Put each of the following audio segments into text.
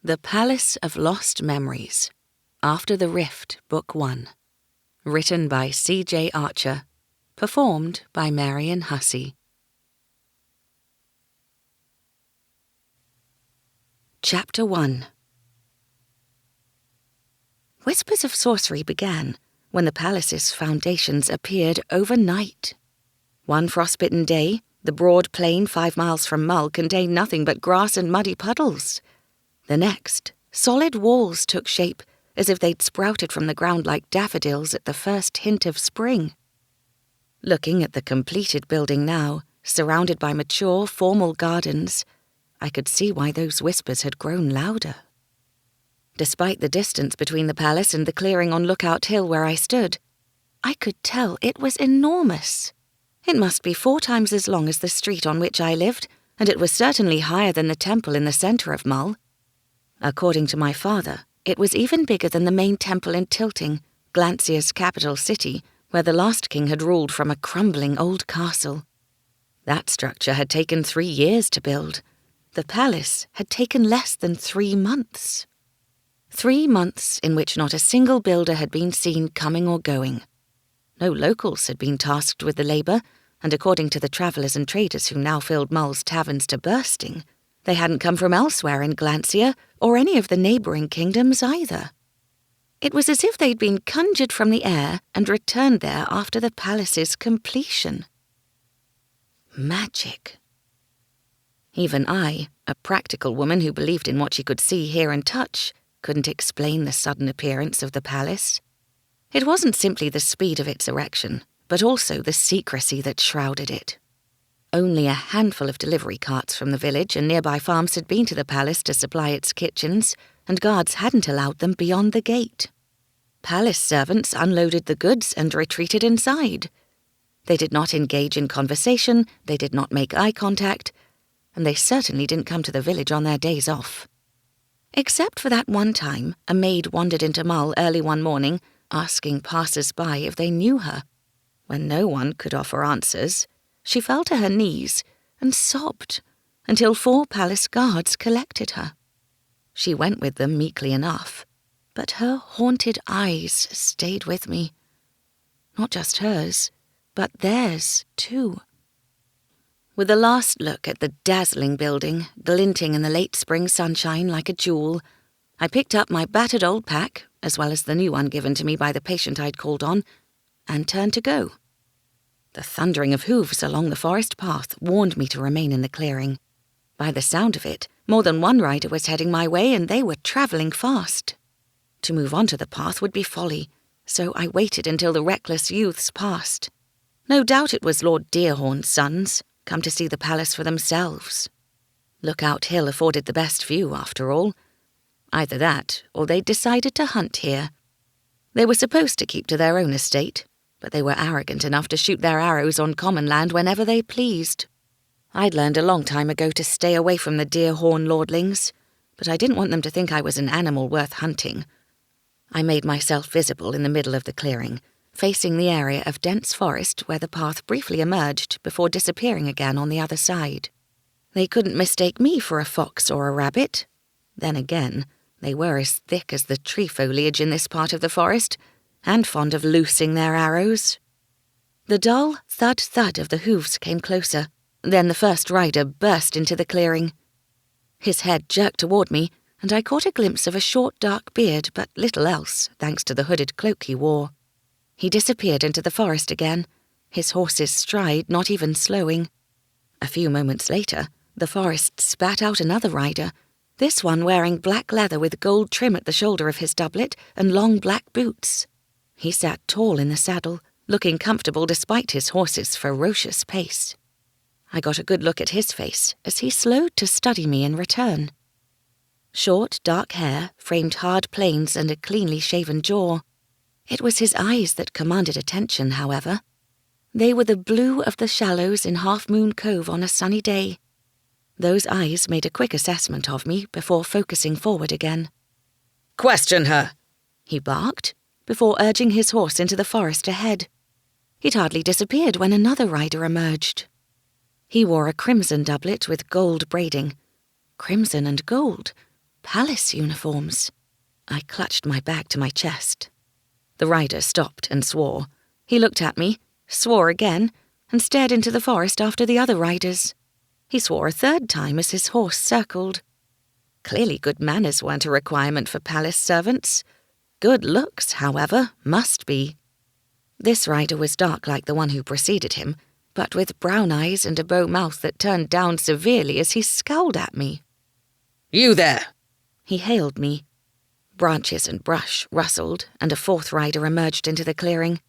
The Palace of Lost Memories, After the Rift, Book 1. Written by C.J. Archer. Performed by Marion Hussey. Chapter 1. Whispers of sorcery began when the palace's foundations appeared overnight. One frostbitten day, the broad plain 5 miles from Mull contained nothing but grass and muddy puddles. The next, solid walls took shape, as if they'd sprouted from the ground like daffodils at the first hint of spring. Looking at the completed building now, surrounded by mature, formal gardens, I could see why those whispers had grown louder. Despite the distance between the palace and the clearing on Lookout Hill where I stood, I could tell it was enormous. It must be 4 times as long as the street on which I lived, and it was certainly higher than the temple in the centre of Mull. According to my father, it was even bigger than the main temple in Tilting, Glancia's capital city, where the last king had ruled from a crumbling old castle. That structure had taken 3 years to build. The palace had taken less than 3 months. 3 months in which not a single builder had been seen coming or going. No locals had been tasked with the labour, and according to the travellers and traders who now filled Mull's taverns to bursting, they hadn't come from elsewhere in Glancia or any of the neighbouring kingdoms either. It was as if they'd been conjured from the air and returned there after the palace's completion. Magic. Even I, a practical woman who believed in what she could see, hear and touch, couldn't explain the sudden appearance of the palace. It wasn't simply the speed of its erection, but also the secrecy that shrouded it. Only a handful of delivery carts from the village and nearby farms had been to the palace to supply its kitchens, and guards hadn't allowed them beyond the gate. Palace servants unloaded the goods and retreated inside. They did not engage in conversation, they did not make eye contact, and they certainly didn't come to the village on their days off. Except for that one time, a maid wandered into Mull early one morning, asking passers-by if they knew her. When no one could offer answers, she fell to her knees and sobbed until 4 palace guards collected her. She went with them meekly enough, but her haunted eyes stayed with me. Not just hers, but theirs too. With a last look at the dazzling building, glinting in the late spring sunshine like a jewel, I picked up my battered old pack, as well as the new one given to me by the patient I'd called on, and turned to go. The thundering of hooves along the forest path warned me to remain in the clearing. By the sound of it, more than one rider was heading my way, and they were travelling fast. To move onto the path would be folly, so I waited until the reckless youths passed. No doubt it was Lord Deerhorn's sons, come to see the palace for themselves. Lookout Hill afforded the best view, after all. Either that, or they'd decided to hunt here. They were supposed to keep to their own estate, but they were arrogant enough to shoot their arrows on common land whenever they pleased. I'd learned a long time ago to stay away from the Deerhorn lordlings, but I didn't want them to think I was an animal worth hunting. I made myself visible in the middle of the clearing, facing the area of dense forest where the path briefly emerged before disappearing again on the other side. They couldn't mistake me for a fox or a rabbit. Then again, they were as thick as the tree foliage in this part of the forest, and fond of loosing their arrows. The dull thud-thud of the hooves came closer, then the first rider burst into the clearing. His head jerked toward me, and I caught a glimpse of a short dark beard, but little else, thanks to the hooded cloak he wore. He disappeared into the forest again, his horse's stride not even slowing. A few moments later, the forest spat out another rider, this one wearing black leather with gold trim at the shoulder of his doublet and long black boots. He sat tall in the saddle, looking comfortable despite his horse's ferocious pace. I got a good look at his face as he slowed to study me in return. Short, dark hair framed hard planes and a cleanly shaven jaw. It was his eyes that commanded attention, however. They were the blue of the shallows in Half Moon Cove on a sunny day. Those eyes made a quick assessment of me before focusing forward again. "Question her!" he barked, before urging his horse into the forest ahead. He'd hardly disappeared when another rider emerged. He wore a crimson doublet with gold braiding. Crimson and gold. Palace uniforms. I clutched my bag to my chest. The rider stopped and swore. He looked at me, swore again, and stared into the forest after the other riders. He swore a third time as his horse circled. Clearly good manners weren't a requirement for palace servants. Good looks, however, must be. This rider was dark like the one who preceded him, but with brown eyes and a bow mouth that turned down severely as he scowled at me. "You there!" He hailed me. Branches and brush rustled, and a fourth rider emerged into the clearing.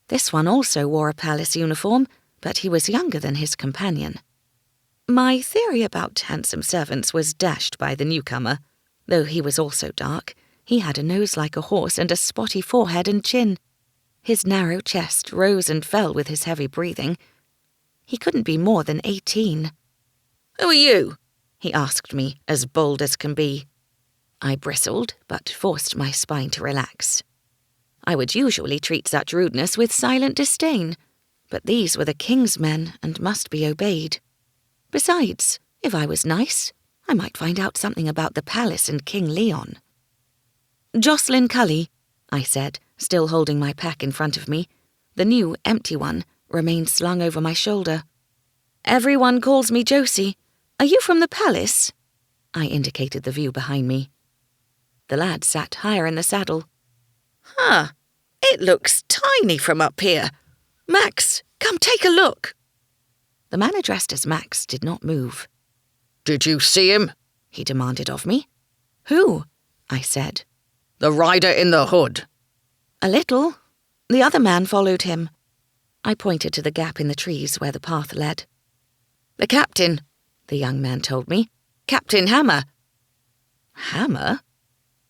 This one also wore a palace uniform, but he was younger than his companion. My theory about handsome servants was dashed by the newcomer. Though he was also dark, he had a nose like a horse and a spotty forehead and chin. His narrow chest rose and fell with his heavy breathing. He couldn't be more than 18. "Who are you?" he asked me, as bold as can be. I bristled, but forced my spine to relax. I would usually treat such rudeness with silent disdain, but these were the king's men and must be obeyed. Besides, if I was nice, I might find out something about the palace and King Leon. "Jocelyn Cully," I said, still holding my pack in front of me. The new, empty one remained slung over my shoulder. "Everyone calls me Josie. Are you from the palace?" I indicated the view behind me. The lad sat higher in the saddle. "Huh, it looks tiny from up here. Max, come take a look." The man addressed as Max did not move. "Did you see him?" he demanded of me. "Who?" I said. "The rider in the hood." "A little. The other man followed him." I pointed to the gap in the trees where the path led. "The captain," the young man told me. "Captain Hammer." "Hammer?"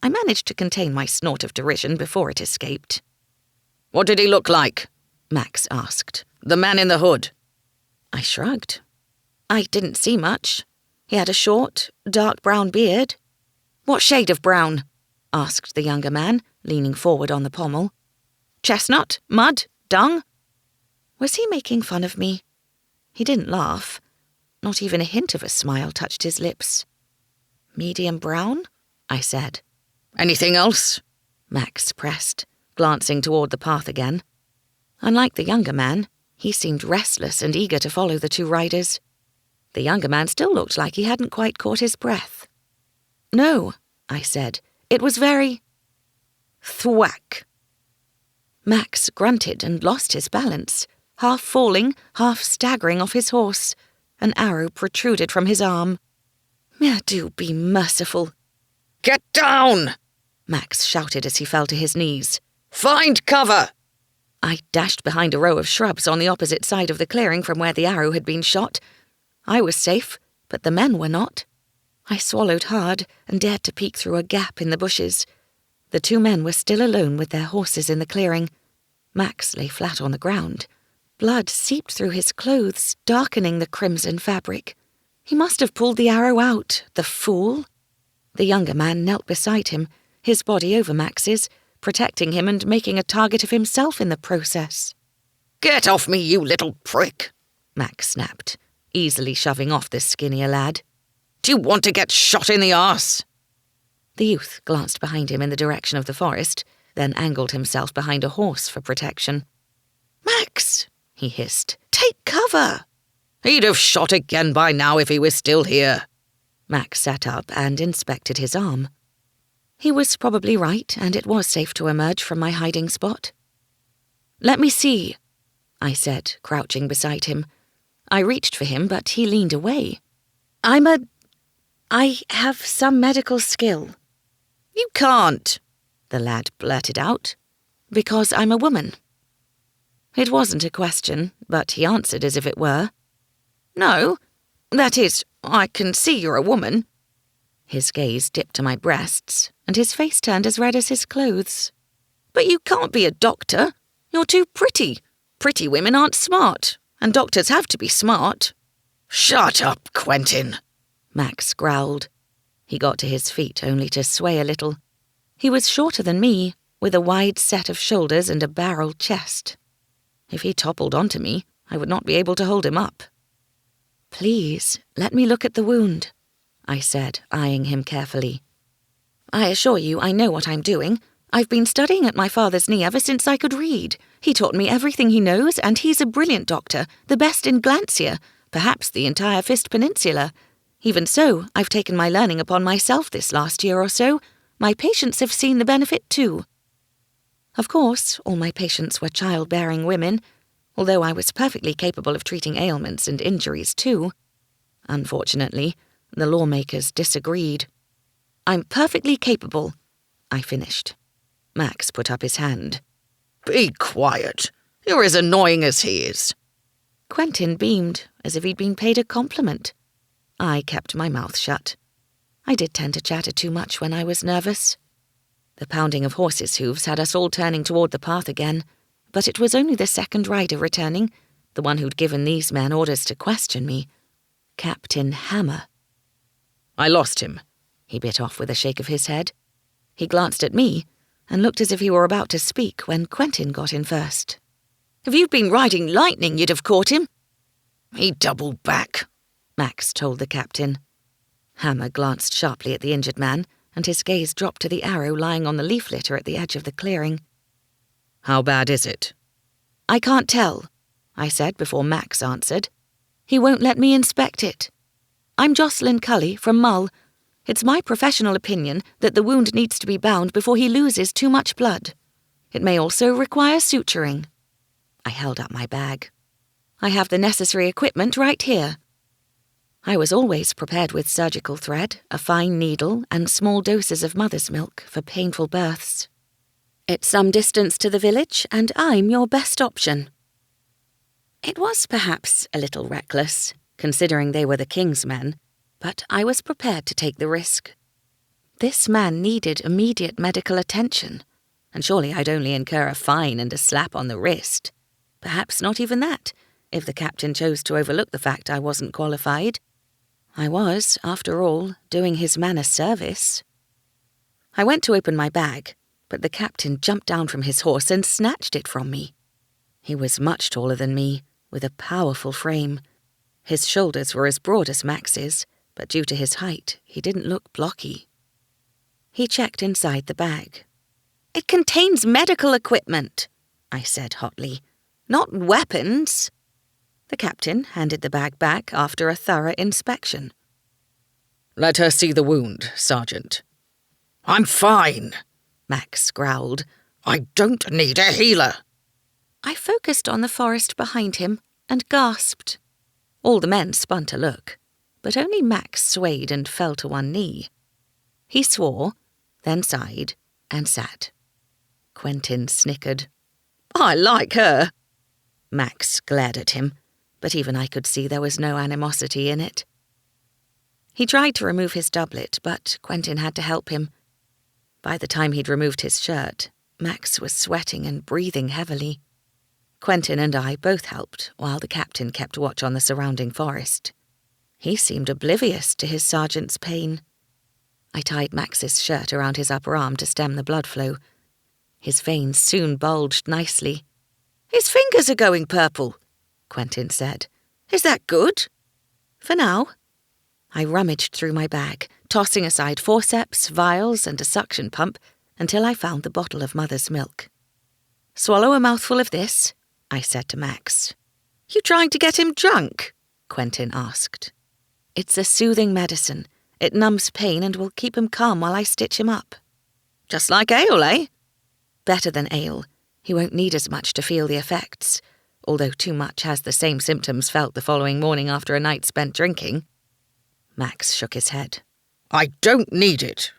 I managed to contain my snort of derision before it escaped. "What did he look like?" Max asked. "The man in the hood." I shrugged. I didn't see much. He had a short, dark brown beard. "What shade of brown?" asked the younger man, leaning forward on the pommel. "Chestnut? Mud? Dung?" Was he making fun of me? He didn't laugh. Not even a hint of a smile touched his lips. "Medium brown?" I said. "Anything else?" Max pressed, glancing toward the path again. Unlike the younger man, he seemed restless and eager to follow the two riders. The younger man still looked like he hadn't quite caught his breath. "No," I said. "It was very—" Thwack. Max grunted and lost his balance, half falling, half staggering off his horse. An arrow protruded from his arm. "Do be merciful." "Get down!" Max shouted as he fell to his knees. "Find cover!" I dashed behind a row of shrubs on the opposite side of the clearing from where the arrow had been shot. I was safe, but the men were not. I swallowed hard and dared to peek through a gap in the bushes. The two men were still alone with their horses in the clearing. Max lay flat on the ground. Blood seeped through his clothes, darkening the crimson fabric. He must have pulled the arrow out, the fool. The younger man knelt beside him, his body over Max's, protecting him and making a target of himself in the process. "Get off me, you little prick!" Max snapped, easily shoving off the skinnier lad. "Do you want to get shot in the arse?" The youth glanced behind him in the direction of the forest, then angled himself behind a horse for protection. "Max," he hissed, "take cover!" "He'd have shot again by now if he was still here." Max sat up and inspected his arm. He was probably right, and it was safe to emerge from my hiding spot. "Let me see," I said, crouching beside him. I reached for him, but he leaned away. I have some medical skill." "You can't," the lad blurted out. "Because I'm a woman." It wasn't a question, but he answered as if it were. "No, that is, I can see you're a woman." His gaze dipped to my breasts, and his face turned as red as his clothes. "But you can't be a doctor. You're too pretty. Pretty women aren't smart, and doctors have to be smart." "Shut up, Quentin," Max growled. He got to his feet only to sway a little. He was shorter than me, with a wide set of shoulders and a barrel chest. If he toppled onto me, I would not be able to hold him up. "Please, let me look at the wound," I said, eyeing him carefully. I assure you I know what I'm doing. I've been studying at my father's knee ever since I could read. He taught me everything he knows, and he's a brilliant doctor, the best in Glancia, perhaps the entire Fist Peninsula. Even so, I've taken my learning upon myself this last year or so. My patients have seen the benefit too. Of course, all my patients were childbearing women, although I was perfectly capable of treating ailments and injuries too. Unfortunately, the lawmakers disagreed. I'm perfectly capable, I finished. Max put up his hand. Be quiet. You're as annoying as he is. Quentin beamed, as if he'd been paid a compliment. I kept my mouth shut. I did tend to chatter too much when I was nervous. The pounding of horses' hooves had us all turning toward the path again, but it was only the second rider returning, the one who'd given these men orders to question me. Captain Hammer. I lost him, he bit off with a shake of his head. He glanced at me and looked as if he were about to speak when Quentin got in first. If you'd been riding lightning, you'd have caught him. He doubled back, Max told the captain. Hammer glanced sharply at the injured man, and his gaze dropped to the arrow lying on the leaf litter at the edge of the clearing. How bad is it? I can't tell, I said before Max answered. He won't let me inspect it. I'm Jocelyn Cully from Mull. It's my professional opinion that the wound needs to be bound before he loses too much blood. It may also require suturing. I held up my bag. I have the necessary equipment right here. I was always prepared with surgical thread, a fine needle, and small doses of mother's milk for painful births. It's some distance to the village, and I'm your best option. It was perhaps a little reckless, considering they were the king's men, but I was prepared to take the risk. This man needed immediate medical attention, and surely I'd only incur a fine and a slap on the wrist. Perhaps not even that, if the captain chose to overlook the fact I wasn't qualified. I was, after all, doing his man a service. I went to open my bag, but the captain jumped down from his horse and snatched it from me. He was much taller than me, with a powerful frame. His shoulders were as broad as Max's, but due to his height, he didn't look blocky. He checked inside the bag. It contains medical equipment, I said hotly. Not weapons. The captain handed the bag back after a thorough inspection. Let her see the wound, Sergeant. I'm fine, Max growled. I don't need a healer. I focused on the forest behind him and gasped. All the men spun to look, but only Max swayed and fell to one knee. He swore, then sighed, and sat. Quentin snickered. I like her. Max glared at him, but even I could see there was no animosity in it. He tried to remove his doublet, but Quentin had to help him. By the time he'd removed his shirt, Max was sweating and breathing heavily. Quentin and I both helped, while the captain kept watch on the surrounding forest. He seemed oblivious to his sergeant's pain. I tied Max's shirt around his upper arm to stem the blood flow. His veins soon bulged nicely. His fingers are going purple, Quentin said. Is that good? For now. I rummaged through my bag, tossing aside forceps, vials, and a suction pump until I found the bottle of mother's milk. Swallow a mouthful of this, I said to Max. You trying to get him drunk? Quentin asked. It's a soothing medicine. It numbs pain and will keep him calm while I stitch him up. Just like ale, eh? Better than ale. He won't need as much to feel the effects, although too much has the same symptoms felt the following morning after a night spent drinking. Max shook his head. I don't need it.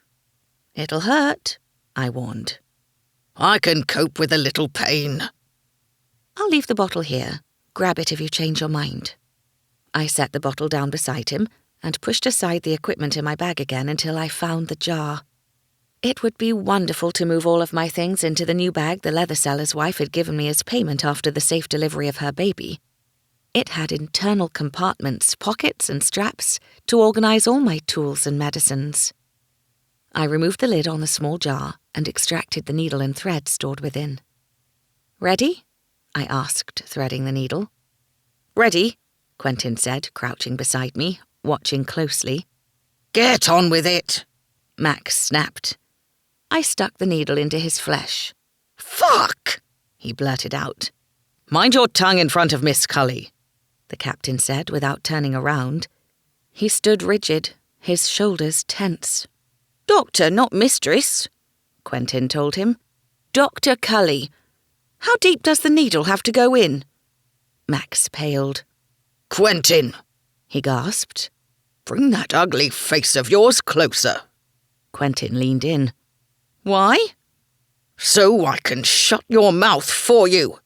It'll hurt, I warned. I can cope with a little pain. I'll leave the bottle here. Grab it if you change your mind. I set the bottle down beside him and pushed aside the equipment in my bag again until I found the jar. It would be wonderful to move all of my things into the new bag the leather seller's wife had given me as payment after the safe delivery of her baby. It had internal compartments, pockets and straps to organize all my tools and medicines. I removed the lid on the small jar and extracted the needle and thread stored within. Ready? I asked, threading the needle. Ready, Quentin said, crouching beside me, watching closely. Get on with it, Max snapped. I stuck the needle into his flesh. "Fuck!" he blurted out. "Mind your tongue in front of Miss Cully," the captain said without turning around. He stood rigid, his shoulders tense. "Doctor, not mistress," Quentin told him. "Dr. Cully. How deep does the needle have to go in?" Max paled. "Quentin," he gasped. "Bring that ugly face of yours closer." Quentin leaned in. "Why?" "So I can shut your mouth for you."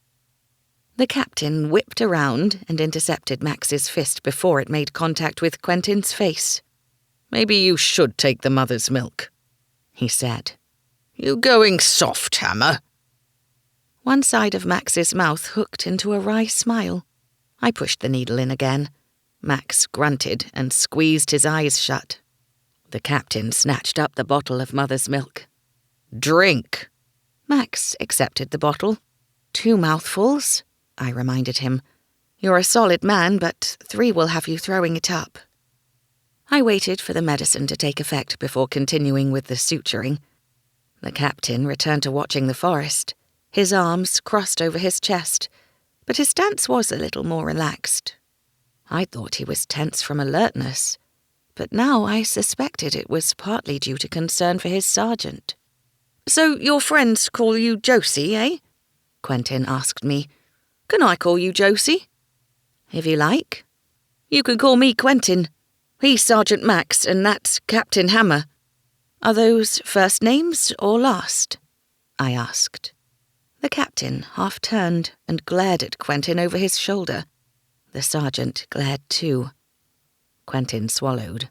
The captain whipped around and intercepted Max's fist before it made contact with Quentin's face. "Maybe you should take the mother's milk," he said. "You going soft, Hammer?" One side of Max's mouth hooked into a wry smile. I pushed the needle in again. Max grunted and squeezed his eyes shut. The captain snatched up the bottle of mother's milk. "Drink." Max accepted the bottle. 2 mouthfuls, I reminded him. You're a solid man, but 3 will have you throwing it up. I waited for the medicine to take effect before continuing with the suturing. The captain returned to watching the forest, his arms crossed over his chest, but his stance was a little more relaxed. I thought he was tense from alertness, but now I suspected it was partly due to concern for his sergeant. "So your friends call you Josie, eh?" Quentin asked me. "Can I call you Josie?" "If you like." "You can call me Quentin. He's Sergeant Max, and that's Captain Hammer." "Are those first names or last?" I asked. The captain half turned and glared at Quentin over his shoulder. The sergeant glared too. Quentin swallowed.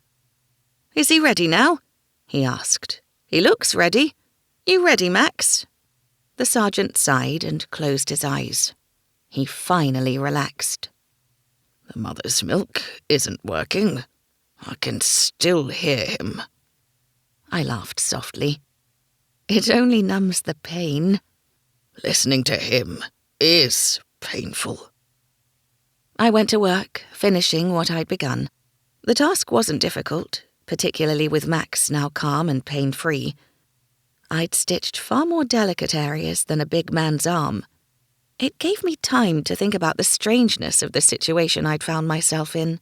"Is he ready now?" he asked. "He looks ready. You ready, Max?" The sergeant sighed and closed his eyes. He finally relaxed. "The mother's milk isn't working. I can still hear him." I laughed softly. "It only numbs the pain." "Listening to him is painful." I went to work, finishing what I'd begun. The task wasn't difficult, particularly with Max now calm and pain-free. I'd stitched far more delicate areas than a big man's arm. It gave me time to think about the strangeness of the situation I'd found myself in.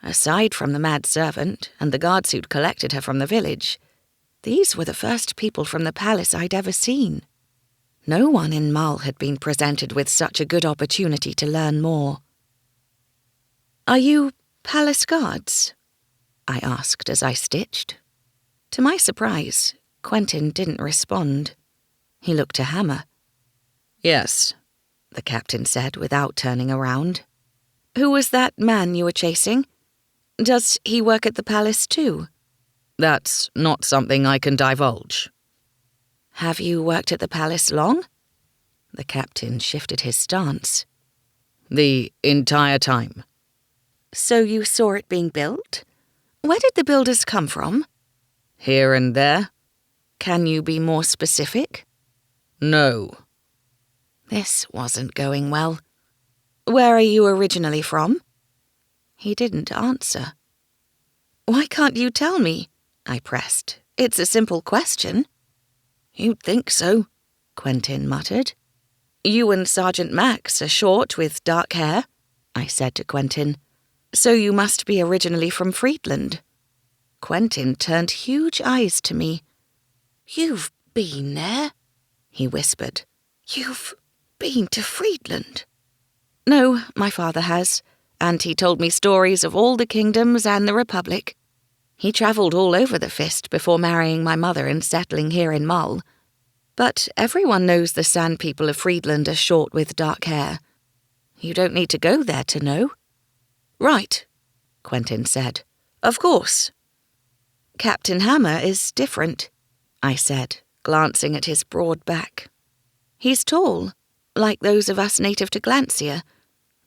Aside from the mad servant and the guards who'd collected her from the village, these were the first people from the palace I'd ever seen. No one in Mull had been presented with such a good opportunity to learn more. "Are you palace guards?" I asked as I stitched. To my surprise, Quentin didn't respond. He looked to Hammer. "Yes," the captain said without turning around. "Who was that man you were chasing? Does he work at the palace too?" "That's not something I can divulge." "Have you worked at the palace long?" The captain shifted his stance. "The entire time." "So you saw it being built? Where did the builders come from?" "Here and there." "Can you be more specific?" "No." This wasn't going well. "Where are you originally from?" He didn't answer. "Why can't you tell me?" I pressed. "It's a simple question." "You'd think so," Quentin muttered. "You and Sergeant Max are short with dark hair," I said to Quentin. "So you must be originally from Friedland." Quentin turned huge eyes to me. "You've been there?" he whispered. "You've been to Friedland?" "No, my father has, and he told me stories of all the kingdoms and the Republic. He travelled all over the Fist before marrying my mother and settling here in Mull. But everyone knows the Sand people of Friedland are short with dark hair. You don't need to go there to know." "Right," Quentin said. "Of course." "Captain Hammer is different," I said, glancing at his broad back. "He's tall, like those of us native to Glancia,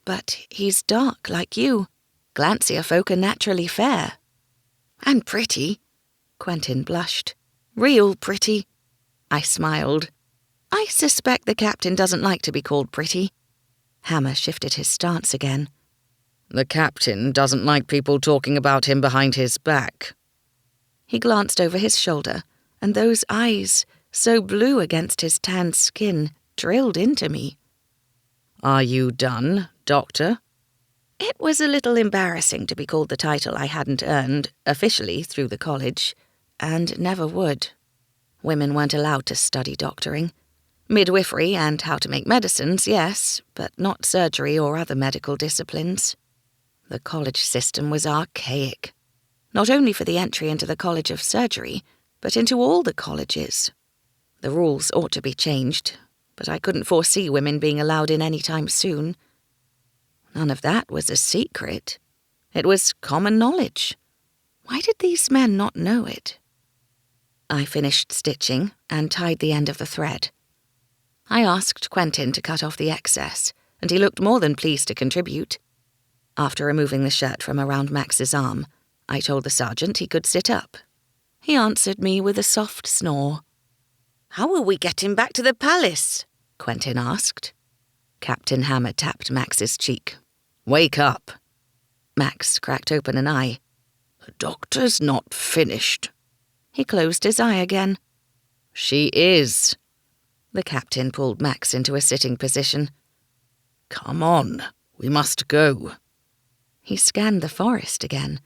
but he's dark like you. Glancia folk are naturally fair." "And pretty," Quentin blushed. "Real pretty." I smiled. "I suspect the captain doesn't like to be called pretty." Hammer shifted his stance again. "The captain doesn't like people talking about him behind his back." He glanced over his shoulder, and those eyes, so blue against his tanned skin, drilled into me. "Are you done, Doctor?" It was a little embarrassing to be called the title I hadn't earned, officially, through the college, and never would. Women weren't allowed to study doctoring. Midwifery and how to make medicines, yes, but not surgery or other medical disciplines. The college system was archaic, not only for the entry into the College of Surgery, but into all the colleges. The rules ought to be changed, but I couldn't foresee women being allowed in any time soon. None of that was a secret. It was common knowledge. Why did these men not know it? I finished stitching and tied the end of the thread. I asked Quentin to cut off the excess, and he looked more than pleased to contribute. After removing the shirt from around Max's arm, I told the sergeant he could sit up. He answered me with a soft snore. "How will we get him back to the palace?" Quentin asked. Captain Hammer tapped Max's cheek. "Wake up." Max cracked open an eye. "The doctor's not finished." He closed his eye again. "She is." The captain pulled Max into a sitting position. "Come on, we must go." He scanned the forest again.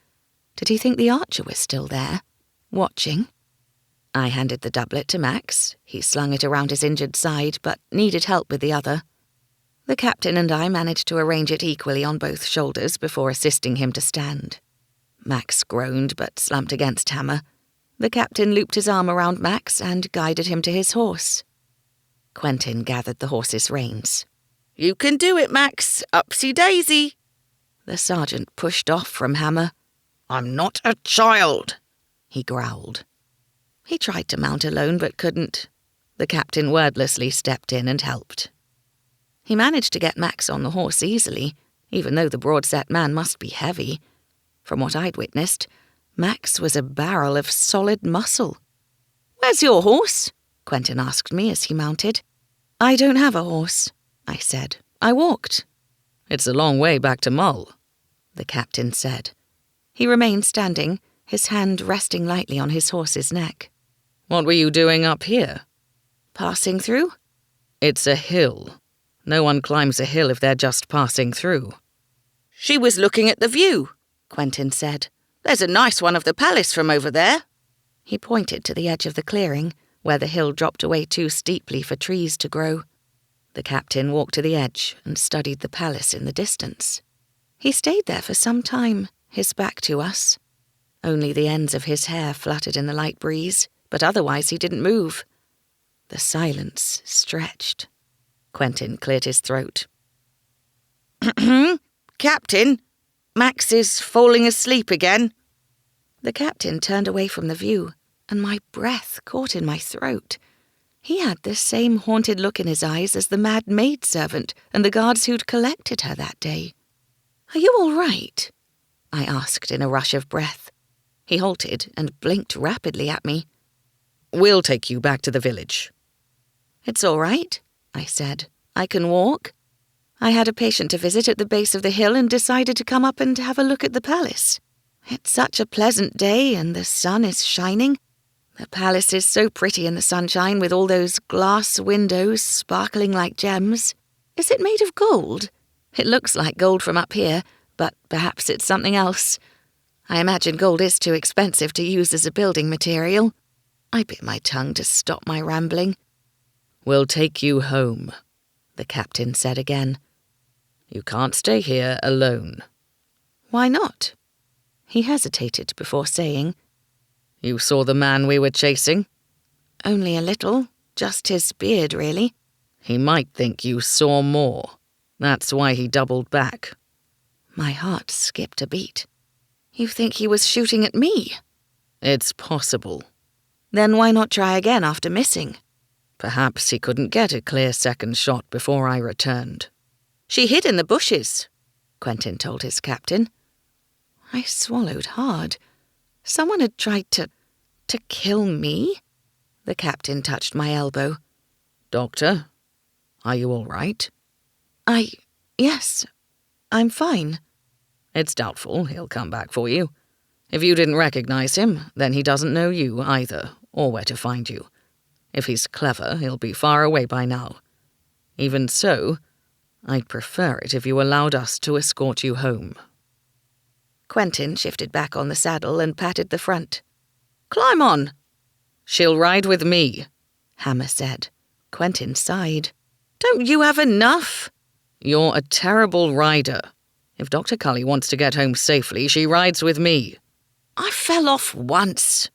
Did he think the archer was still there, watching? I handed the doublet to Max. He slung it around his injured side, but needed help with the other. The captain and I managed to arrange it equally on both shoulders before assisting him to stand. Max groaned but slumped against Hammer. The captain looped his arm around Max and guided him to his horse. Quentin gathered the horse's reins. "You can do it, Max. Upsy-daisy." The sergeant pushed off from Hammer. "I'm not a child," he growled. He tried to mount alone but couldn't. The captain wordlessly stepped in and helped. He managed to get Max on the horse easily, even though the broad-set man must be heavy. From what I'd witnessed, Max was a barrel of solid muscle. "Where's your horse?" Quentin asked me as he mounted. "I don't have a horse," I said. "I walked." "It's a long way back to Mull," the captain said. He remained standing, his hand resting lightly on his horse's neck. "What were you doing up here?" "Passing through?" "It's a hill. No one climbs a hill if they're just passing through." "She was looking at the view," Quentin said. "There's a nice one of the palace from over there." He pointed to the edge of the clearing, where the hill dropped away too steeply for trees to grow. The captain walked to the edge and studied the palace in the distance. He stayed there for some time, his back to us. Only the ends of his hair fluttered in the light breeze, but otherwise he didn't move. The silence stretched. Quentin cleared his throat. "Captain, Max is falling asleep again." The captain turned away from the view, and my breath caught in my throat. He had the same haunted look in his eyes as the mad maidservant and the guards who'd collected her that day. "Are you all right?" I asked in a rush of breath. He halted and blinked rapidly at me. "We'll take you back to the village." "It's all right," I said. "I can walk. I had a patient to visit at the base of the hill and decided to come up and have a look at the palace. It's such a pleasant day and the sun is shining. The palace is so pretty in the sunshine with all those glass windows sparkling like gems. Is it made of gold? It looks like gold from up here, but perhaps it's something else. I imagine gold is too expensive to use as a building material." I bit my tongue to stop my rambling. "We'll take you home," the captain said again. "You can't stay here alone." "Why not?" He hesitated before saying, "You saw the man we were chasing?" "Only a little. Just his beard, really." "He might think you saw more. That's why he doubled back." My heart skipped a beat. "You think he was shooting at me?" "It's possible." "Then why not try again after missing?" "Perhaps he couldn't get a clear second shot before I returned." "She hid in the bushes," Quentin told his captain. I swallowed hard. Someone had tried to kill me? The captain touched my elbow. "Doctor, are you all right?" Yes, I'm fine." "It's doubtful he'll come back for you. If you didn't recognize him, then he doesn't know you either, or where to find you. If he's clever, he'll be far away by now. Even so, I'd prefer it if you allowed us to escort you home." Quentin shifted back on the saddle and patted the front. "Climb on." "She'll ride with me," Hammer said. Quentin sighed. "Don't you have enough?" "You're a terrible rider. If Dr. Cully wants to get home safely, she rides with me." "I fell off once."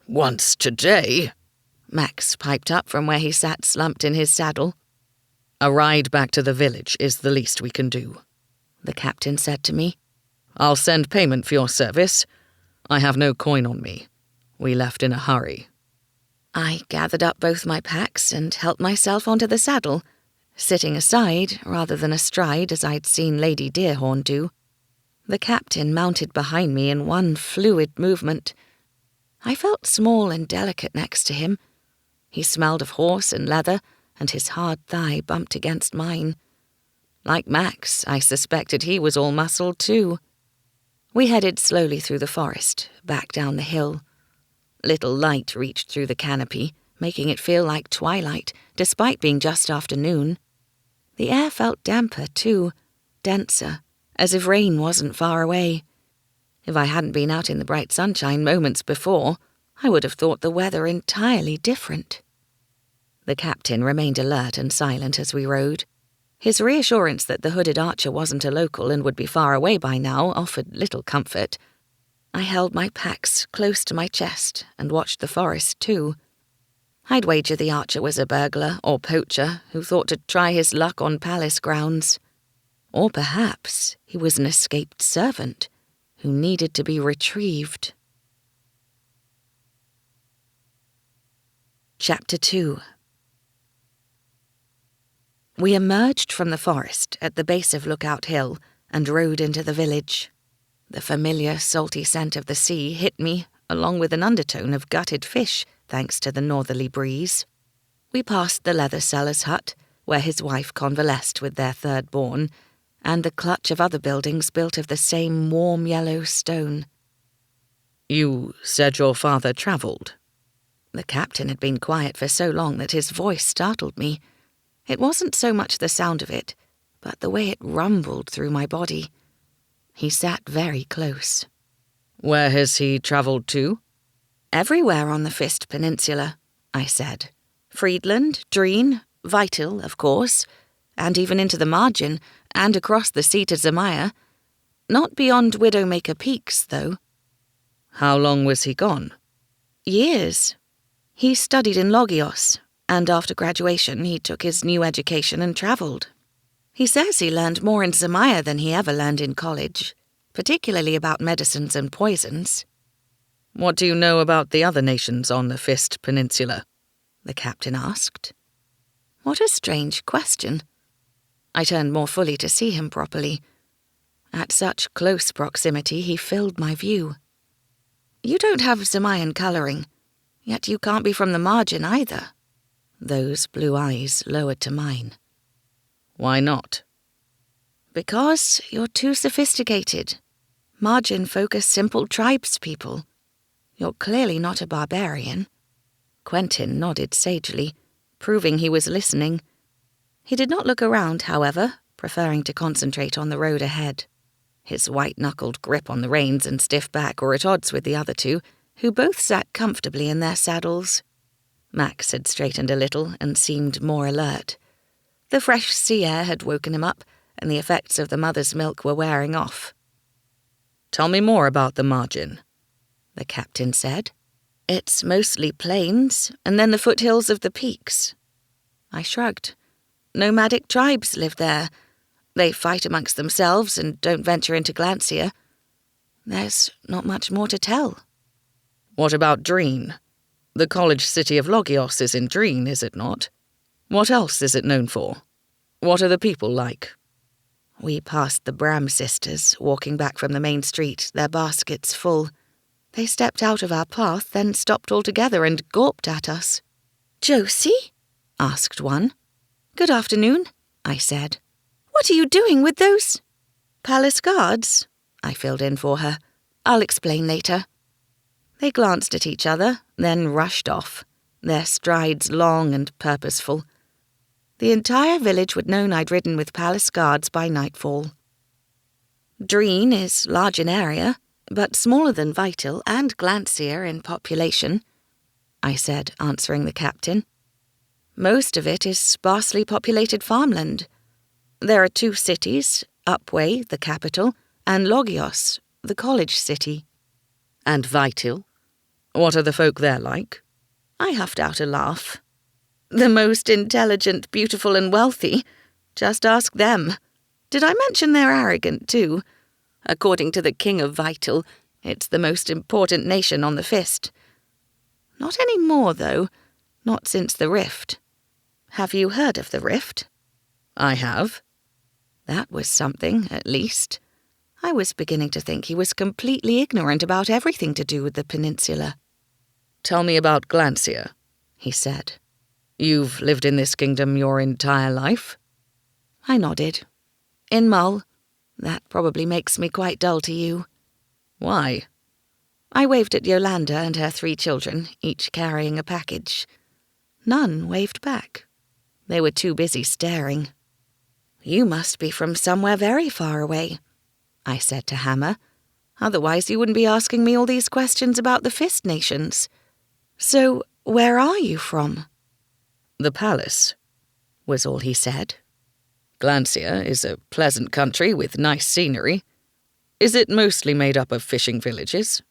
"Once today?" Max piped up from where he sat slumped in his saddle. "A ride back to the village is the least we can do," the captain said to me. "I'll send payment for your service. I have no coin on me. We left in a hurry." I gathered up both my packs and helped myself onto the saddle, sitting aside rather than astride as I'd seen Lady Deerhorn do. The captain mounted behind me in one fluid movement. I felt small and delicate next to him. He smelled of horse and leather, and his hard thigh bumped against mine. Like Max, I suspected he was all muscle too. We headed slowly through the forest, back down the hill. Little light reached through the canopy, making it feel like twilight, despite being just afternoon. The air felt damper too, denser, as if rain wasn't far away. If I hadn't been out in the bright sunshine moments before, I would have thought the weather entirely different. The captain remained alert and silent as we rode. His reassurance that the hooded archer wasn't a local and would be far away by now offered little comfort. I held my packs close to my chest and watched the forest too. I'd wager the archer was a burglar or poacher who thought to try his luck on palace grounds. Or perhaps he was an escaped servant who needed to be retrieved. Chapter 2. We emerged from the forest at the base of Lookout Hill and rode into the village. The familiar salty scent of the sea hit me, along with an undertone of gutted fish, thanks to the northerly breeze. We passed the leather seller's hut, where his wife convalesced with their third born, and the clutch of other buildings built of the same warm yellow stone. "You said your father travelled?" The captain had been quiet for so long that his voice startled me. It wasn't so much the sound of it, but the way it rumbled through my body. He sat very close. "Where has he travelled to?" "Everywhere on the Fist Peninsula," I said. "Friedland, Dreen, Vital, of course, and even into the margin, and across the sea to Zemaya. Not beyond Widowmaker Peaks, though." "How long was he gone?" "Years. He studied in Logios, and after graduation he took his new education and travelled. He says he learned more in Zemaya than he ever learned in college, particularly about medicines and poisons." "What do you know about the other nations on the Fist Peninsula?" the captain asked. What a strange question. I turned more fully to see him properly. At such close proximity, he filled my view. "You don't have Zemayan colouring, yet you can't be from the margin either." Those blue eyes lowered to mine. "Why not?" "Because you're too sophisticated. Margin folk are simple tribespeople. You're clearly not a barbarian." Quentin nodded sagely, proving he was listening. He did not look around, however, preferring to concentrate on the road ahead. His white-knuckled grip on the reins and stiff back were at odds with the other two, who both sat comfortably in their saddles. Max had straightened a little and seemed more alert. The fresh sea air had woken him up, and the effects of the mother's milk were wearing off. "Tell me more about the margin," the captain said. "It's mostly plains, and then the foothills of the peaks." I shrugged. "Nomadic tribes live there. They fight amongst themselves and don't venture into Glancia. There's not much more to tell." "What about Dreen? The college city of Logios is in Dreen, is it not? What else is it known for? What are the people like?" We passed the Bram sisters, walking back from the main street, their baskets full. They stepped out of our path, then stopped altogether and gawped at us. "Josie?" asked one. "Good afternoon," I said. "What are you doing with those?" "Palace guards," I filled in for her. I'll explain later." They glanced at each other, then rushed off, their strides long and purposeful. The entire village would know I'd ridden with palace guards by nightfall. Dreen is large in area, but smaller than Vital and Glancier in population, I said, answering the captain. Most of it is sparsely populated farmland. There are 2 cities, Upway, the capital, and Logios, the college city. And Vital? What are the folk there like? I huffed out a laugh. The most intelligent, beautiful, and wealthy. Just ask them. Did I mention they're arrogant, too? According to the king of Vital, it's the most important nation on the Fist. Not any more, though. Not since the Rift. Have you heard of the Rift? I have. That was something, at least. I was beginning to think he was completely ignorant about everything to do with the peninsula. "Tell me about Glancier," he said. "You've lived in this kingdom your entire life?" I nodded. "In Mull. That probably makes me quite dull to you." "Why?" I waved at Yolanda and her 3 children, each carrying a package. None waved back. They were too busy staring. "You must be from somewhere very far away," I said to Hammer. "Otherwise you wouldn't be asking me all these questions about the Fist nations. So, where are you from?" "The palace," was all he said. "Glancier is a pleasant country with nice scenery. Is it mostly made up of fishing villages?"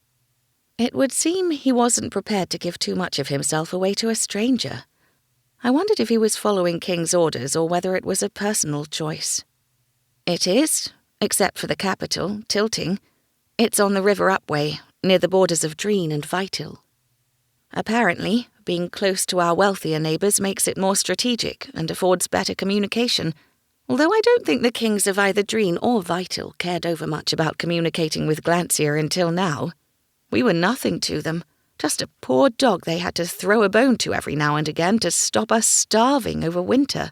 It would seem he wasn't prepared to give too much of himself away to a stranger. I wondered if he was following King's orders or whether it was a personal choice. "It is, except for the capital, Tilting. It's on the river Upway, near the borders of Dreen and Vital. Apparently, being close to our wealthier neighbours makes it more strategic and affords better communication, although I don't think the kings of either Dreen or Vital cared over much about communicating with Glancier until now. We were nothing to them, just a poor dog they had to throw a bone to every now and again to stop us starving over winter.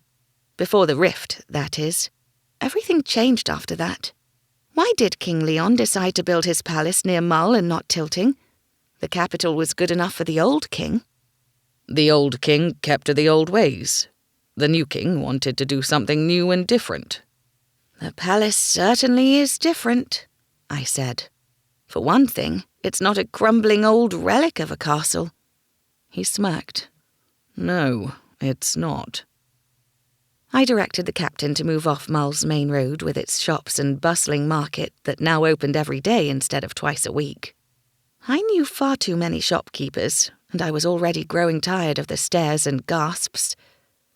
Before the Rift, that is. Everything changed after that. Why did King Leon decide to build his palace near Mull and not Tilting? The capital was good enough for the old king." "The old king kept to the old ways. The new king wanted to do something new and different." "The palace certainly is different," I said. "For one thing, it's not a crumbling old relic of a castle." He smirked. "No, it's not." I directed the captain to move off Mull's main road with its shops and bustling market that now opened every day instead of twice a week. I knew far too many shopkeepers, and I was already growing tired of the stares and gasps.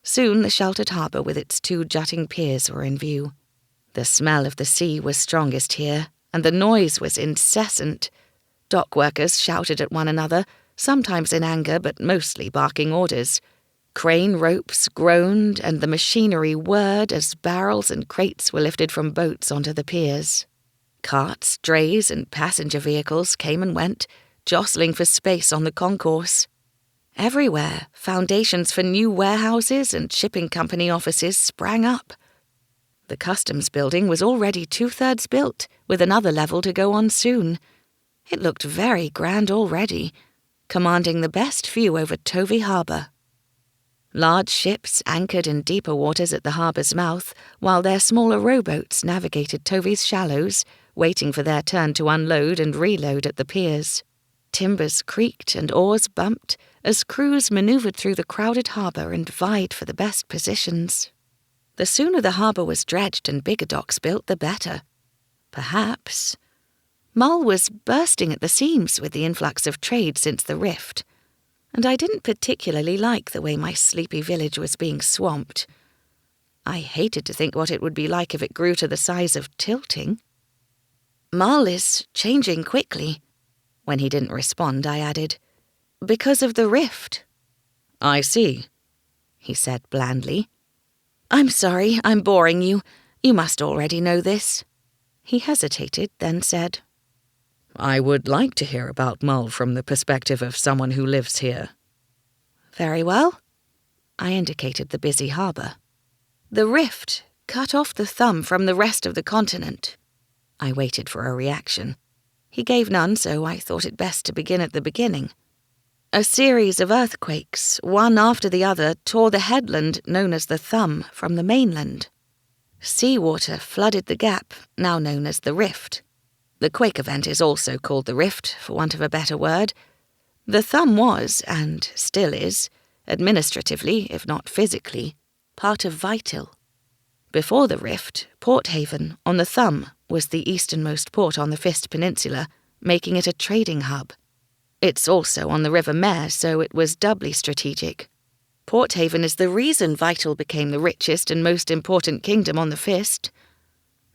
Soon the sheltered harbour with its 2 jutting piers were in view. The smell of the sea was strongest here, and the noise was incessant. Dock workers shouted at one another, sometimes in anger but mostly barking orders. Crane ropes groaned and the machinery whirred as barrels and crates were lifted from boats onto the piers. Carts, drays, and passenger vehicles came and went, jostling for space on the concourse. Everywhere, foundations for new warehouses and shipping company offices sprang up. The customs building was already 2/3 built, with another level to go on soon. It looked very grand already, commanding the best view over Tovey Harbour. Large ships anchored in deeper waters at the harbour's mouth, while their smaller rowboats navigated Tovey's shallows, waiting for their turn to unload and reload at the piers. Timbers creaked and oars bumped as crews manoeuvred through the crowded harbour and vied for the best positions. The sooner the harbour was dredged and bigger docks built, the better. Perhaps. Mull was bursting at the seams with the influx of trade since the Rift, and I didn't particularly like the way my sleepy village was being swamped. I hated to think what it would be like if it grew to the size of Tilting. "Mull is changing quickly." When he didn't respond, I added, "Because of the Rift." "I see," he said blandly. "I'm sorry, I'm boring you. You must already know this." He hesitated, then said, "I would like to hear about Mull from the perspective of someone who lives here." "Very well." I indicated the busy harbour. "The Rift cut off the thumb from the rest of the continent." I waited for a reaction. He gave none, so I thought it best to begin at the beginning. A series of earthquakes, one after the other, tore the headland known as the Thumb from the mainland. Seawater flooded the gap, now known as the Rift. The quake event is also called the Rift, for want of a better word. The Thumb was, and still is, administratively, if not physically, part of Vital. Before the Rift, Port Haven, on the Thumb, was the easternmost port on the Fist Peninsula, making it a trading hub. It's also on the River Mare, so it was doubly strategic. Port Haven is the reason Vital became the richest and most important kingdom on the Fist.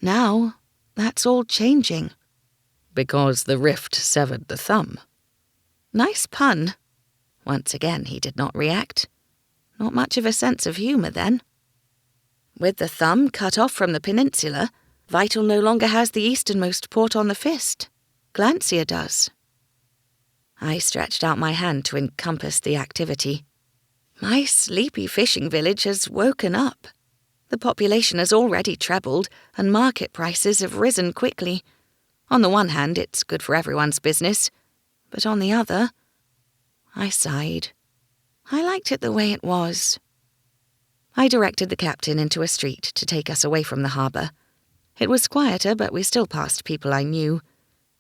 Now, that's all changing. Because the Rift severed the Thumb. Nice pun. Once again, he did not react. Not much of a sense of humour, then. With the Thumb cut off from the peninsula, Vital no longer has the easternmost port on the Fist. Glancia does. I stretched out my hand to encompass the activity. My sleepy fishing village has woken up. The population has already trebled, and market prices have risen quickly. On the one hand, it's good for everyone's business, but on the other, I sighed. I liked it the way it was. I directed the captain into a street to take us away from the harbour. It was quieter, but we still passed people I knew.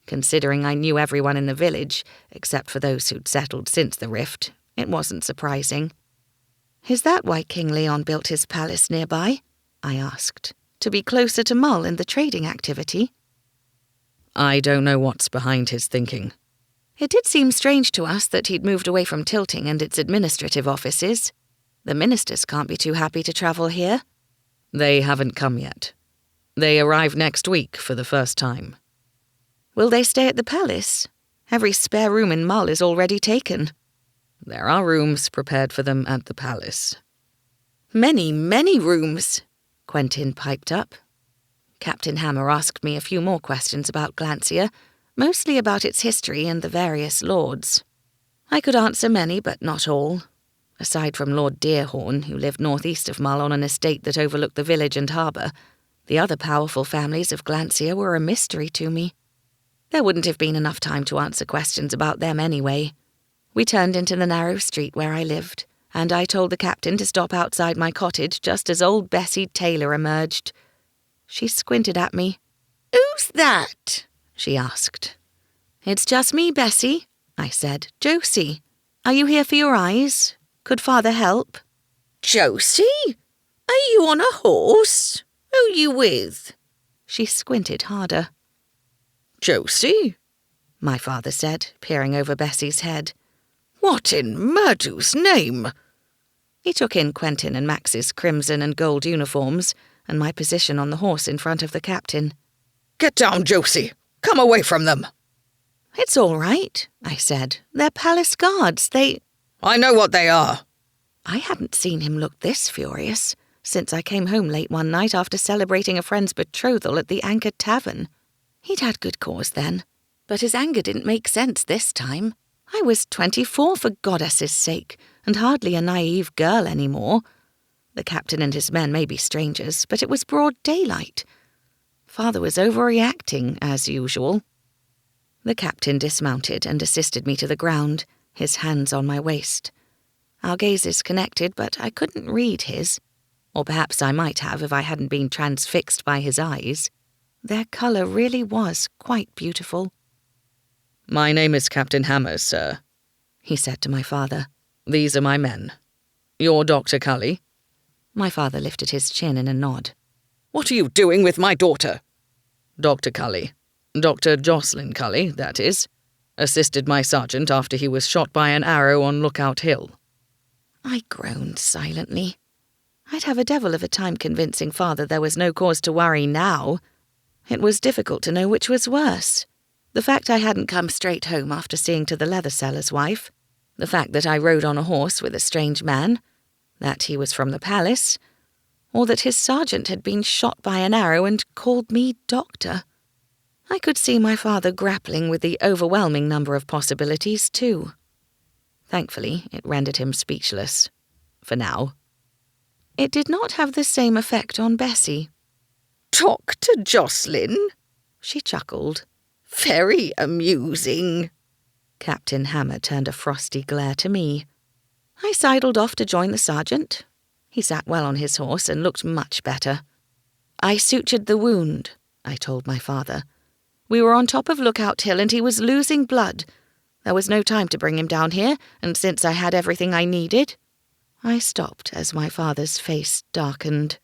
Considering I knew everyone in the village, except for those who'd settled since the Rift, it wasn't surprising. "Is that why King Leon built his palace nearby?" I asked. "To be closer to Mull in the trading activity?" I don't know what's behind his thinking. It did seem strange to us that he'd moved away from Tilting and its administrative offices. The ministers can't be too happy to travel here. They haven't come yet. They arrive next week for the first time. Will they stay at the palace? Every spare room in Mull is already taken. There are rooms prepared for them at the palace. Many, many rooms, Quentin piped up. Captain Hammer asked me a few more questions about Glancia, mostly about its history and the various lords. I could answer many, but not all. Aside from Lord Deerhorn, who lived northeast of Mull on an estate that overlooked the village and harbour, the other powerful families of Glancia were a mystery to me. There wouldn't have been enough time to answer questions about them anyway. We turned into the narrow street where I lived, and I told the captain to stop outside my cottage just as old Bessie Taylor emerged. She squinted at me. "Who's that?" she asked. "It's just me, Bessie," I said. "Josie. Are you here for your eyes? Could father help?" "Josie? Are you on a horse? Who you with?" She squinted harder. "Josie?" my father said, peering over Bessie's head. "What in Murdu's name?" He took in Quentin and Max's crimson and gold uniforms and my position on the horse in front of the captain. "Get down, Josie. Come away from them." "It's all right," I said. "They're palace guards. "I know what they are." I hadn't seen him look this furious since I came home late one night after celebrating a friend's betrothal at the Anchored Tavern. He'd had good cause then, but his anger didn't make sense this time. I was 24 for goddess's sake, and hardly a naive girl anymore. The captain and his men may be strangers, but it was broad daylight. Father was overreacting, as usual. The captain dismounted and assisted me to the ground, his hands on my waist. Our gazes connected, but I couldn't read his. Or perhaps I might have if I hadn't been transfixed by his eyes. Their colour really was quite beautiful. "My name is Captain Hammer, sir," he said to my father. "These are my men. You're Dr. Cully?" My father lifted his chin in a nod. "What are you doing with my daughter?" "Dr. Cully. Dr. Jocelyn Cully, that is. Assisted my sergeant after he was shot by an arrow on Lookout Hill." I groaned silently. I'd have a devil of a time convincing father there was no cause to worry now. It was difficult to know which was worse. The fact I hadn't come straight home after seeing to the leather seller's wife, the fact that I rode on a horse with a strange man, that he was from the palace, or that his sergeant had been shot by an arrow and called me doctor. I could see my father grappling with the overwhelming number of possibilities, too. Thankfully, it rendered him speechless. For now. It did not have the same effect on Bessie. "Talk to Jocelyn?" She chuckled. Very amusing." Captain Hammer turned a frosty glare to me. I sidled off to join the sergeant. He sat well on his horse and looked much better. "I sutured the wound," I told my father. "We were on top of Lookout Hill and he was losing blood. There was no time to bring him down here, and since I had everything I needed—" I stopped as my father's face darkened.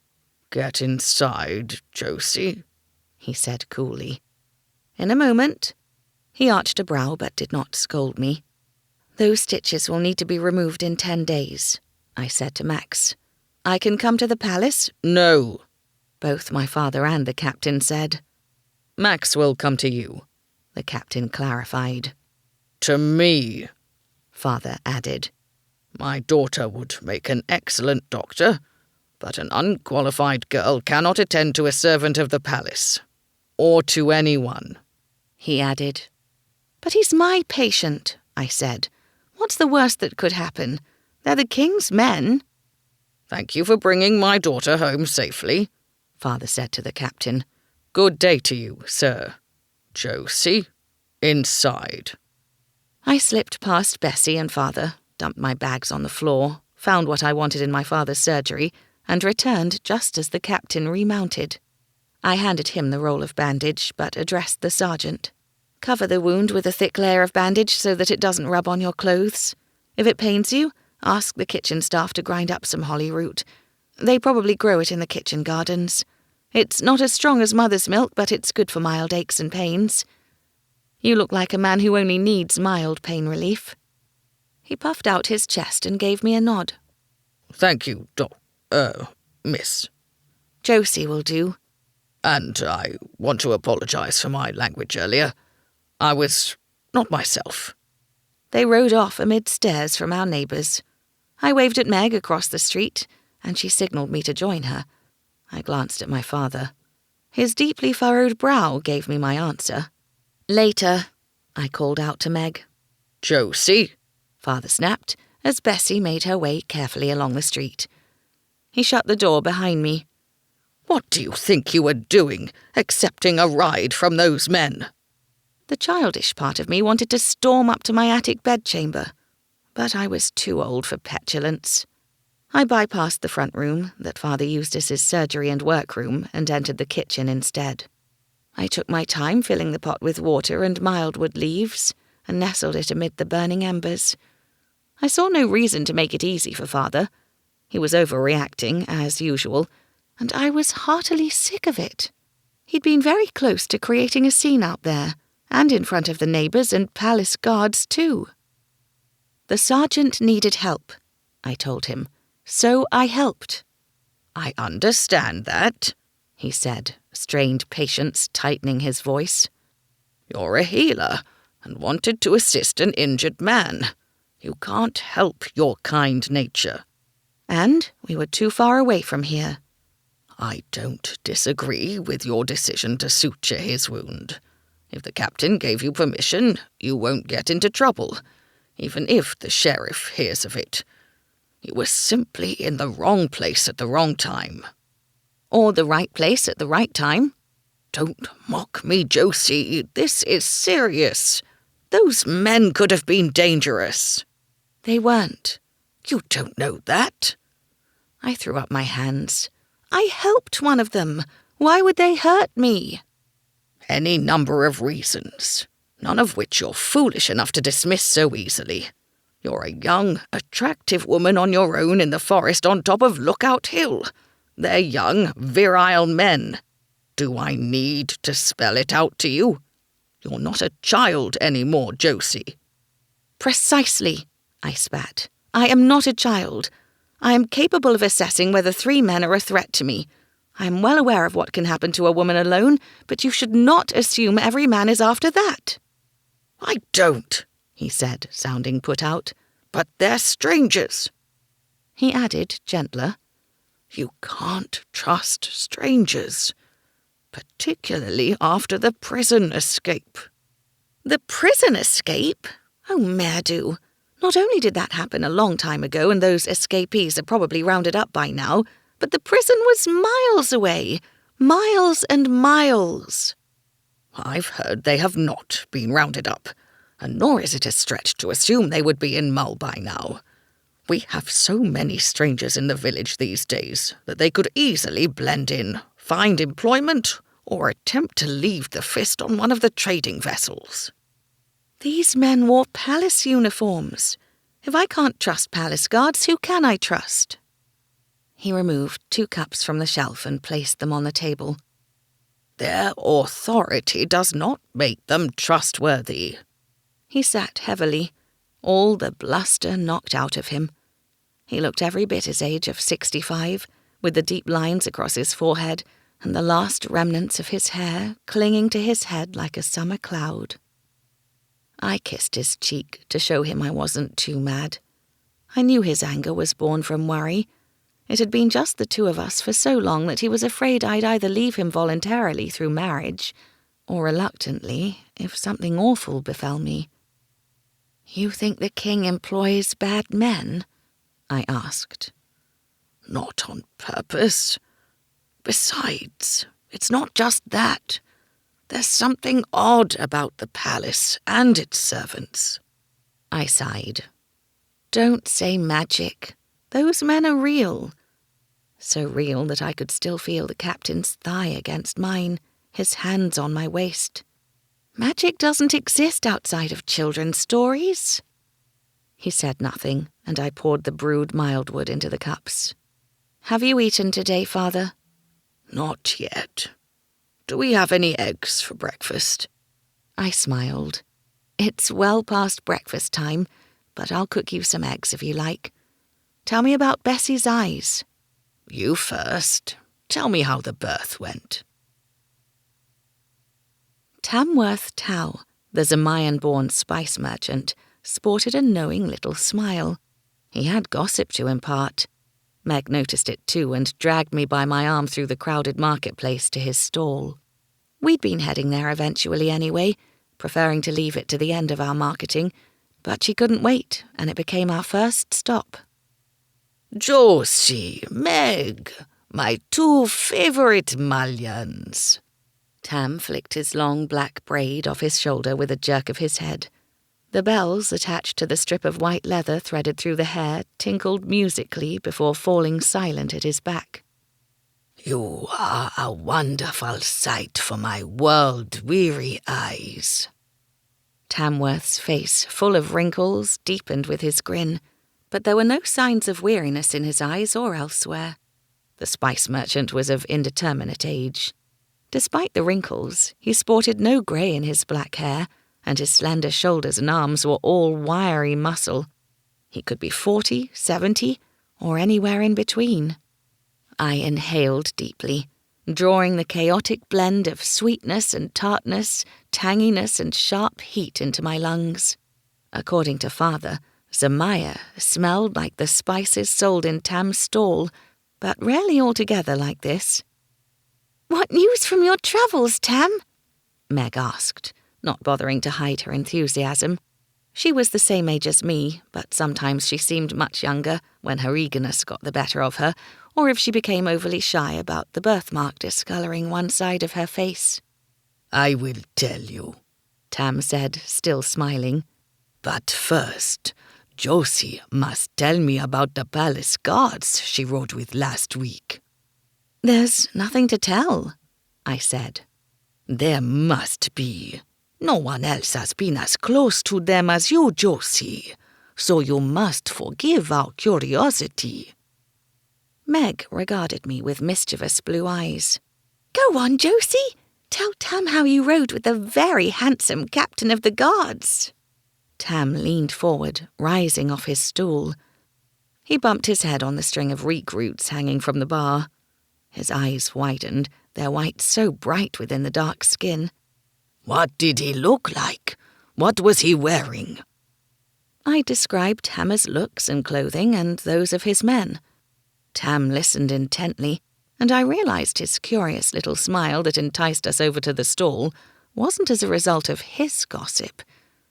"Get inside, Josie," he said coolly. "In a moment." He arched a brow but did not scold me. "Those stitches will need to be removed in 10 days, I said to Max. "I can come to the palace?" "No," both my father and the captain said. "Max will come to you," the captain clarified. "To me," father added. "My daughter would make an excellent doctor, but an unqualified girl cannot attend to a servant of the palace, or to anyone," he added. "But he's my patient," I said. "What's the worst that could happen? They're the king's men." "Thank you for bringing my daughter home safely," father said to the captain. "Good day to you, sir. Josie, inside." I slipped past Bessie and father, dumped my bags on the floor, found what I wanted in my father's surgery, and returned just as the captain remounted. I handed him the roll of bandage, but addressed the sergeant. "Cover the wound with a thick layer of bandage so that it doesn't rub on your clothes. If it pains you, ask the kitchen staff to grind up some holly root. They probably grow it in the kitchen gardens. It's not as strong as mother's milk, but it's good for mild aches and pains. You look like a man who only needs mild pain relief." He puffed out his chest and gave me a nod. "Thank you, miss. "Josie will do." And I want to apologize for my language earlier. I was not myself." They rode off amid stares from our neighbours. I waved at Meg across the street, and she signalled me to join her. I glanced at my father. His deeply furrowed brow gave me my answer. "Later," I called out to Meg. "Josie," father snapped, as Bessie made her way carefully along the street. He shut the door behind me. "What do you think you were doing, accepting a ride from those men?" The childish part of me wanted to storm up to my attic bedchamber, but I was too old for petulance. I bypassed the front room that father used as his surgery and workroom and entered the kitchen instead. I took my time filling the pot with water and mildwood leaves and nestled it amid the burning embers. I saw no reason to make it easy for father. He was overreacting, as usual, and I was heartily sick of it. He'd been very close to creating a scene out there, and in front of the neighbours and palace guards too. The sergeant needed help, I told him, so I helped. "I understand that," he said, strained patience tightening his voice. "You're a healer and wanted to assist an injured man. You can't help your kind nature." And we were too far away from here. "I don't disagree with your decision to suture his wound. If the captain gave you permission, you won't get into trouble, even if the sheriff hears of it. You were simply in the wrong place at the wrong time." Or the right place at the right time. "Don't mock me, Josie. This is serious. Those men could have been dangerous." They weren't. "You don't know that." I threw up my hands. I helped one of them. Why would they hurt me? "Any number of reasons, none of which you're foolish enough to dismiss so easily. You're a young, attractive woman on your own in the forest on top of Lookout Hill. They're young, virile men. Do I need to spell it out to you? You're not a child anymore, Josie." "Precisely," I spat. "I am not a child. I am capable of assessing whether 3 men are a threat to me. I am well aware of what can happen to a woman alone, but you should not assume every man is after that." "I don't," he said, sounding put out. "But they're strangers." He added, gentler, "You can't trust strangers, particularly after the prison escape." "The prison escape? Oh, Merdu. Not only did that happen a long time ago and those escapees are probably rounded up by now, but the prison was miles away. Miles and miles." I've heard they have not been rounded up, and nor is it a stretch to assume they would be in Mull by now. We have so many strangers in the village these days that they could easily blend in, find employment, or attempt to leave the fist on one of the trading vessels. These men wore palace uniforms. If I can't trust palace guards, who can I trust? He removed 2 cups from the shelf and placed them on the table. Their authority does not make them trustworthy. He sat heavily, all the bluster knocked out of him. He looked every bit his age of 65, with the deep lines across his forehead and the last remnants of his hair clinging to his head like a summer cloud. I kissed his cheek to show him I wasn't too mad. I knew his anger was born from worry. It had been just the 2 of us for so long that he was afraid I'd either leave him voluntarily through marriage, or reluctantly if something awful befell me. "You think the king employs bad men?" I asked. Not on purpose. Besides, it's not just that. There's something odd about the palace and its servants. I sighed. Don't say magic. Those men are real. So real that I could still feel the captain's thigh against mine, his hands on my waist. Magic doesn't exist outside of children's stories. He said nothing, and I poured the brewed mildwood into the cups. Have you eaten today, Father? Not yet. Do we have any eggs for breakfast? I smiled. It's well past breakfast time, but I'll cook you some eggs if you like. Tell me about Bessie's eyes. You first. Tell me how the birth went. Tamworth Tao, the Zamayan-born spice merchant, sported a knowing little smile. He had gossip to impart. Meg noticed it too and dragged me by my arm through the crowded marketplace to his stall. We'd been heading there eventually anyway, preferring to leave it to the end of our marketing, but she couldn't wait, and it became our first stop. Josie, Meg, my 2 favorite Malians. Tam flicked his long black braid off his shoulder with a jerk of his head. The bells attached to the strip of white leather threaded through the hair tinkled musically before falling silent at his back. You are a wonderful sight for my world-weary eyes. Tamworth's face, full of wrinkles, deepened with his grin, but there were no signs of weariness in his eyes or elsewhere. The spice merchant was of indeterminate age. Despite the wrinkles, he sported no grey in his black hair, and his slender shoulders and arms were all wiry muscle. He could be 40, 70, or anywhere in between. I inhaled deeply, drawing the chaotic blend of sweetness and tartness, tanginess and sharp heat into my lungs. According to Father, Zamaya smelled like the spices sold in Tam's stall, but rarely altogether like this. "What news from your travels, Tam?" Meg asked, not bothering to hide her enthusiasm. She was the same age as me, but sometimes she seemed much younger when her eagerness got the better of her, or if she became overly shy about the birthmark discolouring one side of her face. I will tell you, Tam said, still smiling. But first, Josie must tell me about the palace guards she rode with last week. There's nothing to tell, I said. There must be. No one else has been as close to them as you, Josie, so you must forgive our curiosity. Meg regarded me with mischievous blue eyes. Go on, Josie. Tell Tam how you rode with the very handsome captain of the guards. Tam leaned forward, rising off his stool. He bumped his head on the string of reek roots hanging from the bar. His eyes widened, their white so bright within the dark skin. What did he look like? What was he wearing? I described Tam's looks and clothing and those of his men. Tam listened intently, and I realized his curious little smile that enticed us over to the stall wasn't as a result of his gossip,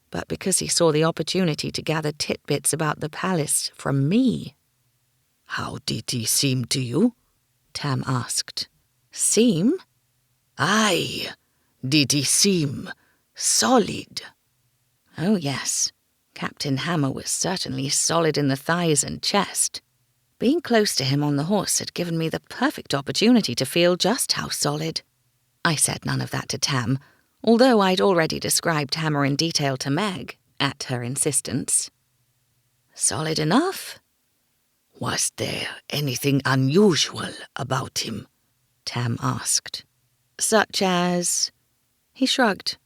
but because he saw the opportunity to gather titbits about the palace from me. How did he seem to you? Tam asked. Seem? Aye. Did he seem solid? Oh, yes. Captain Hammer was certainly solid in the thighs and chest. Being close to him on the horse had given me the perfect opportunity to feel just how solid. I said none of that to Tam, although I'd already described Hammer in detail to Meg, at her insistence. Solid enough? Was there anything unusual about him? Tam asked. Such as? He shrugged.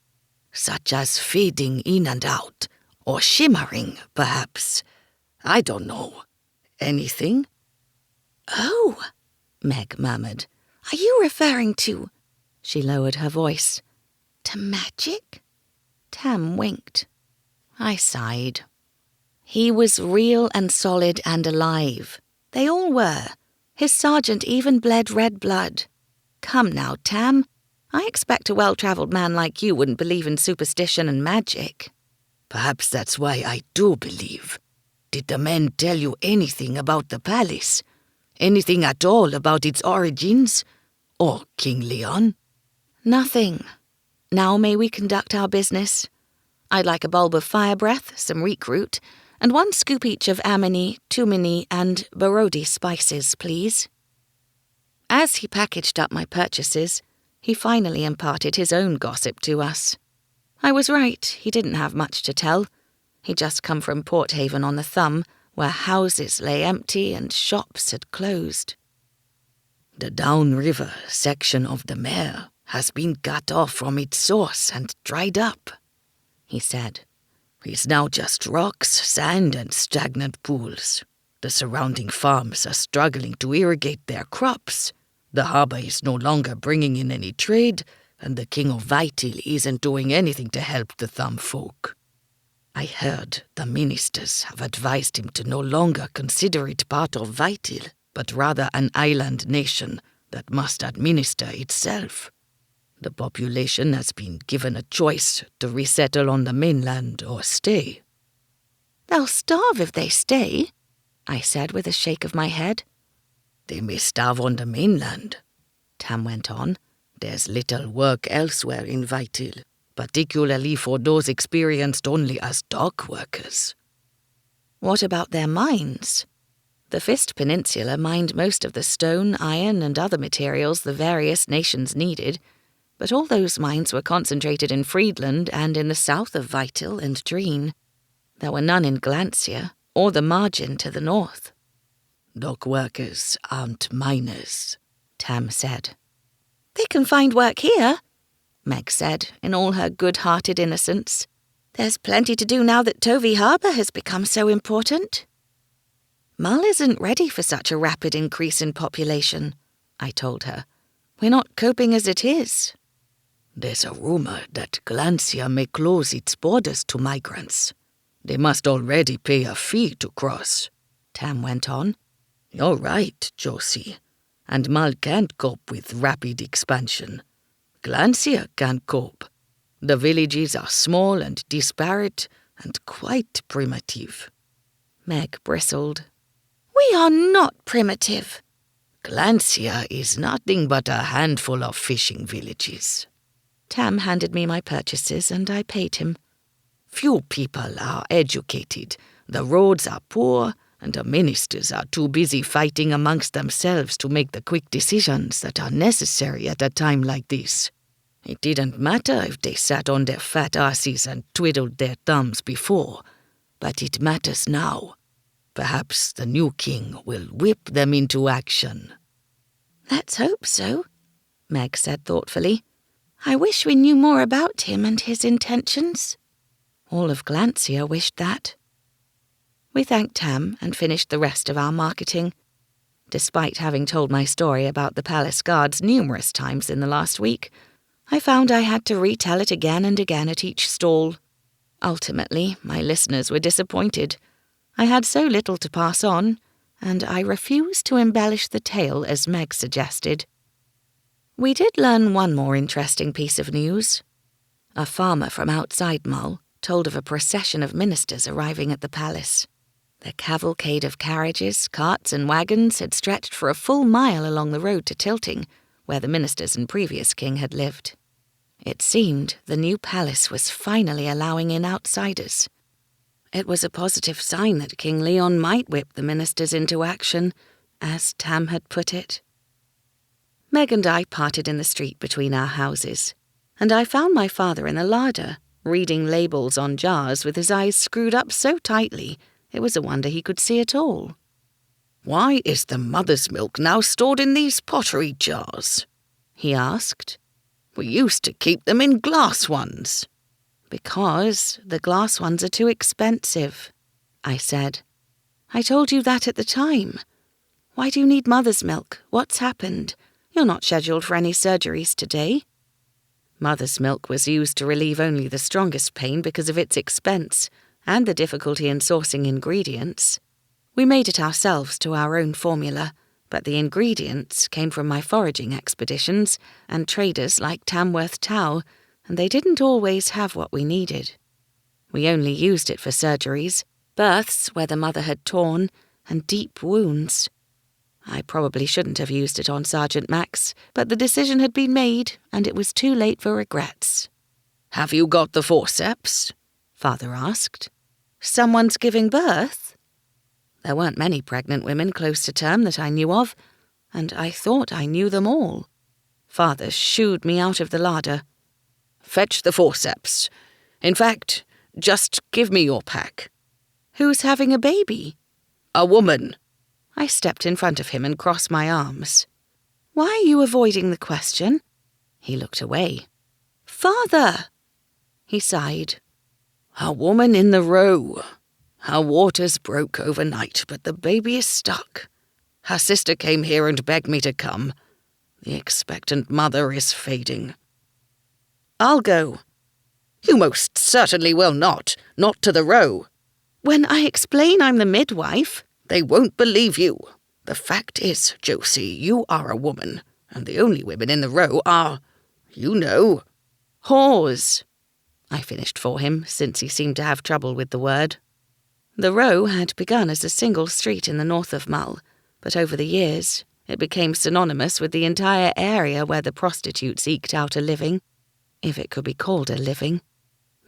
Such as fading in and out, or shimmering, perhaps. I don't know. Anything? Oh, Meg murmured. Are you referring to... She lowered her voice. To magic? Tam winked. I sighed. He was real and solid and alive. They all were. His sergeant even bled red blood. Come now, Tam. I expect a well-travelled man like you wouldn't believe in superstition and magic. Perhaps that's why I do believe. Did the men tell you anything about the palace? Anything at all about its origins? Or King Leon? Nothing. Now may we conduct our business? I'd like a bulb of fire breath, some reek root, and 1 scoop each of amini, tumini, and barodi spices, please. As he packaged up my purchases, he finally imparted his own gossip to us. I was right, he didn't have much to tell. He'd just come from Porthaven on the Thumb, where houses lay empty and shops had closed. The downriver section of the Mare has been cut off from its source and dried up, he said. It's now just rocks, sand, and stagnant pools. The surrounding farms are struggling to irrigate their crops. The harbour is no longer bringing in any trade, and the King of Vital isn't doing anything to help the Thumb folk. I heard the ministers have advised him to no longer consider it part of Vital, but rather an island nation that must administer itself. The population has been given a choice to resettle on the mainland or stay. They'll starve if they stay, I said with a shake of my head. They may starve on the mainland, Tam went on. There's little work elsewhere in Vital, particularly for those experienced only as dock workers. What about their mines? The Fist Peninsula mined most of the stone, iron, and other materials the various nations needed, but all those mines were concentrated in Friedland and in the south of Vital and Dreen. There were none in Glancia or the margin to the north. Dock workers aren't miners, Tam said. They can find work here, Meg said in all her good-hearted innocence. There's plenty to do now that Tovey Harbour has become so important. Mull isn't ready for such a rapid increase in population, I told her. We're not coping as it is. There's a rumour that Glancia may close its borders to migrants. They must already pay a fee to cross, Tam went on. You're right, Josie. And Mull can't cope with rapid expansion. Glancia can't cope. The villages are small and disparate and quite primitive. Meg bristled. We are not primitive. Glancia is nothing but a handful of fishing villages. Tam handed me my purchases and I paid him. Few people are educated, the roads are poor, and the ministers are too busy fighting amongst themselves to make the quick decisions that are necessary at a time like this. It didn't matter if they sat on their fat asses and twiddled their thumbs before, but it matters now. Perhaps the new king will whip them into action. Let's hope so, Meg said thoughtfully. I wish we knew more about him and his intentions. All of Glancia wished that. We thanked Tam and finished the rest of our marketing. Despite having told my story about the palace guards numerous times in the last week, I found I had to retell it again and again at each stall. Ultimately, my listeners were disappointed. I had so little to pass on, and I refused to embellish the tale as Meg suggested. We did learn one more interesting piece of news. A farmer from outside Mull told of a procession of ministers arriving at the palace. The cavalcade of carriages, carts and wagons had stretched for a full mile along the road to Tilting, where the ministers and previous king had lived. It seemed the new palace was finally allowing in outsiders. It was a positive sign that King Leon might whip the ministers into action, as Tam had put it. Meg and I parted in the street between our houses, and I found my father in the larder, reading labels on jars with his eyes screwed up so tightly it was a wonder he could see at all. "Why is the mother's milk now stored in these pottery jars?" he asked. "We used to keep them in glass ones." "Because the glass ones are too expensive," I said. "I told you that at the time. Why do you need mother's milk? What's happened? You're not scheduled for any surgeries today." Mother's milk was used to relieve only the strongest pain because of its expense and the difficulty in sourcing ingredients. We made it ourselves to our own formula, but the ingredients came from my foraging expeditions and traders like Tamworth Tow, and they didn't always have what we needed. We only used it for surgeries, births where the mother had torn, and deep wounds. I probably shouldn't have used it on Sergeant Max, but the decision had been made, and it was too late for regrets. "Have you got the forceps?" Father asked. "Someone's giving birth?" There weren't many pregnant women close to term that I knew of, and I thought I knew them all. Father shooed me out of the larder. "Fetch the forceps. In fact, just give me your pack." "Who's having a baby?" "A woman." I stepped in front of him and crossed my arms. "Why are you avoiding the question?" He looked away. "Father!" He sighed. "A woman in the row. Her waters broke overnight, but the baby is stuck. Her sister came here and begged me to come. The expectant mother is fading." "I'll go." "You most certainly will not. Not to the row." "When I explain I'm the midwife..." "They won't believe you. The fact is, Josie, you are a woman, and the only women in the row are, you know." "Whores," I finished for him, since he seemed to have trouble with the word. The row had begun as a single street in the north of Mull, but over the years it became synonymous with the entire area where the prostitutes eked out a living, if it could be called a living.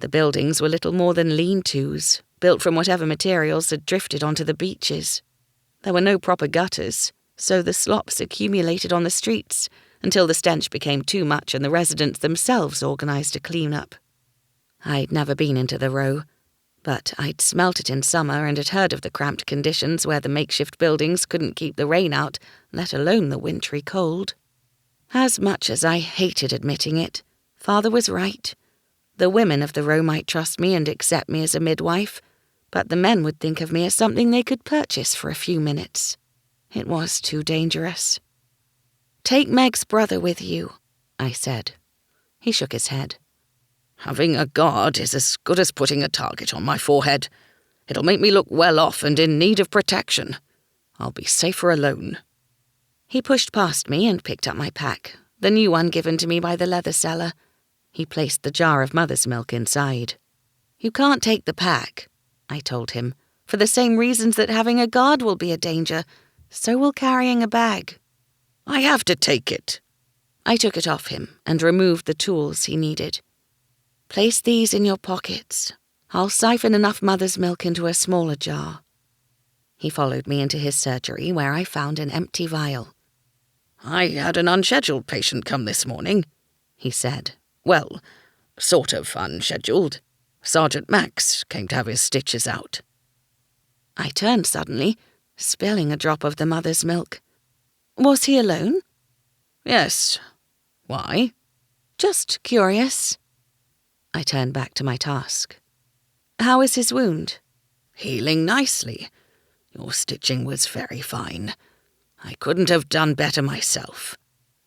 The buildings were little more than lean-tos, built from whatever materials had drifted onto the beaches. There were no proper gutters, so the slops accumulated on the streets until the stench became too much and the residents themselves organised a clean-up. I'd never been into the row, but I'd smelt it in summer and had heard of the cramped conditions where the makeshift buildings couldn't keep the rain out, let alone the wintry cold. As much as I hated admitting it, Father was right. The women of the row might trust me and accept me as a midwife, but the men would think of me as something they could purchase for a few minutes. It was too dangerous. "Take Meg's brother with you," I said. He shook his head. "Having a guard is as good as putting a target on my forehead. It'll make me look well off and in need of protection. I'll be safer alone." He pushed past me and picked up my pack, the new one given to me by the leather seller. He placed the jar of mother's milk inside. "You can't take the pack," I told him, "for the same reasons that having a guard will be a danger. So will carrying a bag." "I have to take it." I took it off him and removed the tools he needed. "Place these in your pockets. I'll siphon enough mother's milk into a smaller jar." He followed me into his surgery, where I found an empty vial. "I had an unscheduled patient come this morning," he said. "Well, sort of unscheduled. Sergeant Max came to have his stitches out." I turned suddenly, spilling a drop of the mother's milk. "Was he alone?" "Yes. Why?" "Just curious." I turned back to my task. "How is his wound?" "Healing nicely. Your stitching was very fine. I couldn't have done better myself.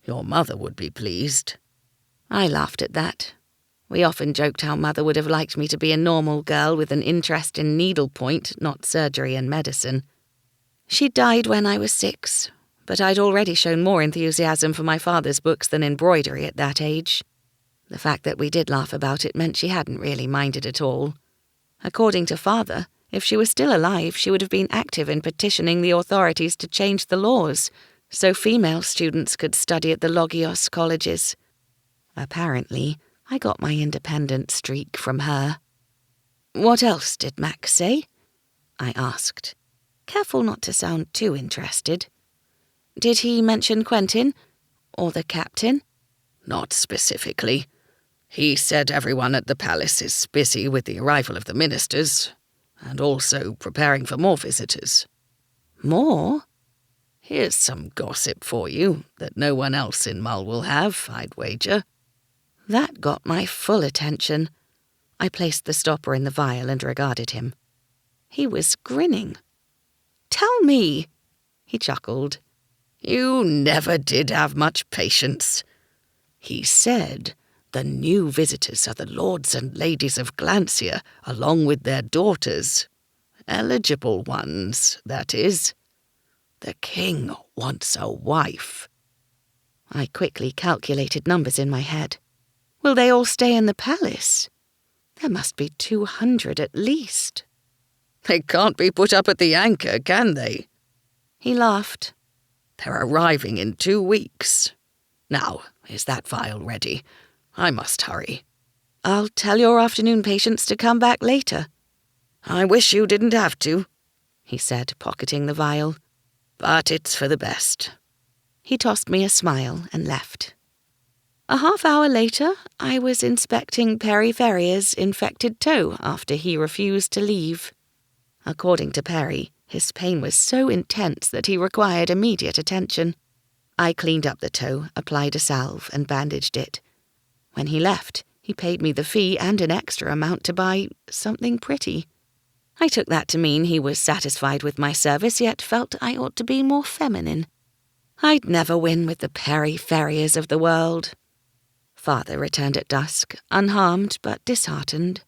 Your mother would be pleased." I laughed at that. We often joked how Mother would have liked me to be a normal girl with an interest in needlepoint, not surgery and medicine. She died when I was 6, but I'd already shown more enthusiasm for my father's books than embroidery at that age. The fact that we did laugh about it meant she hadn't really minded at all. According to Father, if she was still alive, she would have been active in petitioning the authorities to change the laws, so female students could study at the Logios colleges. Apparently, I got my independent streak from her. "What else did Max say?" I asked, careful not to sound too interested. "Did he mention Quentin? Or the captain?" "Not specifically. He said everyone at the palace is busy with the arrival of the ministers, and also preparing for more visitors." "More?" "Here's some gossip for you that no one else in Mull will have, I'd wager." That got my full attention. I placed the stopper in the vial and regarded him. He was grinning. "Tell me," he chuckled. "You never did have much patience. He said the new visitors are the lords and ladies of Glancia, along with their daughters. Eligible ones, that is. The king wants a wife." I quickly calculated numbers in my head. Will they all stay in the palace? There must be 200 at least. "They can't be put up at the Anchor, can they?" He laughed. "They're arriving in 2 weeks. Now, is that vial ready? I must hurry." "I'll tell your afternoon patients to come back later." "I wish you didn't have to," he said, pocketing the vial. "But it's for the best." He tossed me a smile and left. A half-hour later, I was inspecting Perry Ferrier's infected toe after he refused to leave. According to Perry, his pain was so intense that he required immediate attention. I cleaned up the toe, applied a salve, and bandaged it. When he left, he paid me the fee and an extra amount to buy something pretty. I took that to mean he was satisfied with my service, yet felt I ought to be more feminine. I'd never win with the Perry Ferriers of the world. Father returned at dusk, unharmed but disheartened.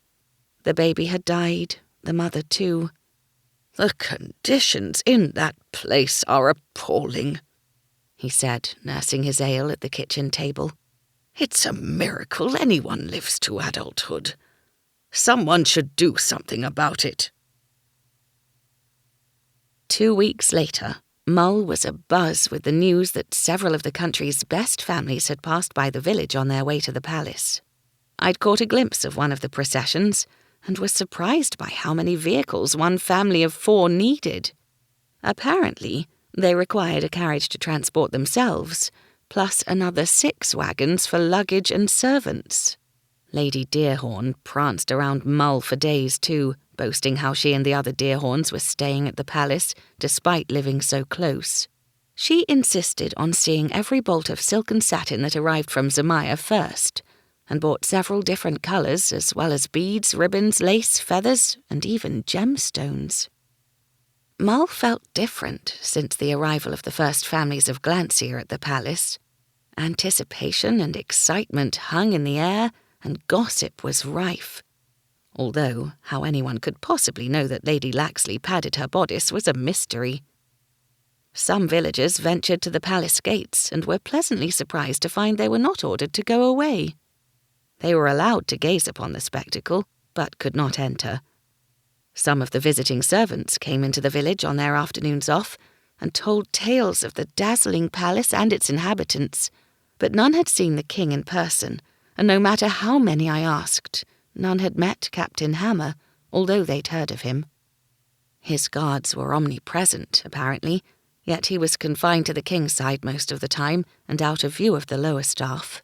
The baby had died, the mother too. "The conditions in that place are appalling," he said, nursing his ale at the kitchen table. "It's a miracle anyone lives to adulthood. Someone should do something about it." 2 weeks later, Mull was abuzz with the news that several of the country's best families had passed by the village on their way to the palace. I'd caught a glimpse of one of the processions and was surprised by how many vehicles one family of 4 needed. Apparently, they required a carriage to transport themselves, plus another 6 wagons for luggage and servants. Lady Deerhorn pranced around Mull for days too, boasting how she and the other Deerhorns were staying at the palace, despite living so close. She insisted on seeing every bolt of silk and satin that arrived from Zemaya first, and bought several different colours, as well as beads, ribbons, lace, feathers, and even gemstones. Mull felt different since the arrival of the first families of Glancia at the palace. Anticipation and excitement hung in the air, and gossip was rife. Although how anyone could possibly know that Lady Laxley padded her bodice was a mystery. Some villagers ventured to the palace gates and were pleasantly surprised to find they were not ordered to go away. They were allowed to gaze upon the spectacle, but could not enter. Some of the visiting servants came into the village on their afternoons off and told tales of the dazzling palace and its inhabitants, but none had seen the king in person, and no matter how many I asked, none had met Captain Hammer, although they'd heard of him. His guards were omnipresent, apparently, yet he was confined to the king's side most of the time and out of view of the lower staff.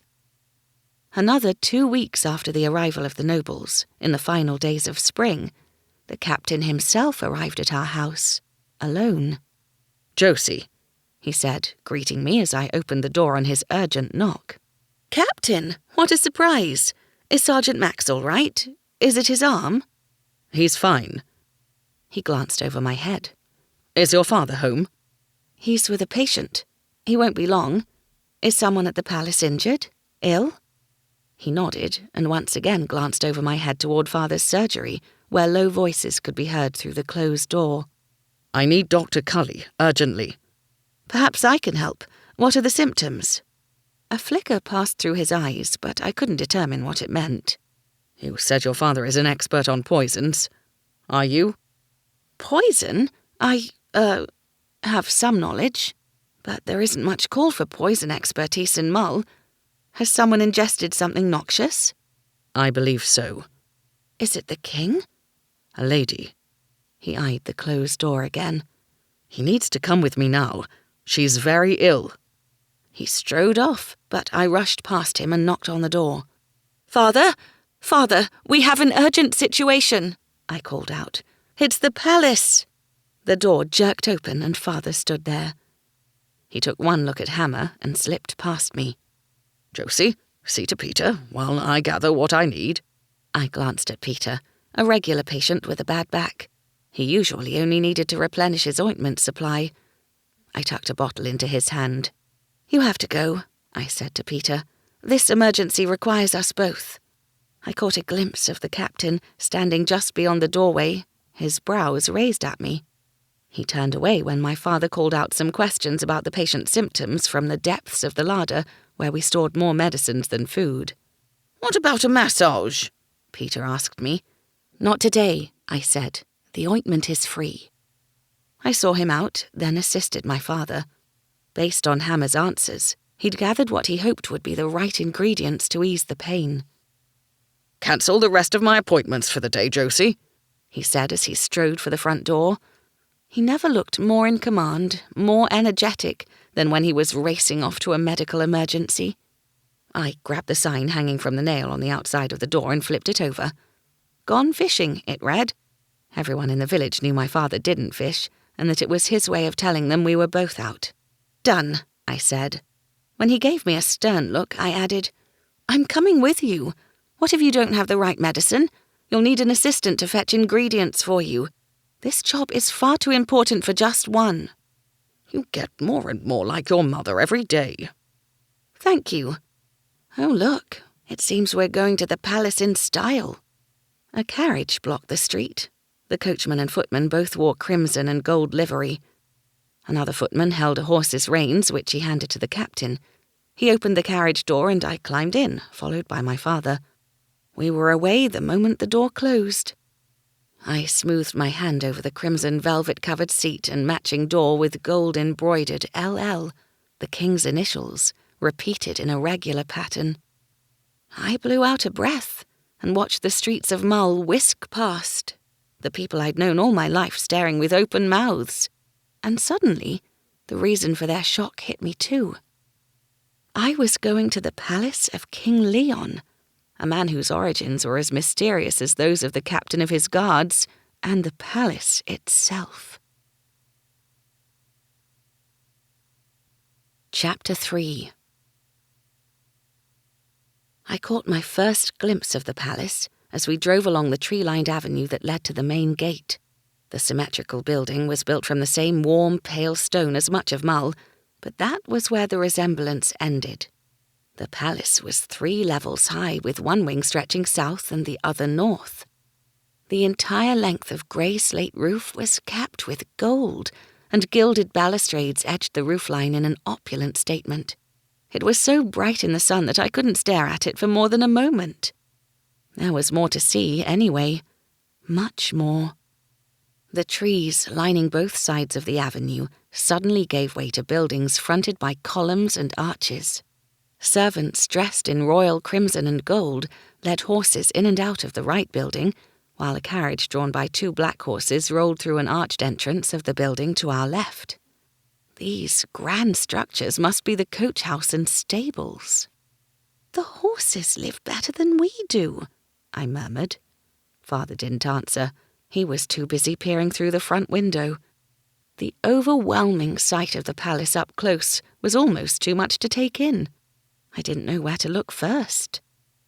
Another 2 weeks after the arrival of the nobles, in the final days of spring, the captain himself arrived at our house, alone. "Josie," he said, greeting me as I opened the door on his urgent knock. "Captain, what a surprise! Is Sergeant Max all right? Is it his arm?" "He's fine." He glanced over my head. "Is your father home?" "He's with a patient. He won't be long. Is someone at the palace injured? Ill?" He nodded and once again glanced over my head toward Father's surgery, where low voices could be heard through the closed door. "I need Dr. Cully, urgently." "Perhaps I can help. What are the symptoms?" A flicker passed through his eyes, but I couldn't determine what it meant. "You said your father is an expert on poisons. Are you?" "Poison? I have some knowledge, but there isn't much call for poison expertise in Mull. Has someone ingested something noxious?" I believe so. Is it the king? A lady. He eyed the closed door again. He needs to come with me now. She's very ill. He strode off, but I rushed past him and knocked on the door. "Father! Father, we have an urgent situation," I called out. "It's the palace!" The door jerked open and Father stood there. He took one look at Hammer and slipped past me. "Josie, see to Peter while I gather what I need." I glanced at Peter, a regular patient with a bad back. He usually only needed to replenish his ointment supply. I tucked a bottle into his hand. "You have to go," I said to Peter. "This emergency requires us both." I caught a glimpse of the captain standing just beyond the doorway, his brows raised at me. He turned away when my father called out some questions about the patient's symptoms from the depths of the larder where we stored more medicines than food. "What about a massage?" Peter asked me. "Not today," I said. "The ointment is free." I saw him out, then assisted my father. Based on Hammer's answers, he'd gathered what he hoped would be the right ingredients to ease the pain. "Cancel the rest of my appointments for the day, Josie," he said as he strode for the front door. He never looked more in command, more energetic than when he was racing off to a medical emergency. I grabbed the sign hanging from the nail on the outside of the door and flipped it over. "Gone fishing," it read. Everyone in the village knew my father didn't fish, and that it was his way of telling them we were both out. "Done," I said. When he gave me a stern look, I added, "I'm coming with you. What if you don't have the right medicine? You'll need an assistant to fetch ingredients for you. This job is far too important for just one." "You get more and more like your mother every day." "Thank you. Oh, look, it seems we're going to the palace in style." A carriage blocked the street. The coachman and footman both wore crimson and gold livery. Another footman held a horse's reins, which he handed to the captain. He opened the carriage door and I climbed in, followed by my father. We were away the moment the door closed. I smoothed my hand over the crimson velvet-covered seat and matching door with gold-embroidered LL, the king's initials, repeated in a regular pattern. I blew out a breath and watched the streets of Mull whisk past, the people I'd known all my life staring with open mouths. And suddenly, the reason for their shock hit me too. I was going to the palace of King Leon, a man whose origins were as mysterious as those of the captain of his guards and the palace itself. Chapter 3. I caught my first glimpse of the palace as we drove along the tree-lined avenue that led to the main gate. The symmetrical building was built from the same warm, pale stone as much of Mull, but that was where the resemblance ended. The palace was 3 levels high, with one wing stretching south and the other north. The entire length of grey slate roof was capped with gold, and gilded balustrades edged the roofline in an opulent statement. It was so bright in the sun that I couldn't stare at it for more than a moment. There was more to see, anyway. Much more. The trees lining both sides of the avenue suddenly gave way to buildings fronted by columns and arches. Servants dressed in royal crimson and gold led horses in and out of the right building, while a carriage drawn by 2 black horses rolled through an arched entrance of the building to our left. These grand structures must be the coach house and stables. "The horses live better than we do," I murmured. Father didn't answer. He was too busy peering through the front window. The overwhelming sight of the palace up close was almost too much to take in. I didn't know where to look first.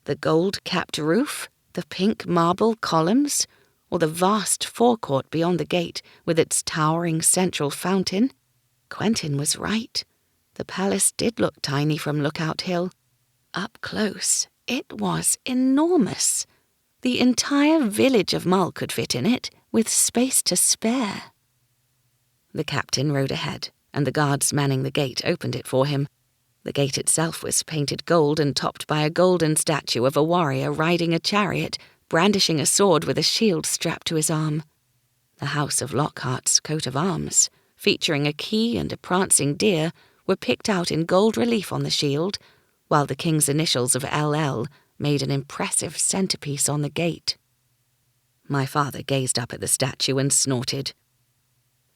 The gold-capped roof, the pink marble columns, or the vast forecourt beyond the gate with its towering central fountain. Quentin was right. The palace did look tiny from Lookout Hill. Up close, it was enormous. The entire village of Mull could fit in it, with space to spare. The captain rode ahead, and the guards manning the gate opened it for him. The gate itself was painted gold and topped by a golden statue of a warrior riding a chariot, brandishing a sword with a shield strapped to his arm. The House of Lockhart's coat of arms, featuring a key and a prancing deer, were picked out in gold relief on the shield, while the king's initials of LL made an impressive centerpiece on the gate. My father gazed up at the statue and snorted.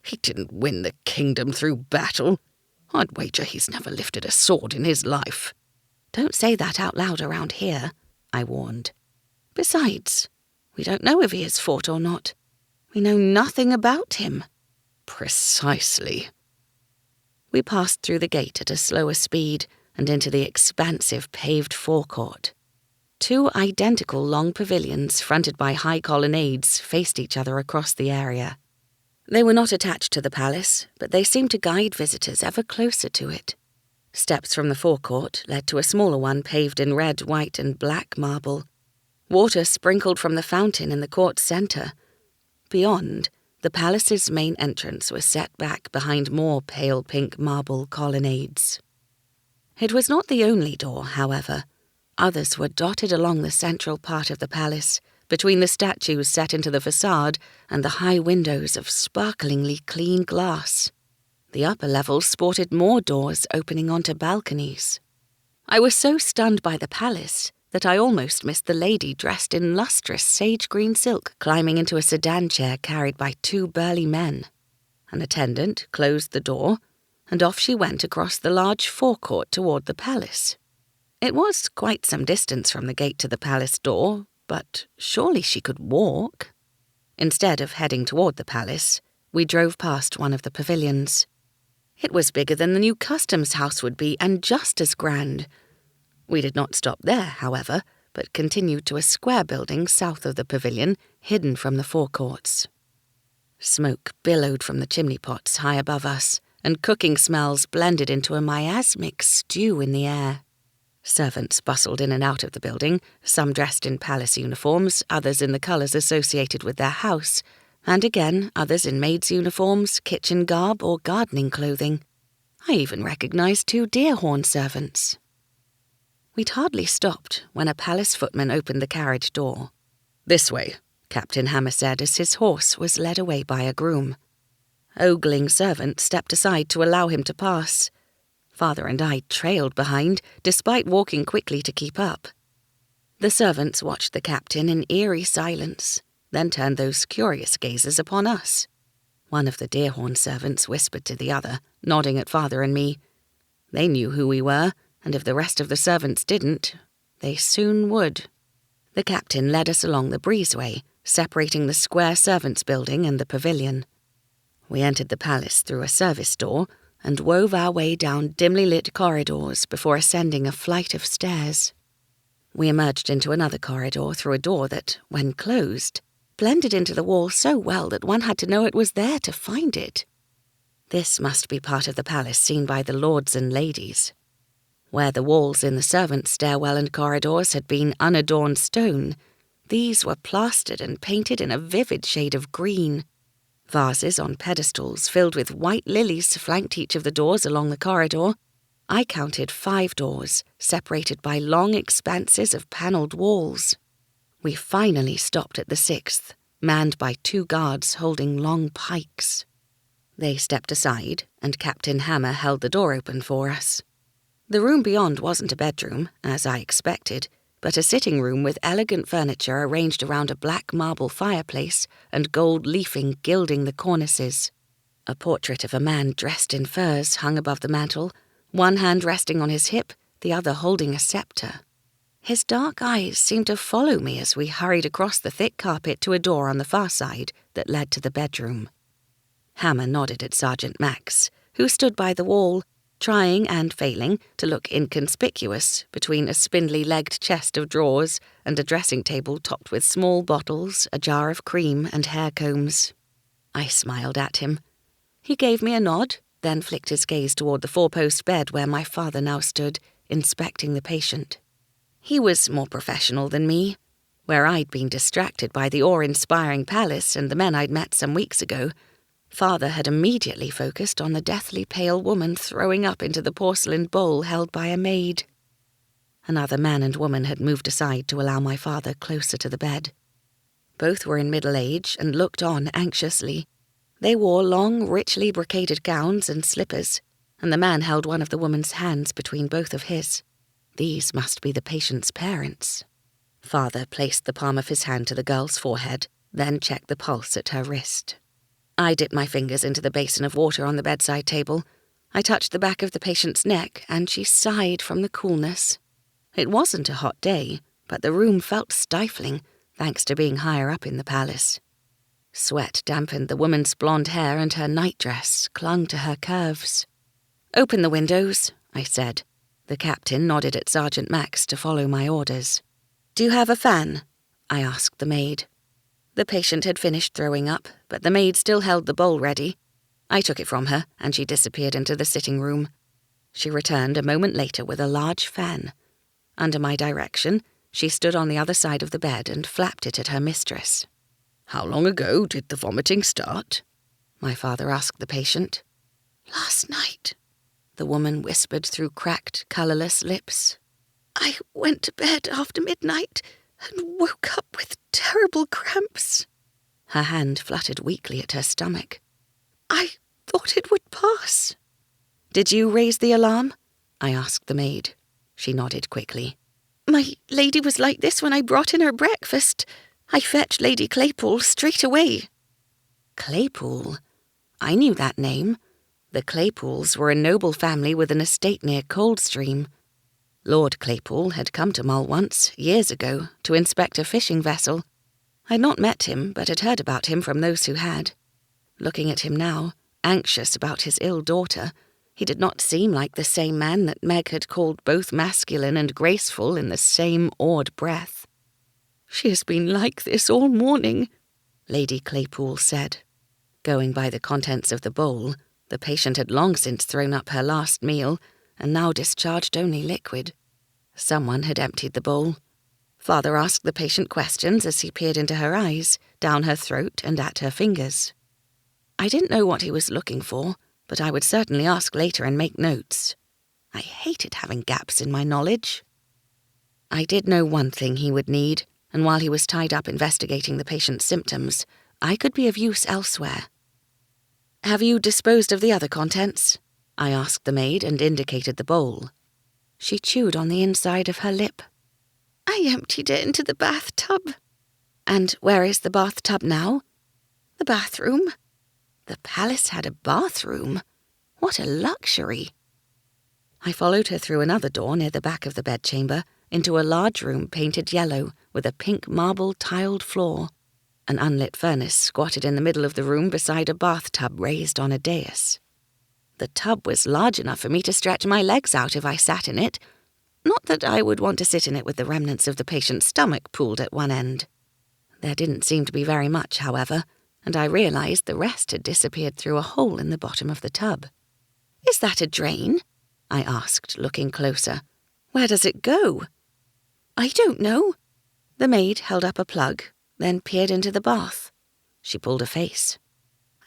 He didn't win the kingdom through battle. I'd wager he's never lifted a sword in his life. Don't say that out loud around here, I warned. Besides, we don't know if he has fought or not. We know nothing about him. Precisely. We passed through the gate at a slower speed and into the expansive paved forecourt. 2 identical long pavilions fronted by high colonnades faced each other across the area. They were not attached to the palace, but they seemed to guide visitors ever closer to it. Steps from the forecourt led to a smaller one paved in red, white, and black marble. Water sprinkled from the fountain in the court's centre. Beyond, the palace's main entrance was set back behind more pale pink marble colonnades. It was not the only door, however. Others were dotted along the central part of the palace, between the statues set into the facade and the high windows of sparklingly clean glass. The upper levels sported more doors opening onto balconies. I was so stunned by the palace that I almost missed the lady dressed in lustrous sage-green silk climbing into a sedan chair carried by 2 burly men. An attendant closed the door, and off she went across the large forecourt toward the palace. It was quite some distance from the gate to the palace door, but surely she could walk. Instead of heading toward the palace, we drove past one of the pavilions. It was bigger than the new customs house would be, and just as grand. We did not stop there, however, but continued to a square building south of the pavilion, hidden from the forecourts. Smoke billowed from the chimney pots high above us, and cooking smells blended into a miasmic stew in the air. Servants bustled in and out of the building, some dressed in palace uniforms, others in the colours associated with their house, and again others in maids' uniforms, kitchen garb, or gardening clothing. I even recognised 2 deer-horn servants. We'd hardly stopped when a palace footman opened the carriage door. "This way," Captain Hammer said as his horse was led away by a groom. Ogling servant stepped aside to allow him to pass. Father and I trailed behind, despite walking quickly to keep up. The servants watched the captain in eerie silence, then turned those curious gazes upon us. One of the deer-horn servants whispered to the other, nodding at Father and me. They knew who we were, and if the rest of the servants didn't, they soon would. The captain led us along the breezeway, separating the square servants' building and the pavilion. We entered the palace through a service door and wove our way down dimly lit corridors before ascending a flight of stairs. We emerged into another corridor through a door that, when closed, blended into the wall so well that one had to know it was there to find it. This must be part of the palace seen by the lords and ladies. Where the walls in the servants' stairwell and corridors had been unadorned stone, these were plastered and painted in a vivid shade of green. Vases on pedestals filled with white lilies flanked each of the doors along the corridor. I counted 5 doors, separated by long expanses of panelled walls. We finally stopped at the 6th, manned by 2 guards holding long pikes. They stepped aside, and Captain Hammer held the door open for us. The room beyond wasn't a bedroom, as I expected, but a sitting room with elegant furniture arranged around a black marble fireplace and gold leafing gilding the cornices. A portrait of a man dressed in furs hung above the mantel, one hand resting on his hip, the other holding a sceptre. His dark eyes seemed to follow me as we hurried across the thick carpet to a door on the far side that led to the bedroom. Hammer nodded at Sergeant Max, who stood by the wall, trying and failing to look inconspicuous between a spindly-legged chest of drawers and a dressing table topped with small bottles, a jar of cream, and hair combs. I smiled at him. He gave me a nod, then flicked his gaze toward the 4-post bed where my father now stood, inspecting the patient. He was more professional than me. Where I'd been distracted by the awe-inspiring palace and the men I'd met some weeks ago, Father had immediately focused on the deathly pale woman throwing up into the porcelain bowl held by a maid. Another man and woman had moved aside to allow my father closer to the bed. Both were in middle age and looked on anxiously. They wore long, richly brocaded gowns and slippers, and the man held one of the woman's hands between both of his. These must be the patient's parents. Father placed the palm of his hand to the girl's forehead, then checked the pulse at her wrist. I dipped my fingers into the basin of water on the bedside table. I touched the back of the patient's neck, and she sighed from the coolness. It wasn't a hot day, but the room felt stifling, thanks to being higher up in the palace. Sweat dampened the woman's blonde hair, and her nightdress clung to her curves. "Open the windows," I said. The captain nodded at Sergeant Max to follow my orders. "Do you have a fan?" I asked the maid. The patient had finished throwing up, but the maid still held the bowl ready. I took it from her, and she disappeared into the sitting room. She returned a moment later with a large fan. Under my direction, she stood on the other side of the bed and flapped it at her mistress. "How long ago did the vomiting start?" my father asked the patient. "Last night," the woman whispered through cracked, colourless lips. "I went to bed after midnight and woke up with terrible cramps." Her hand fluttered weakly at her stomach. "I thought it would pass." "Did you raise the alarm?" I asked the maid. She nodded quickly. "My lady was like this when I brought in her breakfast. I fetched Lady Claypole straight away." Claypole? I knew that name. The Claypoles were a noble family with an estate near Coldstream. Lord Claypole had come to Mull once, years ago, to inspect a fishing vessel. I'd not met him, but had heard about him from those who had. Looking at him now, anxious about his ill daughter, he did not seem like the same man that Meg had called both masculine and graceful in the same awed breath. "She has been like this all morning," Lady Claypole said. Going by the contents of the bowl, the patient had long since thrown up her last meal and now discharged only liquid. Someone had emptied the bowl. Father asked the patient questions as he peered into her eyes, down her throat and at her fingers. I didn't know what he was looking for, but I would certainly ask later and make notes. I hated having gaps in my knowledge. I did know one thing he would need, and while he was tied up investigating the patient's symptoms, I could be of use elsewhere. "Have you disposed of the other contents?" I asked the maid and indicated the bowl. She chewed on the inside of her lip. "I emptied it into the bathtub." "And where is the bathtub now?" "The bathroom." The palace had a bathroom. What a luxury. I followed her through another door near the back of the bedchamber into a large room painted yellow with a pink marble tiled floor. An unlit furnace squatted in the middle of the room beside a bathtub raised on a dais. The tub was large enough for me to stretch my legs out if I sat in it. Not that I would want to sit in it with the remnants of the patient's stomach pooled at one end. There didn't seem to be very much, however, and I realized the rest had disappeared through a hole in the bottom of the tub. "Is that a drain?" I asked, looking closer. "Where does it go?" "I don't know." The maid held up a plug, then peered into the bath. She pulled a face.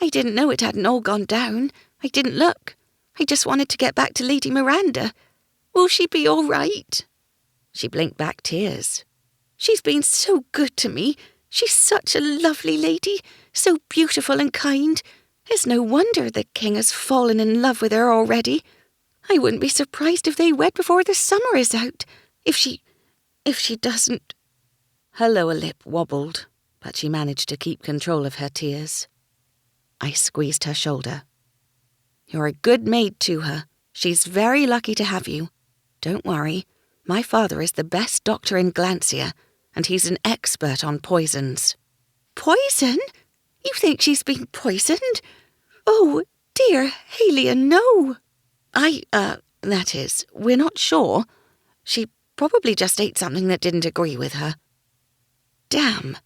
"I didn't know it hadn't all gone down. I didn't look. I just wanted to get back to Lady Miranda. Will she be all right?" She blinked back tears. "She's been so good to me. She's such a lovely lady, so beautiful and kind. It's no wonder the king has fallen in love with her already. I wouldn't be surprised if they wed before the summer is out. If she doesn't..." Her lower lip wobbled, but she managed to keep control of her tears. I squeezed her shoulder. "You're a good maid to her. She's very lucky to have you. Don't worry. My father is the best doctor in Glancia, and he's an expert on poisons." "Poison? You think she's been poisoned? Oh, dear Halia, no." That is, we're not sure. She probably just ate something that didn't agree with her." Damn.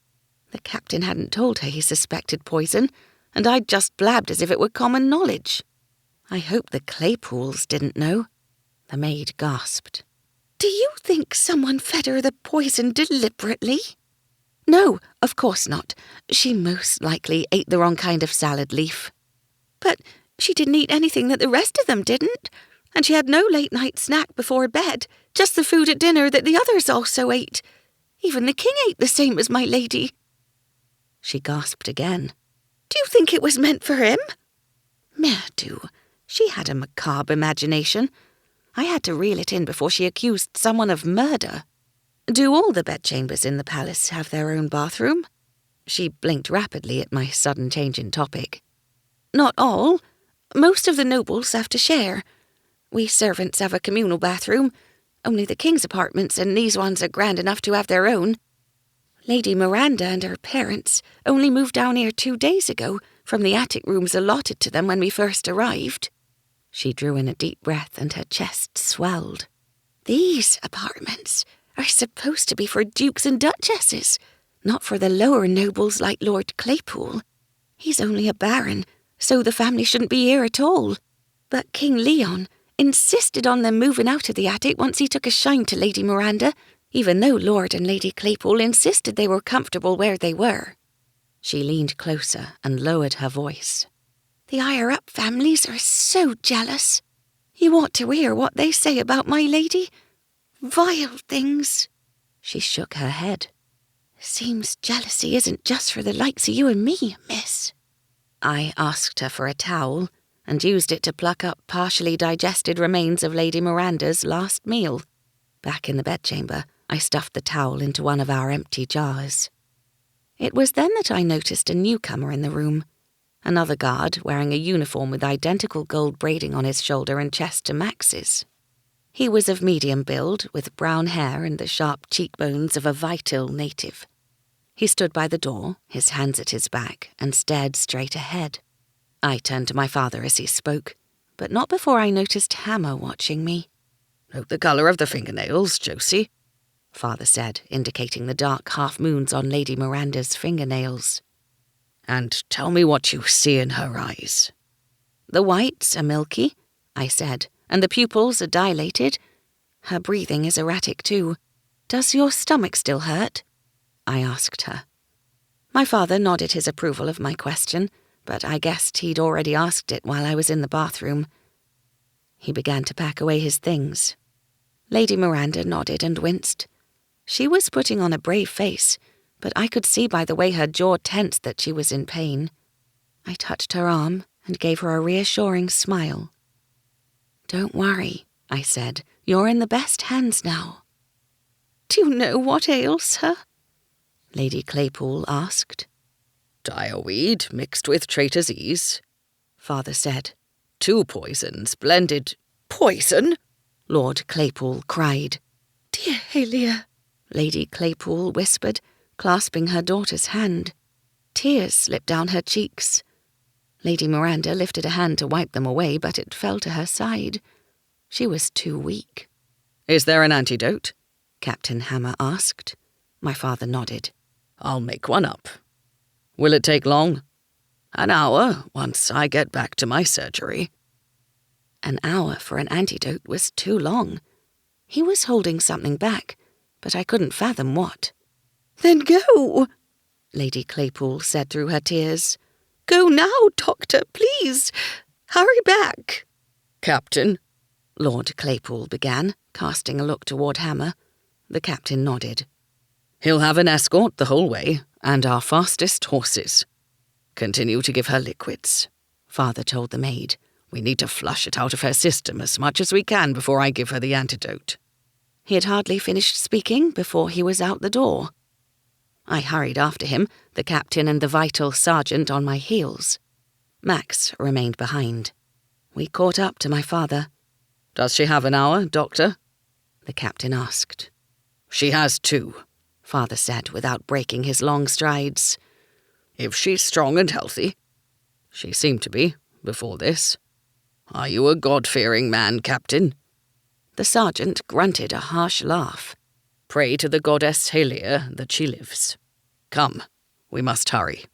The captain hadn't told her he suspected poison, and I'd just blabbed as if it were common knowledge. I hope the Claypools didn't know. The maid gasped. "Do you think someone fed her the poison deliberately?" "No, of course not. She most likely ate the wrong kind of salad leaf." "But she didn't eat anything that the rest of them didn't, and she had no late-night snack before bed, just the food at dinner that the others also ate. Even the king ate the same as my lady." She gasped again. "Do you think it was meant for him?" Merde, she had a macabre imagination. I had to reel it in before she accused someone of murder. Do all the bedchambers in the palace have their own bathroom? She blinked rapidly at my sudden change in topic. Not all. Most of the nobles have to share. We servants have a communal bathroom. Only the king's apartments and these ones are grand enough to have their own. Lady Miranda and her parents only moved down here 2 days ago from the attic rooms allotted to them when we first arrived. She drew in a deep breath and her chest swelled. These apartments are supposed to be for dukes and duchesses, not for the lower nobles like Lord Claypool. He's only a baron, so the family shouldn't be here at all. But King Leon insisted on them moving out of the attic once he took a shine to Lady Miranda, even though Lord and Lady Claypool insisted they were comfortable where they were. She leaned closer and lowered her voice. The higher-up families are so jealous. You ought to hear what they say about my lady. Vile things. She shook her head. Seems jealousy isn't just for the likes of you and me, miss. I asked her for a towel and used it to pluck up partially digested remains of Lady Miranda's last meal. Back in the bedchamber, I stuffed the towel into one of our empty jars. It was then that I noticed a newcomer in the room, another guard wearing a uniform with identical gold braiding on his shoulder and chest to Max's. He was of medium build, with brown hair and the sharp cheekbones of a vital native. He stood by the door, his hands at his back, and stared straight ahead. I turned to my father as he spoke, but not before I noticed Hammer watching me. Note the colour of the fingernails, Josie, Father said, indicating the dark half-moons on Lady Miranda's fingernails. And tell me what you see in her eyes. The whites are milky, I said, and the pupils are dilated. Her breathing is erratic too. Does your stomach still hurt? I asked her. My father nodded his approval of my question, but I guessed he'd already asked it while I was in the bathroom. He began to pack away his things. Lady Miranda nodded and winced. She was putting on a brave face, but I could see by the way her jaw tensed that she was in pain. I touched her arm and gave her a reassuring smile. Don't worry, I said. You're in the best hands now. Do you know what ails her? Lady Claypool asked. Direweed mixed with traitor's ease, Father said. 2 poisons blended. Poison? Lord Claypool cried. Dear Helia, Lady Claypool whispered, clasping her daughter's hand. Tears slipped down her cheeks. Lady Miranda lifted a hand to wipe them away, but it fell to her side. She was too weak. Is there an antidote? Captain Hammer asked. My father nodded. I'll make one up. Will it take long? An hour, once I get back to my surgery. An hour for an antidote was too long. He was holding something back, but I couldn't fathom what. Then go, Lady Claypool said through her tears. Go now, Doctor, please. Hurry back. Captain, Lord Claypool began, casting a look toward Hammer. The captain nodded. He'll have an escort the whole way, and our fastest horses. Continue to give her liquids, Father told the maid. We need to flush it out of her system as much as we can before I give her the antidote. He had hardly finished speaking before he was out the door. I hurried after him, the captain and the vital sergeant on my heels. Max remained behind. We caught up to my father. Does she have an hour, Doctor? The captain asked. She has 2, Father said without breaking his long strides. If she's strong and healthy. She seemed to be, before this. Are you a God-fearing man, Captain? The sergeant grunted a harsh laugh. Pray to the goddess Helia that she lives. Come, we must hurry.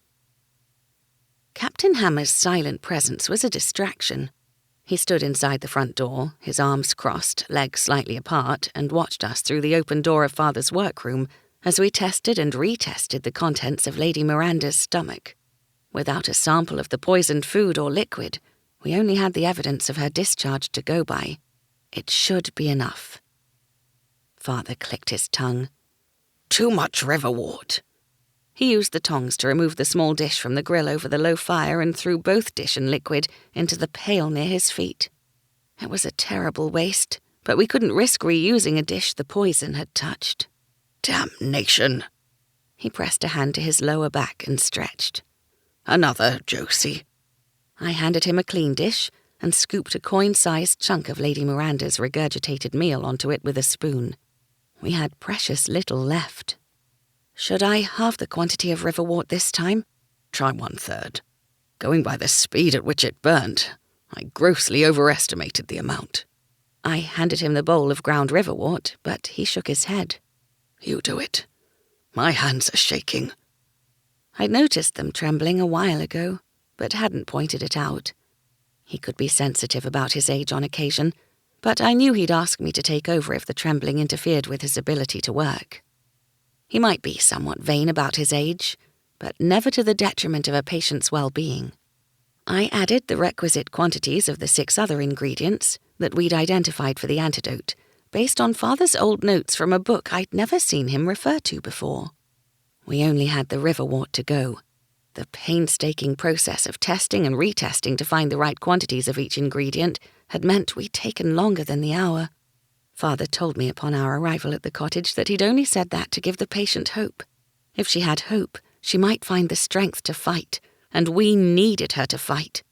Captain Hammer's silent presence was a distraction. He stood inside the front door, his arms crossed, legs slightly apart, and watched us through the open door of Father's workroom as we tested and retested the contents of Lady Miranda's stomach. Without a sample of the poisoned food or liquid, we only had the evidence of her discharge to go by. It should be enough. Father clicked his tongue. Too much riverwort. He used the tongs to remove the small dish from the grill over the low fire and threw both dish and liquid into the pail near his feet. It was a terrible waste, but we couldn't risk reusing a dish the poison had touched. Damnation. He pressed a hand to his lower back and stretched. Another, Josie. I handed him a clean dish and scooped a coin-sized chunk of Lady Miranda's regurgitated meal onto it with a spoon. We had precious little left. Should I halve the quantity of riverwort this time? Try 1/3. Going by the speed at which it burned, I grossly overestimated the amount. I handed him the bowl of ground riverwort, but he shook his head. You do it. My hands are shaking. I'd noticed them trembling a while ago, but hadn't pointed it out. He could be sensitive about his age on occasion, but I knew he'd ask me to take over if the trembling interfered with his ability to work. He might be somewhat vain about his age, but never to the detriment of a patient's well-being. I added the requisite quantities of the 6 other ingredients that we'd identified for the antidote, based on Father's old notes from a book I'd never seen him refer to before. We only had the riverwort to go. The painstaking process of testing and retesting to find the right quantities of each ingredient had meant we'd taken longer than the hour. Father told me upon our arrival at the cottage that he'd only said that to give the patient hope. If she had hope, she might find the strength to fight, and we needed her to fight.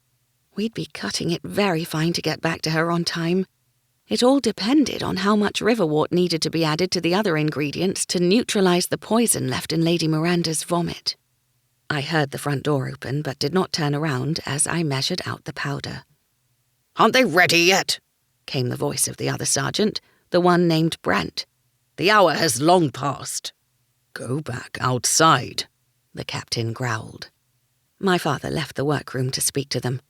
We'd be cutting it very fine to get back to her on time. It all depended on how much riverwort needed to be added to the other ingredients to neutralize the poison left in Lady Miranda's vomit. I heard the front door open, but did not turn around as I measured out the powder. Aren't they ready yet? Came the voice of the other sergeant, the one named Brent. The hour has long passed. Go back outside, the captain growled. My father left the workroom to speak to them.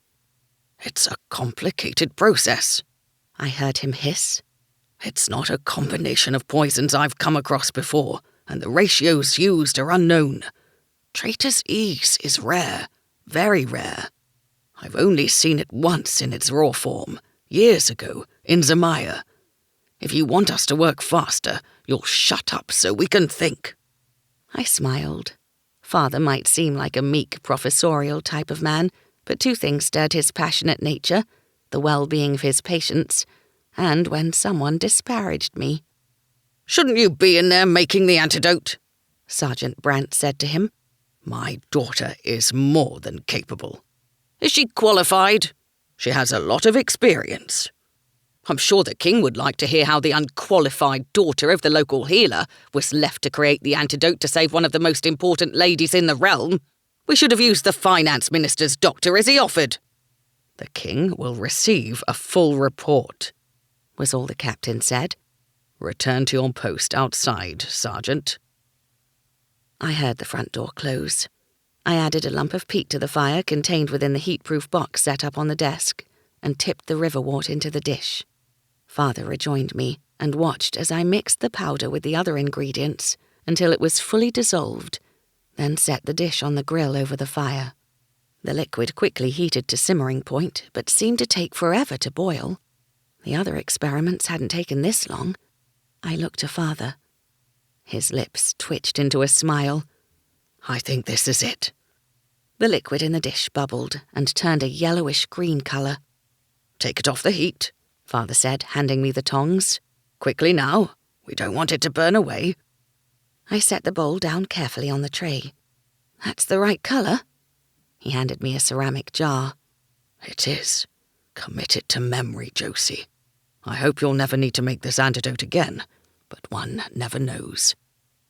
It's a complicated process, I heard him hiss. It's not a combination of poisons I've come across before, and the ratios used are unknown. Traitor's ease is rare, very rare. I've only seen it once in its raw form, years ago, in Zemaya. If you want us to work faster, you'll shut up so we can think. I smiled. Father might seem like a meek, professorial type of man, but 2 things stirred his passionate nature, the well-being of his patients, and when someone disparaged me. Shouldn't you be in there making the antidote? Sergeant Brant said to him. My daughter is more than capable. Is she qualified? She has a lot of experience. I'm sure the king would like to hear how the unqualified daughter of the local healer was left to create the antidote to save one of the most important ladies in the realm. We should have used the finance minister's doctor as he offered. The king will receive a full report, was all the captain said. Return to your post outside, Sergeant. I heard the front door close. I added a lump of peat to the fire contained within the heat-proof box set up on the desk and tipped the riverwort into the dish. Father rejoined me and watched as I mixed the powder with the other ingredients until it was fully dissolved, then set the dish on the grill over the fire. The liquid quickly heated to simmering point, but seemed to take forever to boil. The other experiments hadn't taken this long. I looked to Father. His lips twitched into a smile. I think this is it. The liquid in the dish bubbled and turned a yellowish-green colour. Take it off the heat, Father said, handing me the tongs. Quickly now. We don't want it to burn away. I set the bowl down carefully on the tray. That's the right colour. He handed me a ceramic jar. It is. Commit it to memory, Josie. I hope you'll never need to make this antidote again, but one never knows.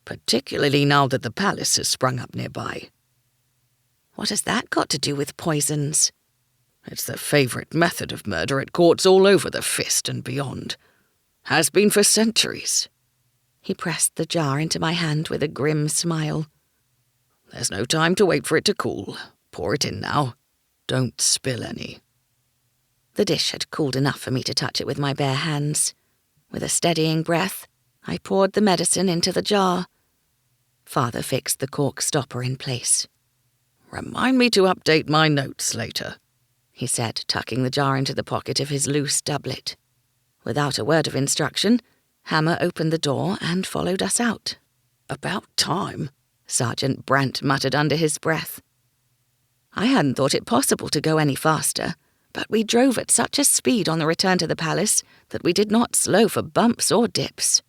Particularly now that the palace has sprung up nearby. What has that got to do with poisons? It's the favourite method of murder at courts all over the Fist and beyond. Has been for centuries. He pressed the jar into my hand with a grim smile. There's no time to wait for it to cool. Pour it in now. Don't spill any. The dish had cooled enough for me to touch it with my bare hands. With a steadying breath, I poured the medicine into the jar. Father fixed the cork stopper in place. Remind me to update my notes later, he said, tucking the jar into the pocket of his loose doublet. Without a word of instruction, Hammer opened the door and followed us out. About time, Sergeant Brant muttered under his breath. I hadn't thought it possible to go any faster, but we drove at such a speed on the return to the palace that we did not slow for bumps or dips.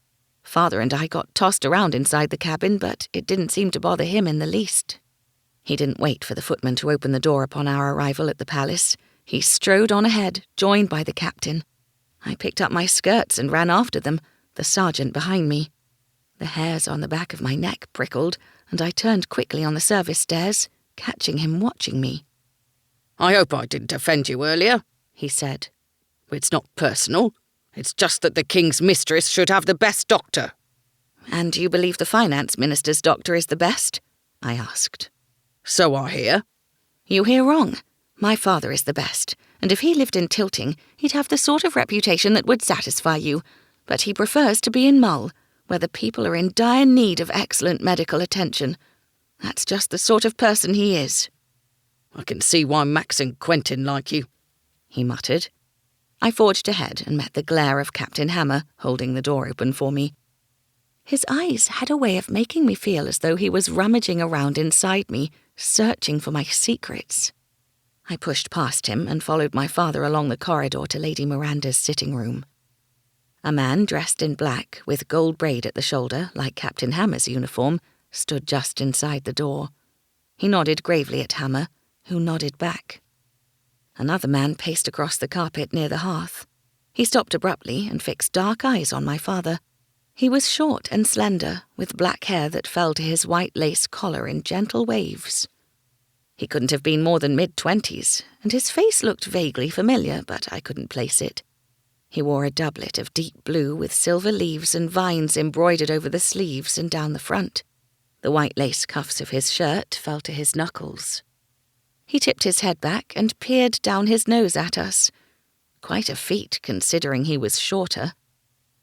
Father and I got tossed around inside the cabin, but it didn't seem to bother him in the least. He didn't wait for the footman to open the door upon our arrival at the palace. He strode on ahead, joined by the captain. I picked up my skirts and ran after them, the sergeant behind me. The hairs on the back of my neck prickled, and I turned quickly on the service stairs, catching him watching me. "I hope I didn't offend you earlier," he said. "It's not personal. It's just that the king's mistress should have the best doctor." "And you believe the finance minister's doctor is the best?" I asked. "So I hear." "You hear wrong. My father is the best, and if he lived in Tilting, he'd have the sort of reputation that would satisfy you. But he prefers to be in Mull, where the people are in dire need of excellent medical attention. That's just the sort of person he is." "I can see why Max and Quentin like you," he muttered. I forged ahead and met the glare of Captain Hammer holding the door open for me. His eyes had a way of making me feel as though he was rummaging around inside me, searching for my secrets. I pushed past him and followed my father along the corridor to Lady Miranda's sitting room. A man dressed in black, with gold braid at the shoulder, like Captain Hammer's uniform, stood just inside the door. He nodded gravely at Hammer, who nodded back. Another man paced across the carpet near the hearth. He stopped abruptly and fixed dark eyes on my father. He was short and slender, with black hair that fell to his white lace collar in gentle waves. He couldn't have been more than mid-20s, and his face looked vaguely familiar, but I couldn't place it. He wore a doublet of deep blue with silver leaves and vines embroidered over the sleeves and down the front. The white lace cuffs of his shirt fell to his knuckles. He tipped his head back and peered down his nose at us. Quite a feat, considering he was shorter.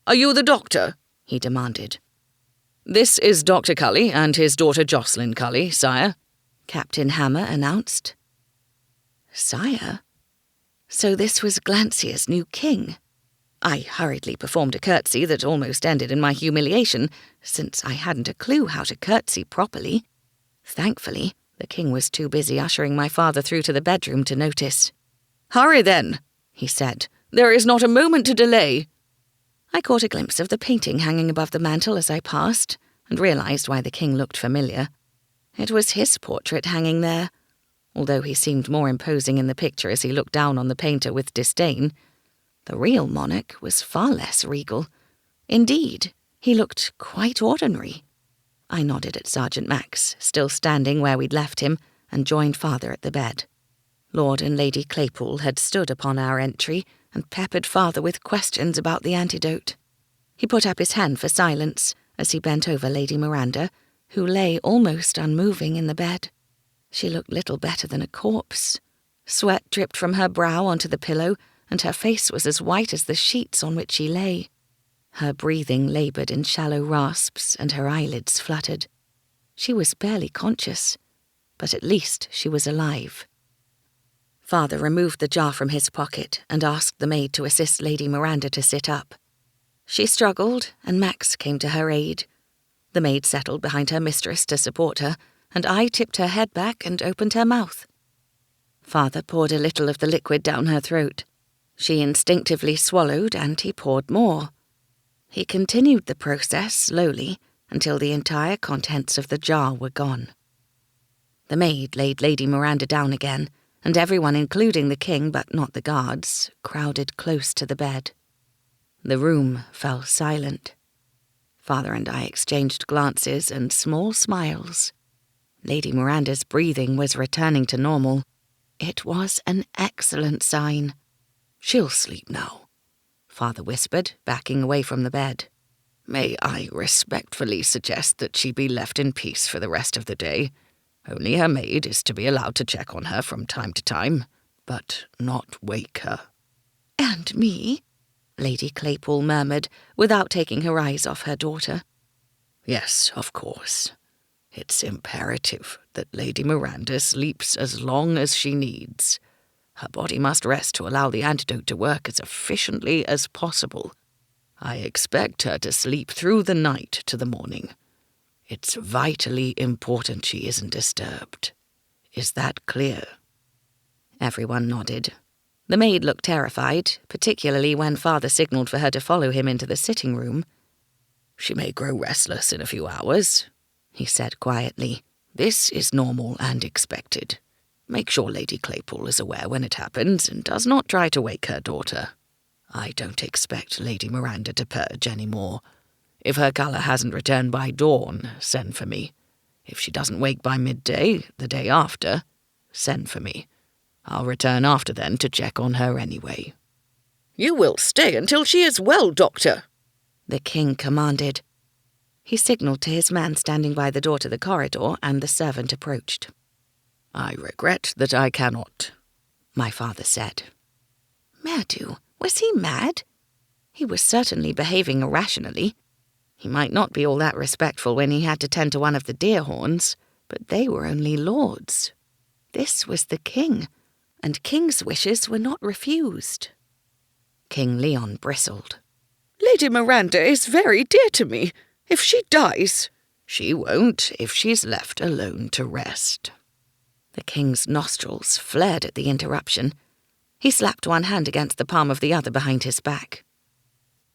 "Are you the doctor?" he demanded. "This is Dr. Cully and his daughter Jocelyn Cully, sire," Captain Hammer announced. Sire? So this was Glancier's new king. I hurriedly performed a curtsy that almost ended in my humiliation, since I hadn't a clue how to curtsy properly. Thankfully, the king was too busy ushering my father through to the bedroom to notice. "Hurry then," he said. "There is not a moment to delay." I caught a glimpse of the painting hanging above the mantel as I passed, and realised why the king looked familiar. It was his portrait hanging there, although he seemed more imposing in the picture as he looked down on the painter with disdain. The real monarch was far less regal. Indeed, he looked quite ordinary. I nodded at Sergeant Max, still standing where we'd left him, and joined Father at the bed. Lord and Lady Claypool had stood upon our entry and peppered Father with questions about the antidote. He put up his hand for silence as he bent over Lady Miranda, who lay almost unmoving in the bed. She looked little better than a corpse. Sweat dripped from her brow onto the pillow, and her face was as white as the sheets on which she lay. Her breathing laboured in shallow rasps, and her eyelids fluttered. She was barely conscious, but at least she was alive. Father removed the jar from his pocket and asked the maid to assist Lady Miranda to sit up. She struggled, and Max came to her aid. The maid settled behind her mistress to support her, and I tipped her head back and opened her mouth. Father poured a little of the liquid down her throat. She instinctively swallowed, and he poured more. He continued the process slowly until the entire contents of the jar were gone. The maid laid Lady Miranda down again, and everyone, including the king but not the guards, crowded close to the bed. The room fell silent. Father and I exchanged glances and small smiles. Lady Miranda's breathing was returning to normal. It was an excellent sign. "She'll sleep now," Father whispered, backing away from the bed. "May I respectfully suggest that she be left in peace for the rest of the day? Only her maid is to be allowed to check on her from time to time, but not wake her." "And me?" Lady Claypool murmured, without taking her eyes off her daughter. "Yes, of course. It's imperative that Lady Miranda sleeps as long as she needs. Her body must rest to allow the antidote to work as efficiently as possible. I expect her to sleep through the night to the morning. It's vitally important she isn't disturbed. Is that clear?" Everyone nodded. The maid looked terrified, particularly when Father signalled for her to follow him into the sitting room. She may grow restless in a few hours, he said quietly. This is normal and expected. Make sure Lady Claypole is aware when it happens and does not try to wake her daughter. I don't expect Lady Miranda to purge any more. If her colour hasn't returned by dawn, send for me. If she doesn't wake by midday, the day after, send for me. I'll return after then to check on her anyway. You will stay until she is well, Doctor, the king commanded. He signalled to his man standing by the door to the corridor, and the servant approached. I regret that I cannot, my father said. Merdu, was he mad? He was certainly behaving irrationally. He might not be all that respectful when he had to tend to one of the deer horns, but they were only lords. This was the king, and king's wishes were not refused. King Leon bristled. Lady Miranda is very dear to me. If she dies... She won't if she's left alone to rest. The king's nostrils flared at the interruption. He slapped one hand against the palm of the other behind his back.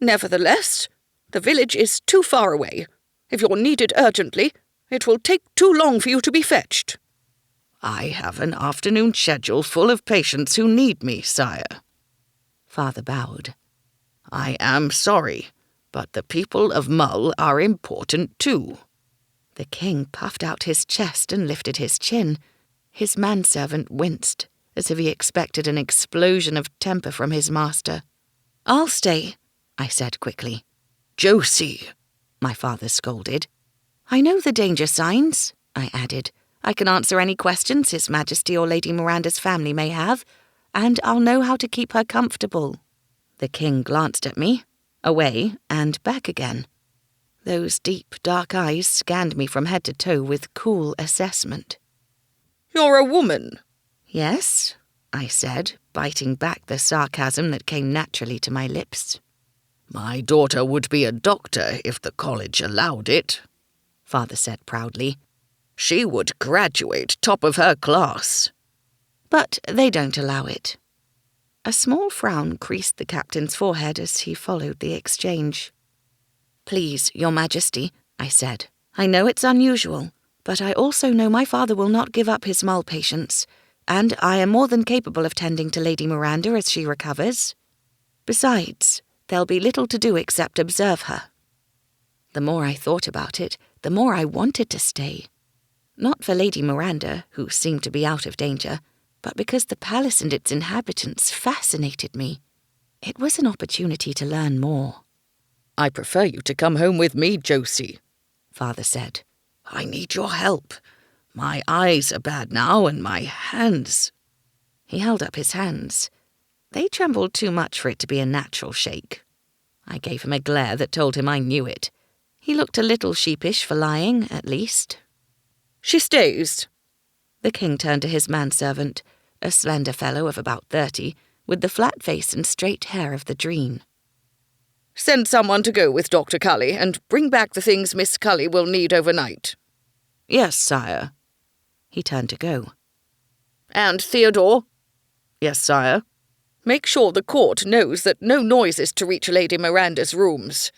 Nevertheless, the village is too far away. If you're needed urgently, it will take too long for you to be fetched. I have an afternoon schedule full of patients who need me, sire. Father bowed. I am sorry, but the people of Mull are important too. The king puffed out his chest and lifted his chin. His manservant winced, as if he expected an explosion of temper from his master. I'll stay, I said quickly. Josie, my father scolded. I know the danger signs, I added. I can answer any questions His Majesty or Lady Miranda's family may have, and I'll know how to keep her comfortable. The king glanced at me, away, and back again. Those deep, dark eyes scanned me from head to toe with cool assessment. You're a woman. Yes, I said, biting back the sarcasm that came naturally to my lips. My daughter would be a doctor if the college allowed it, Father said proudly. She would graduate top of her class. But they don't allow it. A small frown creased the captain's forehead as he followed the exchange. Please, Your Majesty, I said. I know it's unusual, but I also know my father will not give up his Mull patients, and I am more than capable of tending to Lady Miranda as she recovers. Besides, there'll be little to do except observe her. The more I thought about it, the more I wanted to stay. Not for Lady Miranda, who seemed to be out of danger, but because the palace and its inhabitants fascinated me. It was an opportunity to learn more. I prefer you to come home with me, Josie, Father said. I need your help. My eyes are bad now, and my hands. He held up his hands. They trembled too much for it to be a natural shake. I gave him a glare that told him I knew it. He looked a little sheepish for lying, at least. She stays. The king turned to his manservant, a slender fellow of about 30, with the flat face and straight hair of the dream. Send someone to go with Dr. Cully and bring back the things Miss Cully will need overnight. Yes, sire. He turned to go. And Theodore? Yes, sire. Make sure the court knows that no noise is to reach Lady Miranda's rooms.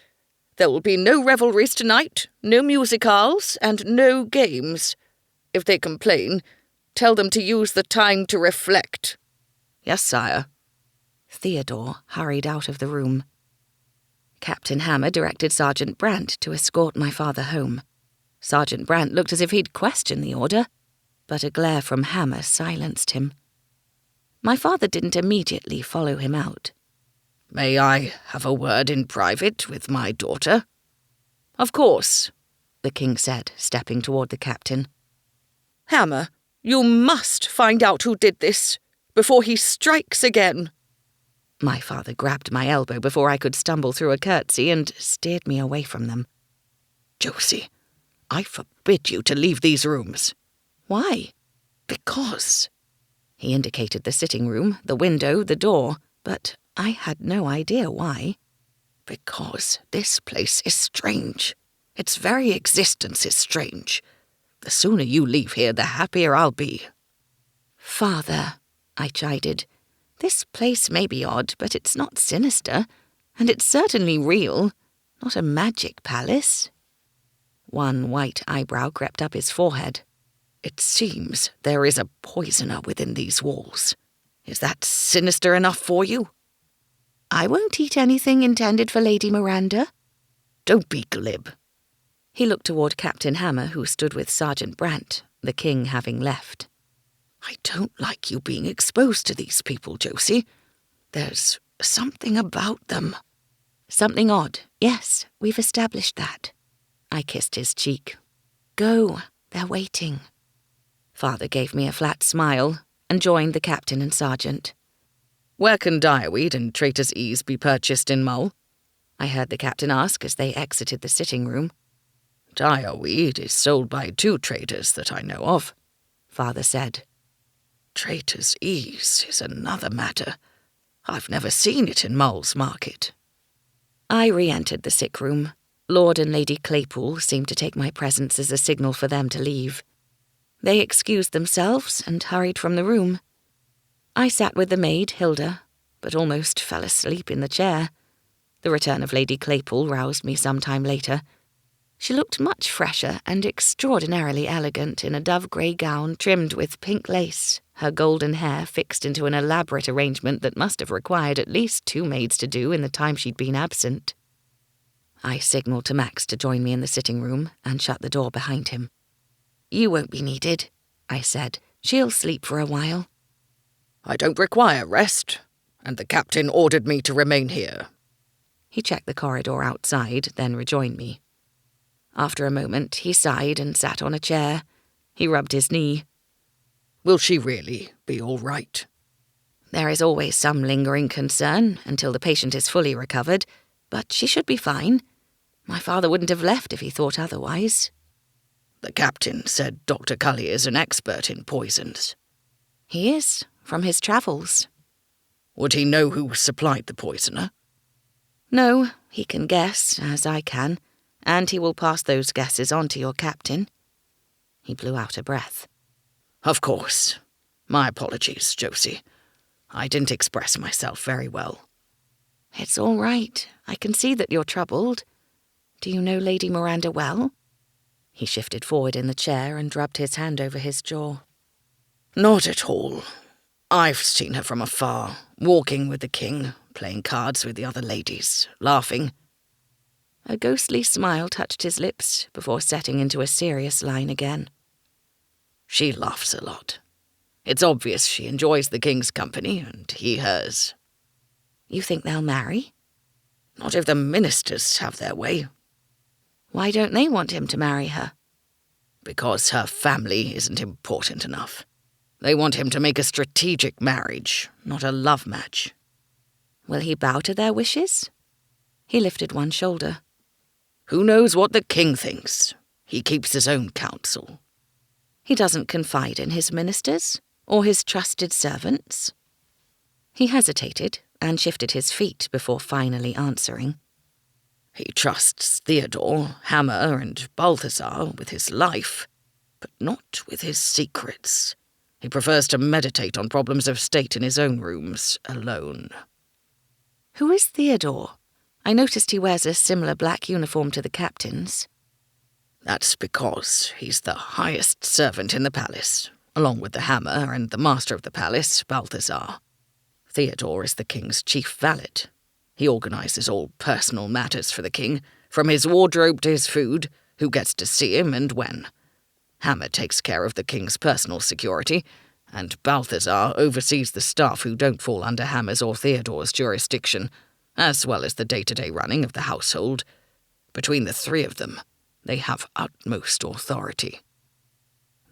There will be no revelries tonight, no musicales, and no games. If they complain, tell them to use the time to reflect. Yes, sire. Theodore hurried out of the room. Captain Hammer directed Sergeant Brandt to escort my father home. Sergeant Brandt looked as if he'd questioned the order, but a glare from Hammer silenced him. My father didn't immediately follow him out. May I have a word in private with my daughter? Of course, the king said, stepping toward the captain. Hammer, you must find out who did this, before he strikes again. My father grabbed my elbow before I could stumble through a curtsy and steered me away from them. Josie, I forbid you to leave these rooms. Why? Because. He indicated the sitting room, the window, the door, but I had no idea why. Because this place is strange. Its very existence is strange. The sooner you leave here, the happier I'll be. Father, I chided. This place may be odd, but it's not sinister, and it's certainly real. Not a magic palace. One white eyebrow crept up his forehead. It seems there is a poisoner within these walls. Is that sinister enough for you? I won't eat anything intended for Lady Miranda. Don't be glib. He looked toward Captain Hammer, who stood with Sergeant Brant, the king having left. I don't like you being exposed to these people, Josie. There's something about them. Something odd. Yes, we've established that. I kissed his cheek. Go, they're waiting. Father gave me a flat smile and joined the captain and sergeant. Where can direweed and traitor's ease be purchased in Mull? I heard the captain ask as they exited the sitting room. Direweed is sold by 2 traders that I know of, Father said. Traitor's ease is another matter. I've never seen it in Mull's market. I re-entered the sick room. Lord and Lady Claypool seemed to take my presence as a signal for them to leave. They excused themselves and hurried from the room. I sat with the maid, Hilda, but almost fell asleep in the chair. The return of Lady Claypool roused me some time later. She looked much fresher and extraordinarily elegant in a dove-grey gown trimmed with pink lace, her golden hair fixed into an elaborate arrangement that must have required at least 2 maids to do in the time she'd been absent. I signalled to Max to join me in the sitting room and shut the door behind him. You won't be needed, I said. She'll sleep for a while. I don't require rest, and the captain ordered me to remain here. He checked the corridor outside, then rejoined me. After a moment, he sighed and sat on a chair. He rubbed his knee. Will she really be all right? There is always some lingering concern until the patient is fully recovered, but she should be fine. My father wouldn't have left if he thought otherwise. The captain said Dr. Cully is an expert in poisons. He is, from his travels. Would he know who supplied the poisoner? No, he can guess, as I can, and he will pass those guesses on to your captain. He blew out a breath. Of course. My apologies, Josie. I didn't express myself very well. It's all right. I can see that you're troubled. Do you know Lady Miranda well? He shifted forward in the chair and rubbed his hand over his jaw. Not at all. I've seen her from afar, walking with the king, playing cards with the other ladies, laughing. A ghostly smile touched his lips before setting into a serious line again. She laughs a lot. It's obvious she enjoys the king's company, and he hers. You think they'll marry? Not if the ministers have their way. Why don't they want him to marry her? Because her family isn't important enough. They want him to make a strategic marriage, not a love match. Will he bow to their wishes? He lifted one shoulder. Who knows what the king thinks? He keeps his own counsel. He doesn't confide in his ministers or his trusted servants. He hesitated and shifted his feet before finally answering. He trusts Theodore, Hammer, and Balthazar with his life, but not with his secrets. He prefers to meditate on problems of state in his own rooms, alone. Who is Theodore? I noticed he wears a similar black uniform to the captain's. That's because he's the highest servant in the palace, along with the Hammer and the master of the palace, Balthazar. Theodore is the king's chief valet. He organises all personal matters for the king, from his wardrobe to his food, who gets to see him and when. Hammer takes care of the king's personal security, and Balthazar oversees the staff who don't fall under Hammer's or Theodore's jurisdiction, as well as the day-to-day running of the household. Between the 3 of them, they have utmost authority.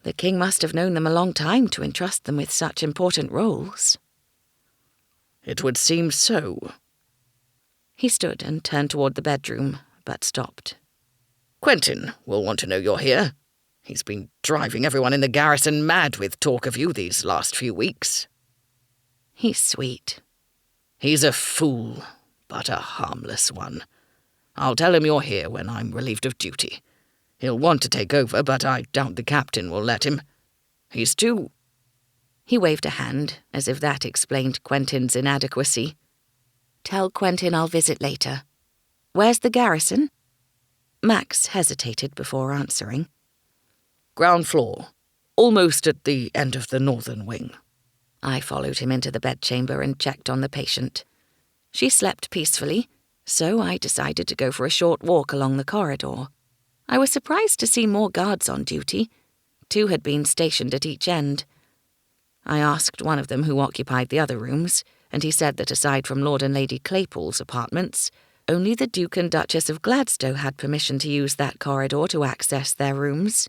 The king must have known them a long time to entrust them with such important roles. It would seem so. He stood and turned toward the bedroom, but stopped. Quentin will want to know you're here. He's been driving everyone in the garrison mad with talk of you these last few weeks. He's sweet. He's a fool, but a harmless one. I'll tell him you're here when I'm relieved of duty. He'll want to take over, but I doubt the captain will let him. He's too... He waved a hand, as if that explained Quentin's inadequacy. Tell Quentin I'll visit later. Where's the garrison? Max hesitated before answering. Ground floor, almost at the end of the northern wing. I followed him into the bedchamber and checked on the patient. She slept peacefully, so I decided to go for a short walk along the corridor. I was surprised to see more guards on duty. 2 had been stationed at each end. I asked one of them who occupied the other rooms, and he said that aside from Lord and Lady Claypool's apartments, only the Duke and Duchess of Gladstow had permission to use that corridor to access their rooms.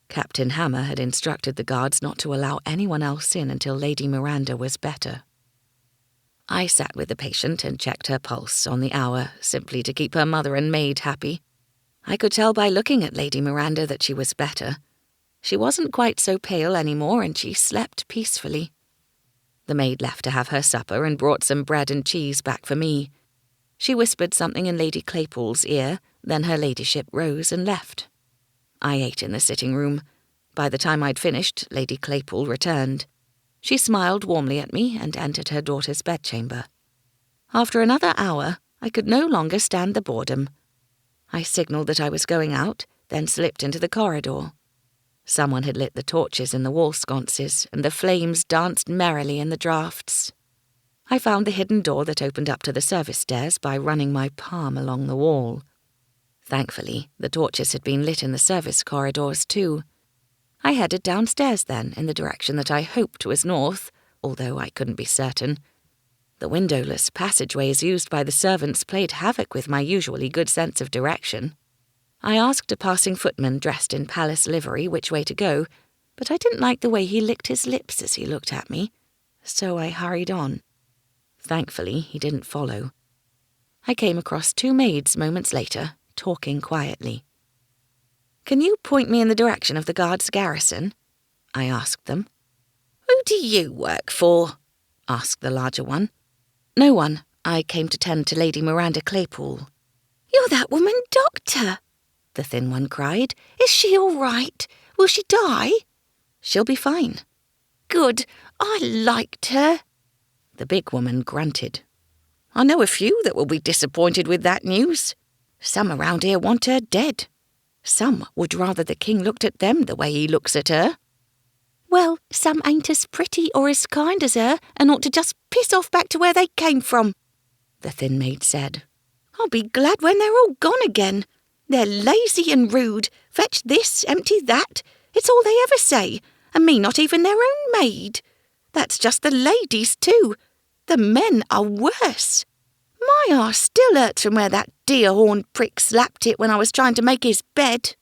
Captain Hammer had instructed the guards not to allow anyone else in until Lady Miranda was better. I sat with the patient and checked her pulse on the hour, simply to keep her mother and maid happy. I could tell by looking at Lady Miranda that she was better. She wasn't quite so pale anymore, and she slept peacefully. The maid left to have her supper and brought some bread and cheese back for me. She whispered something in Lady Claypool's ear, then her ladyship rose and left. I ate in the sitting room. By the time I'd finished, Lady Claypool returned. She smiled warmly at me and entered her daughter's bedchamber. After another hour, I could no longer stand the boredom. I signalled that I was going out, then slipped into the corridor. Someone had lit the torches in the wall sconces, and the flames danced merrily in the draughts. I found the hidden door that opened up to the service stairs by running my palm along the wall. Thankfully, the torches had been lit in the service corridors too. I headed downstairs then, in the direction that I hoped was north, although I couldn't be certain. The windowless passageways used by the servants played havoc with my usually good sense of direction. I asked a passing footman dressed in palace livery which way to go, but I didn't like the way he licked his lips as he looked at me, so I hurried on. Thankfully, he didn't follow. I came across 2 maids moments later, talking quietly. "Can you point me in the direction of the guards' garrison?" I asked them. "Who do you work for?" asked the larger one. "No one. I came to tend to Lady Miranda Claypool." "You're that woman doctor," the thin one cried. "Is she all right? Will she die?" "She'll be fine." "Good. I liked her." The big woman grunted. "I know a few that will be disappointed with that news. Some around here want her dead. Some would rather the king looked at them the way he looks at her." "Well, some ain't as pretty or as kind as her and ought to just piss off back to where they came from," the thin maid said. "I'll be glad when they're all gone again. They're lazy and rude. Fetch this, empty that. It's all they ever say, and me not even their own maid. That's just the ladies too. The men are worse. My arse still hurts from where that deer-horned prick slapped it when I was trying to make his bed."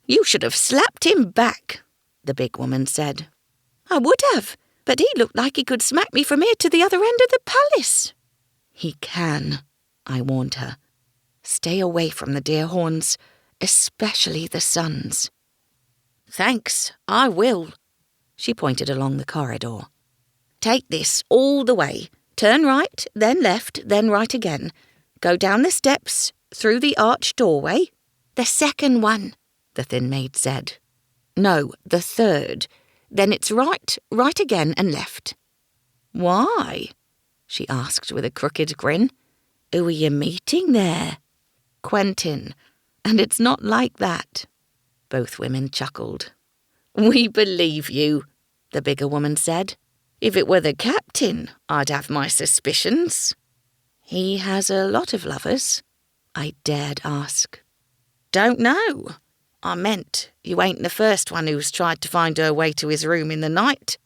"You should have slapped him back," the big woman said. "I would have, but he looked like he could smack me from here to the other end of the palace." "He can," I warned her. "Stay away from the deer-horns, especially the sons." "Thanks, I will." She pointed along the corridor. "Take this all the way. Turn right, then left, then right again. Go down the steps, through the arched doorway." "The second one," the thin maid said. "No, the 3rd. Then it's right, right again and left." "Why?" she asked with a crooked grin. "Who are you meeting there?" "Quentin. And it's not like that." Both women chuckled. "We believe you," the bigger woman said. "If it were the captain, I'd have my suspicions." "He has a lot of lovers?" I dared ask. "Don't know. I meant you ain't the first one who's tried to find her way to his room in the night.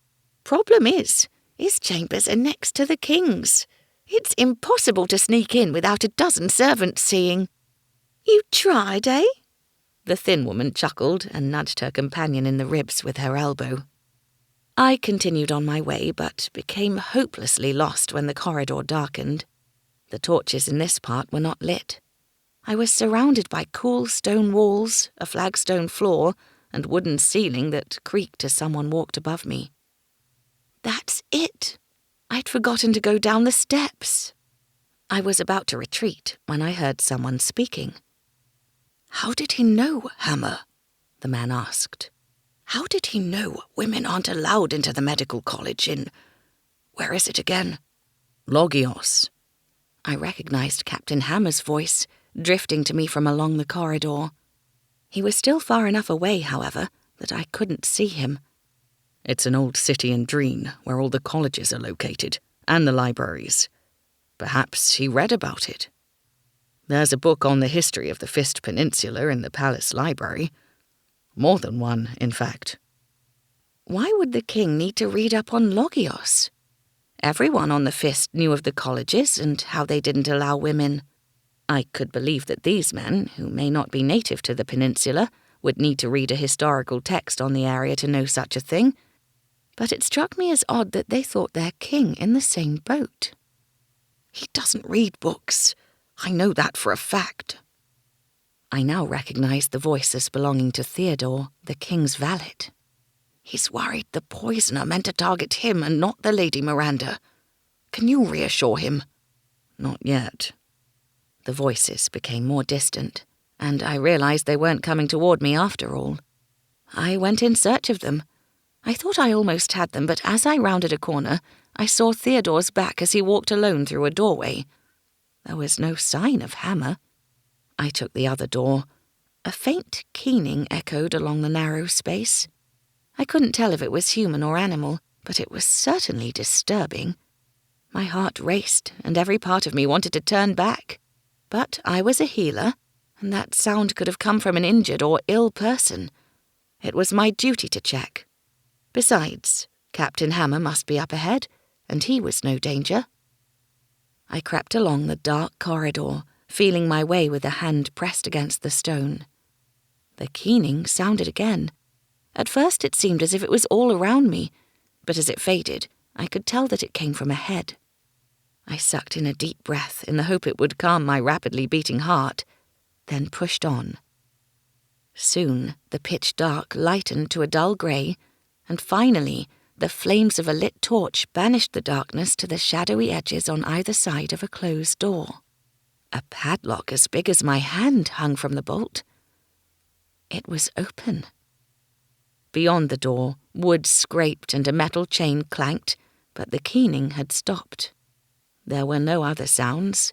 Problem is, his chambers are next to the king's. It's impossible to sneak in without a dozen servants seeing." "You tried, eh?" The thin woman chuckled and nudged her companion in the ribs with her elbow. I continued on my way, but became hopelessly lost when the corridor darkened. The torches in this part were not lit. I was surrounded by cool stone walls, a flagstone floor, and wooden ceiling that creaked as someone walked above me. That's it. I'd forgotten to go down the steps. I was about to retreat when I heard someone speaking. "How did he know, Hammer?" the man asked. "How did he know women aren't allowed into the medical college in... where is it again?" Logios. I recognized Captain Hammer's voice, drifting to me from along the corridor. He was still far enough away, however, that I couldn't see him. It's an old city in Dreen, where all the colleges are located, and the libraries. Perhaps he read about it. There's a book on the history of the Fist Peninsula in the palace library. More than one, in fact. Why would the king need to read up on Logios? Everyone on the Fist knew of the colleges and how they didn't allow women. I could believe that these men, who may not be native to the peninsula, would need to read a historical text on the area to know such a thing, but it struck me as odd that they thought their king in the same boat. He doesn't read books. I know that for a fact. I now recognized the voice as belonging to Theodore, the king's valet. He's worried the poisoner meant to target him and not the Lady Miranda. Can you reassure him? Not yet. The voices became more distant, and I realized they weren't coming toward me after all. I went in search of them. I thought I almost had them, but as I rounded a corner, I saw Theodore's back as he walked alone through a doorway. There was no sign of Hammer. I took the other door. A faint keening echoed along the narrow space. I couldn't tell if it was human or animal, but it was certainly disturbing. My heart raced, and every part of me wanted to turn back. But I was a healer, and that sound could have come from an injured or ill person. It was my duty to check. Besides, Captain Hammer must be up ahead, and he was no danger. I crept along the dark corridor, feeling my way with a hand pressed against the stone. The keening sounded again. At first it seemed as if it was all around me, but as it faded, I could tell that it came from ahead. I sucked in a deep breath in the hope it would calm my rapidly beating heart, then pushed on. Soon the pitch dark lightened to a dull grey, and finally the flames of a lit torch banished the darkness to the shadowy edges on either side of a closed door. A padlock as big as my hand hung from the bolt. It was open. Beyond the door, wood scraped and a metal chain clanked, but the keening had stopped. There were no other sounds.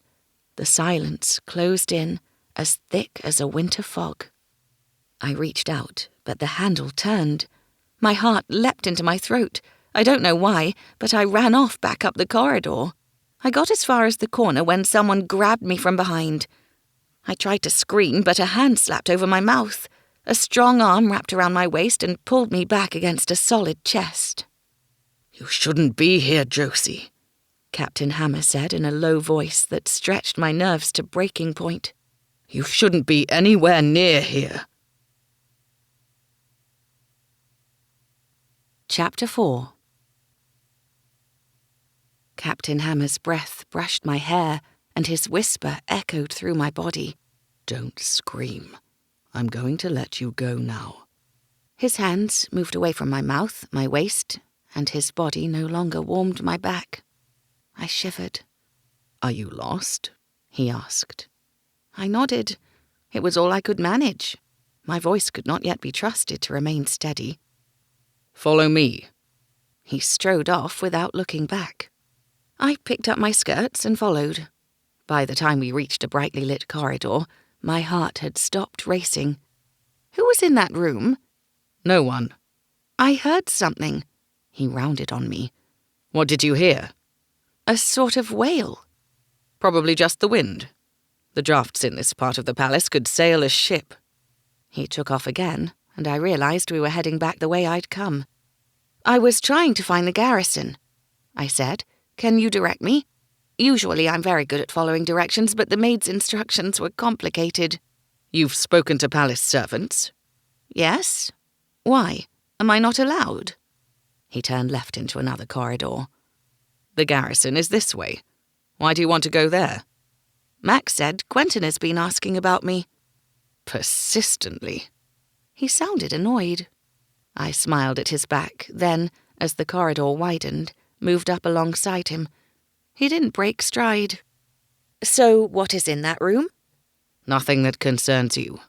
The silence closed in, as thick as a winter fog. I reached out, but the handle turned. My heart leapt into my throat. I don't know why, but I ran off back up the corridor. I got as far as the corner when someone grabbed me from behind. I tried to scream, but a hand slapped over my mouth. A strong arm wrapped around my waist and pulled me back against a solid chest. "You shouldn't be here, Josie," Captain Hammer said in a low voice that stretched my nerves to breaking point. "You shouldn't be anywhere near here." Chapter 4. Captain Hammer's breath brushed my hair, and his whisper echoed through my body. "Don't scream. I'm going to let you go now." His hands moved away from my mouth, my waist, and his body no longer warmed my back. I shivered. "Are you lost?" he asked. I nodded. It was all I could manage. My voice could not yet be trusted to remain steady. "Follow me." He strode off without looking back. I picked up my skirts and followed. By the time we reached a brightly lit corridor, my heart had stopped racing. Who was in that room? "No one." I heard something. He rounded on me. "What did you hear?" A sort of wail. "Probably just the wind. The drafts in this part of the palace could sail a ship." He took off again, and I realized we were heading back the way I'd come. "I was trying to find the garrison," I said. "Can you direct me? Usually I'm very good at following directions, but the maid's instructions were complicated." "You've spoken to palace servants?" "Yes. Why? Am I not allowed?" He turned left into another corridor. "The garrison is this way. Why do you want to go there?" "Max said Quentin has been asking about me." "Persistently." He sounded annoyed. I smiled at his back, then, as the corridor widened, moved up alongside him. He didn't break stride. "So what is in that room?" "Nothing that concerns you.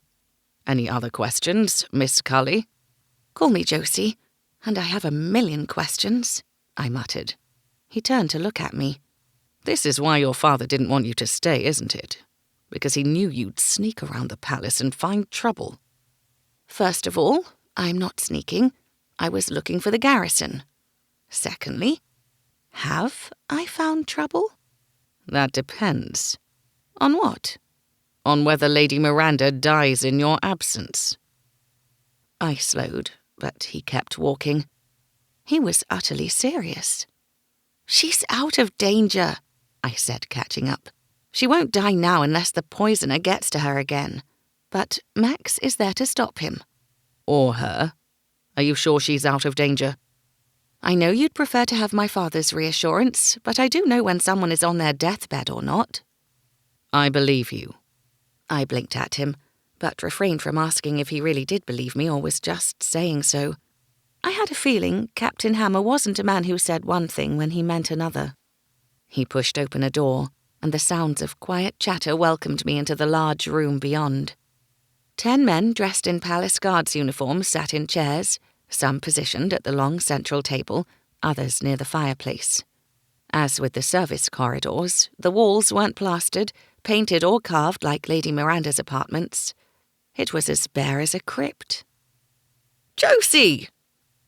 Any other questions, Miss Cully?" "Call me Josie, and I have a million questions," I muttered. He turned to look at me. "This is why your father didn't want you to stay, isn't it? because he knew you'd sneak around the palace and find trouble. First of all, I'm not sneaking. I was looking for the garrison. Secondly, have I found trouble? That depends. On what? On whether Lady Miranda dies in your absence. I slowed, but he kept walking. He was utterly serious. She's out of danger, I said, catching up. She won't die now unless the poisoner gets to her again. But Max is there to stop him. Or her. Are you sure she's out of danger? I know you'd prefer to have my father's reassurance, but I do know when someone is on their deathbed or not. I believe you. I blinked at him, but refrained from asking if he really did believe me or was just saying so. I had a feeling Captain Hammer wasn't a man who said one thing when he meant another. He pushed open a door, and the sounds of quiet chatter welcomed me into the large room beyond. 10 men dressed in palace guards uniforms sat in chairs, some positioned at the long central table, others near the fireplace. As with the service corridors, the walls weren't plastered, painted or carved like Lady Miranda's apartments. It was as bare as a crypt. "Josie!"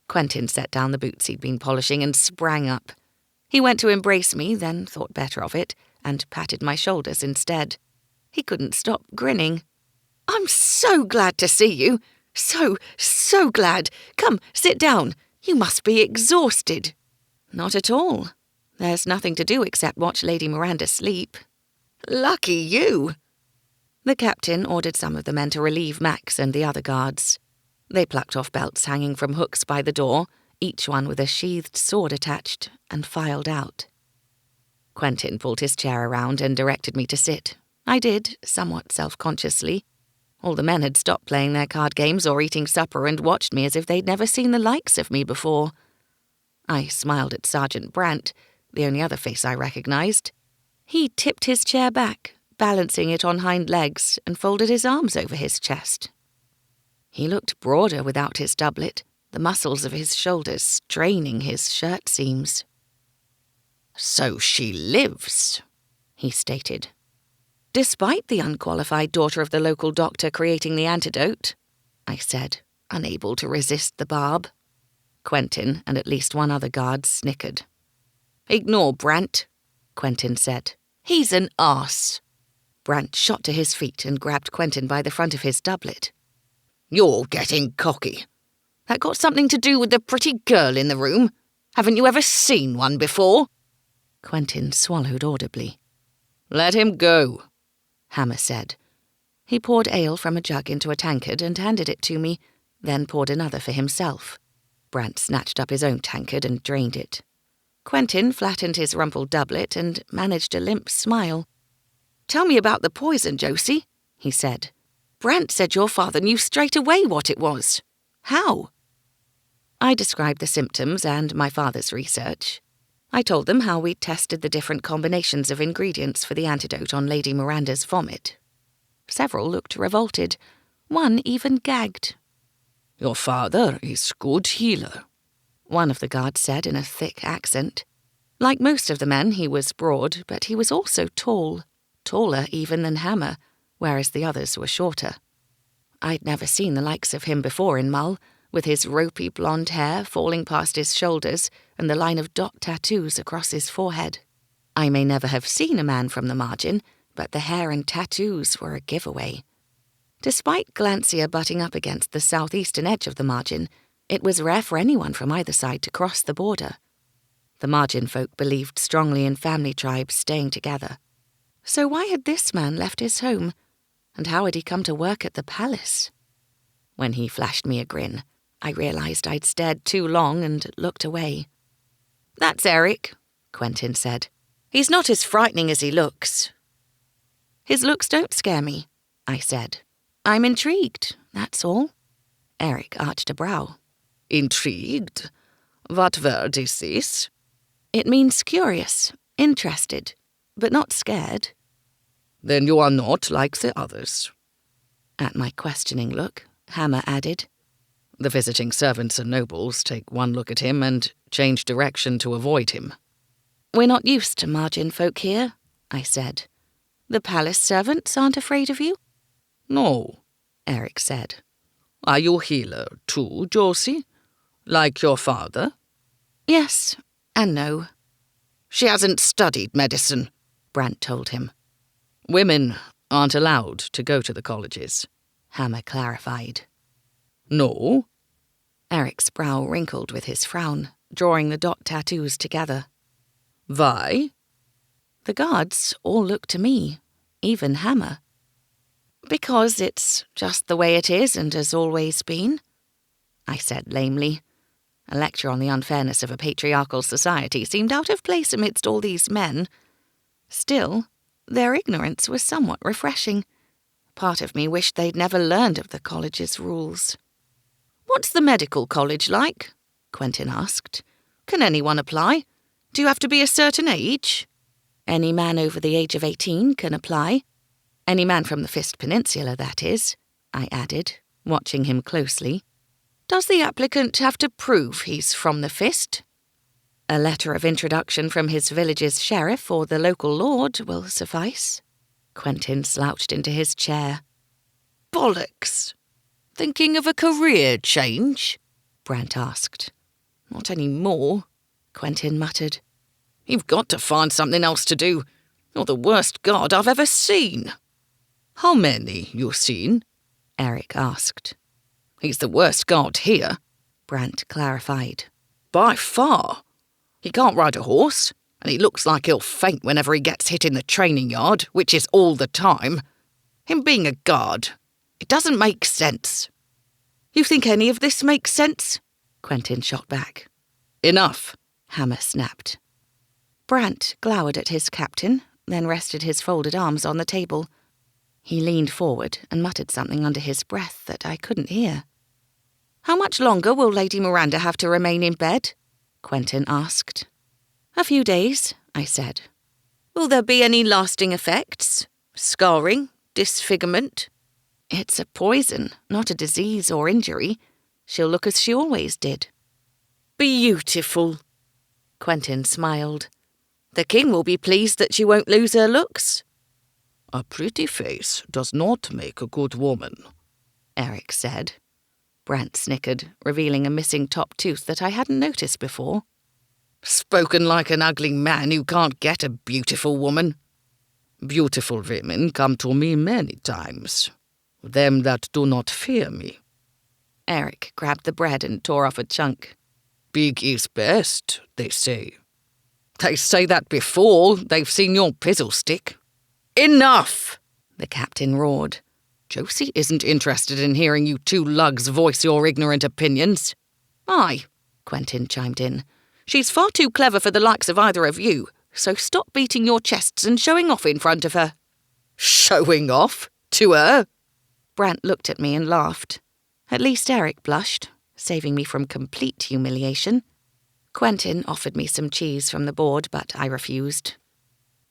Quentin set down the boots he'd been polishing and sprang up. He went to embrace me, then thought better of it, and patted my shoulders instead. He couldn't stop grinning. "I'm so glad to see you. So glad. Come, sit down. You must be exhausted." "Not at all. There's nothing to do except watch Lady Miranda sleep." "Lucky you." The captain ordered some of the men to relieve Max and the other guards. They plucked off belts hanging from hooks by the door, each one with a sheathed sword attached, and filed out. Quentin pulled his chair around and directed me to sit. I did, somewhat self-consciously. All the men had stopped playing their card games or eating supper and watched me as if they'd never seen the likes of me before. I smiled at Sergeant Brandt, the only other face I recognized. He tipped his chair back, balancing it on hind legs, and folded his arms over his chest. He looked broader without his doublet, the muscles of his shoulders straining his shirt seams. "So she lives," he stated. "Despite the unqualified daughter of the local doctor creating the antidote," I said, unable to resist the barb. Quentin and at least one other guard snickered. "Ignore Brandt," Quentin said. "He's an arse." Brandt shot to his feet and grabbed Quentin by the front of his doublet. "You're getting cocky. That got something to do with the pretty girl in the room. Haven't you ever seen one before?" Quentin swallowed audibly. "Let him go," Hammer said. He poured ale from a jug into a tankard and handed it to me, then poured another for himself. Brandt snatched up his own tankard and drained it. Quentin flattened his rumpled doublet and managed a limp smile. "Tell me about the poison, Josie," he said. "Brandt said your father knew straight away what it was. How?" I described the symptoms and my father's research. I told them how we'd tested the different combinations of ingredients for the antidote on Lady Miranda's vomit. Several looked revolted. One even gagged. "Your father is good healer," one of the guards said in a thick accent. Like most of the men, he was broad, but he was also tall, taller even than Hammer, whereas the others were shorter. I'd never seen the likes of him before in Mull, with his ropey blonde hair falling past his shoulders and the line of dot tattoos across his forehead. I may never have seen a man from the margin, but the hair and tattoos were a giveaway. Despite Glancier butting up against the southeastern edge of the margin, it was rare for anyone from either side to cross the border. The margin folk believed strongly in family tribes staying together. So why had this man left his home? And how had he come to work at the palace? When he flashed me a grin, I realized I'd stared too long and looked away. "That's Eric," Quentin said. "He's not as frightening as he looks." "His looks don't scare me," I said. "I'm intrigued, that's all." Eric arched a brow. "Intrigued? What word is this?" "It means curious, interested, but not scared." "Then you are not like the others." At my questioning look, Hammer added, "The visiting servants and nobles take one look at him and change direction to avoid him." "We're not used to margin folk here," I said. The palace servants aren't afraid of you? No, Eric said. Are you healer too, Josie? Like your father? Yes, and no. She hasn't studied medicine, Brant told him. Women aren't allowed to go to the colleges, Hammer clarified. No? Eric's brow wrinkled with his frown, drawing the dot tattoos together. Why? The guards all look to me, even Hammer. Because it's just the way it is and has always been, I said lamely. A lecture on the unfairness of a patriarchal society seemed out of place amidst all these men. Still, their ignorance was somewhat refreshing. Part of me wished they'd never learned of the college's rules. "What's the medical college like?" Quentin asked. "Can anyone apply? Do you have to be a certain age?" "Any man over the age of 18 can apply. Any man from the Fist Peninsula, that is," I added, watching him closely. "Does the applicant have to prove he's from the Fist?" "A letter of introduction from his village's sheriff or the local lord will suffice." Quentin slouched into his chair. Bollocks! Thinking of a career change? Brant asked. Not any more, Quentin muttered. You've got to find something else to do. You're the worst guard I've ever seen. How many you seen? Eric asked. He's the worst guard here, Brant clarified. By far. He can't ride a horse, and he looks like he'll faint whenever he gets hit in the training yard, which is all the time. Him being a guard, it doesn't make sense. You think any of this makes sense? Quentin shot back. Enough, Hammer snapped. Brant glowered at his captain, then rested his folded arms on the table. He leaned forward and muttered something under his breath that I couldn't hear. How much longer will Lady Miranda have to remain in bed? Quentin asked. A few days, I said. Will there be any lasting effects? Scarring? Disfigurement? It's a poison, not a disease or injury. She'll look as she always did. Beautiful, Quentin smiled. The king will be pleased that she won't lose her looks. A pretty face does not make a good woman, Eric said. Brant snickered, revealing a missing top tooth that I hadn't noticed before. Spoken like an ugly man who can't get a beautiful woman. Beautiful women come to me many times. Them that do not fear me. Eric grabbed the bread and tore off a chunk. Big is best, they say. They say that before they've seen your pizzle stick. Enough! The captain roared. Josie isn't interested in hearing you two lugs voice your ignorant opinions. Aye, Quentin chimed in. She's far too clever for the likes of either of you, so stop beating your chests and showing off in front of her. Showing off? To her? Brant looked at me and laughed. At least Eric blushed, saving me from complete humiliation. Quentin offered me some cheese from the board, but I refused.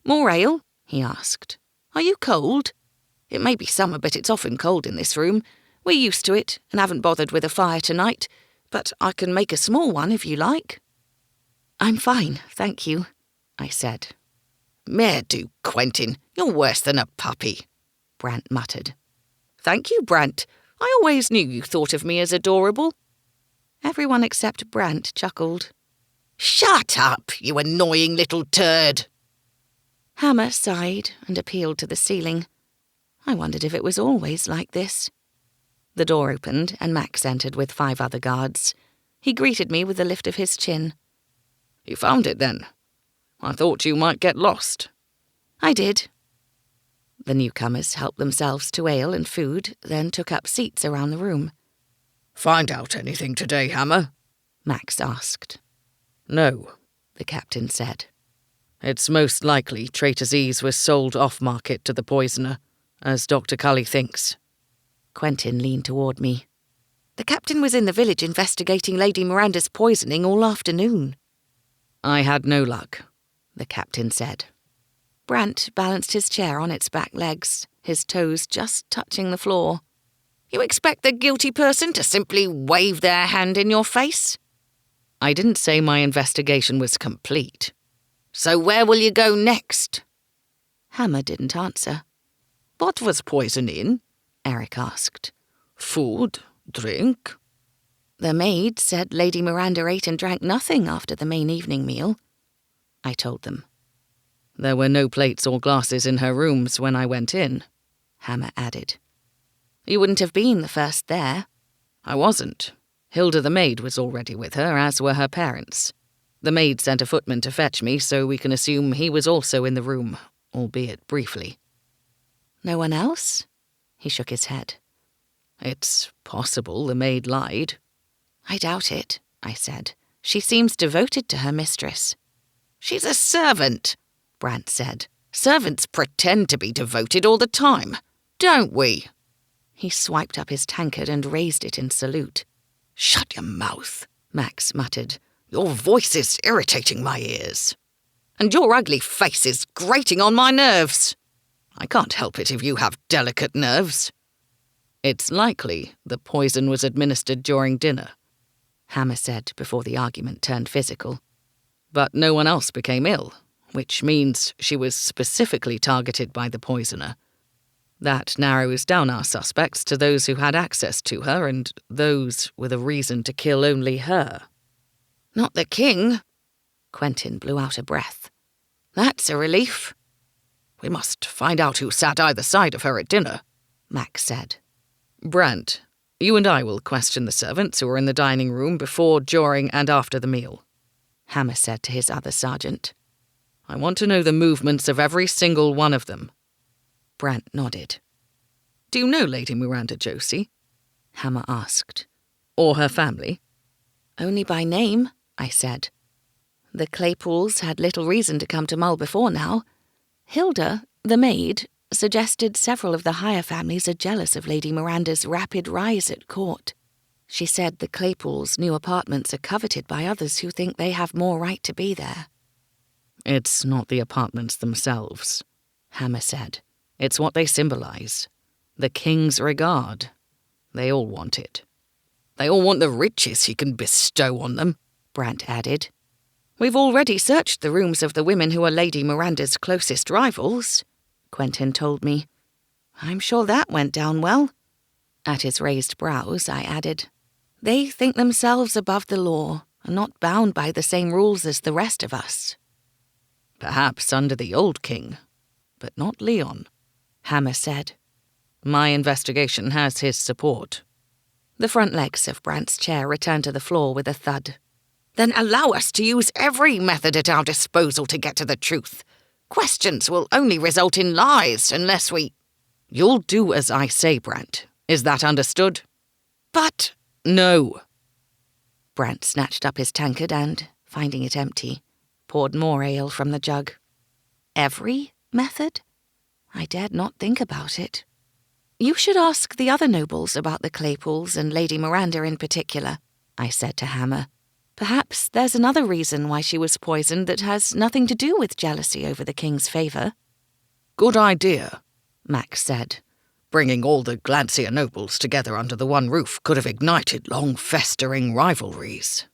More ale? He asked. Are you cold? It may be summer, but it's often cold in this room. We're used to it and haven't bothered with a fire tonight, but I can make a small one if you like. I'm fine, thank you, I said. Mare do, Quentin. You're worse than a puppy, Brant muttered. Thank you, Brant. I always knew you thought of me as adorable. Everyone except Brant chuckled. Shut up, you annoying little turd. Hammer sighed and appealed to the ceiling. I wondered if it was always like this. The door opened and Max entered with 5 other guards. He greeted me with a lift of his chin. You found it then? I thought you might get lost. I did. The newcomers helped themselves to ale and food, then took up seats around the room. Find out anything today, Hammer? Max asked. No, the captain said. It's most likely Treachery was sold off-market to the poisoner, as Dr. Cully thinks. Quentin leaned toward me. The captain was in the village investigating Lady Miranda's poisoning all afternoon. I had no luck, the captain said. Brant balanced his chair on its back legs, his toes just touching the floor. You expect the guilty person to simply wave their hand in your face? I didn't say my investigation was complete. So where will you go next? Hammer didn't answer. "What was poison in?" Eric asked. "Food? Drink?" The maid said Lady Miranda ate and drank nothing after the main evening meal, I told them. "There were no plates or glasses in her rooms when I went in," Hammer added. You wouldn't have been the first there. "I wasn't. Hilda the maid was already with her, as were her parents. The maid sent a footman to fetch me, so we can assume he was also in the room, albeit briefly." No one else? He shook his head. "It's possible the maid lied." I doubt it, I said. She seems devoted to her mistress. "She's a servant," Brant said. "Servants pretend to be devoted all the time, don't we?" He swiped up his tankard and raised it in salute. "Shut your mouth," Max muttered. "Your voice is irritating my ears. And your ugly face is grating on my nerves. I can't help it if you have delicate nerves." "It's likely the poison was administered during dinner," Hammer said before the argument turned physical. "But no one else became ill, which means she was specifically targeted by the poisoner. That narrows down our suspects to those who had access to her and those with a reason to kill only her." "Not the king," Quentin blew out a breath. "That's a relief." "We must find out who sat either side of her at dinner," Max said. "Brant, you and I will question the servants who were in the dining room before, during, and after the meal," Hammer said to his other sergeant. "I want to know the movements of every single one of them." Brant nodded. "Do you know Lady Miranda Josie?" Hammer asked. "Or her family?" Only by name, I said. The Claypools had little reason to come to Mull before now. Hilda, the maid, suggested several of the higher families are jealous of Lady Miranda's rapid rise at court. She said the Claypools' new apartments are coveted by others who think they have more right to be there. "It's not the apartments themselves," Hammer said. "It's what they symbolize. The king's regard. They all want it." "They all want the riches he can bestow on them," Brant added. "We've already searched the rooms of the women who are Lady Miranda's closest rivals," Quentin told me. "I'm sure that went down well." At his raised brows, I added, "They think themselves above the law and not bound by the same rules as the rest of us." "Perhaps under the old king, but not Leon," Hammer said. "My investigation has his support." The front legs of Brant's chair returned to the floor with a thud. "Then allow us to use every method at our disposal to get to the truth. Questions will only result in lies unless we—" "You'll do as I say, Brant. Is that understood?" "But—" "No." Brant snatched up his tankard and, finding it empty, poured more ale from the jug. Every method? I dared not think about it. "You should ask the other nobles about the Claypools and Lady Miranda in particular," I said to Hammer. "Perhaps there's another reason why she was poisoned that has nothing to do with jealousy over the king's favour." "Good idea," Max said. "Bringing all the Glancier nobles together under the one roof could have ignited long-festering rivalries."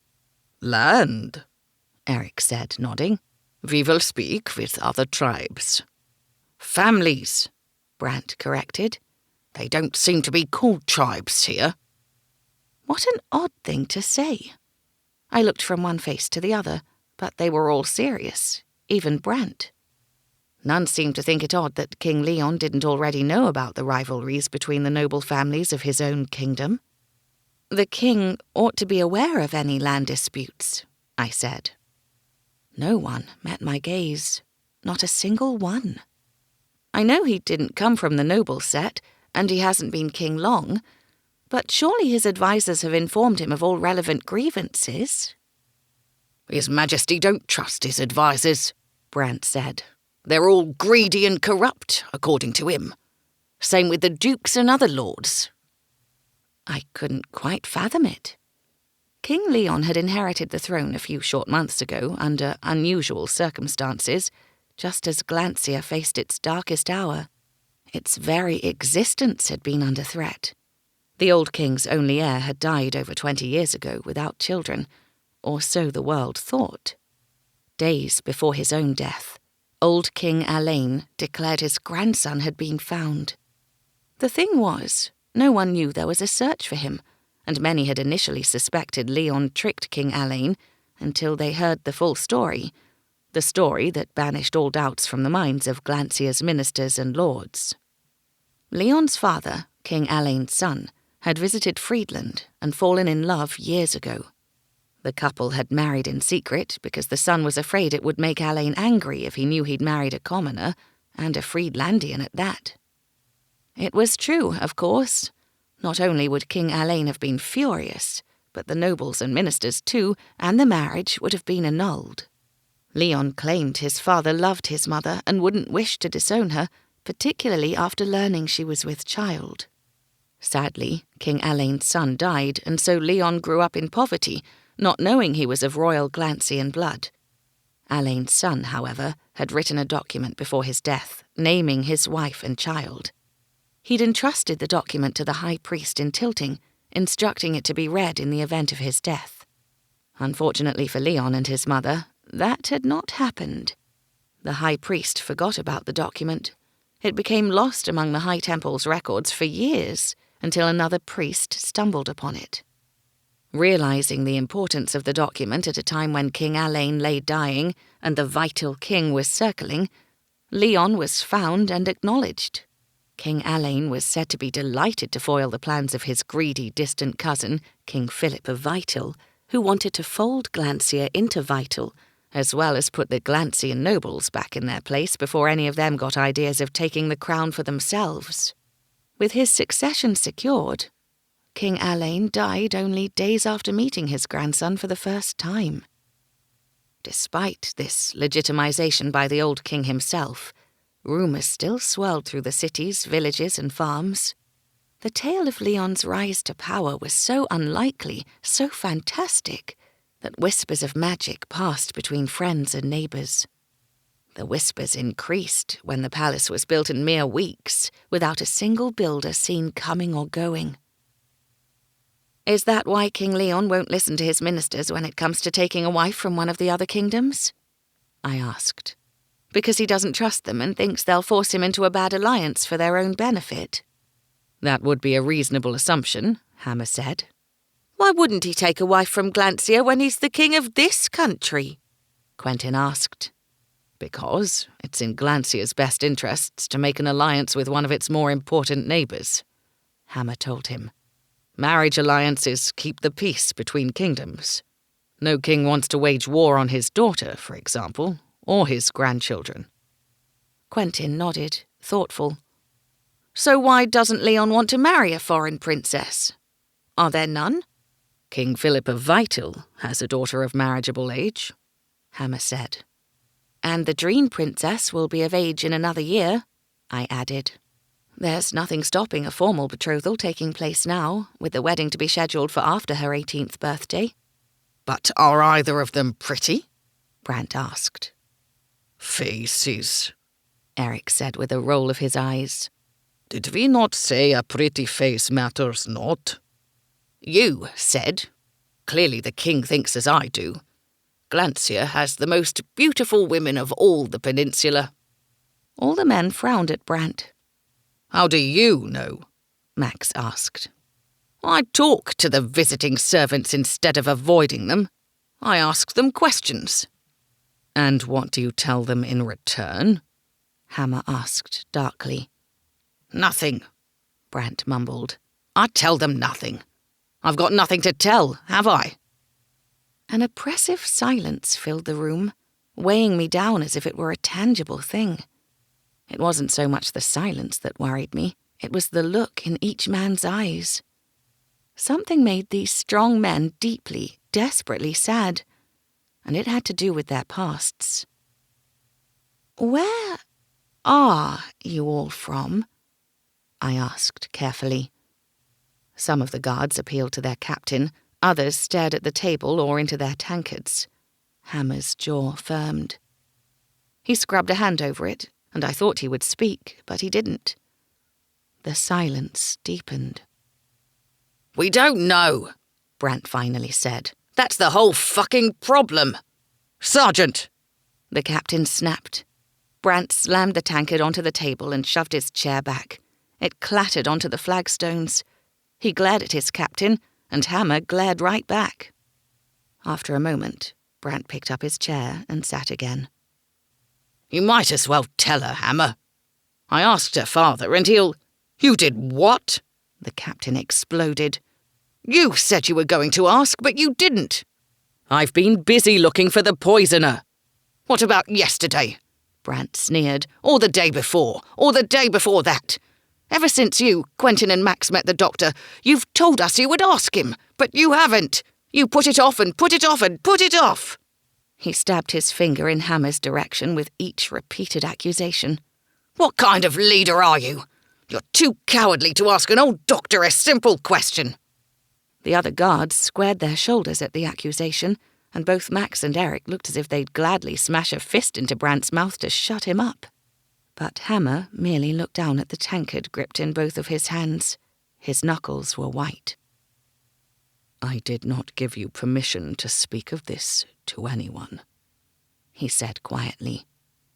"Land," Eric said, nodding. "We will speak with other tribes." "Families," Brant corrected. "They don't seem to be called tribes here." What an odd thing to say. I looked from one face to the other, but they were all serious, even Brant. None seemed to think it odd that King Leon didn't already know about the rivalries between the noble families of his own kingdom. "The king ought to be aware of any land disputes," I said. No one met my gaze, not a single one. I know he didn't come from the noble set, and he hasn't been king long, but surely his advisers have informed him of all relevant grievances. "His Majesty don't trust his advisers," Brant said. "They're all greedy and corrupt, according to him. Same with the dukes and other lords." I couldn't quite fathom it. King Leon had inherited the throne a few short months ago under unusual circumstances, just as Glancier faced its darkest hour. Its very existence had been under threat. The old king's only heir had died over 20 years ago without children, or so the world thought. Days before his own death, old King Alain declared his grandson had been found. The thing was, no one knew there was a search for him, and many had initially suspected Leon tricked King Alain until they heard the full story, the story that banished all doubts from the minds of Glancier's ministers and lords. Leon's father, King Alain's son, had visited Friedland and fallen in love years ago. The couple had married in secret because the son was afraid it would make Alain angry if he knew he'd married a commoner, and a Friedlandian at that. It was true, of course. Not only would King Alain have been furious, but the nobles and ministers too, and the marriage would have been annulled. Leon claimed his father loved his mother and wouldn't wish to disown her, particularly after learning she was with child. Sadly, King Alain's son died, and so Leon grew up in poverty, not knowing he was of royal Glancian blood. Alain's son, however, had written a document before his death, naming his wife and child. He'd entrusted the document to the high priest in Tilting, instructing it to be read in the event of his death. Unfortunately for Leon and his mother, that had not happened. The high priest forgot about the document. It became lost among the High Temple's records for years, until another priest stumbled upon it. Realizing the importance of the document at a time when King Alain lay dying and the vital king was circling, Leon was found and acknowledged. King Alain was said to be delighted to foil the plans of his greedy distant cousin, King Philip of Vital, who wanted to fold Glancier into Vital, as well as put the Glancian nobles back in their place before any of them got ideas of taking the crown for themselves. With his succession secured, King Alain died only days after meeting his grandson for the first time. Despite this legitimization by the old king himself, rumors still swirled through the cities, villages, and farms. The tale of Leon's rise to power was so unlikely, so fantastic, that whispers of magic passed between friends and neighbors. The whispers increased when the palace was built in mere weeks, without a single builder seen coming or going. Is that why King Leon won't listen to his ministers when it comes to taking a wife from one of the other kingdoms? I asked. Because he doesn't trust them and thinks they'll force him into a bad alliance for their own benefit? That would be a reasonable assumption, Hammer said. Why wouldn't he take a wife from Glancier when he's the king of this country? Quentin asked. Because it's in Glancier's best interests to make an alliance with one of its more important neighbours, Hammer told him. Marriage alliances keep the peace between kingdoms. No king wants to wage war on his daughter, for example, or his grandchildren. Quentin nodded, thoughtful. So why doesn't Leon want to marry a foreign princess? Are there none? King Philip of Vital has a daughter of marriageable age, Hammer said. And the Dream Princess will be of age in another year, I added. There's nothing stopping a formal betrothal taking place now, with the wedding to be scheduled for after her 18th birthday. But are either of them pretty? Brant asked. Faces, Eric said with a roll of his eyes. Did we not say a pretty face matters not? You said. Clearly the king thinks as I do. Glancier has the most beautiful women of all the peninsula. All the men frowned at Brant. How do you know? Max asked. I talk to the visiting servants instead of avoiding them. I ask them questions. And what do you tell them in return? Hammer asked darkly. Nothing, Brant mumbled. I tell them nothing. I've got nothing to tell, have I? An oppressive silence filled the room, weighing me down as if it were a tangible thing. It wasn't so much the silence that worried me, it was the look in each man's eyes. Something made these strong men deeply, desperately sad, and it had to do with their pasts. Where are you all from? I asked carefully. Some of the guards appealed to their captain, others stared at the table or into their tankards. Hammer's jaw firmed. He scrubbed a hand over it, and I thought he would speak, but he didn't. The silence deepened. We don't know, Brant finally said. That's the whole fucking problem. Sergeant, the captain snapped. Brant slammed the tankard onto the table and shoved his chair back. It clattered onto the flagstones. He glared at his captain, and Hammer glared right back. After a moment, Brant picked up his chair and sat again. You might as well tell her, Hammer. I asked her father, and he'll— You did what? The captain exploded. You said you were going to ask, but you didn't. I've been busy looking for the poisoner. What about yesterday? Brant sneered. Or the day before, or the day before that. Ever since you, Quentin and Max met the doctor, you've told us you would ask him, but you haven't. You put it off and put it off and put it off. He stabbed his finger in Hammer's direction with each repeated accusation. What kind of leader are you? You're too cowardly to ask an old doctor a simple question. The other guards squared their shoulders at the accusation, and both Max and Eric looked as if they'd gladly smash a fist into Brant's mouth to shut him up. But Hammer merely looked down at the tankard gripped in both of his hands. His knuckles were white. I did not give you permission to speak of this to anyone, he said quietly.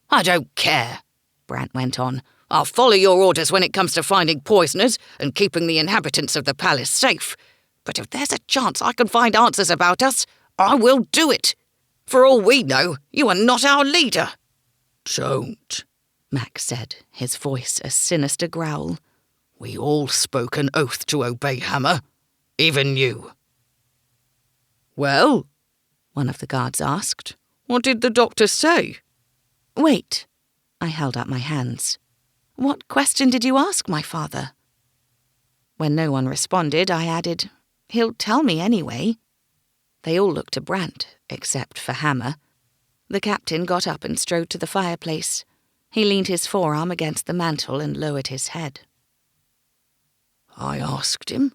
I don't care, Brant went on. I'll follow your orders when it comes to finding poisoners and keeping the inhabitants of the palace safe. But if there's a chance I can find answers about us, I will do it. For all we know, you are not our leader. Don't, Max said, his voice a sinister growl. We all spoke an oath to obey, Hammer. Even you. Well, one of the guards asked. What did the doctor say? Wait, I held up my hands. What question did you ask my father? When no one responded, I added, He'll tell me anyway. They all looked to Brant, except for Hammer. The captain got up and strode to the fireplace. He leaned his forearm against the mantel and lowered his head. I asked him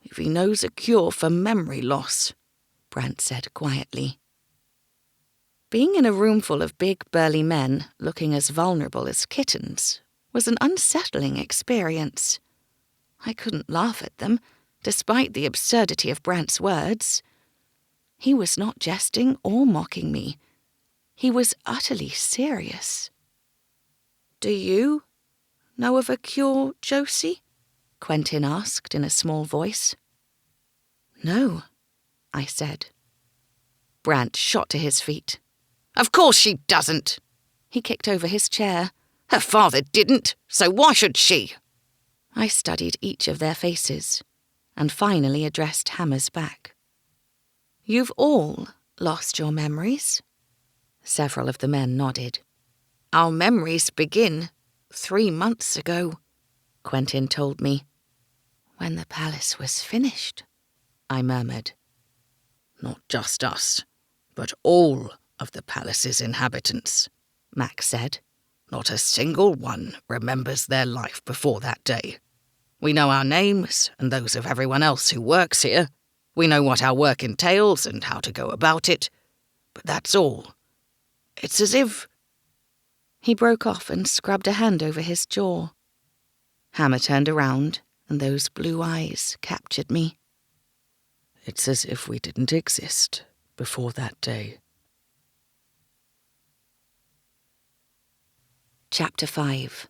if he knows a cure for memory loss, Brant said quietly. Being in a room full of big, burly men, looking as vulnerable as kittens, was an unsettling experience. I couldn't laugh at them, despite the absurdity of Brant's words. He was not jesting or mocking me. He was utterly serious. Do you know of a cure, Josie? Quentin asked in a small voice. No, I said. Brant shot to his feet. Of course she doesn't. He kicked over his chair. Her father didn't, so why should she? I studied each of their faces, and finally addressed Hammer's back. You've all lost your memories? Several of the men nodded. Our memories begin 3 months ago, Quentin told me. When the palace was finished, I murmured. Not just us, but all of the palace's inhabitants, Max said. Not a single one remembers their life before that day. We know our names and those of everyone else who works here. We know what our work entails and how to go about it. But that's all. It's as if... He broke off and scrubbed a hand over his jaw. Hammer turned around, and those blue eyes captured me. It's as if we didn't exist before that day. Chapter 5.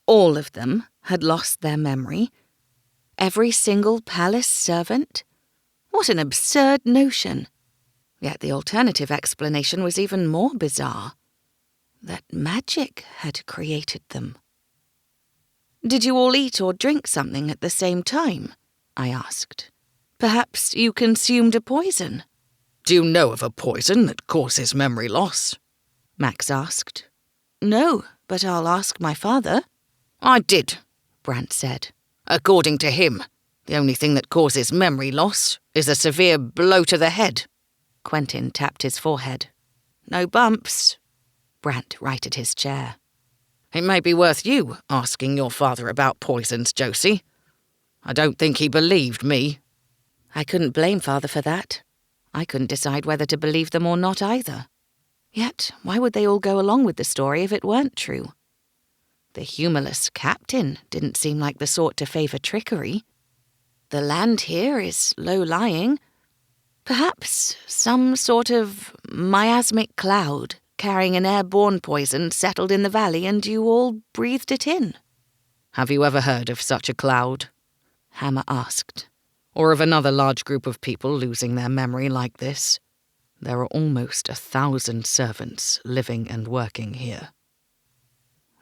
All of them had lost their memory. Every single palace servant? What an absurd notion. Yet the alternative explanation was even more bizarre. That magic had created them. Did you all eat or drink something at the same time? I asked. Perhaps you consumed a poison? Do you know of a poison that causes memory loss? Max asked. No, but I'll ask my father. I did, Brant said. According to him, the only thing that causes memory loss is a severe blow to the head. Quentin tapped his forehead. No bumps. Brant righted his chair. It may be worth you asking your father about poisons, Josie. I don't think he believed me. I couldn't blame father for that. I couldn't decide whether to believe them or not either. Yet, why would they all go along with the story if it weren't true? The humorless captain didn't seem like the sort to favour trickery. The land here is low-lying. Perhaps some sort of miasmic cloud carrying an airborne poison settled in the valley and you all breathed it in. Have you ever heard of such a cloud? Hammer asked. Or of another large group of people losing their memory like this? There are almost 1,000 servants living and working here.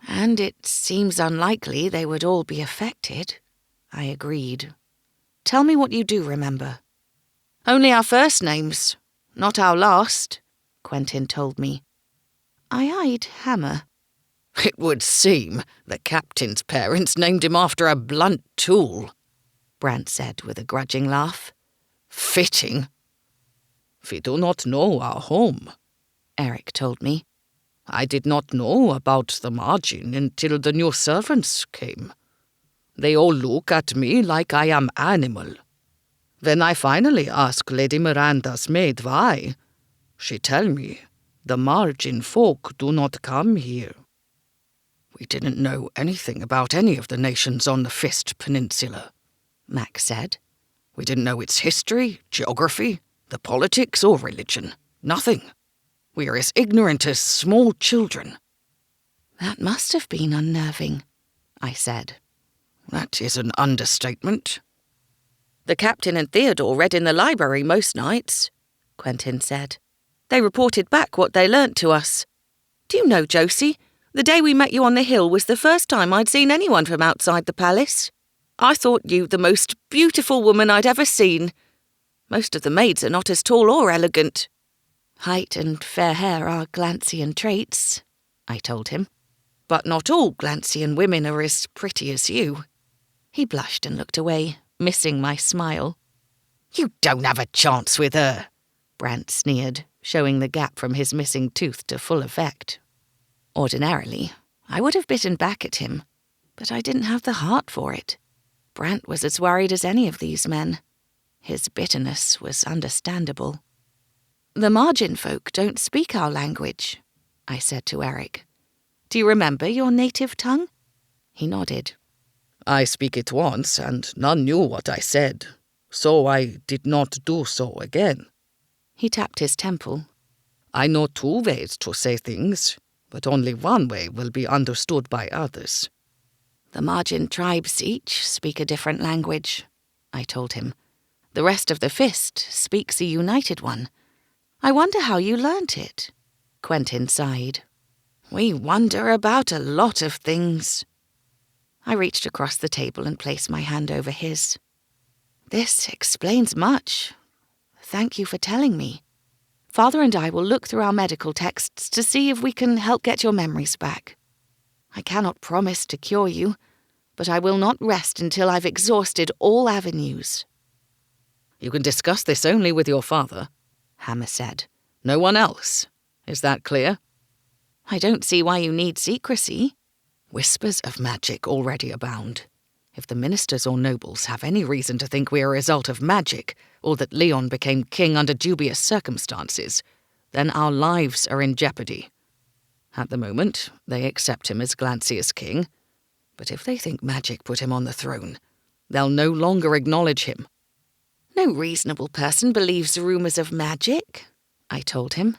And it seems unlikely they would all be affected, I agreed. Tell me what you do remember. Only our first names, not our last, Quentin told me. I eyed Hammer. It would seem the captain's parents named him after a blunt tool, Brant said with a grudging laugh. Fitting. We do not know our home, Eric told me. I did not know about the margin until the new servants came. They all look at me like I am animal. When I finally ask Lady Miranda's maid why, she tell me the margin folk do not come here. We didn't know anything about any of the nations on the Fist Peninsula, Max said. We didn't know its history, geography, the politics or religion. Nothing. We are as ignorant as small children. That must have been unnerving, I said. That is an understatement. The captain and Theodore read in the library most nights, Quentin said. They reported back what they learnt to us. Do you know, Josie, the day we met you on the hill was the first time I'd seen anyone from outside the palace. I thought you the most beautiful woman I'd ever seen. Most of the maids are not as tall or elegant. Height and fair hair are Glancean traits, I told him. But not all Glancean women are as pretty as you. He blushed and looked away, missing my smile. You don't have a chance with her, Brant sneered, showing the gap from his missing tooth to full effect. Ordinarily, I would have bitten back at him, but I didn't have the heart for it. Brant was as worried as any of these men. His bitterness was understandable. The margin folk don't speak our language, I said to Eric. Do you remember your native tongue? He nodded. I speak it once, and none knew what I said, so I did not do so again. He tapped his temple. I know 2 ways to say things, but only one way will be understood by others. The margin tribes each speak a different language, I told him. The rest of the Fist speaks a united one. I wonder how you learnt it. Quentin sighed. We wonder about a lot of things. I reached across the table and placed my hand over his. This explains much. Thank you for telling me. Father and I will look through our medical texts to see if we can help get your memories back. I cannot promise to cure you, but I will not rest until I've exhausted all avenues. You can discuss this only with your father, Hammer said. No one else. Is that clear? I don't see why you need secrecy. Whispers of magic already abound. If the ministers or nobles have any reason to think we are a result of magic, or that Leon became king under dubious circumstances, then our lives are in jeopardy. At the moment, they accept him as Glancius king, but if they think magic put him on the throne, they'll no longer acknowledge him. No reasonable person believes rumours of magic, I told him.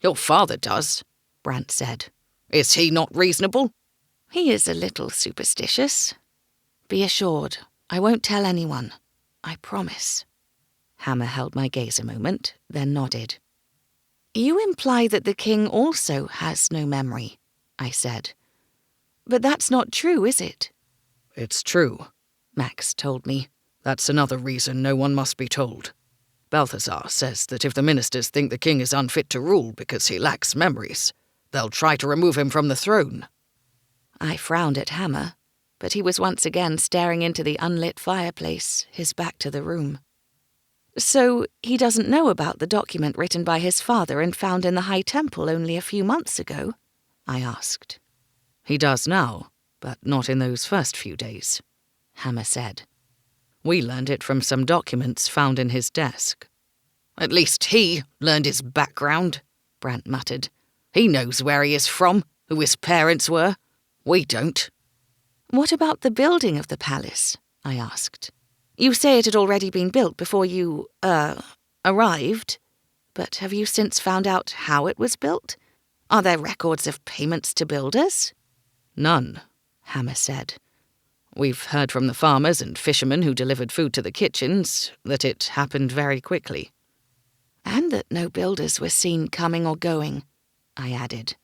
Your father does, Brant said. Is he not reasonable? He is a little superstitious. Be assured, I won't tell anyone. I promise. Hammer held my gaze a moment, then nodded. You imply that the king also has no memory, I said. But that's not true, is it? It's true, Max told me. That's another reason no one must be told. Balthazar says that if the ministers think the king is unfit to rule because he lacks memories, they'll try to remove him from the throne. I frowned at Hammer, but he was once again staring into the unlit fireplace, his back to the room. So he doesn't know about the document written by his father and found in the High Temple only a few months ago? I asked. He does now, but not in those first few days, Hammer said. We learned it from some documents found in his desk. At least he learned his background, Brant muttered. He knows where he is from, who his parents were. We don't. What about the building of the palace? I asked. You say it had already been built before you, arrived. But have you since found out how it was built? Are there records of payments to builders? None, Hammer said. We've heard from the farmers and fishermen who delivered food to the kitchens that it happened very quickly. And that no builders were seen coming or going, I added.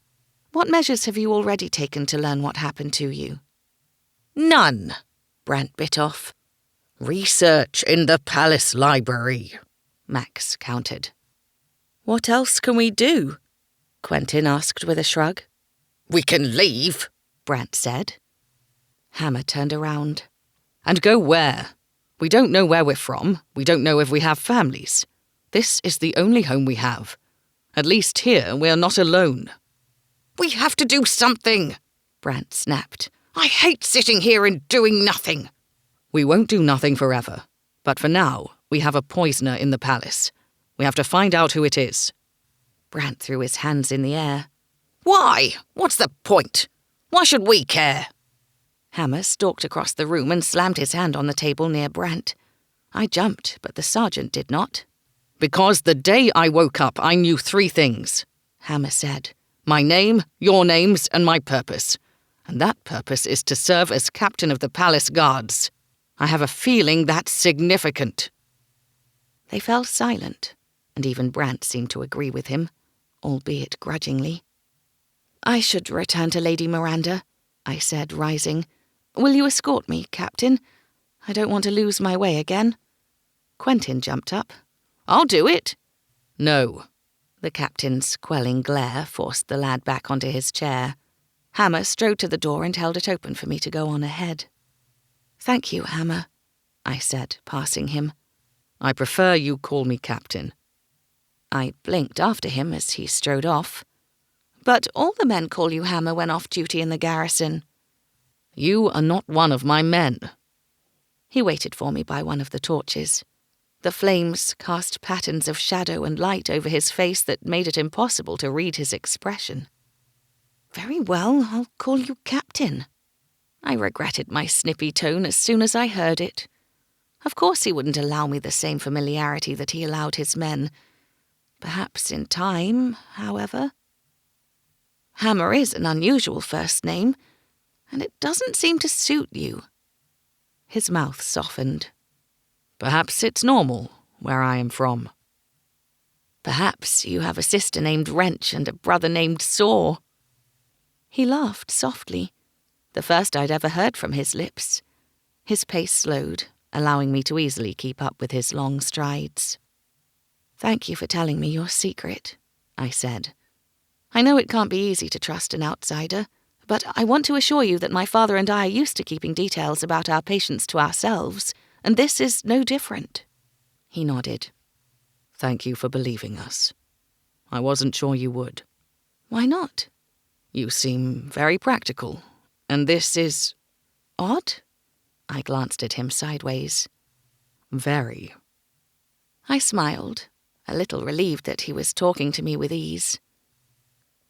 What measures have you already taken to learn what happened to you? None, Brant bit off. Research in the palace library, Max countered. What else can we do? Quentin asked with a shrug. We can leave, Brant said. Hammer turned around. And go where? We don't know where we're from. We don't know if we have families. This is the only home we have. At least here we are not alone. We have to do something, Brant snapped. I hate sitting here and doing nothing. We won't do nothing forever. But for now, we have a poisoner in the palace. We have to find out who it is. Brant threw his hands in the air. Why? What's the point? Why should we care? Hammer stalked across the room and slammed his hand on the table near Brant. I jumped, but the sergeant did not. Because the day I woke up, I knew 3 things, Hammer said. My name, your names, and my purpose. And that purpose is to serve as captain of the palace guards. I have a feeling that's significant. They fell silent, and even Brant seemed to agree with him, albeit grudgingly. I should return to Lady Miranda, I said, rising. Will you escort me, Captain? I don't want to lose my way again. Quentin jumped up. I'll do it. No. The captain's quelling glare forced the lad back onto his chair. Hammer strode to the door and held it open for me to go on ahead. Thank you, Hammer, I said, passing him. I prefer you call me Captain. I blinked after him as he strode off. But all the men call you Hammer when off duty in the garrison. You are not one of my men. He waited for me by one of the torches. The flames cast patterns of shadow and light over his face that made it impossible to read his expression. Very well, I'll call you Captain. I regretted my snippy tone as soon as I heard it. Of course he wouldn't allow me the same familiarity that he allowed his men. Perhaps in time, however. Hammer is an unusual first name, and it doesn't seem to suit you. His mouth softened. Perhaps it's normal, where I am from. Perhaps you have a sister named Wrench and a brother named Saw. He laughed softly, the first I'd ever heard from his lips. His pace slowed, allowing me to easily keep up with his long strides. Thank you for telling me your secret, I said. I know it can't be easy to trust an outsider, but I want to assure you that my father and I are used to keeping details about our patients to ourselves, and this is no different. He nodded. Thank you for believing us. I wasn't sure you would. Why not? You seem very practical, and this is... Odd? I glanced at him sideways. Very. I smiled, a little relieved that he was talking to me with ease.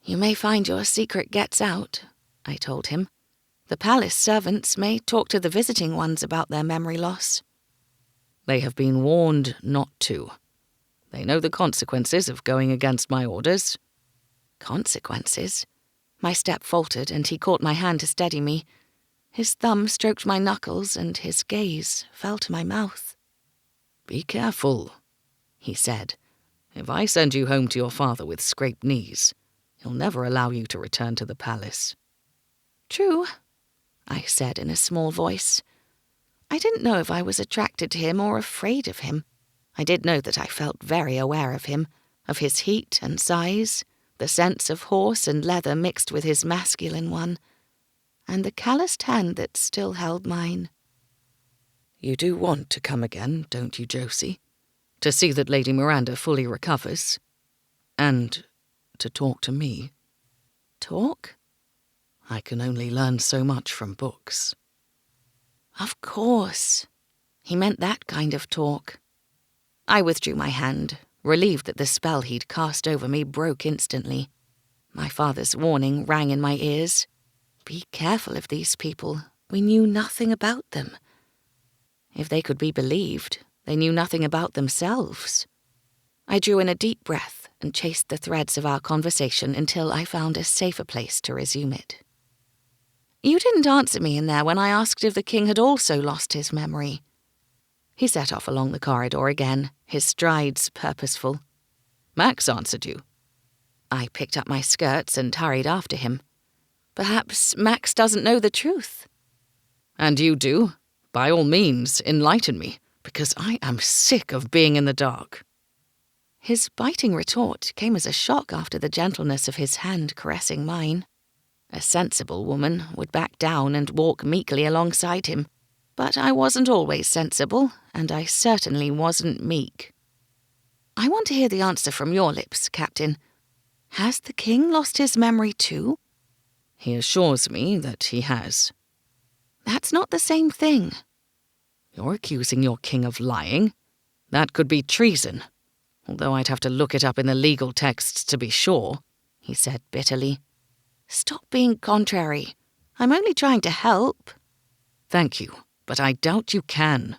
You may find your secret gets out, I told him. The palace servants may talk to the visiting ones about their memory loss. They have been warned not to. They know the consequences of going against my orders. Consequences? My step faltered, and he caught my hand to steady me. His thumb stroked my knuckles, and his gaze fell to my mouth. Be careful, he said. If I send you home to your father with scraped knees, he'll never allow you to return to the palace. True, I said in a small voice. I didn't know if I was attracted to him or afraid of him. I did know that I felt very aware of him, of his heat and size, the sense of horse and leather mixed with his masculine one, and the calloused hand that still held mine. You do want to come again, don't you, Josie? To see that Lady Miranda fully recovers? And to talk to me? Talk? I can only learn so much from books. Of course. He meant that kind of talk. I withdrew my hand, relieved that the spell he'd cast over me broke instantly. My father's warning rang in my ears. Be careful of these people. We knew nothing about them. If they could be believed, they knew nothing about themselves. I drew in a deep breath and chased the threads of our conversation until I found a safer place to resume it. You didn't answer me in there when I asked if the king had also lost his memory. He set off along the corridor again, his strides purposeful. Max answered you. I picked up my skirts and hurried after him. Perhaps Max doesn't know the truth. And you do. By all means, enlighten me, because I am sick of being in the dark. His biting retort came as a shock after the gentleness of his hand caressing mine. A sensible woman would back down and walk meekly alongside him, but I wasn't always sensible, and I certainly wasn't meek. I want to hear the answer from your lips, Captain. Has the king lost his memory too? He assures me that he has. That's not the same thing. You're accusing your king of lying? That could be treason, although I'd have to look it up in the legal texts to be sure, he said bitterly. Stop being contrary. I'm only trying to help. Thank you, but I doubt you can.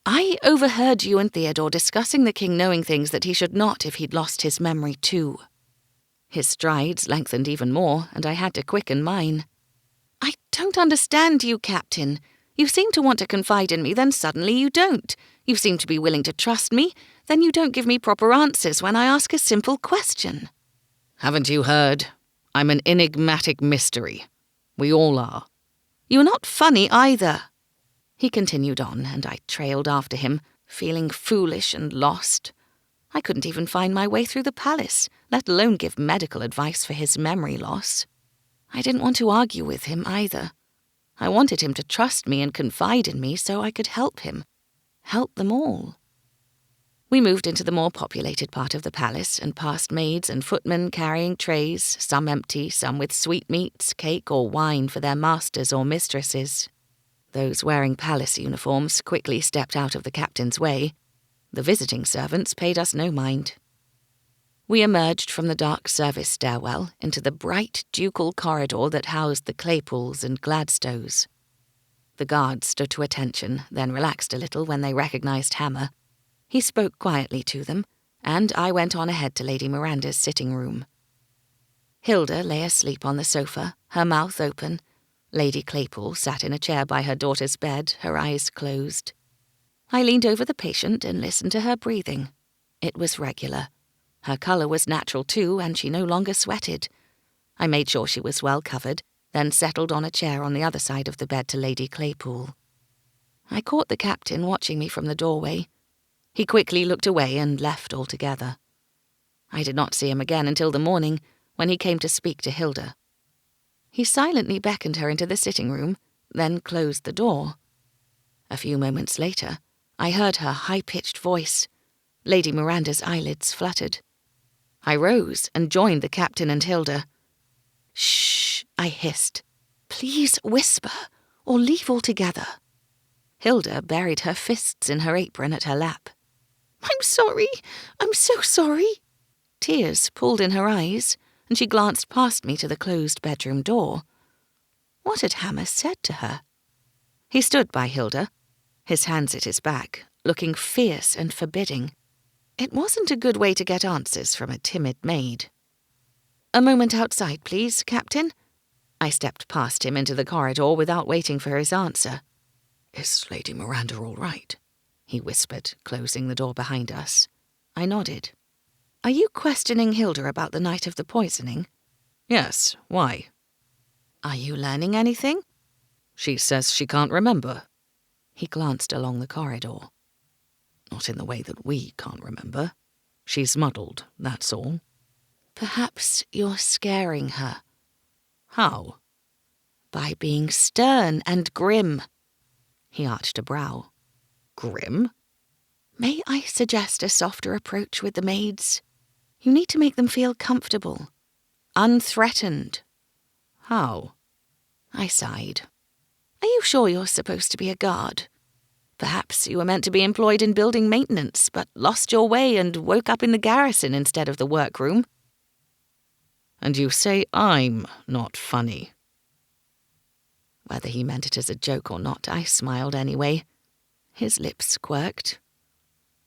I overheard you and Theodore discussing the king knowing things that he should not if he'd lost his memory too. His strides lengthened even more, and I had to quicken mine. I don't understand you, Captain. You seem to want to confide in me, then suddenly you don't. You seem to be willing to trust me, then you don't give me proper answers when I ask a simple question. Haven't you heard? I'm an enigmatic mystery. We all are. You're not funny either. He continued on, and I trailed after him, feeling foolish and lost. I couldn't even find my way through the palace, let alone give medical advice for his memory loss. I didn't want to argue with him either. I wanted him to trust me and confide in me so I could help him. Help them all. We moved into the more populated part of the palace and past maids and footmen carrying trays, some empty, some with sweetmeats, cake or wine for their masters or mistresses. Those wearing palace uniforms quickly stepped out of the captain's way. The visiting servants paid us no mind. We emerged from the dark service stairwell into the bright ducal corridor that housed the Claypools and Gladstows. The guards stood to attention, then relaxed a little when they recognized Hammer. He spoke quietly to them, and I went on ahead to Lady Miranda's sitting room. Hilda lay asleep on the sofa, her mouth open. Lady Claypool sat in a chair by her daughter's bed, her eyes closed. I leaned over the patient and listened to her breathing. It was regular. Her colour was natural too, and she no longer sweated. I made sure she was well covered, then settled on a chair on the other side of the bed to Lady Claypool. I caught the captain watching me from the doorway. He quickly looked away and left altogether. I did not see him again until the morning, when he came to speak to Hilda. He silently beckoned her into the sitting room, then closed the door. A few moments later, I heard her high-pitched voice. Lady Miranda's eyelids fluttered. I rose and joined the captain and Hilda. "Shh," I hissed. "Please whisper, or leave altogether." Hilda buried her fists in her apron at her lap. "I'm sorry. I'm so sorry." Tears pooled in her eyes, and she glanced past me to the closed bedroom door. What had Hammer said to her? He stood by Hilda, his hands at his back, looking fierce and forbidding. It wasn't a good way to get answers from a timid maid. "A moment outside, please, Captain." I stepped past him into the corridor without waiting for his answer. "Is Lady Miranda all right?" he whispered, closing the door behind us. I nodded. "Are you questioning Hilda about the night of the poisoning?" "Yes, why?" "Are you learning anything?" "She says she can't remember." He glanced along the corridor. "Not in the way that we can't remember. She's muddled, that's all." "Perhaps you're scaring her." "How?" "By being stern and grim." He arched a brow. "Grim?" "May I suggest a softer approach with the maids? You need to make them feel comfortable, unthreatened." "How?" I sighed. "Are you sure you're supposed to be a guard? Perhaps you were meant to be employed in building maintenance, but lost your way and woke up in the garrison instead of the workroom." "And you say I'm not funny?" Whether he meant it as a joke or not, I smiled anyway. His lips quirked.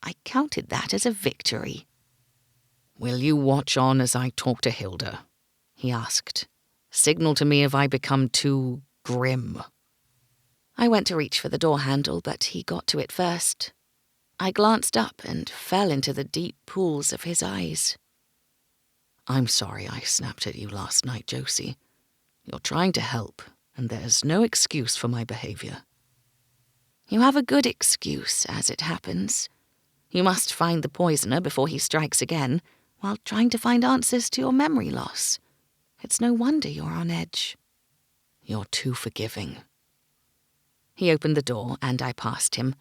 I counted that as a victory. Will you watch on as I talk to Hilda? He asked. Signal to me if I become too grim. I went to reach for the door handle, but he got to it first. I glanced up and fell into the deep pools of his eyes. I'm sorry I snapped at you last night, Josie. You're trying to help, and there's no excuse for my behavior. You have a good excuse, as it happens. You must find the poisoner before he strikes again, while trying to find answers to your memory loss. It's no wonder you're on edge. You're too forgiving. He opened the door, and I passed him,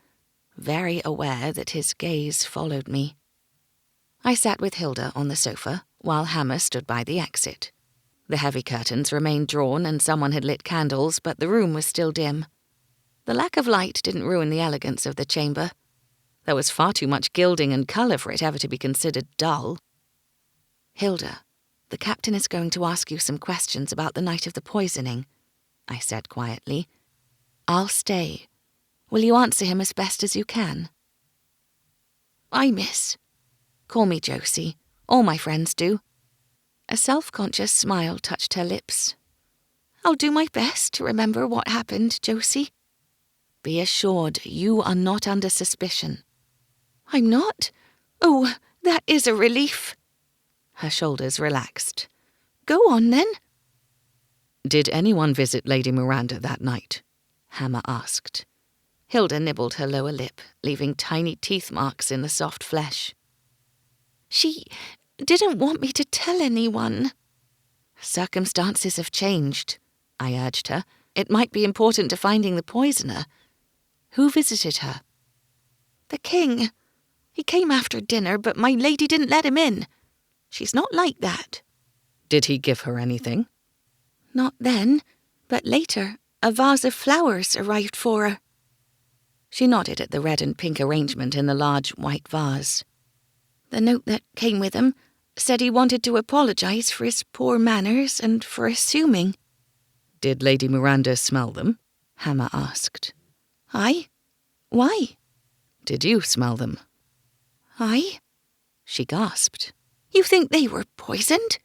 very aware that his gaze followed me. I sat with Hilda on the sofa, while Hammer stood by the exit. The heavy curtains remained drawn, and someone had lit candles, but the room was still dim. The lack of light didn't ruin the elegance of the chamber. There was far too much gilding and colour for it ever to be considered dull. "Hilda, the captain is going to ask you some questions about the night of the poisoning," I said quietly. "I'll stay. Will you answer him as best as you can?" "Aye, miss. Call me Josie. All my friends do." A self-conscious smile touched her lips. "I'll do my best to remember what happened, Josie." "Be assured you are not under suspicion." "I'm not? Oh, that is a relief." Her shoulders relaxed. "Go on, then." Did anyone visit Lady Miranda that night? Hammer asked. Hilda nibbled her lower lip, leaving tiny teeth marks in the soft flesh. "She didn't want me to tell anyone." "Circumstances have changed," I urged her. "It might be important to finding the poisoner. Who visited her?" "The king. He came after dinner, but my lady didn't let him in. She's not like that." Did he give her anything? "Not then, but later, a vase of flowers arrived for her." She nodded at the red and pink arrangement in the large white vase. "The note that came with him said he wanted to apologise for his poor manners and for assuming." Did Lady Miranda smell them? Hammer asked. "Aye? Why?" Did you smell them? "Aye?" She gasped. "You think they were poisoned?"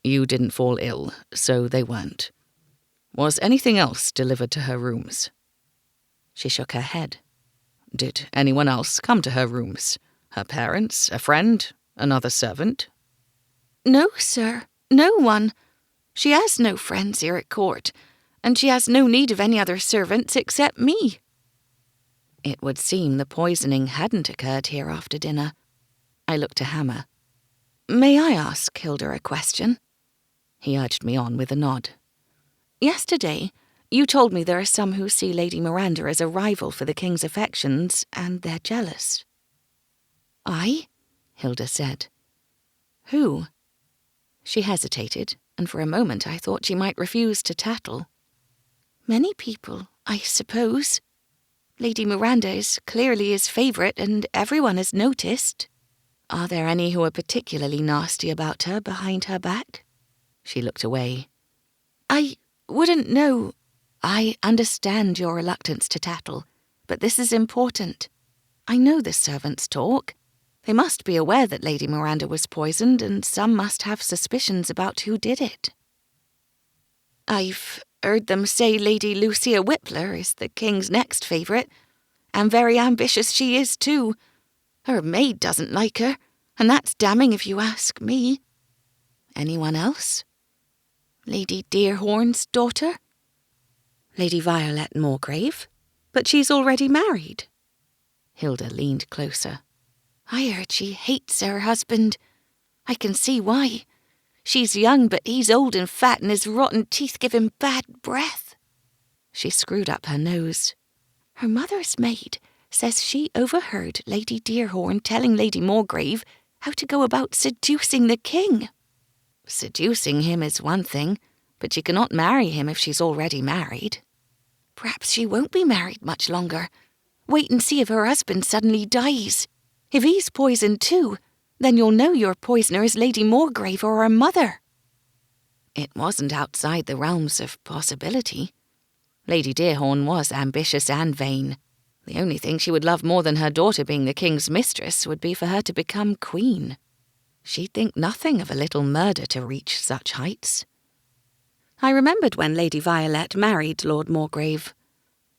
You didn't fall ill, so they weren't. Was anything else delivered to her rooms? She shook her head. Did anyone else come to her rooms? Her parents, a friend, another servant? "No, sir, no one. She has no friends here at court, and she has no need of any other servants except me." It would seem the poisoning hadn't occurred here after dinner. I looked to Hammer. "May I ask Hilda a question?" He urged me on with a nod. "Yesterday, you told me there are some who see Lady Miranda as a rival for the king's affections, and they're jealous." "Aye?" Hilda said. "Who?" She hesitated, and for a moment I thought she might refuse to tattle. "Many people, I suppose. Lady Miranda is clearly his favourite, and everyone has noticed." "Are there any who are particularly nasty about her behind her back?" She looked away. "I wouldn't know." "I understand your reluctance to tattle, but this is important. I know the servants talk. They must be aware that Lady Miranda was poisoned, and some must have suspicions about who did it." "I've heard them say Lady Lucia Whippler is the king's next favourite, and very ambitious she is too. Her maid doesn't like her, and that's damning if you ask me." "Anyone else?" "Lady Deerhorn's daughter." "Lady Violet Moorgrave? But she's already married." Hilda leaned closer. "I heard she hates her husband. I can see why. She's young, but he's old and fat, and his rotten teeth give him bad breath." She screwed up her nose. "Her mother's maid says she overheard Lady Deerhorn telling Lady Moorgrave how to go about seducing the king." "Seducing him is one thing, but she cannot marry him if she's already married." "Perhaps she won't be married much longer. Wait and see if her husband suddenly dies. If he's poisoned too, then you'll know your poisoner is Lady Moorgrave or her mother." It wasn't outside the realms of possibility. Lady Deerhorn was ambitious and vain. The only thing she would love more than her daughter being the king's mistress would be for her to become queen. She'd think nothing of a little murder to reach such heights. I remembered when Lady Violet married Lord Moorgrave.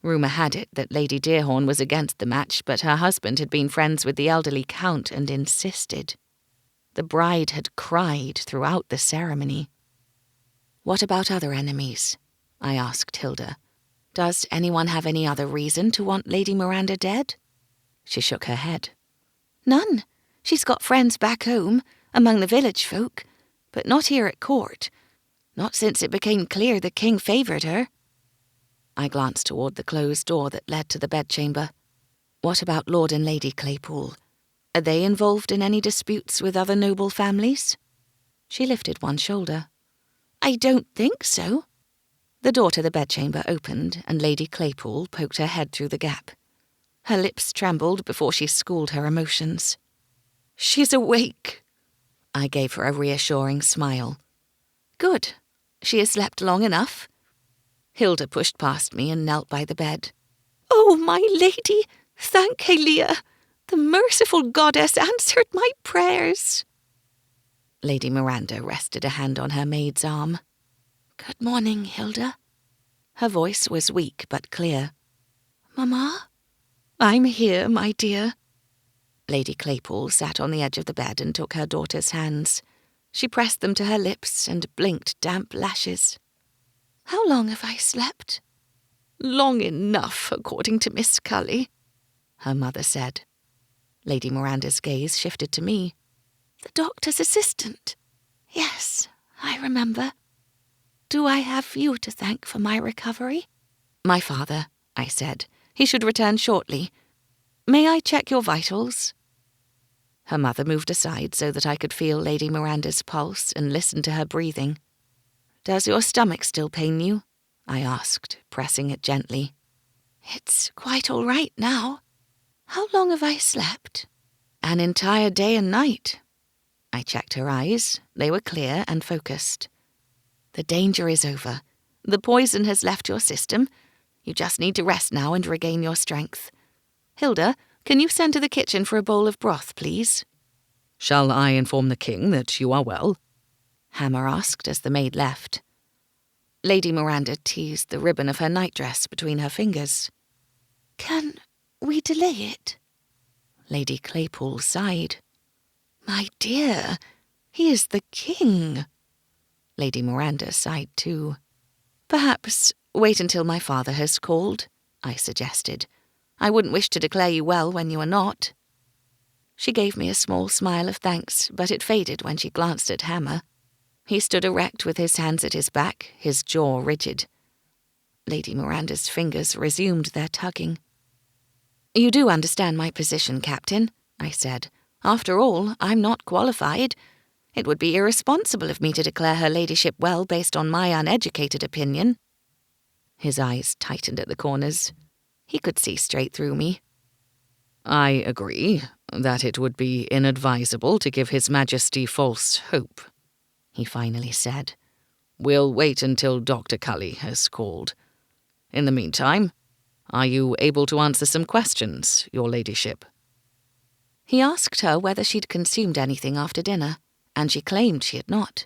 Rumour had it that Lady Deerhorn was against the match, but her husband had been friends with the elderly Count and insisted. The bride had cried throughout the ceremony. "What about other enemies?" I asked Hilda. "Does anyone have any other reason to want Lady Miranda dead?" She shook her head. "None. She's got friends back home, among the village folk, but not here at court. Not since it became clear the king favoured her." I glanced toward the closed door that led to the bedchamber. "What about Lord and Lady Claypool? Are they involved in any disputes with other noble families?" She lifted one shoulder. "I don't think so." The door to the bedchamber opened, and Lady Claypool poked her head through the gap. Her lips trembled before she schooled her emotions. "She's awake." I gave her a reassuring smile. "Good. She has slept long enough." Hilda pushed past me and knelt by the bed. "Oh, my lady, thank Halia. The merciful goddess answered my prayers." Lady Miranda rested a hand on her maid's arm. "Good morning, Hilda." Her voice was weak but clear. "Mamma?" "I'm here, my dear." Lady Claypool sat on the edge of the bed and took her daughter's hands. She pressed them to her lips and blinked damp lashes. "How long have I slept?" "Long enough, according to Miss Cully," her mother said. Lady Miranda's gaze shifted to me. "The doctor's assistant. Yes, I remember. Do I have you to thank for my recovery?" "My father," I said. "He should return shortly. May I check your vitals?" Her mother moved aside so that I could feel Lady Miranda's pulse and listen to her breathing. "Does your stomach still pain you?" I asked, pressing it gently. "It's quite all right now. How long have I slept?" "An entire day and night." I checked her eyes. They were clear and focused. "The danger is over. The poison has left your system. You just need to rest now and regain your strength. Hilda, can you send to the kitchen for a bowl of broth, please?" "Shall I inform the king that you are well?" Hammer asked as the maid left. Lady Miranda teased the ribbon of her nightdress between her fingers. "Can we delay it?" Lady Claypool sighed. "My dear, he is the king." Lady Miranda sighed too. "Perhaps wait until my father has called," I suggested. "I wouldn't wish to declare you well when you are not." She gave me a small smile of thanks, but it faded when she glanced at Hammer. He stood erect with his hands at his back, his jaw rigid. Lady Miranda's fingers resumed their tugging. "You do understand my position, Captain," I said. "After all, I'm not qualified. It would be irresponsible of me to declare her ladyship well based on my uneducated opinion." His eyes tightened at the corners. He could see straight through me. "I agree that it would be inadvisable to give His Majesty false hope," he finally said. "We'll wait until Dr. Cully has called. In the meantime, are you able to answer some questions, your ladyship?" He asked her whether she'd consumed anything after dinner, and she claimed she had not.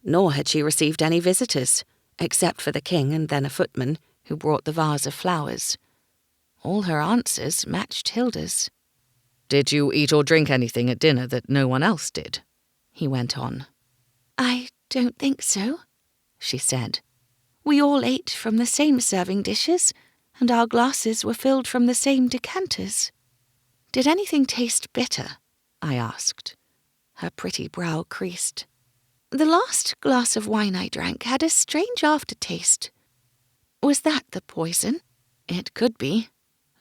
Nor had she received any visitors, except for the king and then a footman who brought the vase of flowers. All her answers matched Hilda's. "Did you eat or drink anything at dinner that no one else did?" he went on. "I don't think so," she said. "We all ate from the same serving dishes, and our glasses were filled from the same decanters." "Did anything taste bitter?" I asked. Her pretty brow creased. "The last glass of wine I drank had a strange aftertaste." "Was that the poison?" "It could be.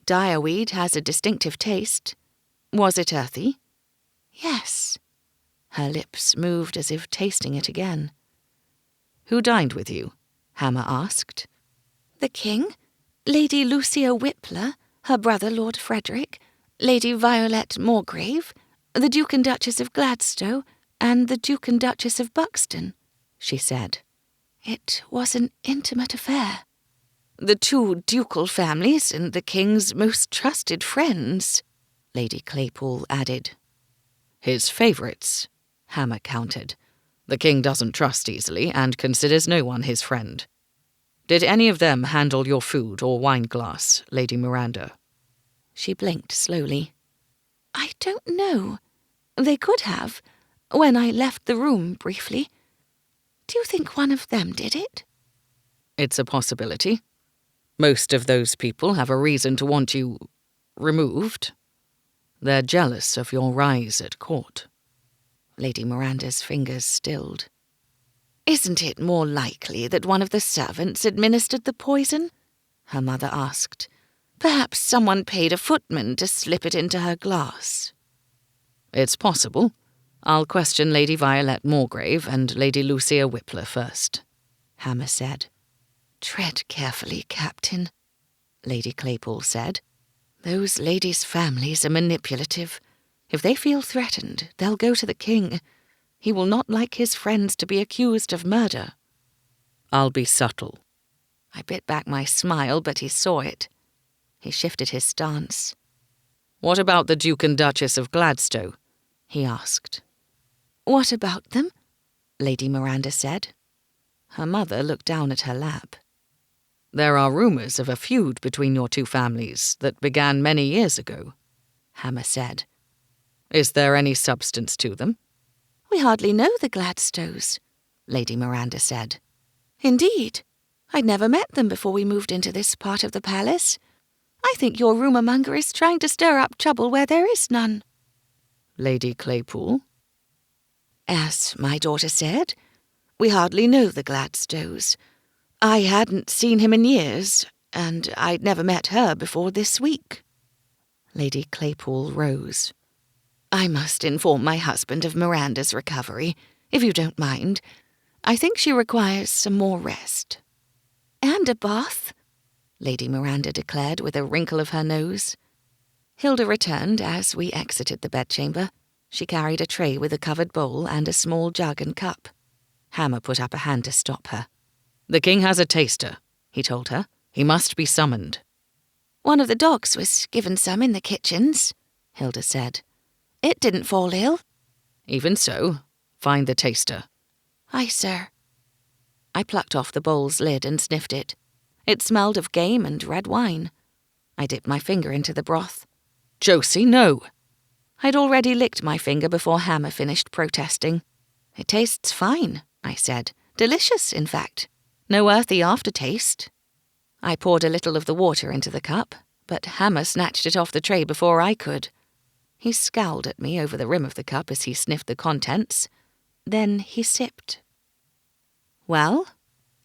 Direweed has a distinctive taste." "Was it earthy?" "Yes." Her lips moved as if tasting it again. "Who dined with you?" Hammer asked. "The king, Lady Lucia Whippler, her brother Lord Frederick, Lady Violet Moorgrave, the Duke and Duchess of Gladstow, and the Duke and Duchess of Buxton," she said. "It was an intimate affair. The two ducal families and the king's most trusted friends," Lady Claypool added. "His favourites," Hammer countered. "The king doesn't trust easily and considers no one his friend. Did any of them handle your food or wine glass, Lady Miranda?" She blinked slowly. "I don't know. They could have, when I left the room briefly. Do you think one of them did it?" "It's a possibility. Most of those people have a reason to want you removed. They're jealous of your rise at court." Lady Miranda's fingers stilled. "Isn't it more likely that one of the servants administered the poison?" her mother asked. "Perhaps someone paid a footman to slip it into her glass." "It's possible. I'll question Lady Violet Morgrave and Lady Lucia Whippler first," Hammer said. "Tread carefully, Captain," Lady Claypool said. "Those ladies' families are manipulative. If they feel threatened, they'll go to the king. He will not like his friends to be accused of murder." "I'll be subtle." I bit back my smile, but he saw it. He shifted his stance. "What about the Duke and Duchess of Gladstow?" he asked. "What about them?" Lady Miranda said. Her mother looked down at her lap. "There are rumours of a feud between your two families that began many years ago," Hammer said. "Is there any substance to them?" "We hardly know the Gladstows," Lady Miranda said. "Indeed, I'd never met them before we moved into this part of the palace. I think your rumour-monger is trying to stir up trouble where there is none." "Lady Claypool?" "As my daughter said, we hardly know the Gladstows. I hadn't seen him in years, and I'd never met her before this week." Lady Claypool rose. "I must inform my husband of Miranda's recovery, if you don't mind. I think she requires some more rest." "And a bath," Lady Miranda declared with a wrinkle of her nose. Hilda returned as we exited the bedchamber. She carried a tray with a covered bowl and a small jug and cup. Hammer put up a hand to stop her. "The king has a taster," he told her. "He must be summoned." "One of the dogs was given some in the kitchens," Hilda said. "It didn't fall ill." "Even so, find the taster." "Aye, sir." I plucked off the bowl's lid and sniffed it. It smelled of game and red wine. I dipped my finger into the broth. "Josie, no!" I'd already licked my finger before Hammer finished protesting. "It tastes fine," I said. "Delicious, in fact. No earthy aftertaste." I poured a little of the water into the cup, but Hammer snatched it off the tray before I could. He scowled at me over the rim of the cup as he sniffed the contents. Then he sipped. "Well?"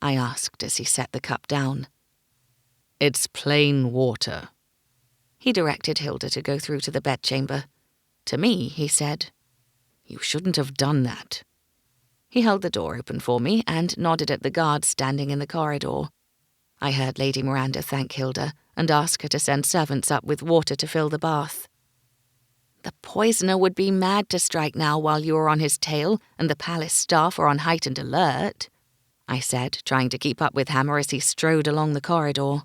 I asked as he set the cup down. "It's plain water." He directed Hilda to go through to the bedchamber. To me, he said, "You shouldn't have done that." He held the door open for me and nodded at the guards standing in the corridor. I heard Lady Miranda thank Hilda and ask her to send servants up with water to fill the bath. "The poisoner would be mad to strike now while you are on his tail and the palace staff are on heightened alert," I said, trying to keep up with Hammer as he strode along the corridor.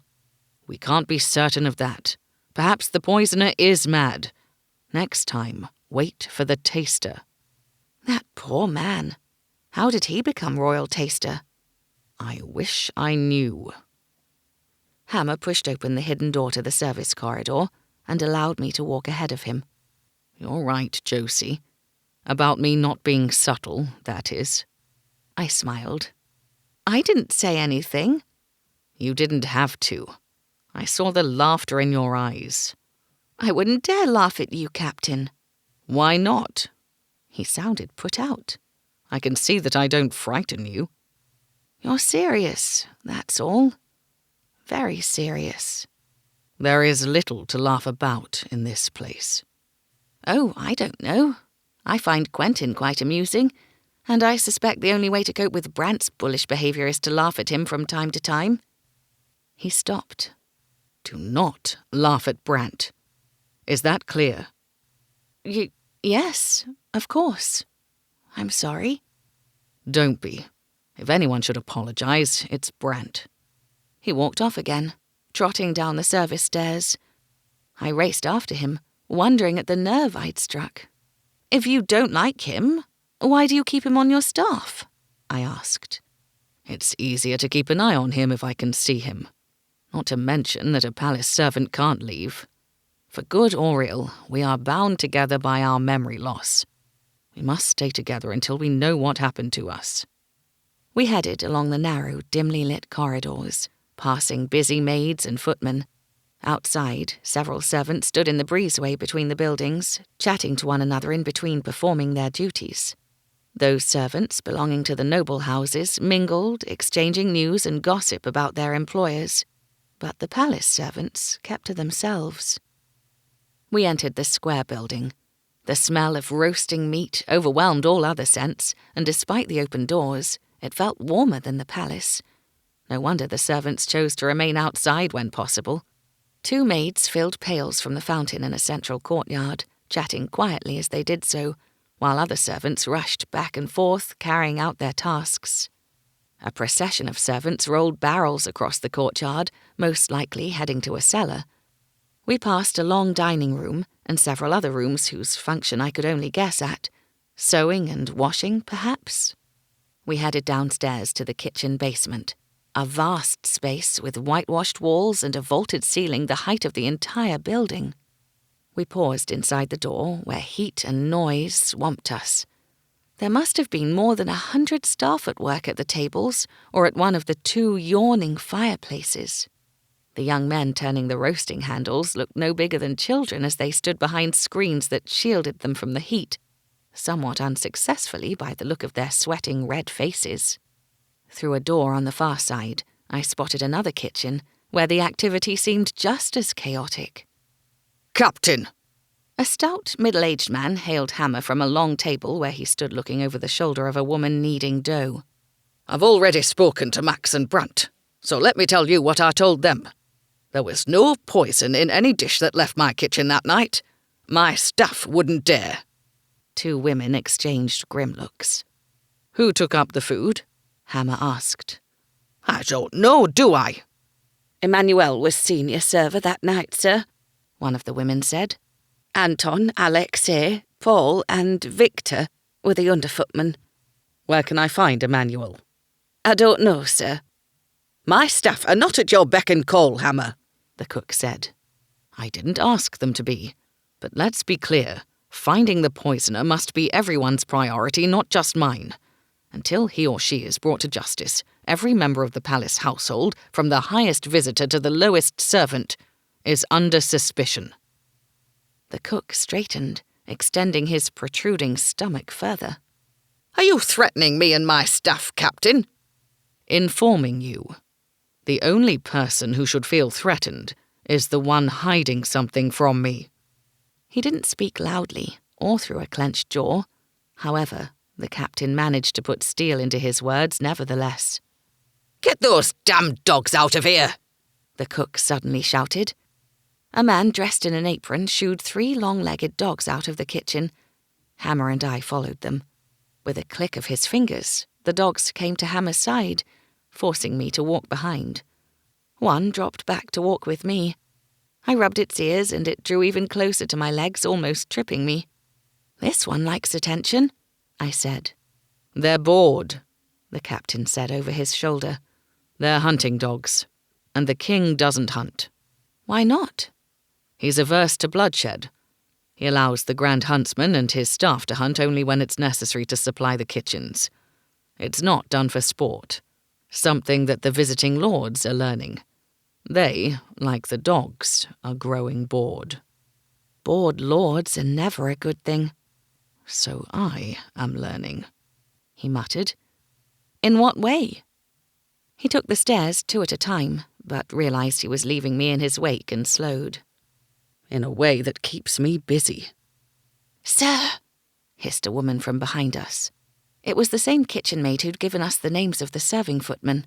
"We can't be certain of that. Perhaps the poisoner is mad. Next time, wait for the taster." "That poor man. How did he become royal taster?" "I wish I knew." Hammer pushed open the hidden door to the service corridor and allowed me to walk ahead of him. "You're right, Josie. About me not being subtle, that is." I smiled. "I didn't say anything." "You didn't have to. I saw the laughter in your eyes." "I wouldn't dare laugh at you, Captain." "Why not?" He sounded put out. "I can see that I don't frighten you." "You're serious, that's all. Very serious." "There is little to laugh about in this place." "Oh, I don't know. I find Quentin quite amusing, and I suspect the only way to cope with Brant's bullish behaviour is to laugh at him from time to time." He stopped. "Do not laugh at Brant. Is that clear?" Yes, of course. I'm sorry." "Don't be. If anyone should apologize, it's Brant." He walked off again, trotting down the service stairs. I raced after him, wondering at the nerve I'd struck. "If you don't like him," Why do you keep him on your staff? I asked. It's easier to keep an eye on him if I can see him. Not to mention that a palace servant can't leave. For good or ill, we are bound together by our memory loss. We must stay together until we know what happened to us. We headed along the narrow, dimly lit corridors, passing busy maids and footmen. Outside, several servants stood in the breezeway between the buildings, chatting to one another in between performing their duties. Those servants belonging to the noble houses mingled, exchanging news and gossip about their employers, but the palace servants kept to themselves. We entered the square building. The smell of roasting meat overwhelmed all other scents, and despite the open doors, it felt warmer than the palace. No wonder the servants chose to remain outside when possible. 2 maids filled pails from the fountain in a central courtyard, chatting quietly as they did so, while other servants rushed back and forth, carrying out their tasks. A procession of servants rolled barrels across the courtyard, most likely heading to a cellar. We passed a long dining room and several other rooms whose function I could only guess at. Sewing and washing, perhaps? We headed downstairs to the kitchen basement, a vast space with whitewashed walls and a vaulted ceiling the height of the entire building. We paused inside the door where heat and noise swamped us. There must have been more than 100 staff at work at the tables or at one of the 2 yawning fireplaces. The young men turning the roasting handles looked no bigger than children as they stood behind screens that shielded them from the heat, somewhat unsuccessfully by the look of their sweating red faces. Through a door on the far side, I spotted another kitchen where the activity seemed just as chaotic. "Captain!" A stout, middle-aged man hailed Hammer from a long table where he stood looking over the shoulder of a woman kneading dough. "I've already spoken to Max and Brunt, so let me tell you what I told them. There was no poison in any dish that left my kitchen that night. My staff wouldn't dare." 2 women exchanged grim looks. "Who took up the food?" Hammer asked. "I don't know, do I?" "Emmanuel was senior server that night, sir," one of the women said. "Anton, Alexei, Paul and Victor were the underfootmen." "Where can I find Emmanuel?" "I don't know, sir." "My staff are not at your beck and call, Hammer," the cook said. "I didn't ask them to be. But let's be clear. Finding the poisoner must be everyone's priority, not just mine. Until he or she is brought to justice, every member of the palace household, from the highest visitor to the lowest servant, is under suspicion." The cook straightened, extending his protruding stomach further. "Are you threatening me and my staff, Captain?" "Informing you. The only person who should feel threatened is the one hiding something from me." He didn't speak loudly or through a clenched jaw. However, the captain managed to put steel into his words nevertheless. "Get those damned dogs out of here!" the cook suddenly shouted. A man dressed in an apron shooed 3 long-legged dogs out of the kitchen. Hammer and I followed them. With a click of his fingers, the dogs came to Hammer's side, forcing me to walk behind. One dropped back to walk with me. I rubbed its ears and it drew even closer to my legs, almost tripping me. "This one likes attention," I said. "They're bored," the captain said over his shoulder. "They're hunting dogs, and the king doesn't hunt." "Why not?" "He's averse to bloodshed. He allows the Grand Huntsman and his staff to hunt only when it's necessary to supply the kitchens. It's not done for sport, something that the visiting lords are learning. They, like the dogs, are growing bored." "Bored lords are never a good thing." "So I am learning," he muttered. "In what way?" He took the stairs 2 at a time, but realized he was leaving me in his wake and slowed. "In a way that keeps me busy." "Sir," hissed a woman from behind us. It was the same kitchen maid who'd given us the names of the serving footmen.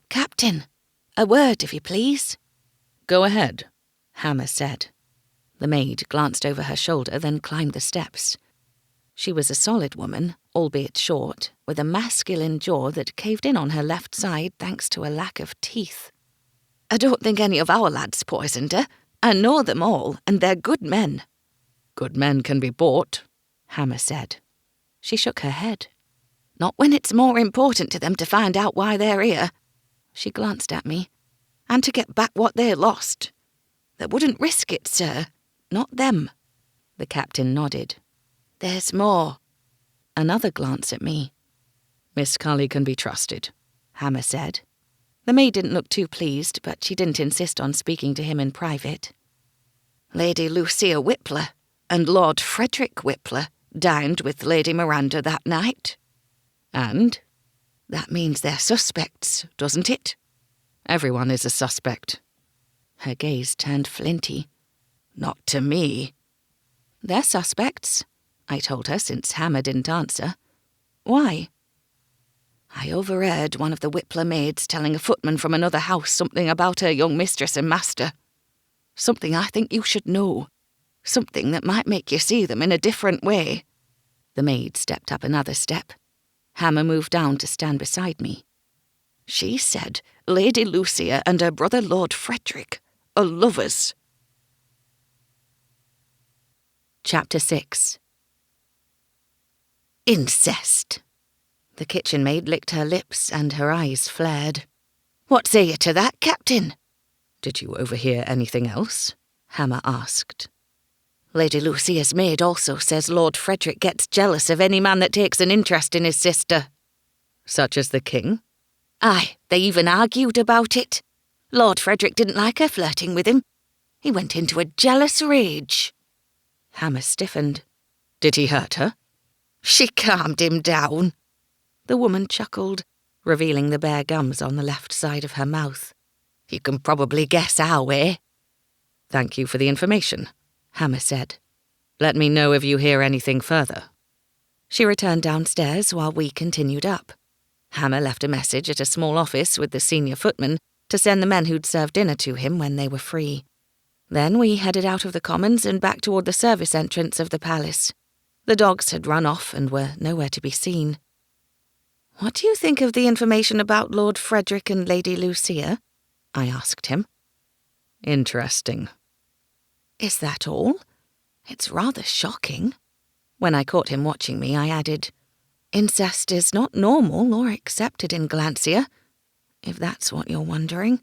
"Captain, a word, if you please." "Go ahead," Hammer said. The maid glanced over her shoulder, then climbed the steps. She was a solid woman, albeit short, with a masculine jaw that caved in on her left side thanks to a lack of teeth. "I don't think any of our lads poisoned her. I know them all, and they're good men." "Good men can be bought," Hammer said. She shook her head. Not when it's more important to them to find out why they're here. She glanced at me. And to get back what they lost. They wouldn't risk it, sir. Not them. The captain nodded. There's more. Another glance at me. Miss Cully can be trusted, Hammer said. The maid didn't look too pleased, but she didn't insist on speaking to him in private. Lady Lucia Whippler and Lord Frederick Whippler dined with Lady Miranda that night. And? That means they're suspects, doesn't it? Everyone is a suspect. Her gaze turned flinty. Not to me. They're suspects, I told her since Hammer didn't answer. Why? I overheard one of the Whippler maids telling a footman from another house something about her young mistress and master. Something I think you should know. Something that might make you see them in a different way. The maid stepped up another step. Hammer moved down to stand beside me. She said Lady Lucia and her brother Lord Frederick are lovers. Chapter 6. Incest. The kitchen maid licked her lips and her eyes flared. What say you to that, Captain? Did you overhear anything else? Hammer asked. Lady Lucia's maid also says Lord Frederick gets jealous of any man that takes an interest in his sister. Such as the king? Aye, they even argued about it. Lord Frederick didn't like her flirting with him. He went into a jealous rage. Hammer stiffened. Did he hurt her? She calmed him down. The woman chuckled, revealing the bare gums on the left side of her mouth. You can probably guess how, eh? Thank you for the information, Hammer said. Let me know if you hear anything further. She returned downstairs while we continued up. Hammer left a message at a small office with the senior footman to send the men who'd served dinner to him when they were free. Then we headed out of the commons and back toward the service entrance of the palace. The dogs had run off and were nowhere to be seen. What do you think of the information about Lord Frederick and Lady Lucia? I asked him. Interesting. Is that all? It's rather shocking. When I caught him watching me, I added, Incest is not normal or accepted in Glancia, if that's what you're wondering.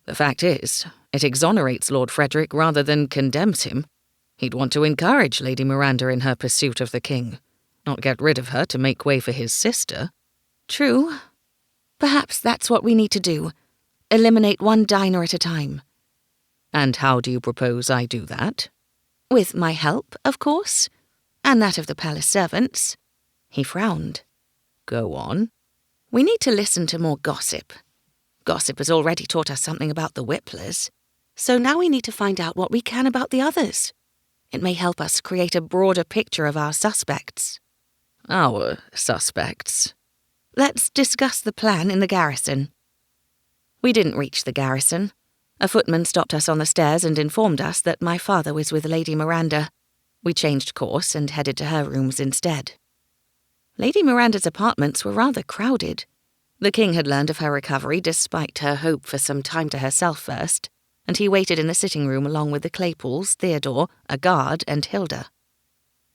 The fact is, it exonerates Lord Frederick rather than condemns him. He'd want to encourage Lady Miranda in her pursuit of the king, not get rid of her to make way for his sister. True. Perhaps that's what we need to do. Eliminate one diner at a time. And how do you propose I do that? With my help, of course, and that of the palace servants. He frowned. Go on. We need to listen to more gossip. Gossip has already taught us something about the Whipplers, so now we need to find out what we can about the others. It may help us create a broader picture of our suspects. Our suspects? Let's discuss the plan in the garrison. We didn't reach the garrison. A footman stopped us on the stairs and informed us that my father was with Lady Miranda. We changed course and headed to her rooms instead. Lady Miranda's apartments were rather crowded. The king had learned of her recovery despite her hope for some time to herself first, and he waited in the sitting room along with the Claypools, Theodore, a guard, and Hilda.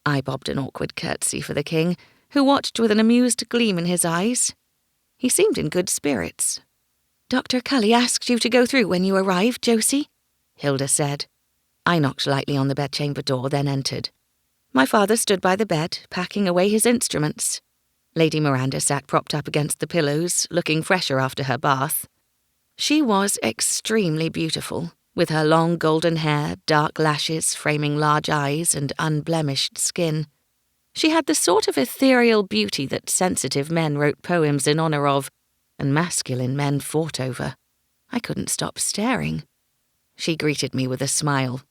I bobbed an awkward curtsy for the king, who watched with an amused gleam in his eyes. He seemed in good spirits. Dr. Cully asked you to go through when you arrived, Josie, Hilda said. I knocked lightly on the bedchamber door, then entered. My father stood by the bed, packing away his instruments. Lady Miranda sat propped up against the pillows, looking fresher after her bath. She was extremely beautiful, with her long golden hair, dark lashes framing large eyes, and unblemished skin. She had the sort of ethereal beauty that sensitive men wrote poems in honour of, and masculine men fought over. I couldn't stop staring. She greeted me with a smile.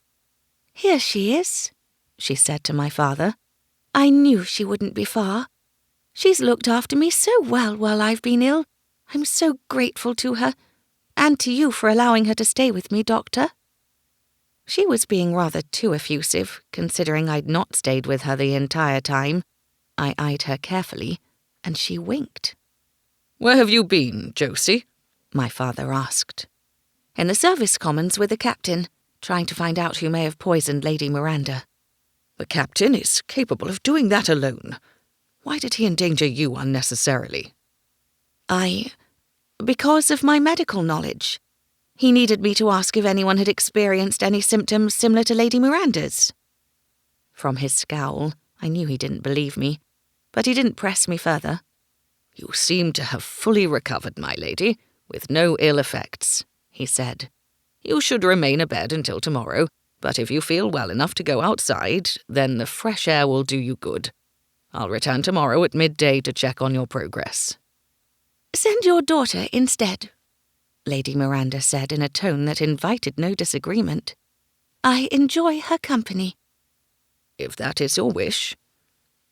Here she is, she said to my father. I knew she wouldn't be far. She's looked after me so well while I've been ill. I'm so grateful to her, and to you for allowing her to stay with me, Doctor. She was being rather too effusive, considering I'd not stayed with her the entire time. I eyed her carefully, and she winked. Where have you been, Josie? My father asked. In the service commons with the captain, trying to find out who may have poisoned Lady Miranda. The captain is capable of doing that alone. Why did he endanger you unnecessarily? Because of my medical knowledge. He needed me to ask if anyone had experienced any symptoms similar to Lady Miranda's. From his scowl, I knew he didn't believe me, but he didn't press me further. You seem to have fully recovered, my lady, with no ill effects, he said. You should remain abed until tomorrow, but if you feel well enough to go outside, then the fresh air will do you good. I'll return tomorrow at midday to check on your progress. Send your daughter instead, Lady Miranda said in a tone that invited no disagreement. I enjoy her company. If that is your wish,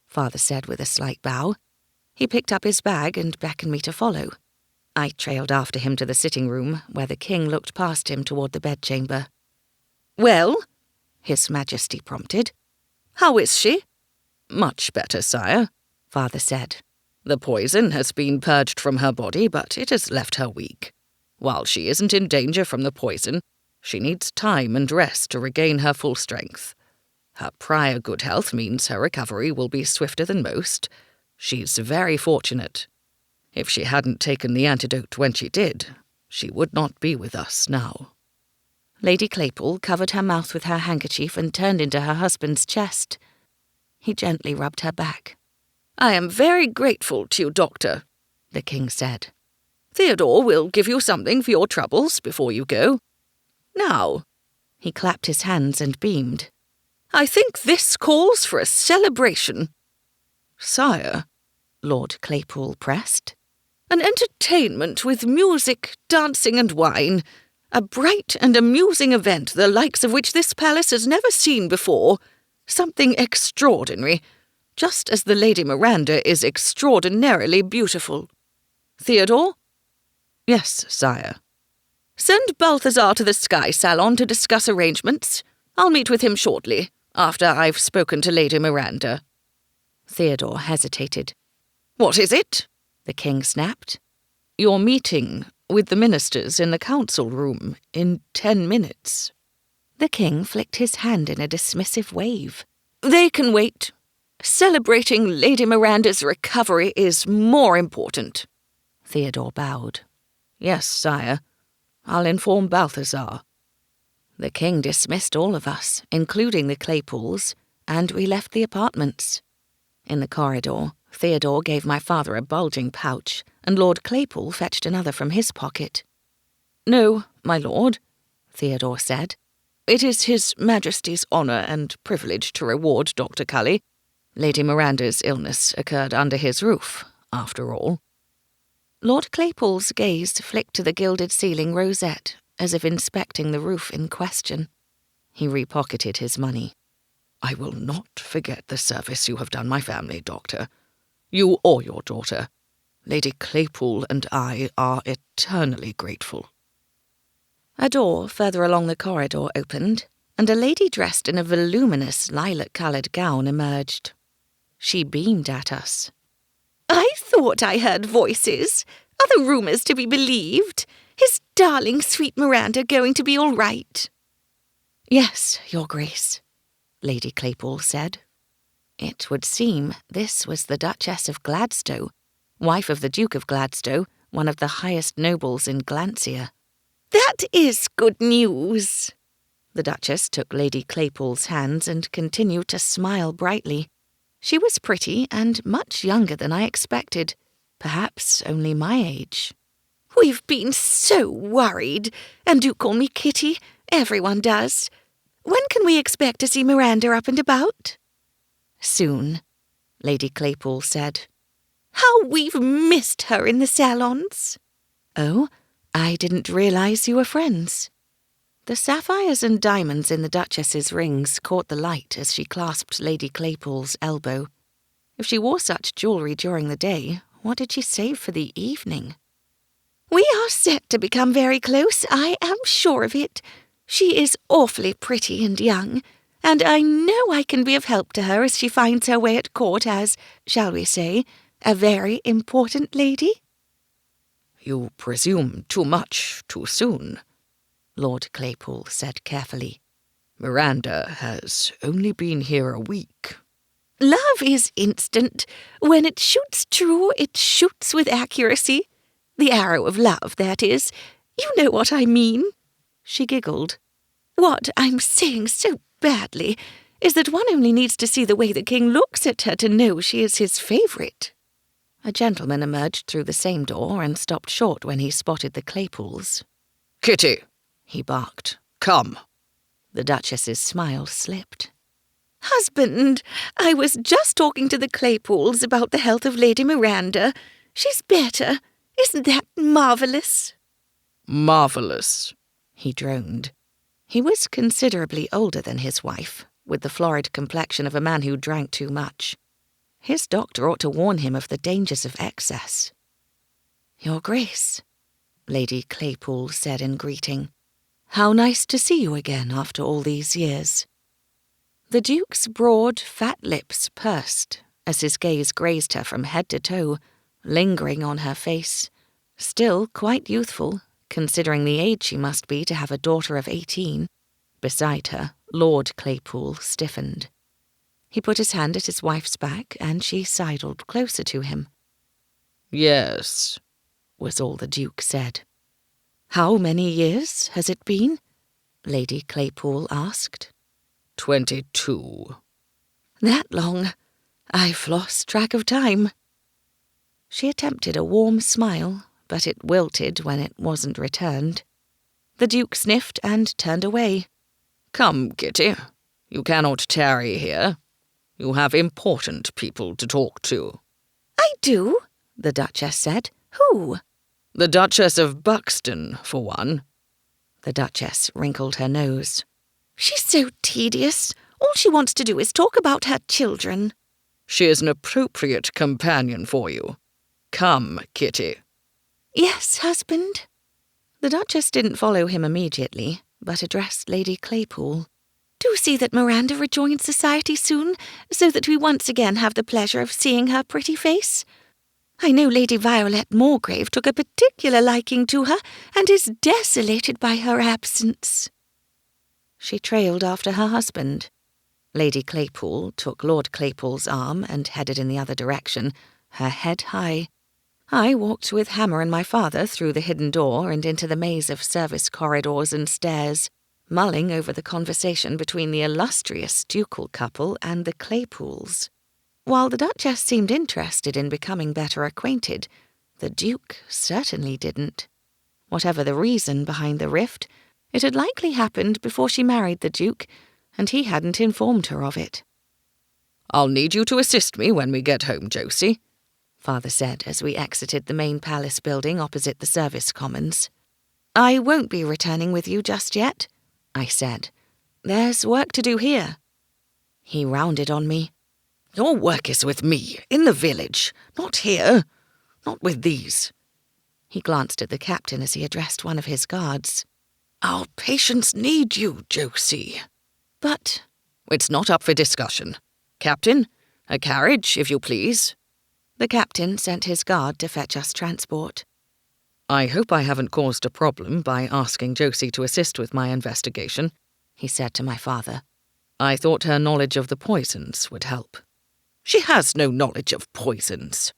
Father said with a slight bow. He picked up his bag and beckoned me to follow. I trailed after him to the sitting room, where the king looked past him toward the bedchamber. Well, His Majesty prompted. How is she? Much better, sire, Father said. The poison has been purged from her body, but it has left her weak. While she isn't in danger from the poison, she needs time and rest to regain her full strength. Her prior good health means her recovery will be swifter than most. She's very fortunate. If she hadn't taken the antidote when she did, she would not be with us now. Lady Claypole covered her mouth with her handkerchief and turned into her husband's chest. He gently rubbed her back. I am very grateful to you, Doctor, the king said. Theodore will give you something for your troubles before you go. Now, he clapped his hands and beamed. I think this calls for a celebration. Sire, Lord Claypole pressed. An entertainment with music, dancing and wine. A bright and amusing event the likes of which this palace has never seen before. Something extraordinary, just as the Lady Miranda is extraordinarily beautiful. Theodore? Yes, sire. Send Balthazar to the Sky Salon to discuss arrangements. I'll meet with him shortly, after I've spoken to Lady Miranda. Theodore hesitated. What is it? The king snapped. Your meeting with the ministers in the council room in 10 minutes. The king flicked his hand in a dismissive wave. They can wait. Celebrating Lady Miranda's recovery is more important. Theodore bowed. Yes, sire. I'll inform Balthazar. The king dismissed all of us, including the Claypoles, and we left the apartments. In the corridor, Theodore gave my father a bulging pouch, and Lord Claypole fetched another from his pocket. No, my lord, Theodore said. It is His Majesty's honour and privilege to reward Dr. Cully. Lady Miranda's illness occurred under his roof, after all. Lord Claypole's gaze flicked to the gilded ceiling rosette, as if inspecting the roof in question. He repocketed his money. I will not forget the service you have done my family, Doctor. You or your daughter. Lady Claypole and I are eternally grateful. A door further along the corridor opened, and a lady dressed in a voluminous lilac-coloured gown emerged. She beamed at us. I thought I heard voices. Are the rumours to be believed? Is darling sweet Miranda going to be all right? Yes, Your Grace, Lady Claypole said. It would seem this was the Duchess of Gladstow, wife of the Duke of Gladstow, one of the highest nobles in Glancia. That is good news. The Duchess took Lady Claypole's hands and continued to smile brightly. She was pretty and much younger than I expected, perhaps only my age. We've been so worried, and do call me Kitty. Everyone does. When can we expect to see Miranda up and about? Soon, Lady Claypole said. How we've missed her in the salons. Oh, I didn't realise you were friends. The sapphires and diamonds in the Duchess's rings caught the light as she clasped Lady Claypole's elbow. If she wore such jewellery during the day, what did she save for the evening? We are set to become very close, I am sure of it. She is awfully pretty and young, and I know I can be of help to her as she finds her way at court as, shall we say, a very important lady. You presume too much too soon, Lord Claypole said carefully. Miranda has only been here a week. Love is instant. When it shoots true, it shoots with accuracy. The arrow of love, that is. You know what I mean." She giggled. "What I'm saying so badly is that one only needs to see the way the king looks at her to know she is his favourite." A gentleman emerged through the same door and stopped short when he spotted the Claypools. "Kitty," he barked. "Come." The Duchess's smile slipped. "Husband, I was just talking to the Claypools about the health of Lady Miranda. She's better. Isn't that marvellous?" "Marvellous," he droned. He was considerably older than his wife, with the florid complexion of a man who drank too much. His doctor ought to warn him of the dangers of excess. "Your Grace," Lady Claypool said in greeting. "How nice to see you again after all these years." The Duke's broad, fat lips pursed as his gaze grazed her from head to toe, lingering on her face, still quite youthful, considering the age she must be to have a daughter of 18. Beside her, Lord Claypool stiffened. He put his hand at his wife's back, and she sidled closer to him. "Yes," was all the Duke said. "How many years has it been?" Lady Claypool asked. 22. "That long? I've lost track of time." She attempted a warm smile, but it wilted when it wasn't returned. The Duke sniffed and turned away. "Come, Kitty. You cannot tarry here. You have important people to talk to." "I do," the Duchess said. "Who?" "The Duchess of Buxton, for one." The Duchess wrinkled her nose. "She's so tedious. All she wants to do is talk about her children." "She is an appropriate companion for you. Come, Kitty." "Yes, husband." The Duchess didn't follow him immediately, but addressed Lady Claypool. "Do see that Miranda rejoins society soon, so that we once again have the pleasure of seeing her pretty face. I know Lady Violet Moorgrave took a particular liking to her and is desolated by her absence." She trailed after her husband. Lady Claypool took Lord Claypool's arm and headed in the other direction, her head high. I walked with Hammer and my father through the hidden door and into the maze of service corridors and stairs, mulling over the conversation between the illustrious ducal couple and the Claypools. While the Duchess seemed interested in becoming better acquainted, the Duke certainly didn't. Whatever the reason behind the rift, it had likely happened before she married the Duke, and he hadn't informed her of it. "I'll need you to assist me when we get home, Josie," Father said as we exited the main palace building opposite the service commons. "I won't be returning with you just yet," I said. "There's work to do here." He rounded on me. "Your work is with me, in the village, not here. Not with these." He glanced at the captain as he addressed one of his guards. "Our patients need you, Josie." "But—" "It's not up for discussion. Captain, a carriage, if you please." The captain sent his guard to fetch us transport. "I hope I haven't caused a problem by asking Josie to assist with my investigation," he said to my father. "I thought her knowledge of the poisons would help." "She has no knowledge of poisons."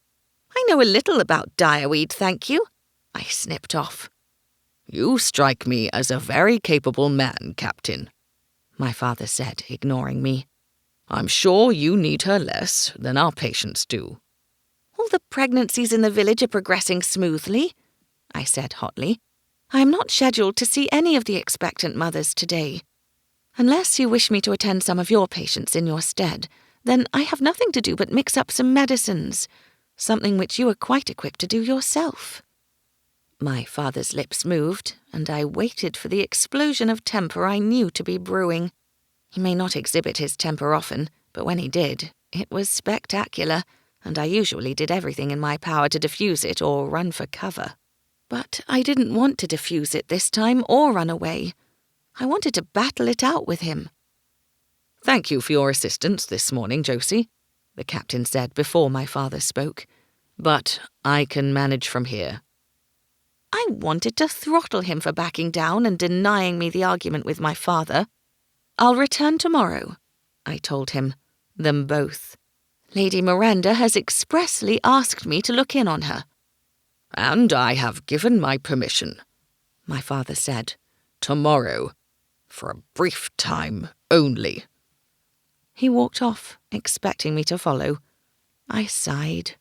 "I know a little about direweed, thank you," I snipped off. "You strike me as a very capable man, Captain," my father said, ignoring me. "I'm sure you need her less than our patients do." "All the pregnancies in the village are progressing smoothly," I said hotly. "I am not scheduled to see any of the expectant mothers today. Unless you wish me to attend some of your patients in your stead, then I have nothing to do but mix up some medicines, something which you are quite equipped to do yourself." My father's lips moved, and I waited for the explosion of temper I knew to be brewing. He may not exhibit his temper often, but when he did, it was spectacular, and I usually did everything in my power to diffuse it or run for cover. But I didn't want to diffuse it this time or run away. I wanted to battle it out with him. "Thank you for your assistance this morning, Josie," the captain said before my father spoke. "But I can manage from here." I wanted to throttle him for backing down and denying me the argument with my father. "I'll return tomorrow," I told him. Them both. Lady Miranda has expressly asked me to look in on her. And I have given my permission, my father said. Tomorrow, for a brief time only. He walked off, expecting me to follow. I sighed.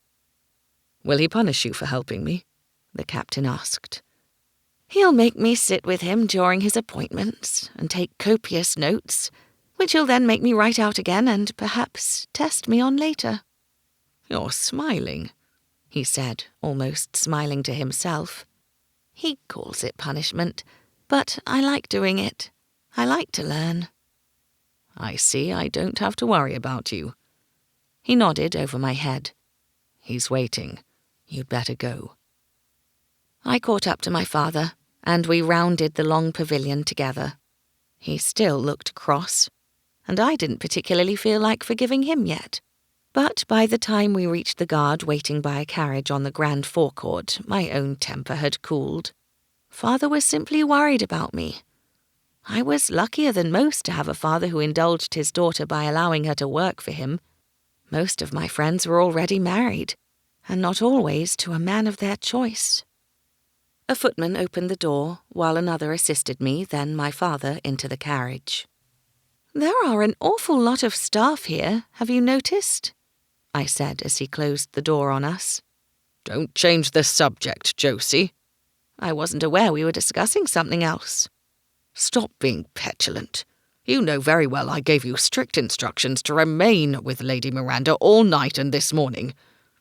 Will he punish you for helping me? The captain asked. He'll make me sit with him during his appointments and take copious notes, which he'll then make me write out again and perhaps test me on later. You're smiling, he said, almost smiling to himself. He calls it punishment, but I like doing it. I like to learn. I see I don't have to worry about you. He nodded over my head. He's waiting. You'd better go. I caught up to my father, and we rounded the long pavilion together. He still looked cross, and I didn't particularly feel like forgiving him yet. But by the time we reached the guard waiting by a carriage on the grand forecourt, my own temper had cooled. Father was simply worried about me. I was luckier than most to have a father who indulged his daughter by allowing her to work for him. Most of my friends were already married, and not always to a man of their choice. A footman opened the door, while another assisted me, then my father, into the carriage. "There are an awful lot of staff here, have you noticed?" I said as he closed the door on us. Don't change the subject, Josie. I wasn't aware we were discussing something else. Stop being petulant. You know very well I gave you strict instructions to remain with Lady Miranda all night and this morning,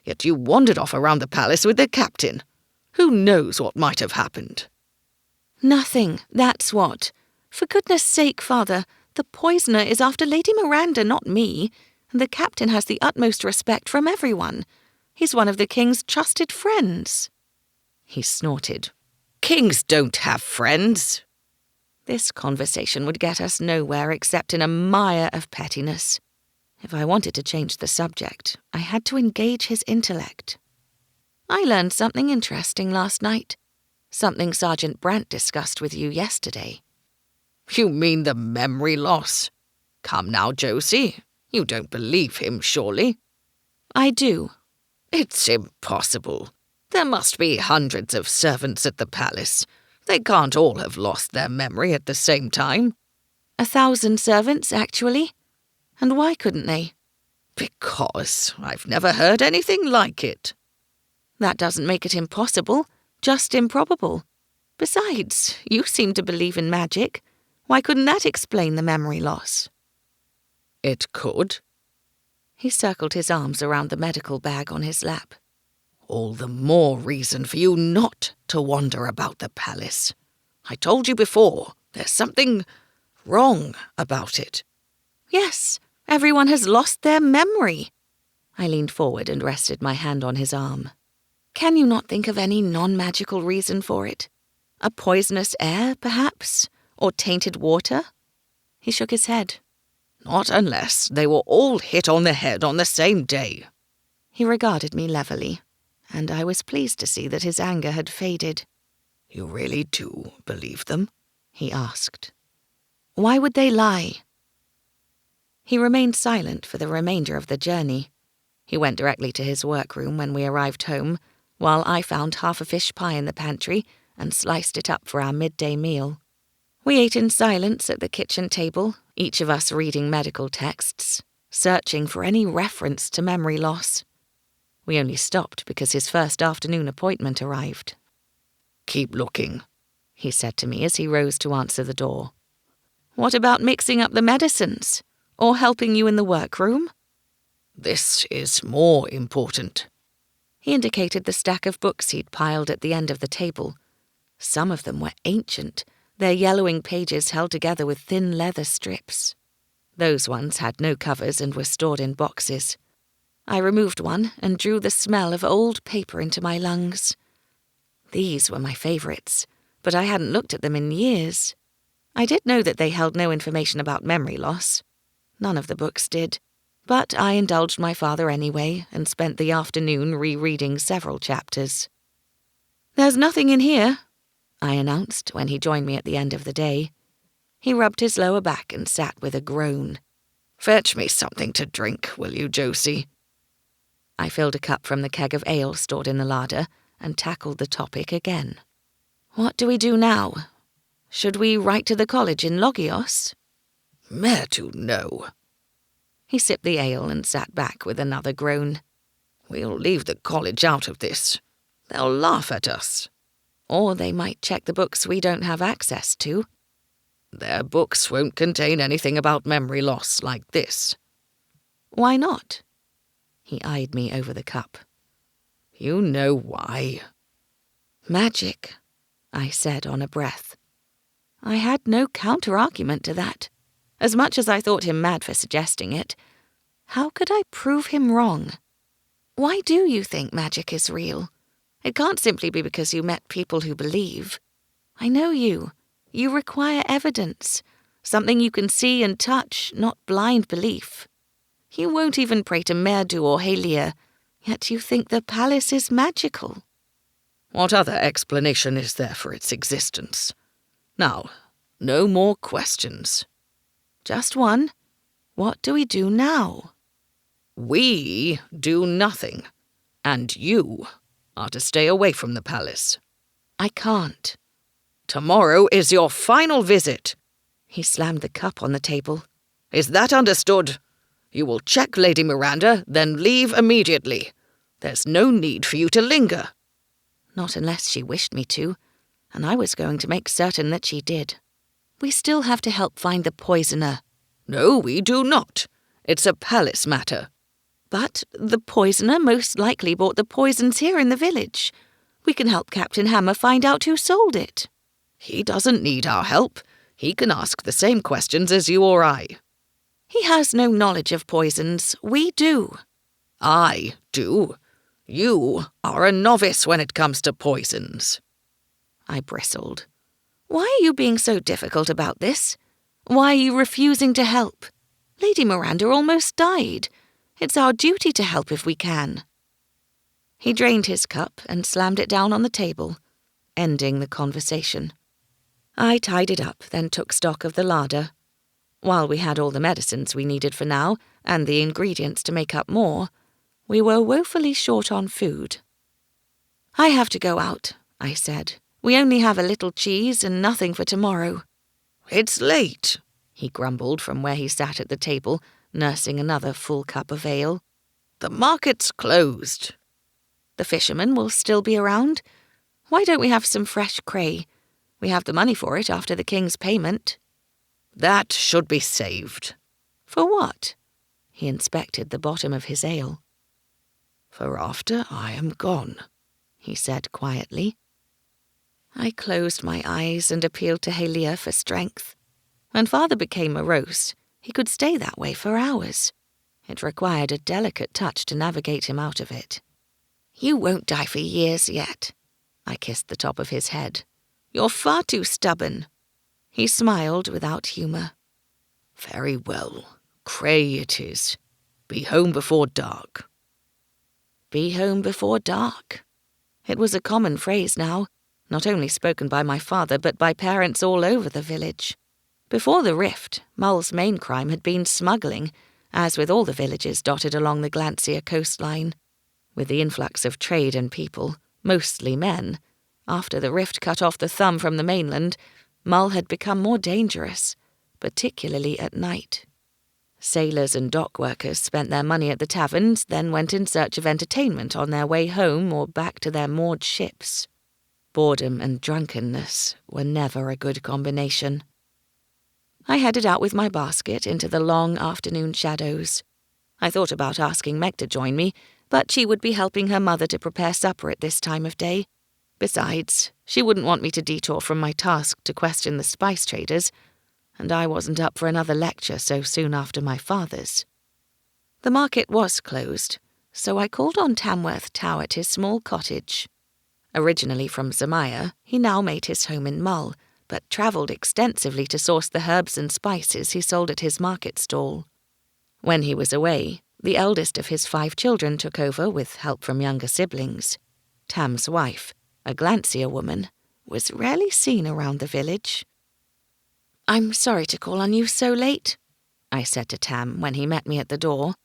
yet you wandered off around the palace with the captain. Who knows what might have happened? Nothing, that's what. For goodness sake, Father, the poisoner is after Lady Miranda, not me, and the captain has the utmost respect from everyone. He's one of the king's trusted friends. He snorted. Kings don't have friends. This conversation would get us nowhere except in a mire of pettiness. If I wanted to change the subject, I had to engage his intellect. I learned something interesting last night. Something Sergeant Brant discussed with you yesterday. You mean the memory loss? Come now, Josie. You don't believe him, surely? I do. It's impossible. There must be hundreds of servants at the palace. They can't all have lost their memory at the same time. 1,000 servants, actually. And why couldn't they? Because I've never heard anything like it. That doesn't make it impossible, just improbable. Besides, you seem to believe in magic. Why couldn't that explain the memory loss? It could. He circled his arms around the medical bag on his lap. All the more reason for you not to wander about the palace. I told you before, there's something wrong about it. Yes, everyone has lost their memory. I leaned forward and rested my hand on his arm. Can you not think of any non-magical reason for it? A poisonous air, perhaps? Or tainted water? He shook his head. Not unless they were all hit on the head on the same day. He regarded me levelly, and I was pleased to see that his anger had faded. You really do believe them? He asked. Why would they lie? He remained silent for the remainder of the journey. He went directly to his workroom when we arrived home, while I found half a fish pie in the pantry and sliced it up for our midday meal. We ate in silence at the kitchen table, each of us reading medical texts, searching for any reference to memory loss. We only stopped because his first afternoon appointment arrived. Keep looking, he said to me as he rose to answer the door. What about mixing up the medicines? Or helping you in the workroom? This is more important. He indicated the stack of books he'd piled at the end of the table. Some of them were ancient, their yellowing pages held together with thin leather strips. Those ones had no covers and were stored in boxes. I removed one and drew the smell of old paper into my lungs. These were my favourites, but I hadn't looked at them in years. I did know that they held no information about memory loss. None of the books did, but I indulged my father anyway and spent the afternoon rereading several chapters. There's nothing in here, I announced when he joined me at the end of the day. He rubbed his lower back and sat with a groan. Fetch me something to drink, will you, Josie? I filled a cup from the keg of ale stored in the larder and tackled the topic again. What do we do now? Should we write to the college in Logios? Mere to know. He sipped the ale and sat back with another groan. We'll leave the college out of this. They'll laugh at us. Or they might check the books we don't have access to. Their books won't contain anything about memory loss like this. Why not? He eyed me over the cup. You know why. Magic, I said on a breath. I had no counter-argument to that. As much as I thought him mad for suggesting it, how could I prove him wrong? Why do you think magic is real? It can't simply be because you met people who believe. I know you. You require evidence, something you can see and touch, not blind belief. You won't even pray to Merdu or Halia, yet you think the palace is magical. What other explanation is there for its existence? Now, no more questions. Just one. What do we do now? We do nothing, and you are to stay away from the palace. I can't. Tomorrow is your final visit. He slammed the cup on the table. Is that understood? You will check Lady Miranda, then leave immediately. There's no need for you to linger. Not unless she wished me to, and I was going to make certain that she did. We still have to help find the poisoner. No, we do not. It's a palace matter. But the poisoner most likely bought the poisons here in the village. We can help Captain Hammer find out who sold it. He doesn't need our help. He can ask the same questions as you or I. He has no knowledge of poisons. We do. I do. You are a novice when it comes to poisons. I bristled. Why are you being so difficult about this? Why are you refusing to help? Lady Miranda almost died. It's our duty to help if we can. He drained his cup and slammed it down on the table, ending the conversation. I tied it up, then took stock of the larder. While we had all the medicines we needed for now, and the ingredients to make up more, we were woefully short on food. I have to go out, I said. We only have a little cheese and nothing for tomorrow. It's late, he grumbled from where he sat at the table, nursing another full cup of ale. The market's closed. The fishermen will still be around. Why don't we have some fresh cray? We have the money for it after the king's payment. That should be saved. For what? He inspected the bottom of his ale. For after I am gone, he said quietly. I closed my eyes and appealed to Halia for strength. When Father became morose, he could stay that way for hours. It required a delicate touch to navigate him out of it. You won't die for years yet. I kissed the top of his head. You're far too stubborn. He smiled without humour. Very well. Cray it is. Be home before dark. Be home before dark. It was a common phrase now, not only spoken by my father but by parents all over the village. Before the rift, Mull's main crime had been smuggling, as with all the villages dotted along the Glancier coastline. With the influx of trade and people, mostly men, after the rift cut off the thumb from the mainland, Mull had become more dangerous, particularly at night. Sailors and dock workers spent their money at the taverns, then went in search of entertainment on their way home or back to their moored ships. Boredom and drunkenness were never a good combination. I headed out with my basket into the long afternoon shadows. I thought about asking Meg to join me, but she would be helping her mother to prepare supper at this time of day. Besides, she wouldn't want me to detour from my task to question the spice traders, and I wasn't up for another lecture so soon after my father's. The market was closed, so I called on Tamworth Tow at his small cottage. Originally from Zamaya, he now made his home in Mull, but travelled extensively to source the herbs and spices he sold at his market stall. When he was away, the eldest of his 5 children took over with help from younger siblings. Tam's wife, a Glancier woman, was rarely seen around the village. "I'm sorry to call on you so late," I said to Tam when he met me at the door.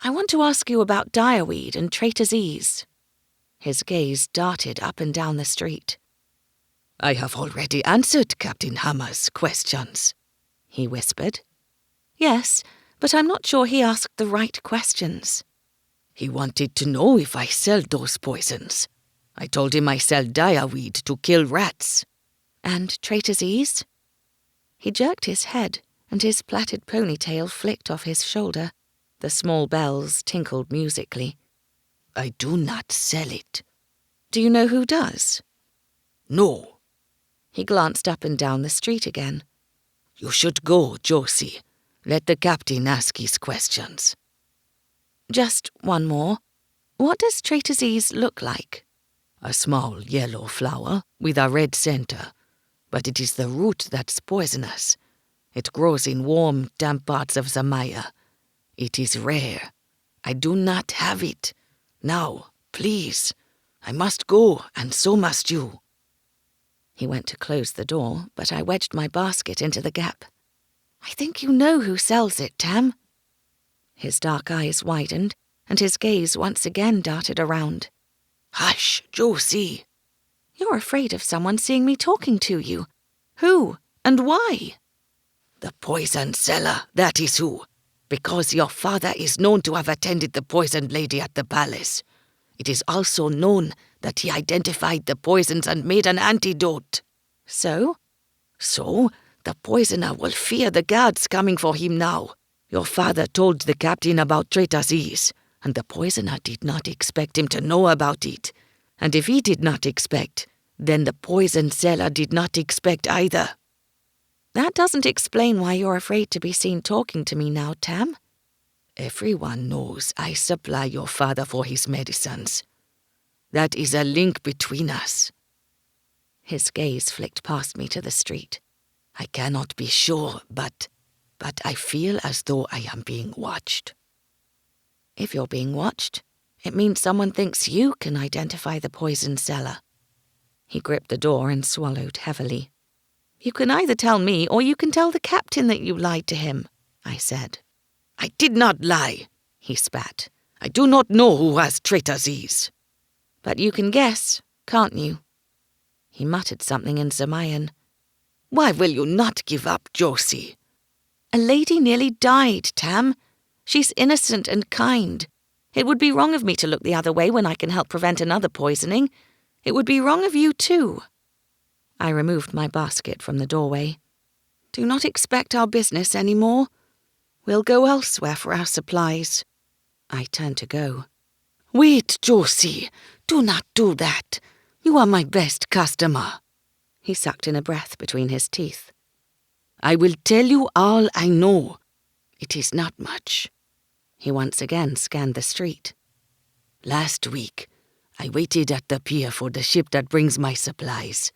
I want to ask you about direweed and Treacheries. His gaze darted up and down the street. I have already answered Captain Hammer's questions, he whispered. Yes, but I'm not sure he asked the right questions. He wanted to know if I sell those poisons. I told him I sell direweed to kill rats. And Treacheries? He jerked his head, and his plaited ponytail flicked off his shoulder. The small bells tinkled musically. I do not sell it. Do you know who does? No. He glanced up and down the street again. You should go, Josie. Let the captain ask his questions. Just one more. What does Treacheries look like? A small yellow flower with a red center. But it is the root that's poisonous. It grows in warm, damp parts of Zamaya. It is rare. I do not have it. Now, please. I must go, and so must you. He went to close the door, but I wedged my basket into the gap. I think you know who sells it, Tam. His dark eyes widened, and his gaze once again darted around. Hush, Josie. You're afraid of someone seeing me talking to you. Who and why? The poison seller, that is who. Because your father is known to have attended the poisoned lady at the palace. It is also known that he identified the poisons and made an antidote. So? So, the poisoner will fear the guards coming for him now. Your father told the captain about Treacheries, and the poisoner did not expect him to know about it. And if he did not expect, then the poison seller did not expect either. That doesn't explain why you're afraid to be seen talking to me now, Tam. Everyone knows I supply your father for his medicines. That is a link between us. His gaze flicked past me to the street. I cannot be sure, but I feel as though I am being watched. If you're being watched, it means someone thinks you can identify the poison seller. He gripped the door and swallowed heavily. You can either tell me or you can tell the captain that you lied to him, I said. I did not lie, he spat. I do not know who has Treacheries. But you can guess, can't you? He muttered something in Zamayan. Why will you not give up, Josie? A lady nearly died, Tam. She's innocent and kind. It would be wrong of me to look the other way when I can help prevent another poisoning. It would be wrong of you too. I removed my basket from the doorway. Do not expect our business any more. We'll go elsewhere for our supplies. I turned to go. Wait, Josie. Do not do that. You are my best customer. He sucked in a breath between his teeth. I will tell you all I know. It is not much. He once again scanned the street. Last week, I waited at the pier for the ship that brings my supplies.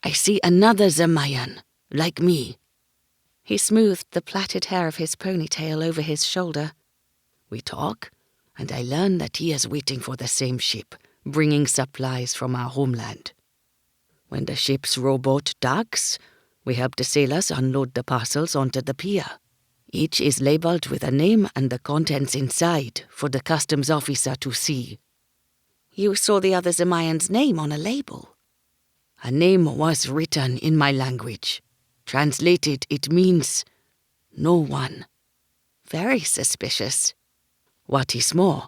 I see another Zamayan, like me. He smoothed the plaited hair of his ponytail over his shoulder. We talk, and I learn that he is waiting for the same ship, bringing supplies from our homeland. When the ship's rowboat docks, we help the sailors unload the parcels onto the pier. Each is labeled with a name and the contents inside for the customs officer to see. You saw the other Zamayan's name on a label. A name was written in my language. Translated, it means no one. Very suspicious. What is more,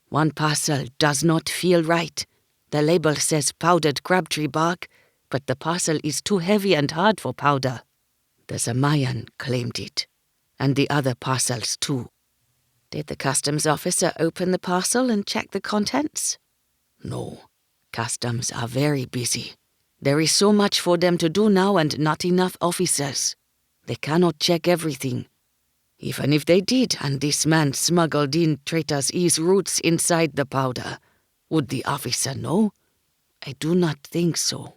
one parcel does not feel right. The label says powdered crabtree bark, but the parcel is too heavy and hard for powder. The Zamayan claimed it, and the other parcels too. Did the customs officer open the parcel and check the contents? No. Customs are very busy. There is so much for them to do now and not enough officers. They cannot check everything. Even if they did and this man smuggled in Treacheries' roots inside the powder, would the officer know? I do not think so.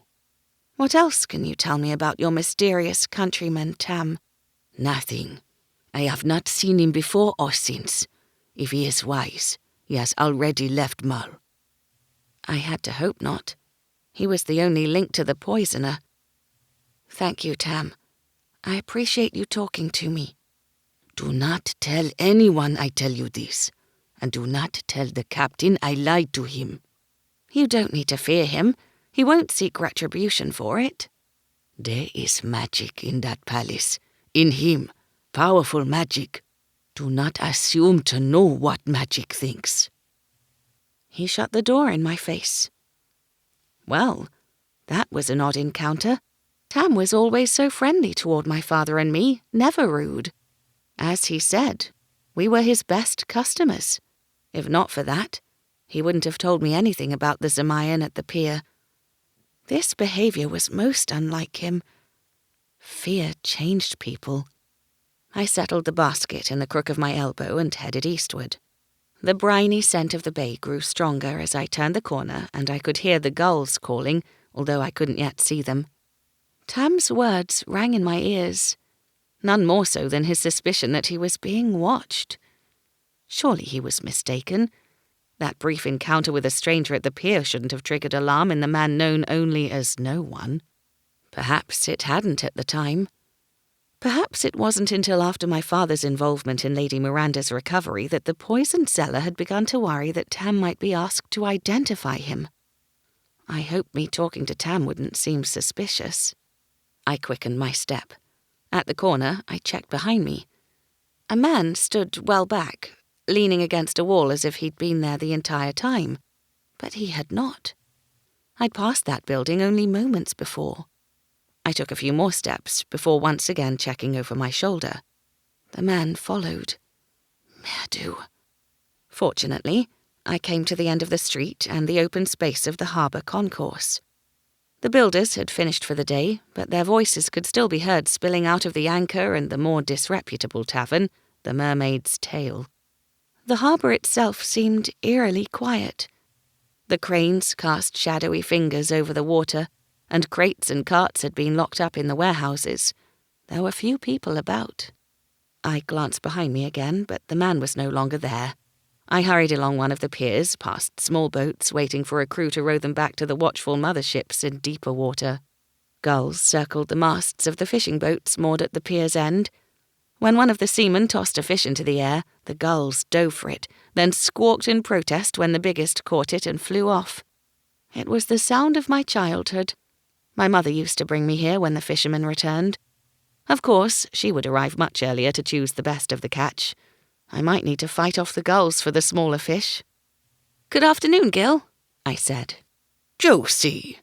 What else can you tell me about your mysterious countryman, Tam? Nothing. I have not seen him before or since. If he is wise, he has already left Mull. I had to hope not. He was the only link to the poisoner. Thank you, Tam. I appreciate you talking to me. Do not tell anyone I tell you this. and do not tell the captain I lied to him." "You don't need to fear him. He won't seek retribution for it." "There is magic in that palace. In him. Powerful magic. Do not assume to know what magic thinks." He shut the door in my face. Well, that was an odd encounter. Tam was always so friendly toward my father and me, never rude. As he said, we were his best customers. If not for that, he wouldn't have told me anything about the Zemayan at the pier. This behavior was most unlike him. Fear changed people. I settled the basket in the crook of my elbow and headed eastward. The briny scent of the bay grew stronger as I turned the corner, and I could hear the gulls calling, although I couldn't yet see them. Tam's words rang in my ears, none more so than his suspicion that he was being watched. Surely he was mistaken. That brief encounter with a stranger at the pier shouldn't have triggered alarm in the man known only as No One. Perhaps it hadn't at the time. Perhaps it wasn't until after my father's involvement in Lady Miranda's recovery that the poison seller had begun to worry that Tam might be asked to identify him. I hoped me talking to Tam wouldn't seem suspicious. I quickened my step. At the corner, I checked behind me. A man stood well back, leaning against a wall as if he'd been there the entire time. But he had not. I'd passed that building only moments before. I took a few more steps before once again checking over my shoulder. The man followed. Merdu. Fortunately, I came to the end of the street and the open space of the harbour concourse. The builders had finished for the day, but their voices could still be heard spilling out of the Anchor and the more disreputable tavern, the Mermaid's Tail. The harbour itself seemed eerily quiet. The cranes cast shadowy fingers over the water, and crates and carts had been locked up in the warehouses. There were few people about. I glanced behind me again, but the man was no longer there. I hurried along one of the piers, past small boats waiting for a crew to row them back to the watchful motherships in deeper water. Gulls circled the masts of the fishing boats moored at the pier's end. When one of the seamen tossed a fish into the air, the gulls dove for it, then squawked in protest when the biggest caught it and flew off. It was the sound of my childhood. My mother used to bring me here when the fishermen returned. Of course, she would arrive much earlier to choose the best of the catch. I might need to fight off the gulls for the smaller fish. "Good afternoon, Gil," I said. "Josie!"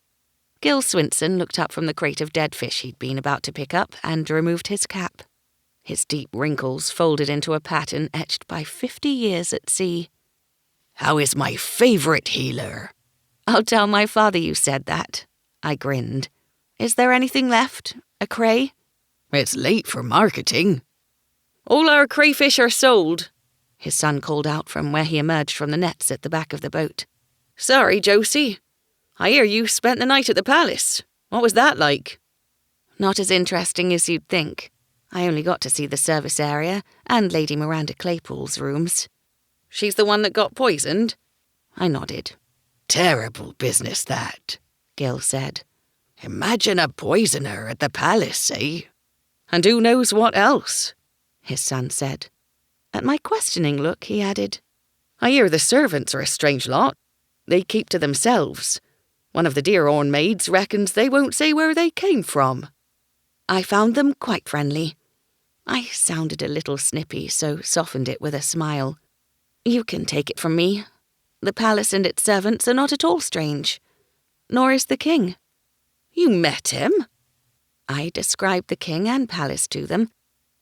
Gil Swinson looked up from the crate of dead fish he'd been about to pick up and removed his cap. His deep wrinkles folded into a pattern etched by 50 years at sea. "How is my favourite healer?" "I'll tell my father you said that," I grinned. "Is there anything left? A cray?" "It's late for marketing." "All our crayfish are sold," his son called out from where he emerged from the nets at the back of the boat. "Sorry, Josie. I hear you spent the night at the palace. What was that like?" "Not as interesting as you'd think. I only got to see the service area and Lady Miranda Claypool's rooms." "She's the one that got poisoned?" I nodded. "Terrible business, that," Gil said. "Imagine a poisoner at the palace, eh?" "And who knows what else?" his son said. At my questioning look, he added, "I hear the servants are a strange lot. They keep to themselves. One of the Dearhorn maids reckons they won't say where they came from." "I found them quite friendly." I sounded a little snippy, so softened it with a smile. "You can take it from me. The palace and its servants are not at all strange. Nor is the king." "You met him?" I described the king and palace to them.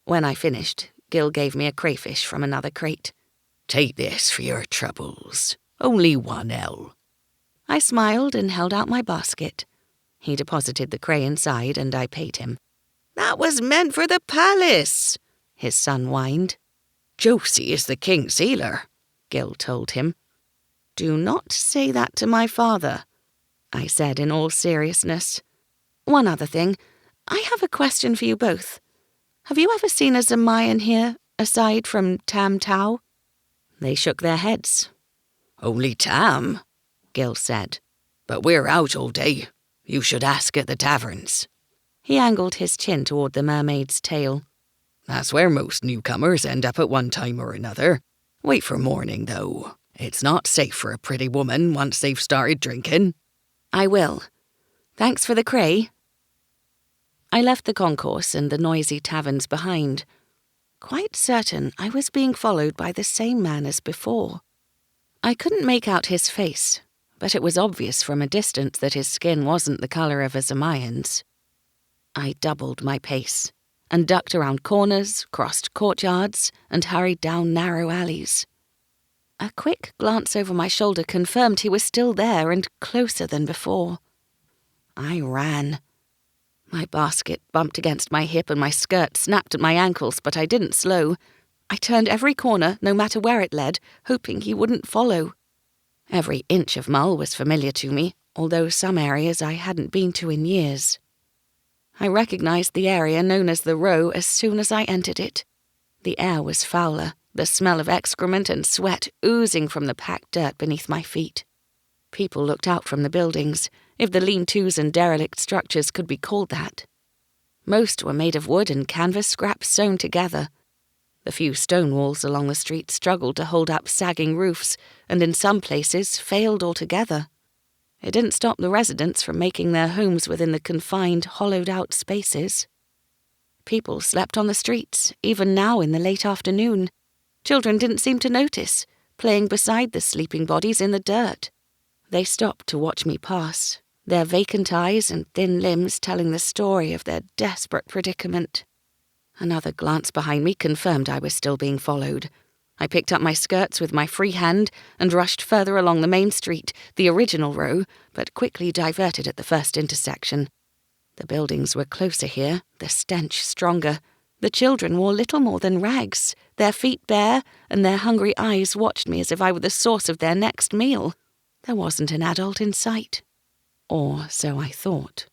When I finished, Gil gave me a crayfish from another crate. "Take this for your troubles. Only 1L. I smiled and held out my basket. He deposited the cray inside and I paid him. "That was meant for the palace," his son whined. "Josie is the king's healer," Gil told him. "Do not say that to my father," I said in all seriousness. "One other thing. I have a question for you both. Have you ever seen a Zemayan here, aside from Tam Tao?" They shook their heads. "Only Tam," Gil said. "But we're out all day. You should ask at the taverns." He angled his chin toward the Mermaid's Tail. "That's where most newcomers end up at one time or another. Wait for morning, though. It's not safe for a pretty woman once they've started drinking. I will. Thanks for the cray. I left the concourse and the noisy taverns behind, quite certain I was being followed by the same man as before. I couldn't make out his face, but it was obvious from a distance that his skin wasn't the colour of a Zemayan's. I doubled my pace and ducked around corners, crossed courtyards, and hurried down narrow alleys. A quick glance over my shoulder confirmed he was still there and closer than before. I ran. My basket bumped against my hip and my skirt snapped at my ankles, but I didn't slow. I turned every corner, no matter where it led, hoping he wouldn't follow. Every inch of Mull was familiar to me, although some areas I hadn't been to in years. I recognized the area known as the Row as soon as I entered it. The air was fouler, the smell of excrement and sweat oozing from the packed dirt beneath my feet. People looked out from the buildings, if the lean-tos and derelict structures could be called that. Most were made of wood and canvas scraps sewn together. The few stone walls along the street struggled to hold up sagging roofs, and in some places failed altogether. It didn't stop the residents from making their homes within the confined, hollowed-out spaces. People slept on the streets, even now in the late afternoon. Children didn't seem to notice, playing beside the sleeping bodies in the dirt. They stopped to watch me pass, their vacant eyes and thin limbs telling the story of their desperate predicament. Another glance behind me confirmed I was still being followed. I picked up my skirts with my free hand and rushed further along the main street, the original Row, but quickly diverted at the first intersection. The buildings were closer here, the stench stronger. The children wore little more than rags, their feet bare, and their hungry eyes watched me as if I were the source of their next meal. There wasn't an adult in sight. Or so I thought.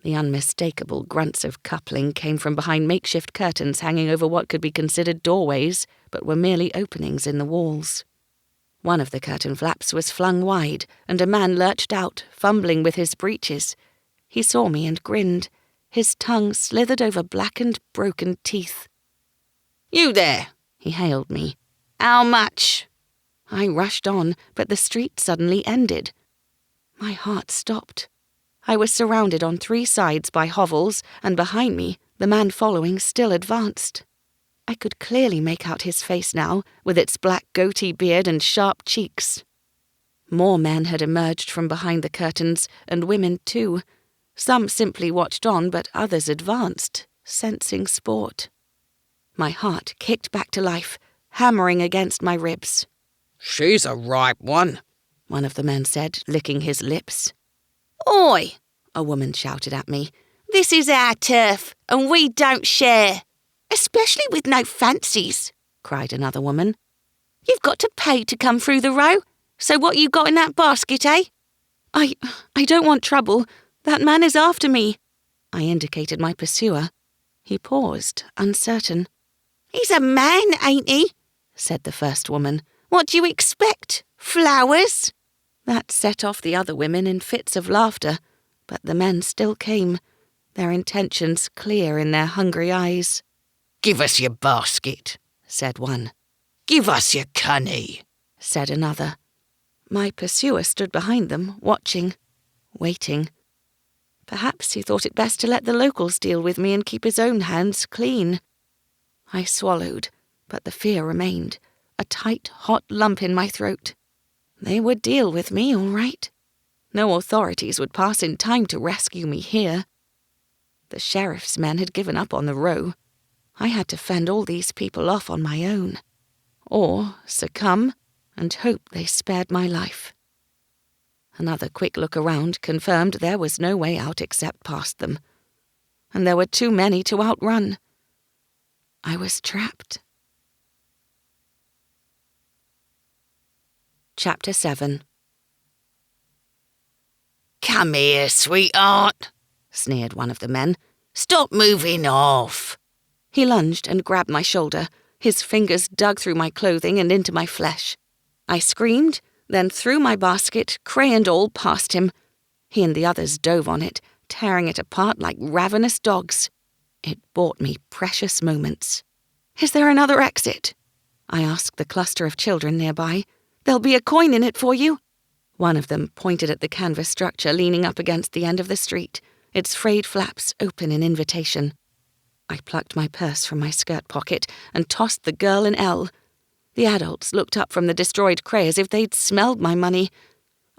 The unmistakable grunts of coupling came from behind makeshift curtains hanging over what could be considered doorways, but were merely openings in the walls. One of the curtain flaps was flung wide, and a man lurched out, fumbling with his breeches. He saw me and grinned. His tongue slithered over blackened, broken teeth. "You there," he hailed me. "How much?" I rushed on, but the street suddenly ended. My heart stopped. I was surrounded on 3 sides by hovels, and behind me, the man following still advanced. I could clearly make out his face now, with its black goatee beard and sharp cheeks. More men had emerged from behind the curtains, and women too. Some simply watched on, but others advanced, sensing sport. My heart kicked back to life, hammering against my ribs. "She's a ripe one," one of the men said, licking his lips. "Oi!" a woman shouted at me. "This is our turf, and we don't share. Especially with no fancies," cried another woman. "You've got to pay to come through the Row. So what you got in that basket, eh?" I don't want trouble. That man is after me." I indicated my pursuer. He paused, uncertain. "He's a man, ain't he?" said the first woman. "What do you expect? Flowers?" That set off the other women in fits of laughter, but the men still came, their intentions clear in their hungry eyes. "Give us your basket," said one. "Give us your cunny," said another. My pursuer stood behind them, watching, waiting. Perhaps he thought it best to let the locals deal with me and keep his own hands clean. I swallowed, but the fear remained, a tight, hot lump in my throat. They would deal with me, all right. No authorities would pass in time to rescue me here. The sheriff's men had given up on the Row. I had to fend all these people off on my own, or succumb and hope they spared my life. Another quick look around confirmed there was no way out except past them, and there were too many to outrun. I was trapped. Chapter 7. "Come here, sweetheart," sneered one of the men. "Stop moving off." He lunged and grabbed my shoulder. His fingers dug through my clothing and into my flesh. I screamed, then threw my basket, cray and all, past him. He and the others dove on it, tearing it apart like ravenous dogs. It bought me precious moments. Is there another exit? I asked the cluster of children nearby. "There'll be a coin in it for you." One of them pointed at the canvas structure leaning up against the end of the street, its frayed flaps open in invitation. I plucked my purse from my skirt pocket and tossed the girl an L. The adults looked up from the destroyed cray as if they'd smelled my money.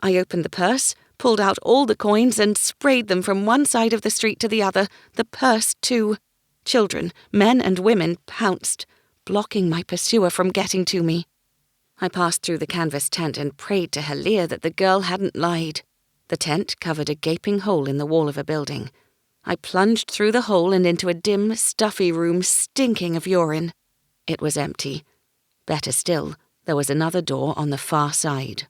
I opened the purse, pulled out all the coins and sprayed them from one side of the street to the other, the purse too. Children, men and women, pounced, blocking my pursuer from getting to me. I passed through the canvas tent and prayed to Helia that the girl hadn't lied. The tent covered a gaping hole in the wall of a building. I plunged through the hole and into a dim, stuffy room stinking of urine. It was empty. Better still, there was another door on the far side.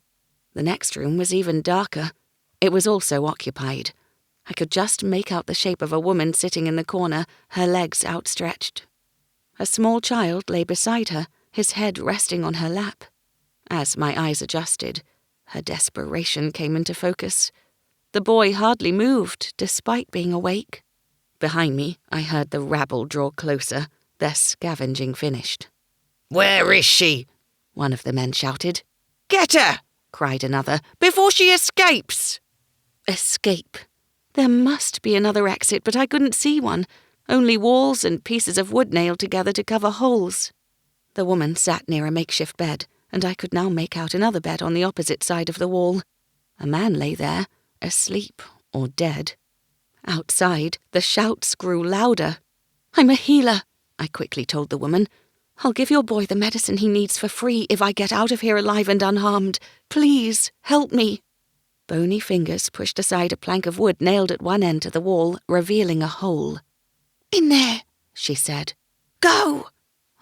The next room was even darker. It was also occupied. I could just make out the shape of a woman sitting in the corner, her legs outstretched. A small child lay beside her, his head resting on her lap. As my eyes adjusted, her desperation came into focus. The boy hardly moved, despite being awake. Behind me, I heard the rabble draw closer, their scavenging finished. "Where is she?" one of the men shouted. "Get her!" cried another. "Before she escapes!" Escape. There must be another exit, but I couldn't see one. Only walls and pieces of wood nailed together to cover holes. The woman sat near a makeshift bed, and I could now make out another bed on the opposite side of the wall. A man lay there, asleep or dead. Outside, the shouts grew louder. "I'm a healer," I quickly told the woman. "I'll give your boy the medicine he needs for free if I get out of here alive and unharmed. Please, help me." Bony fingers pushed aside a plank of wood nailed at one end to the wall, revealing a hole. "In there," she said. "Go!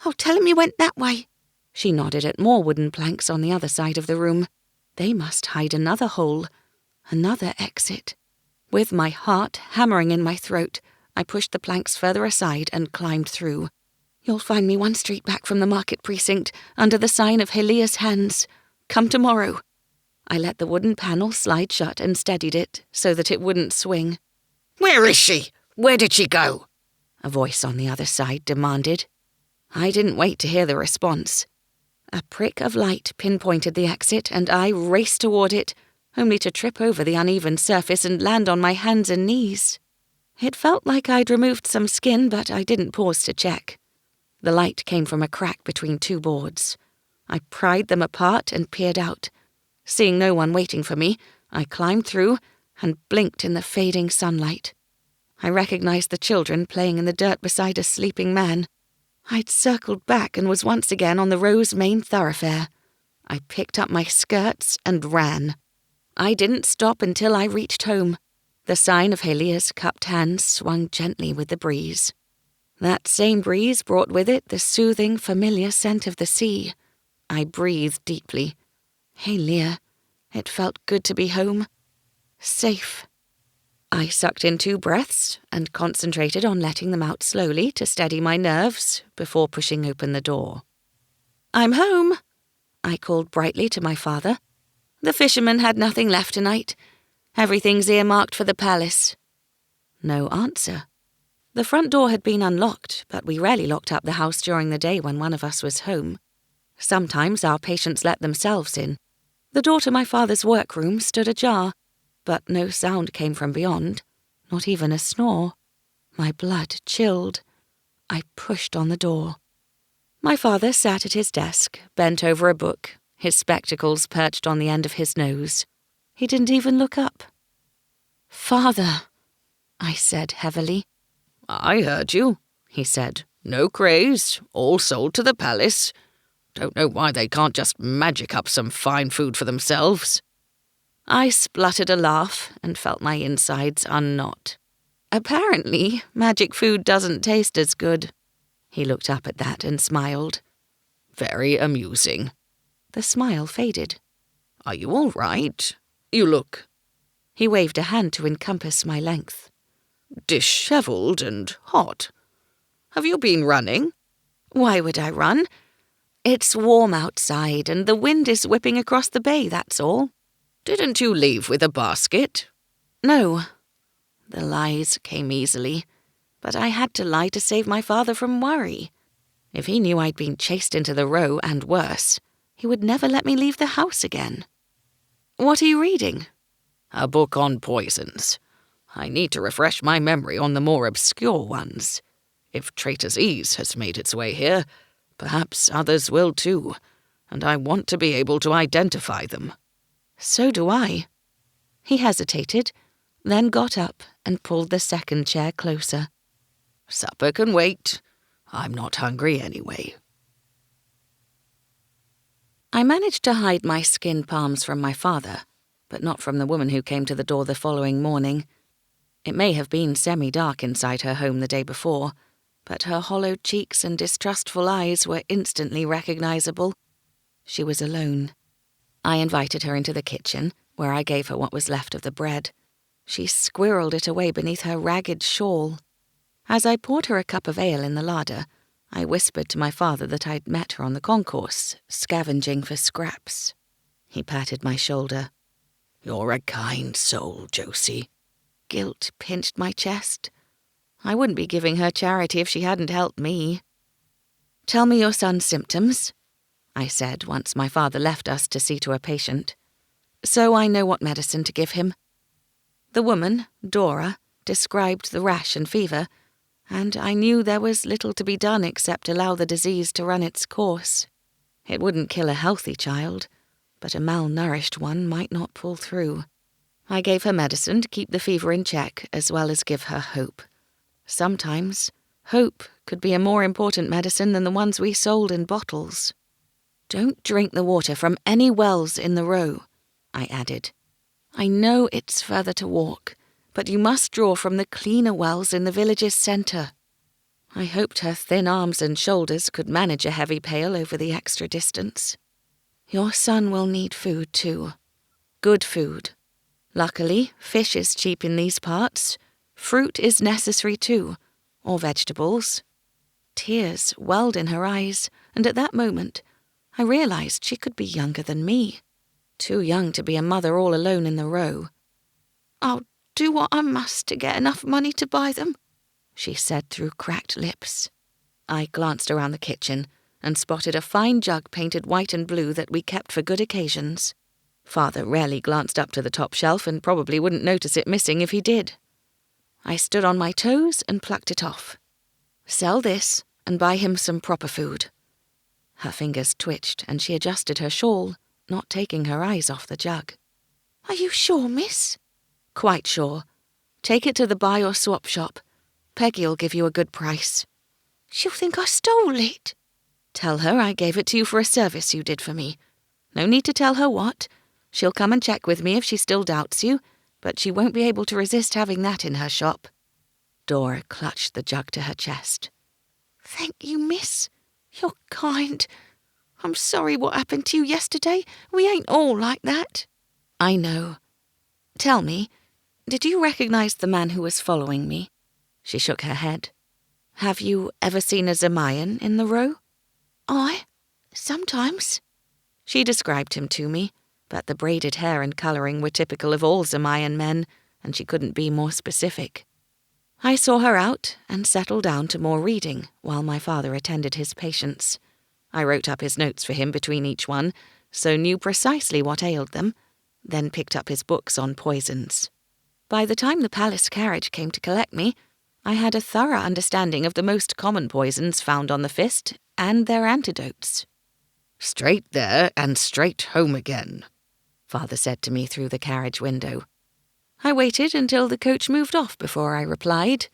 I'll tell him you went that way." She nodded at more wooden planks on the other side of the room. They must hide another hole, another exit. With my heart hammering in my throat, I pushed the planks further aside and climbed through. "You'll find me one street back from the market precinct, under the sign of Helia's Hands. Come tomorrow." I let the wooden panel slide shut and steadied it so that it wouldn't swing. "Where is she? Where did she go?" a voice on the other side demanded. I didn't wait to hear the response. A prick of light pinpointed the exit, and I raced toward it, only to trip over the uneven surface and land on my hands and knees. It felt like I'd removed some skin, but I didn't pause to check. The light came from a crack between two boards. I pried them apart and peered out. Seeing no one waiting for me, I climbed through and blinked in the fading sunlight. I recognized the children playing in the dirt beside a sleeping man. I'd circled back and was once again on the Rose main thoroughfare. I picked up my skirts and ran. I didn't stop until I reached home. The sign of Helia's cupped hands swung gently with the breeze. That same breeze brought with it the soothing, familiar scent of the sea. I breathed deeply. Helia, it felt good to be home. Safe. I sucked in 2 breaths and concentrated on letting them out slowly to steady my nerves before pushing open the door. "I'm home," I called brightly to my father. "The fisherman had nothing left tonight. Everything's earmarked for the palace." No answer. The front door had been unlocked, but we rarely locked up the house during the day when one of us was home. Sometimes our patients let themselves in. The door to my father's workroom stood ajar, but no sound came from beyond, not even a snore. My blood chilled. I pushed on the door. My father sat at his desk, bent over a book, his spectacles perched on the end of his nose. He didn't even look up. "Father," I said heavily. "I heard you," he said. "No craze, all sold to the palace. Don't know why they can't just magic up some fine food for themselves." I spluttered a laugh and felt my insides unknot. Apparently, magic food doesn't taste as good. He looked up at that and smiled. "Very amusing." The smile faded. "Are you all right? You look—" He waved a hand to encompass my length. "Dishevelled and hot. Have you been running?" "Why would I run? It's warm outside and the wind is whipping across the bay, that's all." "Didn't you leave with a basket?" "No." The lies came easily, but I had to lie to save my father from worry. If he knew I'd been chased into the Row and worse, he would never let me leave the house again. What are you reading? A book on poisons. I need to refresh my memory on the more obscure ones. If Treachery has made its way here, perhaps others will too, and I want to be able to identify them. So do I. He hesitated, then got up and pulled the second chair closer. Supper can wait. I'm not hungry anyway. I managed to hide my skin palms from my father, but not from the woman who came to the door the following morning. It may have been semi-dark inside her home the day before, but her hollowed cheeks and distrustful eyes were instantly recognizable. She was alone. I invited her into the kitchen, where I gave her what was left of the bread. She squirreled it away beneath her ragged shawl. As I poured her a cup of ale in the larder, I whispered to my father that I'd met her on the concourse, scavenging for scraps. He patted my shoulder. You're a kind soul, Josie. Guilt pinched my chest. I wouldn't be giving her charity if she hadn't helped me. Tell me your son's symptoms, I said once my father left us to see to a patient, so I know what medicine to give him. The woman, Dora, described the rash and fever, and I knew there was little to be done except allow the disease to run its course. It wouldn't kill a healthy child, but a malnourished one might not pull through. I gave her medicine to keep the fever in check, as well as give her hope. Sometimes, hope could be a more important medicine than the ones we sold in bottles. Don't drink the water from any wells in the Row, I added. I know it's further to walk, but you must draw from the cleaner wells in the village's centre. I hoped her thin arms and shoulders could manage a heavy pail over the extra distance. Your son will need food too. Good food. Luckily, fish is cheap in these parts. Fruit is necessary too, or vegetables. Tears welled in her eyes, and at that moment, I realized she could be younger than me. Too young to be a mother all alone in the Row. I'll do what I must to get enough money to buy them, she said through cracked lips. I glanced around the kitchen and spotted a fine jug painted white and blue that we kept for good occasions. Father rarely glanced up to the top shelf and probably wouldn't notice it missing if he did. I stood on my toes and plucked it off. Sell this and buy him some proper food. Her fingers twitched and she adjusted her shawl, not taking her eyes off the jug. Are you sure, miss? Quite sure. Take it to the buy or swap shop. Peggy'll give you a good price. She'll think I stole it. Tell her I gave it to you for a service you did for me. No need to tell her what. She'll come and check with me if she still doubts you, but she won't be able to resist having that in her shop. Dora clutched the jug to her chest. Thank you, miss. You're kind. I'm sorry what happened to you yesterday. We ain't all like that. I know. Tell me, did you recognize the man who was following me? She shook her head. Have you ever seen a Zemayan in the Row? Sometimes. She described him to me, but the braided hair and colouring were typical of all Zemayan men, and she couldn't be more specific. I saw her out and settled down to more reading while my father attended his patients. I wrote up his notes for him between each one, so knew precisely what ailed them, then picked up his books on poisons. By the time the palace carriage came to collect me, I had a thorough understanding of the most common poisons found on the fist and their antidotes. Straight there and straight home again, Father said to me through the carriage window. I waited until the coach moved off before I replied.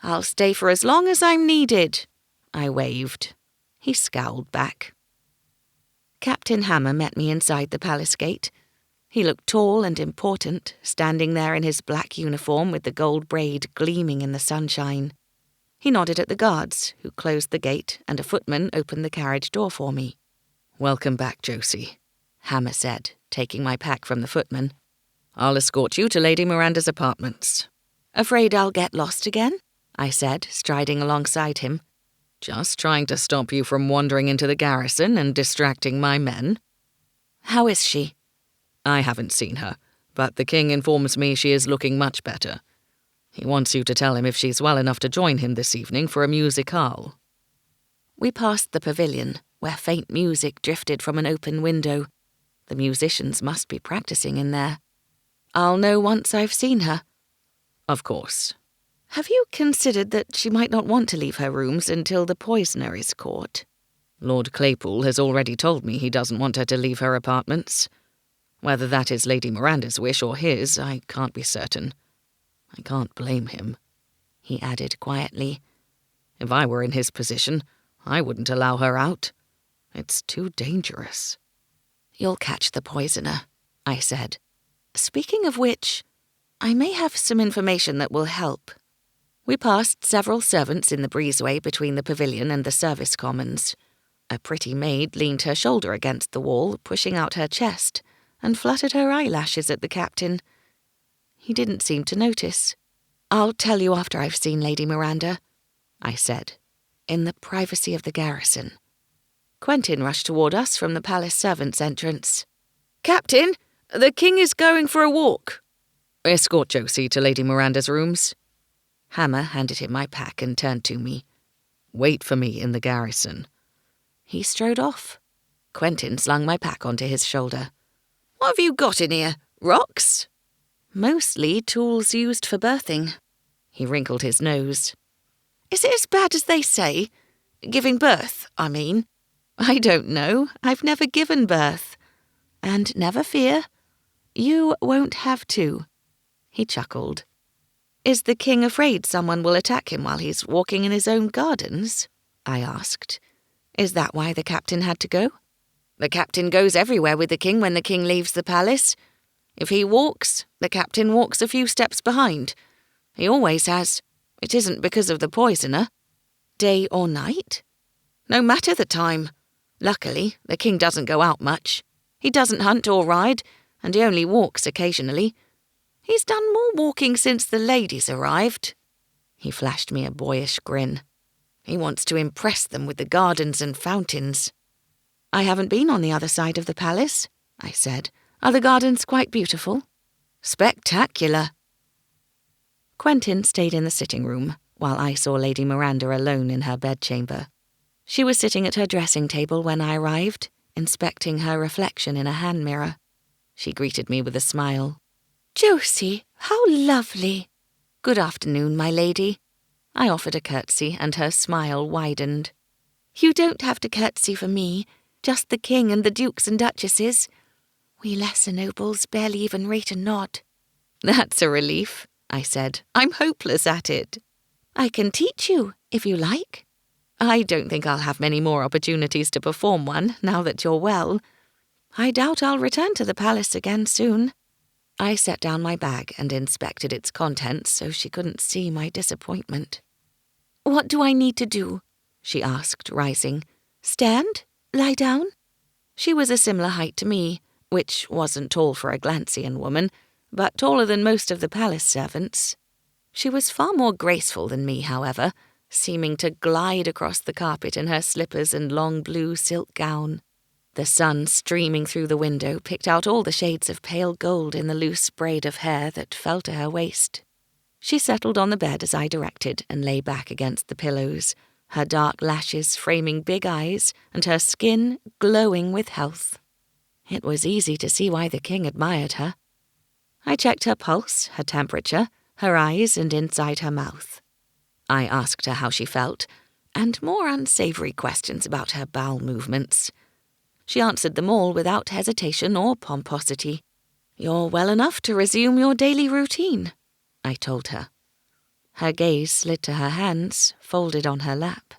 I'll stay for as long as I'm needed, I waved. He scowled back. Captain Hammer met me inside the palace gate. He looked tall and important, standing there in his black uniform with the gold braid gleaming in the sunshine. He nodded at the guards, who closed the gate, and a footman opened the carriage door for me. Welcome back, Josie, Hammer said, taking my pack from the footman. I'll escort you to Lady Miranda's apartments. Afraid I'll get lost again? I said, striding alongside him. Just trying to stop you from wandering into the garrison and distracting my men. How is she? I haven't seen her, but the king informs me she is looking much better. He wants you to tell him if she's well enough to join him this evening for a musicale. We passed the pavilion, where faint music drifted from an open window. The musicians must be practicing in there. I'll know once I've seen her. Of course. Have you considered that she might not want to leave her rooms until the poisoner is caught? Lord Claypool has already told me he doesn't want her to leave her apartments. Whether that is Lady Miranda's wish or his, I can't be certain. I can't blame him, he added quietly. If I were in his position, I wouldn't allow her out. It's too dangerous. You'll catch the poisoner, I said. Speaking of which, I may have some information that will help. We passed several servants in the breezeway between the pavilion and the service commons. A pretty maid leaned her shoulder against the wall, pushing out her chest, and fluttered her eyelashes at the captain. He didn't seem to notice. I'll tell you after I've seen Lady Miranda, I said, in the privacy of the garrison. Quentin rushed toward us from the palace servants' entrance. Captain, the king is going for a walk. Escort Josie to Lady Miranda's rooms. Hammer handed him my pack and turned to me. Wait for me in the garrison. He strode off. Quentin slung my pack onto his shoulder. What have you got in here? Rocks? Mostly tools used for birthing. He wrinkled his nose. Is it as bad as they say? Giving birth, I mean. I don't know. I've never given birth. And never fear, you won't have to. He chuckled. Is the king afraid someone will attack him while he's walking in his own gardens? I asked. Is that why the captain had to go? The captain goes everywhere with the king when the king leaves the palace. If he walks, the captain walks a few steps behind. He always has. It isn't because of the poisoner. Day or night? No matter the time. Luckily, the king doesn't go out much. He doesn't hunt or ride, and he only walks occasionally. He's done more walking since the ladies arrived. He flashed me a boyish grin. He wants to impress them with the gardens and fountains. I haven't been on the other side of the palace, I said. Are the gardens quite beautiful? Spectacular. Quentin stayed in the sitting room, while I saw Lady Miranda alone in her bedchamber. She was sitting at her dressing table when I arrived, inspecting her reflection in a hand mirror. She greeted me with a smile. Josie, how lovely. Good afternoon, my lady. I offered a curtsy, and her smile widened. You don't have to curtsy for me, just the king and the dukes and duchesses. We lesser nobles barely even rate a nod. That's a relief, I said. I'm hopeless at it. I can teach you, if you like. I don't think I'll have many more opportunities to perform one, now that you're well. I doubt I'll return to the palace again soon. I set down my bag and inspected its contents so she couldn't see my disappointment. What do I need to do? She asked, rising. Stand? Lie down? She was a similar height to me, which wasn't tall for a Glansian woman, but taller than most of the palace servants. She was far more graceful than me, however, seeming to glide across the carpet in her slippers and long blue silk gown. The sun streaming through the window picked out all the shades of pale gold in the loose braid of hair that fell to her waist. She settled on the bed as I directed and lay back against the pillows, her dark lashes framing big eyes and her skin glowing with health. It was easy to see why the king admired her. I checked her pulse, her temperature, her eyes, and inside her mouth. I asked her how she felt, and more unsavory questions about her bowel movements. She answered them all without hesitation or pomposity. "You're well enough to resume your daily routine," I told her. Her gaze slid to her hands, folded on her lap.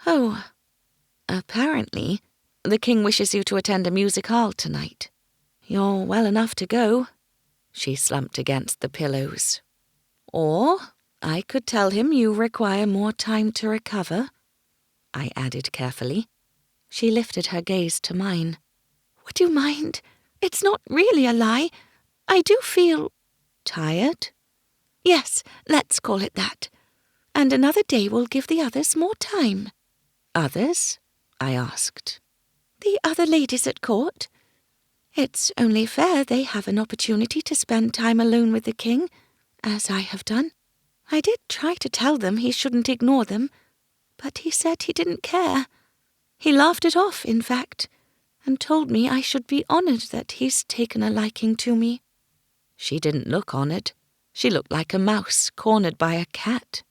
"Oh, apparently, the king wishes you to attend a musicale tonight. You're well enough to go." She slumped against the pillows. "Or I could tell him you require more time to recover," I added carefully. She lifted her gaze to mine. "Would you mind? It's not really a lie. I do feel..." "Tired?" "Yes, let's call it that. And another day will give the others more time." "Others?" I asked. "The other ladies at court. It's only fair they have an opportunity to spend time alone with the king, as I have done. I did try to tell them he shouldn't ignore them, but he said he didn't care. He laughed it off, in fact, and told me I should be honoured that he's taken a liking to me. She didn't look honoured. She looked like a mouse cornered by a cat.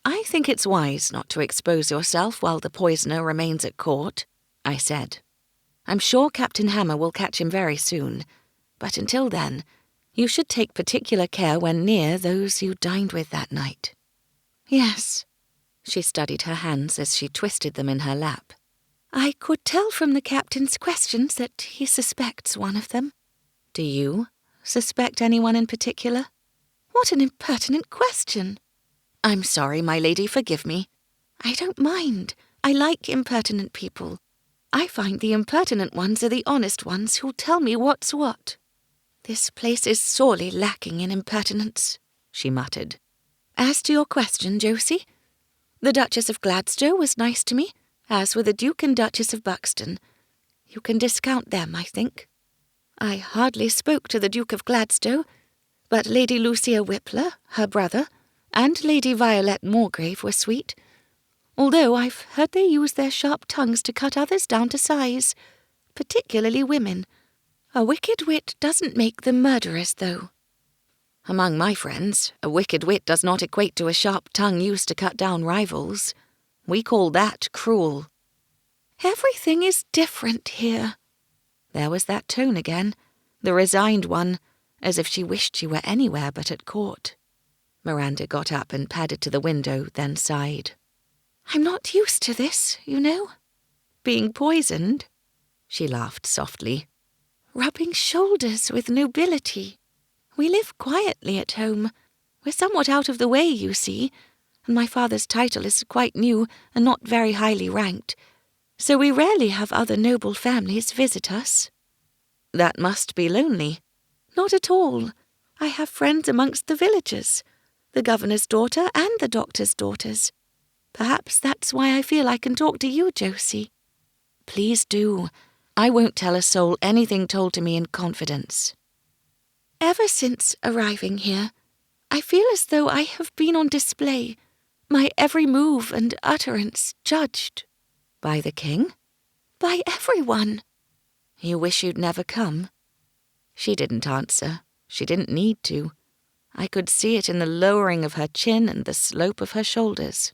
I think it's wise not to expose yourself while the poisoner remains at court, I said. I'm sure Captain Hammer will catch him very soon, but until then, you should take particular care when near those you dined with that night. Yes. She studied her hands as she twisted them in her lap. I could tell from the captain's questions that he suspects one of them. Do you suspect anyone in particular? What an impertinent question. I'm sorry, my lady, forgive me. I don't mind. I like impertinent people. I find the impertinent ones are the honest ones who'll tell me what's what. This place is sorely lacking in impertinence, she muttered. As to your question, Josie, the Duchess of Gladstow was nice to me, as were the Duke and Duchess of Buxton. You can discount them, I think. I hardly spoke to the Duke of Gladstow, but Lady Lucia Whippler, her brother, and Lady Violet Moorgrave were sweet, although I've heard they use their sharp tongues to cut others down to size, particularly women. A wicked wit doesn't make them murderers, though. Among my friends, a wicked wit does not equate to a sharp tongue used to cut down rivals. We call that cruel. Everything is different here. There was that tone again, the resigned one, as if she wished she were anywhere but at court. Miranda got up and padded to the window, then sighed. I'm not used to this, you know. Being poisoned? She laughed softly. Rubbing shoulders with nobility. We live quietly at home. We're somewhat out of the way, you see, and my father's title is quite new and not very highly ranked, so we rarely have other noble families visit us. That must be lonely. Not at all. I have friends amongst the villagers, the governor's daughter and the doctor's daughters. Perhaps that's why I feel I can talk to you, Josie. Please do. I won't tell a soul anything told to me in confidence. Ever since arriving here, I feel as though I have been on display, my every move and utterance judged. By the king? By everyone. You wish you'd never come? She didn't answer. She didn't need to. I could see it in the lowering of her chin and the slope of her shoulders.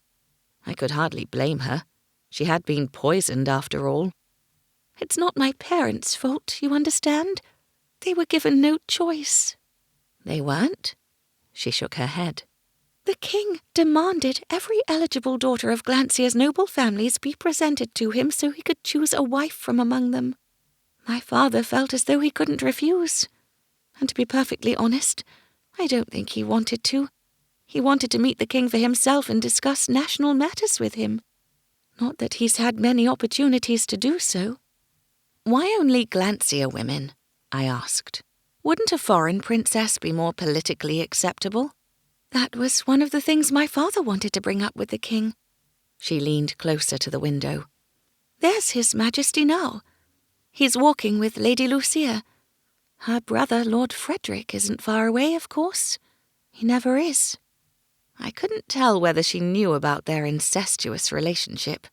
I could hardly blame her. She had been poisoned after all. It's not my parents' fault, you understand? They were given no choice. They weren't? She shook her head. The king demanded every eligible daughter of Glancia's noble families be presented to him so he could choose a wife from among them. My father felt as though he couldn't refuse. And to be perfectly honest, I don't think he wanted to. He wanted to meet the king for himself and discuss national matters with him. Not that he's had many opportunities to do so. Why only Glancia women? I asked. Wouldn't a foreign princess be more politically acceptable? That was one of the things my father wanted to bring up with the king. She leaned closer to the window. There's His Majesty now. He's walking with Lady Lucia. Her brother, Lord Frederick, isn't far away, of course. He never is. I couldn't tell whether she knew about their incestuous relationship.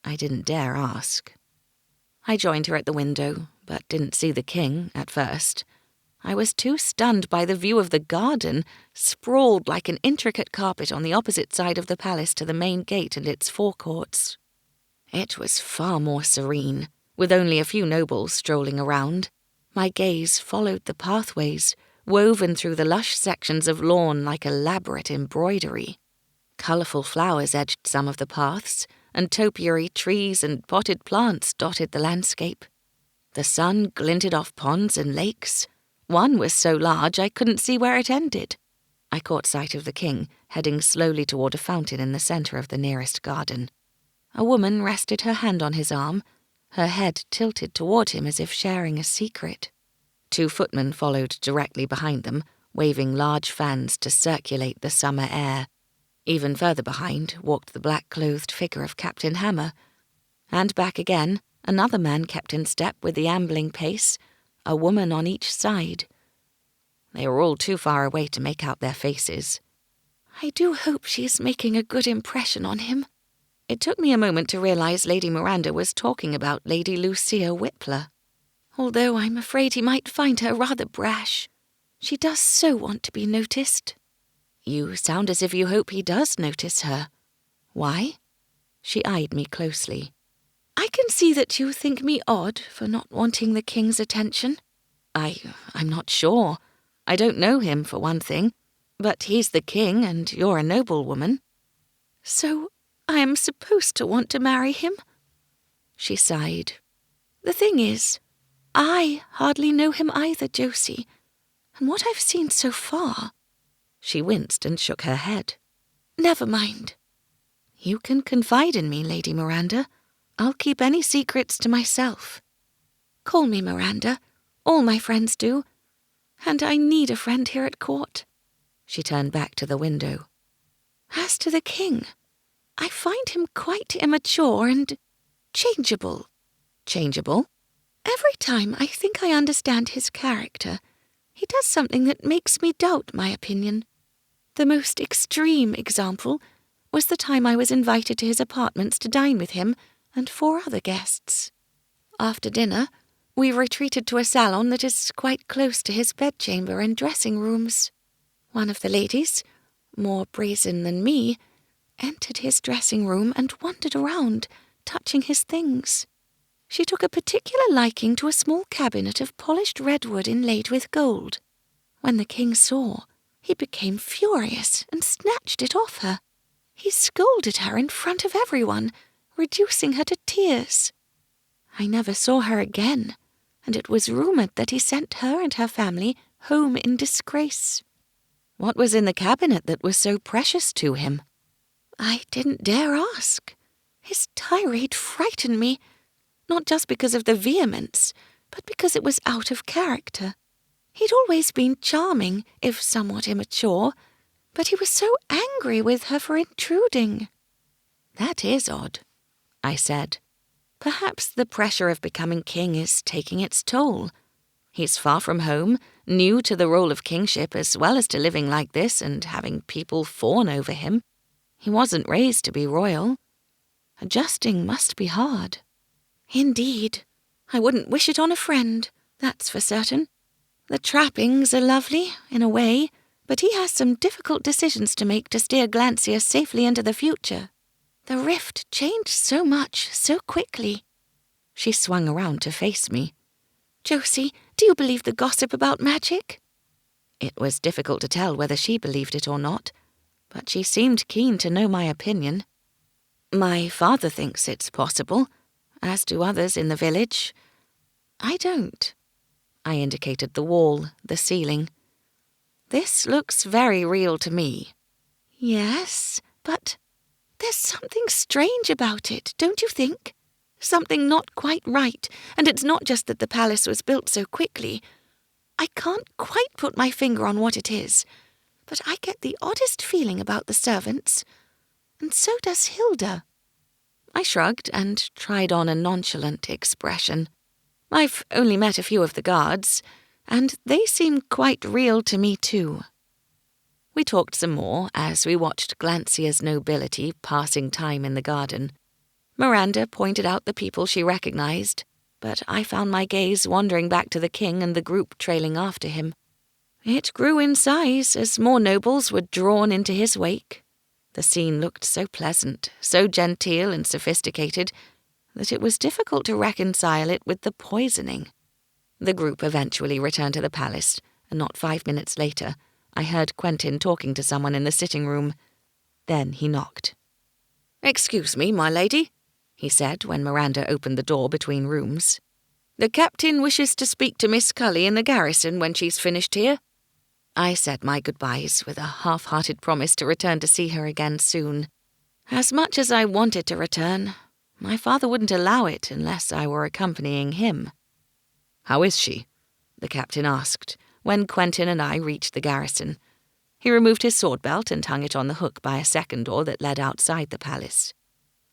I didn't dare ask. I joined her at the window, but didn't see the king at first. I was too stunned by the view of the garden, sprawled like an intricate carpet on the opposite side of the palace to the main gate and its forecourts. It was far more serene, with only a few nobles strolling around. My gaze followed the pathways, woven through the lush sections of lawn like elaborate embroidery. Colourful flowers edged some of the paths, and topiary trees and potted plants dotted the landscape. The sun glinted off ponds and lakes. One was so large I couldn't see where it ended. I caught sight of the king, heading slowly toward a fountain in the centre of the nearest garden. A woman rested her hand on his arm, her head tilted toward him as if sharing a secret. 2 footmen followed directly behind them, waving large fans to circulate the summer air. Even further behind walked the black-clothed figure of Captain Hammer. And back again, another man kept in step with the ambling pace, a woman on each side. They were all too far away to make out their faces. I do hope she's making a good impression on him, It took me a moment to realise Lady Miranda was talking about Lady Lucia Whippler. Although I'm afraid he might find her rather brash. She does so want to be noticed. You sound as if you hope he does notice her. Why? She eyed me closely. I can see that you think me odd for not wanting the king's attention. I'm not sure. I don't know him, for one thing. But he's the king and you're a noblewoman. So I am supposed to want to marry him? She sighed. The thing is, I hardly know him either, Josie. And what I've seen so far... She winced and shook her head. Never mind. You can confide in me, Lady Miranda. I'll keep any secrets to myself. Call me Miranda. All my friends do. And I need a friend here at court. She turned back to the window. As to the king, I find him quite immature and changeable. Changeable? Every time I think I understand his character, he does something that makes me doubt my opinion. The most extreme example was the time I was invited to his apartments to dine with him and 4 other guests. After dinner, we retreated to a salon that is quite close to his bedchamber and dressing rooms. One of the ladies, more brazen than me, entered his dressing room and wandered around, touching his things. She took a particular liking to a small cabinet of polished redwood inlaid with gold. When the king saw, he became furious and snatched it off her. He scolded her in front of everyone, reducing her to tears. I never saw her again, and it was rumoured that he sent her and her family home in disgrace. What was in the cabinet that was so precious to him? I didn't dare ask. His tirade frightened me, not just because of the vehemence, but because it was out of character. He'd always been charming, if somewhat immature, but he was so angry with her for intruding. That is odd, I said. Perhaps the pressure of becoming king is taking its toll. He's far from home, new to the role of kingship as well as to living like this and having people fawn over him. He wasn't raised to be royal. Adjusting must be hard. Indeed, I wouldn't wish it on a friend, that's for certain. The trappings are lovely, in a way, but he has some difficult decisions to make to steer Glancia safely into the future. The rift changed so much, so quickly. She swung around to face me. Josie, do you believe the gossip about magic? It was difficult to tell whether she believed it or not, but she seemed keen to know my opinion. My father thinks it's possible, as do others in the village. I don't. I indicated the wall, the ceiling. This looks very real to me. Yes, but there's something strange about it, don't you think? Something not quite right, and it's not just that the palace was built so quickly. I can't quite put my finger on what it is, but I get the oddest feeling about the servants, and so does Hilda. I shrugged and tried on a nonchalant expression. I've only met a few of the guards, and they seem quite real to me too. We talked some more as we watched Glancia's nobility passing time in the garden. Miranda pointed out the people she recognized, but I found my gaze wandering back to the king and the group trailing after him. It grew in size as more nobles were drawn into his wake. The scene looked so pleasant, so genteel and sophisticated, that it was difficult to reconcile it with the poisoning. The group eventually returned to the palace, and not 5 minutes later, I heard Quentin talking to someone in the sitting room. Then he knocked. "Excuse me, my lady," he said when Miranda opened the door between rooms. "The captain wishes to speak to Miss Cully in the garrison when she's finished here." I said my goodbyes with a half-hearted promise to return to see her again soon. As much as I wanted to return, my father wouldn't allow it unless I were accompanying him. "How is she?" the captain asked when Quentin and I reached the garrison. He removed his sword belt and hung it on the hook by a second door that led outside the palace.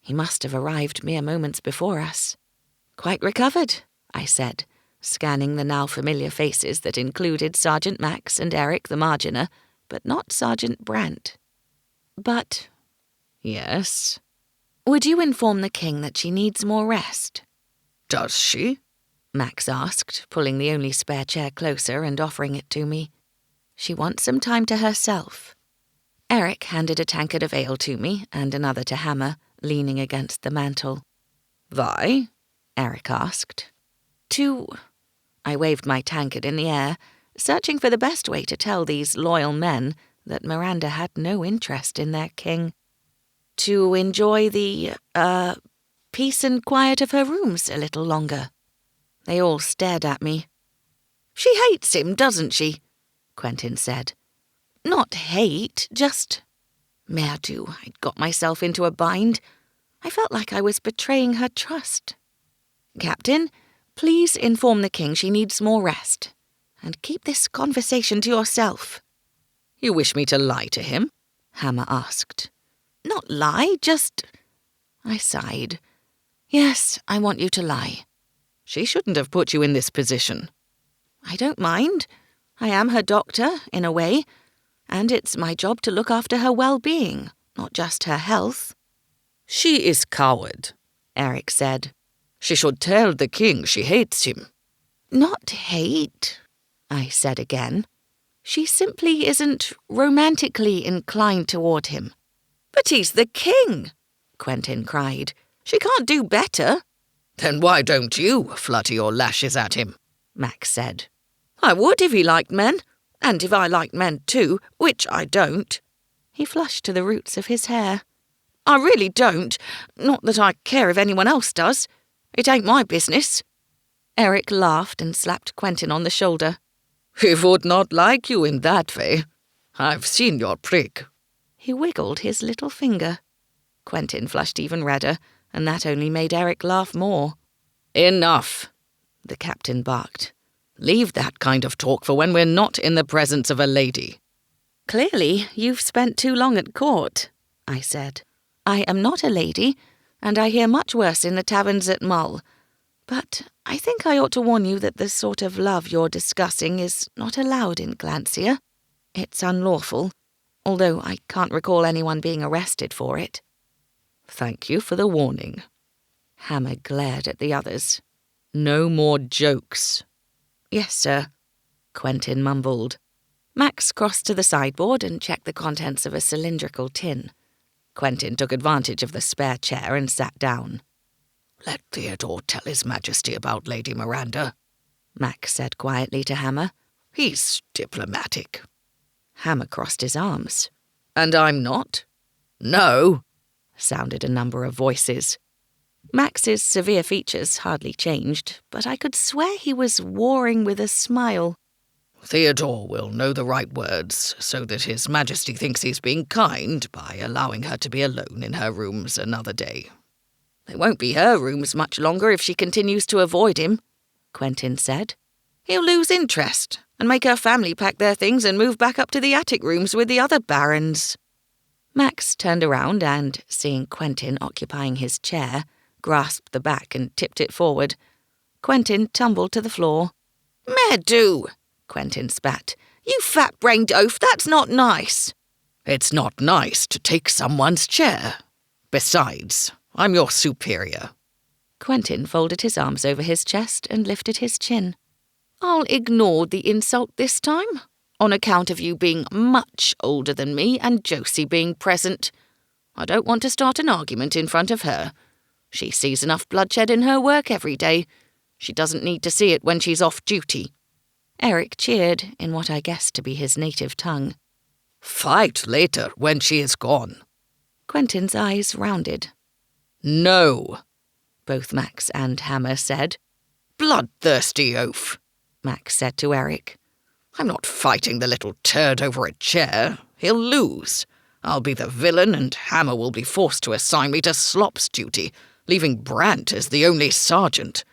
He must have arrived mere moments before us. "Quite recovered," I said, scanning the now familiar faces that included Sergeant Max and Eric the Marginer, but not Sergeant Brant. "But—" "Yes?" Would you inform the king that she needs more rest? Does she? Max asked, pulling the only spare chair closer and offering it to me. She wants some time to herself. Eric handed a tankard of ale to me and another to Hammer, leaning against the mantel. Why? Eric asked. I waved my tankard in the air, searching for the best way to tell these loyal men that Miranda had no interest in their king. To enjoy the, peace and quiet of her rooms a little longer. They all stared at me. She hates him, doesn't she? Quentin said. Not hate, just... Merde, I'd got myself into a bind. I felt like I was betraying her trust. Captain, please inform the king she needs more rest. And keep this conversation to yourself. You wish me to lie to him? Hammer asked. Not lie, just... I sighed. Yes, I want you to lie. She shouldn't have put you in this position. I don't mind. I am her doctor, in a way, and it's my job to look after her well-being, not just her health. She is coward, Eric said. She should tell the king she hates him. Not hate, I said again. She simply isn't romantically inclined toward him. But he's the king, Quentin cried. She can't do better. Then why don't you flutter your lashes at him? Max said. I would if he liked men, and if I liked men too, which I don't. He flushed to the roots of his hair. I really don't. Not that I care if anyone else does. It ain't my business. Eric laughed and slapped Quentin on the shoulder. He would not like you in that way. I've seen your prick. He wiggled his little finger. Quentin flushed even redder, and that only made Eric laugh more. Enough, the captain barked. Leave that kind of talk for when we're not in the presence of a lady. Clearly, you've spent too long at court, I said. I am not a lady, and I hear much worse in the taverns at Mull. But I think I ought to warn you that the sort of love you're discussing is not allowed in Glancia. It's unlawful, although I can't recall anyone being arrested for it. Thank you for the warning. Hammer glared at the others. No more jokes. Yes, sir, Quentin mumbled. Max crossed to the sideboard and checked the contents of a cylindrical tin. Quentin took advantage of the spare chair and sat down. Let Theodore tell His Majesty about Lady Miranda, Max said quietly to Hammer. He's diplomatic. Hammer crossed his arms. And I'm not? No, sounded a number of voices. Max's severe features hardly changed, but I could swear he was warring with a smile. Theodore will know the right words, so that His Majesty thinks he's being kind by allowing her to be alone in her rooms another day. They won't be her rooms much longer if she continues to avoid him, Quentin said. He'll lose interest and make her family pack their things and move back up to the attic rooms with the other barons. Max turned around and, seeing Quentin occupying his chair, grasped the back and tipped it forward. Quentin tumbled to the floor. Medu, Quentin spat. You fat-brained oaf, that's not nice. It's not nice to take someone's chair. Besides, I'm your superior. Quentin folded his arms over his chest and lifted his chin. I'll ignore the insult this time, on account of you being much older than me and Josie being present. I don't want to start an argument in front of her. She sees enough bloodshed in her work every day. She doesn't need to see it when she's off duty. Eric cheered in what I guessed to be his native tongue. Fight later when she is gone. Quentin's eyes rounded. No, both Max and Hammer said. Bloodthirsty oaf, Max said to Eric. I'm not fighting the little turd over a chair. He'll lose. I'll be the villain and Hammer will be forced to assign me to slops duty, leaving Brant as the only sergeant.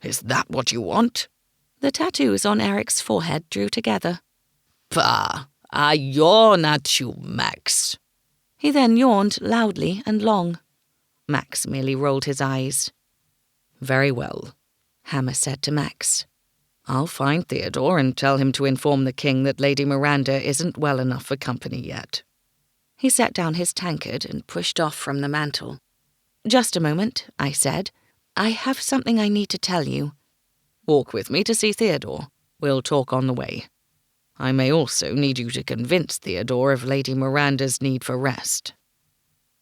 Is that what you want? The tattoos on Eric's forehead drew together. Bah, I yawn at you, Max. He then yawned loudly and long. Max merely rolled his eyes. Very well, Hammer said to Max. I'll find Theodore and tell him to inform the king that Lady Miranda isn't well enough for company yet. He set down his tankard and pushed off from the mantel. Just a moment, I said. I have something I need to tell you. Walk with me to see Theodore. We'll talk on the way. I may also need you to convince Theodore of Lady Miranda's need for rest.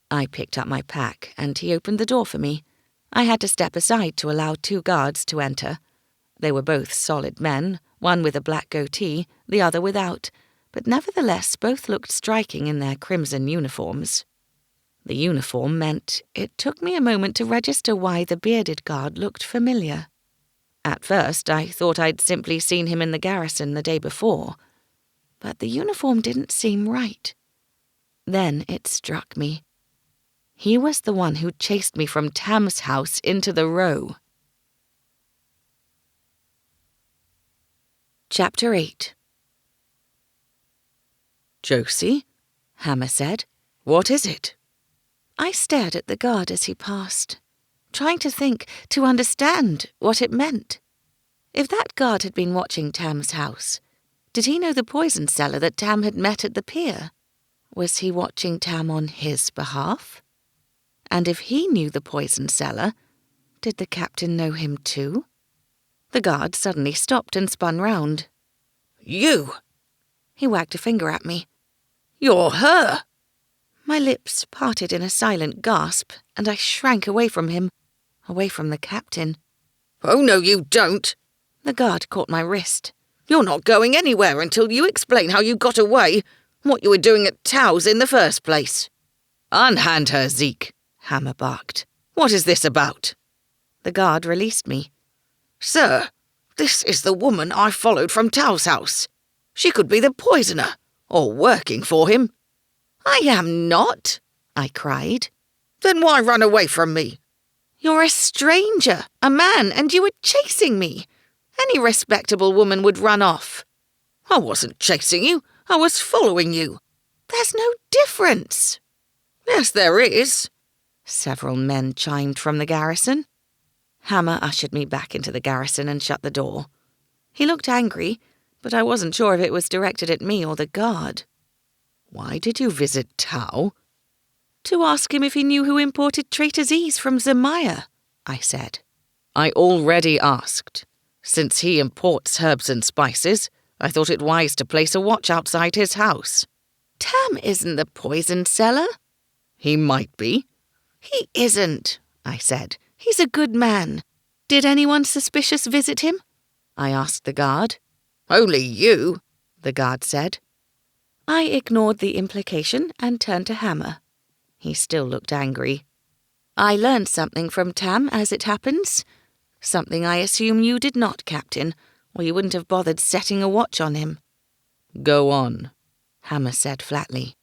I picked up my pack, and he opened the door for me. I had to step aside to allow 2 guards to enter. They were both solid men, one with a black goatee, the other without, but nevertheless both looked striking in their crimson uniforms. The uniform meant it took me a moment to register why the bearded guard looked familiar. At first, I thought I'd simply seen him in the garrison the day before, but the uniform didn't seem right. Then it struck me. He was the one who chased me from Tam's house into the Row. Chapter 8. Josie? Hammer said. What is it? I stared at the guard as he passed, trying to think, to understand what it meant. If that guard had been watching Tam's house, did he know the poison cellar that Tam had met at the pier? Was he watching Tam on his behalf? And if he knew the poison cellar, did the captain know him too? The guard suddenly stopped and spun round. You! He wagged a finger at me. You're her! My lips parted in a silent gasp, and I shrank away from him, away from the captain. Oh, no, you don't! The guard caught my wrist. You're not going anywhere until you explain how you got away, what you were doing at Tau's in the first place. Unhand her, Zeke, Hammer barked. What is this about? The guard released me. Sir, this is the woman I followed from Tau's house. She could be the poisoner, or working for him. I am not, I cried. Then why run away from me? You're a stranger, a man, and you were chasing me. Any respectable woman would run off. I wasn't chasing you. I was following you. There's no difference. Yes, there is. Several men chimed from the garrison. Hammer ushered me back into the garrison and shut the door. He looked angry, but I wasn't sure if it was directed at me or the guard. Why did you visit Tau? To ask him if he knew who imported Treacheries from Zemaya, I said. I already asked. Since he imports herbs and spices, I thought it wise to place a watch outside his house. Tam isn't the poison seller. He might be. He isn't, I said. He's a good man. Did anyone suspicious visit him? I asked the guard. Only you, the guard said. I ignored the implication and turned to Hammer. He still looked angry. I learned something from Tam, as it happens. Something I assume you did not, Captain, or you wouldn't have bothered setting a watch on him. Go on, Hammer said flatly.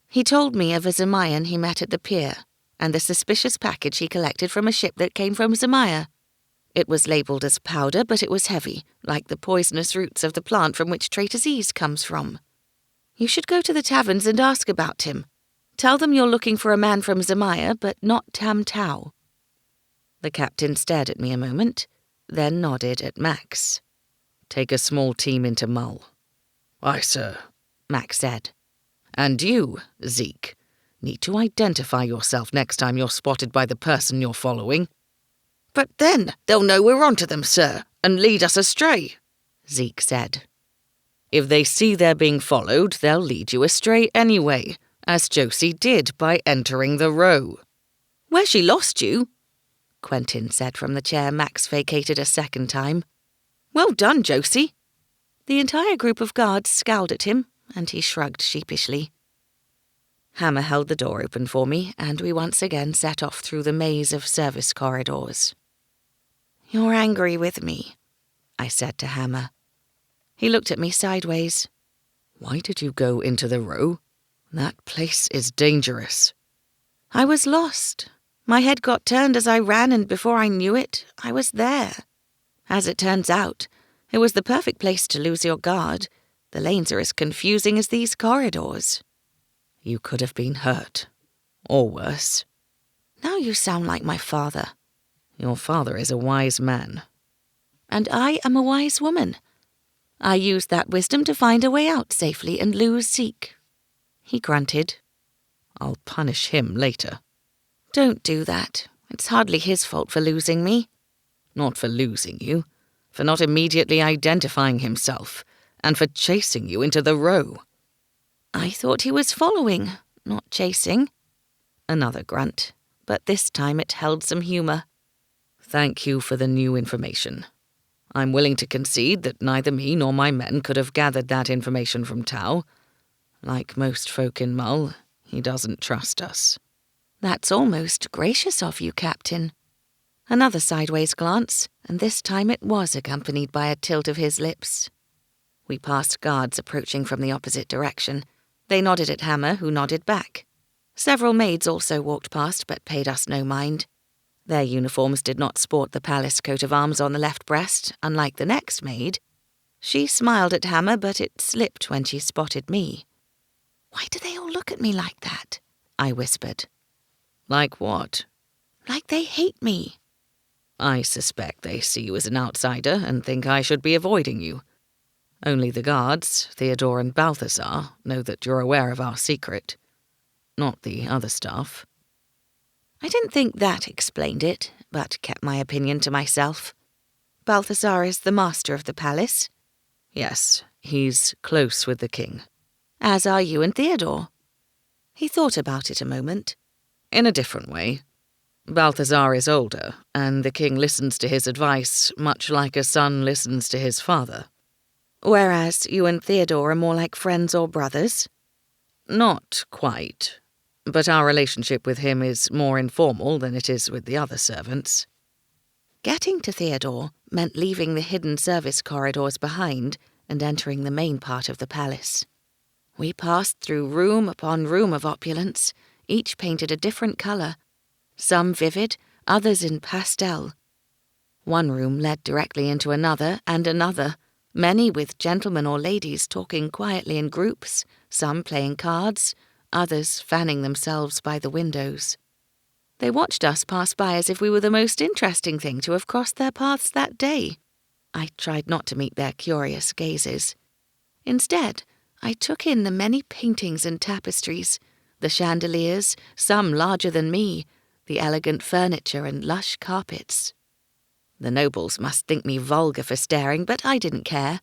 He told me of a Zemayan he met at the pier, and the suspicious package he collected from a ship that came from Zemaya. It was labelled as powder, but it was heavy, like the poisonous roots of the plant from which Treacheries comes from. You should go to the taverns and ask about him. Tell them you're looking for a man from Zemaya, but not Tam Tau. The captain stared at me a moment, then nodded at Max. Take a small team into Mull. Aye, sir, Max said. And you, Zeke, need to identify yourself next time you're spotted by the person you're following. But then they'll know we're onto them, sir, and lead us astray, Zeke said. If they see they're being followed, they'll lead you astray anyway, as Josie did by entering the Row. Where she lost you, Quentin said from the chair Max vacated a second time. Well done, Josie. The entire group of guards scowled at him, and he shrugged sheepishly. Hammer held the door open for me, and we once again set off through the maze of service corridors. You're angry with me, I said to Hammer. He looked at me sideways. Why did you go into the Row? That place is dangerous. I was lost. My head got turned as I ran, and before I knew it, I was there. As it turns out, it was the perfect place to lose your guard. The lanes are as confusing as these corridors. You could have been hurt. Or worse. Now you sound like my father. Your father is a wise man. And I am a wise woman. I used that wisdom to find a way out safely and lose Zeke. He grunted. I'll punish him later. Don't do that. It's hardly his fault for losing me. Not for losing you, for not immediately identifying himself, and for chasing you into the row. I thought he was following, not chasing. Another grunt, but this time it held some humour. Thank you for the new information. I'm willing to concede that neither me nor my men could have gathered that information from Tau. Like most folk in Mull, he doesn't trust us. That's almost gracious of you, Captain. Another sideways glance, and this time it was accompanied by a tilt of his lips. We passed guards approaching from the opposite direction. They nodded at Hammer, who nodded back. Several maids also walked past, but paid us no mind. Their uniforms did not sport the palace coat of arms on the left breast, unlike the next maid. She smiled at Hammer, but it slipped when she spotted me. "Why do they all look at me like that?" I whispered. Like what? Like they hate me. I suspect they see you as an outsider and think I should be avoiding you. Only the guards, Theodore and Balthazar, know that you're aware of our secret. Not the other staff. I didn't think that explained it, but kept my opinion to myself. Balthazar is the master of the palace. Yes, he's close with the king. As are you and Theodore. He thought about it a moment. In a different way. Balthazar is older, and the king listens to his advice much like a son listens to his father. Whereas you and Theodore are more like friends or brothers? Not quite, but our relationship with him is more informal than it is with the other servants. Getting to Theodore meant leaving the hidden service corridors behind and entering the main part of the palace. We passed through room upon room of opulence, each painted a different colour, some vivid, others in pastel. One room led directly into another and another, many with gentlemen or ladies talking quietly in groups, some playing cards, others fanning themselves by the windows. They watched us pass by as if we were the most interesting thing to have crossed their paths that day. I tried not to meet their curious gazes. Instead, I took in the many paintings and tapestries, the chandeliers, some larger than me, the elegant furniture and lush carpets. The nobles must think me vulgar for staring, but I didn't care.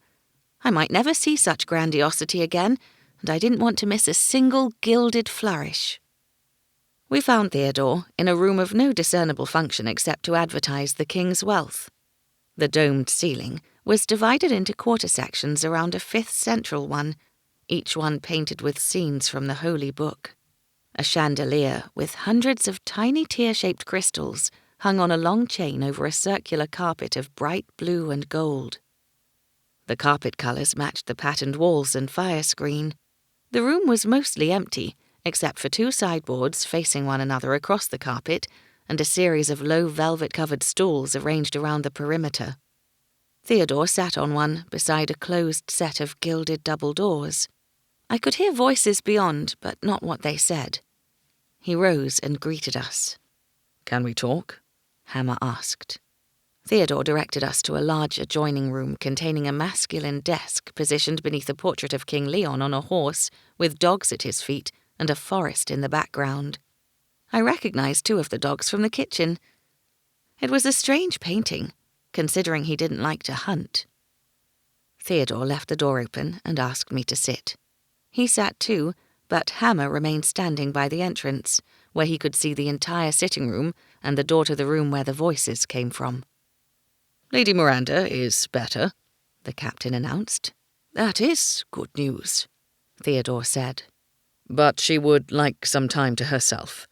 I might never see such grandiosity again, and I didn't want to miss a single gilded flourish. We found Theodore in a room of no discernible function except to advertise the king's wealth. The domed ceiling was divided into quarter sections around a fifth central one, each one painted with scenes from the Holy Book. A chandelier with hundreds of tiny tear-shaped crystals hung on a long chain over a circular carpet of bright blue and gold. The carpet colours matched the patterned walls and fire screen. The room was mostly empty, except for two sideboards facing one another across the carpet and a series of low velvet-covered stools arranged around the perimeter. Theodore sat on one beside a closed set of gilded double doors. I could hear voices beyond, but not what they said. He rose and greeted us. "Can we talk?" Hammer asked. Theodore directed us to a large adjoining room containing a masculine desk positioned beneath a portrait of King Leon on a horse with dogs at his feet and a forest in the background. I recognized two of the dogs from the kitchen. It was a strange painting, considering he didn't like to hunt. Theodore left the door open and asked me to sit. He sat too, but Hammer remained standing by the entrance, where he could see the entire sitting room and the door to the room where the voices came from. "Lady Miranda is better," the captain announced. "That is good news," Theodore said. "But she would like some time to herself.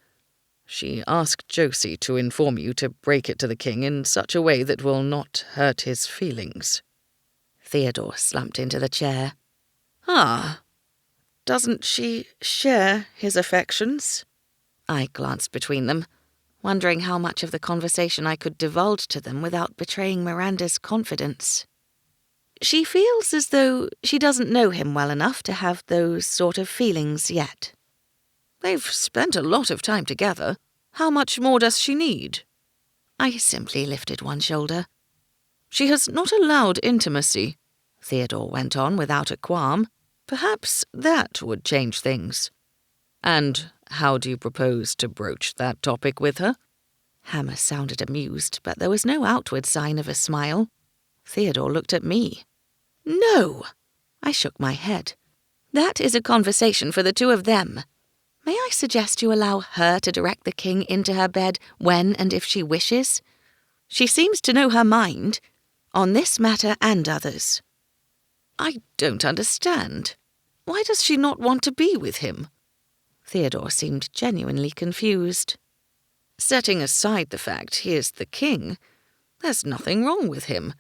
She asked Josie to inform you to break it to the king in such a way that will not hurt his feelings." Theodore slumped into the chair. "Ah, doesn't she share his affections?" I glanced between them, wondering how much of the conversation I could divulge to them without betraying Miranda's confidence. "She feels as though she doesn't know him well enough to have those sort of feelings yet." "They've spent a lot of time together. How much more does she need?" I simply lifted one shoulder. "She has not allowed intimacy," Theodore went on without a qualm. "Perhaps that would change things. And how do you propose to broach that topic with her? Hammer sounded amused, but there was no outward sign of a smile. Theodore looked at me. No! I shook my head. That is a conversation for the two of them. May I suggest you allow her to direct the king into her bed when and if she wishes? She seems to know her mind, on this matter and others. I don't understand. Why does she not want to be with him? Theodore seemed genuinely confused. Setting aside the fact he is the king, there's nothing wrong with him.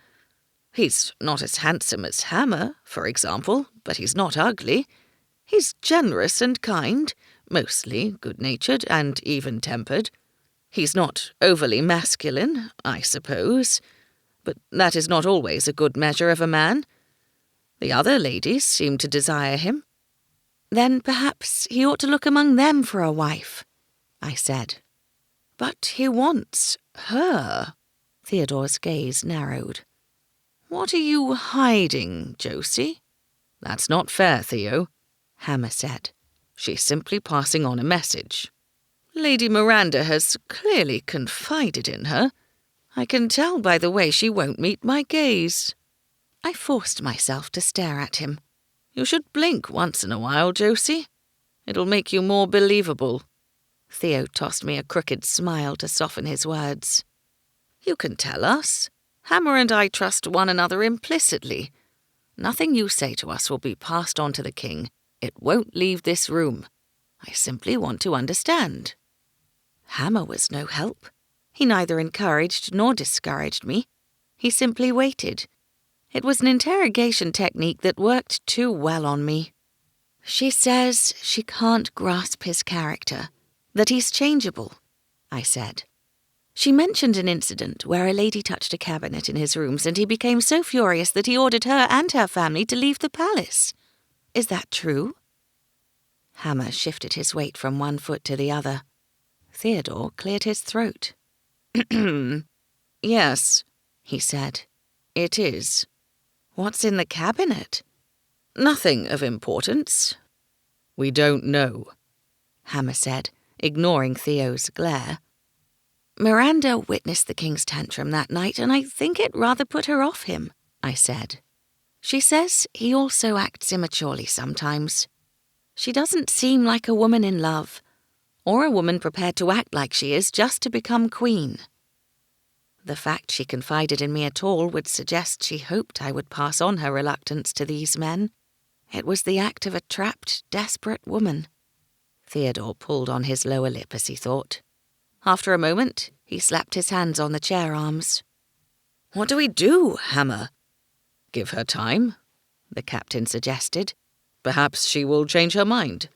He's not as handsome as Hammer, for example, but he's not ugly. He's generous and kind, mostly good-natured and even-tempered. He's not overly masculine, I suppose, but that is not always a good measure of a man. The other ladies seem to desire him. Then perhaps he ought to look among them for a wife, I said. But he wants her. Theodore's gaze narrowed. What are you hiding, Josie? That's not fair, Theo, Hammer said. She's simply passing on a message. Lady Miranda has clearly confided in her. I can tell by the way she won't meet my gaze. I forced myself to stare at him. You should blink once in a while, Josie. It'll make you more believable. Theo tossed me a crooked smile to soften his words. You can tell us. Hammer and I trust one another implicitly. Nothing you say to us will be passed on to the king. It won't leave this room. I simply want to understand. Hammer was no help. He neither encouraged nor discouraged me. He simply waited. It was an interrogation technique that worked too well on me. She says she can't grasp his character, that he's changeable, I said. She mentioned an incident where a lady touched a cabinet in his rooms and he became so furious that he ordered her and her family to leave the palace. Is that true? Hammer shifted his weight from one foot to the other. Theodore cleared his throat. Yes, he said. It is. What's in the cabinet? Nothing of importance. We don't know, Hammer said, ignoring Theo's glare. Miranda witnessed the king's tantrum that night, and I think it rather put her off him, I said. She says he also acts immaturely sometimes. She doesn't seem like a woman in love, or a woman prepared to act like she is just to become queen. The fact she confided in me at all would suggest she hoped I would pass on her reluctance to these men. It was the act of a trapped, desperate woman. Theodore pulled on his lower lip as he thought. After a moment, he slapped his hands on the chair arms. What do we do, Hammer? Give her time, the captain suggested. Perhaps she will change her mind.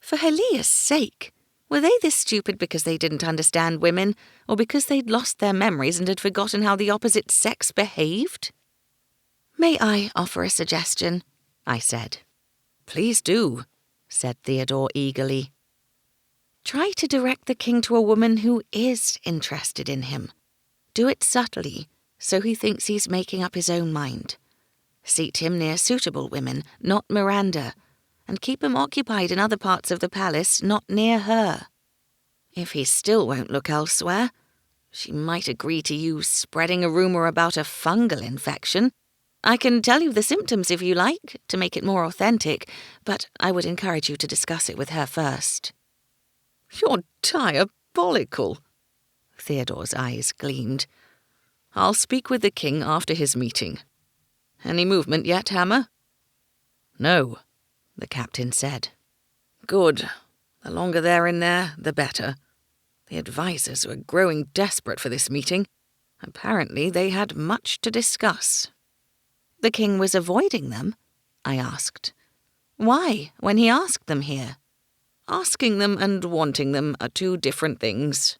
For Helia's sake, were they this stupid because they didn't understand women, or because they'd lost their memories and had forgotten how the opposite sex behaved? May I offer a suggestion? I said. Please do, said Theodore eagerly. Try to direct the king to a woman who is interested in him. Do it subtly, so he thinks he's making up his own mind. Seat him near suitable women, not Miranda, and keep him occupied in other parts of the palace, not near her. If he still won't look elsewhere, she might agree to you spreading a rumor about a fungal infection. I can tell you the symptoms if you like, to make it more authentic, but I would encourage you to discuss it with her first. You're diabolical. Theodore's eyes gleamed. I'll speak with the king after his meeting. Any movement yet, Hammer? No, the captain said. Good. The longer they're in there, the better. The advisers were growing desperate for this meeting. Apparently they had much to discuss. The king was avoiding them? I asked. Why, when he asked them here? Asking them and wanting them are two different things.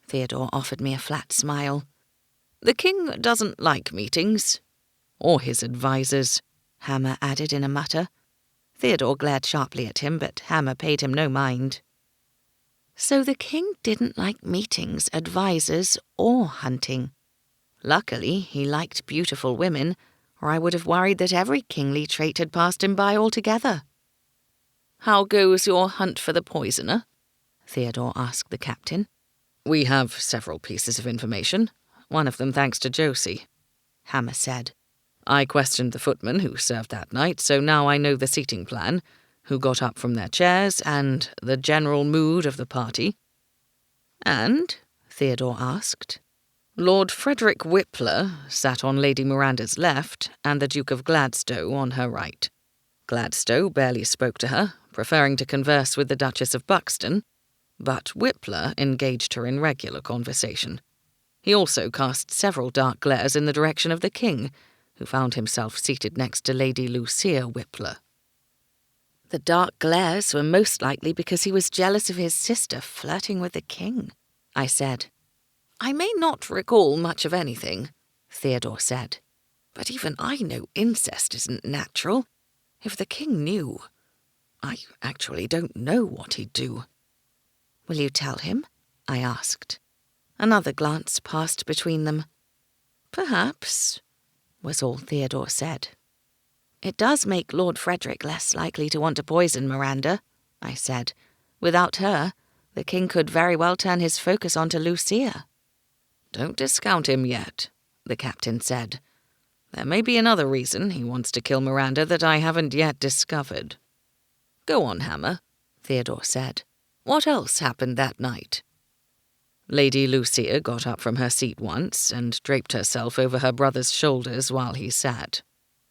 Theodore offered me a flat smile. The king doesn't like meetings. Or his advisers, Hammer added in a mutter. Theodore glared sharply at him, but Hammer paid him no mind. So the king didn't like meetings, advisers, or hunting. Luckily, he liked beautiful women, or I would have worried that every kingly trait had passed him by altogether. How goes your hunt for the poisoner? Theodore asked the captain. We have several pieces of information, one of them thanks to Josie, Hammer said. I questioned the footmen who served that night, so now I know the seating plan, who got up from their chairs, and the general mood of the party. And? Theodore asked. Lord Frederick Whippler sat on Lady Miranda's left and the Duke of Gladstow on her right. Gladstow barely spoke to her, preferring to converse with the Duchess of Buxton, but Whippler engaged her in regular conversation. He also cast several dark glares in the direction of the king, who found himself seated next to Lady Lucia Whippler. The dark glares were most likely because he was jealous of his sister flirting with the king, I said. I may not recall much of anything, Theodore said, but even I know incest isn't natural. If the king knew, I actually don't know what he'd do. Will you tell him? I asked. Another glance passed between them. Perhaps, was all Theodore said. It does make Lord Frederick less likely to want to poison Miranda, I said. Without her, the king could very well turn his focus onto Lucia. Don't discount him yet, the captain said. There may be another reason he wants to kill Miranda that I haven't yet discovered. Go on, Hammer, Theodore said. What else happened that night? Lady Lucia got up from her seat once and draped herself over her brother's shoulders while he sat.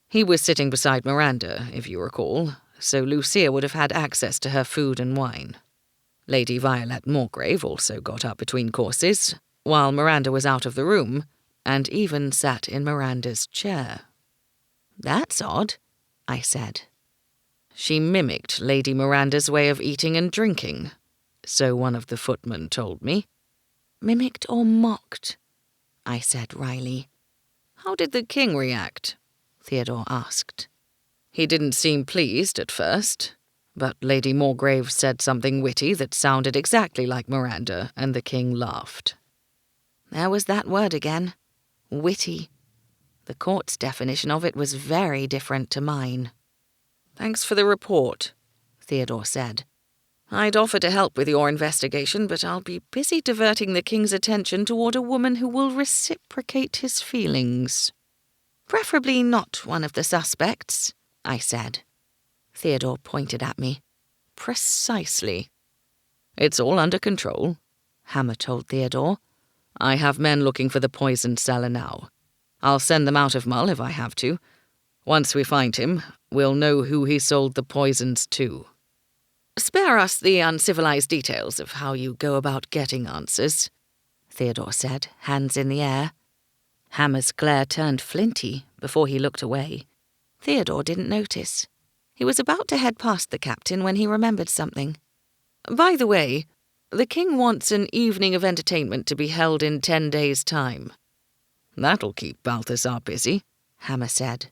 He was sitting beside Miranda, if you recall, so Lucia would have had access to her food and wine. Lady Violet Morgrave also got up between courses, while Miranda was out of the room, and even sat in Miranda's chair. That's odd, I said. She mimicked Lady Miranda's way of eating and drinking, so one of the footmen told me. Mimicked or mocked? I said wryly. How did the king react? Theodore asked. He didn't seem pleased at first, but Lady Morgrave said something witty that sounded exactly like Miranda, and the king laughed. There was that word again. Witty. The court's definition of it was very different to mine. Thanks for the report, Theodore said. I'd offer to help with your investigation, but I'll be busy diverting the king's attention toward a woman who will reciprocate his feelings. Preferably not one of the suspects, I said. Theodore pointed at me. Precisely. It's all under control, Hammer told Theodore. I have men looking for the poisoned cellar now. I'll send them out of Mull if I have to. Once we find him, we'll know who he sold the poisons to. Spare us the uncivilized details of how you go about getting answers, Theodore said, hands in the air. Hammer's glare turned flinty before he looked away. Theodore didn't notice. He was about to head past the captain when he remembered something. By the way, the king wants an evening of entertainment to be held in 10 days' time. That'll keep Balthazar busy, Hammer said.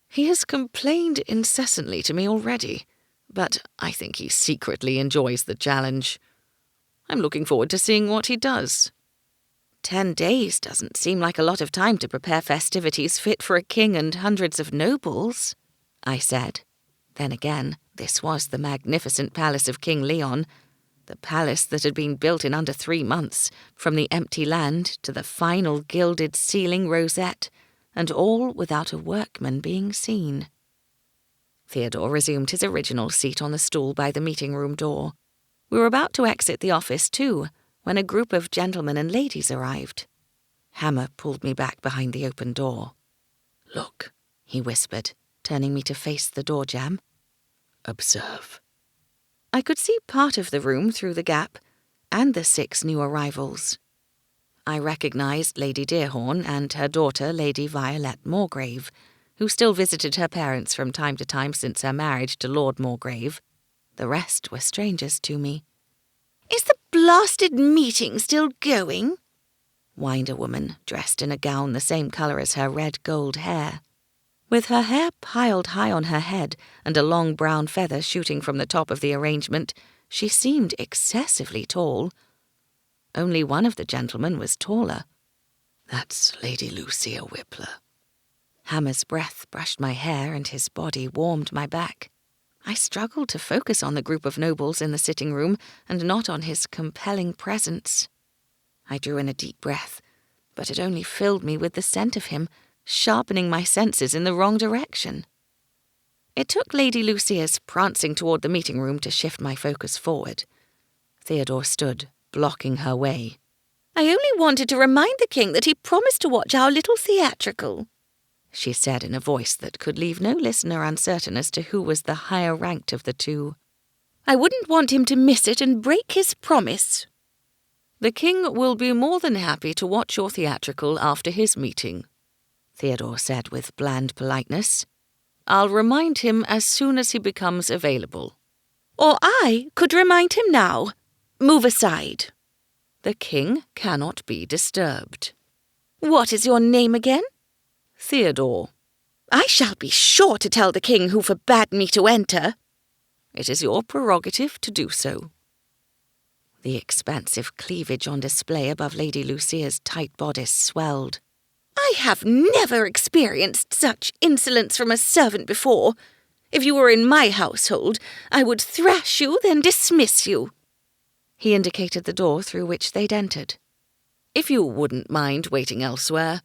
He has complained incessantly to me already, but I think he secretly enjoys the challenge. I'm looking forward to seeing what he does. 10 days doesn't seem like a lot of time to prepare festivities fit for a king and hundreds of nobles, I said. Then again, this was the magnificent palace of King Leon, the palace that had been built in under 3 months, from the empty land to the final gilded ceiling rosette, and all without a workman being seen. Theodore resumed his original seat on the stool by the meeting-room door. We were about to exit the office, too, when a group of gentlemen and ladies arrived. Hammer pulled me back behind the open door. Look, he whispered, turning me to face the door jamb. Observe. I could see part of the room through the gap, and the 6 new arrivals. I recognized Lady Dearhorn and her daughter, Lady Violet Morgrave, who still visited her parents from time to time since her marriage to Lord Morgrave. The rest were strangers to me. "Is the blasted meeting still going?" whined a woman dressed in a gown the same colour as her red gold hair. With her hair piled high on her head and a long brown feather shooting from the top of the arrangement, she seemed excessively tall. Only one of the gentlemen was taller. That's Lady Lucia Whippler. Hammer's breath brushed my hair and his body warmed my back. I struggled to focus on the group of nobles in the sitting room and not on his compelling presence. I drew in a deep breath, but it only filled me with the scent of him, sharpening my senses in the wrong direction. It took Lady Lucia's prancing toward the meeting room to shift my focus forward. Theodore stood, blocking her way. "I only wanted to remind the king that he promised to watch our little theatrical," she said in a voice that could leave no listener uncertain as to who was the higher ranked of the two. "I wouldn't want him to miss it and break his promise." "The king will be more than happy to watch your theatrical after his meeting," Theodore said with bland politeness. "I'll remind him as soon as he becomes available." "Or I could remind him now. Move aside." "The king cannot be disturbed." "What is your name again?" "Theodore." "I shall be sure to tell the king who forbade me to enter." "It is your prerogative to do so." The expansive cleavage on display above Lady Lucia's tight bodice swelled. "I have never experienced such insolence from a servant before. If you were in my household, I would thrash you, then dismiss you." He indicated the door through which they'd entered. "If you wouldn't mind waiting elsewhere.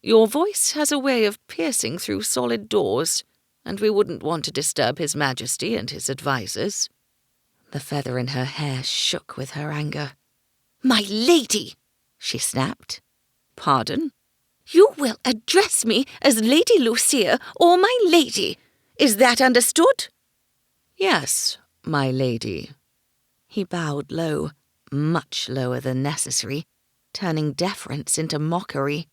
Your voice has a way of piercing through solid doors, and we wouldn't want to disturb His Majesty and his advisers." The feather in her hair shook with her anger. "My lady," she snapped. "Pardon?" "You will address me as Lady Lucia or my lady. Is that understood?" "Yes, my lady." He bowed low, much lower than necessary, turning deference into mockery.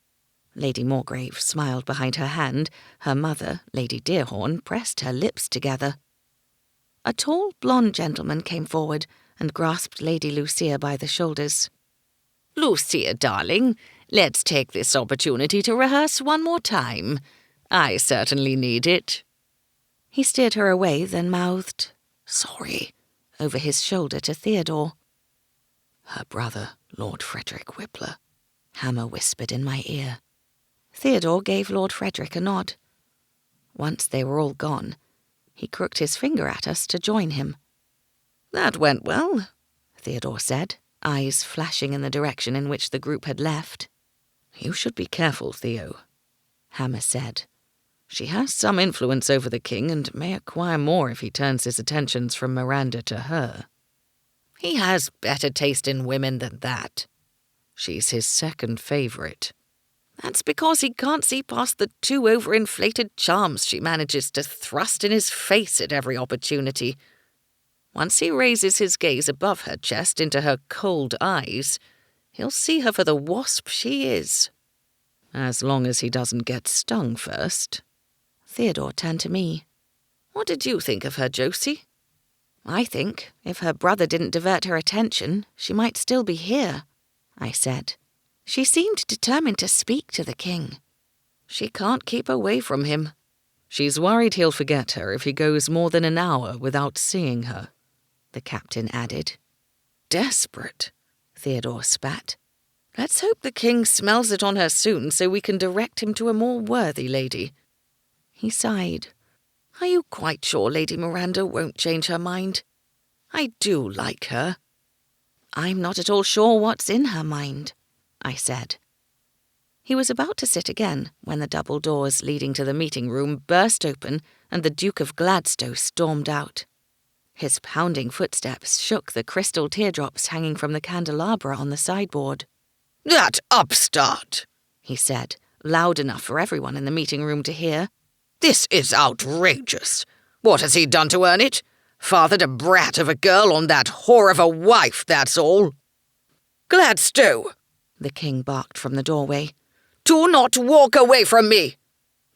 Lady Morgrave smiled behind her hand. Her mother, Lady Deerhorn, pressed her lips together. A tall, blonde gentleman came forward and grasped Lady Lucia by the shoulders. "Lucia, darling, let's take this opportunity to rehearse one more time. I certainly need it." He steered her away, then mouthed, "Sorry," over his shoulder to Theodore. "Her brother, Lord Frederick Whippler," Hammer whispered in my ear. Theodore gave Lord Frederick a nod. Once they were all gone, he crooked his finger at us to join him. "That went well," Theodore said, eyes flashing in the direction in which the group had left. "You should be careful, Theo," Hammer said. "She has some influence over the king and may acquire more if he turns his attentions from Miranda to her." "He has better taste in women than that." "She's his second favourite." "That's because he can't see past the two overinflated charms she manages to thrust in his face at every opportunity. Once he raises his gaze above her chest into her cold eyes, he'll see her for the wasp she is." "As long as he doesn't get stung first." Theodore turned to me. "What did you think of her, Josie?" "I think, if her brother didn't divert her attention, she might still be here," I said. "She seemed determined to speak to the king." "She can't keep away from him. She's worried he'll forget her if he goes more than an hour without seeing her," the captain added. "Desperate," Theodore spat. "Let's hope the king smells it on her soon so we can direct him to a more worthy lady." He sighed. "Are you quite sure Lady Miranda won't change her mind? I do like her." "I'm not at all sure what's in her mind," I said. He was about to sit again when the double doors leading to the meeting room burst open and the Duke of Gladstow stormed out. His pounding footsteps shook the crystal teardrops hanging from the candelabra on the sideboard. "That upstart!" he said, loud enough for everyone in the meeting room to hear. "This is outrageous. What has he done to earn it? Fathered a brat of a girl on that whore of a wife, that's all." "Gladstow!" the king barked from the doorway. "Do not walk away from me!"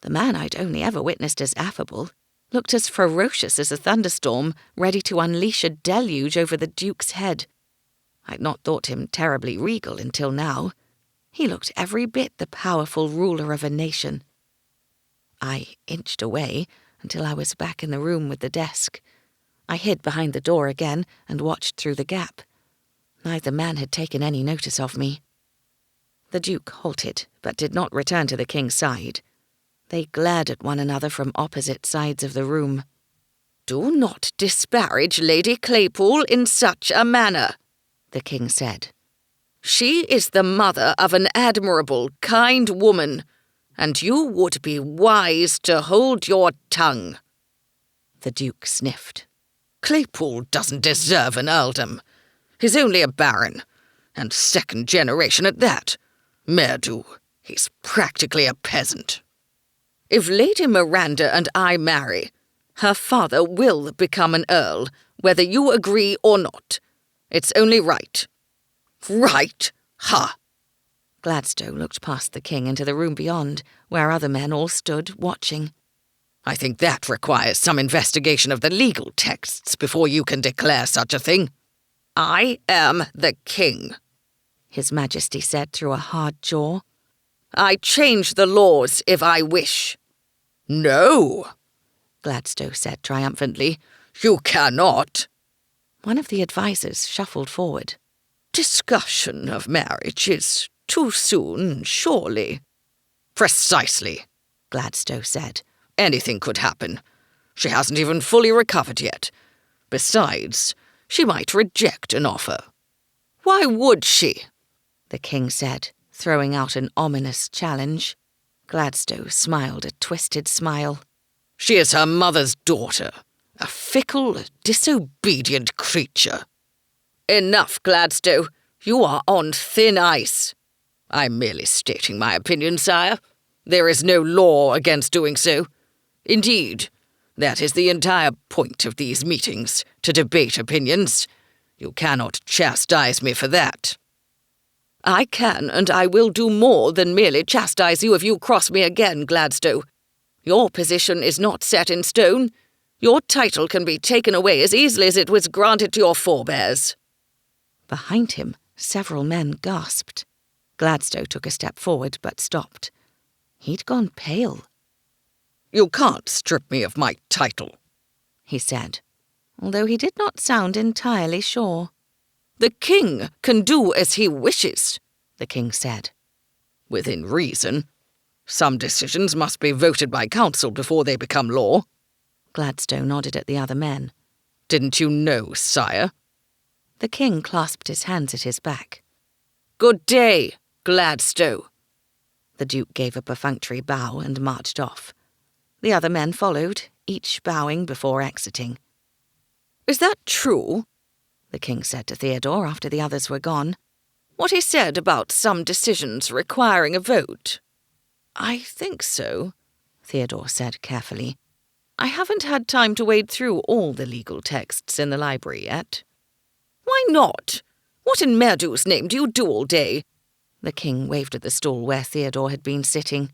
The man I'd only ever witnessed as affable looked as ferocious as a thunderstorm, ready to unleash a deluge over the Duke's head. I'd not thought him terribly regal until now. He looked every bit the powerful ruler of a nation. I inched away until I was back in the room with the desk. I hid behind the door again and watched through the gap. Neither man had taken any notice of me. The Duke halted, but did not return to the king's side. They glared at one another from opposite sides of the room. "Do not disparage Lady Claypool in such a manner," the king said. "She is the mother of an admirable, kind woman, and you would be wise to hold your tongue." The duke sniffed. "Claypool doesn't deserve an earldom. He's only a baron, and second generation at that. Merdu, he's practically a peasant. If Lady Miranda and I marry, her father will become an earl, whether you agree or not. It's only right." "Right? Ha!" Gladstone looked past the king into the room beyond, where other men all stood, watching. "I think that requires some investigation of the legal texts before you can declare such a thing. I am the king," His Majesty said through a hard jaw. "I change the laws if I wish." "No," Gladstone said triumphantly. "you cannot." One of the advisers shuffled forward. "Discussion of marriage is too soon, surely." "Precisely," Gladstone said. "Anything could happen. She hasn't even fully recovered yet. Besides, she might reject an offer." "Why would she?" the king said, throwing out an ominous challenge. Gladstone smiled a twisted smile. "She is her mother's daughter, a fickle, disobedient creature." "Enough, Gladstone. You are on thin ice." "I'm merely stating my opinion, sire. There is no law against doing so. Indeed, that is the entire point of these meetings, to debate opinions. You cannot chastise me for that." "I can, and I will do more than merely chastise you if you cross me again, Gladstone. Your position is not set in stone. Your title can be taken away as easily as it was granted to your forebears." Behind him, several men gasped. Gladstone took a step forward but stopped. He'd gone pale. "You can't strip me of my title," he said, although he did not sound entirely sure. "The king can do as he wishes," the king said. "Within reason. Some decisions must be voted by council before they become law." Gladstone nodded at the other men. "Didn't you know, sire?" The king clasped his hands at his back. "Good day, Gladstone." The duke gave a perfunctory bow and marched off. The other men followed, each bowing before exiting. "Is that true?" the king said to Theodore after the others were gone. "What he said about some decisions requiring a vote?" "I think so," Theodore said carefully. "I haven't had time to wade through all the legal texts in the library yet." "Why not? What in Merdu's name do you do all day?" The king waved at the stool where Theodore had been sitting.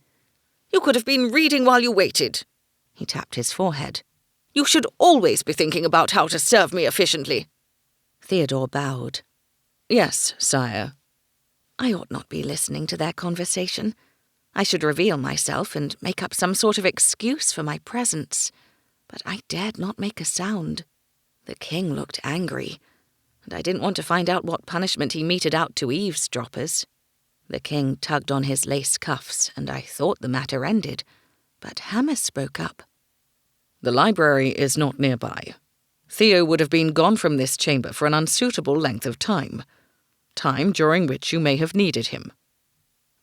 "You could have been reading while you waited." He tapped his forehead. "You should always be thinking about how to serve me efficiently." Theodore bowed. "Yes, sire." I ought not be listening to their conversation. I should reveal myself and make up some sort of excuse for my presence. But I dared not make a sound. The king looked angry, and I didn't want to find out what punishment he meted out to eavesdroppers. The king tugged on his lace cuffs, and I thought the matter ended. But Hammer spoke up. "The library is not nearby. Theo would have been gone from this chamber for an unsuitable length of time during which you may have needed him."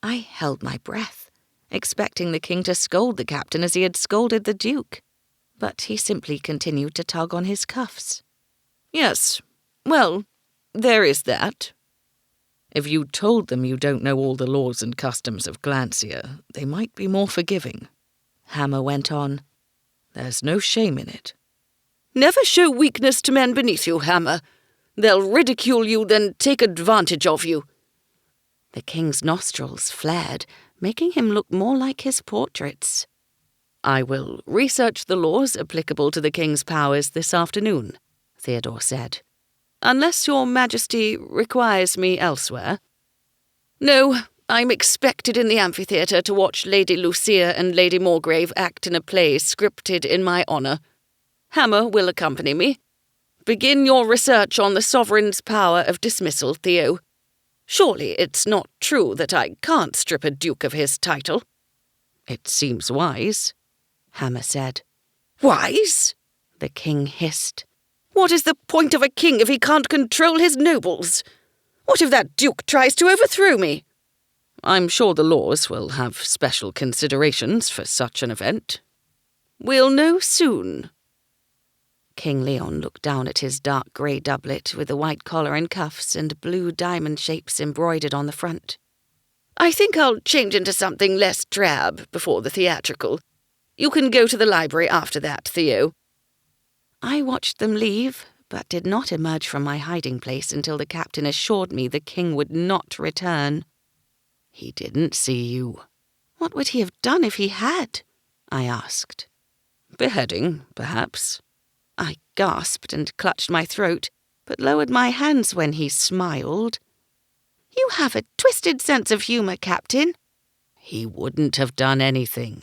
I held my breath, expecting the king to scold the captain as he had scolded the duke. But he simply continued to tug on his cuffs. "Yes, well, there is that." "If you told them you don't know all the laws and customs of Glancia, they might be more forgiving," Hammer went on. "There's no shame in it." "Never show weakness to men beneath you, Hammer. They'll ridicule you, then take advantage of you." The king's nostrils flared, making him look more like his portraits. "I will research the laws applicable to the king's powers this afternoon," Theodore said. "Unless your majesty requires me elsewhere." "No, I'm expected in the amphitheatre to watch Lady Lucia and Lady Morgrave act in a play scripted in my honour. Hammer will accompany me. Begin your research on the sovereign's power of dismissal, Theo. Surely it's not true that I can't strip a duke of his title." "It seems wise," Hammer said. "Wise?" the king hissed. "What is the point of a king if he can't control his nobles? What if that duke tries to overthrow me? I'm sure the laws will have special considerations for such an event. We'll know soon." King Leon looked down at his dark grey doublet with the white collar and cuffs and blue diamond shapes embroidered on the front. "I think I'll change into something less drab before the theatrical. You can go to the library after that, Theo." I watched them leave, but did not emerge from my hiding place until the captain assured me the king would not return. "He didn't see you." "What would he have done if he had?" I asked. "Beheading, perhaps." I gasped and clutched my throat, but lowered my hands when he smiled. "You have a twisted sense of humour, Captain." "He wouldn't have done anything,"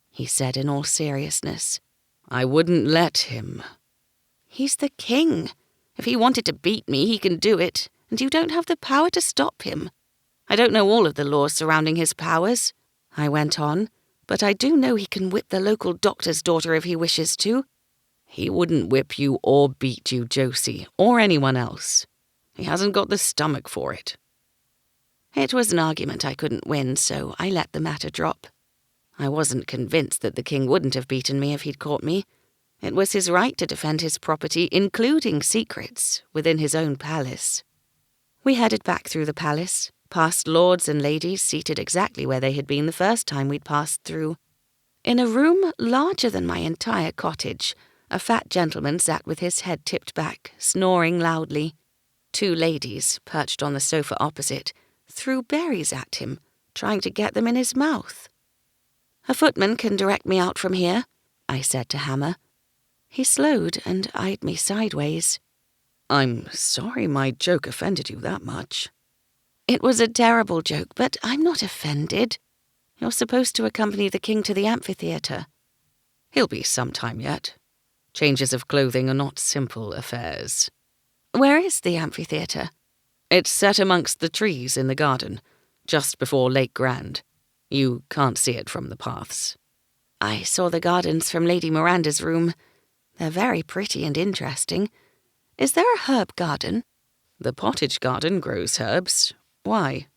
he said in all seriousness. "I wouldn't let him." "He's the king. If he wanted to beat me, he can do it, and you don't have the power to stop him. I don't know all of the laws surrounding his powers," I went on, "but I do know he can whip the local doctor's daughter if he wishes to." "He wouldn't whip you or beat you, Josie, or anyone else. He hasn't got the stomach for it." It was an argument I couldn't win, so I let the matter drop. I wasn't convinced that the king wouldn't have beaten me if he'd caught me. It was his right to defend his property, including secrets, within his own palace. We headed back through the palace, past lords and ladies seated exactly where they had been the first time we'd passed through. In a room larger than my entire cottage, a fat gentleman sat with his head tipped back, snoring loudly. 2 ladies, perched on the sofa opposite, threw berries at him, trying to get them in his mouth. "A footman can direct me out from here," I said to Hammer. He slowed and eyed me sideways. "I'm sorry my joke offended you that much." "It was a terrible joke, but I'm not offended. You're supposed to accompany the king to the amphitheatre." "He'll be some time yet. Changes of clothing are not simple affairs." "Where is the amphitheatre?" "It's set amongst the trees in the garden, just before Lake Grand. You can't see it from the paths." I saw the gardens from Lady Miranda's room. They're very pretty and interesting. Is there a herb garden?" "The pottage garden grows herbs. Why?"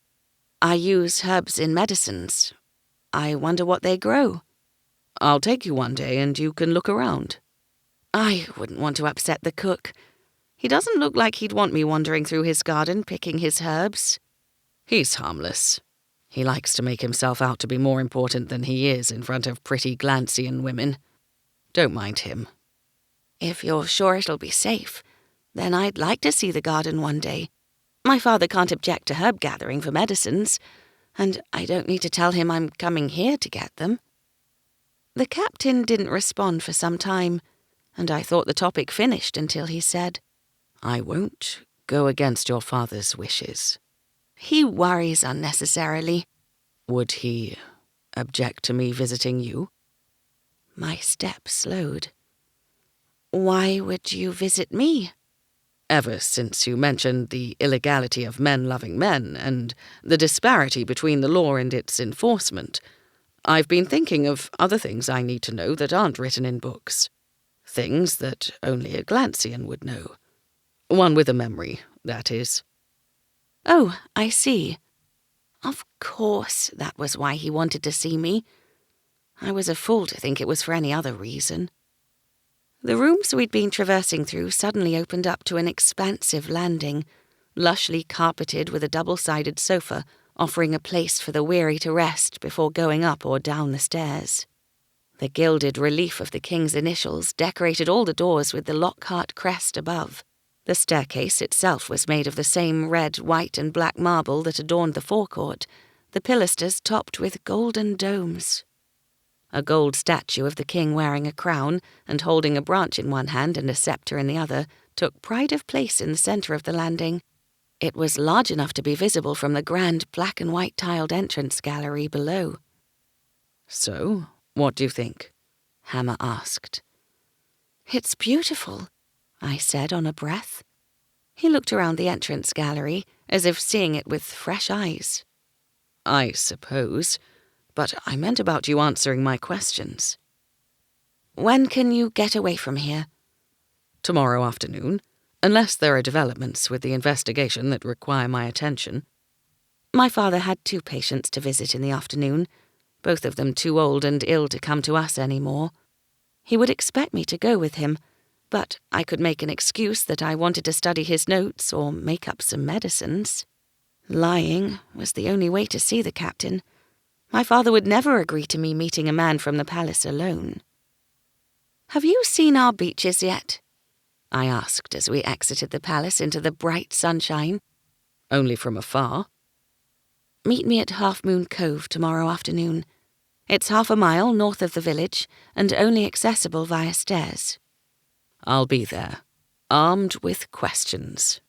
"I use herbs in medicines. I wonder what they grow." "I'll take you one day and you can look around." "I wouldn't want to upset the cook. He doesn't look like he'd want me wandering through his garden picking his herbs." "He's harmless. He likes to make himself out to be more important than he is in front of pretty Glancean women. Don't mind him." "If you're sure it'll be safe, then I'd like to see the garden one day. My father can't object to herb gathering for medicines, and I don't need to tell him I'm coming here to get them." The captain didn't respond for some time, and I thought the topic finished until he said, "I won't go against your father's wishes." "He worries unnecessarily." "Would he object to me visiting you?" My step slowed. "Why would you visit me?" "Ever since you mentioned the illegality of men loving men and the disparity between the law and its enforcement, I've been thinking of other things I need to know that aren't written in books. Things that only a Glancean would know. One with a memory, that is." "Oh, I see. Of course that was why he wanted to see me. I was a fool to think it was for any other reason." The rooms we'd been traversing through suddenly opened up to an expansive landing, lushly carpeted with a double-sided sofa, offering a place for the weary to rest before going up or down the stairs. The gilded relief of the king's initials decorated all the doors with the Lockhart crest above. The staircase itself was made of the same red, white, and black marble that adorned the forecourt, the pilasters topped with golden domes. A gold statue of the king wearing a crown and holding a branch in one hand and a sceptre in the other took pride of place in the centre of the landing. It was large enough to be visible from the grand black and white tiled entrance gallery below. "So, what do you think?" Hammer asked. "It's beautiful," I said on a breath. He looked around the entrance gallery, as if seeing it with fresh eyes. "I suppose, but I meant about you answering my questions." "When can you get away from here?" Tomorrow afternoon, unless there are developments with the investigation that require my attention. My father had 2 patients to visit in the afternoon, both of them too old and ill to come to us any more. He would expect me to go with him, but I could make an excuse that I wanted to study his notes or make up some medicines. Lying was the only way to see the captain. My father would never agree to me meeting a man from the palace alone. "Have you seen our beaches yet?" I asked as we exited the palace into the bright sunshine. Only from afar. "Meet me at Half Moon Cove tomorrow afternoon. It's 1/2 mile north of the village and only accessible via stairs." I'll be there, armed with questions.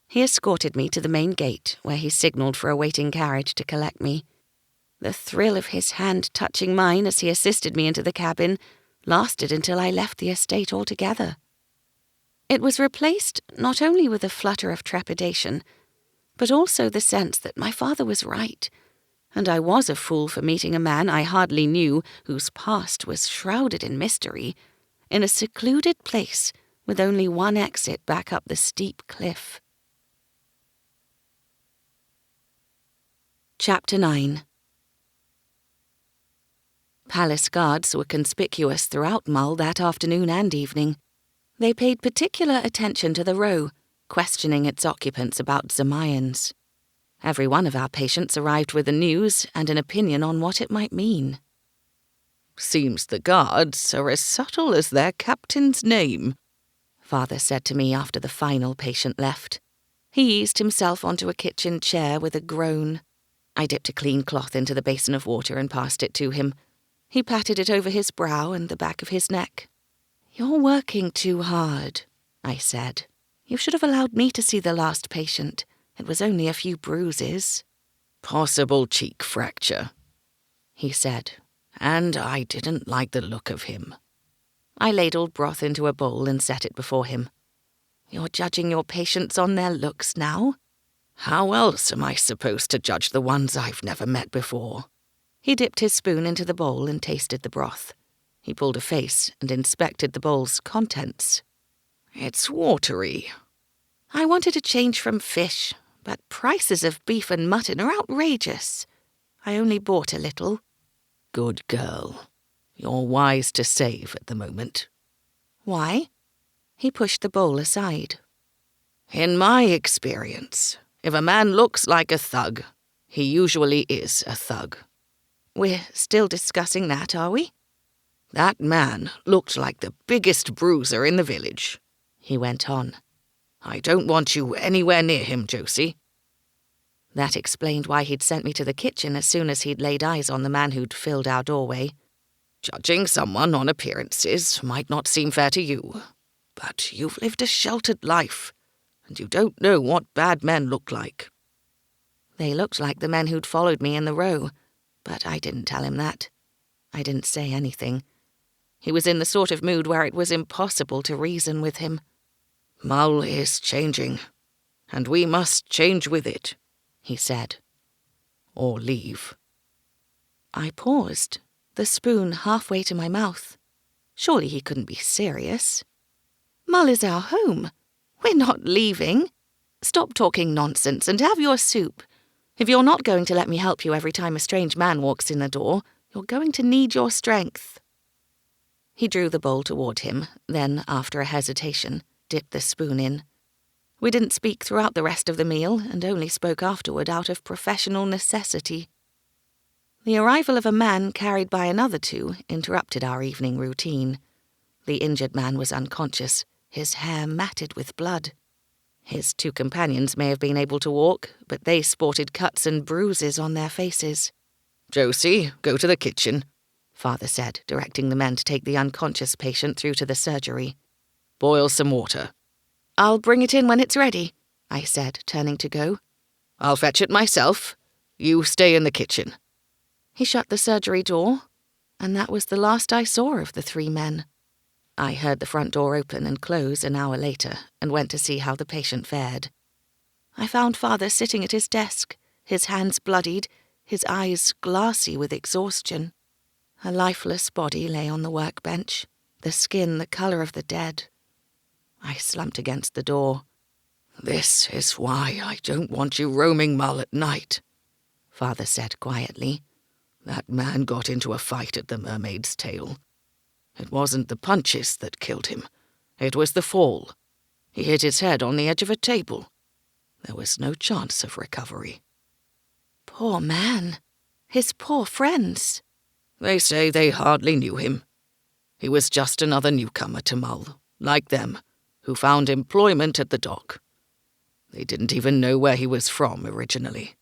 He escorted me to the main gate, where he signalled for a waiting carriage to collect me. The thrill of his hand touching mine as he assisted me into the cabin lasted until I left the estate altogether. It was replaced not only with a flutter of trepidation, but also the sense that my father was right, and I was a fool for meeting a man I hardly knew, whose past was shrouded in mystery, in a secluded place with only one exit back up the steep cliff. Chapter 9. Palace guards were conspicuous throughout Mull that afternoon and evening. They paid particular attention to the row, questioning its occupants about Zamayans. Every one of our patients arrived with the news and an opinion on what it might mean. "Seems the guards are as subtle as their captain's name," Father said to me after the final patient left. He eased himself onto a kitchen chair with a groan. I dipped a clean cloth into the basin of water and passed it to him. He patted it over his brow and the back of his neck. "You're working too hard," I said. "You should have allowed me to see the last patient. It was only a few bruises." "Possible cheek fracture," he said, and I didn't like the look of him. I ladled broth into a bowl and set it before him. "You're judging your patients on their looks now?" "How else am I supposed to judge the ones I've never met before?" He dipped his spoon into the bowl and tasted the broth. He pulled a face and inspected the bowl's contents. "It's watery." "I wanted a change from fish, but prices of beef and mutton are outrageous. I only bought a little." "Good girl. You're wise to save at the moment." "Why?" He pushed the bowl aside. "In my experience, if a man looks like a thug, he usually is a thug." "We're still discussing that, are we?" "That man looked like the biggest bruiser in the village," he went on. "I don't want you anywhere near him, Josie." That explained why he'd sent me to the kitchen as soon as he'd laid eyes on the man who'd filled our doorway. "Judging someone on appearances might not seem fair to you, but you've lived a sheltered life, and you don't know what bad men look like." They looked like the men who'd followed me in the row, but I didn't tell him that. I didn't say anything. He was in the sort of mood where it was impossible to reason with him. "Mull is changing, and we must change with it," he said. "Or leave." I paused, the spoon halfway to my mouth. Surely he couldn't be serious. "Mull is our home. We're not leaving. Stop talking nonsense and have your soup. If you're not going to let me help you every time a strange man walks in the door, you're going to need your strength." He drew the bowl toward him, then, after a hesitation, dipped the spoon in. We didn't speak throughout the rest of the meal and only spoke afterward out of professional necessity. The arrival of a man carried by another 2 interrupted our evening routine. The injured man was unconscious, his hair matted with blood. His 2 companions may have been able to walk, but they sported cuts and bruises on their faces. "Josie, go to the kitchen," Father said, directing the men to take the unconscious patient through to the surgery. "Boil some water." "I'll bring it in when it's ready," I said, turning to go. "I'll fetch it myself. You stay in the kitchen." He shut the surgery door, and that was the last I saw of the 3 men. I heard the front door open and close an hour later and went to see how the patient fared. I found Father sitting at his desk, his hands bloodied, his eyes glassy with exhaustion. A lifeless body lay on the workbench, the skin the colour of the dead. I slumped against the door. "This is why I don't want you roaming Mull at night," Father said quietly. "That man got into a fight at the Mermaid's Tail. It wasn't the punches that killed him. It was the fall. He hit his head on the edge of a table. There was no chance of recovery." Poor man. His poor friends. "They say they hardly knew him. He was just another newcomer to Mull, like them, who found employment at the dock. They didn't even know where he was from originally."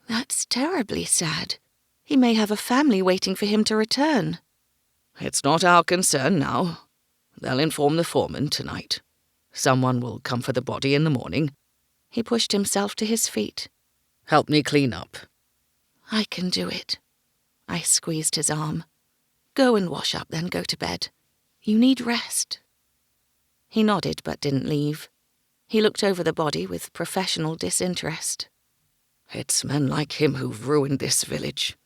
That's terribly sad. He may have a family waiting for him to return. "It's not our concern now. They'll inform the foreman tonight. Someone will come for the body in the morning." He pushed himself to his feet. "Help me clean up." I can do it. I squeezed his arm. Go and wash up, then go to bed. You need rest. He nodded but didn't leave. He looked over the body with professional disinterest. "It's men like him who've ruined this village.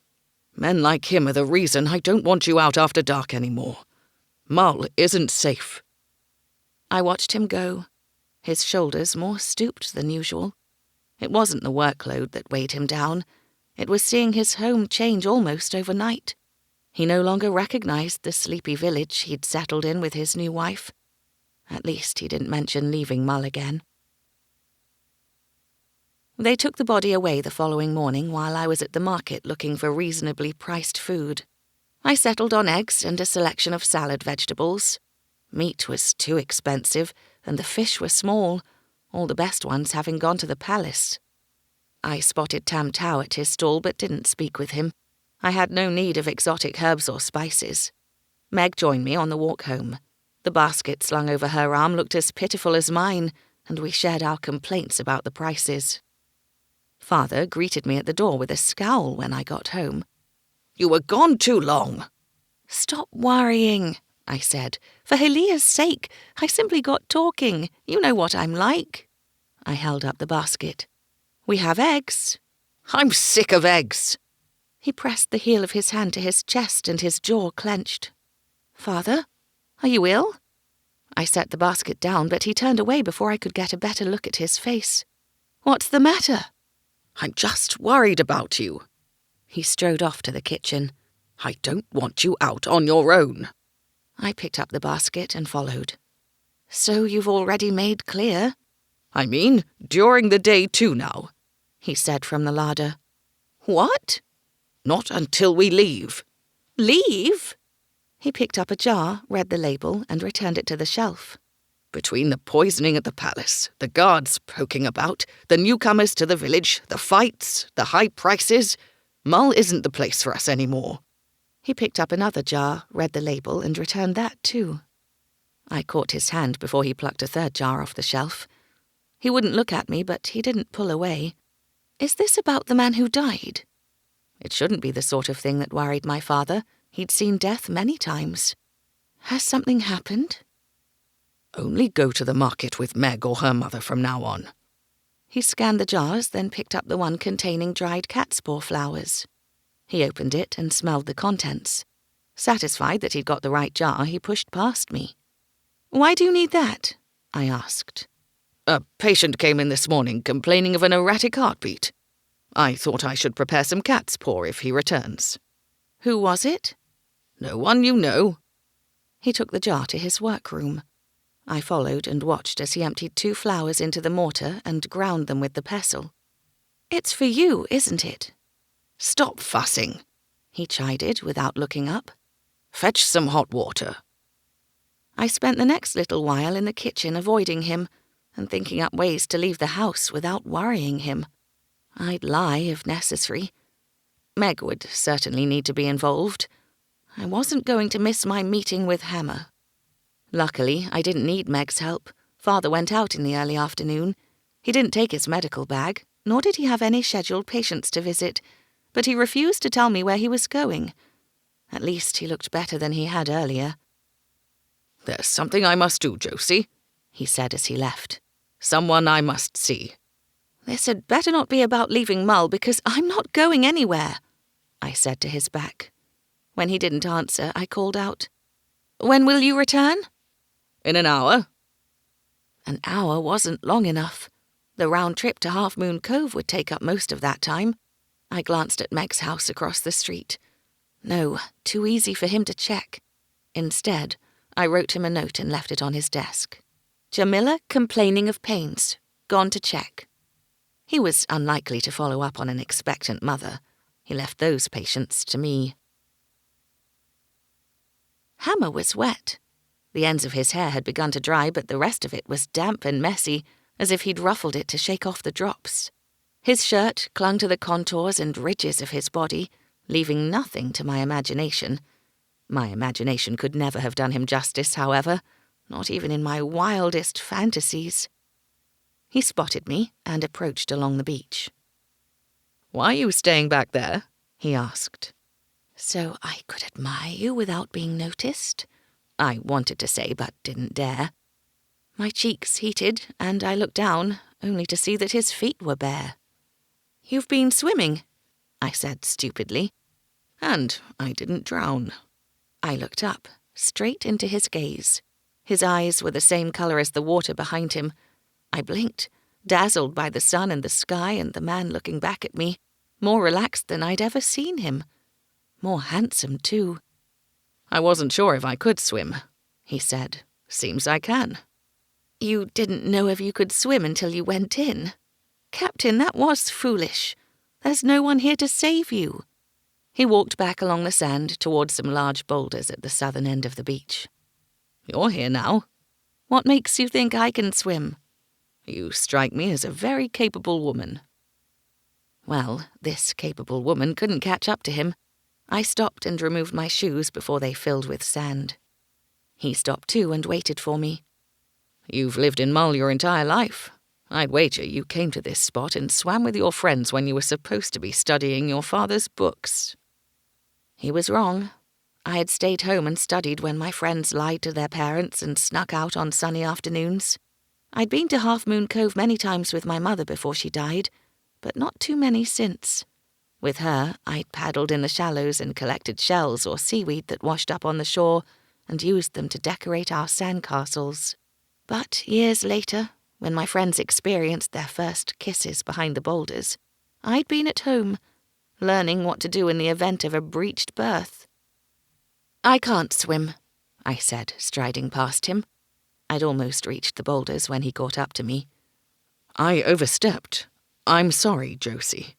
Men like him are the reason I don't want you out after dark anymore. Mull isn't safe." I watched him go, his shoulders more stooped than usual. It wasn't the workload that weighed him down. It was seeing his home change almost overnight. He no longer recognized the sleepy village he'd settled in with his new wife. At least he didn't mention leaving Mull again. They took the body away the following morning while I was at the market looking for reasonably priced food. I settled on eggs and a selection of salad vegetables. Meat was too expensive, and the fish were small, all the best ones having gone to the palace. I spotted Tam Tao at his stall but didn't speak with him. I had no need of exotic herbs or spices. Meg joined me on the walk home. The basket slung over her arm looked as pitiful as mine, and we shared our complaints about the prices. Father greeted me at the door with a scowl when I got home. "You were gone too long." "Stop worrying," I said. "For Helia's sake, I simply got talking. You know what I'm like." I held up the basket. "We have eggs." "I'm sick of eggs." He pressed the heel of his hand to his chest and his jaw clenched. "Father, are you ill?" I set the basket down, but he turned away before I could get a better look at his face. "What's the matter?" "I'm just worried about you." He strode off to the kitchen. "I don't want you out on your own." I picked up the basket and followed. "So you've already made clear?" "I mean, during the day too now," he said from the larder. "What?" "Not until we leave." "Leave?" He picked up a jar, read the label, and returned it to the shelf. "Between the poisoning at the palace, the guards poking about, the newcomers to the village, the fights, the high prices, Mull isn't the place for us anymore." He picked up another jar, read the label, and returned that too. I caught his hand before he plucked a third jar off the shelf. He wouldn't look at me, but he didn't pull away. "Is this about the man who died?" It shouldn't be the sort of thing that worried my father. He'd seen death many times. "Has something happened?" "Only go to the market with Meg or her mother from now on." He scanned the jars, then picked up the one containing dried catspore flowers. He opened it and smelled the contents. Satisfied that he'd got the right jar, he pushed past me. "Why do you need that?" I asked. "A patient came in this morning complaining of an erratic heartbeat. I thought I should prepare some cat's paw if he returns." "Who was it?" "No one you know." He took the jar to his workroom. I followed and watched as he emptied 2 flowers into the mortar and ground them with the pestle. "It's for you, isn't it?" "Stop fussing," he chided without looking up. "Fetch some hot water." I spent the next little while in the kitchen avoiding him and thinking up ways to leave the house without worrying him. I'd lie if necessary. Meg would certainly need to be involved. I wasn't going to miss my meeting with Hammer. Luckily, I didn't need Meg's help. Father went out in the early afternoon. He didn't take his medical bag, nor did he have any scheduled patients to visit, but he refused to tell me where he was going. At least he looked better than he had earlier. "There's something I must do, Josie," he said as he left. "Someone I must see." "This had better not be about leaving Mull, because I'm not going anywhere," I said to his back. When he didn't answer, I called out, "When will you return?" "In an hour." An hour wasn't long enough. The round trip to Half Moon Cove would take up most of that time. I glanced at Meg's house across the street. No, too easy for him to check. Instead, I wrote him a note and left it on his desk. Jamila complaining of pains. Gone to check. He was unlikely to follow up on an expectant mother. He left those patients to me. Hammer was wet. The ends of his hair had begun to dry, but the rest of it was damp and messy, as if he'd ruffled it to shake off the drops. His shirt clung to the contours and ridges of his body, leaving nothing to my imagination. My imagination could never have done him justice, however, not even in my wildest fantasies. He spotted me and approached along the beach. "Why are you staying back there?" he asked. "So I could admire you without being noticed," I wanted to say but didn't dare. My cheeks heated, and I looked down, only to see that his feet were bare. "You've been swimming," I said stupidly. "And I didn't drown." I looked up, straight into his gaze. His eyes were the same colour as the water behind him. I blinked, dazzled by the sun and the sky and the man looking back at me, more relaxed than I'd ever seen him. More handsome, too. "I wasn't sure if I could swim," he said. "Seems I can." "You didn't know if you could swim until you went in. Captain, that was foolish. There's no one here to save you." He walked back along the sand towards some large boulders at the southern end of the beach. "You're here now." "What makes you think I can swim?" "You strike me as a very capable woman." Well, this capable woman couldn't catch up to him. I stopped and removed my shoes before they filled with sand. He stopped too and waited for me. "You've lived in Mull your entire life. I'd wager you came to this spot and swam with your friends when you were supposed to be studying your father's books." He was wrong. I had stayed home and studied when my friends lied to their parents and snuck out on sunny afternoons. I'd been to Half Moon Cove many times with my mother before she died, but not too many since. With her, I'd paddled in the shallows and collected shells or seaweed that washed up on the shore and used them to decorate our sandcastles. But years later, when my friends experienced their first kisses behind the boulders, I'd been at home, learning what to do in the event of a breached berth. "I can't swim," I said, striding past him. I'd almost reached the boulders when he caught up to me. "I overstepped. I'm sorry, Josie."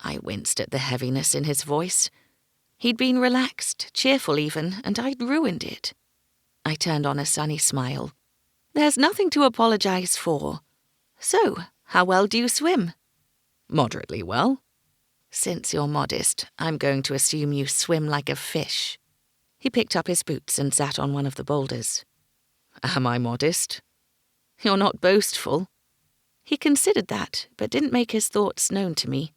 I winced at the heaviness in his voice. He'd been relaxed, cheerful even, and I'd ruined it. I turned on a sunny smile. "There's nothing to apologize for. So, how well do you swim?" "Moderately well." "Since you're modest, I'm going to assume you swim like a fish." He picked up his boots and sat on one of the boulders. "Am I modest?" "You're not boastful." He considered that, but didn't make his thoughts known to me.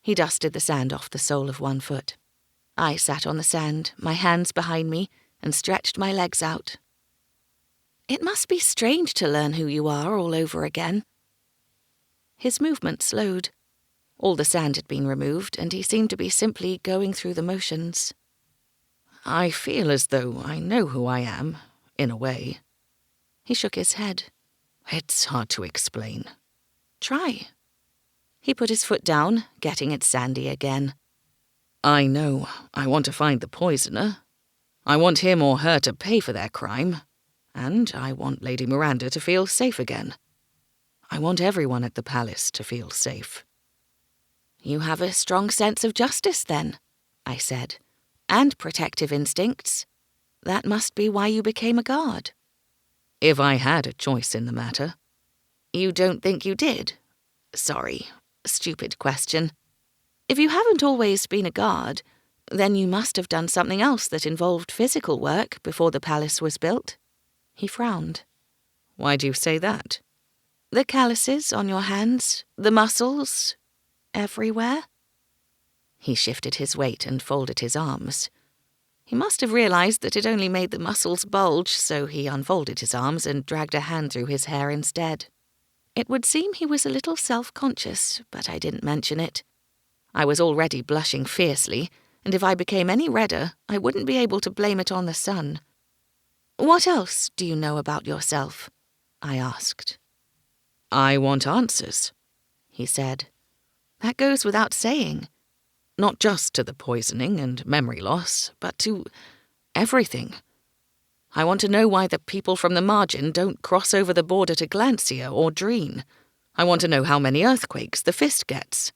He dusted the sand off the sole of one foot. I sat on the sand, my hands behind me, and stretched my legs out. "It must be strange to learn who you are all over again." His movement slowed. All the sand had been removed, and he seemed to be simply going through the motions. "I feel as though I know who I am, in a way." He shook his head. "It's hard to explain." "Try." He put his foot down, getting it sandy again. "I know I want to find the poisoner. I want him or her to pay for their crime. And I want Lady Miranda to feel safe again. I want everyone at the palace to feel safe." "You have a strong sense of justice, then," I said, "and protective instincts. That must be why you became a guard." "If I had a choice in the matter." "You don't think you did?" "Sorry, stupid question. If you haven't always been a guard, then you must have done something else that involved physical work before the palace was built." He frowned. "Why do you say that?" "The calluses on your hands, the muscles, everywhere." He shifted his weight and folded his arms. He must have realized that it only made the muscles bulge, so he unfolded his arms and dragged a hand through his hair instead. It would seem he was a little self-conscious, but I didn't mention it. I was already blushing fiercely, and if I became any redder, I wouldn't be able to blame it on the sun. "What else do you know about yourself?" I asked. I want answers, he said. That goes without saying. Not just to the poisoning and memory loss, but to everything. I want to know why the people from the margin don't cross over the border to Glancia or Dreen. I want to know how many earthquakes the Fist gets.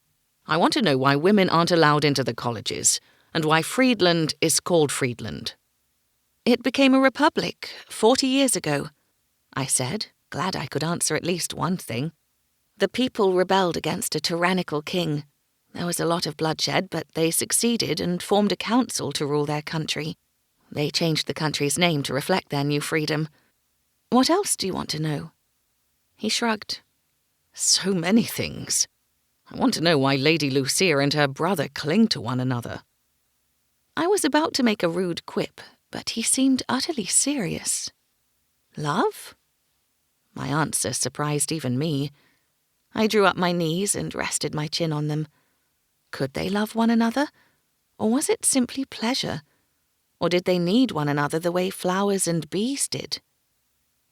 I want to know why women aren't allowed into the colleges, and why Friedland is called Friedland. It became a republic 40 years ago, I said, glad I could answer at least one thing. The people rebelled against a tyrannical king. There was a lot of bloodshed, but they succeeded and formed a council to rule their country. They changed the country's name to reflect their new freedom. What else do you want to know? He shrugged. So many things. I want to know why Lady Lucia and her brother cling to one another. I was about to make a rude quip, but he seemed utterly serious. Love? My answer surprised even me. I drew up my knees and rested my chin on them. Could they love one another? Or was it simply pleasure? Or did they need one another the way flowers and bees did?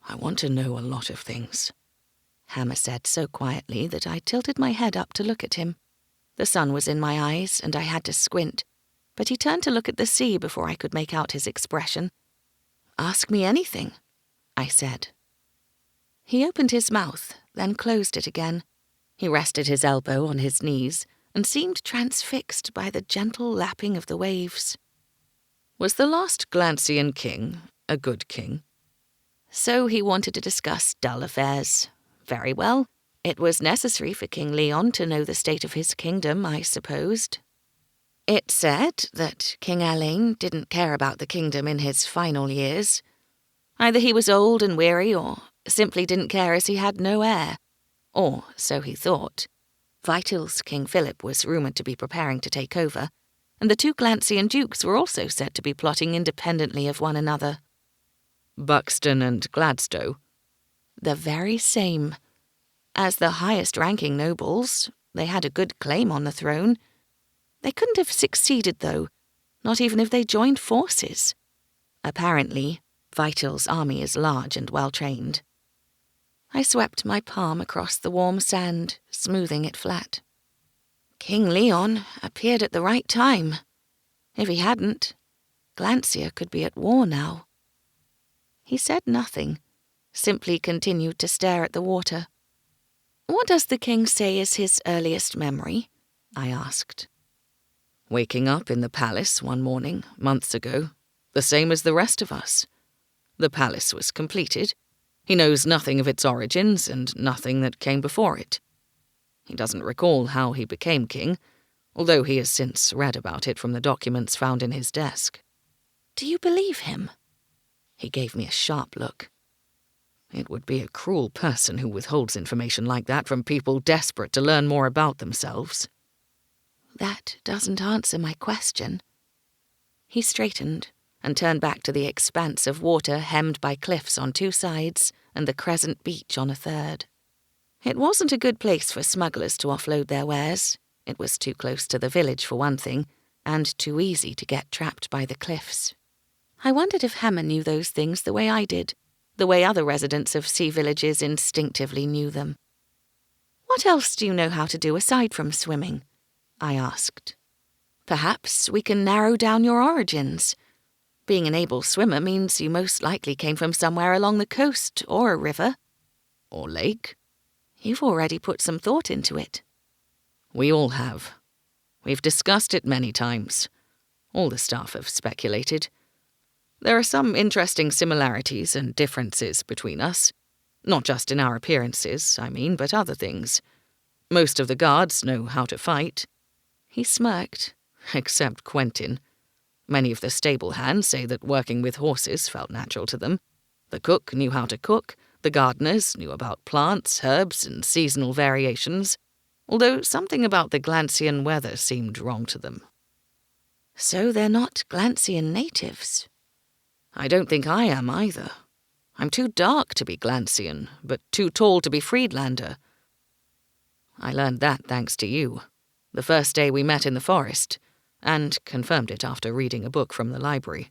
I want to know a lot of things, Hammer said so quietly that I tilted my head up to look at him. The sun was in my eyes and I had to squint, but he turned to look at the sea before I could make out his expression. Ask me anything, I said. He opened his mouth, then closed it again. He rested his elbow on his knees and seemed transfixed by the gentle lapping of the waves. Was the last Glancian king a good king? So he wanted to discuss dull affairs. Very well. It was necessary for King Leon to know the state of his kingdom, I supposed. It said that King Alain didn't care about the kingdom in his final years. Either he was old and weary, or simply didn't care as he had no heir. Or so he thought. Vital's King Philip was rumoured to be preparing to take over, and the two Glancian dukes were also said to be plotting independently of one another. Buxton and Gladstow? The very same. As the highest-ranking nobles, they had a good claim on the throne. They couldn't have succeeded, though, not even if they joined forces. Apparently, Vital's army is large and well-trained. I swept my palm across the warm sand, smoothing it flat. King Leon appeared at the right time. If he hadn't, Glancia could be at war now. He said nothing, simply continued to stare at the water. What does the king say is his earliest memory? I asked. Waking up in the palace one morning, months ago, the same as the rest of us. The palace was completed. He knows nothing of its origins and nothing that came before it. He doesn't recall how he became king, although he has since read about it from the documents found in his desk. Do you believe him? He gave me a sharp look. It would be a cruel person who withholds information like that from people desperate to learn more about themselves. That doesn't answer my question. He straightened and turned back to the expanse of water hemmed by cliffs on two sides and the crescent beach on a third. It wasn't a good place for smugglers to offload their wares. It was too close to the village for one thing, and too easy to get trapped by the cliffs. I wondered if Hammer knew those things the way I did, the way other residents of sea villages instinctively knew them. What else do you know how to do aside from swimming? I asked. Perhaps we can narrow down your origins. Being an able swimmer means you most likely came from somewhere along the coast or a river. Or lake. You've already put some thought into it. We all have. We've discussed it many times. All the staff have speculated. There are some interesting similarities and differences between us. Not just in our appearances, I mean, but other things. Most of the guards know how to fight. He smirked. Except Quentin. Many of the stable hands say that working with horses felt natural to them. The cook knew how to cook. The gardeners knew about plants, herbs, and seasonal variations, although something about the Glancian weather seemed wrong to them. So they're not Glancian natives? I don't think I am either. I'm too dark to be Glancian, but too tall to be Friedlander. I learned that thanks to you, the first day we met in the forest, and confirmed it after reading a book from the library.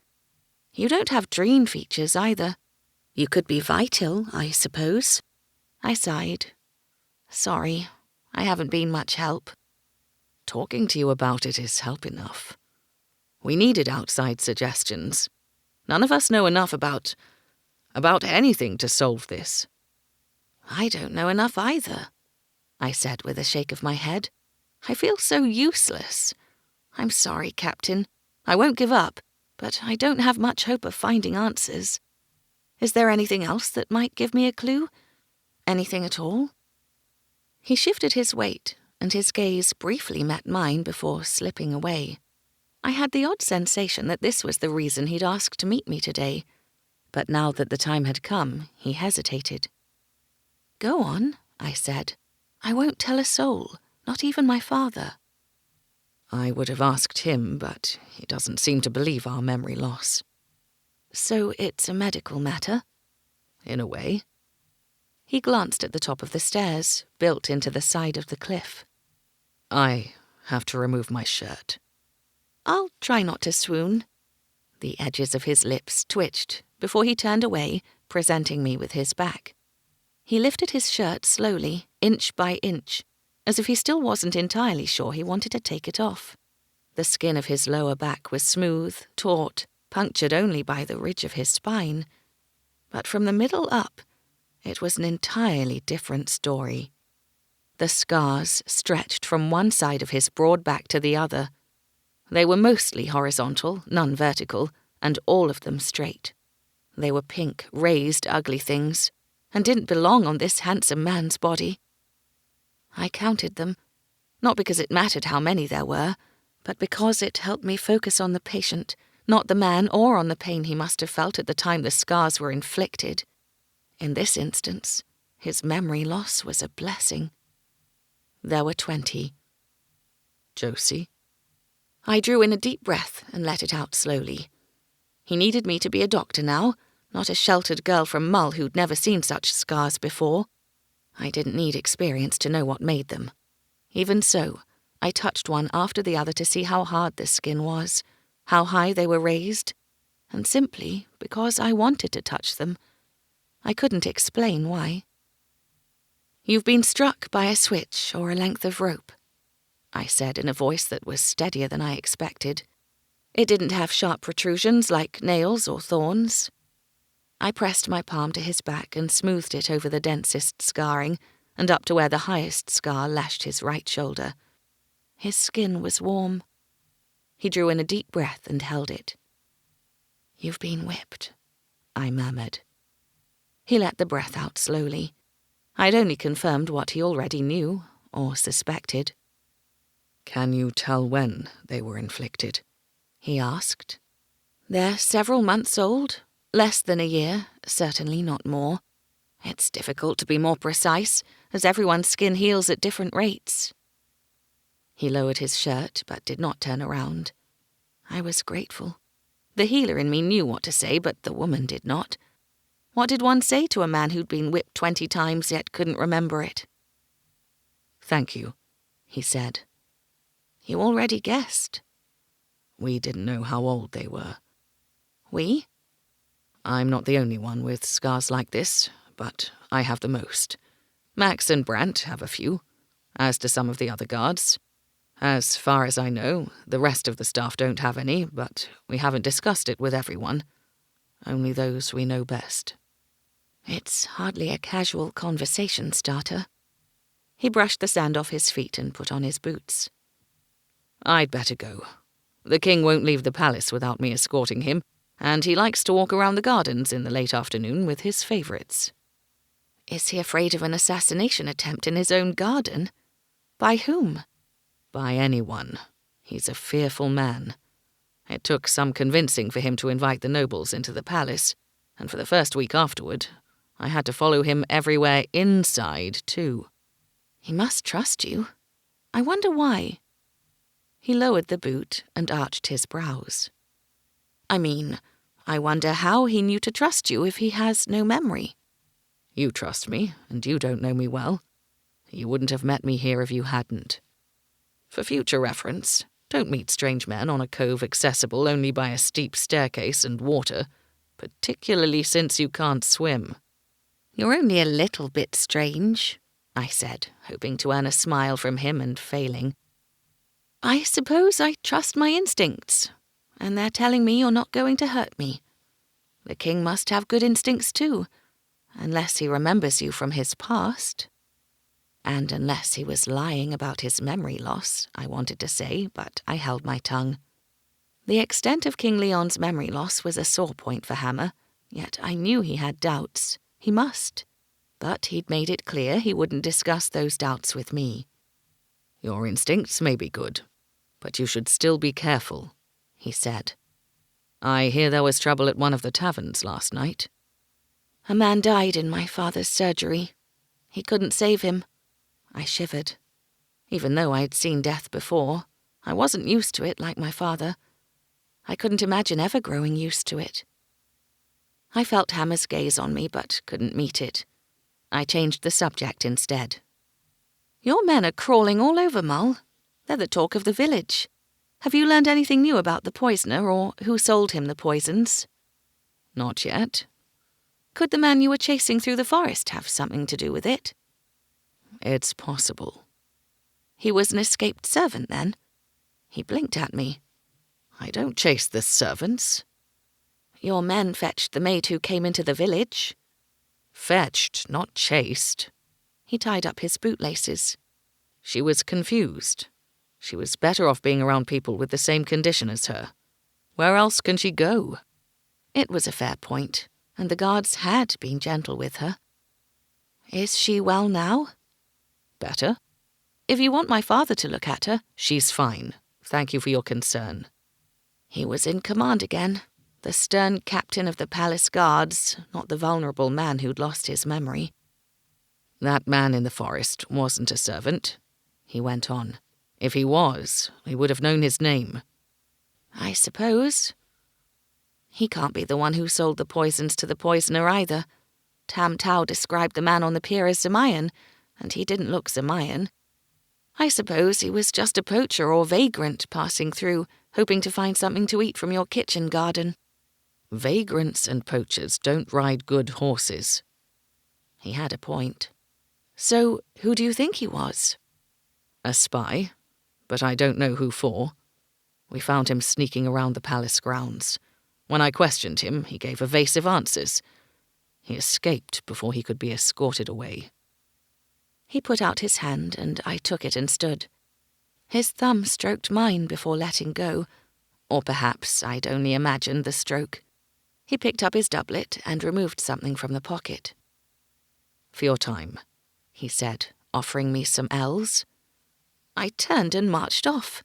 You don't have Dreen features either. You could be vital, I suppose. I sighed. Sorry, I haven't been much help. Talking to you about it is help enough. We needed outside suggestions. None of us know enough about anything to solve this. I don't know enough either, I said with a shake of my head. I feel so useless. I'm sorry, Captain. I won't give up, but I don't have much hope of finding answers. Is there anything else that might give me a clue? Anything at all? He shifted his weight, and his gaze briefly met mine before slipping away. I had the odd sensation that this was the reason he'd asked to meet me today, but now that the time had come, he hesitated. Go on, I said. I won't tell a soul, not even my father. I would have asked him, but he doesn't seem to believe our memory loss. So it's a medical matter? In a way. He glanced at the top of the stairs, built into the side of the cliff. I have to remove my shirt. I'll try not to swoon. The edges of his lips twitched before he turned away, presenting me with his back. He lifted his shirt slowly, inch by inch, as if he still wasn't entirely sure he wanted to take it off. The skin of his lower back was smooth, taut, punctured only by the ridge of his spine. But from the middle up, it was an entirely different story. The scars stretched from one side of his broad back to the other. They were mostly horizontal, none vertical, and all of them straight. They were pink, raised, ugly things, and didn't belong on this handsome man's body. I counted them, not because it mattered how many there were, but because it helped me focus on the patient, not the man or on the pain he must have felt at the time the scars were inflicted. In this instance, his memory loss was a blessing. There were 20. Josie? I drew in a deep breath and let it out slowly. He needed me to be a doctor now, not a sheltered girl from Mull who'd never seen such scars before. I didn't need experience to know what made them. Even so, I touched one after the other to see how hard the skin was, how high they were raised, and simply because I wanted to touch them. I couldn't explain why. You've been struck by a switch or a length of rope, I said in a voice that was steadier than I expected. It didn't have sharp protrusions like nails or thorns. I pressed my palm to his back and smoothed it over the densest scarring and up to where the highest scar lashed his right shoulder. His skin was warm. He drew in a deep breath and held it. You've been whipped, I murmured. He let the breath out slowly. I'd only confirmed what he already knew, or suspected. Can you tell when they were inflicted? He asked. They're several months old, less than a year, certainly not more. It's difficult to be more precise, as everyone's skin heals at different rates. He lowered his shirt, but did not turn around. I was grateful. The healer in me knew what to say, but the woman did not. What did one say to a man who'd been whipped 20 times yet couldn't remember it? Thank you, he said. You already guessed. We didn't know how old they were. We? I'm not the only one with scars like this, but I have the most. Max and Brandt have a few, as do some of the other guards. As far as I know, the rest of the staff don't have any, but we haven't discussed it with everyone. Only those we know best. It's hardly a casual conversation starter. He brushed the sand off his feet and put on his boots. I'd better go. The king won't leave the palace without me escorting him, and he likes to walk around the gardens in the late afternoon with his favourites. Is he afraid of an assassination attempt in his own garden? By whom? By anyone. He's a fearful man. It took some convincing for him to invite the nobles into the palace, and for the first week afterward, I had to follow him everywhere inside, too. He must trust you. I wonder why. He lowered the boot and arched his brows. I mean, I wonder how he knew to trust you if he has no memory. You trust me, and you don't know me well. You wouldn't have met me here if you hadn't. For future reference, don't meet strange men on a cove accessible only by a steep staircase and water. particularly since you can't swim." "You're only a little bit strange," I said, hoping to earn a smile from him and failing. "I suppose I trust my instincts, and they're telling me you're not going to hurt me. The king must have good instincts too, unless he remembers you from his past. And unless he was lying about his memory loss, I wanted to say, but I held my tongue. The extent of King Leon's memory loss was a sore point for Hammer, yet I knew he had doubts. He must. But he'd made it clear he wouldn't discuss those doubts with me. "Your instincts may be good, but you should still be careful," he said. "I hear there was trouble at one of the taverns last night." "A man died in my father's surgery. He couldn't save him." I shivered. Even though I'd seen death before, I wasn't used to it like my father. I couldn't imagine ever growing used to it. I felt Hammer's gaze on me, but couldn't meet it. I changed the subject instead. "Your men are crawling all over Mull. They're the talk of the village. Have you learned anything new about the poisoner, or who sold him the poisons?" "Not yet." "Could the man you were chasing through the forest have something to do with it?" "It's possible." "He was an escaped servant, then?" He blinked at me. "I don't chase the servants." "Your men fetched the maid who came into the village." "Fetched, not chased." He tied up his bootlaces. "She was confused. She was better off being around people with the same condition as her. Where else can she go?" It was a fair point, and the guards had been gentle with her. "Is she well now?" "Better." "If you want my father to look at her—" "She's fine. Thank you for your concern." He was in command again, the stern captain of the palace guards, not the vulnerable man who'd lost his memory. "That man in the forest wasn't a servant," he went on. "If he was, we would have known his name." "I suppose. He can't be the one who sold the poisons to the poisoner either. Tam Tao described the man on the pier as Zemayan, and he didn't look Zemayan. I suppose he was just a poacher or vagrant passing through, hoping to find something to eat from your kitchen garden." "Vagrants and poachers don't ride good horses." He had a point. "So, who do you think he was?" "A spy, but I don't know who for. We found him sneaking around the palace grounds. When I questioned him, he gave evasive answers. He escaped before he could be escorted away." He put out his hand, and I took it and stood. His thumb stroked mine before letting go, or perhaps I'd only imagined the stroke. He picked up his doublet and removed something from the pocket. "For your time," he said, offering me some L's. I turned and marched off.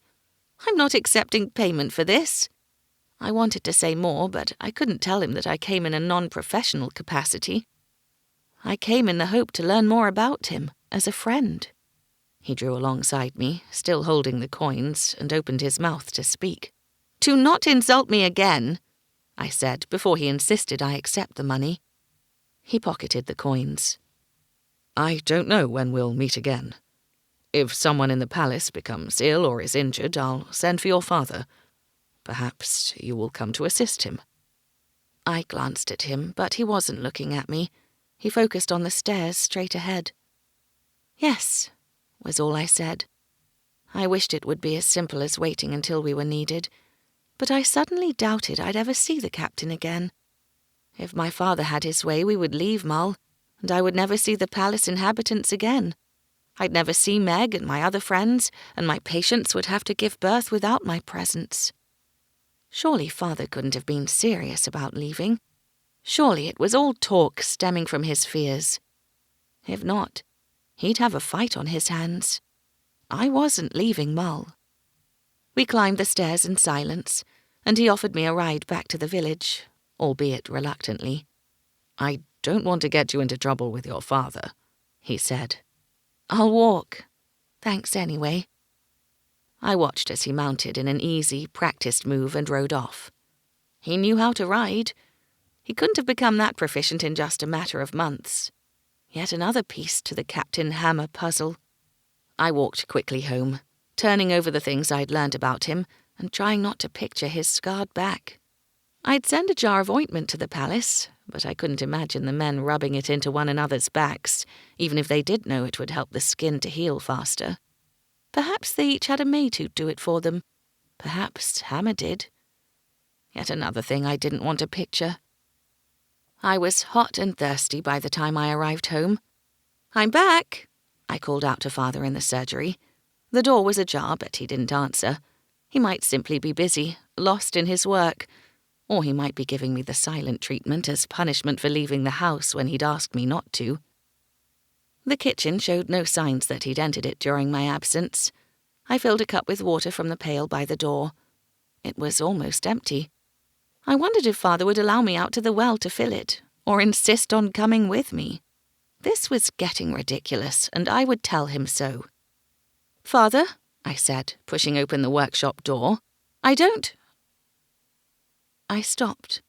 "I'm not accepting payment for this." I wanted to say more, but I couldn't tell him that I came in a non-professional capacity. I came in the hope to learn more about him, as a friend. He drew alongside me, still holding the coins, and opened his mouth to speak. "Do not insult me again," I said, before he insisted I accept the money. He pocketed the coins. "I don't know when we'll meet again. If someone in the palace becomes ill or is injured, I'll send for your father. Perhaps you will come to assist him." I glanced at him, but he wasn't looking at me. He focused on the stairs straight ahead. "Yes," was all I said. I wished it would be as simple as waiting until we were needed, but I suddenly doubted I'd ever see the captain again. If my father had his way, we would leave Mull, and I would never see the palace inhabitants again. I'd never see Meg and my other friends, and my patients would have to give birth without my presence. Surely father couldn't have been serious about leaving. Surely it was all talk stemming from his fears. If not, he'd have a fight on his hands. I wasn't leaving Mull. We climbed the stairs in silence, and he offered me a ride back to the village, albeit reluctantly. "I don't want to get you into trouble with your father," he said. "I'll walk. Thanks anyway." I watched as he mounted in an easy, practiced move and rode off. He knew how to ride. He couldn't have become that proficient in just a matter of months. Yet another piece to the Captain Hammer puzzle. I walked quickly home, turning over the things I'd learned about him and trying not to picture his scarred back. I'd send a jar of ointment to the palace, but I couldn't imagine the men rubbing it into one another's backs, even if they did know it would help the skin to heal faster. Perhaps they each had a maid who'd do it for them. Perhaps Hammer did. Yet another thing I didn't want to picture. I was hot and thirsty by the time I arrived home. "I'm back," I called out to Father in the surgery. The door was ajar, but he didn't answer. He might simply be busy, lost in his work, or he might be giving me the silent treatment as punishment for leaving the house when he'd asked me not to. The kitchen showed no signs that he'd entered it during my absence. I filled a cup with water from the pail by the door. It was almost empty. I wondered if Father would allow me out to the well to fill it, or insist on coming with me. This was getting ridiculous, and I would tell him so. "Father," I said, pushing open the workshop door, I stopped,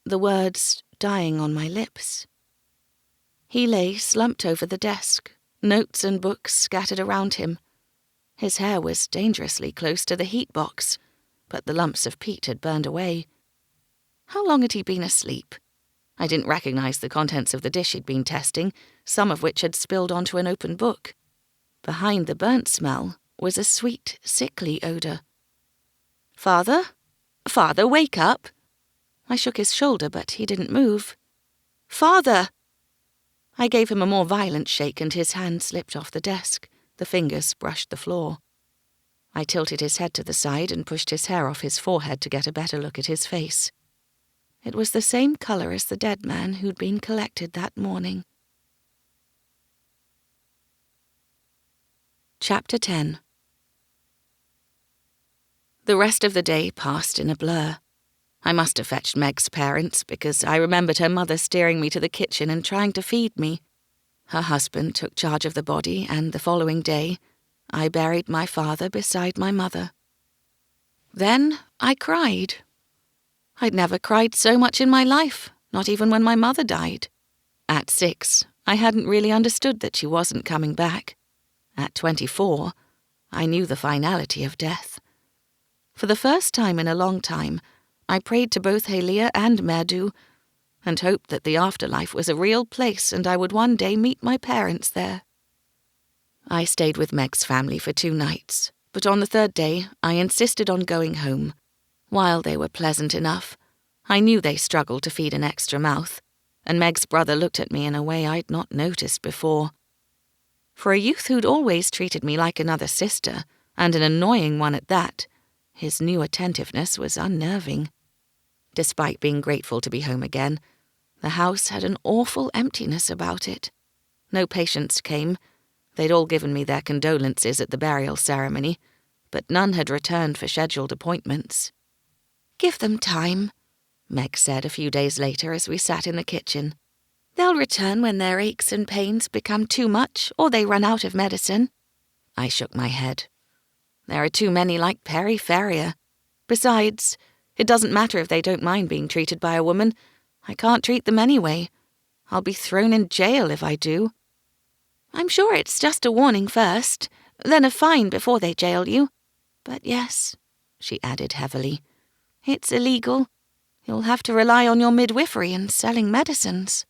the words dying on my lips. He lay slumped over the desk, notes and books scattered around him. His hair was dangerously close to the heat box, but the lumps of peat had burned away. How long had he been asleep? I didn't recognize the contents of the dish he'd been testing, some of which had spilled onto an open book. Behind the burnt smell was a sweet, sickly odour. "Father? Father, wake up!" I shook his shoulder, but he didn't move. "Father!" I gave him a more violent shake, and his hand slipped off the desk. The fingers brushed the floor. I tilted his head to the side and pushed his hair off his forehead to get a better look at his face. It was the same colour as the dead man who'd been collected that morning. Chapter 10. The rest of the day passed in a blur. I must have fetched Meg's parents, because I remembered her mother steering me to the kitchen and trying to feed me. Her husband took charge of the body, and the following day, I buried my father beside my mother. Then I cried. I'd never cried so much in my life, not even when my mother died. At 6, I hadn't really understood that she wasn't coming back. At 24, I knew the finality of death. For the first time in a long time, I prayed to both Halia and Merdu, and hoped that the afterlife was a real place and I would one day meet my parents there. I stayed with Meg's family for 2 nights, but on the 3rd day I insisted on going home. While they were pleasant enough, I knew they struggled to feed an extra mouth, and Meg's brother looked at me in a way I'd not noticed before. For a youth who'd always treated me like another sister, and an annoying one at that, his new attentiveness was unnerving. Despite being grateful to be home again, the house had an awful emptiness about it. No patients came. They'd all given me their condolences at the burial ceremony, but none had returned for scheduled appointments. "Give them time," Meg said a few days later as we sat in the kitchen. "They'll return when their aches and pains become too much or they run out of medicine." I shook my head. "There are too many like Peri Feria. Besides, it doesn't matter if they don't mind being treated by a woman. I can't treat them anyway. I'll be thrown in jail if I do." "I'm sure it's just a warning first, then a fine before they jail you. But yes," she added heavily, "it's illegal. You'll have to rely on your midwifery and selling medicines."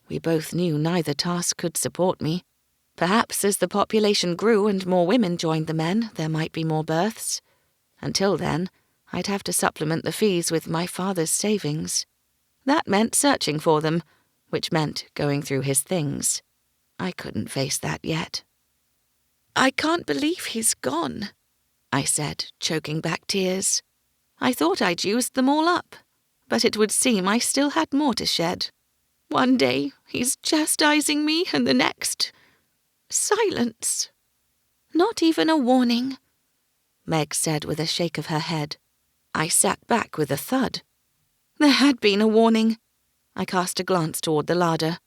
We both knew neither task could support me. Perhaps as the population grew and more women joined the men, there might be more births. Until then, I'd have to supplement the fees with my father's savings. That meant searching for them, which meant going through his things. I couldn't face that yet. "I can't believe he's gone," I said, choking back tears. I thought I'd used them all up, but it would seem I still had more to shed. One day he's chastising me, and the next, silence. "Not even a warning," Meg said with a shake of her head. I sat back with a thud. There had been a warning. I cast a glance toward the larder.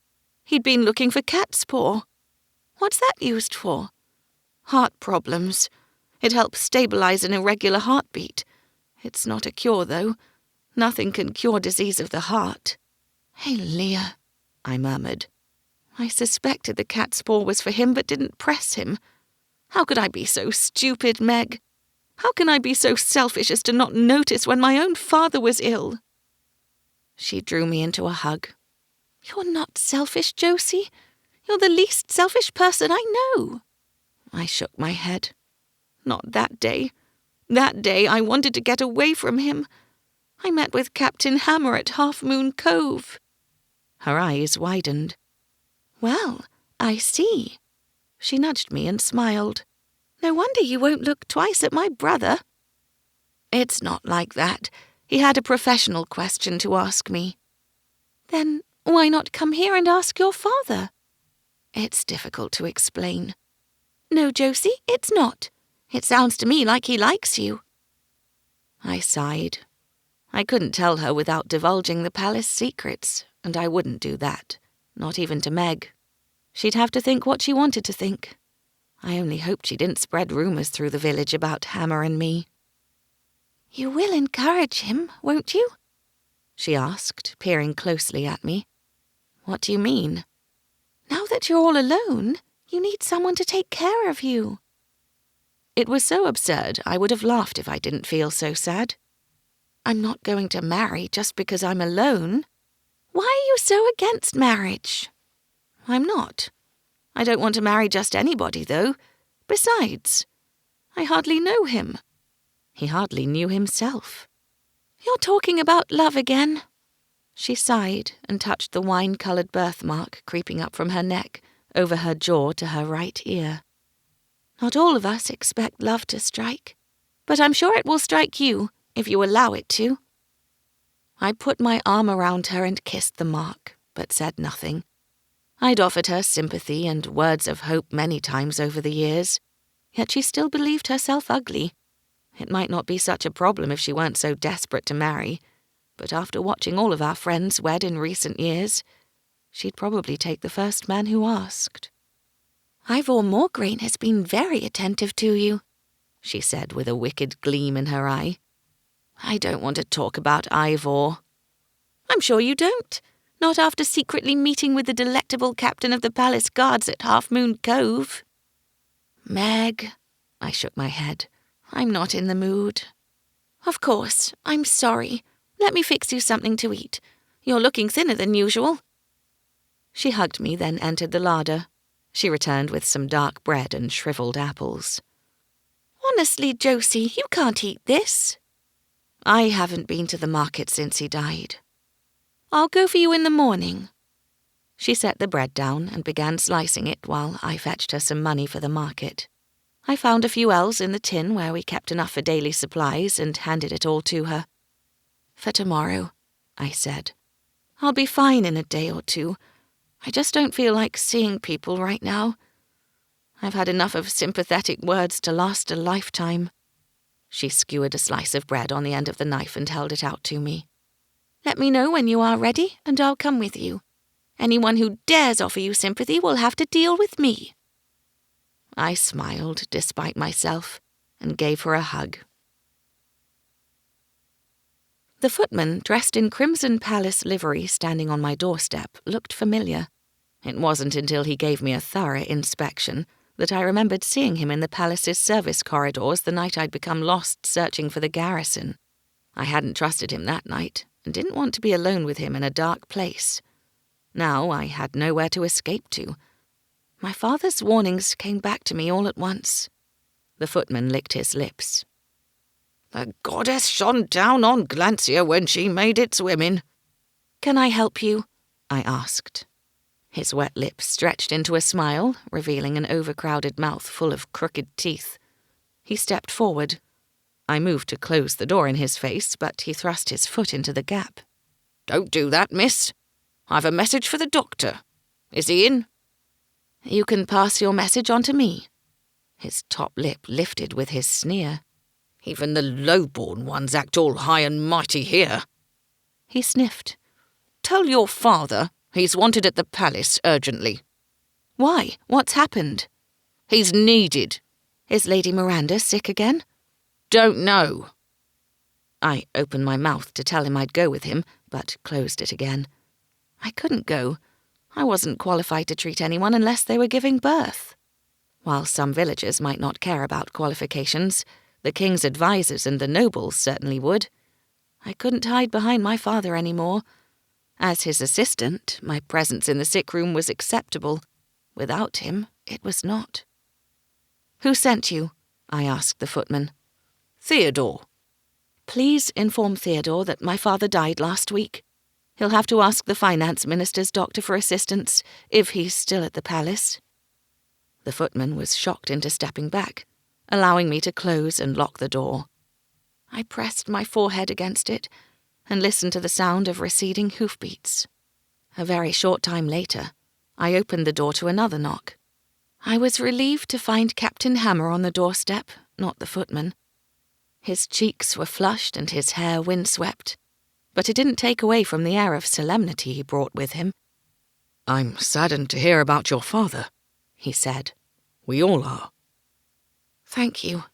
He'd been looking for cat's paw. What's that used for? Heart problems. It helps stabilize an irregular heartbeat. It's not a cure, though. Nothing can cure disease of the heart. "Hey, Leah," I murmured. I suspected the cat's paw was for him, but didn't press him. How could I be so stupid, Meg? How can I be so selfish as to not notice when my own father was ill? She drew me into a hug. "You're not selfish, Josie. You're the least selfish person I know." I shook my head. "Not that day. That day I wanted to get away from him. I met with Captain Hammer at Half Moon Cove." Her eyes widened. "Well, I see." She nudged me and smiled. "No wonder you won't look twice at my brother." "It's not like that. He had a professional question to ask me." "Then why not come here and ask your father?" "It's difficult to explain." "No, Josie, it's not. It sounds to me like he likes you." I sighed. I couldn't tell her without divulging the palace secrets, and I wouldn't do that, not even to Meg. She'd have to think what she wanted to think. I only hoped she didn't spread rumours through the village about Hammer and me. "You will encourage him, won't you?" she asked, peering closely at me. "What do you mean?" "Now that you're all alone, you need someone to take care of you." It was so absurd I would have laughed if I didn't feel so sad. I'm not going to marry just because I'm alone. Why are you so against marriage? I'm not. I don't want to marry just anybody, though. Besides, I hardly know him. He hardly knew himself. "You're talking about love again." She sighed and touched the wine-coloured birthmark creeping up from her neck, over her jaw to her right ear. "Not all of us expect love to strike, but I'm sure it will strike you if you allow it to." I put my arm around her and kissed the mark, but said nothing. I'd offered her sympathy and words of hope many times over the years, yet she still believed herself ugly. It might not be such a problem if she weren't so desperate to marry, but after watching all of our friends wed in recent years, she'd probably take the first man who asked. "Ivor Moorgrain has been very attentive to you," she said with a wicked gleam in her eye. "I don't want to talk about Ivor." "I'm sure you don't. Not after secretly meeting with the delectable captain of the palace guards at Half Moon Cove." "Meg," I shook my head. "I'm not in the mood." "Of course. I'm sorry. Let me fix you something to eat. You're looking thinner than usual." She hugged me, then entered the larder. She returned with some dark bread and shriveled apples. "Honestly, Josie, you can't eat this." "I haven't been to the market since he died." "I'll go for you in the morning." She set the bread down and began slicing it while I fetched her some money for the market. I found a few ells in the tin where we kept enough for daily supplies and handed it all to her. "For tomorrow," I said. "I'll be fine in a day or two. I just don't feel like seeing people right now. I've had enough of sympathetic words to last a lifetime." She skewered a slice of bread on the end of the knife and held it out to me. "Let me know when you are ready, and I'll come with you. Anyone who dares offer you sympathy will have to deal with me." I smiled, despite myself, and gave her a hug. The footman, dressed in Crimson Palace livery standing on my doorstep, looked familiar. It wasn't until he gave me a thorough inspection that I remembered seeing him in the palace's service corridors the night I'd become lost searching for the garrison. I hadn't trusted him that night, and didn't want to be alone with him in a dark place. Now I had nowhere to escape to. My father's warnings came back to me all at once. The footman licked his lips. "The goddess shone down on Glancia when she made its women." "Can I help you?" I asked. His wet lips stretched into a smile, revealing an overcrowded mouth full of crooked teeth. He stepped forward. I moved to close the door in his face, but he thrust his foot into the gap. "Don't do that, miss. I've a message for the doctor. Is he in?" "You can pass your message on to me." His top lip lifted with his sneer. "Even the low-born ones act all high and mighty here." He sniffed. "Tell your father he's wanted at the palace urgently." "Why? What's happened?" "He's needed." "Is Lady Miranda sick again?" "Don't know." I opened my mouth to tell him I'd go with him, but closed it again. I couldn't go. I wasn't qualified to treat anyone unless they were giving birth. While some villagers might not care about qualifications, the king's advisers and the nobles certainly would. I couldn't hide behind my father anymore, As his assistant, my presence in the sick room was acceptable. Without him, it was not. "Who sent you?" I asked the footman. "Theodore." "Please inform Theodore that my father died last week. He'll have to ask the finance minister's doctor for assistance, if he's still at the palace." The footman was shocked into stepping back, allowing me to close and lock the door. I pressed my forehead against it and listened to the sound of receding hoofbeats. A very short time later, I opened the door to another knock. I was relieved to find Captain Hammer on the doorstep, not the footman. His cheeks were flushed and his hair windswept, but it didn't take away from the air of solemnity he brought with him. "I'm saddened to hear about your father," he said. "We all are." "Thank you."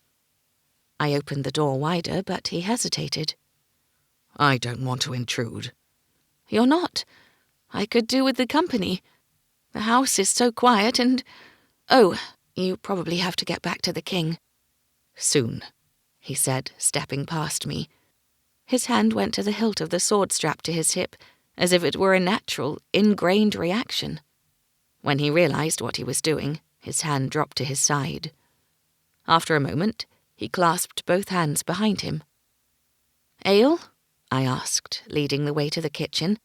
I opened the door wider, but he hesitated. "I don't want to intrude." "You're not. I could do with the company. The house is so quiet and... Oh, you probably have to get back to the king." "Soon," he said, stepping past me. His hand went to the hilt of the sword strapped to his hip, as if it were a natural, ingrained reaction. When he realized what he was doing, his hand dropped to his side. After a moment, he clasped both hands behind him. "Ale?" I asked, leading the way to the kitchen.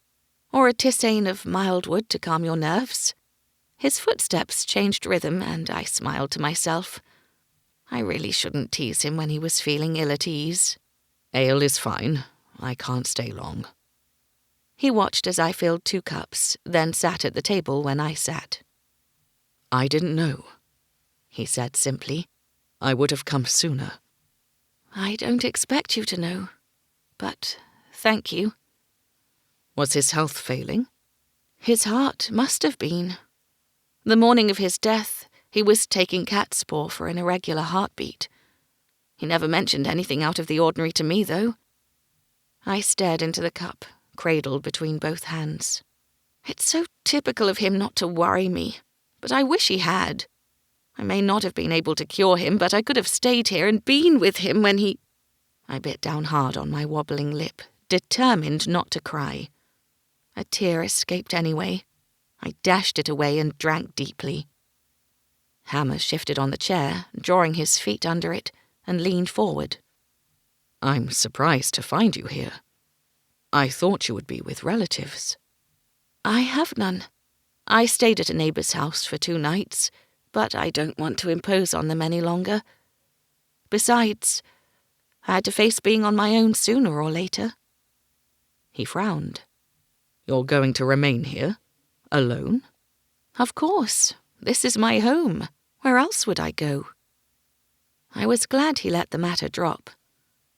"Or a tisane of mild wood to calm your nerves?" His footsteps changed rhythm, and I smiled to myself. I really shouldn't tease him when he was feeling ill at ease. "Ale is fine. I can't stay long." He watched as I filled 2 cups, then sat at the table when I sat. "I didn't know," he said simply. "I would have come sooner." "I don't expect you to know, but thank you." "Was his health failing?" "His heart must have been. The morning of his death, he was taking cat's paw for an irregular heartbeat. He never mentioned anything out of the ordinary to me, though." I stared into the cup, cradled between both hands. It's so typical of him not to worry me, but I wish he had. I may not have been able to cure him, but I could have stayed here and been with him when he... I bit down hard on my wobbling lip, determined not to cry. A tear escaped anyway. I dashed it away and drank deeply. Hammer shifted on the chair, drawing his feet under it, and leaned forward. "I'm surprised to find you here. I thought you would be with relatives." "I have none. I stayed at a neighbour's house for 2 nights, but I don't want to impose on them any longer. Besides, I had to face being on my own sooner or later." He frowned. "You're going to remain here? Alone?" "Of course. This is my home. Where else would I go?" I was glad he let the matter drop.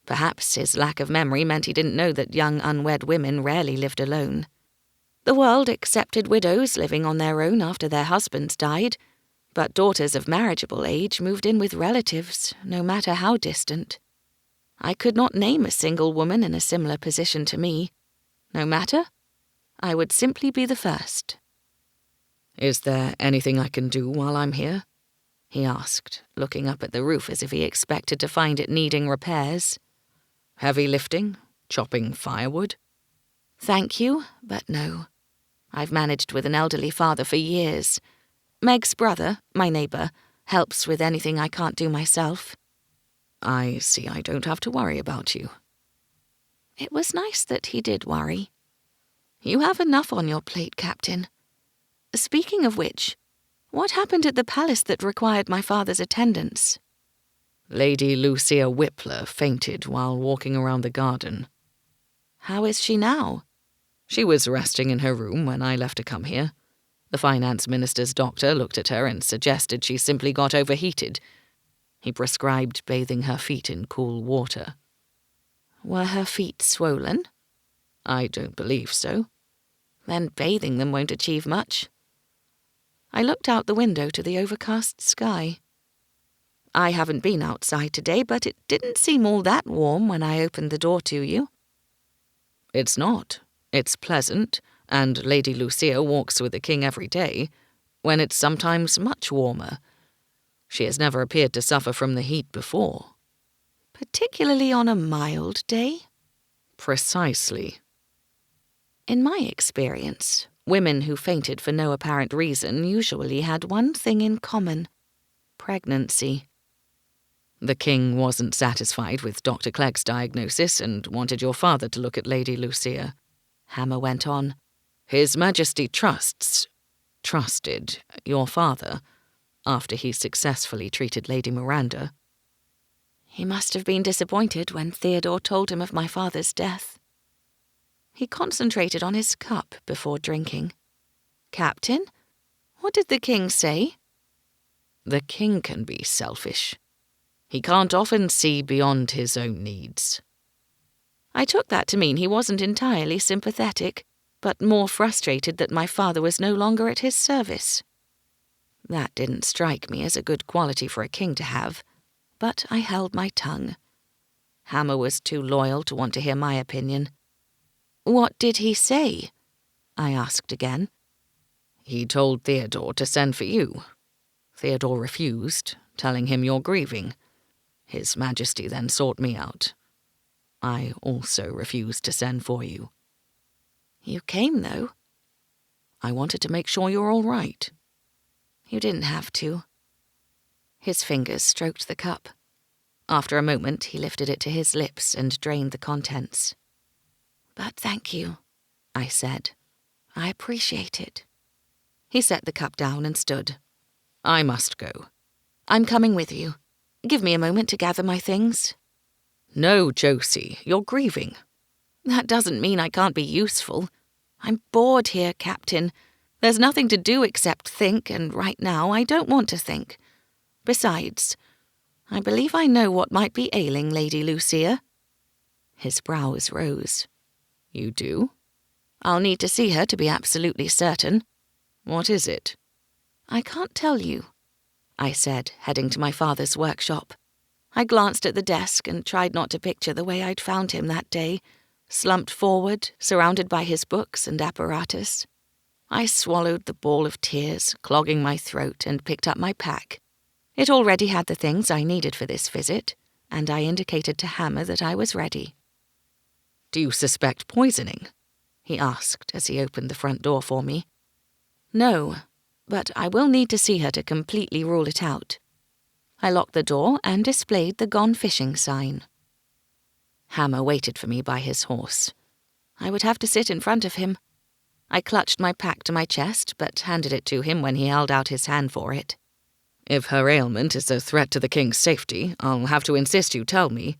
Perhaps his lack of memory meant he didn't know that young unwed women rarely lived alone. The world accepted widows living on their own after their husbands died, but daughters of marriageable age moved in with relatives, no matter how distant. I could not name a single woman in a similar position to me. No matter, I would simply be the first. "Is there anything I can do while I'm here?" he asked, looking up at the roof as if he expected to find it needing repairs. "Heavy lifting? Chopping firewood?" "Thank you, but no. I've managed with an elderly father for years. Meg's brother, my neighbour, helps with anything I can't do myself." "I see I don't have to worry about you." It was nice that he did worry. "You have enough on your plate, Captain. Speaking of which, what happened at the palace that required my father's attendance?" "Lady Lucia Whippler fainted while walking around the garden." "How is she now?" "She was resting in her room when I left to come here. The finance minister's doctor looked at her and suggested she simply got overheated. He prescribed bathing her feet in cool water." "Were her feet swollen?" "I don't believe so." "Then bathing them won't achieve much." I looked out the window to the overcast sky. "I haven't been outside today, but it didn't seem all that warm when I opened the door to you." "It's not. It's pleasant, and Lady Lucia walks with the king every day, when it's sometimes much warmer. She has never appeared to suffer from the heat before." "Particularly on a mild day?" "Precisely." In my experience, women who fainted for no apparent reason usually had one thing in common: pregnancy. The king wasn't satisfied with Dr. Clegg's diagnosis and wanted your father to look at Lady Lucia. Hammer went on. His Majesty trusted your father after he successfully treated Lady Miranda. He must have been disappointed when Theodore told him of my father's death. He concentrated on his cup before drinking. Captain, what did the king say? The king can be selfish. He can't often see beyond his own needs. I took that to mean he wasn't entirely sympathetic, but more frustrated that my father was no longer at his service. That didn't strike me as a good quality for a king to have, but I held my tongue. Hammer was too loyal to want to hear my opinion. What did he say? I asked again. He told Theodore to send for you. Theodore refused, telling him you're grieving. His Majesty then sought me out. I also refused to send for you. You came, though. I wanted to make sure you're all right. You didn't have to. His fingers stroked the cup. After a moment, he lifted it to his lips and drained the contents. But thank you, I said. I appreciate it. He set the cup down and stood. I must go. I'm coming with you. Give me a moment to gather my things. No, Josie, you're grieving. That doesn't mean I can't be useful. I'm bored here, Captain. There's nothing to do except think, and right now I don't want to think. Besides, I believe I know what might be ailing Lady Lucia. His brows rose. You do? I'll need to see her to be absolutely certain. What is it? I can't tell you, I said, heading to my father's workshop. I glanced at the desk and tried not to picture the way I'd found him that day, slumped forward, surrounded by his books and apparatus. I swallowed the ball of tears, clogging my throat, and picked up my pack. It already had the things I needed for this visit, and I indicated to Hammer that I was ready. Do you suspect poisoning? He asked as he opened the front door for me. No, but I will need to see her to completely rule it out. I locked the door and displayed the gone fishing sign. Hammer waited for me by his horse. I would have to sit in front of him. I clutched my pack to my chest, but handed it to him when he held out his hand for it. If her ailment is a threat to the king's safety, I'll have to insist you tell me,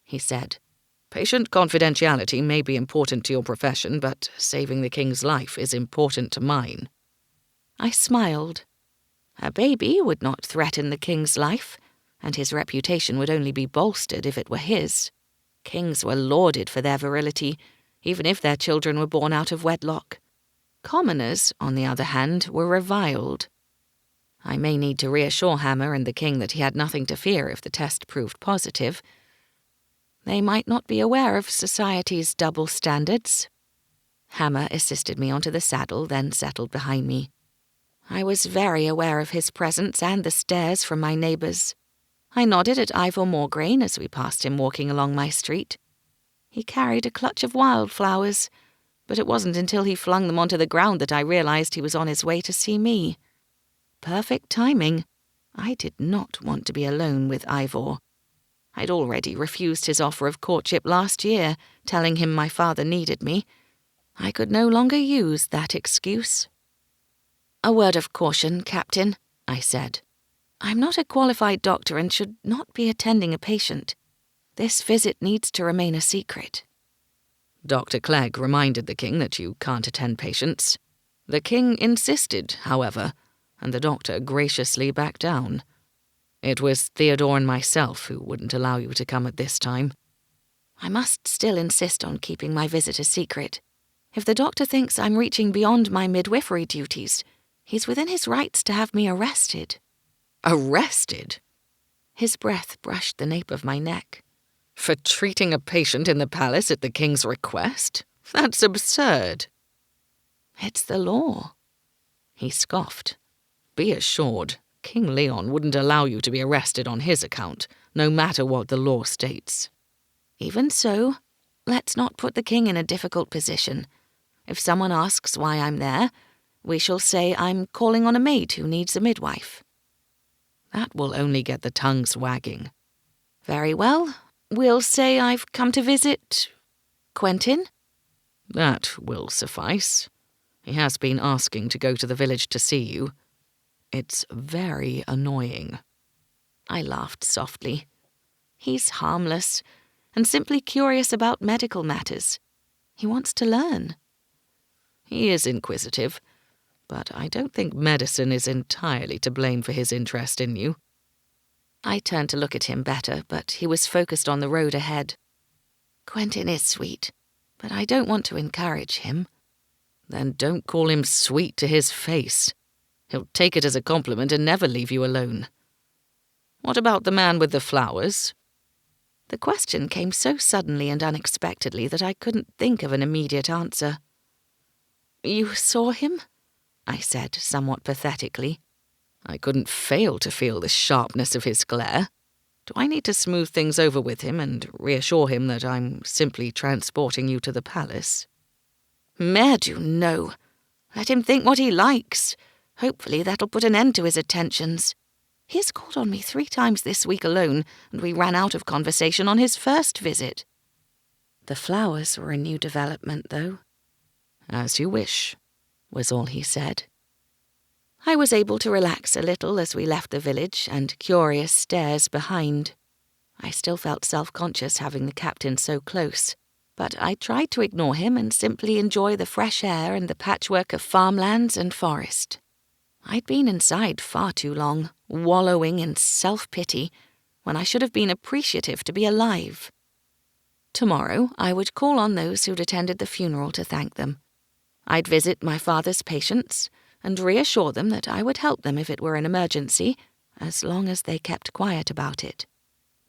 he said. Patient confidentiality may be important to your profession, but saving the king's life is important to mine. I smiled. A baby would not threaten the king's life, and his reputation would only be bolstered if it were his. Kings were lauded for their virility, even if their children were born out of wedlock. Commoners, on the other hand, were reviled. I may need to reassure Hammer and the king that he had nothing to fear if the test proved positive. They might not be aware of society's double standards. Hammer assisted me onto the saddle, then settled behind me. I was very aware of his presence and the stares from my neighbours. I nodded at Ivor Morgraine as we passed him walking along my street. He carried a clutch of wildflowers, but it wasn't until he flung them onto the ground that I realised he was on his way to see me. Perfect timing. I did not want to be alone with Ivor. I'd already refused his offer of courtship last year, telling him my father needed me. I could no longer use that excuse. A word of caution, Captain, I said. I'm not a qualified doctor and should not be attending a patient. This visit needs to remain a secret. Dr. Clegg reminded the king that you can't attend patients. The king insisted, however, and the doctor graciously backed down. It was Theodore and myself who wouldn't allow you to come at this time. I must still insist on keeping my visit a secret. If the doctor thinks I'm reaching beyond my midwifery duties, he's within his rights to have me arrested. Arrested? His breath brushed the nape of my neck. For treating a patient in the palace at the king's request? That's absurd. It's the law. He scoffed. Be assured, King Leon wouldn't allow you to be arrested on his account, no matter what the law states. Even so, let's not put the king in a difficult position. If someone asks why I'm there, we shall say I'm calling on a maid who needs a midwife." "That will only get the tongues wagging." "Very well. We'll say I've come to visit Quentin." "That will suffice. He has been asking to go to the village to see you. It's very annoying." I laughed softly. He's harmless and simply curious about medical matters. He wants to learn. "He is inquisitive, but I don't think medicine is entirely to blame for his interest in you." I turned to look at him better, but he was focused on the road ahead. "Quentin is sweet, but I don't want to encourage him." "Then don't call him sweet to his face. He'll take it as a compliment and never leave you alone. What about the man with the flowers?" The question came so suddenly and unexpectedly that I couldn't think of an immediate answer. "You saw him?" I said, somewhat pathetically. "I couldn't fail to feel the sharpness of his glare. Do I need to smooth things over with him and reassure him that I'm simply transporting you to the palace?" "Merde, no. Let him think what he likes. Hopefully that'll put an end to his attentions. He's called on me 3 times this week alone, and we ran out of conversation on his first visit." The flowers were a new development, though. "As you wish," was all he said. I was able to relax a little as we left the village and curious stares behind. I still felt self-conscious having the captain so close, but I tried to ignore him and simply enjoy the fresh air and the patchwork of farmlands and forest. I'd been inside far too long, wallowing in self-pity, when I should have been appreciative to be alive. Tomorrow I would call on those who'd attended the funeral to thank them. I'd visit my father's patients and reassure them that I would help them if it were an emergency, as long as they kept quiet about it.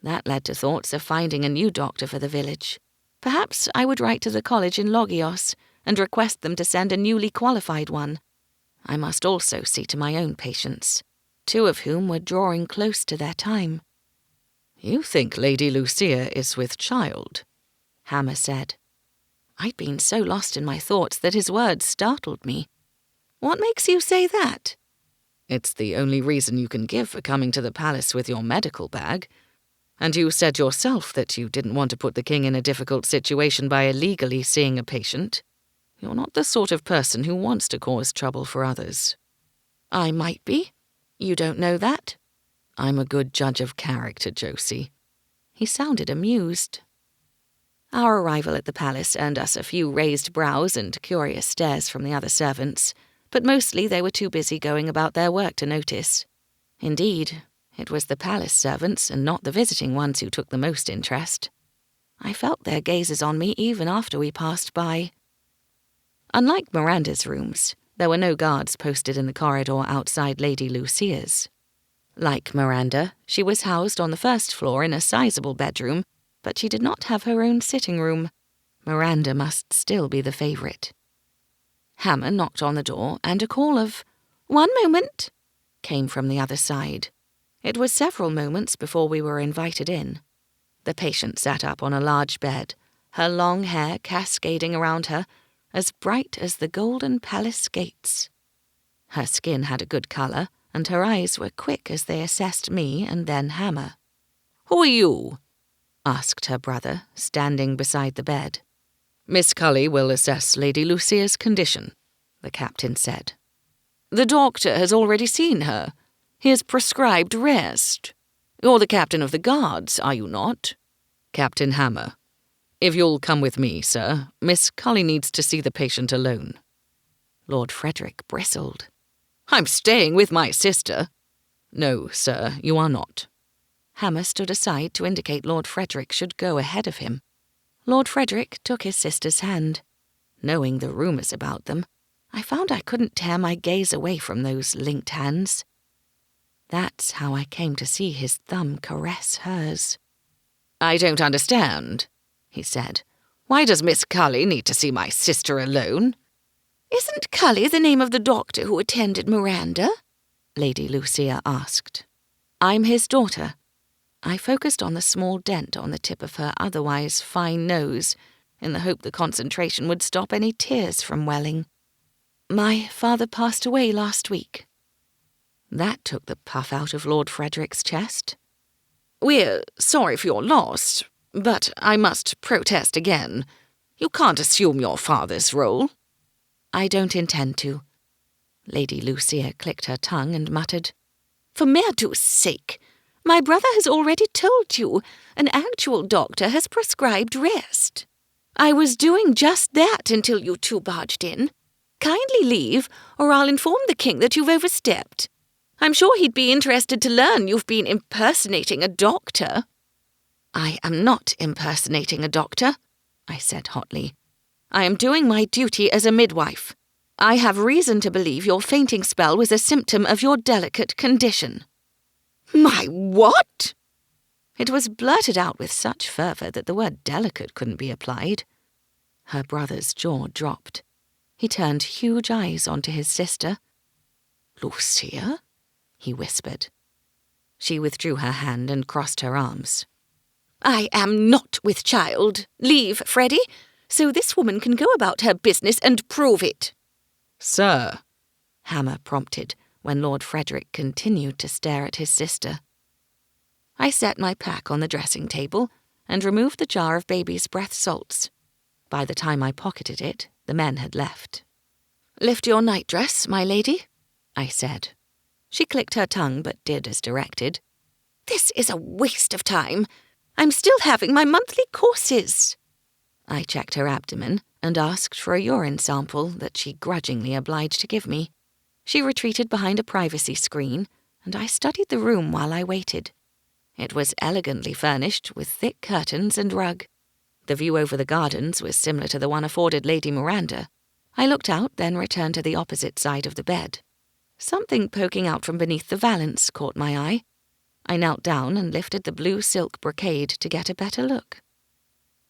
That led to thoughts of finding a new doctor for the village. Perhaps I would write to the college in Logios and request them to send a newly qualified one. I must also see to my own patients, 2 of whom were drawing close to their time. "You think Lady Lucia is with child?" Hammer said. I'd been so lost in my thoughts that his words startled me. "What makes you say that?" "It's the only reason you can give for coming to the palace with your medical bag. And you said yourself that you didn't want to put the king in a difficult situation by illegally seeing a patient. You're not the sort of person who wants to cause trouble for others." "I might be. You don't know that?" "I'm a good judge of character, Josie." He sounded amused. Our arrival at the palace earned us a few raised brows and curious stares from the other servants, but mostly they were too busy going about their work to notice. Indeed, it was the palace servants and not the visiting ones who took the most interest. I felt their gazes on me even after we passed by. Unlike Miranda's rooms, there were no guards posted in the corridor outside Lady Lucia's. Like Miranda, she was housed on the first floor in a sizable bedroom, but she did not have her own sitting room. Miranda must still be the favourite. Hammer knocked on the door, and a call of, "One moment," came from the other side. It was several moments before we were invited in. The patient sat up on a large bed, her long hair cascading around her, as bright as the golden palace gates. Her skin had a good colour, and her eyes were quick as they assessed me and then Hammer. "Who are you?" asked her brother, standing beside the bed. "Miss Cully will assess Lady Lucia's condition," the captain said. "The doctor has already seen her. He has prescribed rest. You're the captain of the guards, are you not?" "Captain Hammer. If you'll come with me, sir, Miss Cully needs to see the patient alone." Lord Frederick bristled. "I'm staying with my sister." "No, sir, you are not." Hammer stood aside to indicate Lord Frederick should go ahead of him. Lord Frederick took his sister's hand. Knowing the rumours about them, I found I couldn't tear my gaze away from those linked hands. That's how I came to see his thumb caress hers. "I don't understand," he said. "Why does Miss Cully need to see my sister alone?" "Isn't Cully the name of the doctor who attended Miranda?" Lady Lucia asked. "I'm his daughter." I focused on the small dent on the tip of her otherwise fine nose, in the hope the concentration would stop any tears from welling. "My father passed away last week." That took the puff out of Lord Frederick's chest. "We're sorry for your loss, but I must protest again. You can't assume your father's role." "I don't intend to." Lady Lucia clicked her tongue and muttered, "For Merdu's sake, my brother has already told you an actual doctor has prescribed rest. I was doing just that until you two barged in. Kindly leave, or I'll inform the king that you've overstepped. I'm sure he'd be interested to learn you've been impersonating a doctor." "I am not impersonating a doctor," I said hotly. "I am doing my duty as a midwife. I have reason to believe your fainting spell was a symptom of your delicate condition." "My what?" It was blurted out with such fervour that the word delicate couldn't be applied. Her brother's jaw dropped. He turned huge eyes onto his sister. "Lucia?" he whispered. She withdrew her hand and crossed her arms. "I am not with child. Leave, Freddie, so this woman can go about her business and prove it." "Sir," Hammer prompted when Lord Frederick continued to stare at his sister. I set my pack on the dressing table and removed the jar of baby's breath salts. By the time I pocketed it, the men had left. "Lift your nightdress, my lady," I said. She clicked her tongue but did as directed. "This is a waste of time. I'm still having my monthly courses." I checked her abdomen and asked for a urine sample that she grudgingly obliged to give me. She retreated behind a privacy screen, and I studied the room while I waited. It was elegantly furnished with thick curtains and rug. The view over the gardens was similar to the one afforded Lady Miranda. I looked out, then returned to the opposite side of the bed. Something poking out from beneath the valance caught my eye. I knelt down and lifted the blue silk brocade to get a better look.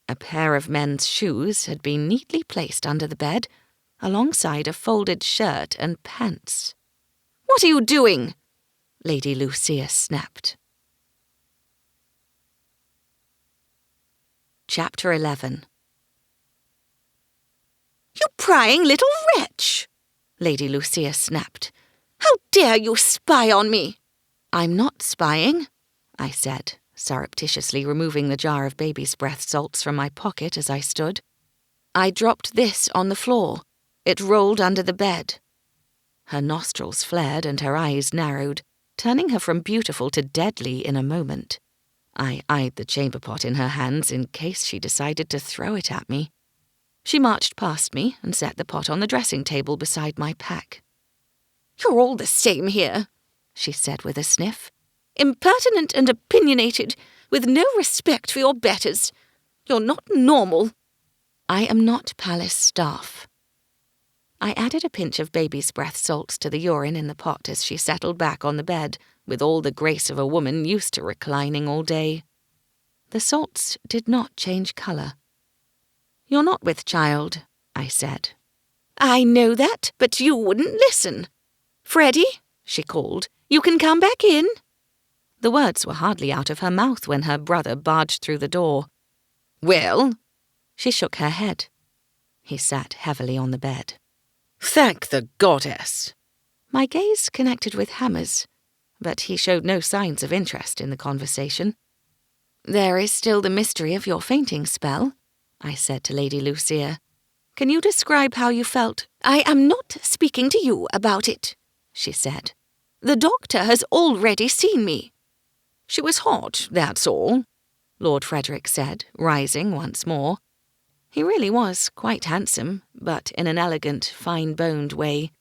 A pair of men's shoes had been neatly placed under the bed, alongside a folded shirt and pants. "What are you doing?" Lady Lucia snapped. Chapter 11. "You prying little wretch!" Lady Lucia snapped. "How dare you spy on me?" "I'm not spying," I said, surreptitiously removing the jar of baby's breath salts from my pocket as I stood. "I dropped this on the floor. It rolled under the bed." Her nostrils flared and her eyes narrowed, turning her from beautiful to deadly in a moment. I eyed the chamber pot in her hands in case she decided to throw it at me. She marched past me and set the pot on the dressing table beside my pack. "You're all the same here," she said with a sniff. "Impertinent and opinionated, with no respect for your betters. You're not normal." "I am not palace staff." I added a pinch of baby's breath salts to the urine in the pot as she settled back on the bed, with all the grace of a woman used to reclining all day. The salts did not change colour. "You're not with child," I said. "I know that, but you wouldn't listen. Freddie," she called, "you can come back in." The words were hardly out of her mouth when her brother barged through the door. "Well?" She shook her head. He sat heavily on the bed. "Thank the goddess!" My gaze connected with Hammer's, but he showed no signs of interest in the conversation. "There is still the mystery of your fainting spell," I said to Lady Lucia. "Can you describe how you felt?" "I am not speaking to you about it," she said. "The doctor has already seen me." "She was hot, that's all," Lord Frederick said, rising once more. He really was quite handsome, but in an elegant, fine-boned way.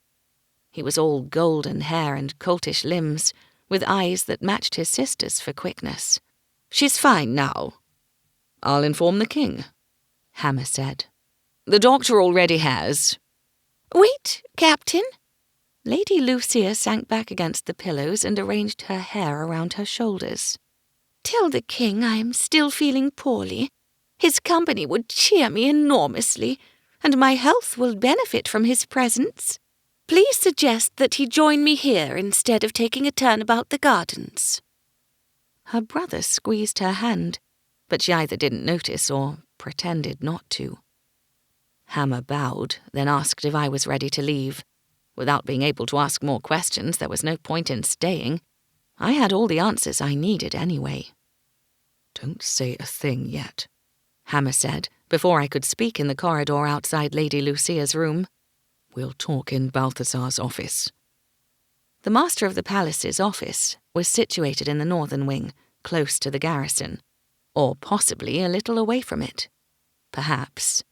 He was all golden hair and coltish limbs, with eyes that matched his sister's for quickness. "She's fine now." "I'll inform the king," Hammer said. "The doctor already has." "Wait, Captain." Lady Lucia sank back against the pillows and arranged her hair around her shoulders. "Tell the king I am still feeling poorly. His company would cheer me enormously, and my health will benefit from his presence. Please suggest that he join me here instead of taking a turn about the gardens." Her brother squeezed her hand, but she either didn't notice or pretended not to. Hammer bowed, then asked if I was ready to leave. Without being able to ask more questions, there was no point in staying. I had all the answers I needed anyway. "Don't say a thing yet," Hammer said, before I could speak in the corridor outside Lady Lucia's room. "We'll talk in Balthazar's office." The Master of the Palace's office was situated in the northern wing, close to the garrison, or possibly a little away from it. Perhaps.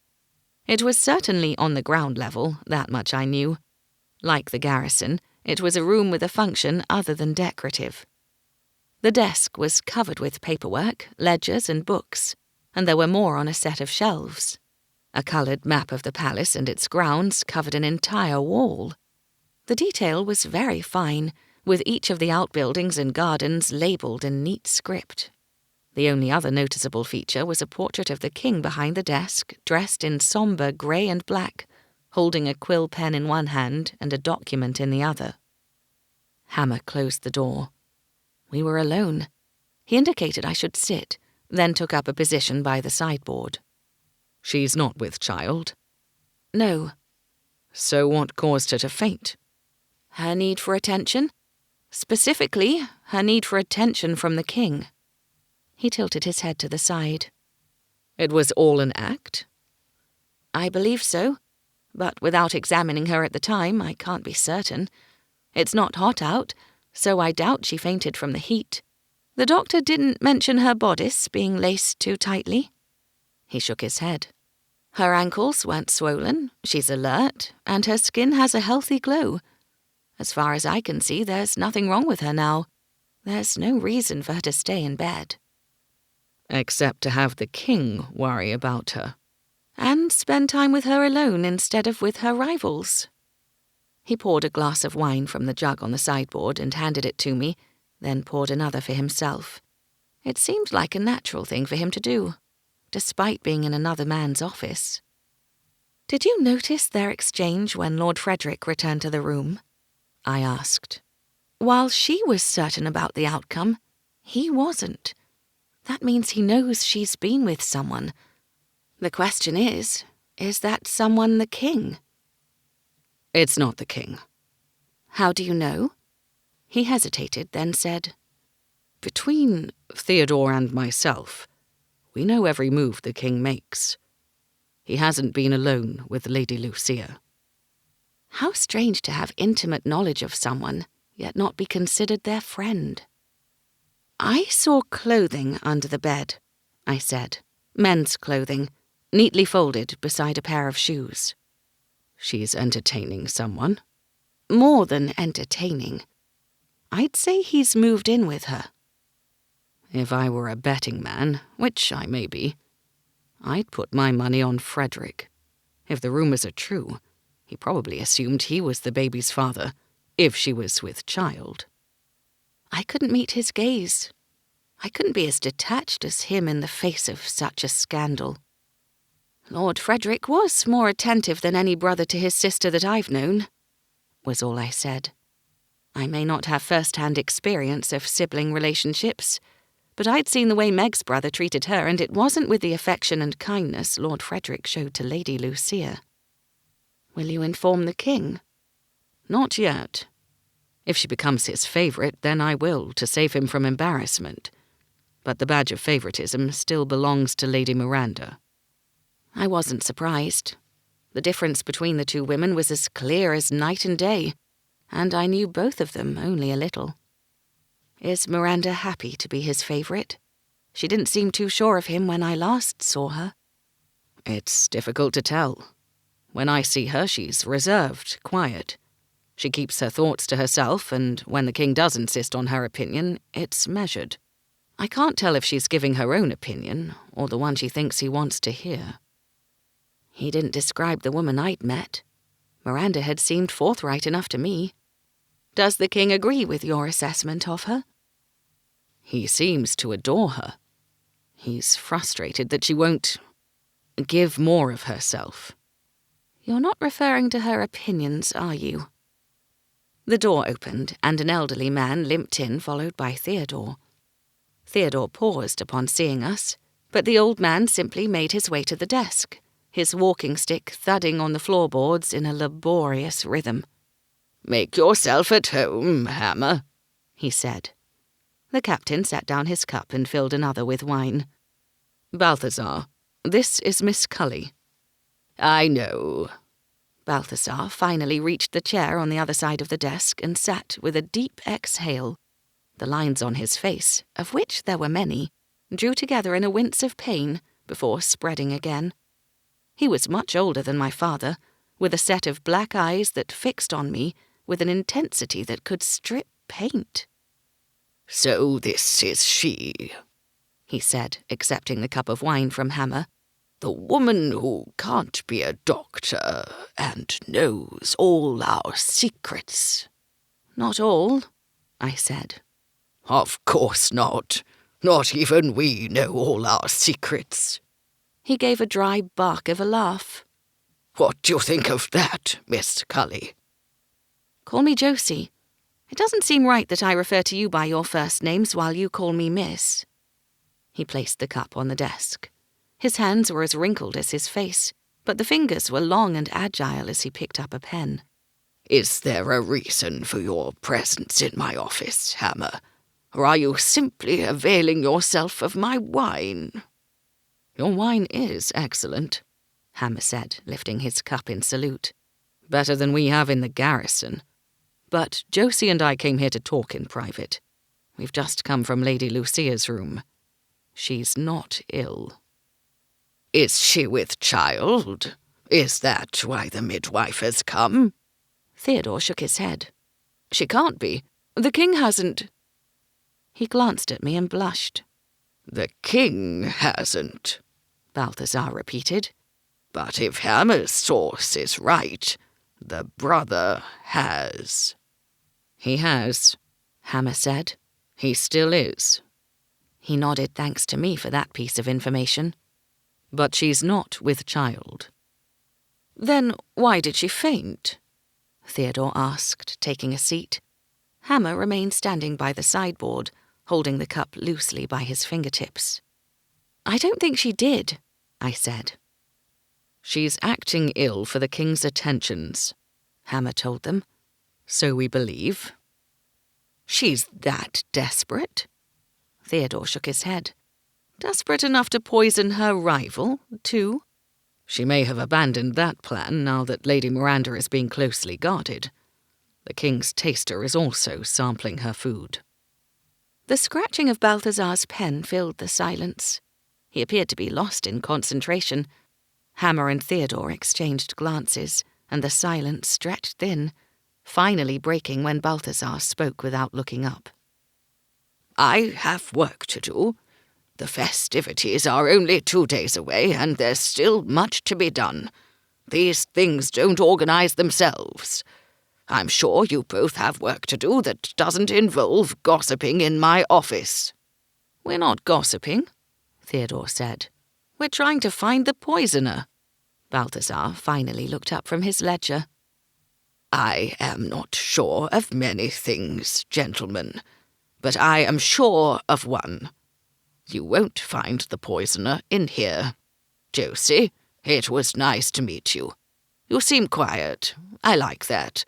It was certainly on the ground level, that much I knew. Like the garrison, it was a room with a function other than decorative. The desk was covered with paperwork, ledgers and books, and there were more on a set of shelves. A coloured map of the palace and its grounds covered an entire wall. The detail was very fine, with each of the outbuildings and gardens labelled in neat script. The only other noticeable feature was a portrait of the king behind the desk, dressed in sombre grey and black, holding a quill pen in one hand and a document in the other. Hammer closed the door. We were alone. He indicated I should sit, then took up a position by the sideboard. "She's not with child?" "No." "So what caused her to faint?" "Her need for attention. Specifically, her need for attention from the king." He tilted his head to the side. "It was all an act?" "I believe so. But without examining her at the time, I can't be certain. It's not hot out, so I doubt she fainted from the heat. The doctor didn't mention her bodice being laced too tightly." He shook his head. "Her ankles weren't swollen, she's alert, and her skin has a healthy glow. As far as I can see, there's nothing wrong with her now. There's no reason for her to stay in bed." "Except to have the king worry about her." "And spend time with her alone instead of with her rivals." He poured a glass of wine from the jug on the sideboard and handed it to me, then poured another for himself. It seemed like a natural thing for him to do, despite being in another man's office. "Did you notice their exchange when Lord Frederick returned to the room?" I asked. "While she was certain about the outcome, he wasn't. That means he knows she's been with someone. The question is that someone the king?" "It's not the king." "How do you know?" He hesitated, then said, "Between Theodore and myself, we know every move the king makes. He hasn't been alone with Lady Lucia." How strange to have intimate knowledge of someone, yet not be considered their friend. "I saw clothing under the bed," I said. "Men's clothing, neatly folded beside a pair of shoes." "She's entertaining someone?" "More than entertaining. I'd say he's moved in with her." "If I were a betting man, which I may be, I'd put my money on Frederick. If the rumors are true, he probably assumed he was the baby's father, if she was with child." I couldn't meet his gaze. I couldn't be as detached as him in the face of such a scandal. "Lord Frederick was more attentive than any brother to his sister that I've known," was all I said. I may not have first-hand experience of sibling relationships, but I'd seen the way Meg's brother treated her, and it wasn't with the affection and kindness Lord Frederick showed to Lady Lucia. "Will you inform the king?" "Not yet. If she becomes his favourite, then I will, to save him from embarrassment. But the badge of favouritism still belongs to Lady Miranda." I wasn't surprised. The difference between the two women was as clear as night and day, and I knew both of them only a little. Is Miranda happy to be his favourite? She didn't seem too sure of him when I last saw her. "It's difficult to tell. When I see her, she's reserved, quiet. She keeps her thoughts to herself, and when the king does insist on her opinion, it's measured. I can't tell if she's giving her own opinion, or the one she thinks he wants to hear." He didn't describe the woman I'd met. Miranda had seemed forthright enough to me. "Does the king agree with your assessment of her?" "He seems to adore her. He's frustrated that she won't give more of herself." "You're not referring to her opinions, are you?" The door opened, and an elderly man limped in, followed by Theodore. Theodore paused upon seeing us, But the old man simply made his way to the desk, his walking stick thudding on the floorboards in a laborious rhythm. "Make yourself at home, Hammer," he said. The captain set down his cup and filled another with wine. "Balthazar, this is Miss Cully." "I know." Balthazar finally reached the chair on the other side of the desk and sat with a deep exhale. The lines on his face, of which there were many, drew together in a wince of pain before spreading again. He was much older than my father, with a set of black eyes that fixed on me with an intensity that could strip paint. "So this is she," he said, accepting the cup of wine from Hammer. "The woman who can't be a doctor and knows all our secrets." "Not all," I said. "Of course not. Not even we know all our secrets." He gave a dry bark of a laugh. "What do you think of that, Miss Cully?" "Call me Josie. It doesn't seem right that I refer to you by your first names while you call me Miss." He placed the cup on the desk. His hands were as wrinkled as his face, but the fingers were long and agile as he picked up a pen. "Is there a reason for your presence in my office, Hammer? Or are you simply availing yourself of my wine?" "Your wine is excellent," Hammer said, lifting his cup in salute. "Better than we have in the garrison. But Josie and I came here to talk in private. We've just come from Lady Lucia's room. She's not ill." "Is she with child? Is that why the midwife has come?" Theodore shook his head. "She can't be. The king hasn't—" He glanced at me and blushed. "The king hasn't," Balthazar repeated. "But if Hammer's source is right, the brother has." "He has," Hammer said. "He still is." He nodded thanks to me for that piece of information. "But she's not with child." "Then why did she faint?" Theodore asked, taking a seat. Hammer remained standing by the sideboard, holding the cup loosely by his fingertips. "I don't think she did," I said. "She's acting ill for the king's attentions," Hammer told them. "So we believe." "She's that desperate?" Theodore shook his head. "Desperate enough to poison her rival, too?" "She may have abandoned that plan now that Lady Miranda is being closely guarded. The king's taster is also sampling her food." The scratching of Balthazar's pen filled the silence. He appeared to be lost in concentration. Hammer and Theodore exchanged glances, and the silence stretched thin, finally breaking when Balthazar spoke without looking up. "I have work to do. The festivities are only 2 days away, and there's still much to be done. These things don't organize themselves. I'm sure you both have work to do that doesn't involve gossiping in my office." "We're not gossiping," Theodore said. "We're trying to find the poisoner." Balthazar finally looked up from his ledger. "I am not sure of many things, gentlemen, but I am sure of one. You won't find the poisoner in here. Josie, it was nice to meet you. You seem quiet. I like that.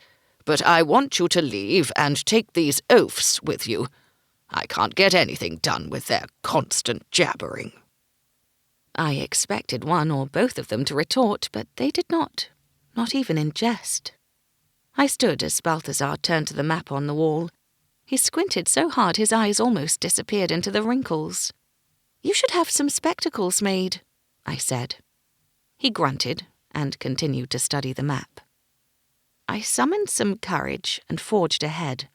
But I want you to leave and take these oafs with you. I can't get anything done with their constant jabbering." I expected one or both of them to retort, but they did not even in jest. I stood as Balthazar turned to the map on the wall. He squinted so hard his eyes almost disappeared into the wrinkles. "You should have some spectacles made," I said. He grunted and continued to study the map. I summoned some courage and forged ahead.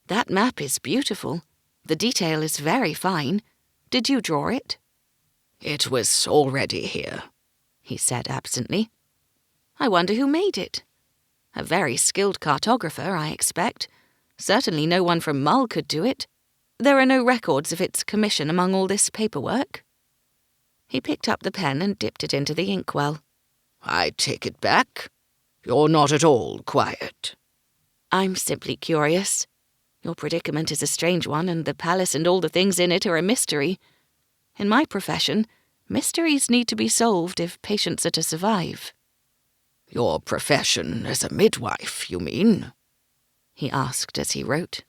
"That map is beautiful. The detail is very fine. Did you draw it?" "It was already here," he said absently. "I wonder who made it. A very skilled cartographer, I expect. Certainly no one from Mull could do it. There are no records of its commission among all this paperwork." He picked up the pen and dipped it into the inkwell. "I take it back. You're not at all quiet." "I'm simply curious. Your predicament is a strange one, and the palace and all the things in it are a mystery. In my profession, Mysteries need to be solved if patients are to survive. Your profession as a midwife, you mean? He asked as he wrote.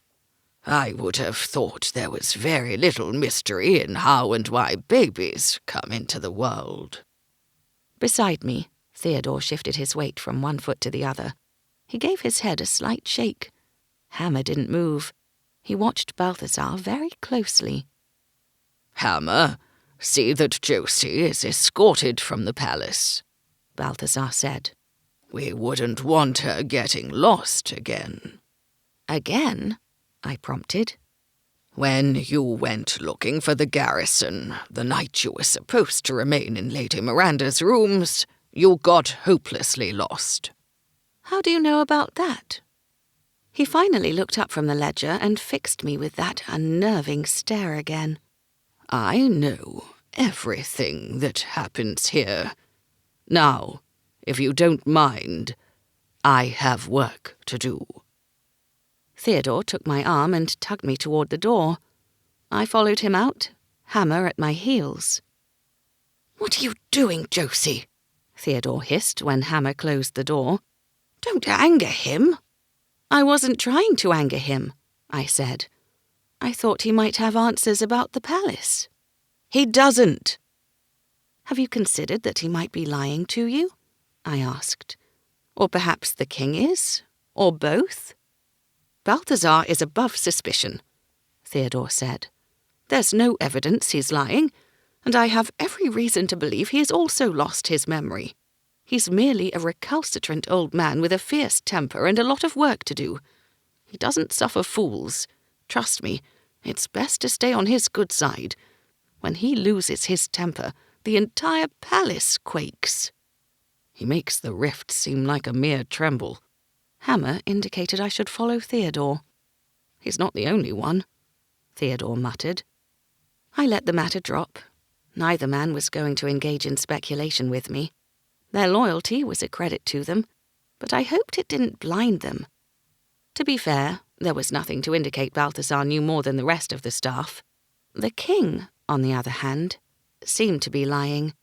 I would have thought there was very little mystery in how and why babies come into the world. Beside me, Theodore shifted his weight from one foot to the other. He gave his head a slight shake. Hammer didn't move. He watched Balthazar very closely. Hammer, see that Josie is escorted from the palace, Balthazar said. We wouldn't want her getting lost again. Again? I prompted. When you went looking for the garrison, the night you were supposed to remain in Lady Miranda's rooms, you got hopelessly lost. How do you know about that? He finally looked up from the ledger and fixed me with that unnerving stare again. I know everything that happens here. Now, if you don't mind, I have work to do. Theodore took my arm and tugged me toward the door. I followed him out, Hammer at my heels. What are you doing, Josie? Theodore hissed when Hammer closed the door. Don't anger him. I wasn't trying to anger him, I said. I thought he might have answers about the palace. He doesn't. Have you considered that he might be lying to you? I asked. Or perhaps the king is? Or both? Balthazar is above suspicion, Theodore said. There's no evidence he's lying, and I have every reason to believe he has also lost his memory. He's merely a recalcitrant old man with a fierce temper and a lot of work to do. He doesn't suffer fools. Trust me, it's best to stay on his good side. When he loses his temper, the entire palace quakes. He makes the rift seem like a mere tremble. Hammer indicated I should follow Theodore. He's not the only one, Theodore muttered. I let the matter drop. Neither man was going to engage in speculation with me. Their loyalty was a credit to them, but I hoped it didn't blind them. To be fair, there was nothing to indicate Balthazar knew more than the rest of the staff. The king, on the other hand, seemed to be lying.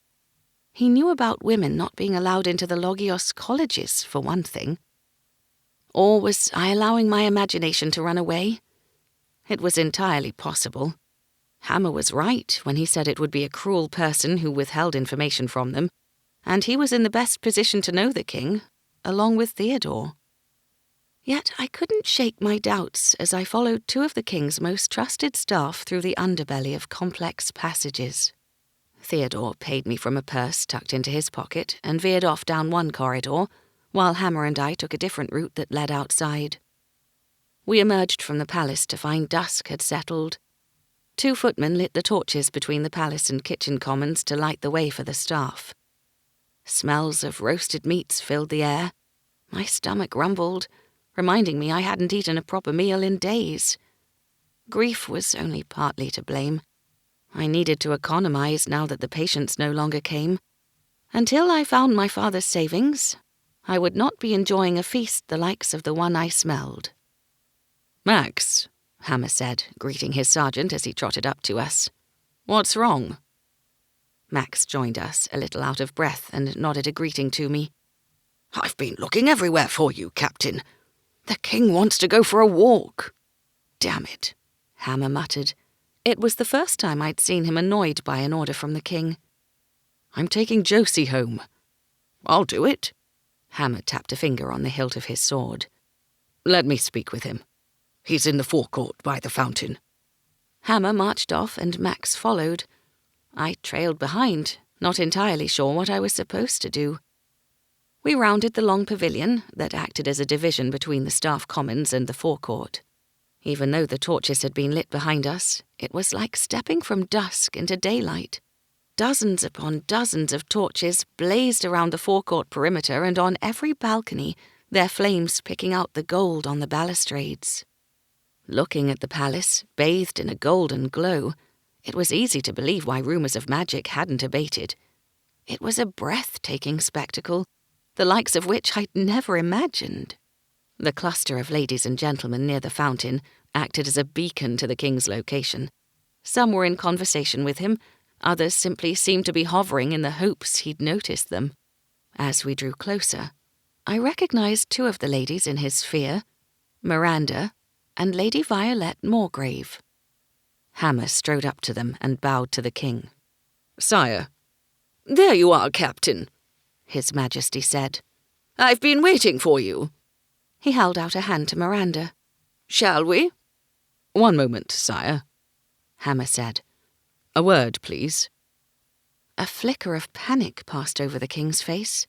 He knew about women not being allowed into the Logios colleges, for one thing. Or was I allowing my imagination to run away? It was entirely possible. Hammer was right when he said it would be a cruel person who withheld information from them, and he was in the best position to know the king, along with Theodore. Yet I couldn't shake my doubts as I followed two of the king's most trusted staff through the underbelly of complex passages. Theodore paid me from a purse tucked into his pocket and veered off down one corridor, while Hammer and I took a different route that led outside. We emerged from the palace to find dusk had settled. 2 footmen lit the torches between the palace and kitchen commons to light the way for the staff. Smells of roasted meats filled the air. My stomach rumbled, reminding me I hadn't eaten a proper meal in days. Grief was only partly to blame. I needed to economize now that the patients no longer came. Until I found my father's savings, I would not be enjoying a feast the likes of the one I smelled. "Max," Hammer said, greeting his sergeant as he trotted up to us. "What's wrong?" Max joined us, a little out of breath, and nodded a greeting to me. "I've been looking everywhere for you, Captain. The king wants to go for a walk." "Damn it," Hammer muttered. It was the first time I'd seen him annoyed by an order from the king. "I'm taking Josie home." "I'll do it." Hammer tapped a finger on the hilt of his sword. "Let me speak with him. He's in the forecourt by the fountain." Hammer marched off and Max followed. I trailed behind, not entirely sure what I was supposed to do. We rounded the long pavilion that acted as a division between the staff commons and the forecourt. Even though the torches had been lit behind us, it was like stepping from dusk into daylight. Dozens upon dozens of torches blazed around the forecourt perimeter and on every balcony, their flames picking out the gold on the balustrades. Looking at the palace, bathed in a golden glow, it was easy to believe why rumors of magic hadn't abated. It was a breathtaking spectacle, the likes of which I'd never imagined. The cluster of ladies and gentlemen near the fountain acted as a beacon to the king's location. Some were in conversation with him, Others simply seemed to be hovering in the hopes he'd noticed them. As we drew closer, I recognized two of the ladies in his sphere, Miranda and Lady Violet Moregrave. Hammer strode up to them and bowed to the king. "Sire." "There you are, Captain," His Majesty said. "I've been waiting for you." He held out a hand to Miranda. "Shall we?" "One moment, sire," Hammer said. "A word, please." A flicker of panic passed over the king's face.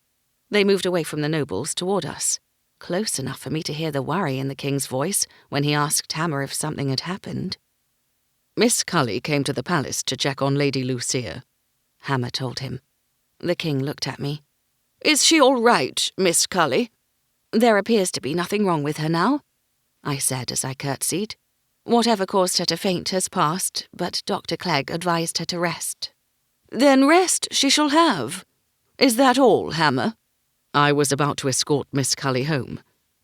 They moved away from the nobles toward us, close enough for me to hear the worry in the king's voice when he asked Hammer if something had happened. "Miss Cully came to the palace to check on Lady Lucia," Hammer told him. The king looked at me. "Is she all right, Miss Cully?" "There appears to be nothing wrong with her now," I said as I curtsied. "Whatever caused her to faint has passed, but Dr. Clegg advised her to rest." "Then rest she shall have. Is that all, Hammer?" "I was about to escort Miss Cully home.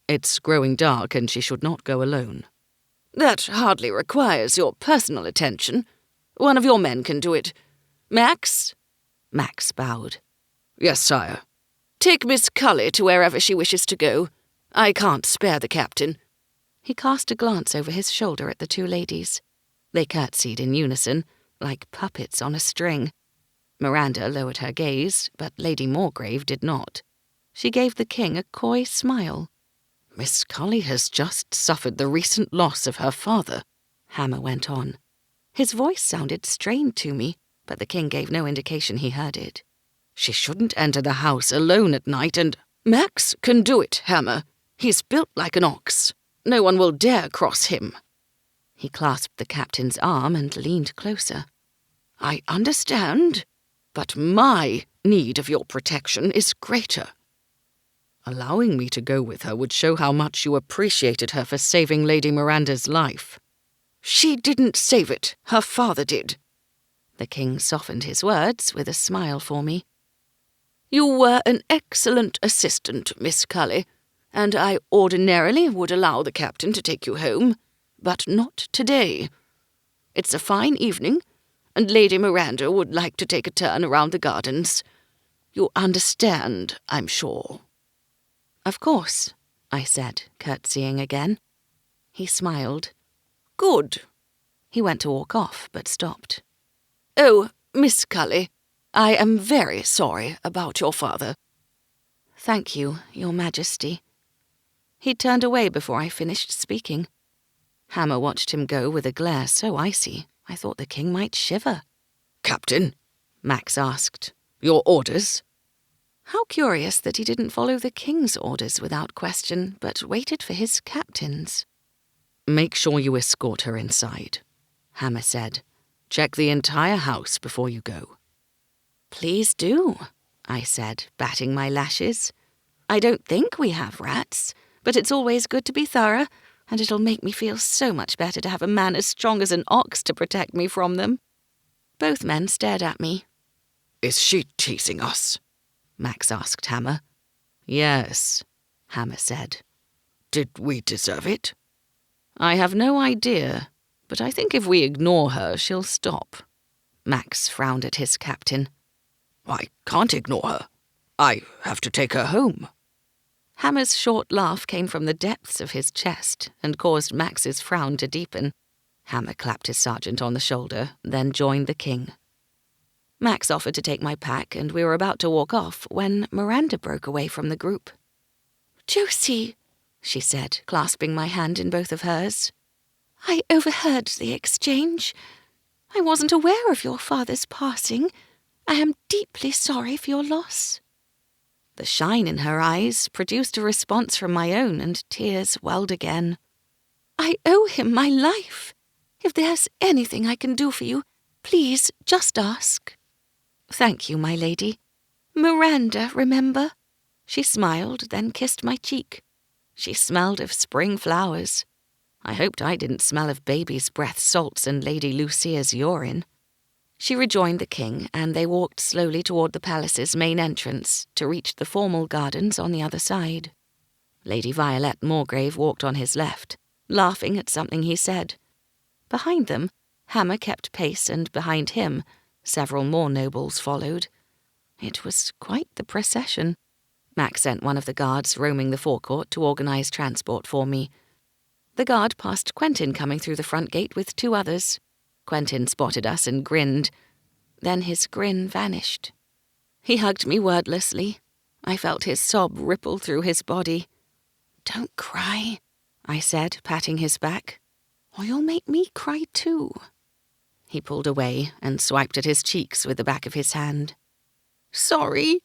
It's growing dark and she should not go alone." "That hardly requires your personal attention. One of your men can do it. Max?" Max bowed. "Yes, sire." "Take Miss Cully to wherever she wishes to go. I can't spare the captain." He cast a glance over his shoulder at the two ladies. They curtsied in unison, like puppets on a string. Miranda lowered her gaze, but Lady Moregrave did not. She gave the king a coy smile. "Miss Cully has just suffered the recent loss of her father," Hammer went on. His voice sounded strained to me, but the king gave no indication he heard it. "She shouldn't enter the house alone at night, and Max can do it, Hammer. He's built like an ox. No one will dare cross him." He clasped the captain's arm and leaned closer. "I understand, but my need of your protection is greater. Allowing me to go with her would show how much you appreciated her for saving Lady Miranda's life. She didn't save it, her father did." The king softened his words with a smile for me. "You were an excellent assistant, Miss Cully, and I ordinarily would allow the captain to take you home, but not today. It's a fine evening, and Lady Miranda would like to take a turn around the gardens. You understand, I'm sure." "Of course," I said, curtsying again. He smiled. "Good." He went to walk off, but stopped. "Oh, Miss Cully, I am very sorry about your father." "Thank you, Your Majesty." He turned away before I finished speaking. Hammer watched him go with a glare so icy, I thought the king might shiver. "Captain," Max asked, "your orders?" How curious that he didn't follow the king's orders without question, but waited for his captain's. "Make sure you escort her inside," Hammer said. "Check the entire house before you go." "Please do," I said, batting my lashes. "I don't think we have rats, but it's always good to be thorough, and it'll make me feel so much better to have a man as strong as an ox to protect me from them." Both men stared at me. "Is she teasing us?" Max asked Hammer. "Yes," Hammer said. "Did we deserve it?" "I have no idea, but I think if we ignore her, she'll stop." Max frowned at his captain. "I can't ignore her. I have to take her home." Hammer's short laugh came from the depths of his chest and caused Max's frown to deepen. Hammer clapped his sergeant on the shoulder, then joined the king. Max offered to take my pack, and we were about to walk off when Miranda broke away from the group. "Josie," she said, clasping my hand in both of hers. "I overheard the exchange. I wasn't aware of your father's passing. I am deeply sorry for your loss." The shine in her eyes produced a response from my own, and tears welled again. "I owe him my life. If there's anything I can do for you, please just ask." "Thank you, my lady." "Miranda, remember?" She smiled, then kissed my cheek. She smelled of spring flowers. I hoped I didn't smell of baby's breath salts and Lady Lucia's urine. She rejoined the king, and they walked slowly toward the palace's main entrance to reach the formal gardens on the other side. Lady Violet Moregrave walked on his left, laughing at something he said. Behind them, Hammer kept pace, and behind him, Several more nobles followed. It was quite the procession. Max sent one of the guards roaming the forecourt to organise transport for me. The guard passed Quentin coming through the front gate with 2 others. Quentin spotted us and grinned. Then his grin vanished. He hugged me wordlessly. I felt his sob ripple through his body. "Don't cry," I said, patting his back, "or you'll make me cry too." He pulled away and swiped at his cheeks with the back of his hand. "Sorry,"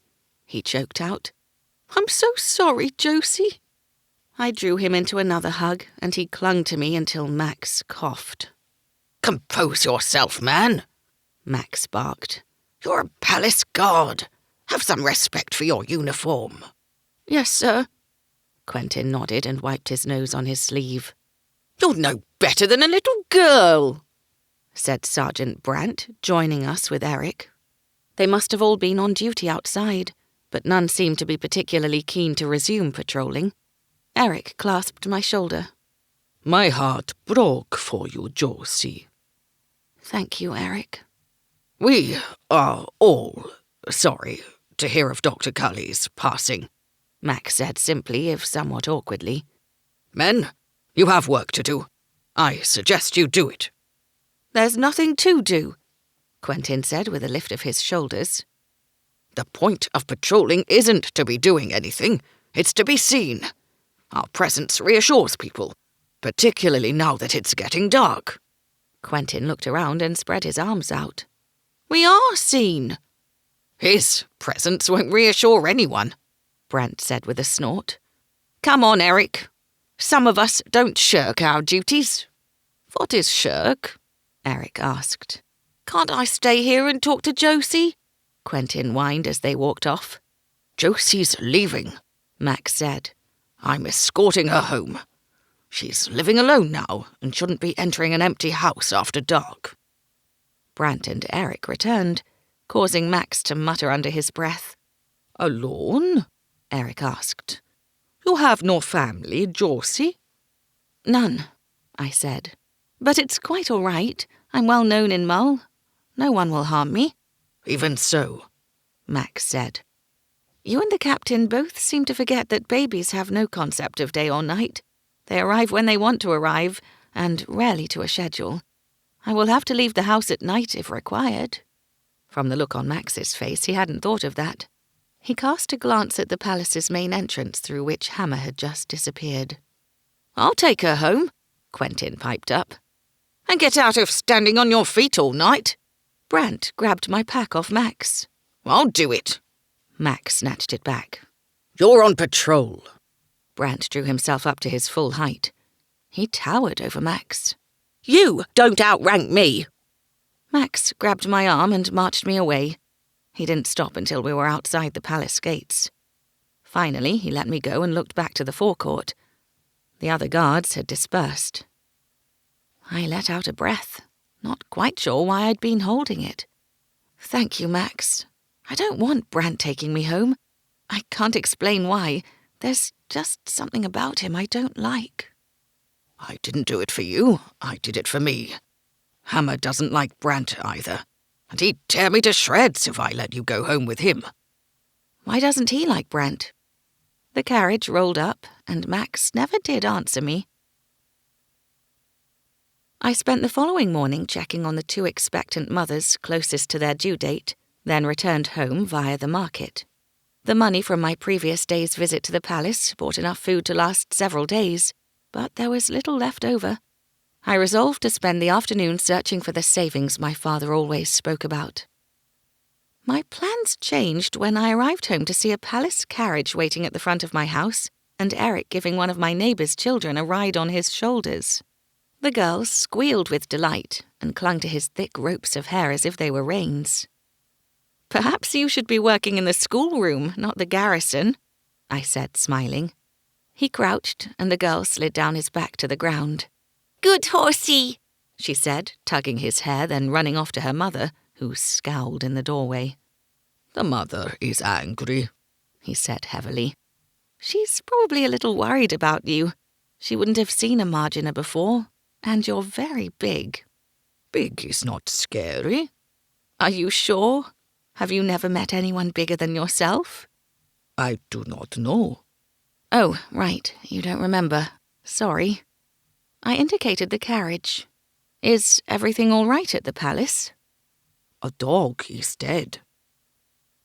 he choked out. "I'm so sorry, Josie." I drew him into another hug, and he clung to me until Max coughed. "Compose yourself, man," Max barked. "You're a palace guard. Have some respect for your uniform." "Yes, sir." Quentin nodded and wiped his nose on his sleeve. "You're no better than a little girl," said Sergeant Brandt, joining us with Eric. They must have all been on duty outside, but none seemed to be particularly keen to resume patrolling. Eric clasped my shoulder. "My heart broke for you, Josie." "Thank you, Eric." "We are all sorry to hear of Dr. Cully's passing," Max said simply, if somewhat awkwardly. "Men, you have work to do. I suggest you do it." "There's nothing to do," Quentin said with a lift of his shoulders. "The point of patrolling isn't to be doing anything. It's to be seen. Our presence reassures people, particularly now that it's getting dark." Quentin looked around and spread his arms out. "We are seen." "His presence won't reassure anyone," Brandt said with a snort. "Come on, Eric. Some of us don't shirk our duties." "What is shirk?" Eric asked. "Can't I stay here and talk to Josie?" Quentin whined as they walked off. "Josie's leaving," Max said. "I'm escorting her home. She's living alone now and shouldn't be entering an empty house after dark." Brandt and Eric returned, causing Max to mutter under his breath. "Alone?" Eric asked. "You have no family, Josie?" "None," I said. "But it's quite all right. I'm well known in Mull. No one will harm me." "Even so," Max said. "You and the captain both seem to forget that babies have no concept of day or night. They arrive when they want to arrive, and rarely to a schedule. I will have to leave the house at night if required." From the look on Max's face, he hadn't thought of that. He cast a glance at the palace's main entrance through which Hammer had just disappeared. "I'll take her home," Quentin piped up. "And get out of standing on your feet all night." Brandt grabbed my pack off Max. "I'll do it." Max snatched it back. "You're on patrol." Brandt drew himself up to his full height. He towered over Max. "You don't outrank me." Max grabbed my arm and marched me away. He didn't stop until we were outside the palace gates. Finally, he let me go and looked back to the forecourt. The other guards had dispersed. I let out a breath, not quite sure why I'd been holding it. "Thank you, Max. I don't want Brandt taking me home. I can't explain why. There's just something about him I don't like." "I didn't do it for you. I did it for me. Hammer doesn't like Brandt either, and he'd tear me to shreds if I let you go home with him." "Why doesn't he like Brandt?" The carriage rolled up, and Max never did answer me. I spent the following morning checking on the 2 expectant mothers closest to their due date, then returned home via the market. The money from my previous day's visit to the palace bought enough food to last several days, but there was little left over. I resolved to spend the afternoon searching for the savings my father always spoke about. My plans changed when I arrived home to see a palace carriage waiting at the front of my house and Eric giving one of my neighbour's children a ride on his shoulders. The girls squealed with delight and clung to his thick ropes of hair as if they were reins. "Perhaps you should be working in the schoolroom, not the garrison," I said, smiling. He crouched, and the girl slid down his back to the ground. "Good horsey," she said, tugging his hair, then running off to her mother, who scowled in the doorway. "The mother is angry," he said heavily. "She's probably a little worried about you. She wouldn't have seen a marginer before, and you're very big." "Big is not scary." Are you sure? Have you never met anyone bigger than yourself? I do not know. Oh, right, you don't remember. Sorry. I indicated the carriage. Is everything all right at the palace? A dog is dead.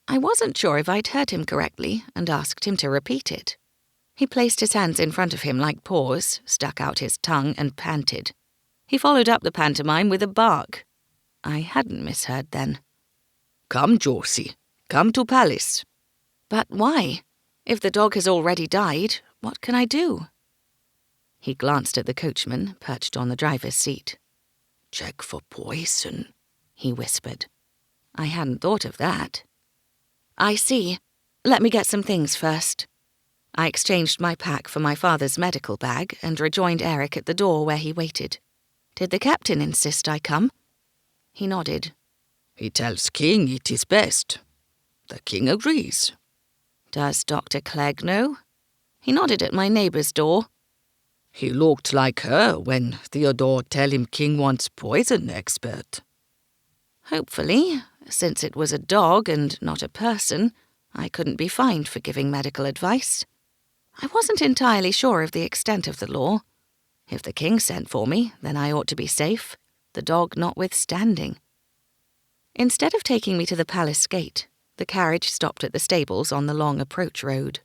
I wasn't sure if I'd heard him correctly and asked him to repeat it. He placed his hands in front of him like paws, stuck out his tongue and panted. He followed up the pantomime with a bark. I hadn't misheard then. Come, Josie. Come to palace. But why? If the dog has already died, what can I do? He glanced at the coachman, perched on the driver's seat. Check for poison, he whispered. I hadn't thought of that. I see. Let me get some things first. I exchanged my pack for my father's medical bag and rejoined Eric at the door where he waited. Did the captain insist I come? He nodded. He tells King it is best. The king agrees. Does Dr. Clegg know? He nodded at my neighbour's door. He looked like her when Theodore tell him King wants poison expert. Hopefully, since it was a dog and not a person, I couldn't be fined for giving medical advice. I wasn't entirely sure of the extent of the law. If the king sent for me, then I ought to be safe, the dog notwithstanding. Instead of taking me to the palace gate, the carriage stopped at the stables on the long approach road.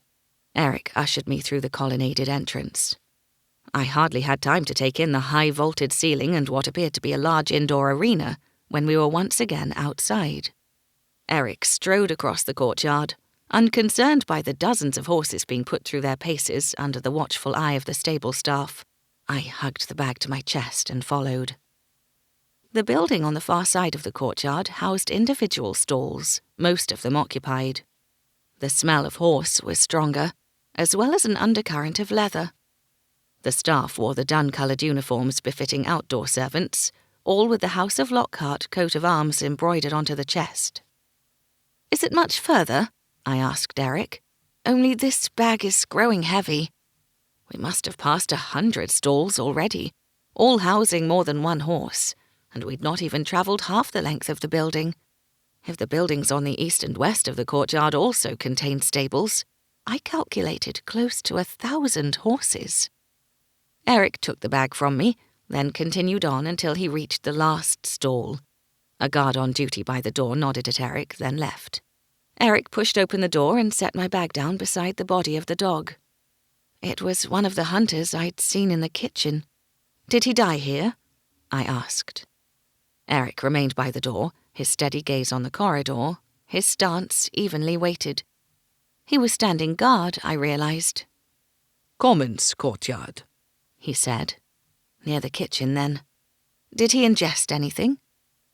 Eric ushered me through the colonnaded entrance. I hardly had time to take in the high-vaulted ceiling and what appeared to be a large indoor arena when we were once again outside. Eric strode across the courtyard, unconcerned by the dozens of horses being put through their paces under the watchful eye of the stable staff. I hugged the bag to my chest and followed. The building on the far side of the courtyard housed individual stalls, most of them occupied. The smell of horse was stronger, as well as an undercurrent of leather. The staff wore the dun-coloured uniforms befitting outdoor servants, all with the House of Lockhart coat of arms embroidered onto the chest. "Is it much further?" I asked Eric. "Only this bag is growing heavy. We must have passed 100 stalls already, all housing more than one horse, and we'd not even travelled half the length of the building. If the buildings on the east and west of the courtyard also contained stables, I calculated close to 1,000 horses." Eric took the bag from me, then continued on until he reached the last stall. A guard on duty by the door nodded at Eric, then left. Eric pushed open the door and set my bag down beside the body of the dog. It was one of the hunters I'd seen in the kitchen. "Did he die here?" I asked. Eric remained by the door, his steady gaze on the corridor, his stance evenly weighted. He was standing guard, I realized. "Commons courtyard," he said. "Near the kitchen, then. Did he ingest anything?"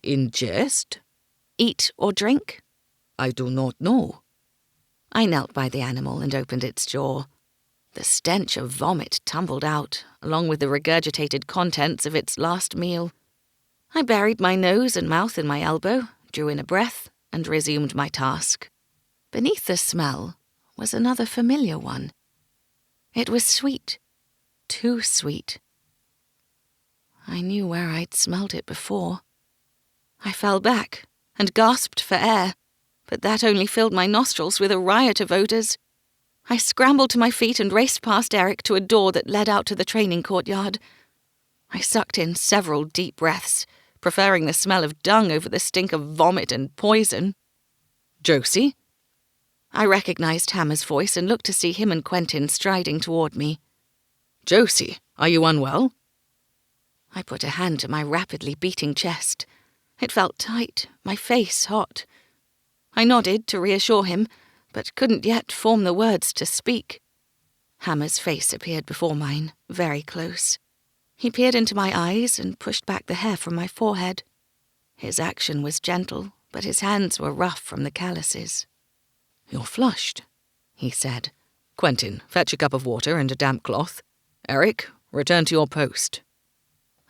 "Ingest? Eat or drink?" I do not know." I knelt by the animal and opened its jaw. The stench of vomit tumbled out, along with the regurgitated contents of its last meal. I buried my nose and mouth in my elbow, drew in a breath, and resumed my task. Beneath the smell was another familiar one. It was sweet. Too sweet. I knew where I'd smelled it before. I fell back and gasped for air, but that only filled my nostrils with a riot of odours. I scrambled to my feet and raced past Eric to a door that led out to the training courtyard. I sucked in several deep breaths, preferring the smell of dung over the stink of vomit and poison. "Josie?" I recognised Hammer's voice and looked to see him and Quentin striding toward me. "Josie, are you unwell?" I put a hand to my rapidly beating chest. It felt tight, my face hot. I nodded to reassure him, but couldn't yet form the words to speak. Hammer's face appeared before mine, very close. He peered into my eyes and pushed back the hair from my forehead. His action was gentle, but his hands were rough from the calluses. "You're flushed," he said. "Quentin, fetch a cup of water and a damp cloth. Eric, return to your post."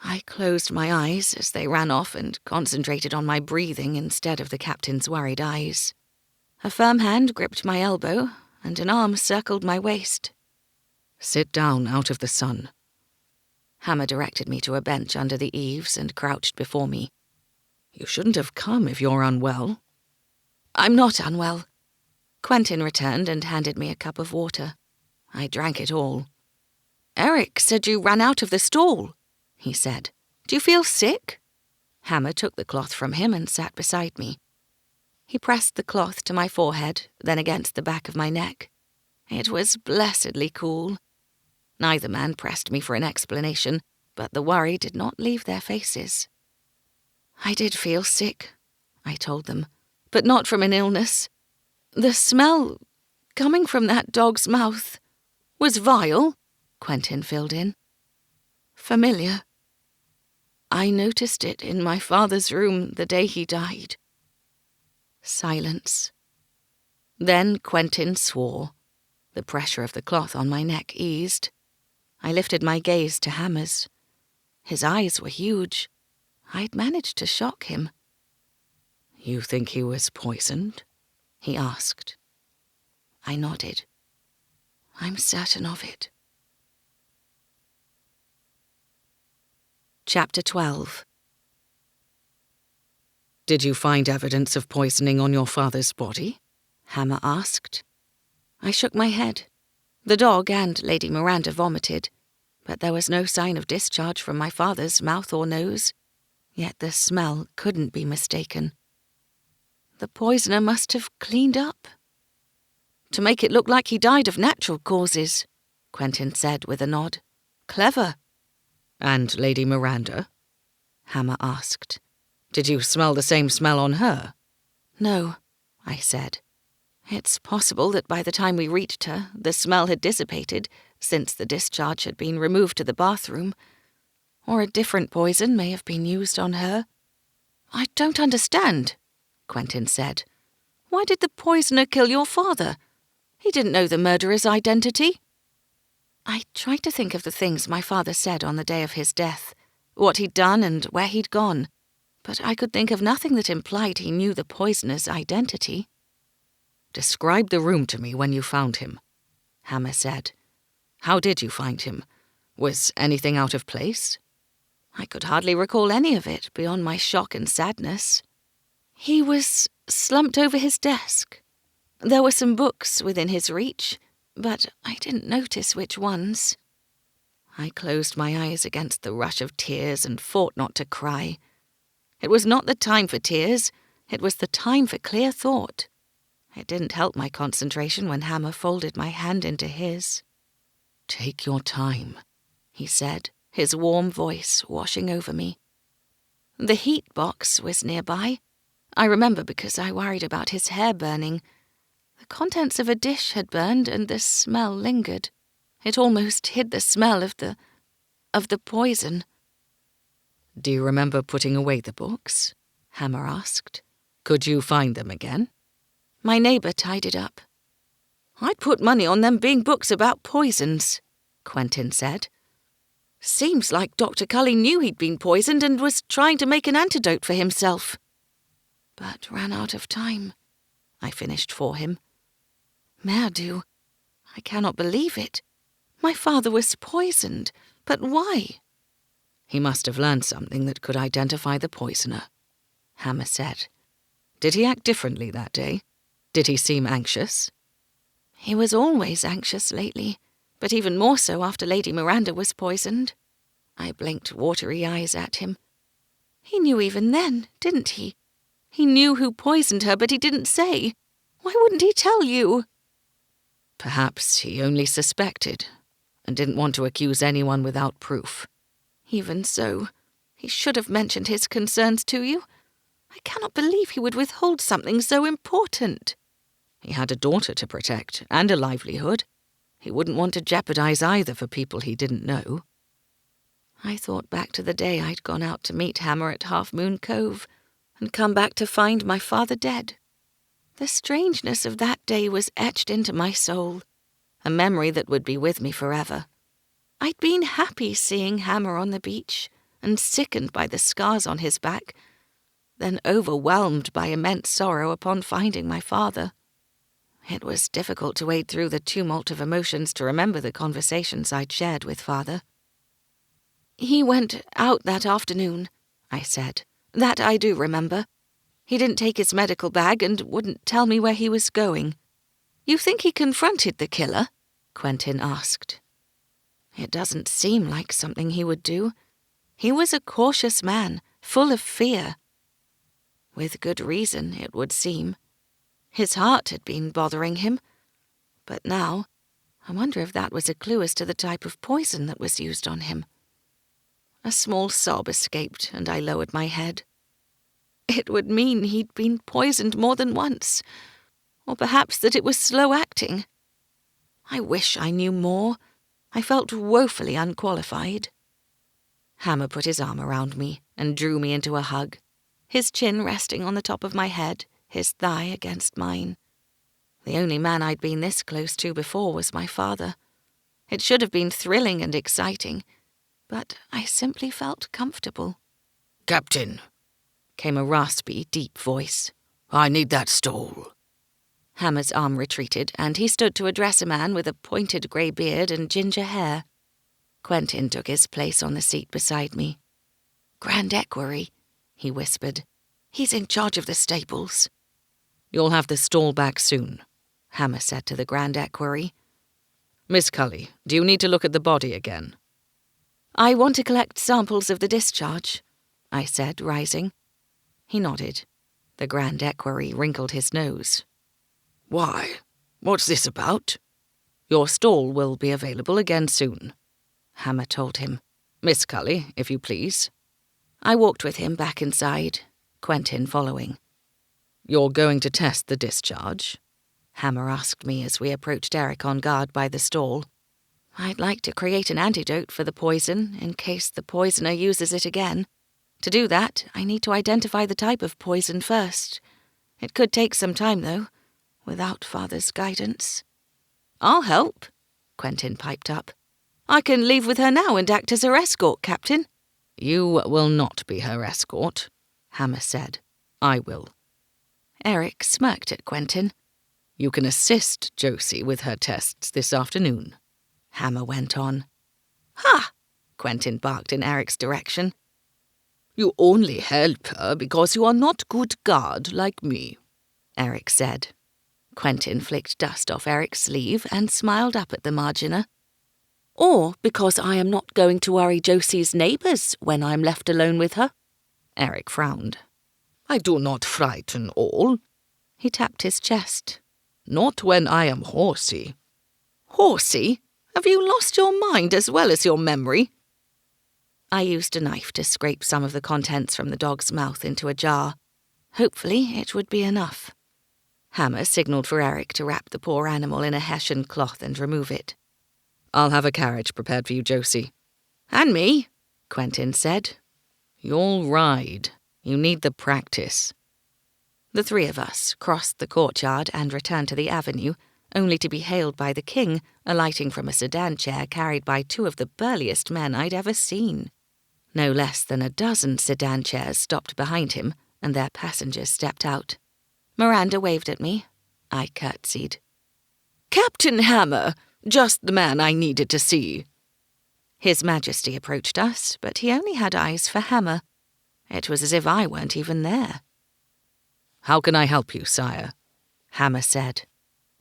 I closed my eyes as they ran off and concentrated on my breathing instead of the captain's worried eyes. A firm hand gripped my elbow, and an arm circled my waist. "Sit down out of the sun." Hammer directed me to a bench under the eaves and crouched before me. You shouldn't have come if you're unwell. I'm not unwell. Quentin returned and handed me a cup of water. I drank it all. Eric said you ran out of the stall, he said. Do you feel sick? Hammer took the cloth from him and sat beside me. He pressed the cloth to my forehead, then against the back of my neck. It was blessedly cool. Neither man pressed me for an explanation, but the worry did not leave their faces. I did feel sick, I told them, but not from an illness. The smell coming from that dog's mouth was vile, Quentin filled in. Familiar. I noticed it in my father's room the day he died. Silence. Then Quentin swore. The pressure of the cloth on my neck eased. I lifted my gaze to Hammer's. His eyes were huge. I'd managed to shock him. You think he was poisoned? He asked. I nodded. I'm certain of it. Chapter 12. Did you find evidence of poisoning on your father's body? Hammer asked. I shook my head. The dog and Lady Miranda vomited, but there was no sign of discharge from my father's mouth or nose. Yet the smell couldn't be mistaken. The poisoner must have cleaned up. To make it look like he died of natural causes, Quentin said with a nod. Clever. And Lady Miranda? Hammer asked. Did you smell the same smell on her? No, I said. It's possible that by the time we reached her, the smell had dissipated, since the discharge had been removed to the bathroom. Or a different poison may have been used on her. I don't understand, Quentin said. Why did the poisoner kill your father? He didn't know the murderer's identity. I tried to think of the things my father said on the day of his death, what he'd done and where he'd gone, but I could think of nothing that implied he knew the poisoner's identity. Describe the room to me when you found him, Hammer said. How did you find him? Was anything out of place? I could hardly recall any of it beyond my shock and sadness. He was slumped over his desk. There were some books within his reach, but I didn't notice which ones. I closed my eyes against the rush of tears and fought not to cry. It was not the time for tears, it was the time for clear thought. It didn't help my concentration when Hammer folded my hand into his. Take your time, he said, his warm voice washing over me. The heat box was nearby. I remember because I worried about his hair burning. The contents of a dish had burned and the smell lingered. It almost hid the smell of the poison. Do you remember putting away the books? Hammer asked. Could you find them again? My neighbour tidied up. I'd put money on them being books about poisons, Quentin said. Seems like Dr. Cully knew he'd been poisoned and was trying to make an antidote for himself. But ran out of time, I finished for him. Merdou, I cannot believe it. My father was poisoned, but why? He must have learned something that could identify the poisoner, Hammer said. Did he act differently that day? Did he seem anxious? He was always anxious lately, but even more so after Lady Miranda was poisoned. I blinked watery eyes at him. He knew even then, didn't he? He knew who poisoned her, but he didn't say. Why wouldn't he tell you? Perhaps he only suspected and didn't want to accuse anyone without proof. Even so, he should have mentioned his concerns to you. I cannot believe he would withhold something so important. He had a daughter to protect and a livelihood. He wouldn't want to jeopardize either for people he didn't know. I thought back to the day I'd gone out to meet Hammer at Half Moon Cove and come back to find my father dead. The strangeness of that day was etched into my soul, a memory that would be with me forever. I'd been happy seeing Hammer on the beach and sickened by the scars on his back, then overwhelmed by immense sorrow upon finding my father. It was difficult to wade through the tumult of emotions to remember the conversations I'd shared with father. He went out that afternoon, I said, That I do remember. He didn't take his medical bag and wouldn't tell me where he was going. You think he confronted the killer? Quentin asked. It doesn't seem like something he would do. He was a cautious man, full of fear. With good reason, it would seem. His heart had been bothering him. But now, I wonder if that was a clue as to the type of poison that was used on him. A small sob escaped, and I lowered my head. It would mean he'd been poisoned more than once, or perhaps that it was slow acting. I wish I knew more. I felt woefully unqualified. Hammer put his arm around me and drew me into a hug, his chin resting on the top of my head, his thigh against mine. The only man I'd been this close to before was my father. It should have been thrilling and exciting, but I simply felt comfortable. "Captain," came a raspy, deep voice. "I need that stole." Hammer's arm retreated, and he stood to address a man with a pointed grey beard and ginger hair. Quentin took his place on the seat beside me. "Grand Equerry," he whispered. "He's in charge of the stables." "You'll have the stall back soon," Hammer said to the Grand Equerry. "Miss Cully, do you need to look at the body again?" "I want to collect samples of the discharge," I said, rising. He nodded. The Grand Equerry wrinkled his nose. "Why? What's this about?" "Your stall will be available again soon," Hammer told him. "Miss Cully, if you please." I walked with him back inside, Quentin following. "You're going to test the discharge?" Hammer asked me as we approached Eric on guard by the stall. "I'd like to create an antidote for the poison in case the poisoner uses it again. To do that, I need to identify the type of poison first. It could take some time, though, without Father's guidance." "I'll help," Quentin piped up. "I can leave with her now and act as her escort, Captain." "You will not be her escort," Hammer said. "I will." Eric smirked at Quentin. "You can assist Josie with her tests this afternoon," Hammer went on. "Ha!" Quentin barked in Eric's direction. "You only help her because you are not good guard like me," Eric said. Quentin flicked dust off Eric's sleeve and smiled up at the marginer. "Or because I am not going to worry Josie's neighbours when I'm left alone with her." Eric frowned. "I do not frighten all." He tapped his chest. "Not when I am horsey." "Horsey? Have you lost your mind as well as your memory?" I used a knife to scrape some of the contents from the dog's mouth into a jar. Hopefully it would be enough. Hammer signalled for Eric to wrap the poor animal in a hessian cloth and remove it. "I'll have a carriage prepared for you, Josie." "And me," Quentin said. "You'll ride. You need the practice." The three of us crossed the courtyard and returned to the avenue, only to be hailed by the king, alighting from a sedan chair carried by two of the burliest men I'd ever seen. No less than a dozen sedan chairs stopped behind him, and their passengers stepped out. Miranda waved at me. I curtsied. "Captain Hammer, just the man I needed to see." His Majesty approached us, but he only had eyes for Hammer. It was as if I weren't even there. "How can I help you, sire?" Hammer said.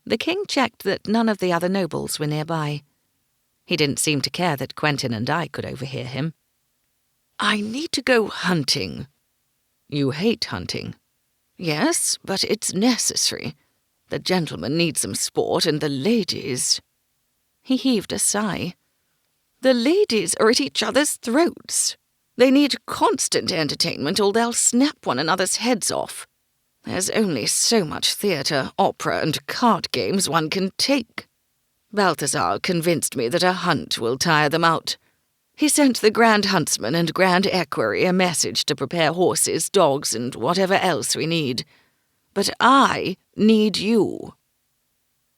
The king checked that none of the other nobles were nearby. He didn't seem to care that Quentin and I could overhear him. "I need to go hunting." "You hate hunting?" "Yes, but it's necessary. The gentlemen need some sport, and the ladies—" He heaved a sigh. "The ladies are at each other's throats. They need constant entertainment or they'll snap one another's heads off. There's only so much theatre, opera, and card games one can take. Balthazar convinced me that a hunt will tire them out. He sent the Grand Huntsman and Grand Equerry a message to prepare horses, dogs, and whatever else we need. But I need you."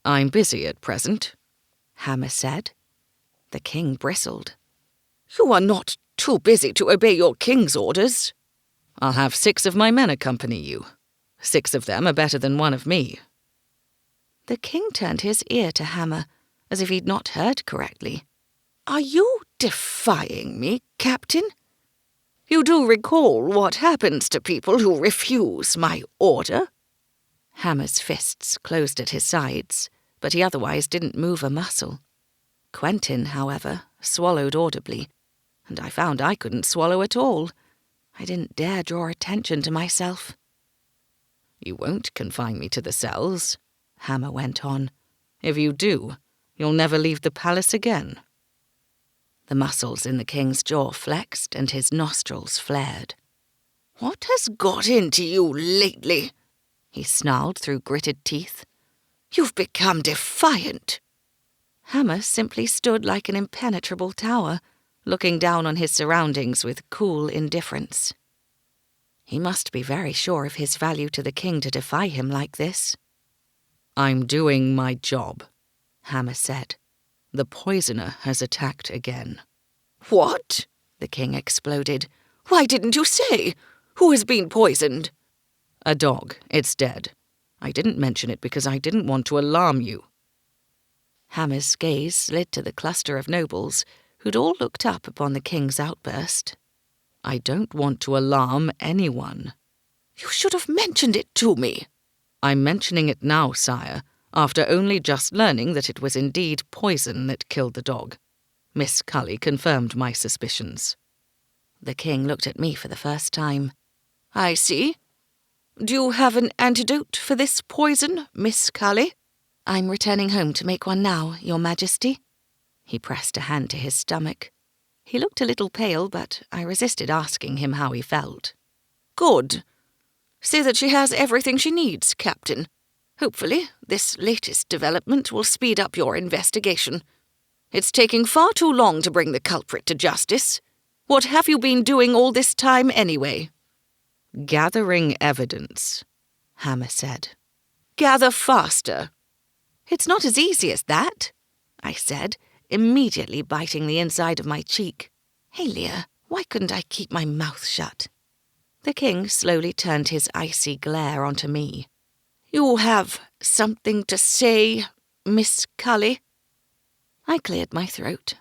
"I'm busy at present," Hammer said. The king bristled. "You are not too busy to obey your king's orders." "I'll have 6 of my men accompany you. 6 of them are better than 1 of me." The king turned his ear to Hammer, as if he'd not heard correctly. "Are you defying me, Captain?" You do recall what happens to people who refuse my order?" Hammer's fists closed at his sides, but he otherwise didn't move a muscle. Quentin, however, swallowed audibly, and I found I couldn't swallow at all. I didn't dare draw attention to myself. "You won't confine me to the cells," Hammer went on. "If you do, you'll never leave the palace again." The muscles in the king's jaw flexed and his nostrils flared. "What has got into you lately?" he snarled through gritted teeth. "You've become defiant." Hammer simply stood like an impenetrable tower, looking down on his surroundings with cool indifference. He must be very sure of his value to the king to defy him like this. "I'm doing my job," Hammer said. "The poisoner has attacked again." "What?" the king exploded. "Why didn't you say? Who has been poisoned?" "A dog. It's dead. I didn't mention it because I didn't want to alarm you." Hammer's gaze slid to the cluster of nobles who'd all looked up upon the king's outburst. "I don't want to alarm anyone." "You should have mentioned it to me." "I'm mentioning it now, sire, after only just learning that it was indeed poison that killed the dog. Miss Cully confirmed my suspicions." The king looked at me for the first time. "I see. Do you have an antidote for this poison, Miss Cully?" "I'm returning home to make one now, Your Majesty." He pressed a hand to his stomach. He looked a little pale, but I resisted asking him how he felt. "Good. Say that she has everything she needs, Captain. Hopefully, this latest development will speed up your investigation. It's taking far too long to bring the culprit to justice. What have you been doing all this time anyway?" "Gathering evidence," Hammer said. "Gather faster." "It's not as easy as that," I said, immediately biting the inside of my cheek. "Hey, Leah, why couldn't I keep my mouth shut?" The king slowly turned his icy glare onto me. "You have something to say, Miss Cully?" I cleared my throat.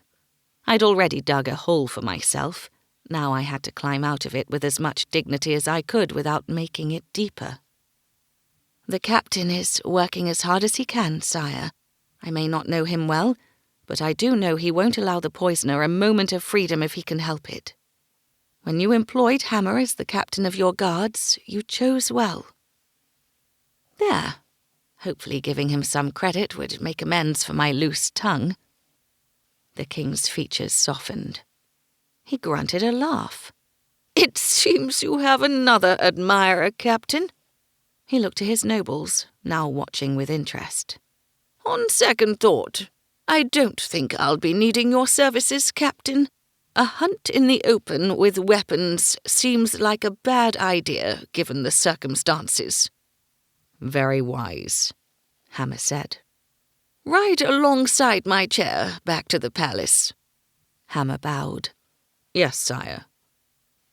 I'd already dug a hole for myself. Now I had to climb out of it with as much dignity as I could without making it deeper. "The captain is working as hard as he can, sire. I may not know him well, but I do know he won't allow the poisoner a moment of freedom if he can help it. When you employed Hammer as the captain of your guards, you chose well." There. Hopefully giving him some credit would make amends for my loose tongue. The king's features softened. He grunted a laugh. "It seems you have another admirer, Captain." He looked to his nobles, now watching with interest. "On second thought, I don't think I'll be needing your services, Captain. A hunt in the open with weapons seems like a bad idea, given the circumstances." "Very wise," Hammer said. "Ride alongside my chair back to the palace." Hammer bowed. "Yes, sire."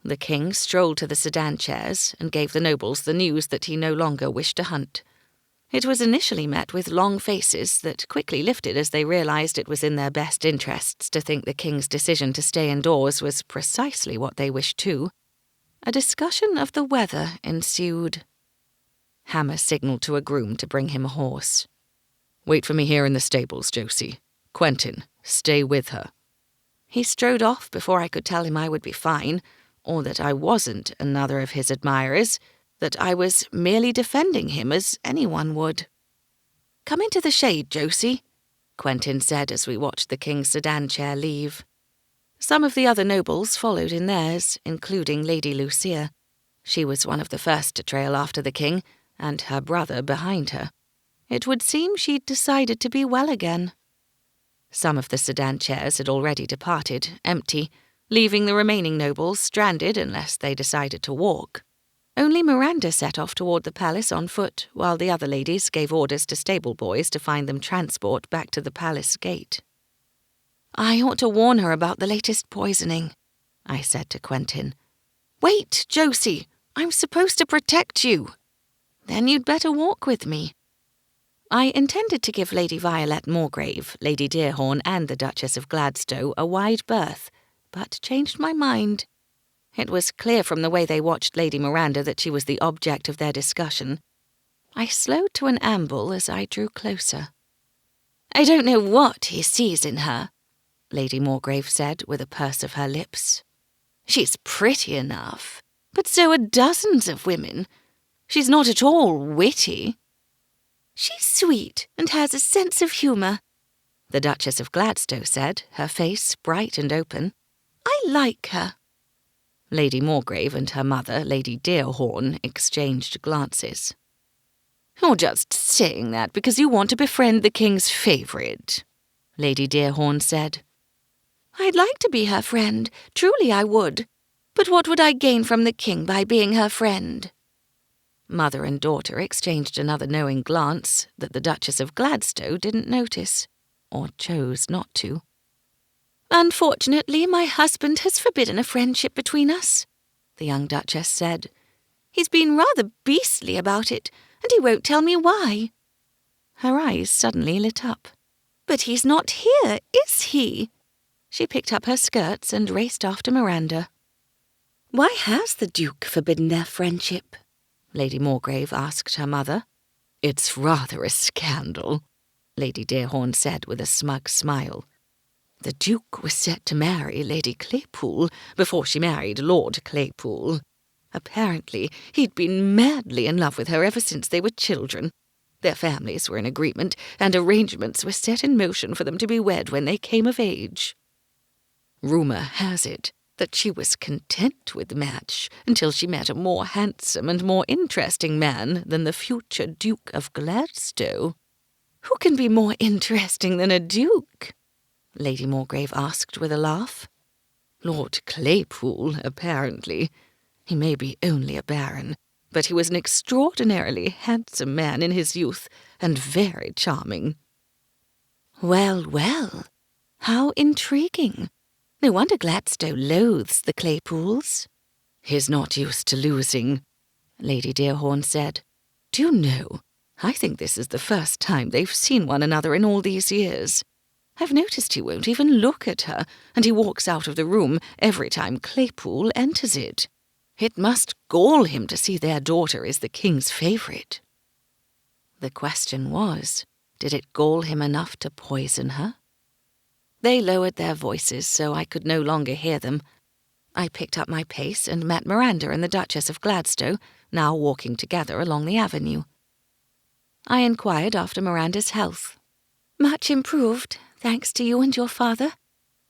The king strolled to the sedan chairs and gave the nobles the news that he no longer wished to hunt. It was initially met with long faces that quickly lifted as they realized it was in their best interests to think the king's decision to stay indoors was precisely what they wished too. A discussion of the weather ensued. Hammer signaled to a groom to bring him a horse. "Wait for me here in the stables, Josie. Quentin, stay with her." He strode off before I could tell him I would be fine, or that I wasn't another of his admirers, that I was merely defending him as anyone would. "Come into the shade, Josie," Quentin said as we watched the king's sedan chair leave. Some of the other nobles followed in theirs, including Lady Lucia. She was one of the first to trail after the king, and her brother behind her. It would seem she'd decided to be well again. Some of the sedan chairs had already departed, empty, leaving the remaining nobles stranded unless they decided to walk. Only Miranda set off toward the palace on foot, while the other ladies gave orders to stable boys to find them transport back to the palace gate. "I ought to warn her about the latest poisoning," I said to Quentin. "Wait, Josie, I'm supposed to protect you." "Then you'd better walk with me." I intended to give Lady Violet Moorgrave, Lady Dearhorn, and the Duchess of Gladstow a wide berth, but changed my mind. It was clear from the way they watched Lady Miranda that she was the object of their discussion. I slowed to an amble as I drew closer. "I don't know what he sees in her," Lady Morgrave said with a purse of her lips. "She's pretty enough, but so are dozens of women. She's not at all witty." "She's sweet and has a sense of humour," the Duchess of Gladstow said, her face bright and open. "I like her." Lady Morgrave and her mother, Lady Dearhorn, exchanged glances. "You're just saying that because you want to befriend the King's favourite," Lady Dearhorn said. "I'd like to be her friend, truly I would. But what would I gain from the King by being her friend?" Mother and daughter exchanged another knowing glance that the Duchess of Gladstow didn't notice, or chose not to. "Unfortunately, my husband has forbidden a friendship between us," the young Duchess said. "He's been rather beastly about it, and he won't tell me why." Her eyes suddenly lit up. "But he's not here, is he?" She picked up her skirts and raced after Miranda. "Why has the Duke forbidden their friendship?" Lady Morgrave asked her mother. "It's rather a scandal," Lady Dearhorn said with a smug smile. "The Duke was set to marry Lady Claypool before she married Lord Claypool. Apparently, he'd been madly in love with her ever since they were children. Their families were in agreement, and arrangements were set in motion for them to be wed when they came of age. Rumour has it that she was content with the match until she met a more handsome and more interesting man than the future Duke of Gladstow." "Who can be more interesting than a duke?" Lady Morgrave asked with a laugh. "Lord Claypool, apparently. He may be only a baron, but he was an extraordinarily handsome man in his youth, and very charming." "Well, well, how intriguing. No wonder Gladstow loathes the Claypools." "He's not used to losing," Lady Dearhorn said. "Do you know, I think this is the first time they've seen one another in all these years. I've noticed he won't even look at her, and he walks out of the room every time Claypool enters it. It must gall him to see their daughter is the King's favourite." The question was, did it gall him enough to poison her? They lowered their voices so I could no longer hear them. I picked up my pace and met Miranda and the Duchess of Gladstow, now walking together along the avenue. I inquired after Miranda's health. "Much improved, thanks to you and your father,"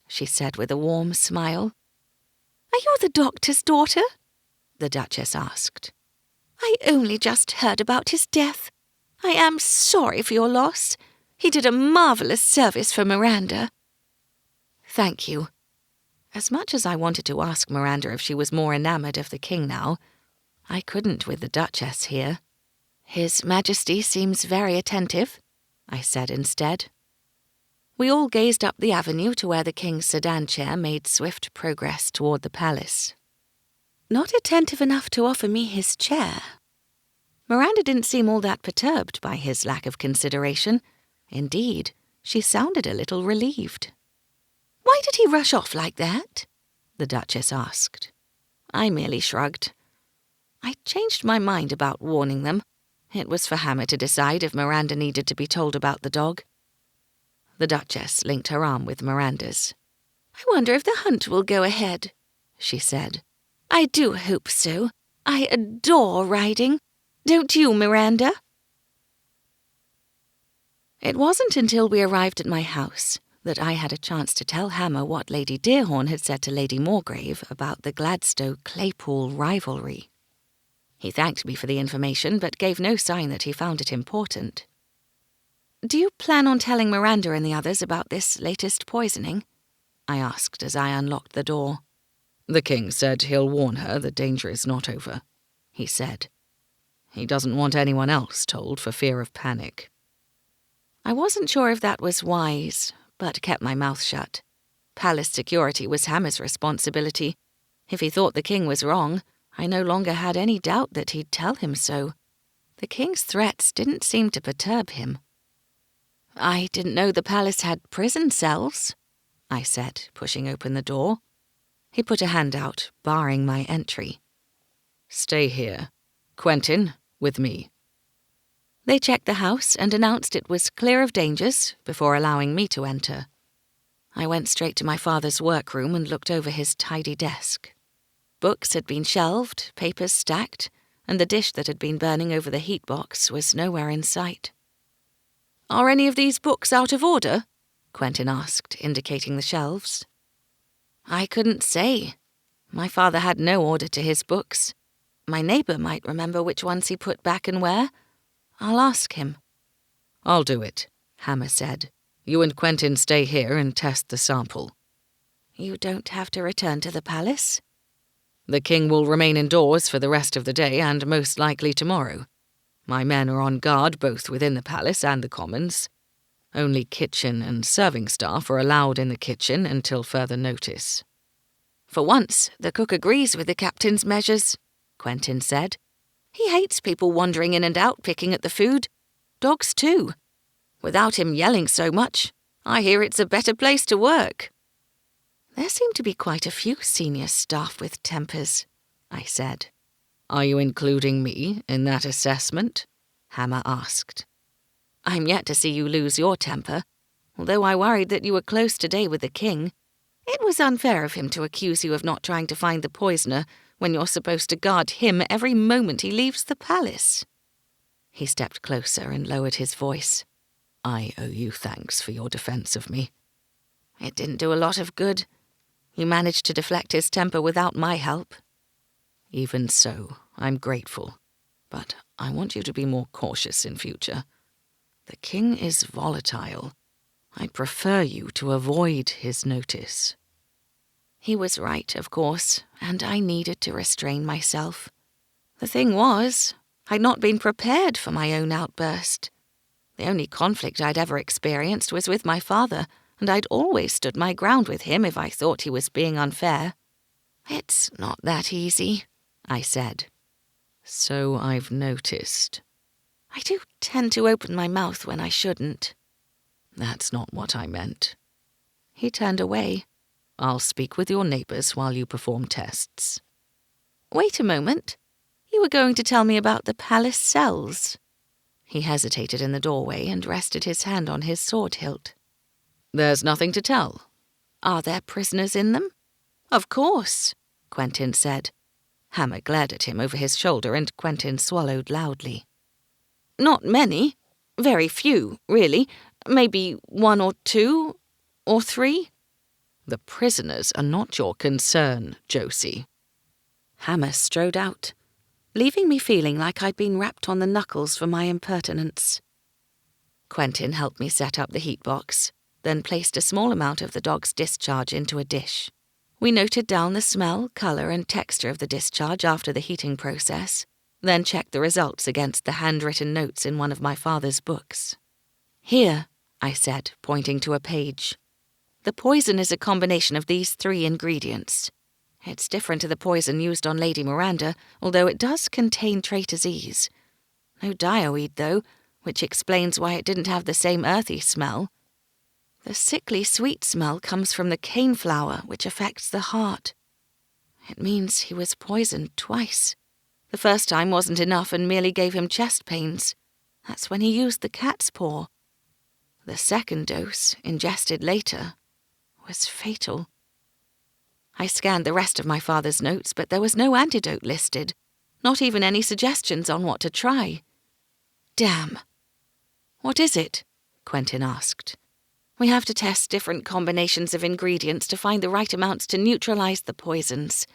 she said with a warm smile. "Are you the doctor's daughter?" the Duchess asked. "I only just heard about his death. I am sorry for your loss. He did a marvellous service for Miranda." "Thank you." As much as I wanted to ask Miranda if she was more enamoured of the King now, I couldn't with the Duchess here. "His Majesty seems very attentive," I said instead. We all gazed up the avenue to where the King's sedan chair made swift progress toward the palace. "Not attentive enough to offer me his chair." Miranda didn't seem all that perturbed by his lack of consideration. Indeed, she sounded a little relieved. "Why did he rush off like that?" the Duchess asked. I merely shrugged. I changed my mind about warning them. It was for Hammer to decide if Miranda needed to be told about the dog. The Duchess linked her arm with Miranda's. "I wonder if the hunt will go ahead," she said. "I do hope so. I adore riding. Don't you, Miranda?" It wasn't until we arrived at my house that I had a chance to tell Hammer what Lady Dearhorn had said to Lady Morgrave about the Gladstow-Claypool rivalry. He thanked me for the information, but gave no sign that he found it important. "Do you plan on telling Miranda and the others about this latest poisoning?" I asked as I unlocked the door. "The King said he'll warn her the danger is not over," he said. "He doesn't want anyone else told for fear of panic." I wasn't sure if that was wise, but kept my mouth shut. Palace security was Hammer's responsibility. If he thought the King was wrong, I no longer had any doubt that he'd tell him so. The King's threats didn't seem to perturb him. "I didn't know the palace had prison cells," I said, pushing open the door. He put a hand out, barring my entry. "Stay here. Quentin, with me." They checked the house and announced it was clear of dangers before allowing me to enter. I went straight to my father's workroom and looked over his tidy desk. Books had been shelved, papers stacked, and the dish that had been burning over the heat box was nowhere in sight. "Are any of these books out of order?" Quentin asked, indicating the shelves. I couldn't say. My father had no order to his books. My neighbour might remember which ones he put back and where. I'll ask him. "I'll do it," Hammer said. "You and Quentin stay here and test the sample." You don't have to return to the palace? "The king will remain indoors for the rest of the day and most likely tomorrow. My men are on guard both within the palace and the commons. Only kitchen and serving staff are allowed in the kitchen until further notice." For once, the cook agrees with the captain's measures, Quentin said. He hates people wandering in and out picking at the food. Dogs too. Without him yelling so much, I hear it's a better place to work. There seem to be quite a few senior staff with tempers, I said. "Are you including me in that assessment?" Hammer asked. I'm yet to see you lose your temper, although I worried that you were close today with the king. It was unfair of him to accuse you of not trying to find the poisoner when you're supposed to guard him every moment he leaves the palace. He stepped closer and lowered his voice. "I owe you thanks for your defense of me." It didn't do a lot of good. You managed to deflect his temper without my help. "Even so, I'm grateful. But I want you to be more cautious in future. The king is volatile. I prefer you to avoid his notice." He was right, of course, and I needed to restrain myself. The thing was, I'd not been prepared for my own outburst. The only conflict I'd ever experienced was with my father, and I'd always stood my ground with him if I thought he was being unfair. It's not that easy, I said. "So I've noticed." I do tend to open my mouth when I shouldn't. "That's not what I meant." He turned away. "I'll speak with your neighbours while you perform tests." Wait a moment. You were going to tell me about the palace cells. He hesitated in the doorway and rested his hand on his sword hilt. "There's nothing to tell." Are there prisoners in them? Of course, Quentin said. Hammer glared at him over his shoulder and Quentin swallowed loudly. Not many. Very few, really. Maybe 1 or 2 or 3. "The prisoners are not your concern, Josie." Hammer strode out, leaving me feeling like I'd been rapped on the knuckles for my impertinence. Quentin helped me set up the heat box, then placed a small amount of the dog's discharge into a dish. We noted down the smell, colour and texture of the discharge after the heating process, then checked the results against the handwritten notes in one of my father's books. Here, I said, pointing to a page. The poison is a combination of these 3 ingredients. It's different to the poison used on Lady Miranda, although it does contain traitors'. No dioweed, though, which explains why it didn't have the same earthy smell. The sickly sweet smell comes from the cane flower, which affects the heart. It means he was poisoned twice. The first time wasn't enough and merely gave him chest pains. That's when he used the cat's paw. The second dose, ingested later, was fatal. I scanned the rest of my father's notes, but there was no antidote listed, not even any suggestions on what to try. Damn. What is it? Quentin asked. We have to test different combinations of ingredients to find the right amounts to neutralize the poisons.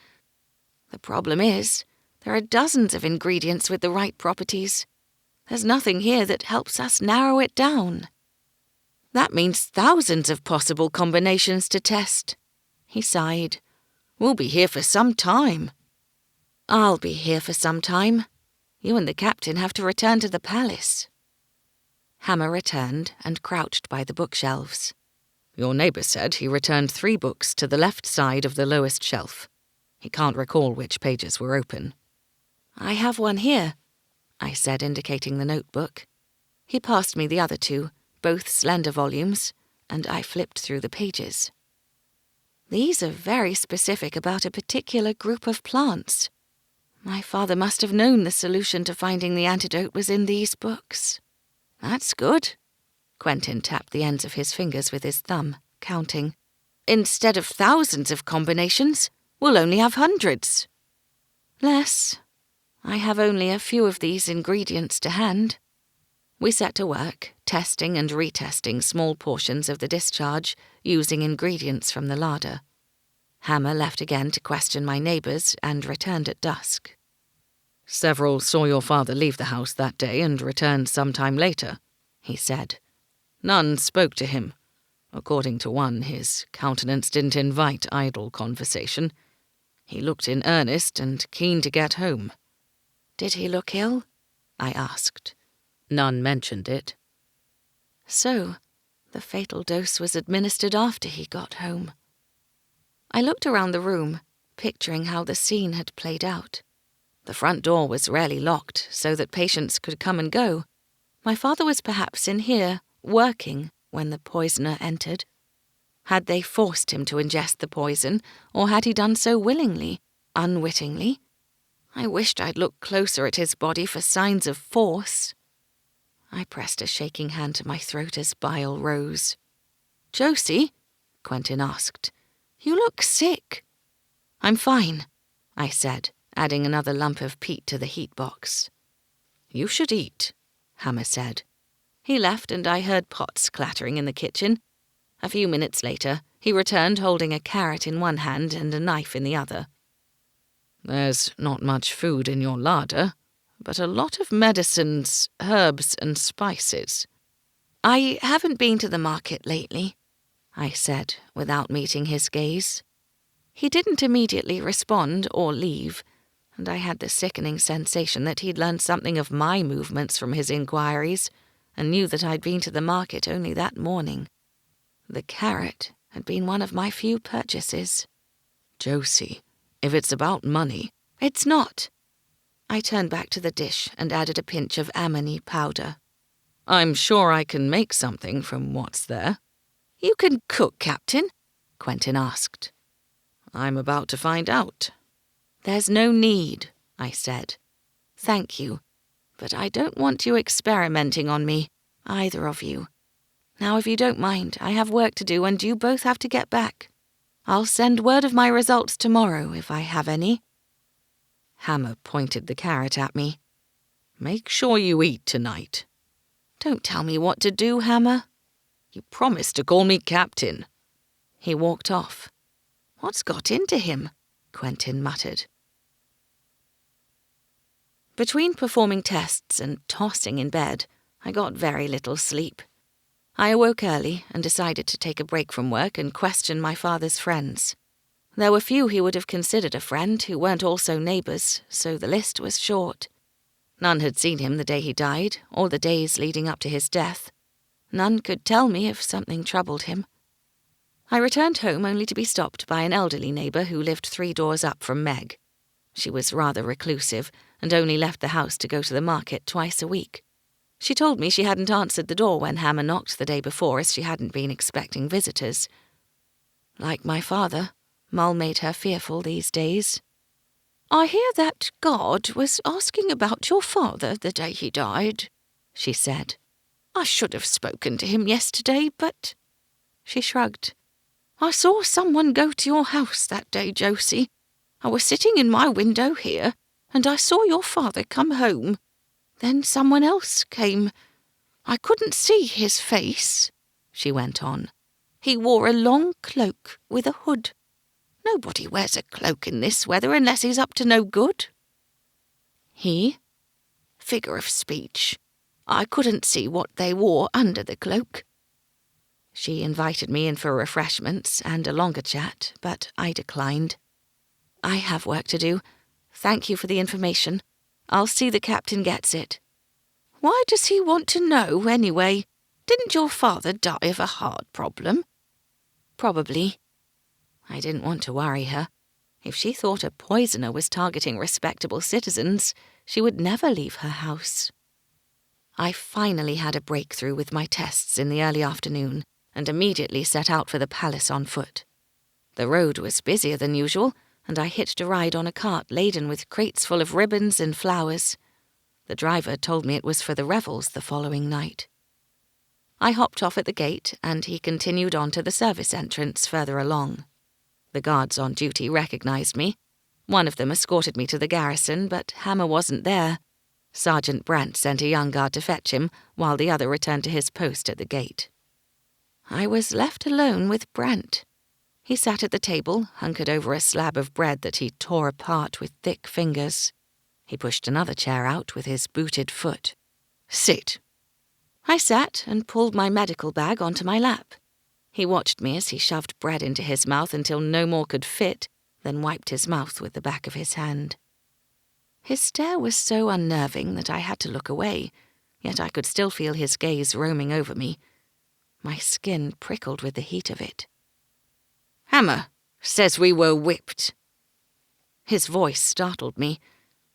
The problem is, there are dozens of ingredients with the right properties. There's nothing here that helps us narrow it down. That means thousands of possible combinations to test. He sighed. We'll be here for some time. I'll be here for some time. You and the captain have to return to the palace. Hammer returned and crouched by the bookshelves. Your neighbour said he returned 3 books to the left side of the lowest shelf. He can't recall which pages were open. I have one here, I said, indicating the notebook. He passed me the other 2, both slender volumes, and I flipped through the pages. These are very specific about a particular group of plants. My father must have known the solution to finding the antidote was in these books. That's good. Quentin tapped the ends of his fingers with his thumb, counting. Instead of thousands of combinations, we'll only have hundreds. Less. I have only a few of these ingredients to hand. We set to work, testing and retesting small portions of the discharge, using ingredients from the larder. Hammer left again to question my neighbours and returned at dusk. Several saw your father leave the house that day and returned some time later, he said. None spoke to him. According to one, his countenance didn't invite idle conversation. He looked in earnest and keen to get home. Did he look ill? I asked. None mentioned it. So, the fatal dose was administered after he got home. I looked around the room, picturing how the scene had played out. The front door was rarely locked, so that patients could come and go. My father was perhaps in here, working, when the poisoner entered. Had they forced him to ingest the poison, or had he done so willingly, unwittingly? I wished I'd looked closer at his body for signs of force. I pressed a shaking hand to my throat as bile rose. "Josie?" Quentin asked. "You look sick." "I'm fine," I said, adding another lump of peat to the heat box. "You should eat," Hammer said. He left and I heard pots clattering in the kitchen. A few minutes later, he returned holding a carrot in one hand and a knife in the other. "There's not much food in your larder, but a lot of medicines, herbs and spices." "I haven't been to the market lately," I said, without meeting his gaze. He didn't immediately respond or leave, and I had the sickening sensation that he'd learned something of my movements from his inquiries, and knew that I'd been to the market only that morning. The carrot had been one of my few purchases. "Josie, if it's about money—" "It's not." I turned back to the dish and added a pinch of ammonia powder. "I'm sure I can make something from what's there." "You can cook, Captain?" Quentin asked. "I'm about to find out." "There's no need," I said. "Thank you, but I don't want you experimenting on me, either of you. Now, if you don't mind, I have work to do and you both have to get back. I'll send word of my results tomorrow, if I have any." Hammer pointed the carrot at me. "Make sure you eat tonight." "Don't tell me what to do, Hammer." "You promised to call me Captain." He walked off. "What's got into him?" Quentin muttered. Between performing tests and tossing in bed, I got very little sleep. I awoke early and decided to take a break from work and question my father's friends. There were few he would have considered a friend who weren't also neighbours, so the list was short. None had seen him the day he died, or the days leading up to his death. None could tell me if something troubled him. I returned home only to be stopped by an elderly neighbour who lived 3 doors up from Meg. She was rather reclusive and only left the house to go to the market twice a week. She told me she hadn't answered the door when Hammer knocked the day before, as she hadn't been expecting visitors. Like my father, Mull made her fearful these days. "I hear that God was asking about your father the day he died," she said. "I should have spoken to him yesterday, but—" She shrugged. "I saw someone go to your house that day, Josie. I was sitting in my window here, and I saw your father come home. Then someone else came. I couldn't see his face," she went on. "He wore a long cloak with a hood. Nobody wears a cloak in this weather unless he's up to no good." "He?" "Figure of speech. I couldn't see what they wore under the cloak." She invited me in for refreshments and a longer chat, but I declined. "I have work to do. Thank you for the information. I'll see the captain gets it." "Why does he want to know, anyway? Didn't your father die of a heart problem?" "Probably." I didn't want to worry her. If she thought a poisoner was targeting respectable citizens, she would never leave her house. I finally had a breakthrough with my tests in the early afternoon, and immediately set out for the palace on foot. The road was busier than usual, and I hitched a ride on a cart laden with crates full of ribbons and flowers. The driver told me it was for the revels the following night. I hopped off at the gate, and he continued on to the service entrance further along. The guards on duty recognized me. One of them escorted me to the garrison, but Hammer wasn't there. Sergeant Brant sent a young guard to fetch him, while the other returned to his post at the gate. I was left alone with Brant. He sat at the table, hunkered over a slab of bread that he tore apart with thick fingers. He pushed another chair out with his booted foot. "Sit." I sat and pulled my medical bag onto my lap. He watched me as he shoved bread into his mouth until no more could fit, then wiped his mouth with the back of his hand. His stare was so unnerving that I had to look away, yet I could still feel his gaze roaming over me. My skin prickled with the heat of it. "Hammer says we were whipped." His voice startled me.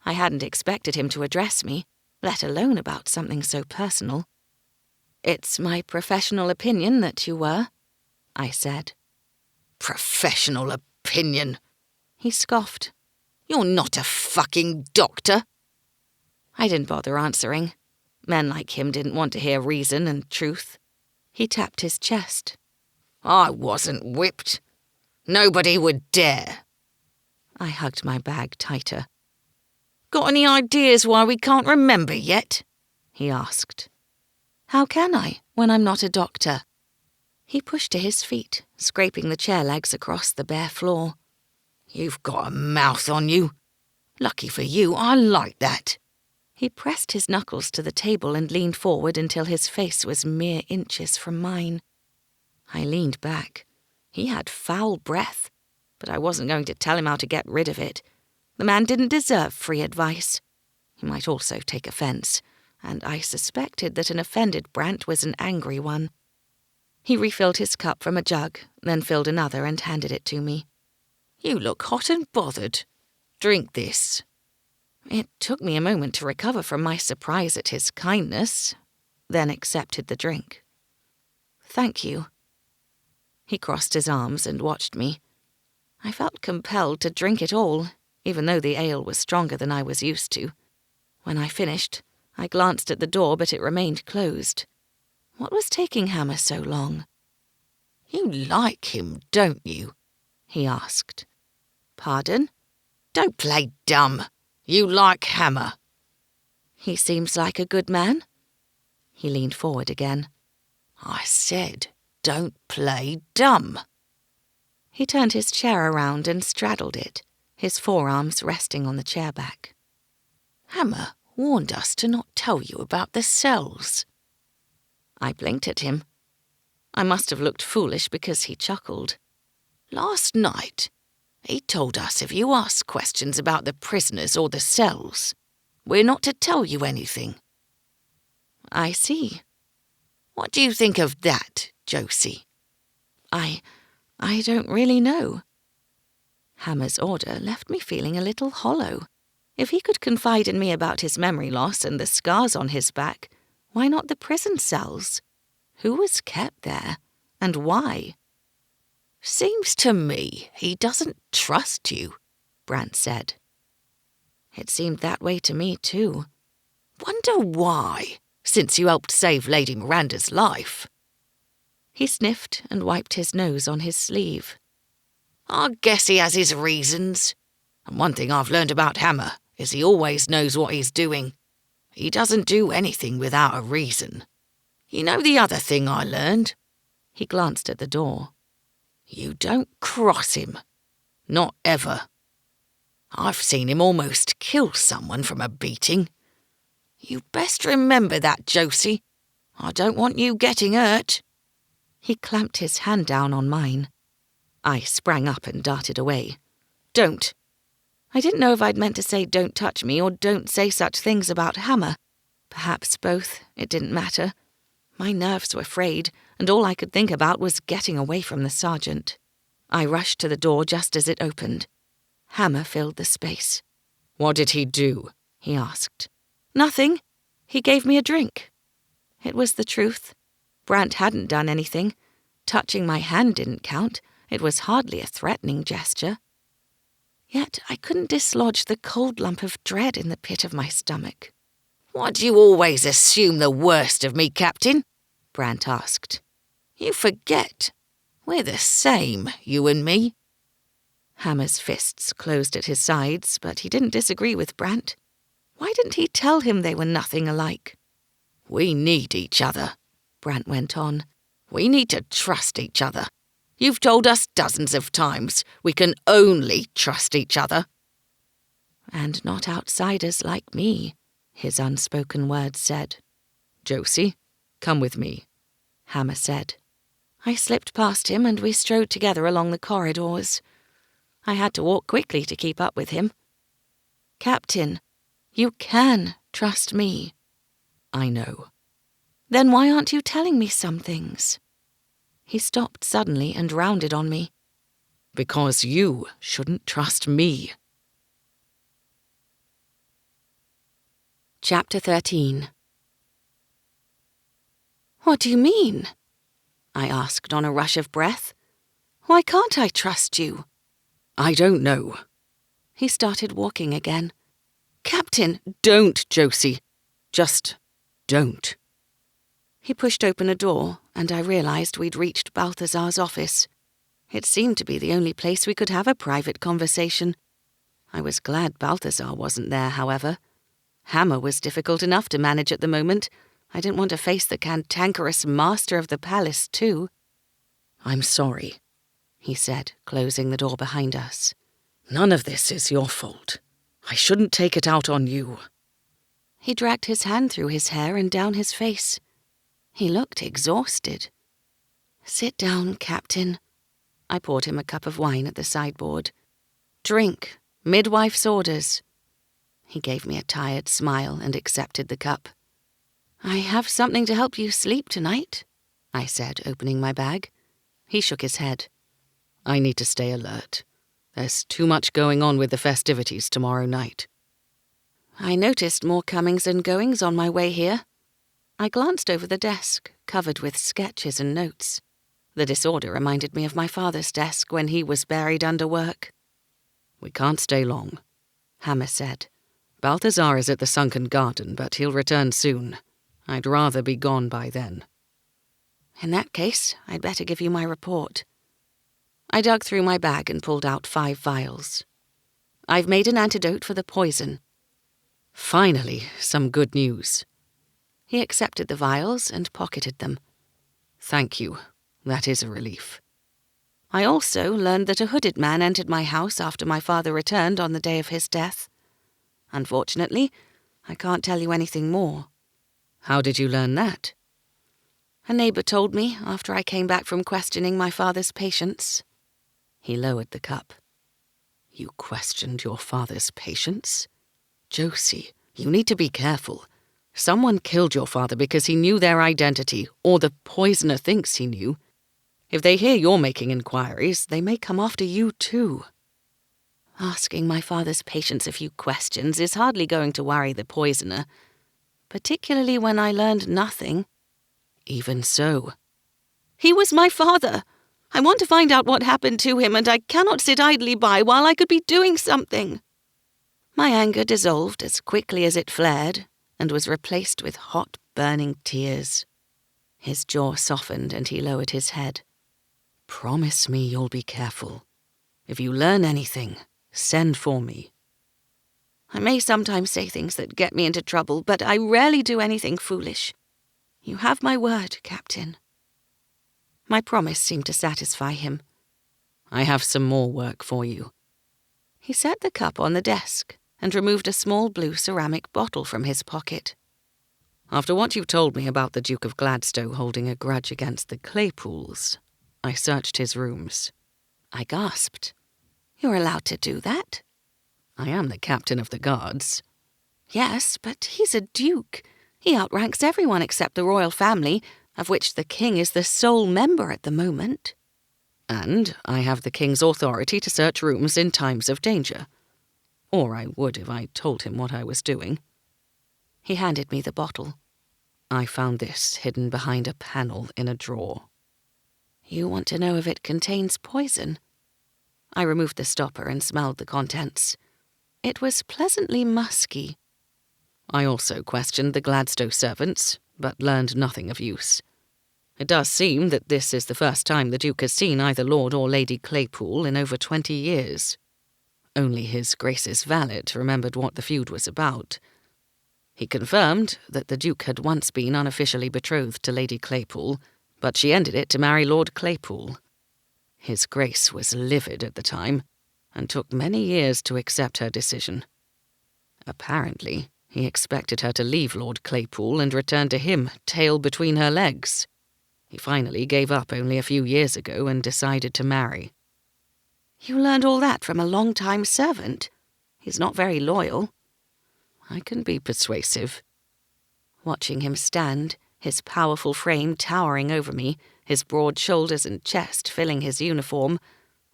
I hadn't expected him to address me, let alone about something so personal. "It's my professional opinion that you were," I said. "Professional opinion?" He scoffed. "You're not a fucking doctor." I didn't bother answering. Men like him didn't want to hear reason and truth. He tapped his chest. "I wasn't whipped. Nobody would dare." I hugged my bag tighter. "Got any ideas why we can't remember yet?" he asked. "How can I, when I'm not a doctor?" He pushed to his feet, scraping the chair legs across the bare floor. "You've got a mouth on you. Lucky for you, I like that." He pressed his knuckles to the table and leaned forward until his face was mere inches from mine. I leaned back. He had foul breath, but I wasn't going to tell him how to get rid of it. The man didn't deserve free advice. He might also take offence, and I suspected that an offended Brant was an angry one. He refilled his cup from a jug, then filled another and handed it to me. "You look hot and bothered. Drink this." It took me a moment to recover from my surprise at his kindness, then accepted the drink. "Thank you." He crossed his arms and watched me. I felt compelled to drink it all, even though the ale was stronger than I was used to. When I finished, I glanced at the door, but it remained closed. What was taking Hammer so long? "You like him, don't you?" he asked. "Pardon?" "Don't play dumb. You like Hammer." "He seems like a good man." He leaned forward again. "I said, don't play dumb." He turned his chair around and straddled it, his forearms resting on the chair back. "Hammer warned us to not tell you about the cells." I blinked at him. I must have looked foolish because he chuckled. "Last night, he told us if you ask questions about the prisoners or the cells, we're not to tell you anything." "I see." "What do you think of that, Josie?" I don't really know." Hammer's order left me feeling a little hollow. If he could confide in me about his memory loss and the scars on his back, why not the prison cells? Who was kept there, and why? "Seems to me he doesn't trust you," Brant said. It seemed that way to me, too. "Wonder why, since you helped save Lady Miranda's life." He sniffed and wiped his nose on his sleeve. "I guess he has his reasons. And one thing I've learned about Hammer is he always knows what he's doing. He doesn't do anything without a reason. You know the other thing I learned?" He glanced at the door. "You don't cross him. Not ever. I've seen him almost kill someone from a beating. You best remember that, Josie. I don't want you getting hurt." He clamped his hand down on mine. I sprang up and darted away. "Don't." I didn't know if I'd meant to say don't touch me or don't say such things about Hammer. Perhaps both. It didn't matter. My nerves were frayed, and all I could think about was getting away from the sergeant. I rushed to the door just as it opened. Hammer filled the space. "What did he do?" he asked. "Nothing. He gave me a drink." It was the truth. Brant hadn't done anything. Touching my hand didn't count. It was hardly a threatening gesture. Yet I couldn't dislodge the cold lump of dread in the pit of my stomach. "Why do you always assume the worst of me, Captain?" Brant asked. "You forget. We're the same, you and me." Hammer's fists closed at his sides, but he didn't disagree with Brant. Why didn't he tell him they were nothing alike? "We need each other," Brant went on. "We need to trust each other. You've told us dozens of times we can only trust each other." "And not outsiders like me," his unspoken words said. "Josie, come with me," Hammer said. I slipped past him and we strode together along the corridors. I had to walk quickly to keep up with him. "Captain, you can trust me." "I know." "Then why aren't you telling me some things?" He stopped suddenly and rounded on me. "Because you shouldn't trust me." Chapter 13. "What do you mean?" I asked on a rush of breath. "Why can't I trust you?" "I don't know." He started walking again. "Captain!" "Don't, Josie. Just don't." He pushed open a door, and I realized we'd reached Balthazar's office. It seemed to be the only place we could have a private conversation. I was glad Balthazar wasn't there, however. Hammer was difficult enough to manage at the moment. I didn't want to face the cantankerous master of the palace, too. "I'm sorry," he said, closing the door behind us. "None of this is your fault. I shouldn't take it out on you." He dragged his hand through his hair and down his face. He looked exhausted. "Sit down, Captain." I poured him a cup of wine at the sideboard. "Drink. Midwife's orders." He gave me a tired smile and accepted the cup. "I have something to help you sleep tonight," I said, opening my bag. He shook his head. "I need to stay alert. There's too much going on with the festivities tomorrow night." I noticed more comings and goings on my way here. I glanced over the desk, covered with sketches and notes. The disorder reminded me of my father's desk when he was buried under work. "We can't stay long," Hammer said. "Balthazar is at the sunken garden, but he'll return soon. I'd rather be gone by then." "In that case, I'd better give you my report." I dug through my bag and pulled out 5 vials. "I've made an antidote for the poison." "Finally, some good news." He accepted the vials and pocketed them. "Thank you. That is a relief." I also learned that a hooded man entered my house after my father returned on the day of his death. Unfortunately, I can't tell you anything more. "How did you learn that?" A neighbour told me after I came back from questioning my father's patients. He lowered the cup. "You questioned your father's patients? Josie, you need to be careful. Someone killed your father because he knew their identity, or the poisoner thinks he knew. If they hear you're making inquiries, they may come after you too." Asking my father's patients a few questions is hardly going to worry the poisoner, particularly when I learned nothing. "Even so." "He was my father. I want to find out what happened to him, and I cannot sit idly by while I could be doing something." My anger dissolved as quickly as it flared and was replaced with hot, burning tears. His jaw softened and he lowered his head. "Promise me you'll be careful. If you learn anything, send for me." "I may sometimes say things that get me into trouble, but I rarely do anything foolish. You have my word, Captain." My promise seemed to satisfy him. "I have some more work for you." He set the cup on the desk and removed a small blue ceramic bottle from his pocket. "After what you told me about the Duke of Gladstow holding a grudge against the Claypools, I searched his rooms." I gasped. "You're allowed to do that?" "I am the captain of the guards." "Yes, but he's a duke. He outranks everyone except the royal family, of which the king is the sole member at the moment." "And I have the king's authority to search rooms in times of danger. Or I would if I told him what I was doing." He handed me the bottle. "I found this hidden behind a panel in a drawer." You want to know if it contains poison? I removed the stopper and smelled the contents. It was pleasantly musky. I also questioned the Gladstow servants, but learned nothing of use. It does seem that this is the first time the Duke has seen either Lord or Lady Claypool in over 20 years. Only his Grace's valet remembered what the feud was about. He confirmed that the Duke had once been unofficially betrothed to Lady Claypool, but she ended it to marry Lord Claypool. His Grace was livid at the time, and took many years to accept her decision. Apparently, he expected her to leave Lord Claypool and return to him, tail between her legs. He finally gave up only a few years ago and decided to marry. You learned all that from a long-time servant. He's not very loyal. I can be persuasive. Watching him stand, his powerful frame towering over me, his broad shoulders and chest filling his uniform,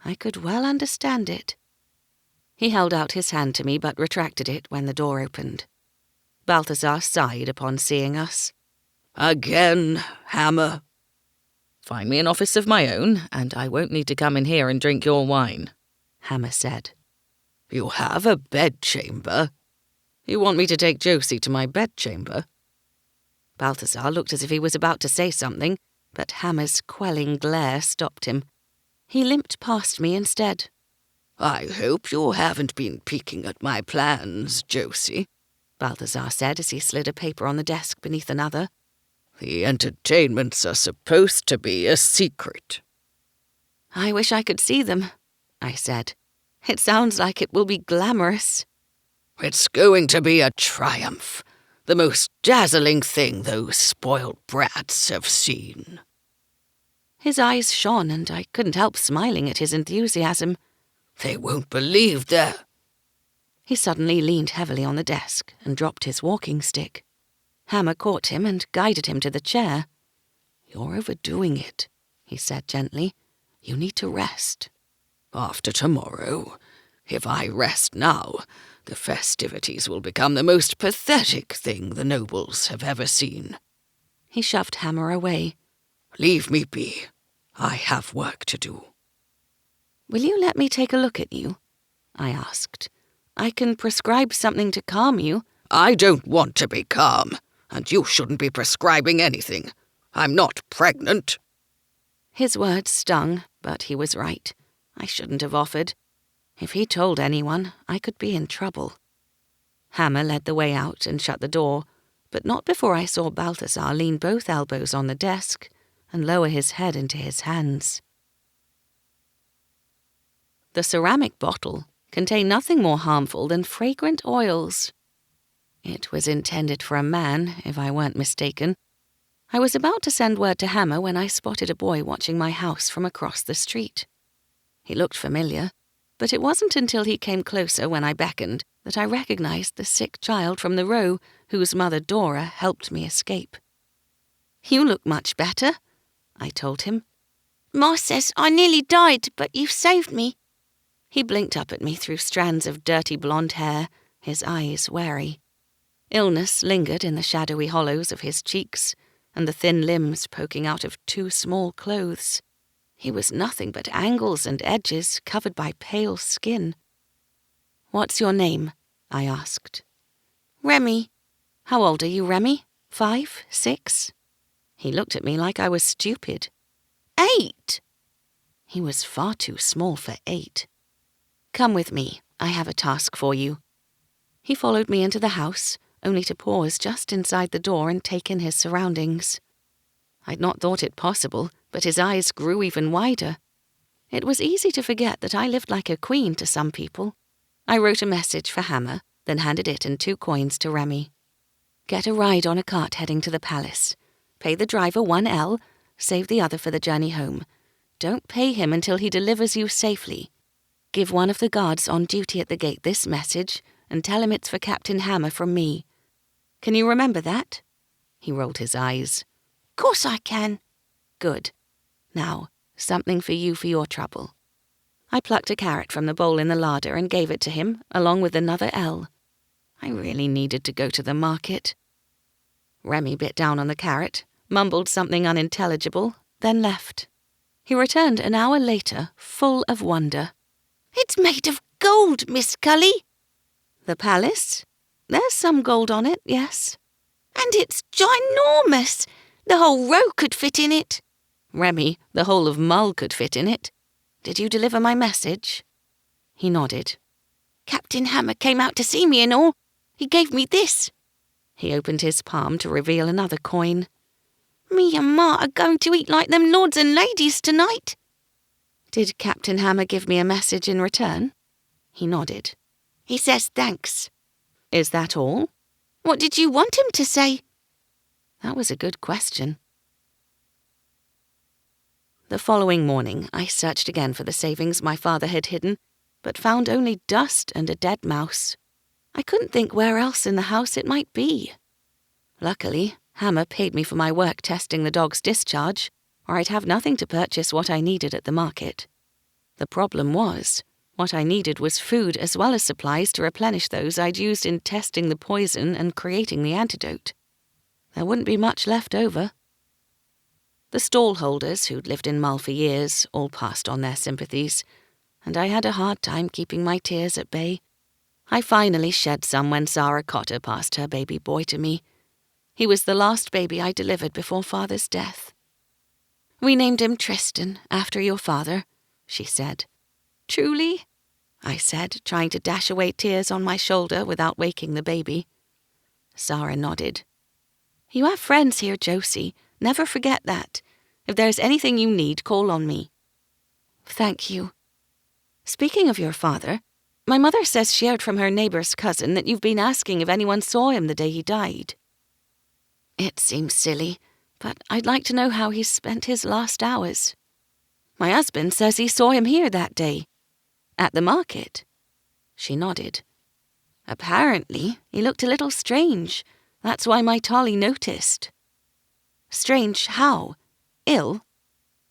I could well understand it. He held out his hand to me but retracted it when the door opened. Balthazar sighed upon seeing us. Again, Hammer? Find me an office of my own, and I won't need to come in here and drink your wine, Hammer said. You have a bedchamber. You want me to take Josie to my bedchamber? Balthazar looked as if he was about to say something, but Hammer's quelling glare stopped him. He limped past me instead. I hope you haven't been peeking at my plans, Josie, Balthazar said as he slid a paper on the desk beneath another. The entertainments are supposed to be a secret. I wish I could see them, I said. It sounds like it will be glamorous. It's going to be a triumph. The most dazzling thing those spoiled brats have seen. His eyes shone, and I couldn't help smiling at his enthusiasm. They won't believe their... He suddenly leaned heavily on the desk and dropped his walking stick. Hammer caught him and guided him to the chair. You're overdoing it, he said gently. You need to rest. After tomorrow, if I rest now, the festivities will become the most pathetic thing the nobles have ever seen. He shoved Hammer away. Leave me be. I have work to do. Will you let me take a look at you? I asked. I can prescribe something to calm you. I don't want to be calm, and you shouldn't be prescribing anything. I'm not pregnant. His words stung, but he was right. I shouldn't have offered. If he told anyone, I could be in trouble. Hammer led the way out and shut the door, but not before I saw Balthazar lean both elbows on the desk and lower his head into his hands. The ceramic bottle contained nothing more harmful than fragrant oils. It was intended for a man, if I weren't mistaken. I was about to send word to Hammer when I spotted a boy watching my house from across the street. He looked familiar, but it wasn't until he came closer when I beckoned that I recognized the sick child from the row whose mother Dora helped me escape. You look much better, I told him. Ma says I nearly died, but you've saved me. He blinked up at me through strands of dirty blonde hair, his eyes wary. Illness lingered in the shadowy hollows of his cheeks and the thin limbs poking out of 2 small clothes. He was nothing but angles and edges covered by pale skin. What's your name? I asked. Remy. How old are you, Remy? 5, 6? He looked at me like I was stupid. 8. He was far too small for 8. Come with me. I have a task for you. He followed me into the house, only to pause just inside the door and take in his surroundings. I'd not thought it possible, but his eyes grew even wider. It was easy to forget that I lived like a queen to some people. I wrote a message for Hammer, then handed it and 2 coins to Remy. Get a ride on a cart heading to the palace. Pay the driver 1 L, save the other for the journey home. Don't pay him until he delivers you safely. Give one of the guards on duty at the gate this message and tell him it's for Captain Hammer from me. Can you remember that? He rolled his eyes. Course I can. Good. Now, something for you for your trouble. I plucked a carrot from the bowl in the larder and gave it to him, along with another L. I really needed to go to the market. Remy bit down on the carrot, mumbled something unintelligible, then left. He returned an hour later, full of wonder. "It's made of gold, Miss Cully." "The palace? There's some gold on it, yes." "And it's ginormous. The whole row could fit in it." "Remy, the whole of Mull could fit in it. Did you deliver my message?" He nodded. "Captain Hammer came out to see me and all. He gave me this." He opened his palm to reveal another coin. "Me and Ma are going to eat like them lords and ladies tonight." "Did Captain Hammer give me a message in return?" He nodded. "He says thanks." "Is that all?" "What did you want him to say?" That was a good question. The following morning, I searched again for the savings my father had hidden, but found only dust and a dead mouse. I couldn't think where else in the house it might be. Luckily, Hammer paid me for my work testing the dog's discharge, or I'd have nothing to purchase what I needed at the market. The problem was, what I needed was food as well as supplies to replenish those I'd used in testing the poison and creating the antidote. There wouldn't be much left over. The stallholders, who'd lived in Mull for years, all passed on their sympathies, and I had a hard time keeping my tears at bay. I finally shed some when Sarah Cotter passed her baby boy to me. He was the last baby I delivered before Father's death. "We named him Tristan, after your father," she said. "Truly?" I said, trying to dash away tears on my shoulder without waking the baby. Sarah nodded. "You have friends here, Josie. Never forget that. If there's anything you need, call on me." "Thank you. Speaking of your father, my mother says she heard from her neighbour's cousin that you've been asking if anyone saw him the day he died." "It seems silly, but I'd like to know how he spent his last hours." "My husband says he saw him here that day." "At the market?" She nodded. "Apparently, he looked a little strange. That's why my Tolly noticed." "Strange how? Ill?"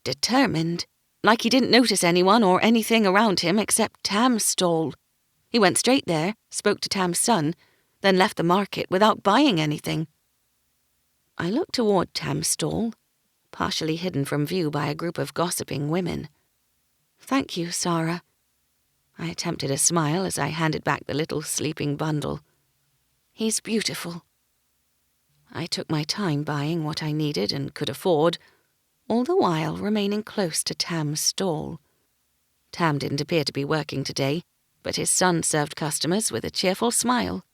"Determined. Like he didn't notice anyone or anything around him except Tam's stall. He went straight there, spoke to Tam's son, then left the market without buying anything." I looked toward Tam's stall, partially hidden from view by a group of gossiping women. "Thank you, Sarah." I attempted a smile as I handed back the little sleeping bundle. "He's beautiful." I took my time buying what I needed and could afford, all the while remaining close to Tam's stall. Tam didn't appear to be working today, but his son served customers with a cheerful smile.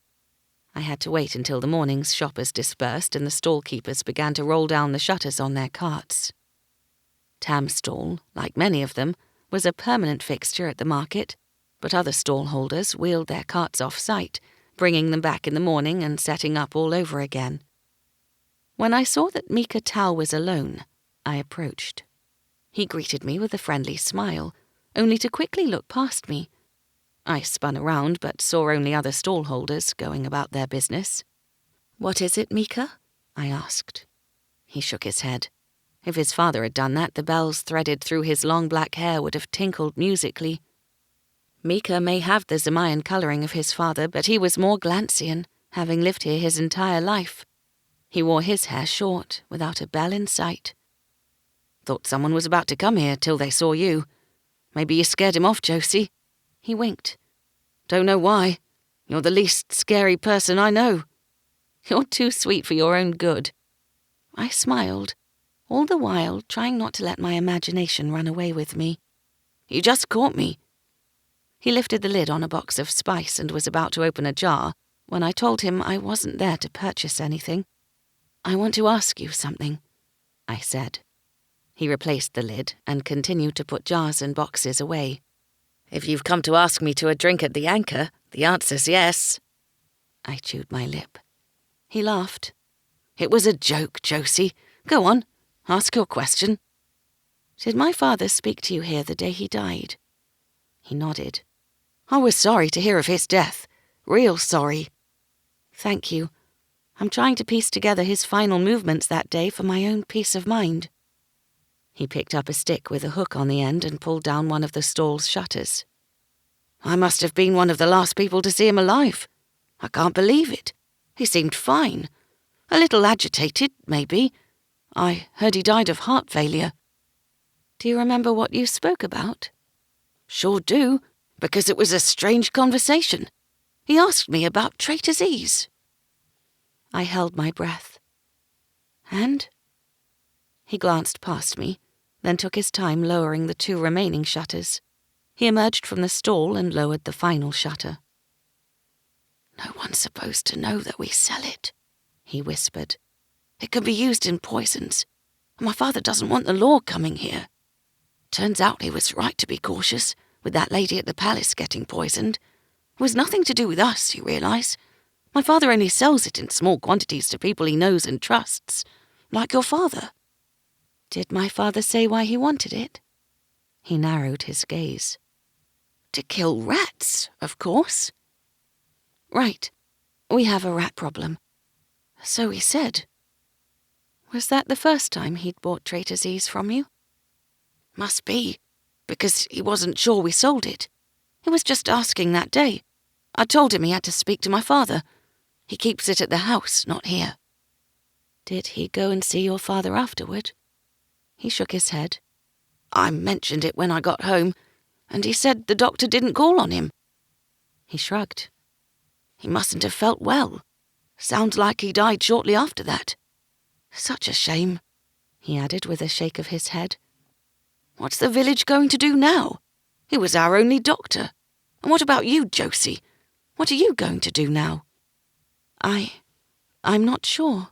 I had to wait until the morning's shoppers dispersed and the stall keepers began to roll down the shutters on their carts. Tam's stall, like many of them, was a permanent fixture at the market, but other stall-holders wheeled their carts off-site, bringing them back in the morning and setting up all over again. When I saw that Mika Tal was alone, I approached. He greeted me with a friendly smile, only to quickly look past me. I spun around but saw only other stall-holders going about their business. "What is it, Mika?" I asked. He shook his head. If his father had done that, the bells threaded through his long black hair would have tinkled musically. Mika may have the Zemayan colouring of his father, but he was more Glansian, having lived here his entire life. He wore his hair short, without a bell in sight. "Thought someone was about to come here till they saw you. Maybe you scared him off, Josie." He winked. "Don't know why. You're the least scary person I know. You're too sweet for your own good." I smiled, all the while trying not to let my imagination run away with me. "You just caught me." He lifted the lid on a box of spice and was about to open a jar when I told him I wasn't there to purchase anything. "I want to ask you something," I said. He replaced the lid and continued to put jars and boxes away. "If you've come to ask me to a drink at the Anchor, the answer's yes." I chewed my lip. He laughed. "It was a joke, Josie. Go on, ask your question." "Did my father speak to you here the day he died?" He nodded. "I was sorry to hear of his death. Real sorry." "Thank you. I'm trying to piece together his final movements that day for my own peace of mind." He picked up a stick with a hook on the end and pulled down one of the stall's shutters. "I must have been one of the last people to see him alive. I can't believe it. He seemed fine. A little agitated, maybe. I heard he died of heart failure." Do you remember what you spoke about? Sure do, because it was a strange conversation. He asked me about Treacheries. I held my breath. And? He glanced past me, then took his time lowering the 2 remaining shutters. He emerged from the stall and lowered the final shutter. No one's supposed to know that we sell it, he whispered. It can be used in poisons, and my father doesn't want the law coming here. Turns out he was right to be cautious, with that lady at the palace getting poisoned. It was nothing to do with us, you realise. My father only sells it in small quantities to people he knows and trusts, like your father. Did my father say why he wanted it? He narrowed his gaze. To kill rats, of course. Right. We have a rat problem. So he said. Was that the first time he'd bought Treacheries from you? Must be, because he wasn't sure we sold it. He was just asking that day. I told him he had to speak to my father. He keeps it at the house, not here. Did he go and see your father afterward? He shook his head. I mentioned it when I got home, and he said the doctor didn't call on him. He shrugged. He mustn't have felt well. Sounds like he died shortly after that. Such a shame, he added with a shake of his head. What's the village going to do now? He was our only doctor. And what about you, Josie? What are you going to do now? I'm not sure.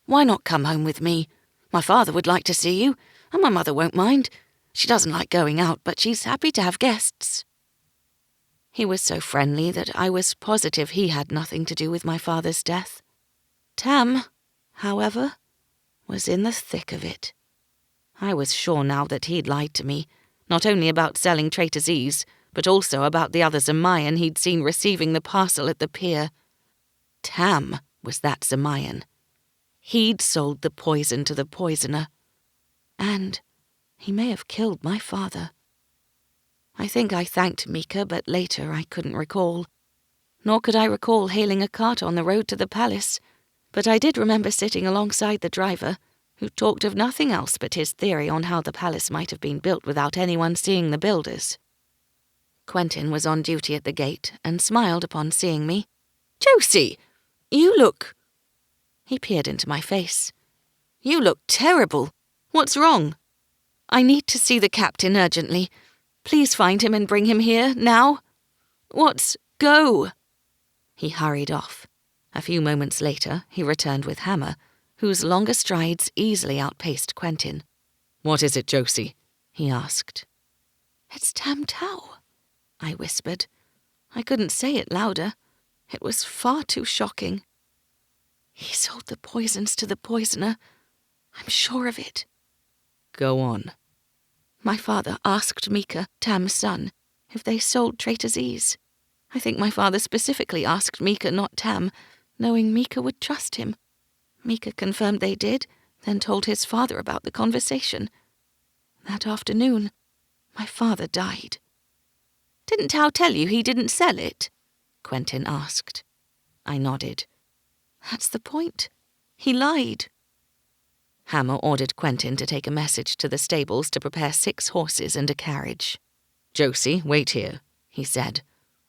Why not come home with me? My father would like to see you, and my mother won't mind. She doesn't like going out, but she's happy to have guests. He was so friendly that I was positive he had nothing to do with my father's death. Tam, however, was in the thick of it. I was sure now that he'd lied to me, not only about selling Treacheries, but also about the other Zemayan he'd seen receiving the parcel at the pier. Tam was that Zemayan. He'd sold the poison to the poisoner. And he may have killed my father. I think I thanked Mika, but later I couldn't recall. Nor could I recall hailing a cart on the road to the palace, but I did remember sitting alongside the driver, who talked of nothing else but his theory on how the palace might have been built without anyone seeing the builders. Quentin was on duty at the gate and smiled upon seeing me. "Josie, you look—" He peered into my face. "You look terrible. What's wrong?" "I need to see the captain urgently. Please find him and bring him here, now." Go!" He hurried off. A few moments later, he returned with Hammer, whose longer strides easily outpaced Quentin. "What is it, Josie?" he asked. "It's Tam Tao," I whispered. I couldn't say it louder. It was far too shocking. "He sold the poisons to the poisoner. I'm sure of it." "Go on." "My father asked Mika, Tam's son, if they sold Treacheries. I think my father specifically asked Mika, not Tam, knowing Mika would trust him. Mika confirmed they did, then told his father about the conversation. That afternoon, my father died." "Didn't Tao tell you he didn't sell it?" Quentin asked. I nodded. "That's the point. He lied." Hammer ordered Quentin to take a message to the stables to prepare 6 horses and a carriage. "Josie, wait here," he said,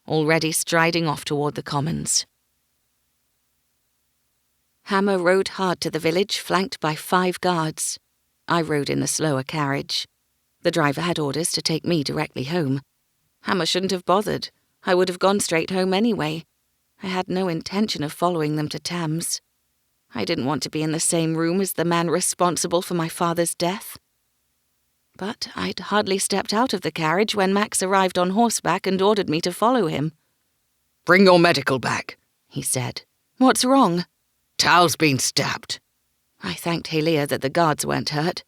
already striding off toward the commons. Hammer rode hard to the village, flanked by 5 guards. I rode in the slower carriage. The driver had orders to take me directly home. Hammer shouldn't have bothered. I would have gone straight home anyway. I had no intention of following them to Tam's. I didn't want to be in the same room as the man responsible for my father's death. But I'd hardly stepped out of the carriage when Max arrived on horseback and ordered me to follow him. "Bring your medical bag," he said. "What's wrong?" "Tao's been stabbed." I thanked Helia that the guards weren't hurt.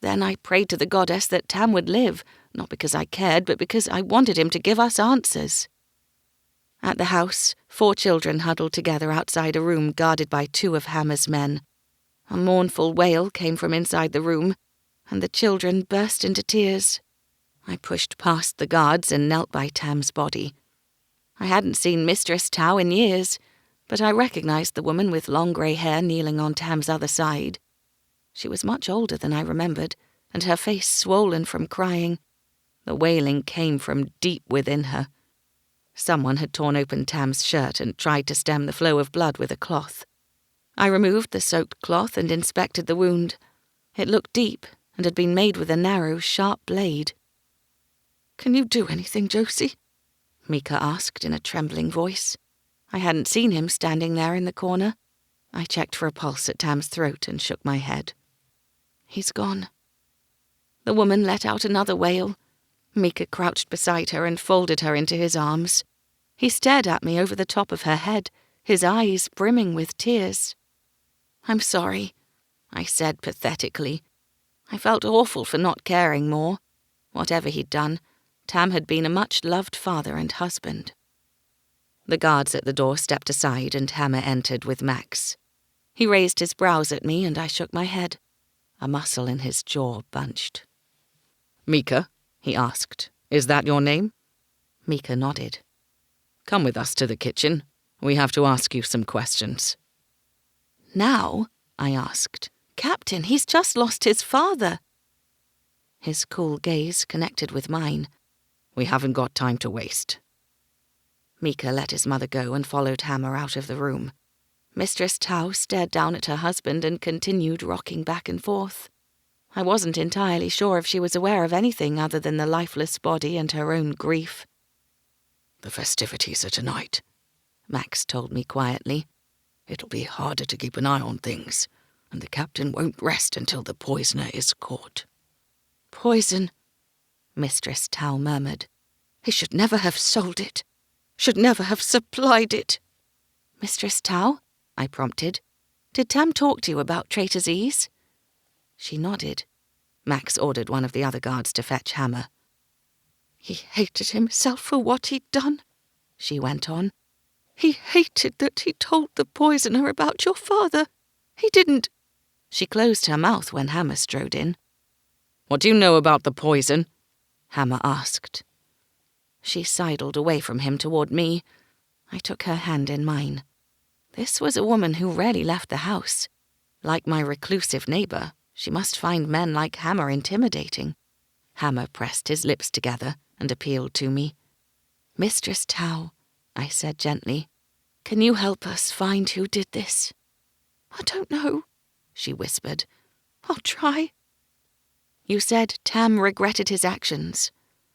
Then I prayed to the goddess that Tam would live, not because I cared, but because I wanted him to give us answers. At the house, 4 children huddled together outside a room guarded by 2 of Hammer's men. A mournful wail came from inside the room, and the children burst into tears. I pushed past the guards and knelt by Tam's body. I hadn't seen Mistress Tao in years, but I recognized the woman with long grey hair kneeling on Tam's other side. She was much older than I remembered, and her face swollen from crying. The wailing came from deep within her. Someone had torn open Tam's shirt and tried to stem the flow of blood with a cloth. I removed the soaked cloth and inspected the wound. It looked deep and had been made with a narrow, sharp blade. "Can you do anything, Josie?" Mika asked in a trembling voice. I hadn't seen him standing there in the corner. I checked for a pulse at Tam's throat and shook my head. "He's gone." The woman let out another wail. Mika crouched beside her and folded her into his arms. He stared at me over the top of her head, his eyes brimming with tears. "I'm sorry," I said pathetically. I felt awful for not caring more. Whatever he'd done, Tam had been a much-loved father and husband. The guards at the door stepped aside and Hammer entered with Max. He raised his brows at me and I shook my head. A muscle in his jaw bunched. "Mika?" he asked. "Is that your name?" Mika nodded. "Come with us to the kitchen. We have to ask you some questions." "Now?" I asked. "Captain, he's just lost his father." His cool gaze connected with mine. "We haven't got time to waste." Mika let his mother go and followed Hammer out of the room. Mistress Tao stared down at her husband and continued rocking back and forth. I wasn't entirely sure if she was aware of anything other than the lifeless body and her own grief. "The festivities are tonight," Max told me quietly. "It'll be harder to keep an eye on things, and the captain won't rest until the poisoner is caught." "Poison," Mistress Tao murmured. "He should never have sold it. Should never have supplied it." "Mistress Tao?" I prompted. "Did Tam talk to you about Treacheries?" She nodded. Max ordered one of the other guards to fetch Hammer. "He hated himself for what he'd done," she went on. "He hated that he told the poisoner about your father. He didn't—" She closed her mouth when Hammer strode in. "What do you know about the poison?" Hammer asked. She sidled away from him toward me. I took her hand in mine. This was a woman who rarely left the house. Like my reclusive neighbour, she must find men like Hammer intimidating. Hammer pressed his lips together and appealed to me. "Mistress Tao," I said gently, "can you help us find who did this?" "I don't know," she whispered. "I'll try." "You said Tam regretted his actions.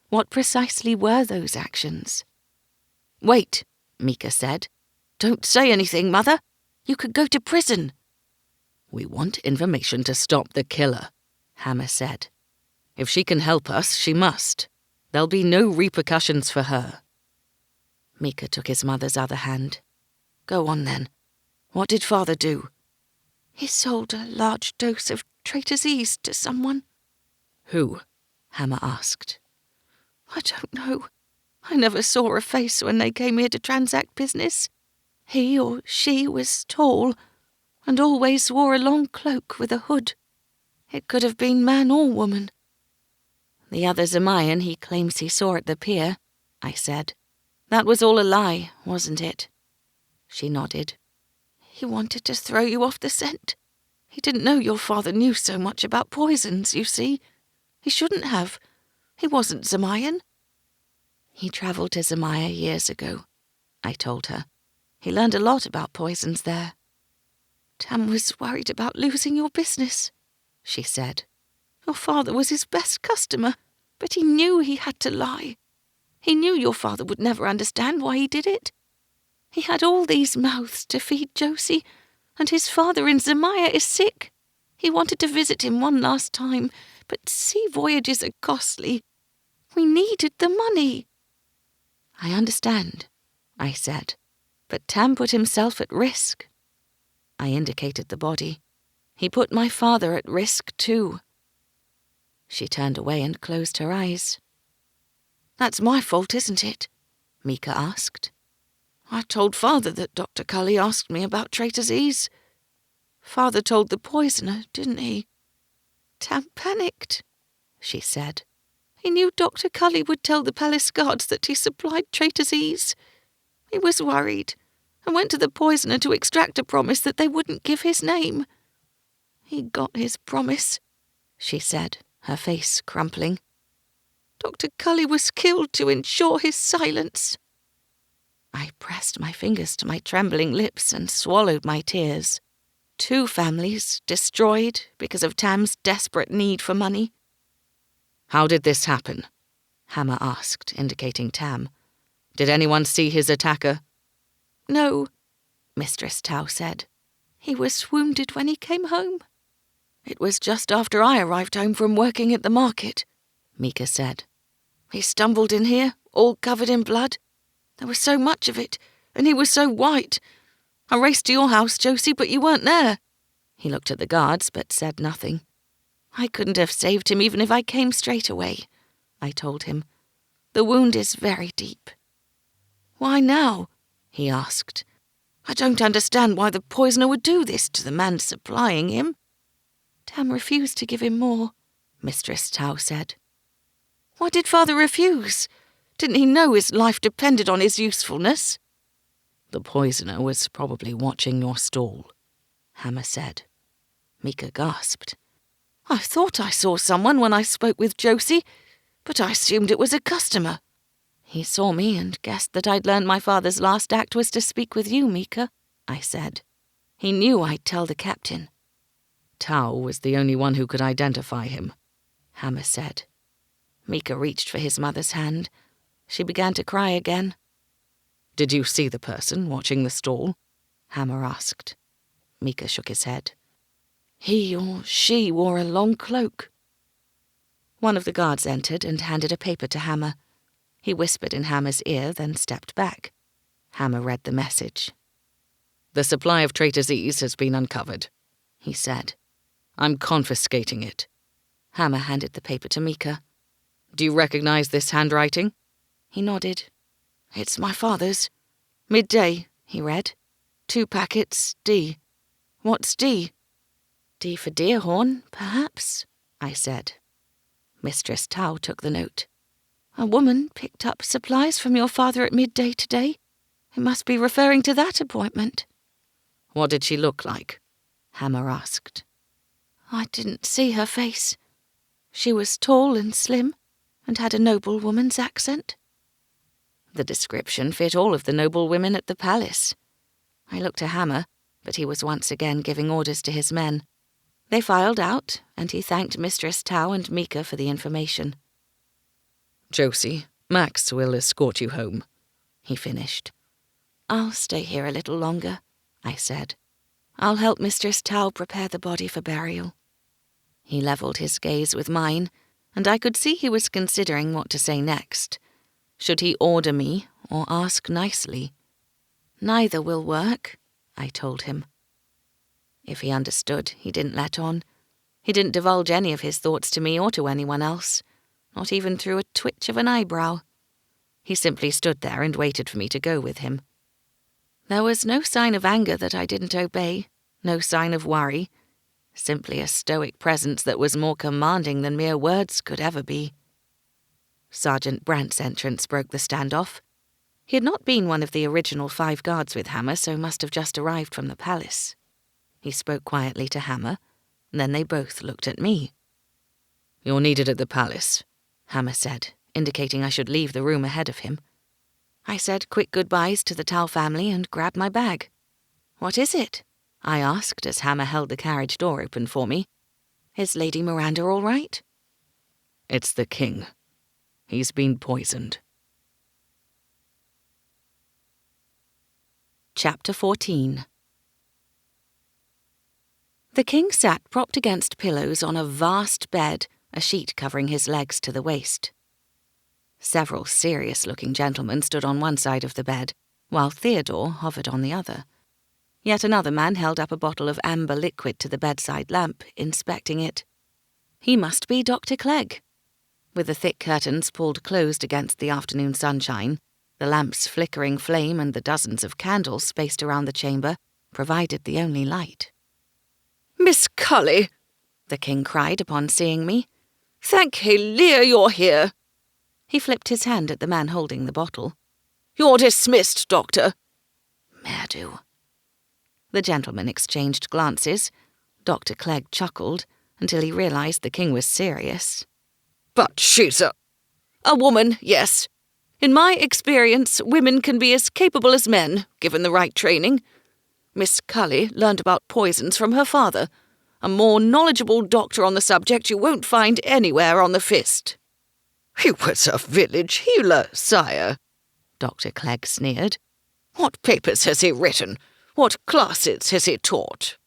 What precisely were those actions?" "Wait," Mika said. "Don't say anything, Mother. You could go to prison." "We want information to stop the killer," Hammer said. "If she can help us, she must. There'll be no repercussions for her." Mika took his mother's other hand. "Go on then. What did Father do?" "He sold a large dose of Treacheries to someone." "Who?" Hammer asked. "I don't know. I never saw a face when they came here to transact business. He or she was tall and always wore a long cloak with a hood. It could have been man or woman." "The other Zamayan he claims he saw at the pier," I said. "That was all a lie, wasn't it?" She nodded. "He wanted to throw you off the scent. He didn't know your father knew so much about poisons, you see. He shouldn't have. He wasn't Zamayan." "He travelled to Zamaya years ago," I told her. "He learned a lot about poisons there." "Tam was worried about losing your business," she said. "Your father was his best customer, but he knew he had to lie. He knew your father would never understand why he did it. He had all these mouths to feed Josie, and his father in Zamaya is sick. He wanted to visit him one last time, but sea voyages are costly. We needed the money." "I understand," I said, "but Tam put himself at risk." I indicated the body. "He put my father at risk too." She turned away and closed her eyes. "That's my fault, isn't it?" Mika asked. "I told Father that Dr. Cully asked me about Treacheries. Father told the poisoner, didn't he? Tam panicked," she said. "He knew Dr. Cully would tell the palace guards that he supplied Treacheries. He was worried and went to the poisoner to extract a promise that they wouldn't give his name. He got his promise," she said, her face crumpling. Dr. Cully was killed to ensure his silence. I pressed my fingers to my trembling lips and swallowed my tears. 2 families destroyed because of Tam's desperate need for money. How did this happen? Hammer asked, indicating Tam. Did anyone see his attacker? No, Mistress Tao said. He was wounded when he came home. It was just after I arrived home from working at the market, Mika said. He stumbled in here, all covered in blood. There was so much of it, and he was so white. I raced to your house, Josie, but you weren't there. He looked at the guards, but said nothing. I couldn't have saved him even if I came straight away, I told him. The wound is very deep. Why now? He asked. I don't understand why the poisoner would do this to the man supplying him. Tam refused to give him more, Mistress Tao said. Why did Father refuse? Didn't he know his life depended on his usefulness? The poisoner was probably watching your stall, Hammer said. Mika gasped. I thought I saw someone when I spoke with Josie, but I assumed it was a customer. He saw me and guessed that I'd learned my father's last act was to speak with you, Mika, I said. He knew I'd tell the captain. Tao was the only one who could identify him, Hammer said. Mika reached for his mother's hand. She began to cry again. Did you see the person watching the stall? Hammer asked. Mika shook his head. He or she wore a long cloak. One of the guards entered and handed a paper to Hammer. He whispered in Hammer's ear, then stepped back. Hammer read the message. The supply of Treacheries has been uncovered, he said. I'm confiscating it. Hammer handed the paper to Mika. Do you recognize this handwriting? He nodded. It's my father's. Midday, he read. 2 packets, D. What's D? D for Deerhorn, perhaps, I said. Mistress Tao took the note. A woman picked up supplies from your father at midday today. It must be referring to that appointment. What did she look like? Hammer asked. I didn't see her face. She was tall and slim, and had a noblewoman's accent. The description fit all of the noblewomen at the palace. I looked to Hammer, but he was once again giving orders to his men. They filed out, and he thanked Mistress Tao and Mika for the information. Josie, Max will escort you home, he finished. I'll stay here a little longer, I said. I'll help Mistress Tao prepare the body for burial. He levelled his gaze with mine, and I could see he was considering what to say next. Should he order me or ask nicely? Neither will work, I told him. If he understood, he didn't let on. He didn't divulge any of his thoughts to me or to anyone else, not even through a twitch of an eyebrow. He simply stood there and waited for me to go with him. There was no sign of anger that I didn't obey, no sign of worry, simply a stoic presence that was more commanding than mere words could ever be. Sergeant Brandt's entrance broke the standoff. He had not been one of the original 5 guards with Hammer, so must have just arrived from the palace. He spoke quietly to Hammer, and then they both looked at me. You're needed at the palace, Hammer said, indicating I should leave the room ahead of him. I said quick goodbyes to the Tal family and grabbed my bag. What is it? I asked as Hammer held the carriage door open for me. Is Lady Miranda all right? It's the king. He's been poisoned. Chapter 14. The king sat propped against pillows on a vast bed, a sheet covering his legs to the waist. Several serious-looking gentlemen stood on one side of the bed, while Theodore hovered on the other. Yet another man held up a bottle of amber liquid to the bedside lamp, inspecting it. He must be Dr. Clegg. With the thick curtains pulled closed against the afternoon sunshine, the lamp's flickering flame and the dozens of candles spaced around the chamber provided the only light. "Miss Cully," the king cried upon seeing me. "Thank Helia you're here." He flipped his hand at the man holding the bottle. "You're dismissed, Doctor." Merdu. The gentlemen exchanged glances. Dr. Clegg chuckled, until he realised the king was serious. But she's a woman, yes. In my experience, women can be as capable as men, given the right training. Miss Cully learned about poisons from her father. A more knowledgeable doctor on the subject you won't find anywhere on the Fist. He was a village healer, sire, Dr. Clegg sneered. What papers has he written? What classes has he taught?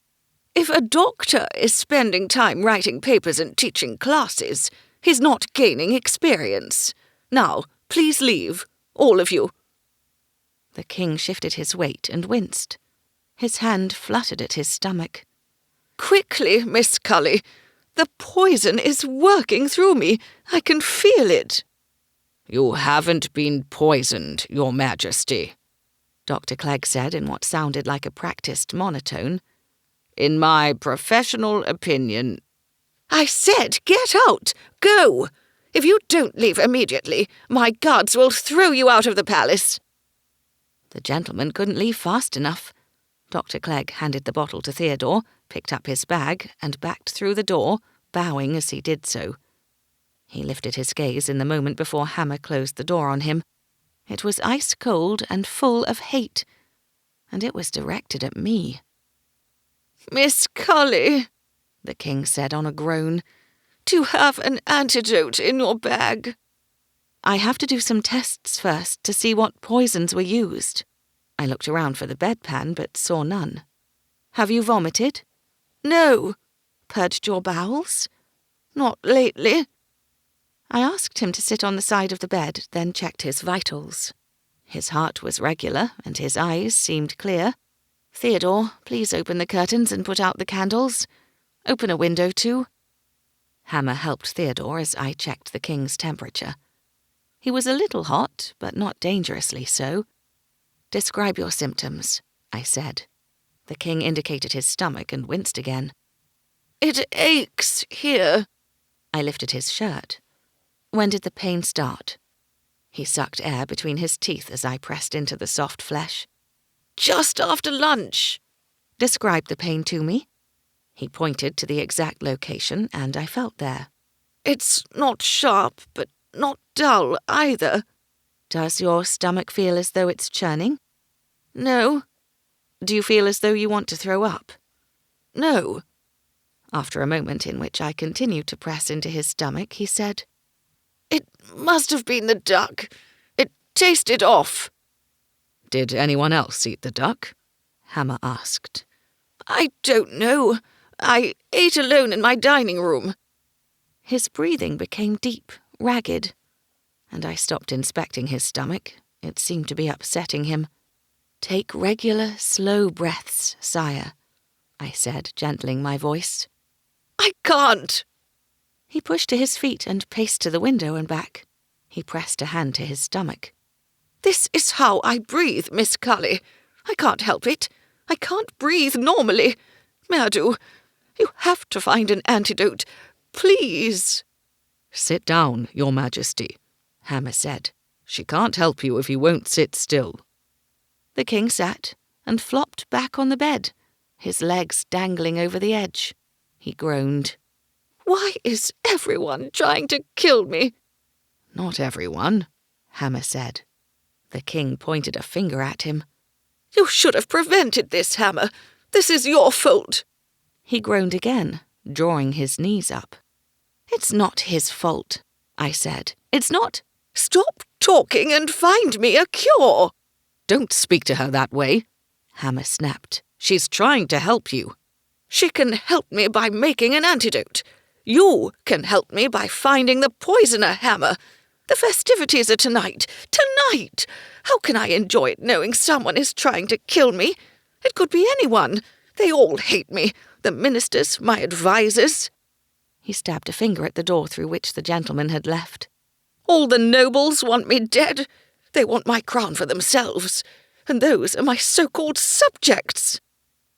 If a doctor is spending time writing papers and teaching classes, he's not gaining experience. Now, please leave, all of you. The king shifted his weight and winced. His hand fluttered at his stomach. Quickly, Miss Cully. The poison is working through me. I can feel it. You haven't been poisoned, Your Majesty, Dr. Clegg said in what sounded like a practised monotone. In my professional opinion... I said, get out! Go! If you don't leave immediately, my guards will throw you out of the palace. The gentleman couldn't leave fast enough. Dr. Clegg handed the bottle to Theodore, picked up his bag, and backed through the door, bowing as he did so. He lifted his gaze in the moment before Hammer closed the door on him. It was ice-cold and full of hate, and it was directed at me. Miss Cully, the king said on a groan, do you have an antidote in your bag? I have to do some tests first to see what poisons were used. I looked around for the bedpan but saw none. Have you vomited? No. Purged your bowels? Not lately. I asked him to sit on the side of the bed, then checked his vitals. His heart was regular, and his eyes seemed clear. Theodore, please open the curtains and put out the candles. Open a window, too. Hammer helped Theodore as I checked the king's temperature. He was a little hot, but not dangerously so. Describe your symptoms, I said. The king indicated his stomach and winced again. It aches here. I lifted his shirt. When did the pain start? He sucked air between his teeth as I pressed into the soft flesh. Just after lunch. Describe the pain to me. He pointed to the exact location, and I felt there. It's not sharp, but not dull either. Does your stomach feel as though it's churning? No. Do you feel as though you want to throw up? No. After a moment in which I continued to press into his stomach, he said, It must have been the duck. It tasted off. Did anyone else eat the duck? Hammer asked. I don't know. I ate alone in my dining room. His breathing became deep, ragged, and I stopped inspecting his stomach. It seemed to be upsetting him. Take regular, slow breaths, sire, I said, gentling my voice. I can't. He pushed to his feet and paced to the window and back. He pressed a hand to his stomach. This is how I breathe, Miss Cully. I can't help it. I can't breathe normally. Merdu, you have to find an antidote. Please. Sit down, Your Majesty, Hammer said. She can't help you if you won't sit still. The king sat and flopped back on the bed, his legs dangling over the edge. He groaned. Why is everyone trying to kill me? Not everyone, Hammer said. The king pointed a finger at him. You should have prevented this, Hammer. This is your fault. He groaned again, drawing his knees up. It's not his fault, I said. It's not. Stop talking and find me a cure. Don't speak to her that way, Hammer snapped. She's trying to help you. She can help me by making an antidote. You can help me by finding the poisoner, Hammer. The festivities are tonight. Tonight! How can I enjoy it knowing someone is trying to kill me? It could be anyone. They all hate me. The ministers, my advisers. He stabbed a finger at the door through which the gentleman had left. All the nobles want me dead. They want my crown for themselves. And those are my so-called subjects.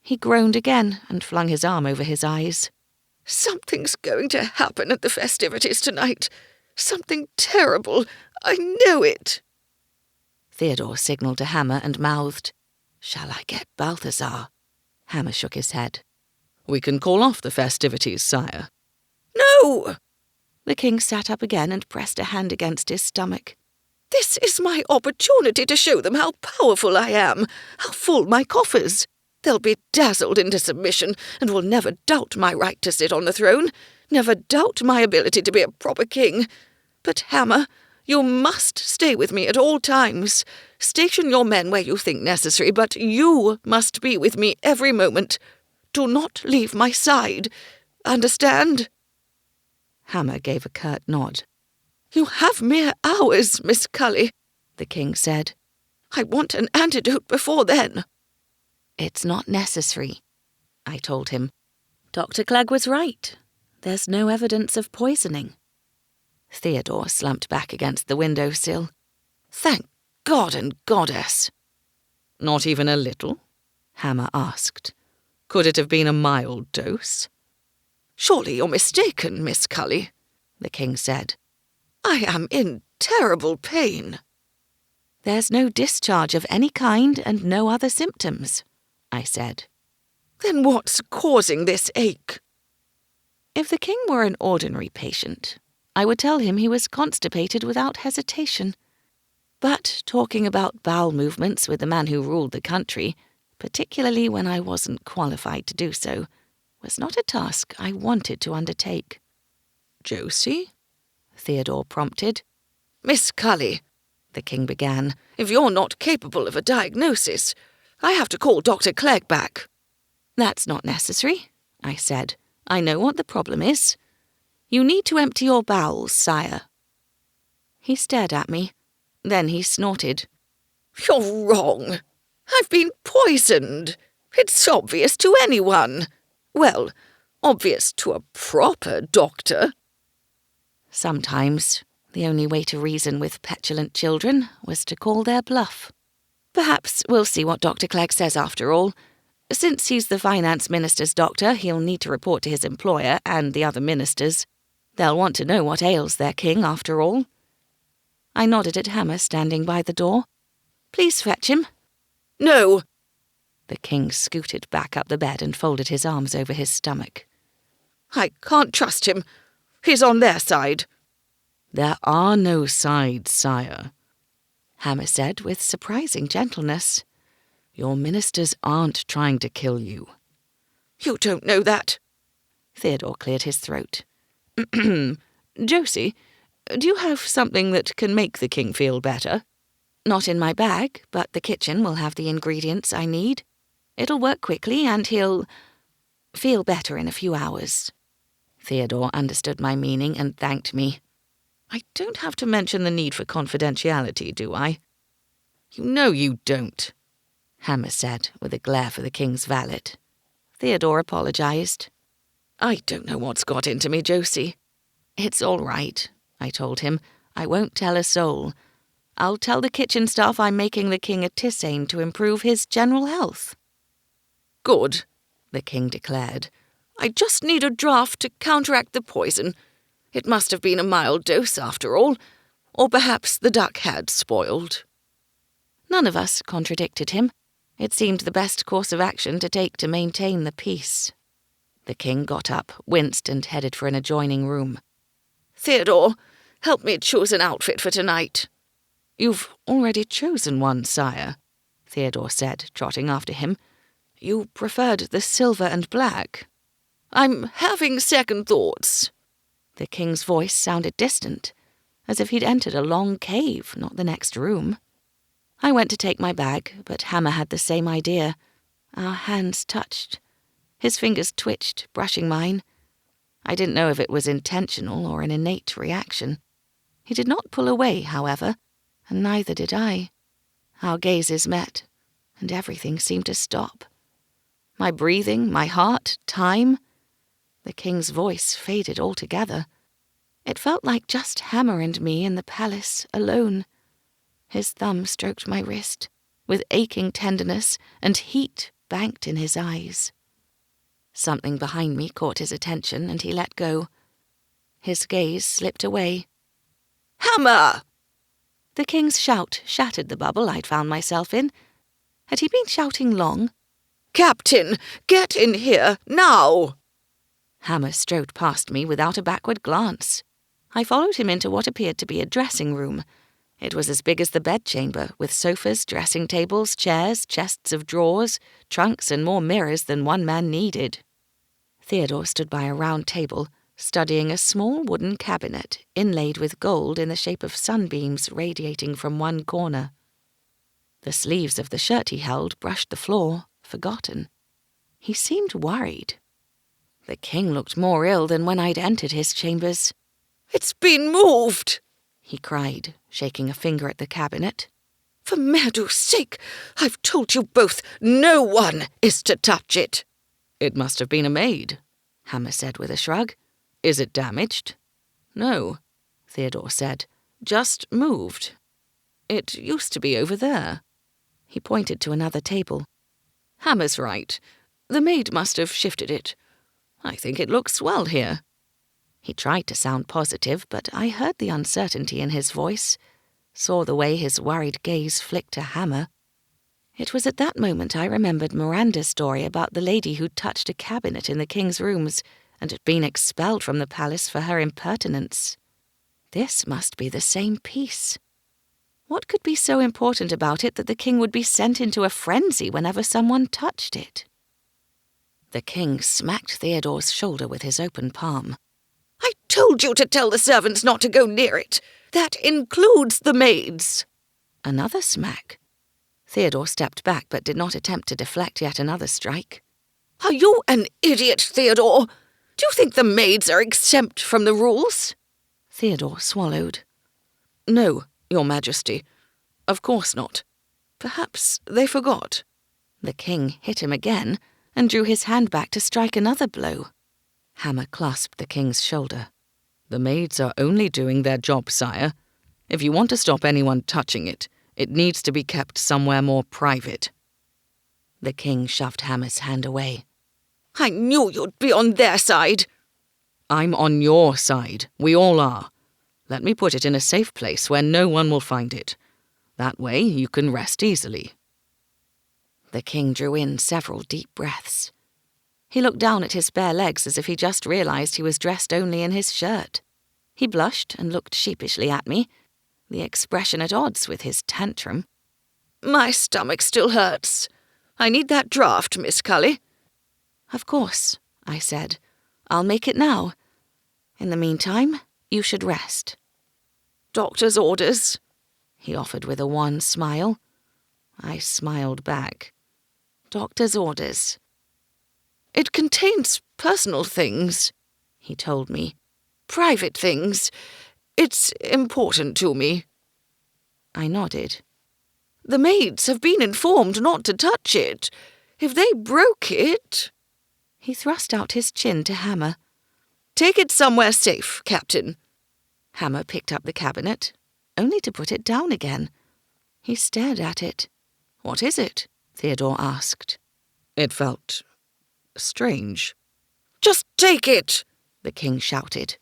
He groaned again and flung his arm over his eyes. Something's going to happen at the festivities tonight. Something terrible. I know it. Theodore signalled to Hammer and mouthed, Shall I get Balthazar? Hammer shook his head. We can call off the festivities, sire. No! The king sat up again and pressed a hand against his stomach. This is my opportunity to show them how powerful I am, how full my coffers. They'll be dazzled into submission and will never doubt my right to sit on the throne, never doubt my ability to be a proper king. But, Hammer, you must stay with me at all times. Station your men where you think necessary, but you must be with me every moment. Do not leave my side. Understand?" Hammer gave a curt nod. "You have mere hours, Miss Cully," the king said. "I want an antidote before then." "It's not necessary," I told him. "Dr. Clegg was right. There's no evidence of poisoning." Theodore slumped back against the windowsill. "Thank God and Goddess." "Not even a little?" Hammer asked. "Could it have been a mild dose?" "Surely you're mistaken, Miss Cully," the king said. "I am in terrible pain." "There's no discharge of any kind and no other symptoms," I said. "Then what's causing this ache?" If the king were an ordinary patient, I would tell him he was constipated without hesitation. But talking about bowel movements with the man who ruled the country, particularly when I wasn't qualified to do so, was not a task I wanted to undertake. "Josie?" Theodore prompted. "Miss Cully," the king began, "if you're not capable of a diagnosis, I have to call Dr. Clegg back." "That's not necessary," I said. "I know what the problem is. You need to empty your bowels, sire." He stared at me. Then he snorted. "You're wrong. I've been poisoned. It's obvious to anyone. Well, obvious to a proper doctor." Sometimes the only way to reason with petulant children was to call their bluff. Perhaps we'll see what Dr. Clegg says after all. Since he's the finance minister's doctor, he'll need to report to his employer and the other ministers. They'll want to know what ails their king after all. I nodded at Hammer standing by the door. "Please fetch him." "No." The king scooted back up the bed and folded his arms over his stomach. "I can't trust him. He's on their side." "There are no sides, sire," Hammer said with surprising gentleness. "Your ministers aren't trying to kill you." "You don't know that." Theodore cleared his throat. "Josie, do you have something that can make the king feel better?" "Not in my bag, but the kitchen will have the ingredients I need. It'll work quickly and he'll feel better in a few hours." Theodore understood my meaning and thanked me. "I don't have to mention the need for confidentiality, do I?" "You know you don't," Hammer said with a glare for the king's valet. Theodore apologized. "I don't know what's got into me, Josie." "It's all right," I told him. "I won't tell a soul. I'll tell the kitchen staff I'm making the king a tisane to improve his general health." "Good," the king declared. "I just need a draught to counteract the poison. It must have been a mild dose after all, or perhaps the duck had spoiled." None of us contradicted him. It seemed the best course of action to take to maintain the peace. The king got up, winced, and headed for an adjoining room. "Theodore, help me choose an outfit for tonight." "You've already chosen one, sire," Theodore said, trotting after him. "You preferred the silver and black." "I'm having second thoughts." The king's voice sounded distant, as if he'd entered a long cave, not the next room. I went to take my bag, but Hammer had the same idea. Our hands touched. His fingers twitched, brushing mine. I didn't know if it was intentional or an innate reaction. He did not pull away, however, and neither did I. Our gazes met, and everything seemed to stop. My breathing, my heart, time. The king's voice faded altogether. It felt like just Hammer and me in the palace, alone. His thumb stroked my wrist, with aching tenderness, and heat banked in his eyes. Something behind me caught his attention, and he let go. His gaze slipped away. "Hammer!" The king's shout shattered the bubble I'd found myself in. Had he been shouting long? "Captain, get in here, now!" Hammer strode past me without a backward glance. I followed him into what appeared to be a dressing room. It was as big as the bedchamber, with sofas, dressing tables, chairs, chests of drawers, trunks, and more mirrors than one man needed. Theodore stood by a round table, studying a small wooden cabinet inlaid with gold in the shape of sunbeams radiating from one corner. The sleeves of the shirt he held brushed the floor, forgotten. He seemed worried. The king looked more ill than when I'd entered his chambers. "It's been moved!" he cried, shaking a finger at the cabinet. "For Merdu's sake, I've told you both, no one is to touch it." "It must have been a maid," Hammer said with a shrug. "Is it damaged?" "No," Theodore said. "Just moved. It used to be over there." He pointed to another table. "Hammer's right. The maid must have shifted it. I think it looks well here." He tried to sound positive, but I heard the uncertainty in his voice, saw the way his worried gaze flicked to Hammer. It was at that moment I remembered Miranda's story about the lady who'd touched a cabinet in the king's rooms and had been expelled from the palace for her impertinence. This must be the same piece. What could be so important about it that the king would be sent into a frenzy whenever someone touched it? The king smacked Theodore's shoulder with his open palm. "I told you to tell the servants not to go near it. That includes the maids." Another smack. Theodore stepped back but did not attempt to deflect yet another strike. "Are you an idiot, Theodore? Do you think the maids are exempt from the rules?" Theodore swallowed. "No, Your Majesty. Of course not. Perhaps they forgot." The king hit him again and drew his hand back to strike another blow. Hammer clasped the king's shoulder. "The maids are only doing their job, sire. If you want to stop anyone touching it, it needs to be kept somewhere more private." The king shoved Hammer's hand away. "I knew you'd be on their side." "I'm on your side. We all are. Let me put it in a safe place where no one will find it. That way you can rest easily." The king drew in several deep breaths. He looked down at his bare legs as if he just realized he was dressed only in his shirt. He blushed and looked sheepishly at me, the expression at odds with his tantrum. "My stomach still hurts. I need that draught, Miss Cully." "Of course," I said. "I'll make it now. In the meantime, you should rest." "Doctor's orders," he offered with a wan smile. I smiled back. "Doctor's orders." "It contains personal things," he told me. "Private things. It's important to me." I nodded. "The maids have been informed not to touch it. If they broke it—" He thrust out his chin to Hammer. "Take it somewhere safe, Captain." Hammer picked up the cabinet, only to put it down again. He stared at it. "What is it?" Theodore asked. It felt strange. "Just take it!" the king shouted.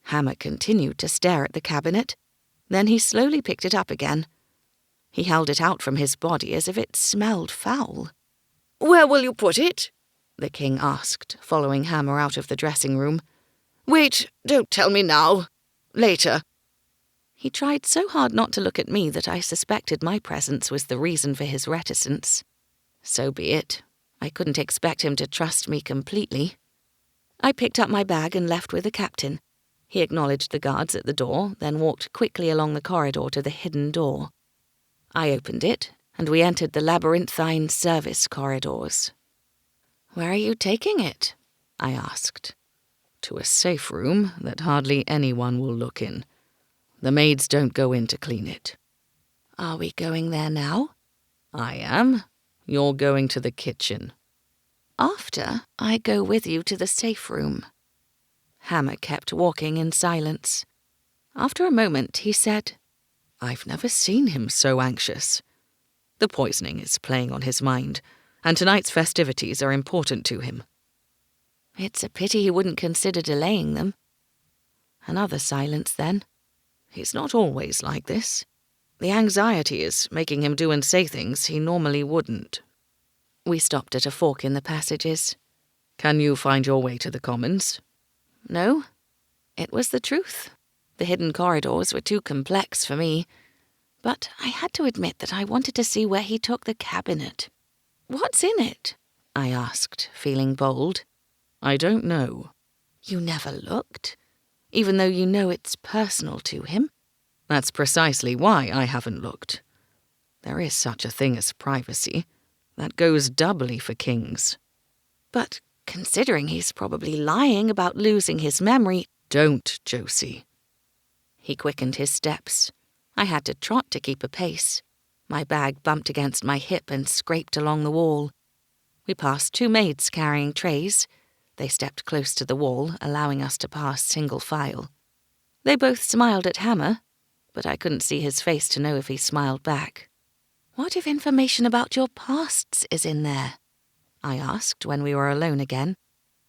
Hammer continued to stare at the cabinet. Then he slowly picked it up again. He held it out from his body as if it smelled foul. "Where will you put it?" the king asked, following Hammer out of the dressing room. "Wait, don't tell me now. Later." He tried so hard not to look at me that I suspected my presence was the reason for his reticence. So be it. I couldn't expect him to trust me completely. I picked up my bag and left with the captain. He acknowledged the guards at the door, then walked quickly along the corridor to the hidden door. I opened it, and we entered the labyrinthine service corridors. "Where are you taking it?" I asked. "To a safe room that hardly anyone will look in. The maids don't go in to clean it." "Are we going there now?" "I am. You're going to the kitchen." "After I go with you to the safe room." Hammer kept walking in silence. After a moment, he said, "I've never seen him so anxious. The poisoning is playing on his mind, and tonight's festivities are important to him." "It's a pity he wouldn't consider delaying them." Another silence then. "He's not always like this. The anxiety is making him do and say things he normally wouldn't." We stopped at a fork in the passages. Can you find your way to the commons? No, it was the truth. The hidden corridors were too complex for me. But I had to admit that I wanted to see where he took the cabinet. What's in it? I asked, feeling bold. I don't know. You never looked? Even though you know it's personal to him? That's precisely why I haven't looked. There is such a thing as privacy. That goes doubly for kings. But considering he's probably lying about losing his memory... Don't, Josie. He quickened his steps. I had to trot to keep a pace. My bag bumped against my hip and scraped along the wall. We passed 2 maids carrying trays. They stepped close to the wall, allowing us to pass single file. They both smiled at Hammer, but I couldn't see his face to know if he smiled back. What if information about your pasts is in there? I asked when we were alone again.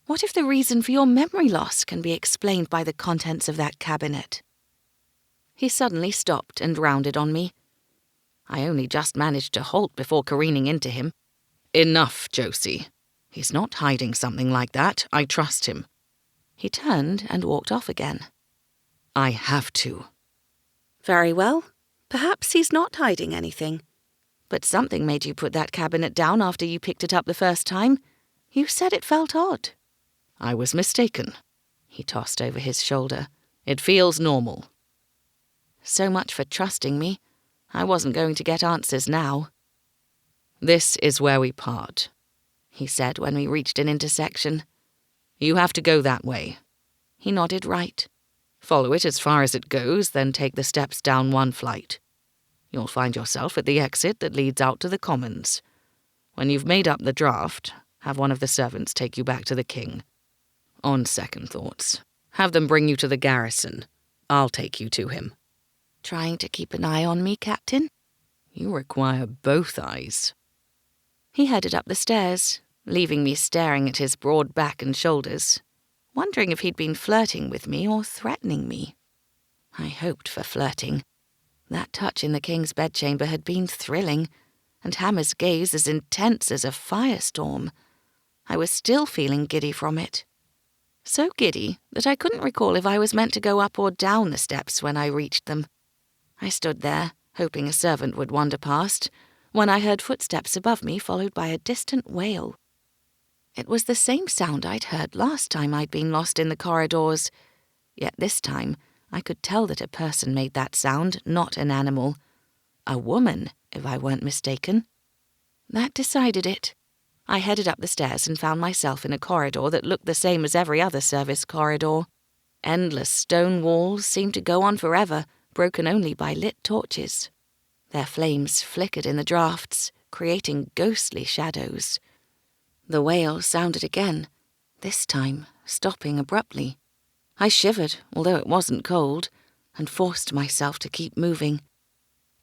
What if the reason for your memory loss can be explained by the contents of that cabinet? He suddenly stopped and rounded on me. I only just managed to halt before careening into him. Enough, Josie. He's not hiding something like that. I trust him. He turned and walked off again. I have to. Very well. Perhaps he's not hiding anything. But something made you put that cabinet down after you picked it up the first time. You said it felt odd. I was mistaken. He tossed over his shoulder. It feels normal. So much for trusting me. I wasn't going to get answers now. This is where we part, he said when we reached an intersection. You have to go that way. He nodded right. Follow it as far as it goes, then take the steps down 1 flight. You'll find yourself at the exit that leads out to the commons. When you've made up the draft, have one of the servants take you back to the king. On second thoughts, have them bring you to the garrison. I'll take you to him. Trying to keep an eye on me, Captain? You require both eyes. He headed up the stairs, leaving me staring at his broad back and shoulders, wondering if he'd been flirting with me or threatening me. I hoped for flirting. That touch in the king's bedchamber had been thrilling, and Hammer's gaze as intense as a firestorm. I was still feeling giddy from it. So giddy that I couldn't recall if I was meant to go up or down the steps when I reached them. I stood there, hoping a servant would wander past, when I heard footsteps above me followed by a distant wail. It was the same sound I'd heard last time I'd been lost in the corridors, yet this time I could tell that a person made that sound, not an animal. A woman, if I weren't mistaken. That decided it. I headed up the stairs and found myself in a corridor that looked the same as every other service corridor. Endless stone walls seemed to go on forever, broken only by lit torches. Their flames flickered in the drafts, creating ghostly shadows. The wail sounded again, this time stopping abruptly. I shivered, although it wasn't cold, and forced myself to keep moving.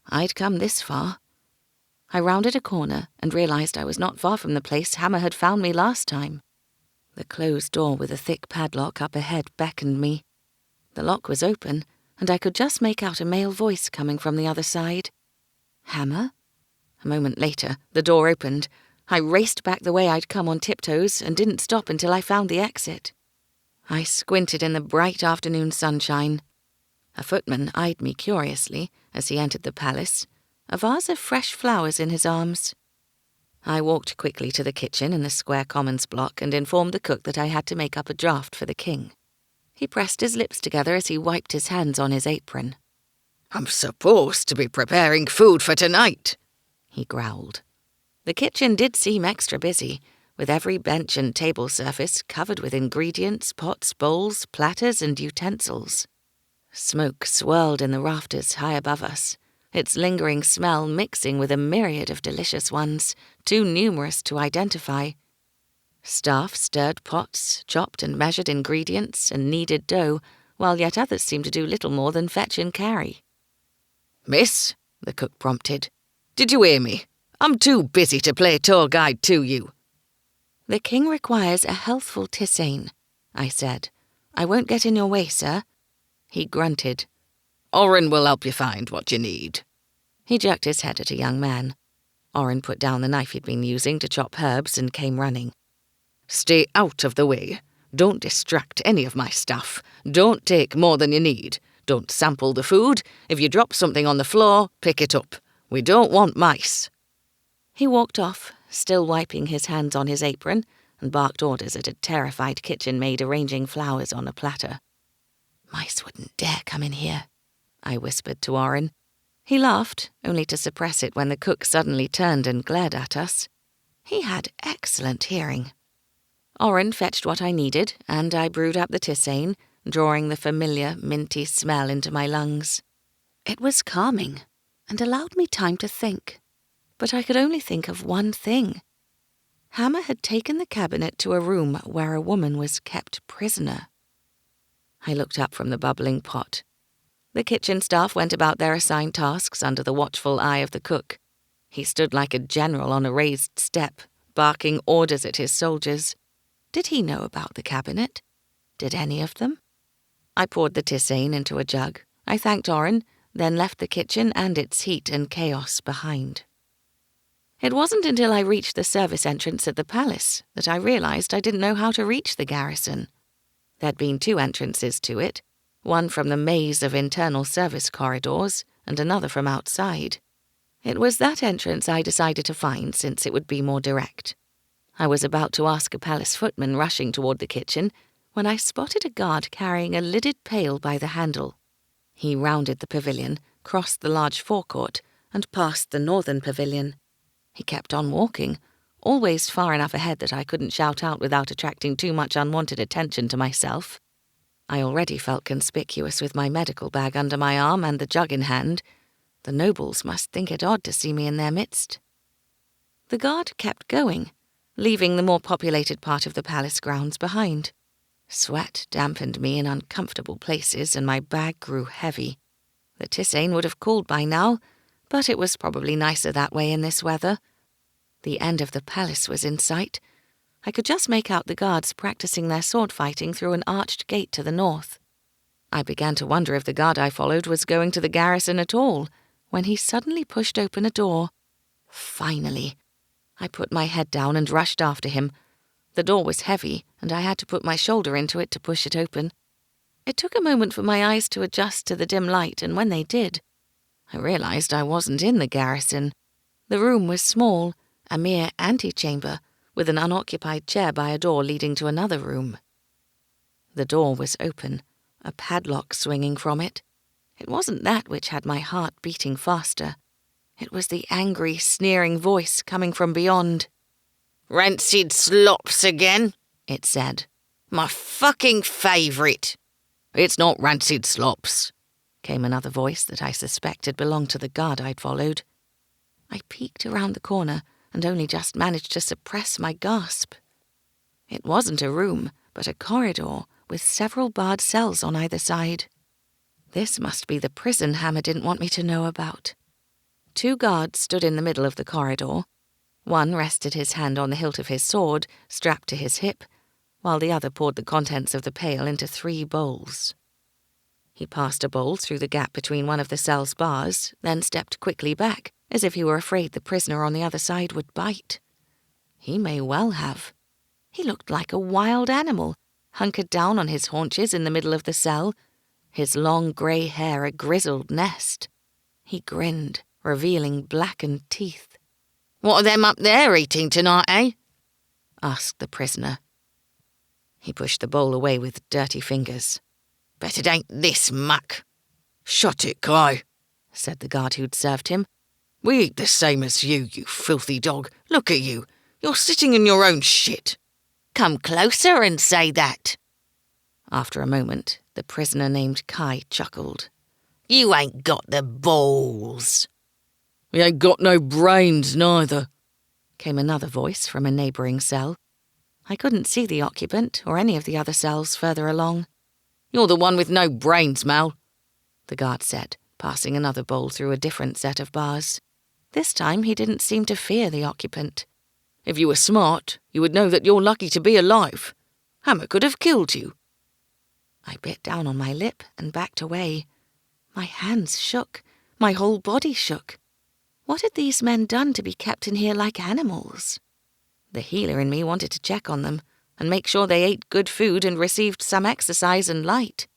I'd come this far. I rounded a corner and realized I was not far from the place Hammer had found me last time. The closed door with a thick padlock up ahead beckoned me. The lock was open, and I could just make out a male voice coming from the other side. Hammer? A moment later, the door opened. I raced back the way I'd come on tiptoes and didn't stop until I found the exit. I squinted in the bright afternoon sunshine. A footman eyed me curiously as he entered the palace, a vase of fresh flowers in his arms. I walked quickly to the kitchen in the square commons block and informed the cook that I had to make up a draft for the king. He pressed his lips together as he wiped his hands on his apron. "I'm supposed to be preparing food for tonight," he growled. The kitchen did seem extra busy, with every bench and table surface covered with ingredients, pots, bowls, platters, and utensils. Smoke swirled in the rafters high above us, its lingering smell mixing with a myriad of delicious ones, too numerous to identify. Staff stirred pots, chopped and measured ingredients, and kneaded dough, while yet others seemed to do little more than fetch and carry. "Miss," the cook prompted, "did you hear me? I'm too busy to play tour guide to you." "The king requires a healthful tisane," I said. "I won't get in your way, sir." He grunted. "Oren will help you find what you need." He jerked his head at a young man. Oren put down the knife he'd been using to chop herbs and came running. Stay out of the way. Don't distract any of my stuff. Don't take more than you need. Don't sample the food. If you drop something on the floor, pick it up. We don't want mice." He walked off, still wiping his hands on his apron, and barked orders at a terrified kitchen maid arranging flowers on a platter. "Mice wouldn't dare come in here," I whispered to Orrin. He laughed, only to suppress it when the cook suddenly turned and glared at us. He had excellent hearing. Orrin fetched what I needed, and I brewed up the tisane, drawing the familiar, minty smell into my lungs. It was calming, and allowed me time to think. But I could only think of one thing. Hammer had taken the cabinet to a room where a woman was kept prisoner. I looked up from the bubbling pot. The kitchen staff went about their assigned tasks under the watchful eye of the cook. He stood like a general on a raised step, barking orders at his soldiers. Did he know about the cabinet? Did any of them? I poured the tisane into a jug. I thanked Orrin, then left the kitchen and its heat and chaos behind. It wasn't until I reached the service entrance at the palace that I realized I didn't know how to reach the garrison. There'd been 2 entrances to it, one from the maze of internal service corridors and another from outside. It was that entrance I decided to find since it would be more direct. I was about to ask a palace footman rushing toward the kitchen when I spotted a guard carrying a lidded pail by the handle. He rounded the pavilion, crossed the large forecourt, and passed the northern pavilion. He kept on walking, always far enough ahead that I couldn't shout out without attracting too much unwanted attention to myself. I already felt conspicuous with my medical bag under my arm and the jug in hand. The nobles must think it odd to see me in their midst. The guard kept going, leaving the more populated part of the palace grounds behind. Sweat dampened me in uncomfortable places and my bag grew heavy. The tisane would have cooled by now, but it was probably nicer that way in this weather. The end of the palace was in sight. I could just make out the guards practicing their sword fighting through an arched gate to the north. I began to wonder if the guard I followed was going to the garrison at all, when he suddenly pushed open a door. Finally! I put my head down and rushed after him. The door was heavy, and I had to put my shoulder into it to push it open. It took a moment for my eyes to adjust to the dim light, and when they did, I realized I wasn't in the garrison. The room was small, a mere antechamber, with an unoccupied chair by a door leading to another room. The door was open, a padlock swinging from it. It wasn't that which had my heart beating faster. It was the angry, sneering voice coming from beyond. "Rancid slops again," it said. "My fucking favourite." "It's not rancid slops," came another voice that I suspected belonged to the guard I'd followed. I peeked around the corner and only just managed to suppress my gasp. It wasn't a room, but a corridor with several barred cells on either side. This must be the prison Hammer didn't want me to know about. 2 guards stood in the middle of the corridor. One rested his hand on the hilt of his sword, strapped to his hip, while the other poured the contents of the pail into 3 bowls. He passed a bowl through the gap between one of the cell's bars, then stepped quickly back, as if he were afraid the prisoner on the other side would bite. He may well have. He looked like a wild animal, hunkered down on his haunches in the middle of the cell, his long grey hair a grizzled nest. He grinned, revealing blackened teeth. "What are them up there eating tonight, eh?" asked the prisoner. He pushed the bowl away with dirty fingers. "Bet it ain't this muck." "Shut it, Kai," said the guard who'd served him. "We eat the same as you filthy dog. Look at you. You're sitting in your own shit." "Come closer and say that." After a moment, the prisoner named Kai chuckled. "You ain't got the balls." "We ain't got no brains, neither," came another voice from a neighbouring cell. I couldn't see the occupant or any of the other cells further along. "You're the one with no brains, Mal," the guard said, passing another bowl through a different set of bars. This time he didn't seem to fear the occupant. "If you were smart, you would know that you're lucky to be alive. Hammer could have killed you." I bit down on my lip and backed away. My hands shook. My whole body shook. What had these men done to be kept in here like animals? The healer in me wanted to check on them, and make sure they ate good food and received some exercise and light.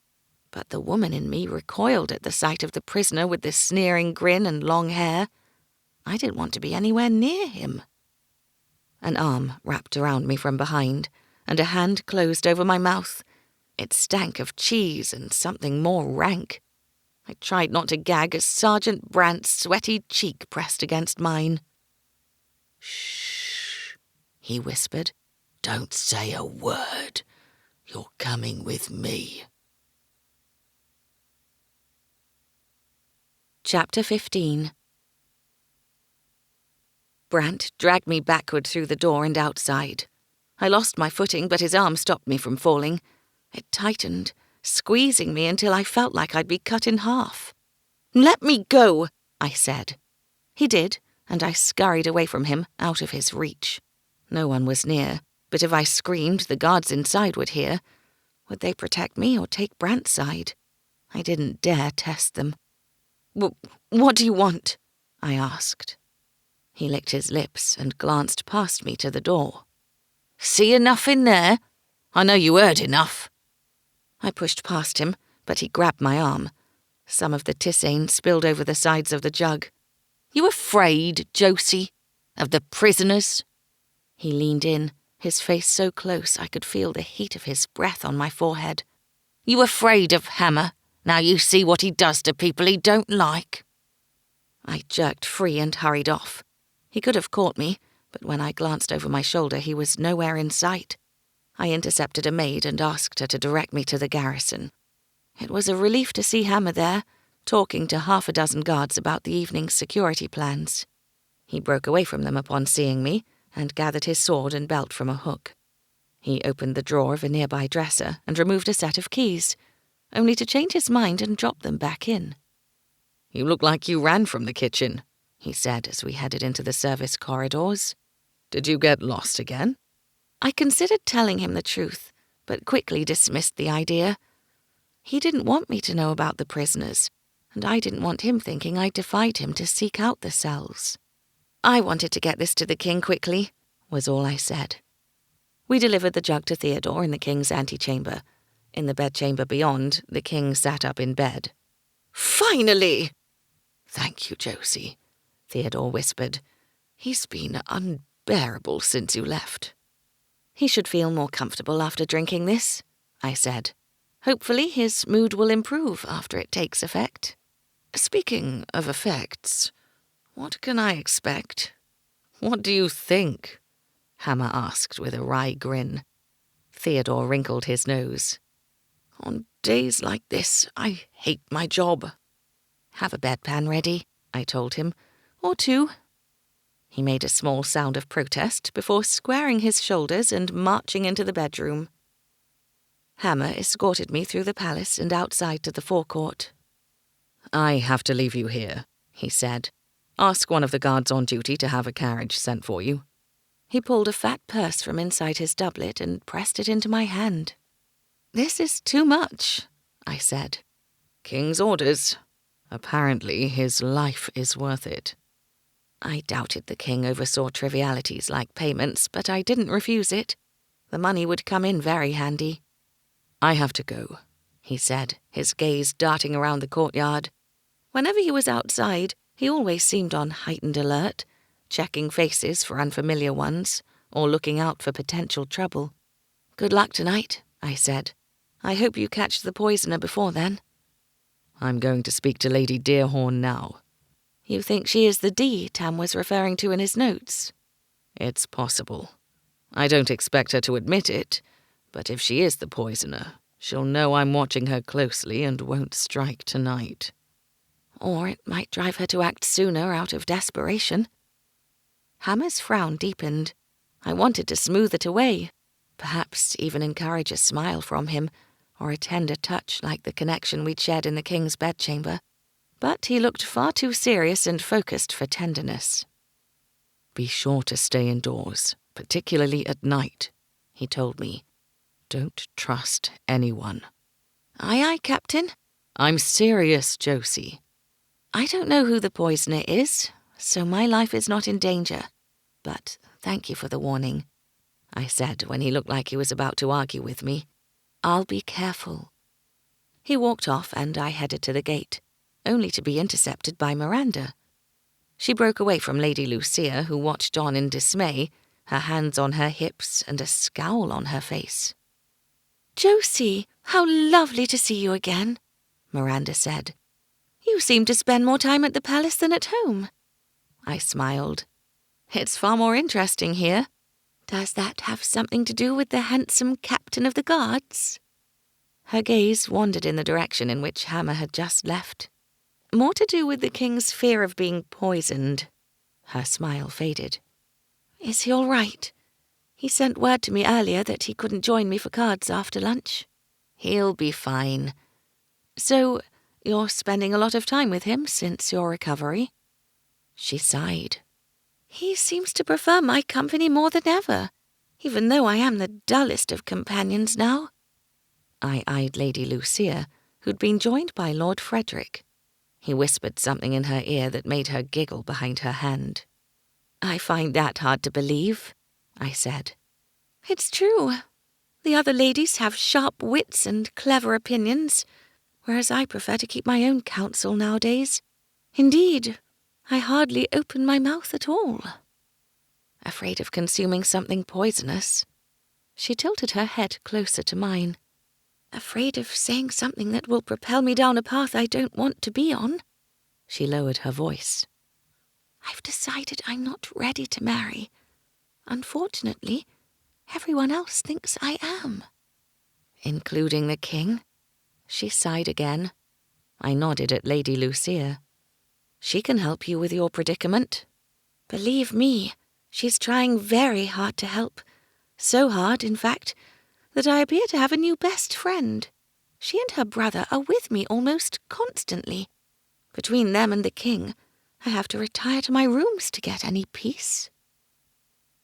But the woman in me recoiled at the sight of the prisoner with the sneering grin and long hair. I didn't want to be anywhere near him. An arm wrapped around me from behind, and a hand closed over my mouth. It stank of cheese and something more rank. I tried not to gag as Sergeant Brandt's sweaty cheek pressed against mine. "Shh," he whispered. "Don't say a word. You're coming with me." Chapter 15. Brandt dragged me backward through the door and outside. I lost my footing, but his arm stopped me from falling. It tightened, squeezing me until I felt like I'd be cut in half. "Let me go," I said. He did, and I scurried away from him, out of his reach. No one was near, but if I screamed, the guards inside would hear. Would they protect me or take Brandt's side? I didn't dare test them. "What do you want?" I asked. He licked his lips and glanced past me to the door. "See enough in there? I know you heard enough." I pushed past him, but he grabbed my arm. Some of the tisane spilled over the sides of the jug. "You afraid, Josie, of the prisoners?" He leaned in, his face so close I could feel the heat of his breath on my forehead. "You afraid of Hammer? Now you see what he does to people he don't like." I jerked free and hurried off. He could have caught me, but when I glanced over my shoulder he was nowhere in sight. I intercepted a maid and asked her to direct me to the garrison. It was a relief to see Hammer there, talking to half a dozen guards about the evening's security plans. He broke away from them upon seeing me and gathered his sword and belt from a hook. He opened the drawer of a nearby dresser and removed a set of keys, only to change his mind and drop them back in. "You look like you ran from the kitchen," he said as we headed into the service corridors. "Did you get lost again?" I considered telling him the truth, but quickly dismissed the idea. He didn't want me to know about the prisoners, and I didn't want him thinking I defied him to seek out the cells. I wanted to get this to the king quickly, was all I said. We delivered the jug to Theodore in the king's antechamber. In the bedchamber beyond, the king sat up in bed. "Finally!" "Thank you, Josie," Theodore whispered. "He's been unbearable since you left." "He should feel more comfortable after drinking this," I said. "Hopefully his mood will improve after it takes effect." "Speaking of effects, what can I expect?" "What do you think?" Hammer asked with a wry grin. Theodore wrinkled his nose. "On days like this, I hate my job." "Have a bedpan ready," I told him. "Or two." He made a small sound of protest before squaring his shoulders and marching into the bedroom. Hammer escorted me through the palace and outside to the forecourt. "I have to leave you here," he said. "Ask one of the guards on duty to have a carriage sent for you." He pulled a fat purse from inside his doublet and pressed it into my hand. "This is too much," I said. "King's orders. Apparently his life is worth it." I doubted the king oversaw trivialities like payments, but I didn't refuse it. The money would come in very handy. "I have to go," he said, his gaze darting around the courtyard. Whenever he was outside, he always seemed on heightened alert, checking faces for unfamiliar ones, or looking out for potential trouble. "Good luck tonight," I said. "I hope you catch the poisoner before then." "I'm going to speak to Lady Deerhorn now." "You think she is the D Tam was referring to in his notes?" "It's possible. I don't expect her to admit it, but if she is the poisoner, she'll know I'm watching her closely and won't strike tonight." "Or it might drive her to act sooner out of desperation." Hammer's frown deepened. I wanted to smooth it away, perhaps even encourage a smile from him, or a tender touch like the connection we'd shared in the king's bedchamber. But he looked far too serious and focused for tenderness. "Be sure to stay indoors, particularly at night," he told me. "Don't trust anyone." "Aye, aye, Captain." "I'm serious, Josie." "I don't know who the poisoner is, so my life is not in danger. But thank you for the warning." I said when he looked like he was about to argue with me. "I'll be careful." He walked off and I headed to the gate, only to be intercepted by Miranda. She broke away from Lady Lucia, who watched on in dismay, her hands on her hips and a scowl on her face. "Josie, how lovely to see you again," Miranda said. "You seem to spend more time at the palace than at home." I smiled. "It's far more interesting here." "Does that have something to do with the handsome captain of the guards?" Her gaze wandered in the direction in which Hammer had just left. "More to do with the king's fear of being poisoned." Her smile faded. "Is he all right? He sent word to me earlier that he couldn't join me for cards after lunch." "He'll be fine. So, you're spending a lot of time with him since your recovery?" She sighed. "He seems to prefer my company more than ever, even though I am the dullest of companions now." I eyed Lady Lucia, who'd been joined by Lord Frederick. He whispered something in her ear that made her giggle behind her hand. "I find that hard to believe," I said. "It's true. The other ladies have sharp wits and clever opinions, whereas I prefer to keep my own counsel nowadays. Indeed, I hardly open my mouth at all." "Afraid of consuming something poisonous?" She tilted her head closer to mine. "Afraid of saying something that will propel me down a path I don't want to be on." She lowered her voice. "I've decided I'm not ready to marry. Unfortunately, everyone else thinks I am." "Including the king?" She sighed again. I nodded at Lady Lucia. "She can help you with your predicament." "Believe me, she's trying very hard to help. So hard, in fact, that I appear to have a new best friend. She and her brother are with me almost constantly. Between them and the king, I have to retire to my rooms to get any peace."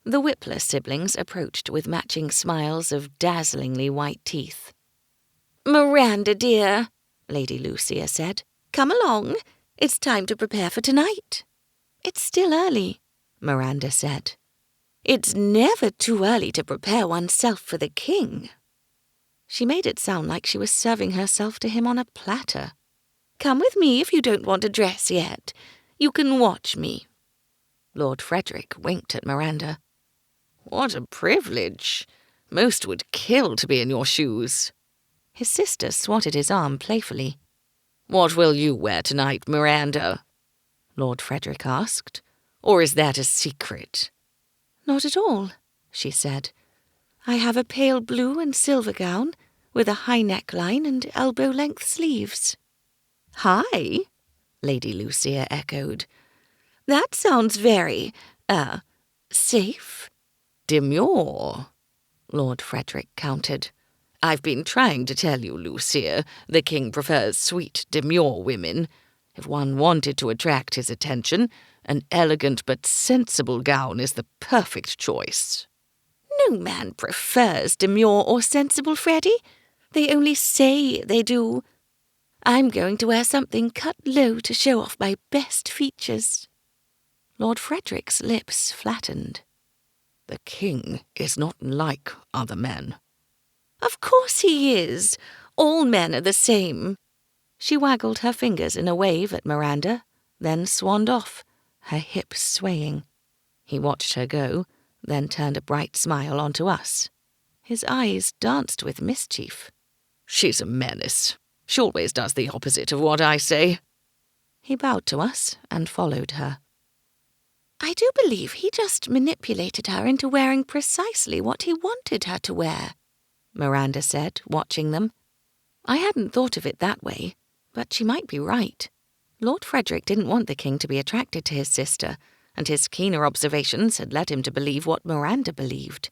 The Whippler siblings approached with matching smiles of dazzlingly white teeth. "Miranda, dear," Lady Lucia said, "come along. It's time to prepare for tonight." "It's still early," Miranda said. "It's never too early to prepare oneself for the king." She made it sound like she was serving herself to him on a platter. "Come with me if you don't want to dress yet. You can watch me." Lord Frederick winked at Miranda. "What a privilege. Most would kill to be in your shoes." His sister swatted his arm playfully. "What will you wear tonight, Miranda?" Lord Frederick asked. "Or is that a secret?" "Not at all," she said. "I have a pale blue and silver gown with a high neckline and elbow-length sleeves." "High?" Lady Lucia echoed. "That sounds very, safe." "Demure," Lord Frederick countered. "I've been trying to tell you, Lucia, the king prefers sweet, demure women. If one wanted to attract his attention, an elegant but sensible gown is the perfect choice." "No man prefers demure or sensible, Freddie. They only say they do. I'm going to wear something cut low to show off my best features." Lord Frederick's lips flattened. "The king is not like other men." "Of course he is. All men are the same." She waggled her fingers in a wave at Miranda, then swanned off, her hips swaying. He watched her go, then turned a bright smile onto us. His eyes danced with mischief. "She's a menace. She always does the opposite of what I say." He bowed to us and followed her. "I do believe he just manipulated her into wearing precisely what he wanted her to wear," Miranda said, watching them. I hadn't thought of it that way, but she might be right. Lord Frederick didn't want the king to be attracted to his sister, and his keener observations had led him to believe what Miranda believed.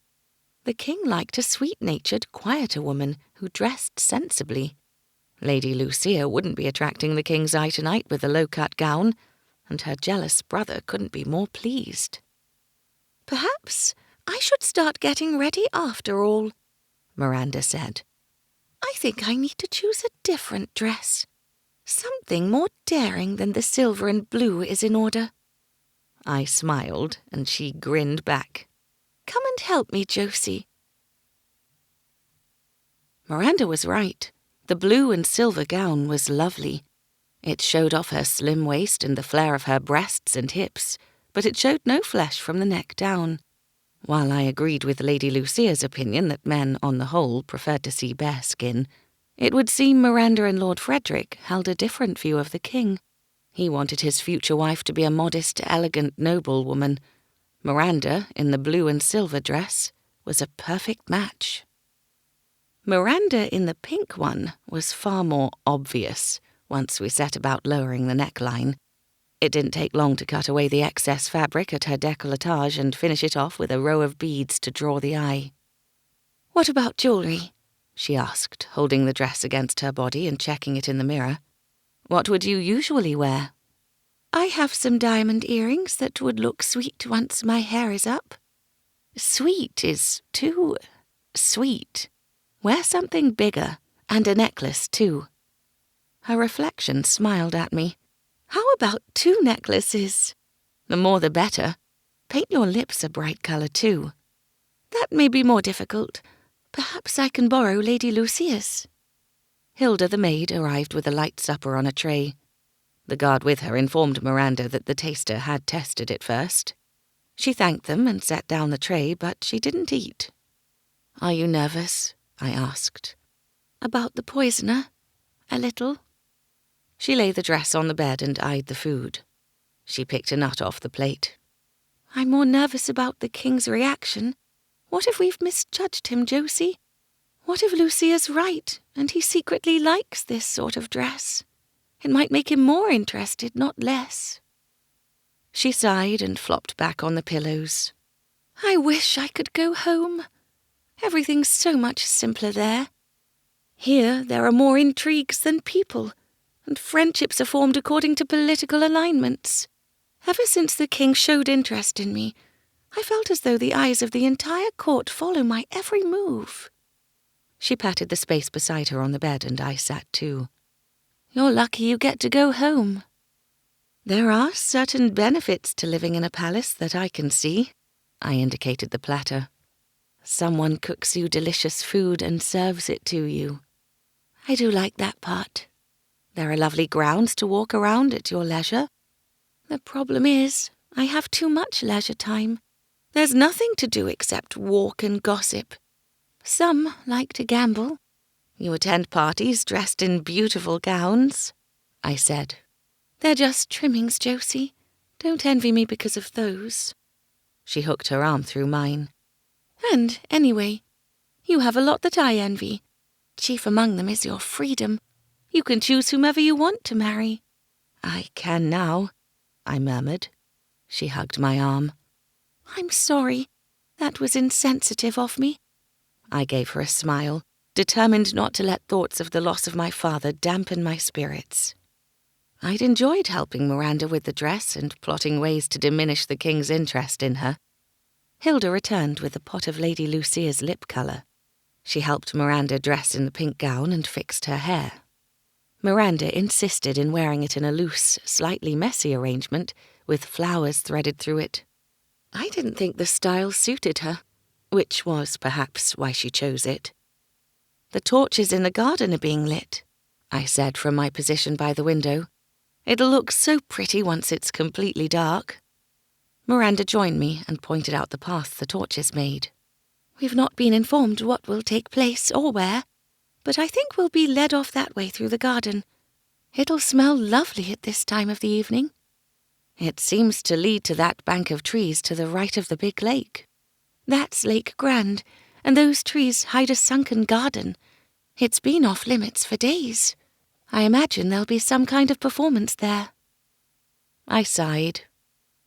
The king liked a sweet-natured, quieter woman who dressed sensibly. Lady Lucia wouldn't be attracting the king's eye tonight with a low-cut gown, and her jealous brother couldn't be more pleased. "Perhaps I should start getting ready after all," Miranda said. "I think I need to choose a different dress. Something more daring than the silver and blue is in order." I smiled, and she grinned back. Come and help me, Josie." Miranda was right. The blue and silver gown was lovely. It showed off her slim waist and the flare of her breasts and hips, but it showed no flesh from the neck down. While I agreed with Lady Lucia's opinion that men, on the whole, preferred to see bare skin, it would seem Miranda and Lord Frederick held a different view of the king. He wanted his future wife to be a modest, elegant noblewoman. Miranda, in the blue and silver dress, was a perfect match. Miranda in the pink one was far more obvious once we set about lowering the neckline. It didn't take long to cut away the excess fabric at her décolletage and finish it off with a row of beads to draw the eye. "What about jewellery?" she asked, holding the dress against her body and checking it in the mirror. "What would you usually wear?" "I have some diamond earrings that would look sweet once my hair is up." "Sweet is too sweet. Wear something bigger, and a necklace too." Her reflection smiled at me. "How about 2 necklaces?" "The more the better. Paint your lips a bright colour too." "That may be more difficult. Perhaps I can borrow Lady Lucia's." Hilda the maid arrived with a light supper on a tray. The guard with her informed Miranda that the taster had tested it first. She thanked them and set down the tray, but she didn't eat. "Are you nervous?" I asked. "About the poisoner? A little." She lay the dress on the bed and eyed the food. She picked a nut off the plate. "I'm more nervous about the king's reaction. What if we've misjudged him, Josie? What if Lucia's right and he secretly likes this sort of dress? It might make him more interested, not less." She sighed and flopped back on the pillows. "I wish I could go home. Everything's so much simpler there. Here there are more intrigues than people, and friendships are formed according to political alignments. Ever since the king showed interest in me, I felt as though the eyes of the entire court follow my every move." She patted the space beside her on the bed, and I sat too. "You're lucky you get to go home." "There are certain benefits to living in a palace that I can see." I indicated the platter. "Someone cooks you delicious food and serves it to you." "I do like that part." "There are lovely grounds to walk around at your leisure." "The problem is, I have too much leisure time. There's nothing to do except walk and gossip. Some like to gamble." "You attend parties dressed in beautiful gowns," I said. "They're just trimmings, Josie. Don't envy me because of those." She hooked her arm through mine. "And, anyway, you have a lot that I envy. Chief among them is your freedom. You can choose whomever you want to marry." "I can now," I murmured. She hugged my arm. "I'm sorry. That was insensitive of me." I gave her a smile, determined not to let thoughts of the loss of my father dampen my spirits. I'd enjoyed helping Miranda with the dress and plotting ways to diminish the king's interest in her. Hilda returned with a pot of Lady Lucia's lip colour. She helped Miranda dress in the pink gown and fixed her hair. Miranda insisted in wearing it in a loose, slightly messy arrangement with flowers threaded through it. I didn't think the style suited her, which was perhaps why she chose it. "The torches in the garden are being lit," I said from my position by the window. "It'll look so pretty once it's completely dark." Miranda joined me and pointed out the path the torches made. "We've not been informed what will take place or where, but I think we'll be led off that way through the garden. It'll smell lovely at this time of the evening." "It seems to lead to that bank of trees to the right of the big lake." "That's Lake Grand, and those trees hide a sunken garden. It's been off limits for days. I imagine there'll be some kind of performance there." I sighed.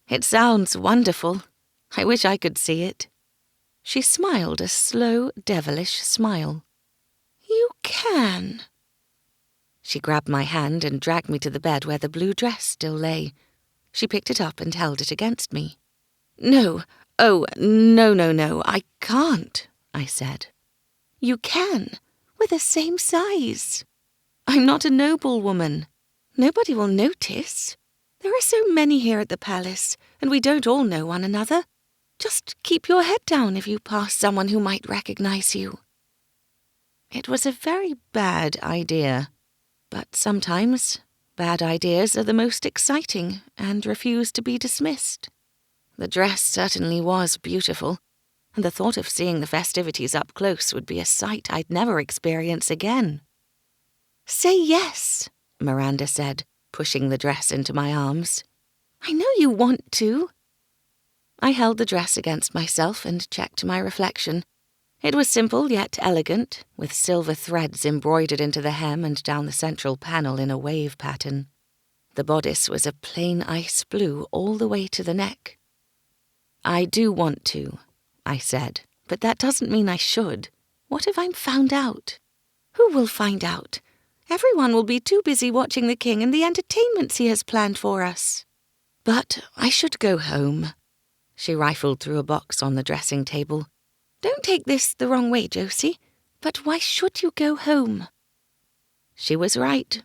"It sounds wonderful. I wish I could see it." She smiled a slow, devilish smile. "You can." She grabbed my hand and dragged me to the bed where the blue dress still lay. She picked it up and held it against me. "No, oh, no, I can't," I said. "You can. We're the same size." "I'm not a noblewoman." "Nobody will notice. There are so many here at the palace, and we don't all know one another. Just keep your head down if you pass someone who might recognize you." It was a very bad idea, but sometimes bad ideas are the most exciting and refuse to be dismissed. The dress certainly was beautiful, and the thought of seeing the festivities up close would be a sight I'd never experience again. "Say yes," Miranda said, pushing the dress into my arms. "I know you want to." I held the dress against myself and checked my reflection. It was simple yet elegant, with silver threads embroidered into the hem and down the central panel in a wave pattern. The bodice was a plain ice blue all the way to the neck. "I do want to," I said, "but that doesn't mean I should. What if I'm found out?" "Who will find out? Everyone will be too busy watching the king and the entertainments he has planned for us." "But I should go home." She rifled through a box on the dressing table. "Don't take this the wrong way, Josie, but why should you go home?" She was right.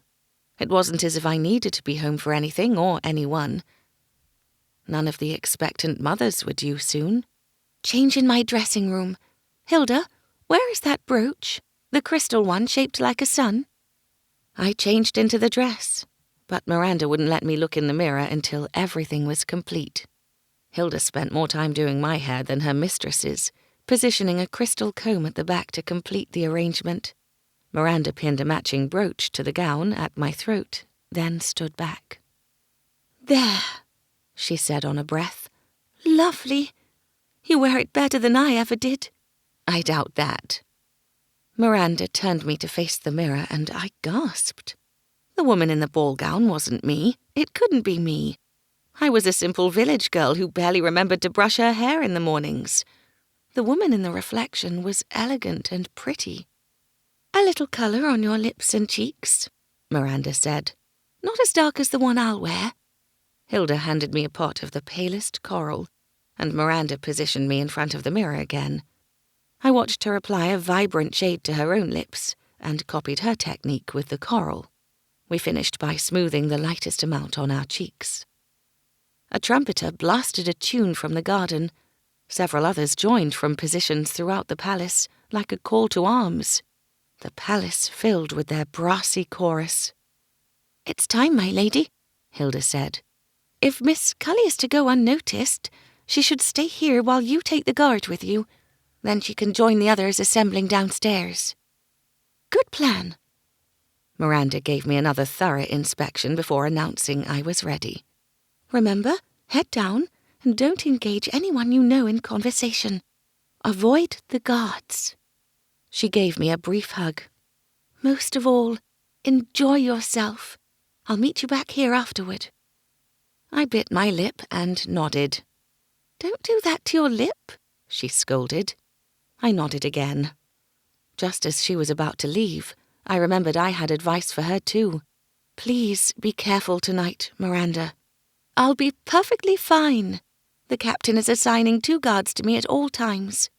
It wasn't as if I needed to be home for anything or anyone. None of the expectant mothers were due soon. "Change in my dressing room. Hilda, where is that brooch? The crystal one shaped like a sun?" I changed into the dress, but Miranda wouldn't let me look in the mirror until everything was complete. Hilda spent more time doing my hair than her mistresses, positioning a crystal comb at the back to complete the arrangement. Miranda pinned a matching brooch to the gown at my throat, then stood back. "There," she said on a breath. "Lovely. You wear it better than I ever did." "I doubt that." Miranda turned me to face the mirror, and I gasped. The woman in the ball gown wasn't me. It couldn't be me. I was a simple village girl who barely remembered to brush her hair in the mornings. The woman in the reflection was elegant and pretty. "A little colour on your lips and cheeks," Miranda said. "Not as dark as the one I'll wear." Hilda handed me a pot of the palest coral, and Miranda positioned me in front of the mirror again. I watched her apply a vibrant shade to her own lips and copied her technique with the coral. We finished by smoothing the lightest amount on our cheeks. A trumpeter blasted a tune from the garden. Several others joined from positions throughout the palace, like a call to arms. The palace filled with their brassy chorus. "It's time, my lady," Hilda said. "If Miss Cully is to go unnoticed, she should stay here while you take the guard with you. Then she can join the others assembling downstairs." "Good plan." Miranda gave me another thorough inspection before announcing I was ready. "Remember, head down, and don't engage anyone you know in conversation. Avoid the guards." She gave me a brief hug. "Most of all, enjoy yourself. I'll meet you back here afterward." I bit my lip and nodded. "Don't do that to your lip," she scolded. I nodded again. Just as she was about to leave, I remembered I had advice for her too. "Please be careful tonight, Miranda." "I'll be perfectly fine. The captain is assigning 2 guards to me at all times.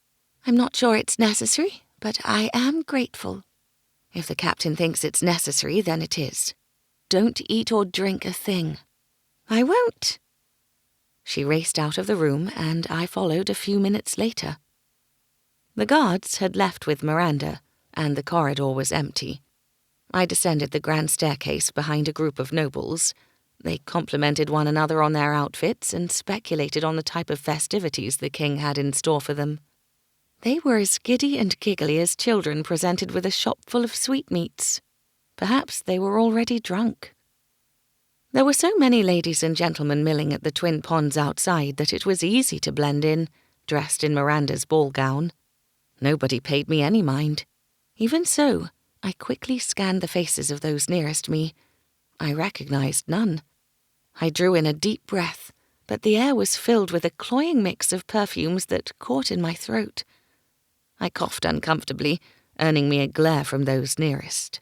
I'm not sure it's necessary, but I am grateful." "If the captain thinks it's necessary, then it is. Don't eat or drink a thing." "I won't." She raced out of the room, and I followed a few minutes later. The guards had left with Miranda, and the corridor was empty. I descended the grand staircase behind a group of nobles. They complimented one another on their outfits and speculated on the type of festivities the king had in store for them. They were as giddy and giggly as children presented with a shop full of sweetmeats. Perhaps they were already drunk. There were so many ladies and gentlemen milling at the twin ponds outside that it was easy to blend in, dressed in Miranda's ball gown. Nobody paid me any mind. Even so, I quickly scanned the faces of those nearest me. I recognized none. I drew in a deep breath, but the air was filled with a cloying mix of perfumes that caught in my throat. I coughed uncomfortably, earning me a glare from those nearest.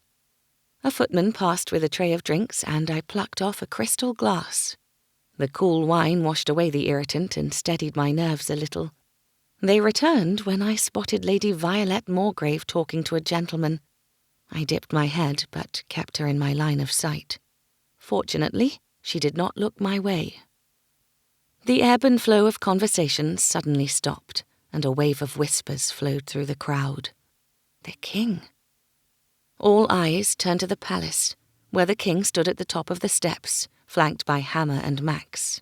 A footman passed with a tray of drinks, and I plucked off a crystal glass. The cool wine washed away the irritant and steadied my nerves a little. They returned when I spotted Lady Violet Moregrave talking to a gentleman. I dipped my head, but kept her in my line of sight. Fortunately, she did not look my way. The ebb and flow of conversations suddenly stopped, and a wave of whispers flowed through the crowd. The king. All eyes turned to the palace, where the king stood at the top of the steps, flanked by Hammer and Max.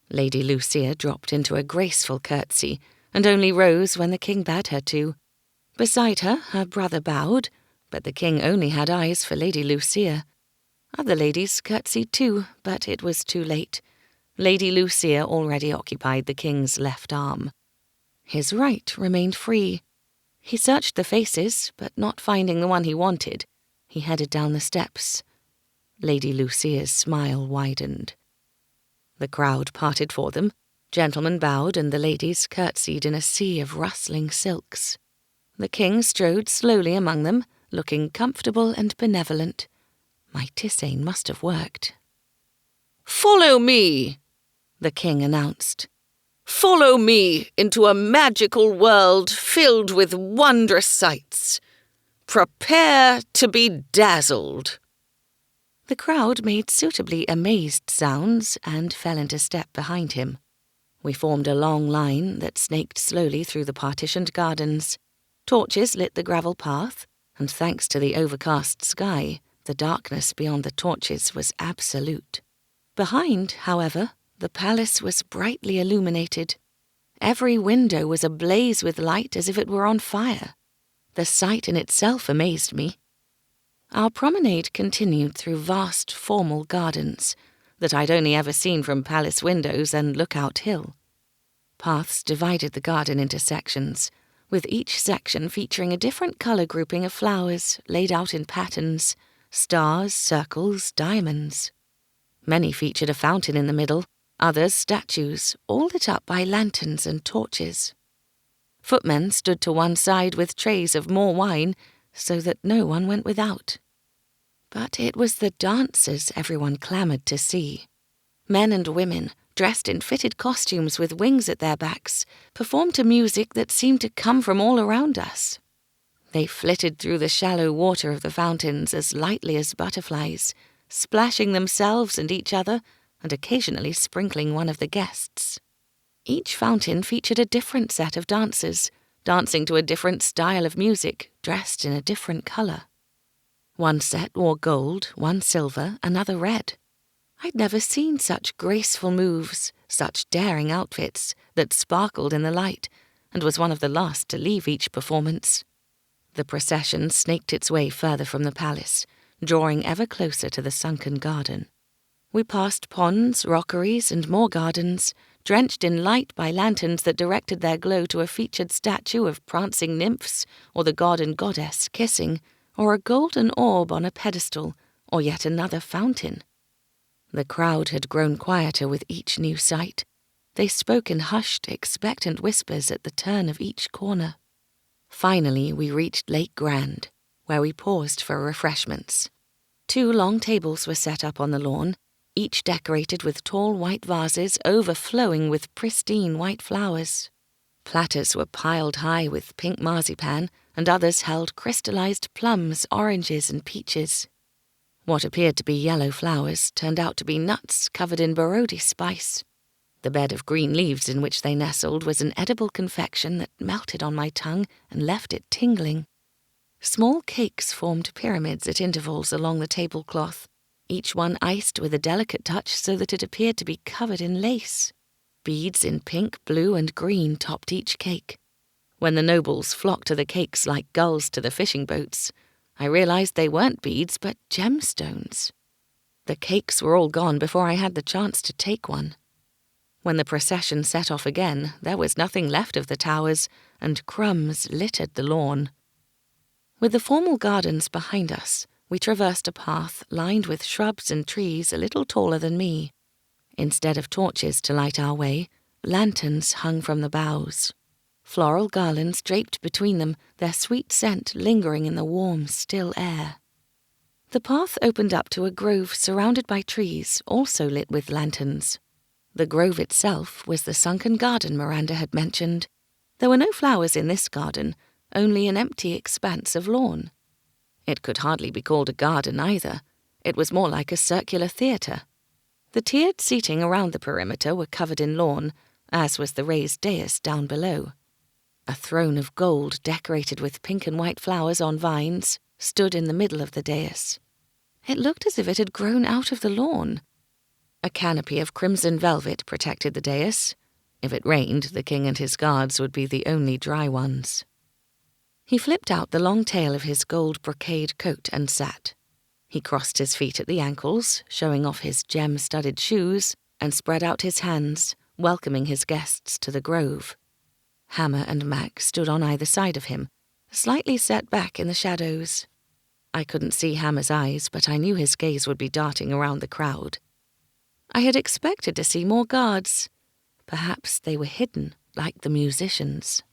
Lady Lucia dropped into a graceful curtsy, and only rose when the king bade her to. Beside her, her brother bowed, but the king only had eyes for Lady Lucia. Other ladies curtsied too, but it was too late. Lady Lucia already occupied the king's left arm. His right remained free. He searched the faces, but not finding the one he wanted, he headed down the steps. Lady Lucia's smile widened. The crowd parted for them, gentlemen bowed, and the ladies curtsied in a sea of rustling silks. The king strode slowly among them, looking comfortable and benevolent. My tisane must have worked. "Follow me," the king announced. "Follow me into a magical world filled with wondrous sights. Prepare to be dazzled." The crowd made suitably amazed sounds and fell into step behind him. We formed a long line that snaked slowly through the partitioned gardens. Torches lit the gravel path, and thanks to the overcast sky, the darkness beyond the torches was absolute. Behind, however, the palace was brightly illuminated. Every window was ablaze with light as if it were on fire. The sight in itself amazed me. Our promenade continued through vast, formal gardens that I'd only ever seen from palace windows and Lookout Hill. Paths divided the garden into sections, with each section featuring a different colour grouping of flowers laid out in patterns, stars, circles, diamonds. Many featured a fountain in the middle, others statues, all lit up by lanterns and torches. Footmen stood to one side with trays of more wine, so that no one went without. But it was the dancers everyone clamoured to see. Men and women, dressed in fitted costumes with wings at their backs, performed to music that seemed to come from all around us. They flitted through the shallow water of the fountains as lightly as butterflies, splashing themselves and each other, and occasionally sprinkling one of the guests. Each fountain featured a different set of dancers, dancing to a different style of music, dressed in a different colour. One set wore gold, one silver, another red. I'd never seen such graceful moves, such daring outfits that sparkled in the light, and was one of the last to leave each performance. The procession snaked its way further from the palace, drawing ever closer to the sunken garden. We passed ponds, rockeries, and more gardens, drenched in light by lanterns that directed their glow to a featured statue of prancing nymphs, or the god and goddess kissing, or a golden orb on a pedestal, or yet another fountain. The crowd had grown quieter with each new sight. They spoke in hushed, expectant whispers at the turn of each corner. Finally, we reached Lake Grand, where we paused for refreshments. 2 long tables were set up on the lawn, each decorated with tall white vases overflowing with pristine white flowers. Platters were piled high with pink marzipan, and others held crystallized plums, oranges, and peaches. What appeared to be yellow flowers turned out to be nuts covered in Barodi spice. The bed of green leaves in which they nestled was an edible confection that melted on my tongue and left it tingling. Small cakes formed pyramids at intervals along the tablecloth, each one iced with a delicate touch so that it appeared to be covered in lace. Beads in pink, blue, and green topped each cake. When the nobles flocked to the cakes like gulls to the fishing boats, I realized they weren't beads but gemstones. The cakes were all gone before I had the chance to take one. When the procession set off again, there was nothing left of the towers, and crumbs littered the lawn. With the formal gardens behind us, we traversed a path lined with shrubs and trees a little taller than me. Instead of torches to light our way, lanterns hung from the boughs. Floral garlands draped between them, their sweet scent lingering in the warm, still air. The path opened up to a grove surrounded by trees, also lit with lanterns. The grove itself was the sunken garden Miranda had mentioned. There were no flowers in this garden, only an empty expanse of lawn. It could hardly be called a garden either. It was more like a circular theatre. The tiered seating around the perimeter were covered in lawn, as was the raised dais down below. A throne of gold decorated with pink and white flowers on vines stood in the middle of the dais. It looked as if it had grown out of the lawn. A canopy of crimson velvet protected the dais. If it rained, the king and his guards would be the only dry ones. He flipped out the long tail of his gold brocade coat and sat. He crossed his feet at the ankles, showing off his gem-studded shoes, and spread out his hands, welcoming his guests to the grove. Hammer and Mac stood on either side of him, slightly set back in the shadows. I couldn't see Hammer's eyes, but I knew his gaze would be darting around the crowd. I had expected to see more guards. Perhaps they were hidden, like the musicians.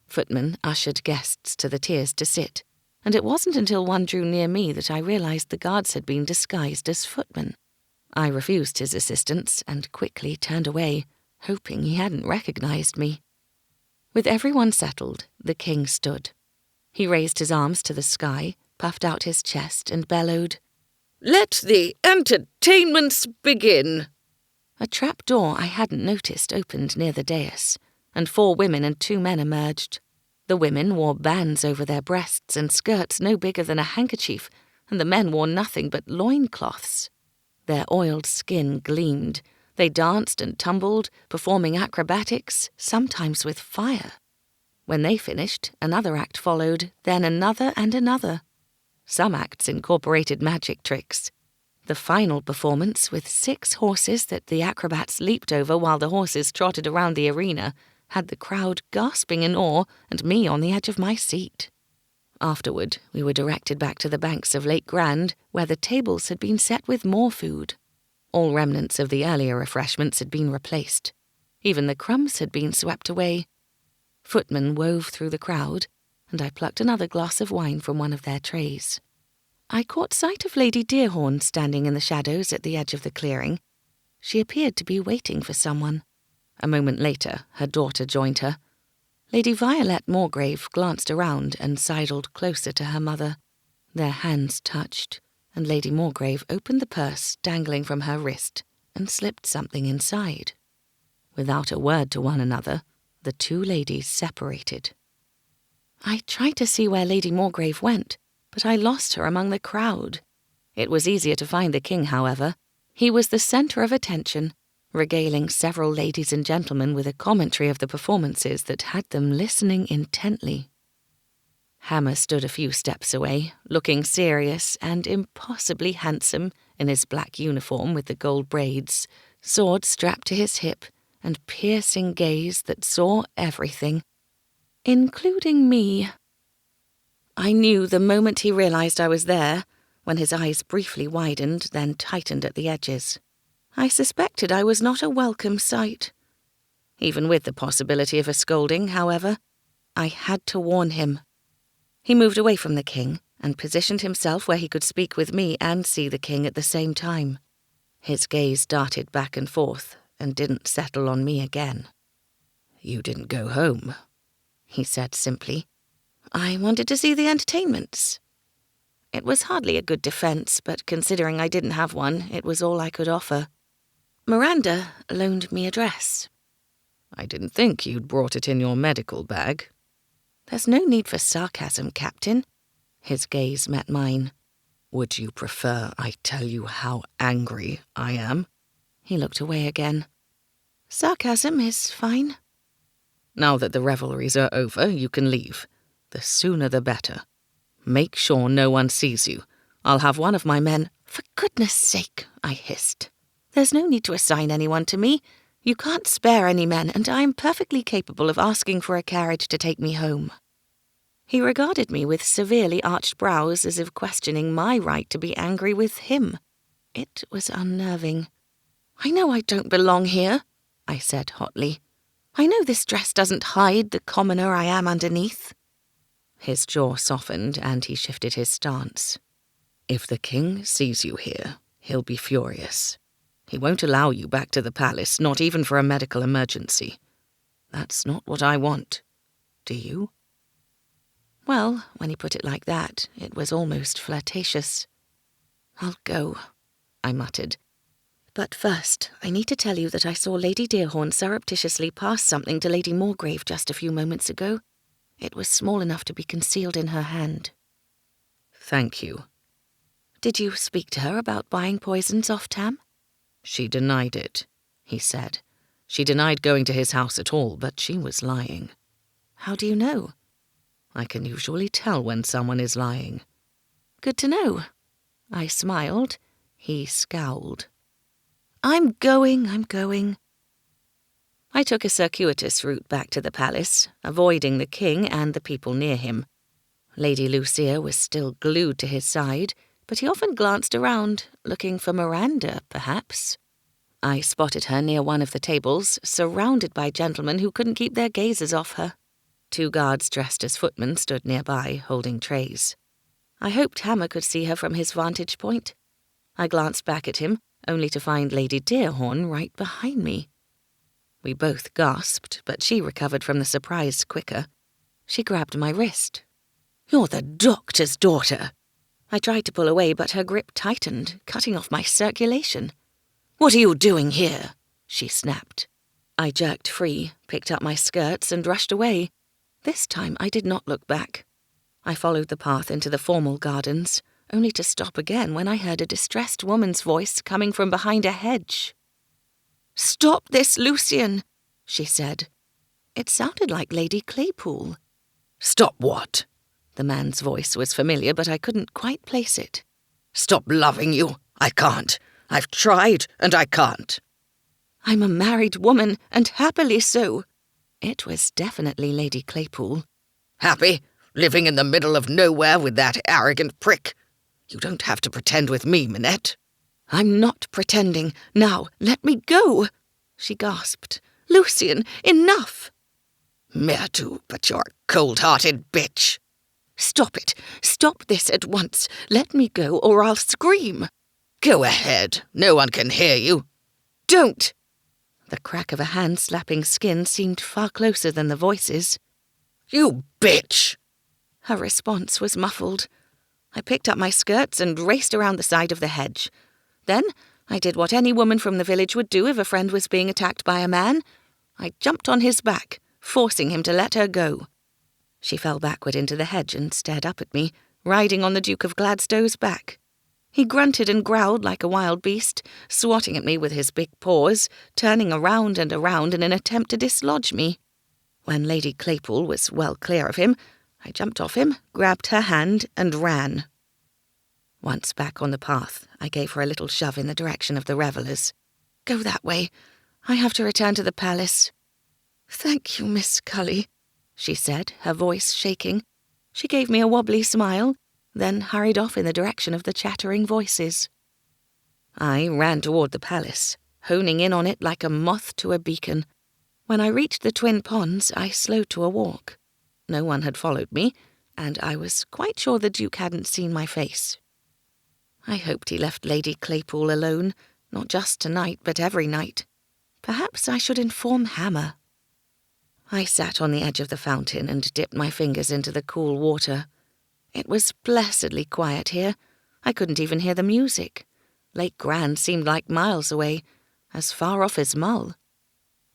Footmen ushered guests to the tiers to sit, and it wasn't until one drew near me that I realized the guards had been disguised as footmen. I refused his assistance and quickly turned away, hoping he hadn't recognized me. With everyone settled, the king stood. He raised his arms to the sky, puffed out his chest, and bellowed, "Let the entertainments begin!" A trap door I hadn't noticed opened near the dais, and 4 women and 2 men emerged. The women wore bands over their breasts and skirts no bigger than a handkerchief, and the men wore nothing but loincloths. Their oiled skin gleamed. They danced and tumbled, performing acrobatics, sometimes with fire. When they finished, another act followed, then another and another. Some acts incorporated magic tricks. The final performance, with 6 horses that the acrobats leaped over while the horses trotted around the arena, had the crowd gasping in awe and me on the edge of my seat. Afterward, we were directed back to the banks of Lake Grand, where the tables had been set with more food. All remnants of the earlier refreshments had been replaced. Even the crumbs had been swept away. Footmen wove through the crowd, and I plucked another glass of wine from one of their trays. I caught sight of Lady Deerhorn standing in the shadows at the edge of the clearing. She appeared to be waiting for someone. A moment later, her daughter joined her. Lady Violet Morgrave glanced around and sidled closer to her mother. Their hands touched, and Lady Morgrave opened the purse dangling from her wrist and slipped something inside. Without a word to one another, the 2 ladies separated. I tried to see where Lady Morgrave went, but I lost her among the crowd. It was easier to find the king, however. He was the centre of attention, regaling several ladies and gentlemen with a commentary of the performances that had them listening intently. Hammer stood a few steps away, looking serious and impossibly handsome in his black uniform with the gold braids, sword strapped to his hip, and piercing gaze that saw everything, including me. I knew the moment he realized I was there, when his eyes briefly widened, then tightened at the edges. I suspected I was not a welcome sight. Even with the possibility of a scolding, however, I had to warn him. He moved away from the king and positioned himself where he could speak with me and see the king at the same time. His gaze darted back and forth and didn't settle on me again. "You didn't go home," he said simply. "I wanted to see the entertainments." It was hardly a good defence, but considering I didn't have one, it was all I could offer. Miranda loaned me a dress. "I didn't think you'd brought it in your medical bag." "There's no need for sarcasm, Captain." His gaze met mine. "Would you prefer I tell you how angry I am?" He looked away again. "Sarcasm is fine." "Now that the revelries are over, you can leave. The sooner the better. Make sure no one sees you. I'll have one of my men—" "For goodness sake," I hissed. "There's no need to assign anyone to me. You can't spare any men, and I am perfectly capable of asking for a carriage to take me home." He regarded me with severely arched brows as if questioning my right to be angry with him. It was unnerving. "I know I don't belong here," I said hotly. "I know this dress doesn't hide the commoner I am underneath." His jaw softened and he shifted his stance. "If the king sees you here, he'll be furious. He won't allow you back to the palace, not even for a medical emergency. That's not what I want. Do you?" Well, when he put it like that, it was almost flirtatious. "I'll go," I muttered. But first, I need to tell you that I saw Lady Dearhorn surreptitiously pass something to Lady Moorgrave just a few moments ago. It was small enough to be concealed in her hand. Thank you. Did you speak to her about buying poisons off Tam? She denied it, he said. She denied going to his house at all, but she was lying. How do you know? I can usually tell when someone is lying. Good to know. I smiled. He scowled. I'm going. I took a circuitous route back to the palace, avoiding the king and the people near him. Lady Lucia was still glued to his side, but he often glanced around, looking for Miranda, perhaps. I spotted her near one of the tables, surrounded by gentlemen who couldn't keep their gazes off her. 2 guards dressed as footmen stood nearby, holding trays. I hoped Hammer could see her from his vantage point. I glanced back at him, only to find Lady Dearhorn right behind me. We both gasped, but she recovered from the surprise quicker. She grabbed my wrist. You're the doctor's daughter. I tried to pull away, but her grip tightened, cutting off my circulation. What are you doing here? She snapped. I jerked free, picked up my skirts, and rushed away. This time I did not look back. I followed the path into the formal gardens, only to stop again when I heard a distressed woman's voice coming from behind a hedge. Stop this, Lucian, she said. It sounded like Lady Claypool. Stop what? The man's voice was familiar, but I couldn't quite place it. Stop loving you. I can't. I've tried, and I can't. I'm a married woman, and happily so. It was definitely Lady Claypool. Happy? Living in the middle of nowhere with that arrogant prick? You don't have to pretend with me, Minette. I'm not pretending. Now, let me go, she gasped. Lucian, enough! Mertu, but you're a cold-hearted bitch. Stop it. Stop this at once. Let me go, or I'll scream. Go ahead. No one can hear you. Don't! The crack of a hand slapping skin seemed far closer than the voices. You bitch! Her response was muffled. I picked up my skirts and raced around the side of the hedge. Then I did what any woman from the village would do if a friend was being attacked by a man. I jumped on his back, forcing him to let her go. She fell backward into the hedge and stared up at me, riding on the Duke of Gladstow's back. He grunted and growled like a wild beast, swatting at me with his big paws, turning around and around in an attempt to dislodge me. When Lady Claypool was well clear of him, I jumped off him, grabbed her hand, and ran. Once back on the path, I gave her a little shove in the direction of the revellers. Go that way. I have to return to the palace. Thank you, Miss Cully, she said, her voice shaking. She gave me a wobbly smile, then hurried off in the direction of the chattering voices. I ran toward the palace, honing in on it like a moth to a beacon. When I reached the twin ponds, I slowed to a walk. No one had followed me, and I was quite sure the Duke hadn't seen my face. I hoped he left Lady Claypool alone, not just tonight, but every night. Perhaps I should inform Hammer. I sat on the edge of the fountain and dipped my fingers into the cool water. It was blessedly quiet here. I couldn't even hear the music. Lake Grand seemed like miles away, as far off as Mull.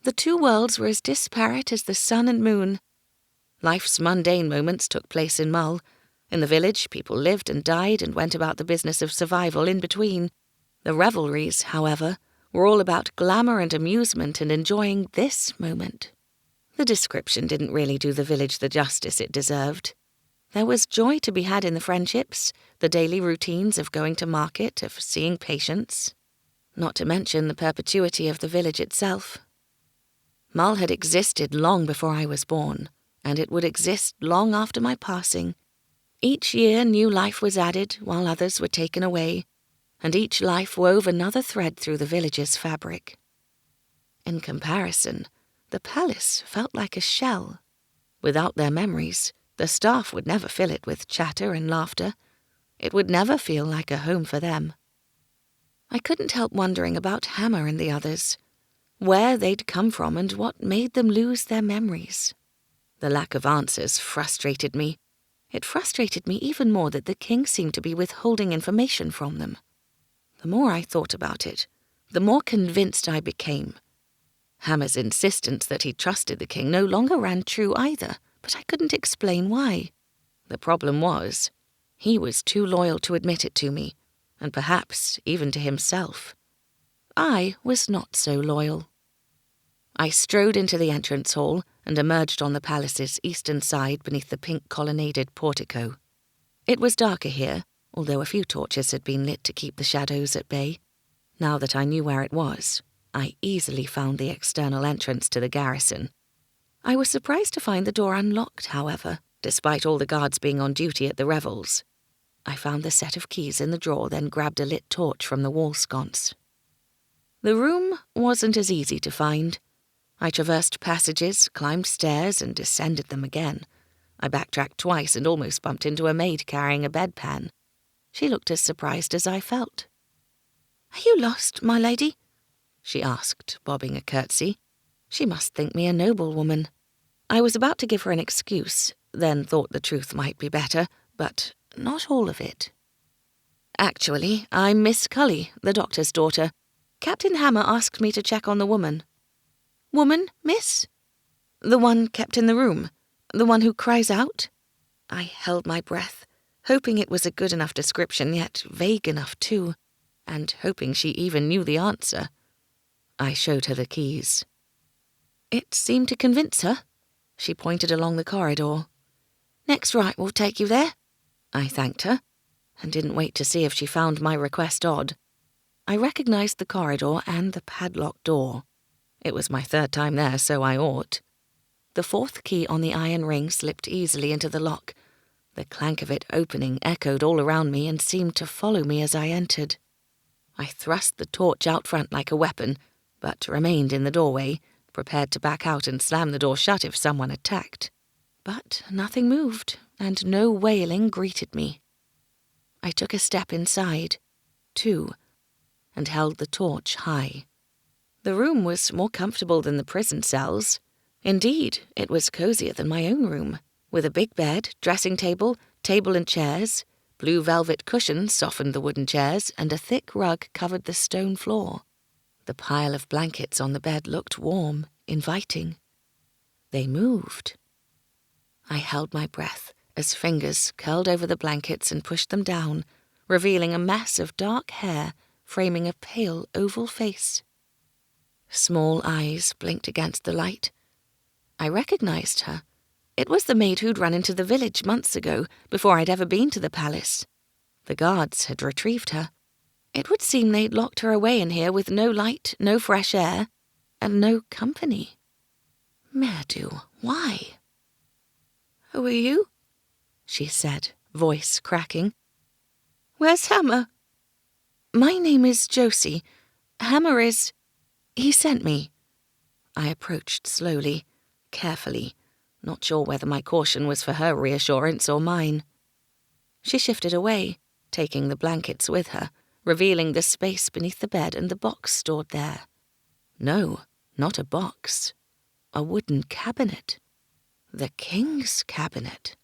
The 2 worlds were as disparate as the sun and moon. Life's mundane moments took place in Mull. In the village, people lived and died and went about the business of survival in between. The revelries, however, were all about glamour and amusement and enjoying this moment. The description didn't really do the village the justice it deserved. There was joy to be had in the friendships, the daily routines of going to market, of seeing patients, not to mention the perpetuity of the village itself. Mull had existed long before I was born, and it would exist long after my passing. Each year new life was added while others were taken away, and each life wove another thread through the village's fabric. In comparison, the palace felt like a shell. Without their memories, the staff would never fill it with chatter and laughter. It would never feel like a home for them. I couldn't help wondering about Hammer and the others, where they'd come from and what made them lose their memories. The lack of answers frustrated me. It frustrated me even more that the king seemed to be withholding information from them. The more I thought about it, the more convinced I became. Hammer's insistence that he trusted the king no longer ran true either, but I couldn't explain why. The problem was, he was too loyal to admit it to me, and perhaps even to himself. I was not so loyal. I strode into the entrance hall and emerged on the palace's eastern side beneath the pink colonnaded portico. It was darker here, although a few torches had been lit to keep the shadows at bay. Now that I knew where it was, I easily found the external entrance to the garrison. I was surprised to find the door unlocked, however, despite all the guards being on duty at the revels. I found the set of keys in the drawer, then grabbed a lit torch from the wall sconce. The room wasn't as easy to find. I traversed passages, climbed stairs, and descended them again. I backtracked twice and almost bumped into a maid carrying a bedpan. She looked as surprised as I felt. "Are you lost, my lady?" she asked, bobbing a curtsy. She must think me a noble woman. I was about to give her an excuse, then thought the truth might be better, but not all of it. "Actually, I'm Miss Cully, the doctor's daughter. Captain Hammer asked me to check on the woman." "Woman, miss?" "The one kept in the room. The one who cries out?" I held my breath, hoping it was a good enough description, yet vague enough too, and hoping she even knew the answer. I showed her the keys. It seemed to convince her. She pointed along the corridor. "Next right will take you there." I thanked her, and didn't wait to see if she found my request odd. I recognized the corridor and the padlocked door. It was my third time there, so I ought. The fourth key on the iron ring slipped easily into the lock. The clank of it opening echoed all around me and seemed to follow me as I entered. I thrust the torch out front like a weapon, but remained in the doorway, prepared to back out and slam the door shut if someone attacked. But nothing moved, and no wailing greeted me. I took a step inside, 2, and held the torch high. The room was more comfortable than the prison cells. Indeed, it was cozier than my own room, with a big bed, dressing table, table and chairs. Blue velvet cushions softened the wooden chairs, and a thick rug covered the stone floor. The pile of blankets on the bed looked warm, inviting. They moved. I held my breath as fingers curled over the blankets and pushed them down, revealing a mass of dark hair framing a pale oval face. Small eyes blinked against the light. I recognized her. It was the maid who'd run into the village months ago, before I'd ever been to the palace. The guards had retrieved her. It would seem they'd locked her away in here with no light, no fresh air, and no company. Merdu, why? "Who are you?" she said, voice cracking. "Where's Hammer?" "My name is Josie. Hammer is... he sent me." I approached slowly, carefully, not sure whether my caution was for her reassurance or mine. She shifted away, taking the blankets with her, revealing the space beneath the bed and the box stored there. No, not a box. A wooden cabinet. The king's cabinet.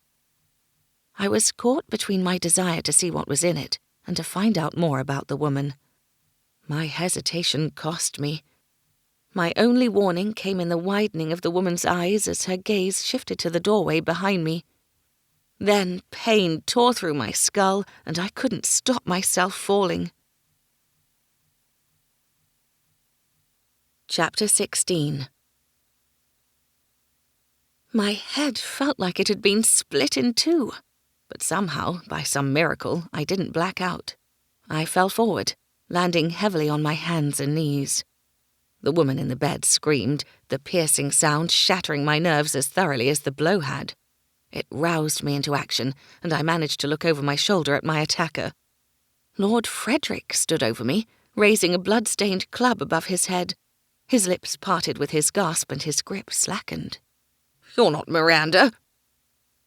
I was caught between my desire to see what was in it and to find out more about the woman. My hesitation cost me. My only warning came in the widening of the woman's eyes as her gaze shifted to the doorway behind me. Then pain tore through my skull, and I couldn't stop myself falling. Chapter 16. My head felt like it had been split in two, but somehow, by some miracle, I didn't black out. I fell forward, landing heavily on my hands and knees. The woman in the bed screamed, the piercing sound shattering my nerves as thoroughly as the blow had. It roused me into action, and I managed to look over my shoulder at my attacker. Lord Frederick stood over me, raising a blood-stained club above his head. His lips parted with his gasp and his grip slackened. "You're not Miranda."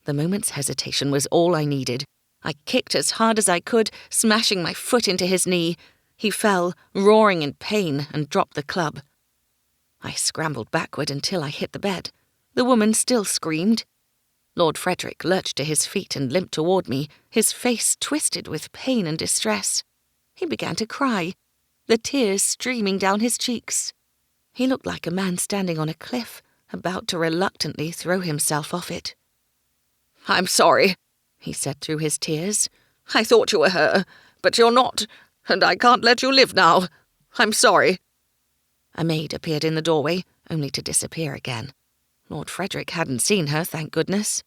The moment's hesitation was all I needed. I kicked as hard as I could, smashing my foot into his knee. He fell, roaring in pain, and dropped the club. I scrambled backward until I hit the bed. The woman still screamed. Lord Frederick lurched to his feet and limped toward me, his face twisted with pain and distress. He began to cry. the tears streaming down his cheeks. He looked like a man standing on a cliff, about to reluctantly throw himself off it. "I'm sorry," he said through his tears. "I thought you were her, but you're not, and I can't let you live now. I'm sorry." A maid appeared in the doorway, only to disappear again. Lord Frederick hadn't seen her, thank goodness.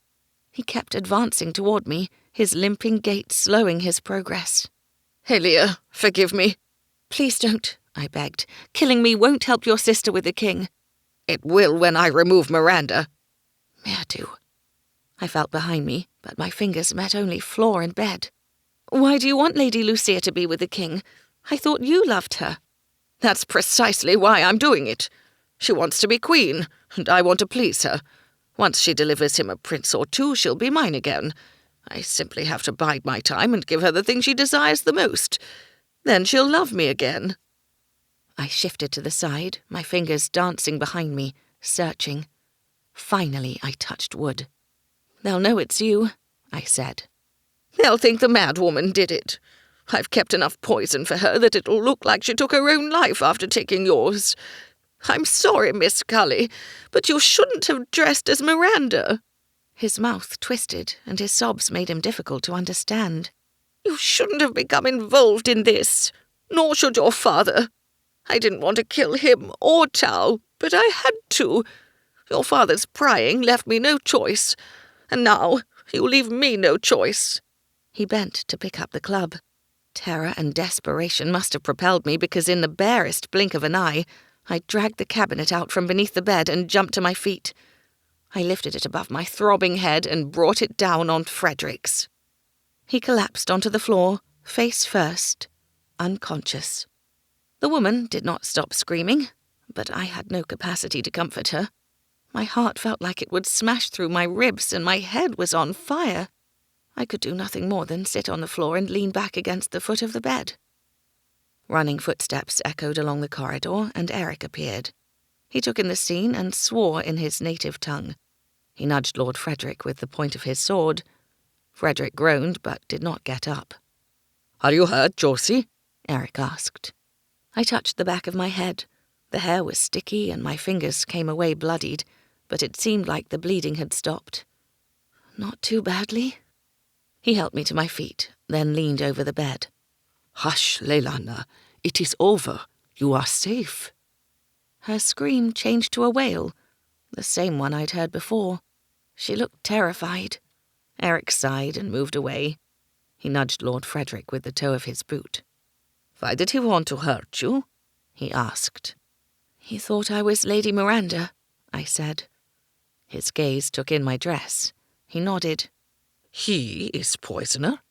He kept advancing toward me, his limping gait slowing his progress. "Elia, forgive me." "Please don't," I begged. "Killing me won't help your sister with the king." "It will when I remove Miranda." Merde. I felt behind me, but my fingers met only floor and bed. "Why do you want Lady Lucia to be with the king? I thought you loved her." "That's precisely why I'm doing it. She wants to be queen, and I want to please her. Once she delivers him a prince or two, she'll be mine again. I simply have to bide my time and give her the thing she desires the most. Then she'll love me again." I shifted to the side, my fingers dancing behind me, searching. Finally, I touched wood. "They'll know it's you," I said. "They'll think the mad woman did it. I've kept enough poison for her that it'll look like she took her own life after taking yours. I'm sorry, Miss Cully, but you shouldn't have dressed as Miranda." His mouth twisted, and his sobs made him difficult to understand. "You shouldn't have become involved in this, nor should your father. I didn't want to kill him or Tao, but I had to. Your father's prying left me no choice, and now you leave me no choice." He bent to pick up the club. Terror and desperation must have propelled me, because in the barest blink of an eye, I dragged the cabinet out from beneath the bed and jumped to my feet. I lifted it above my throbbing head and brought it down on Frederick's. He collapsed onto the floor, face first, unconscious. The woman did not stop screaming, but I had no capacity to comfort her. My heart felt like it would smash through my ribs, and my head was on fire. I could do nothing more than sit on the floor and lean back against the foot of the bed. Running footsteps echoed along the corridor, and Eric appeared. He took in the scene and swore in his native tongue. He nudged Lord Frederick with the point of his sword. Frederick groaned, but did not get up. "Are you hurt, Josie?" Eric asked. I touched the back of my head. The hair was sticky and my fingers came away bloodied, but it seemed like the bleeding had stopped. "Not too badly." He helped me to my feet, then leaned over the bed. "Hush, Leilani. It is over. You are safe." Her scream changed to a wail, the same one I'd heard before. She looked terrified. Eric sighed and moved away. He nudged Lord Frederick with the toe of his boot. "Why did he want to hurt you?" he asked. "He thought I was Lady Miranda," I said. His gaze took in my dress. He nodded. "He is poisoner?"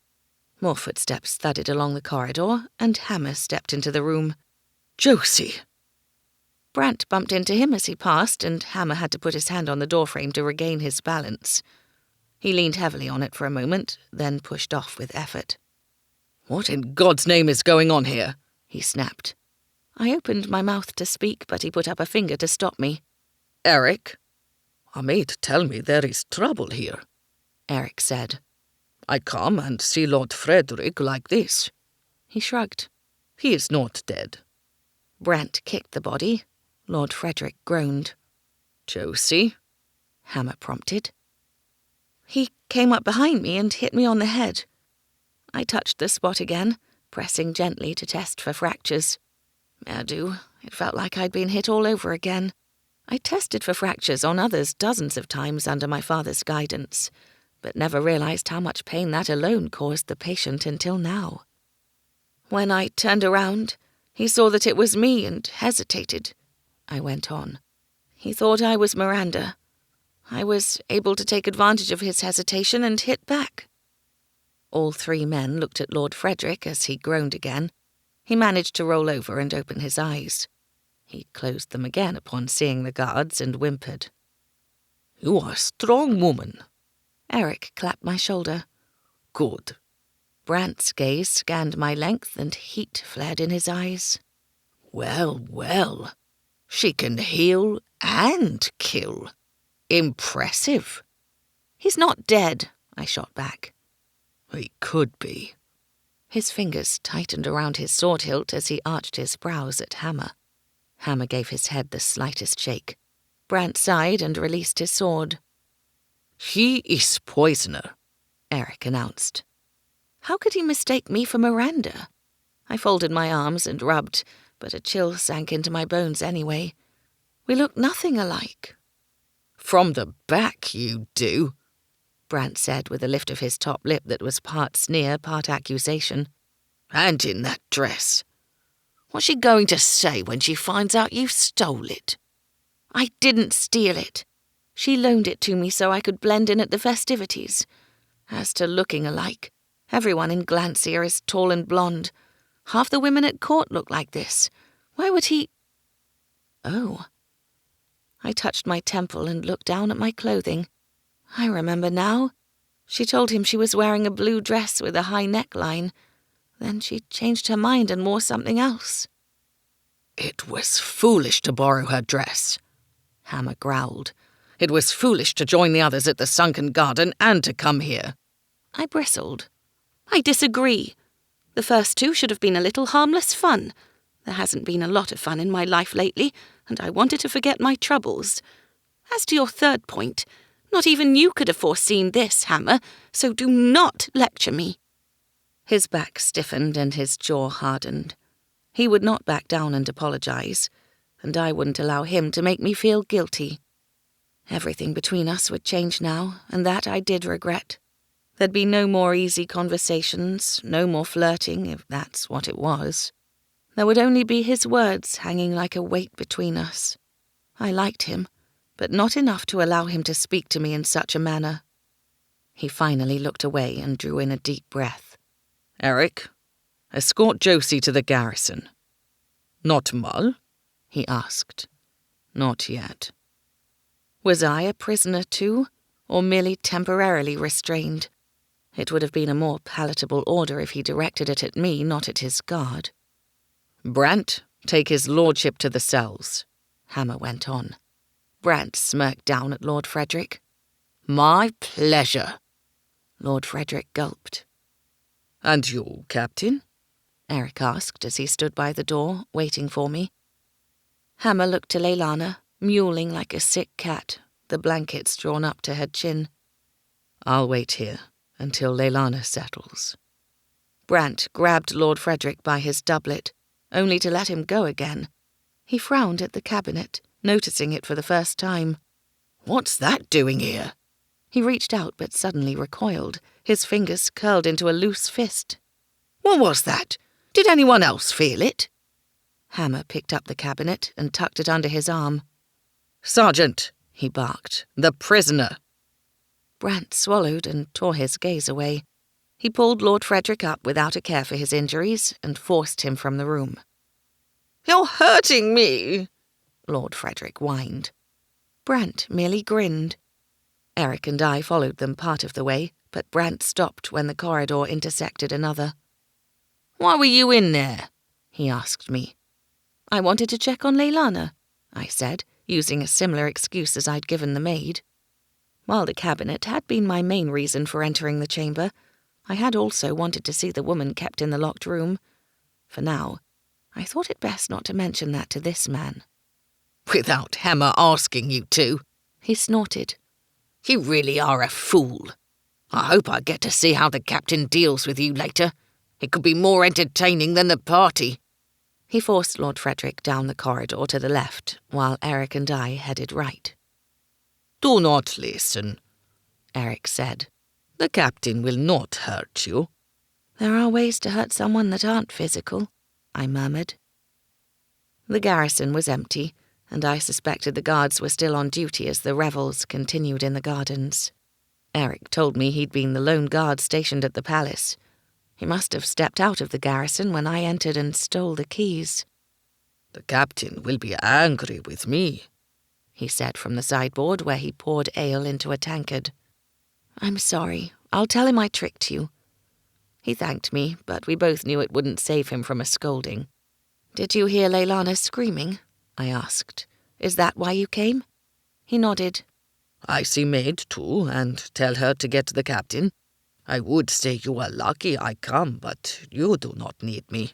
More footsteps thudded along the corridor, and Hammer stepped into the room. "Josie!" Brant bumped into him as he passed, and Hammer had to put his hand on the doorframe to regain his balance. He leaned heavily on it for a moment, then pushed off with effort. "What in God's name is going on here?" he snapped. I opened my mouth to speak, but he put up a finger to stop me. "Eric?" "A maid tell me there is trouble here," Eric said. "I come and see Lord Frederick like this." He shrugged. "He is not dead." Brant kicked the body. Lord Frederick groaned. "Josie?" Hammer prompted. He came up behind me and hit me on the head. I touched the spot again, pressing gently to test for fractures. Merde, it felt like I'd been hit all over again. I tested for fractures on others dozens of times under my father's guidance, but never realized how much pain that alone caused the patient until now. When I turned around, he saw that it was me and hesitated. I went on. He thought I was Miranda. I was able to take advantage of his hesitation and hit back. All three men looked at Lord Frederick as he groaned again. He managed to roll over and open his eyes. He closed them again upon seeing the guards and whimpered. "You are a strong woman." Eric clapped my shoulder. "Good." Brant's gaze scanned my length and heat flared in his eyes. Well, well. She can heal and kill. Impressive." "He's not dead," I shot back. "He could be." His fingers tightened around his sword hilt as he arched his brows at Hammer. Hammer gave his head the slightest shake. Brant sighed and released his sword. "He is poisoner," Eric announced. How could he mistake me for Miranda? I folded my arms and rubbed, but a chill sank into my bones anyway. We looked nothing alike. "From the back, you do," Brant said with a lift of his top lip that was part sneer, part accusation. "And in that dress. What's she going to say when she finds out you stole it?" I didn't steal it. She loaned it to me so I could blend in at the festivities. As to looking alike, everyone in Glancier is tall and blonde. Half the women at court look like this. Why would he... Oh. I touched my temple and looked down at my clothing. I remember now. She told him she was wearing a blue dress with a high neckline. Then she changed her mind and wore something else. "It was foolish to borrow her dress," Hammer growled. "It was foolish to join the others at the sunken garden and to come here." I bristled. I disagree. The first two should have been a little harmless fun. There hasn't been a lot of fun in my life lately, and I wanted to forget my troubles. As to your third point, not even you could have foreseen this, Hammer, so do not lecture me. His back stiffened and his jaw hardened. He would not back down and apologize, and I wouldn't allow him to make me feel guilty. Everything between us would change now, and that I did regret. There'd be no more easy conversations, no more flirting, if that's what it was. There would only be his words hanging like a weight between us. I liked him, but not enough to allow him to speak to me in such a manner. He finally looked away and drew in a deep breath. "Eric, escort Josie to the garrison." "Not Mull?" he asked. "Not yet." Was I a prisoner too, or merely temporarily restrained? It would have been a more palatable order if he directed it at me, not at his guard. "Brant, take his lordship to the cells," Hammer went on. Brant smirked down at Lord Frederick. "My pleasure." Lord Frederick gulped. "And you, Captain?" Eric asked as he stood by the door, waiting for me. Hammer looked to Leilana, mewling like a sick cat, the blankets drawn up to her chin. "I'll wait here until Leilana settles." Brant grabbed Lord Frederick by his doublet, only to let him go again. He frowned at the cabinet, noticing it for the first time. "What's that doing here?" He reached out but suddenly recoiled, his fingers curled into a loose fist. "What was that? Did anyone else feel it?" Hammer picked up the cabinet and tucked it under his arm. "Sergeant," he barked, "the prisoner." Brant swallowed and tore his gaze away. He pulled Lord Frederick up without a care for his injuries and forced him from the room. "You're hurting me," Lord Frederick whined. Brant merely grinned. Eric and I followed them part of the way, but Brant stopped when the corridor intersected another. "Why were you in there?" he asked me. "I wanted to check on Leilana," I said, using a similar excuse as I'd given the maid. While the cabinet had been my main reason for entering the chamber, I had also wanted to see the woman kept in the locked room. For now, I thought it best not to mention that to this man. "Without Hammer asking you to," he snorted. "You really are a fool. I hope I get to see how the captain deals with you later. It could be more entertaining than the party." He forced Lord Frederick down the corridor to the left, while Eric and I headed right. "Do not listen," Eric said. "The captain will not hurt you." "There are ways to hurt someone that aren't physical," I murmured. The garrison was empty, and I suspected the guards were still on duty as the revels continued in the gardens. Eric told me he'd been the lone guard stationed at the palace. He must have stepped out of the garrison when I entered and stole the keys. "The captain will be angry with me," he said from the sideboard where he poured ale into a tankard. "I'm sorry. I'll tell him I tricked you." He thanked me, but we both knew it wouldn't save him from a scolding. "Did you hear Leilana screaming?" I asked. "Is that why you came?" He nodded. "I see maid too, and tell her to get the captain." I would say you are lucky I come, but you do not need me.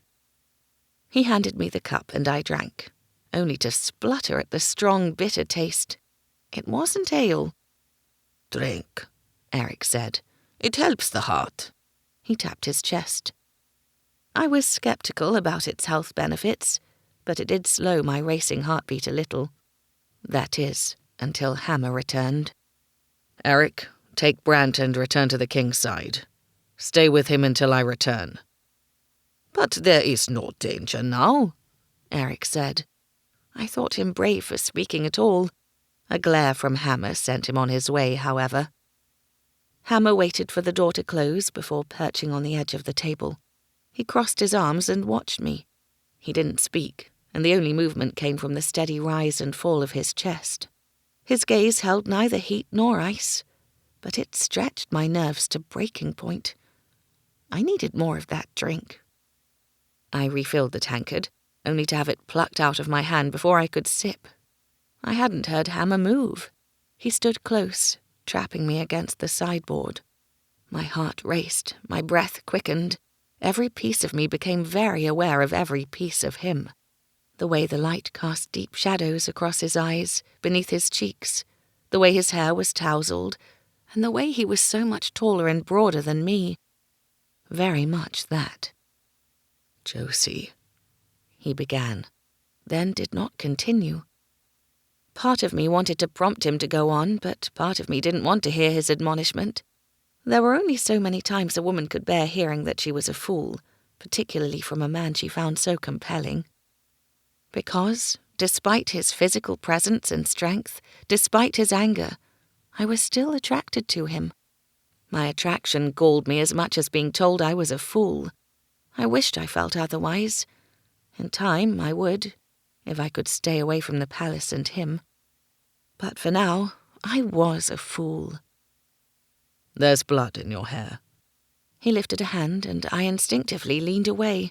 He handed me the cup and I drank, only to splutter at the strong, bitter taste. It wasn't ale. Drink, Eric said. It helps the heart. He tapped his chest. I was sceptical about its health benefits, but it did slow my racing heartbeat a little. That is, until Hammer returned. Eric, take Brant and return to the king's side. Stay with him until I return. But there is no danger now, Eric said. I thought him brave for speaking at all. A glare from Hammer sent him on his way, however. Hammer waited for the door to close before perching on the edge of the table. He crossed his arms and watched me. He didn't speak, and the only movement came from the steady rise and fall of his chest. His gaze held neither heat nor ice, but it stretched my nerves to breaking point. I needed more of that drink. I refilled the tankard, only to have it plucked out of my hand before I could sip. I hadn't heard Hammer move. He stood close, trapping me against the sideboard. My heart raced, my breath quickened. Every piece of me became very aware of every piece of him. The way the light cast deep shadows across his eyes, beneath his cheeks, the way his hair was tousled, and the way he was so much taller and broader than me. Very much that. Josie, he began, then did not continue. Part of me wanted to prompt him to go on, but part of me didn't want to hear his admonishment. There were only so many times a woman could bear hearing that she was a fool, particularly from a man she found so compelling. Because, despite his physical presence and strength, despite his anger, I was still attracted to him. My attraction galled me as much as being told I was a fool. I wished I felt otherwise. In time, I would, if I could stay away from the palace and him. But for now, I was a fool. There's blood in your hair. He lifted a hand, and I instinctively leaned away.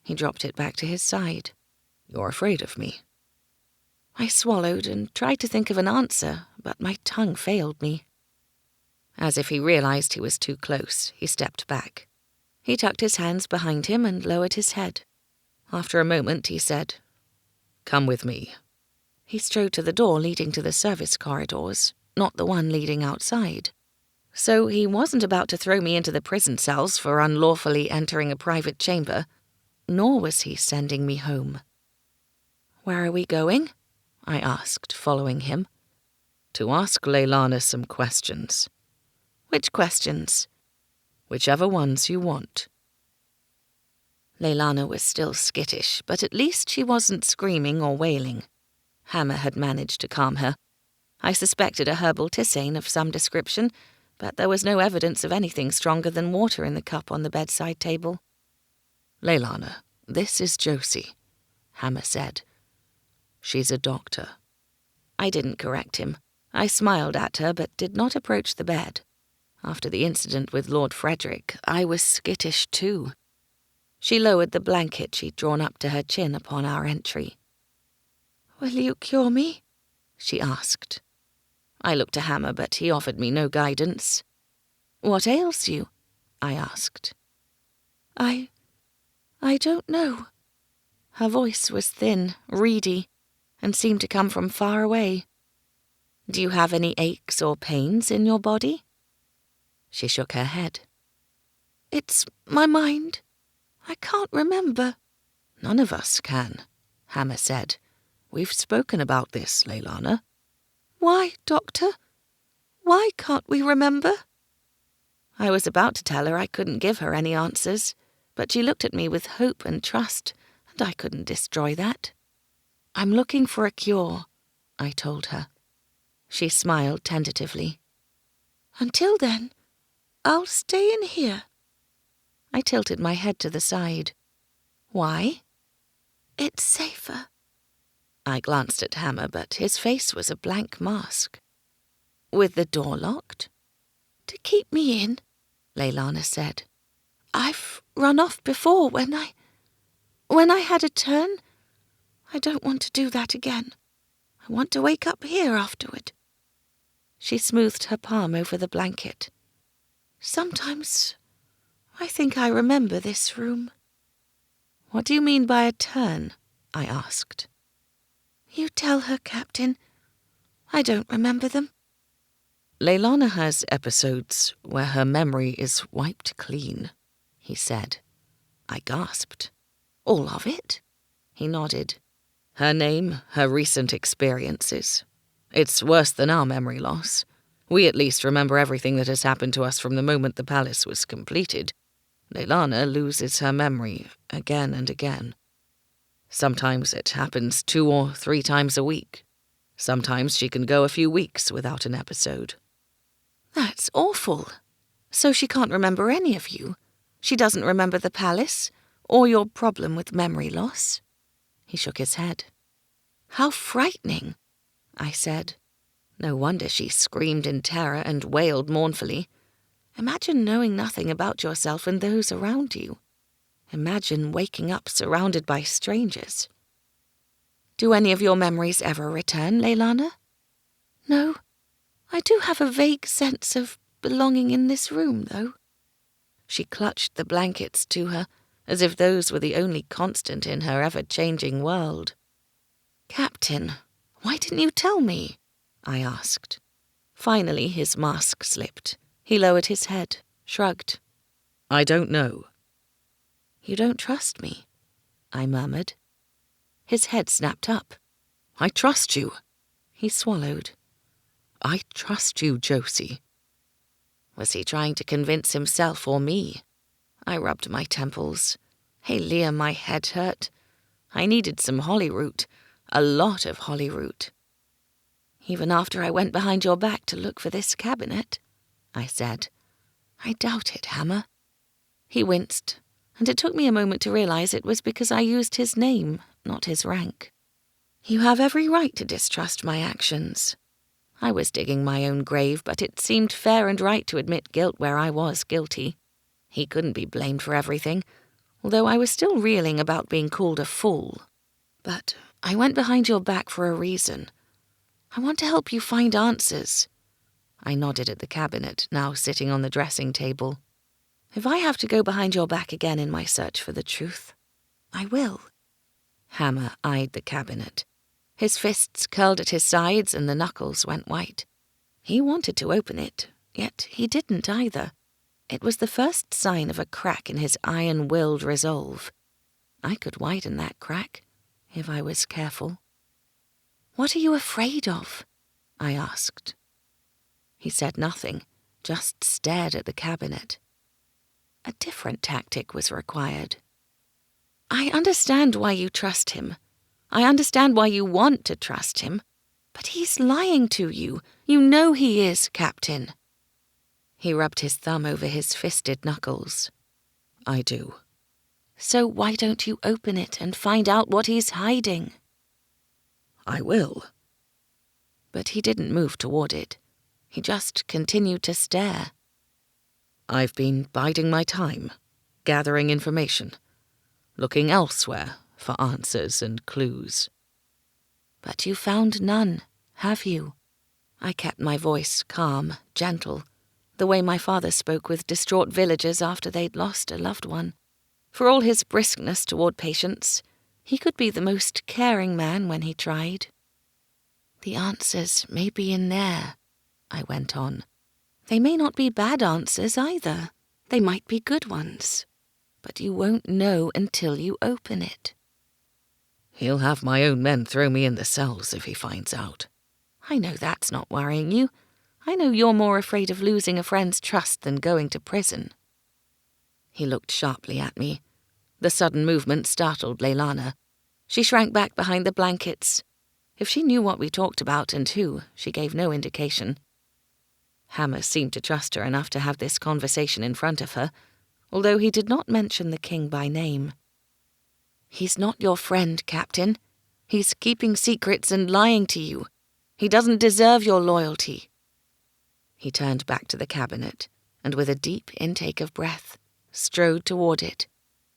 He dropped it back to his side. You're afraid of me. I swallowed and tried to think of an answer, but my tongue failed me. As if he realized he was too close, he stepped back. He tucked his hands behind him and lowered his head. After a moment, he said, "Come with me." He strode to the door leading to the service corridors, not the one leading outside. So he wasn't about to throw me into the prison cells for unlawfully entering a private chamber, nor was he sending me home. "Where are we going?" I asked, following him. "To ask Leilani some questions." "Which questions?" "Whichever ones you want." Leilani was still skittish, but at least she wasn't screaming or wailing. Hammer had managed to calm her. I suspected a herbal tisane of some description, but there was no evidence of anything stronger than water in the cup on the bedside table. "Leilani, this is Josie," Hammer said. "She's a doctor." I didn't correct him. I smiled at her, but did not approach the bed. After the incident with Lord Frederick, I was skittish too. She lowered the blanket she'd drawn up to her chin upon our entry. "Will you cure me?" she asked. I looked to Hammer, but he offered me no guidance. "What ails you?" I asked. I don't know." Her voice was thin, reedy, and seemed to come from far away. "Do you have any aches or pains in your body?" She shook her head. "It's my mind. I can't remember." "None of us can," Hammer said. "We've spoken about this, Leilani." "Why, Doctor? Why can't we remember?" I was about to tell her I couldn't give her any answers, but she looked at me with hope and trust, and I couldn't destroy that. "I'm looking for a cure," I told her. She smiled tentatively. "Until then, I'll stay in here." I tilted my head to the side. "Why?" "It's safer." I glanced at Hammer, but his face was a blank mask. "With the door locked?" "To keep me in," Leilani said. "I've run off before when I had a turn. I don't want to do that again. I want to wake up here afterward." She smoothed her palm over the blanket. Sometimes I think I remember this room. What do you mean by a turn? I asked. You tell her, Captain. I don't remember them. Leilana has episodes where her memory is wiped clean, he said. I gasped. All of it? He nodded. Her name, her recent experiences. It's worse than our memory loss. We at least remember everything that has happened to us from the moment the palace was completed. Leilana loses her memory again and again. Sometimes it happens 2 or 3 times a week. Sometimes she can go a few weeks without an episode. That's awful. So she can't remember any of you? She doesn't remember the palace, or your problem with memory loss? He shook his head. How frightening, I said. No wonder she screamed in terror and wailed mournfully. Imagine knowing nothing about yourself and those around you. Imagine waking up surrounded by strangers. Do any of your memories ever return, Leilana? No. I do have a vague sense of belonging in this room, though. She clutched the blankets to her, as if those were the only constant in her ever-changing world. Captain, why didn't you tell me? I asked. Finally his mask slipped. He lowered his head, shrugged. I don't know. You don't trust me, I murmured. His head snapped up. I trust you. He swallowed. I trust you, Josie. Was he trying to convince himself or me? I rubbed my temples. Hey, Leah, my head hurt. I needed some holly root, a lot of holly root. Even after I went behind your back to look for this cabinet, I said. I doubt it, Hammer. He winced, and it took me a moment to realize it was because I used his name, not his rank. You have every right to distrust my actions. I was digging my own grave, but it seemed fair and right to admit guilt where I was guilty. He couldn't be blamed for everything, although I was still reeling about being called a fool. But I went behind your back for a reason. I want to help you find answers. I nodded at the cabinet, now sitting on the dressing table. If I have to go behind your back again in my search for the truth, I will. Hammer eyed the cabinet. His fists curled at his sides and the knuckles went white. He wanted to open it, yet he didn't either. It was the first sign of a crack in his iron-willed resolve. I could widen that crack, if I was careful. What are you afraid of? I asked. He said nothing, just stared at the cabinet. A different tactic was required. I understand why you trust him. I understand why you want to trust him. But he's lying to you. You know he is, Captain. He rubbed his thumb over his fisted knuckles. I do. So why don't you open it and find out what he's hiding? I will. But he didn't move toward it. He just continued to stare. I've been biding my time, gathering information, looking elsewhere for answers and clues. But you found none, have you? I kept my voice calm, gentle, the way my father spoke with distraught villagers after they'd lost a loved one. For all his briskness toward patients, he could be the most caring man when he tried. The answers may be in there, I went on. They may not be bad answers either. They might be good ones. But you won't know until you open it. He'll have my own men throw me in the cells if he finds out. I know that's not worrying you. I know you're more afraid of losing a friend's trust than going to prison. He looked sharply at me. The sudden movement startled Leilana. She shrank back behind the blankets. If she knew what we talked about and who, she gave no indication. Hammer seemed to trust her enough to have this conversation in front of her, although he did not mention the king by name. He's not your friend, Captain. He's keeping secrets and lying to you. He doesn't deserve your loyalty. He turned back to the cabinet, and with a deep intake of breath, strode toward it.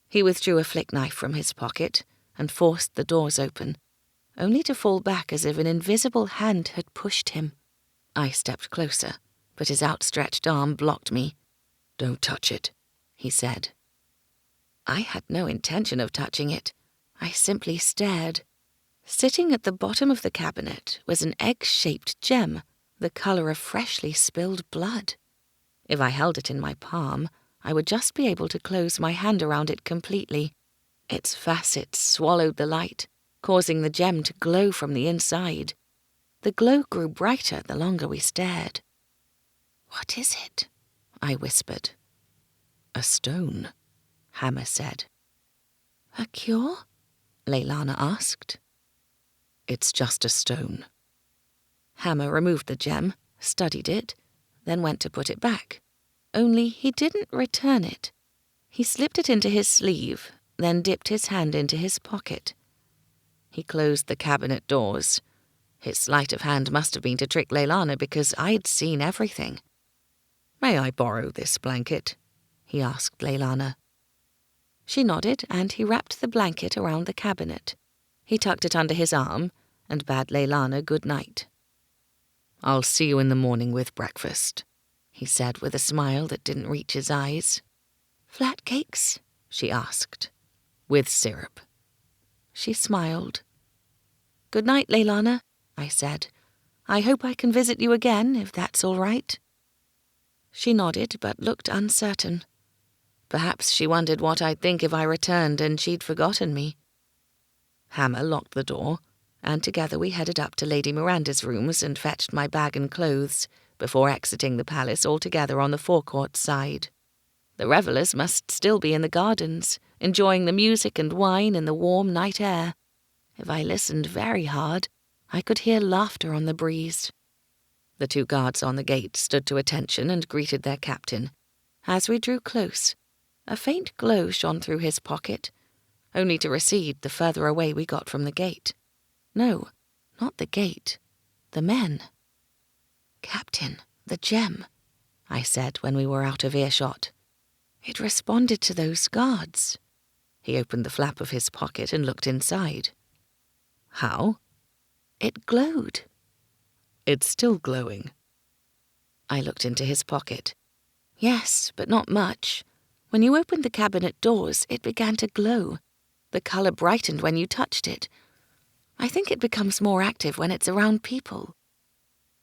He withdrew a flick knife from his pocket and forced the doors open, only to fall back as if an invisible hand had pushed him. I stepped closer, but his outstretched arm blocked me. Don't touch it, he said. I had no intention of touching it. I simply stared. Sitting at the bottom of the cabinet was an egg-shaped gem, the colour of freshly spilled blood. If I held it in my palm, I would just be able to close my hand around it completely. Its facets swallowed the light, causing the gem to glow from the inside. The glow grew brighter the longer we stared. "What is it?" I whispered. A stone, Hammer said. "A cure?" Leilana asked. It's just a stone. Hammer removed the gem, studied it, then went to put it back. Only he didn't return it. He slipped it into his sleeve, then dipped his hand into his pocket. He closed the cabinet doors. His sleight of hand must have been to trick Leilana because I'd seen everything. May I borrow this blanket? He asked Leilana. She nodded, and he wrapped the blanket around the cabinet. He tucked it under his arm and bade Leilana good night. I'll see you in the morning with breakfast, he said with a smile that didn't reach his eyes. "Flat cakes?" she asked. With syrup. She smiled. "Good night, Leilana," I said. "I hope I can visit you again, if that's all right." She nodded, but looked uncertain. Perhaps she wondered what I'd think if I returned and she'd forgotten me. Hammer locked the door, and together we headed up to Lady Miranda's rooms and fetched my bag and clothes before exiting the palace altogether on the forecourt side. The revellers must still be in the gardens, enjoying the music and wine in the warm night air. If I listened very hard, I could hear laughter on the breeze. The 2 guards on the gate stood to attention and greeted their captain. As we drew close, a faint glow shone through his pocket, only to recede the further away we got from the gate. No, not the gate. The men. "Captain, the gem," I said when we were out of earshot. "It responded to those guards." He opened the flap of his pocket and looked inside. How? "It glowed." It's still glowing. I looked into his pocket. "Yes, but not much. When you opened the cabinet doors, it began to glow. The colour brightened when you touched it. I think it becomes more active when it's around people."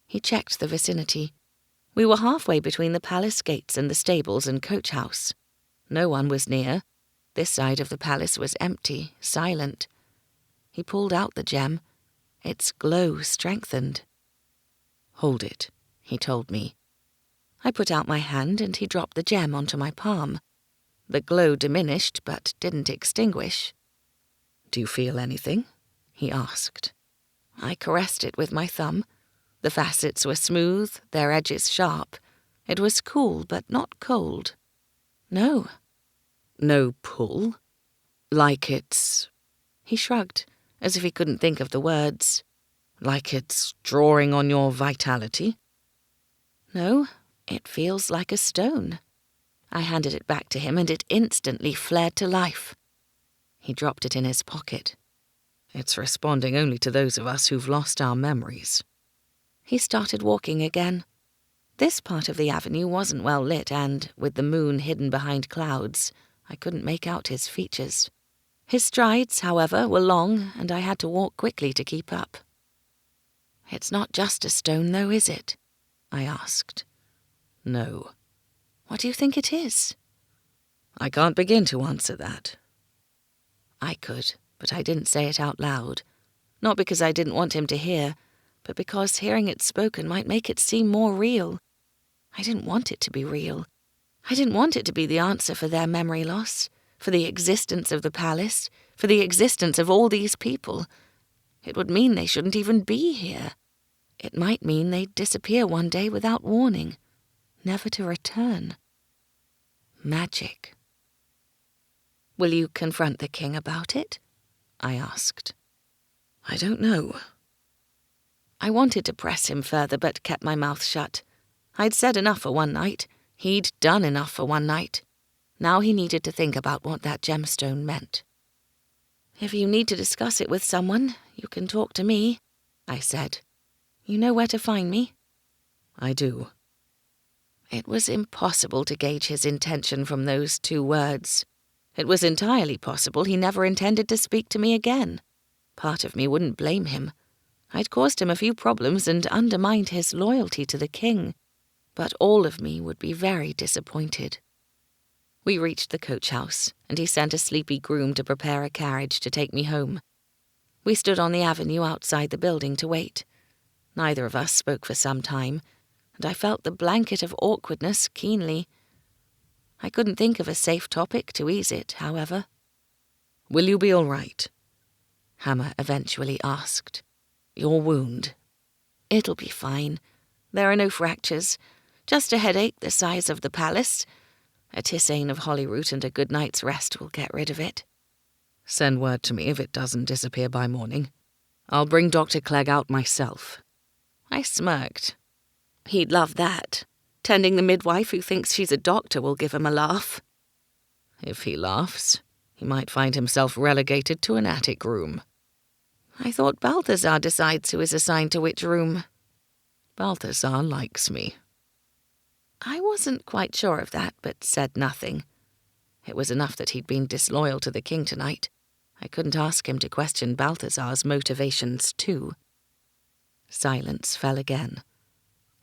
He checked the vicinity. We were halfway between the palace gates and the stables and coach house. No one was near. This side of the palace was empty, silent. He pulled out the gem. Its glow strengthened. Hold it, he told me. I put out my hand and he dropped the gem onto my palm. The glow diminished but didn't extinguish. Do you feel anything? He asked. I caressed it with my thumb. The facets were smooth, their edges sharp. It was cool but not cold. No. No pull? Like it's... He shrugged, as if he couldn't think of the words. Like it's drawing on your vitality? No, it feels like a stone. I handed it back to him and it instantly flared to life. He dropped it in his pocket. It's responding only to those of us who've lost our memories. He started walking again. This part of the avenue wasn't well lit and, with the moon hidden behind clouds, I couldn't make out his features. His strides, however, were long and I had to walk quickly to keep up. "It's not just a stone, though, is it?" I asked. No. "What do you think it is?" I can't begin to answer that. I could, but I didn't say it out loud. Not because I didn't want him to hear, but because hearing it spoken might make it seem more real. I didn't want it to be real. I didn't want it to be the answer for their memory loss, for the existence of the palace, for the existence of all these people. It would mean they shouldn't even be here. It might mean they'd disappear one day without warning, never to return. Magic. "Will you confront the king about it?" I asked. I don't know. I wanted to press him further, but kept my mouth shut. I'd said enough for one night. He'd done enough for one night. Now he needed to think about what that gemstone meant. "If you need to discuss it with someone, you can talk to me," I said. "You know where to find me?" I do. It was impossible to gauge his intention from those 2 words. It was entirely possible he never intended to speak to me again. Part of me wouldn't blame him. I'd caused him a few problems and undermined his loyalty to the king, but all of me would be very disappointed. We reached the coach house, and he sent a sleepy groom to prepare a carriage to take me home. We stood on the avenue outside the building to wait. Neither of us spoke for some time, and I felt the blanket of awkwardness keenly. I couldn't think of a safe topic to ease it, however. "Will you be all right?" Hammer eventually asked. "Your wound?" "It'll be fine. There are no fractures. Just a headache the size of the palace. A tisane of holyroot and a good night's rest will get rid of it." "Send word to me if it doesn't disappear by morning. I'll bring Dr. Clegg out myself." I smirked. He'd love that. Tending the midwife who thinks she's a doctor will give him a laugh. If he laughs, he might find himself relegated to an attic room. I thought Balthazar decides who is assigned to which room. Balthazar likes me. I wasn't quite sure of that, but said nothing. It was enough that he'd been disloyal to the king tonight. I couldn't ask him to question Balthazar's motivations too. Silence fell again.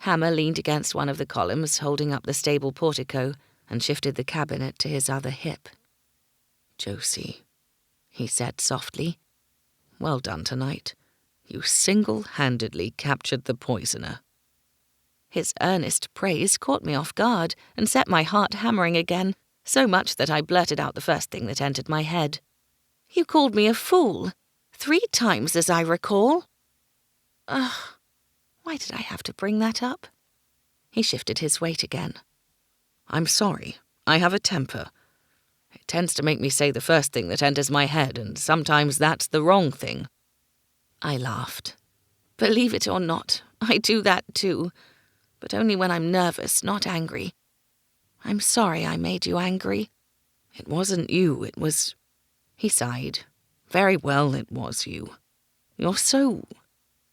Hammer leaned against one of the columns, holding up the stable portico, and shifted the cabinet to his other hip. "Josie," he said softly, "well done tonight. You single-handedly captured the poisoner." His earnest praise caught me off guard and set my heart hammering again, so much that I blurted out the first thing that entered my head. "You called me a fool. 3 times, as I recall." Ugh, why did I have to bring that up? He shifted his weight again. "I'm sorry. I have a temper. It tends to make me say the first thing that enters my head, and sometimes that's the wrong thing." I laughed. "Believe it or not, I do that too, but only when I'm nervous, not angry. I'm sorry I made you angry." "It wasn't you, it was—" He sighed. "Very well, it was you. You're so—"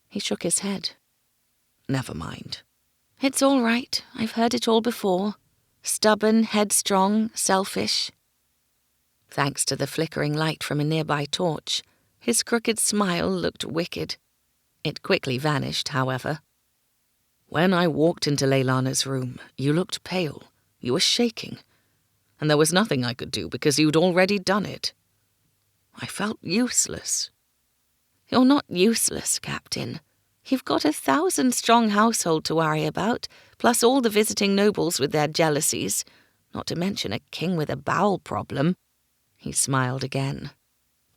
He shook his head. "Never mind." "It's all right. I've heard it all before. Stubborn, headstrong, selfish." Thanks to the flickering light from a nearby torch, his crooked smile looked wicked. It quickly vanished, however. "When I walked into Leilana's room, you looked pale. You were shaking. And there was nothing I could do because you'd already done it. I felt useless." "You're not useless, Captain. You've got 1,000-strong household to worry about, plus all the visiting nobles with their jealousies, not to mention a king with a bowel problem." He smiled again.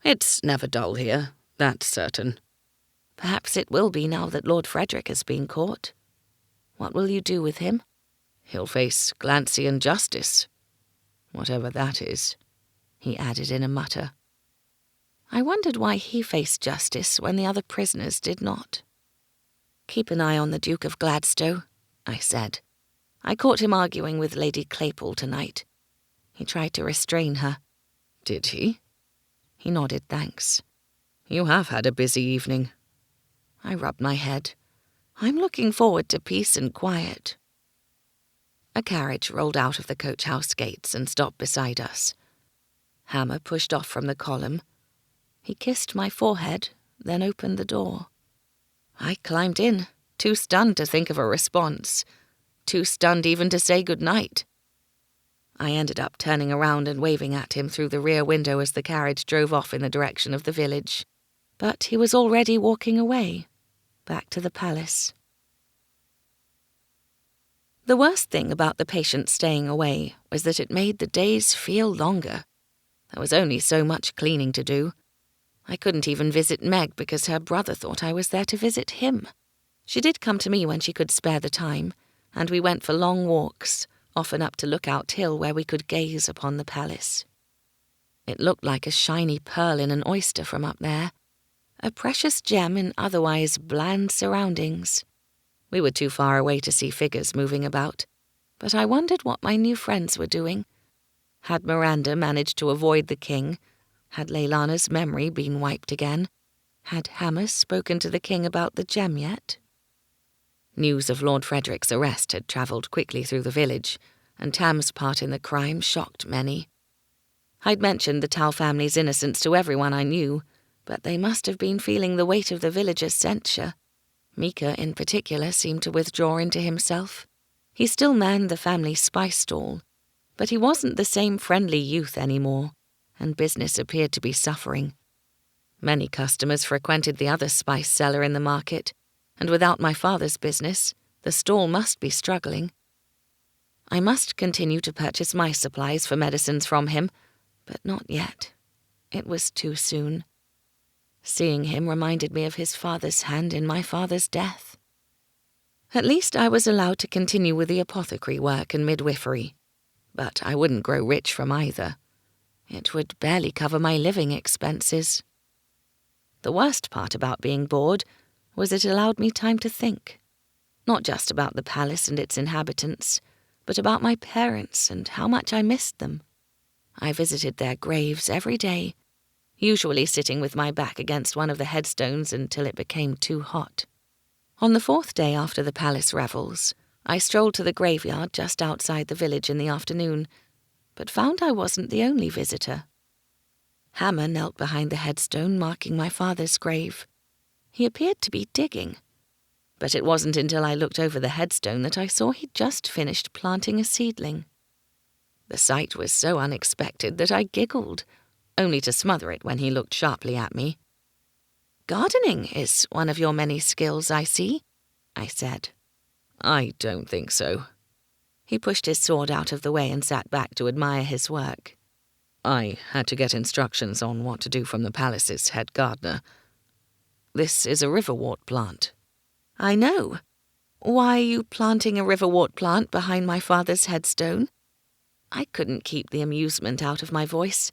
"It's never dull here, that's certain." "Perhaps it will be now that Lord Frederick has been caught. What will you do with him?" "He'll face Glancean justice. Whatever that is," he added in a mutter. I wondered why he faced justice when the other prisoners did not. "Keep an eye on the Duke of Gladstow," I said. "I caught him arguing with Lady Claypole tonight. He tried to restrain her." "Did he?" He nodded thanks. "You have had a busy evening." I rubbed my head. I'm looking forward to peace and quiet. A carriage rolled out of the coach-house gates and stopped beside us. Hammer pushed off from the column. He kissed my forehead, then opened the door. I climbed in, too stunned to think of a response, too stunned even to say good night. I ended up turning around and waving at him through the rear window as the carriage drove off in the direction of the village. But he was already walking away, back to the palace. The worst thing about the patient staying away was that it made the days feel longer. There was only so much cleaning to do. I couldn't even visit Meg because her brother thought I was there to visit him. She did come to me when she could spare the time, and we went for long walks, often up to Lookout Hill where we could gaze upon the palace. It looked like a shiny pearl in an oyster from up there, a precious gem in otherwise bland surroundings. We were too far away to see figures moving about, but I wondered what my new friends were doing. Had Miranda managed to avoid the king? Had Leilana's memory been wiped again? Had Hammer spoken to the king about the gem yet? News of Lord Frederick's arrest had travelled quickly through the village, and Tam's part in the crime shocked many. I'd mentioned the Tal family's innocence to everyone I knew, but they must have been feeling the weight of the villagers' censure. Mika, in particular, seemed to withdraw into himself. He still manned the family spice stall, but he wasn't the same friendly youth anymore, and business appeared to be suffering. Many customers frequented the other spice cellar in the market, and without my father's business, the stall must be struggling. I must continue to purchase my supplies for medicines from him, but not yet. It was too soon. Seeing him reminded me of his father's hand in my father's death. At least I was allowed to continue with the apothecary work and midwifery, but I wouldn't grow rich from either. It would barely cover my living expenses. The worst part about being bored was it allowed me time to think, not just about the palace and its inhabitants, but about my parents and how much I missed them. I visited their graves every day, usually sitting with my back against one of the headstones until it became too hot. On the 4th day after the palace revels, I strolled to the graveyard just outside the village in the afternoon, but found I wasn't the only visitor. Hammer knelt behind the headstone marking my father's grave. He appeared to be digging, but it wasn't until I looked over the headstone that I saw he'd just finished planting a seedling. The sight was so unexpected that I giggled, only to smother it when he looked sharply at me. "Gardening is one of your many skills, I see," I said. "I don't think so." He pushed his sword out of the way and sat back to admire his work. "I had to get instructions on what to do from the palace's head gardener. This is a riverwort plant." "I know. Why are you planting a riverwort plant behind my father's headstone?" I couldn't keep the amusement out of my voice.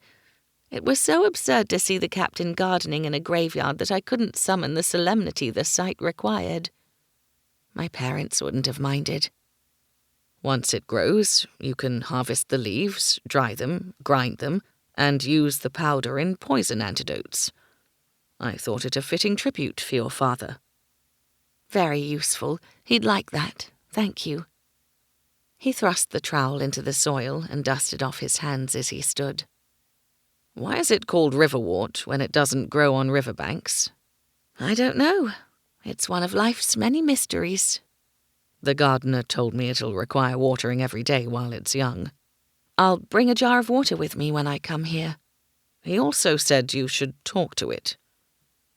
It was so absurd to see the captain gardening in a graveyard that I couldn't summon the solemnity the sight required. My parents wouldn't have minded. "Once it grows, you can harvest the leaves, dry them, grind them, and use the powder in poison antidotes. I thought it a fitting tribute for your father." "Very useful. He'd like that. Thank you." He thrust the trowel into the soil and dusted off his hands as he stood. "Why is it called riverwort when it doesn't grow on riverbanks?" "I don't know. It's one of life's many mysteries." "The gardener told me it'll require watering every day while it's young." "I'll bring a jar of water with me when I come here." "He also said you should talk to it."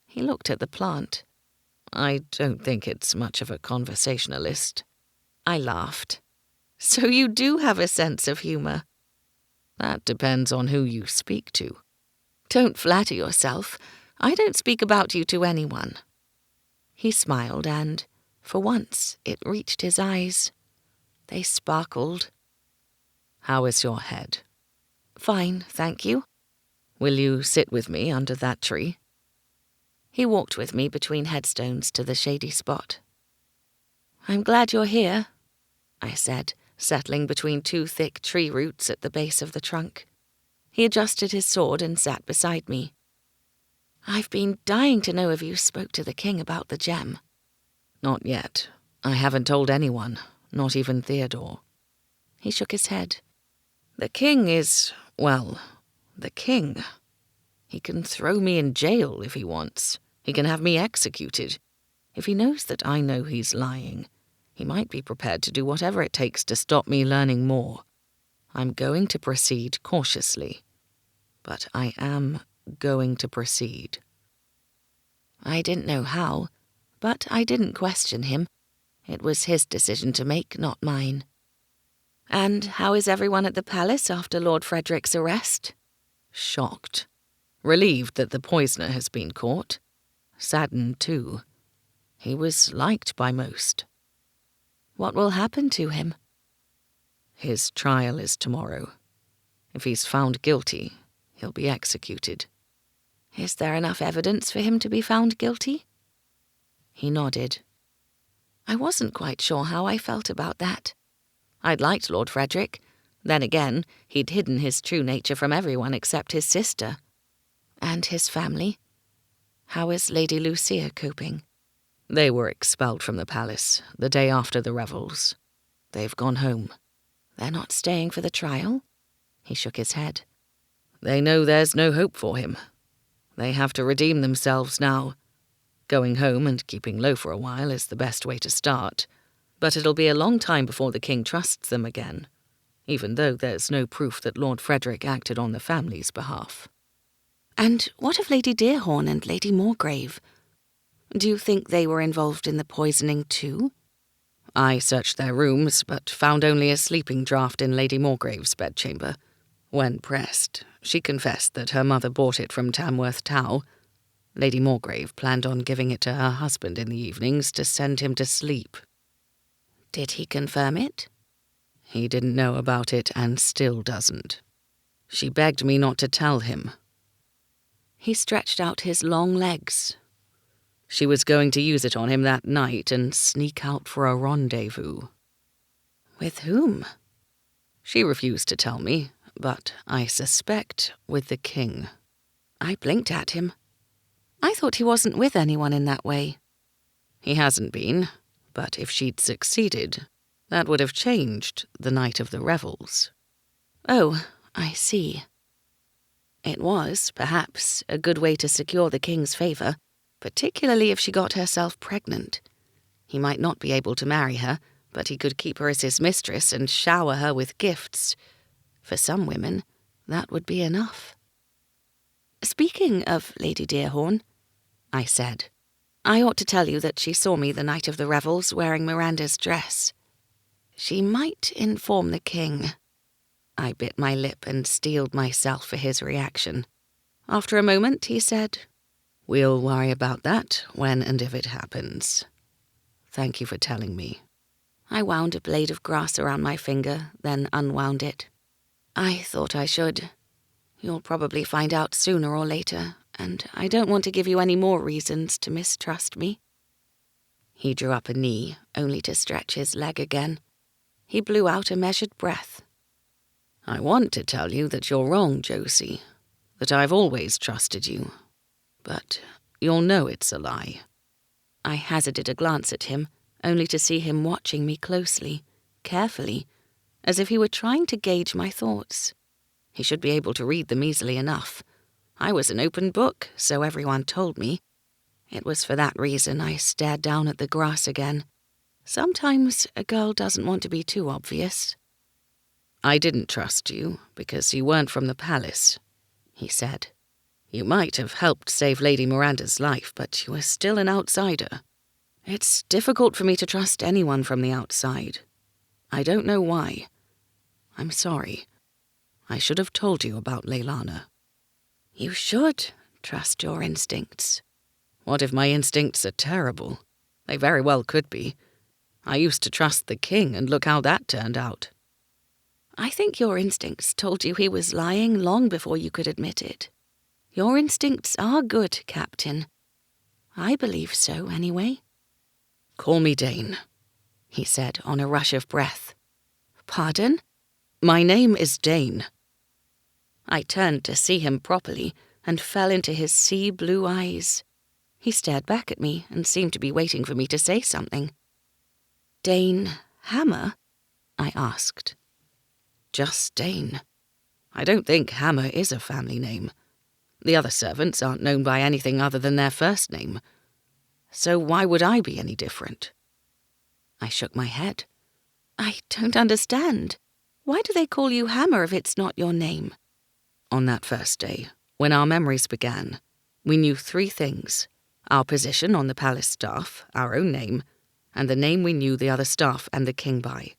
He looked at the plant. "I don't think it's much of a conversationalist." I laughed. "So you do have a sense of humour?" "That depends on who you speak to." "Don't flatter yourself. I don't speak about you to anyone." He smiled and, for once, it reached his eyes. They sparkled. "How is your head?" "Fine, thank you." "Will you sit with me under that tree?" He walked with me between headstones to the shady spot. "I'm glad you're here," I said, settling between 2 thick tree roots at the base of the trunk. He adjusted his sword and sat beside me. "I've been dying to know if you spoke to the king about the gem." "Not yet. I haven't told anyone, not even Theodore." He shook his head. "The king is, well, the king. He can throw me in jail if he wants. He can have me executed. If he knows that I know he's lying, he might be prepared to do whatever it takes to stop me learning more. I'm going to proceed cautiously, but I am going to proceed." I didn't know how, but I didn't question him. It was his decision to make, not mine. "And how is everyone at the palace after Lord Frederick's arrest?" "Shocked. Relieved that the poisoner has been caught. Saddened, too. He was liked by most." "What will happen to him?" "His trial is tomorrow. If he's found guilty, he'll be executed." "Is there enough evidence for him to be found guilty?" He nodded. I wasn't quite sure how I felt about that. I'd liked Lord Frederick. Then again, he'd hidden his true nature from everyone except his sister. And his family. How is Lady Lucia coping? They were expelled from the palace the day after the revels. They've gone home. They're not staying for the trial? He shook his head. They know there's no hope for him. They have to redeem themselves now. Going home and keeping low for a while is the best way to start, but it'll be a long time before the king trusts them again, even though there's no proof that Lord Frederick acted on the family's behalf. And what of Lady Dearhorn and Lady Morgrave? Do you think they were involved in the poisoning too? I searched their rooms, but found only a sleeping draught in Lady Morgrave's bedchamber. When pressed, she confessed that her mother bought it from Tamworth Tow. Lady Morgrave planned on giving it to her husband in the evenings to send him to sleep. Did he confirm it? He didn't know about it and still doesn't. She begged me not to tell him. He stretched out his long legs. She was going to use it on him that night and sneak out for a rendezvous. With whom? She refused to tell me, but I suspect with the king. I blinked at him. I thought he wasn't with anyone in that way. He hasn't been, but if she'd succeeded, that would have changed the night of the revels. Oh, I see. It was, perhaps, a good way to secure the king's favour, particularly if she got herself pregnant. He might not be able to marry her, but he could keep her as his mistress and shower her with gifts. For some women, that would be enough. Speaking of Lady Dearhorn, I said, I ought to tell you that she saw me the night of the revels wearing Miranda's dress. She might inform the king. I bit my lip and steeled myself for his reaction. After a moment, he said, We'll worry about that when and if it happens. Thank you for telling me. I wound a blade of grass around my finger, then unwound it. I thought I should. You'll probably find out sooner or later, and I don't want to give you any more reasons to mistrust me. He drew up a knee, only to stretch his leg again. He blew out a measured breath. I want to tell you that you're wrong, Josie, that I've always trusted you. But you'll know it's a lie. I hazarded a glance at him, only to see him watching me closely, carefully, as if he were trying to gauge my thoughts. He should be able to read them easily enough. I was an open book, so everyone told me. It was for that reason I stared down at the grass again. Sometimes a girl doesn't want to be too obvious. I didn't trust you because you weren't from the palace, he said. You might have helped save Lady Miranda's life, but you were still an outsider. It's difficult for me to trust anyone from the outside. I don't know why. I'm sorry. I should have told you about Leilana. You should trust your instincts. What if my instincts are terrible? They very well could be. I used to trust the king, and look how that turned out. I think your instincts told you he was lying long before you could admit it. Your instincts are good, Captain. I believe so, anyway. Call me Dane, he said on a rush of breath. Pardon? My name is Dane. I turned to see him properly and fell into his sea-blue eyes. He stared back at me and seemed to be waiting for me to say something. Dane Hammer? I asked. Just Dane. I don't think Hammer is a family name. The other servants aren't known by anything other than their first name. So why would I be any different? I shook my head. I don't understand. Why do they call you Hammer if it's not your name? On that first day, when our memories began, we knew 3 things. Our position on the palace staff, our own name, and the name we knew the other staff and the king by.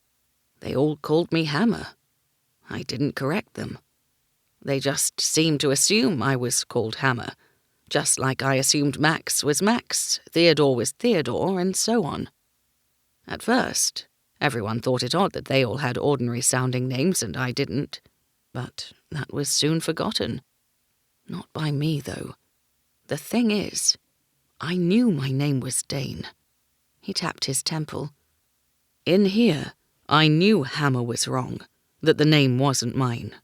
They all called me Hammer. I didn't correct them. They just seemed to assume I was called Hammer, just like I assumed Max was Max, Theodore was Theodore, and so on. At first, everyone thought it odd that they all had ordinary-sounding names and I didn't, but that was soon forgotten. Not by me, though. The thing is, I knew my name was Dane. He tapped his temple. In here, I knew Hammer was wrong, that the name wasn't mine.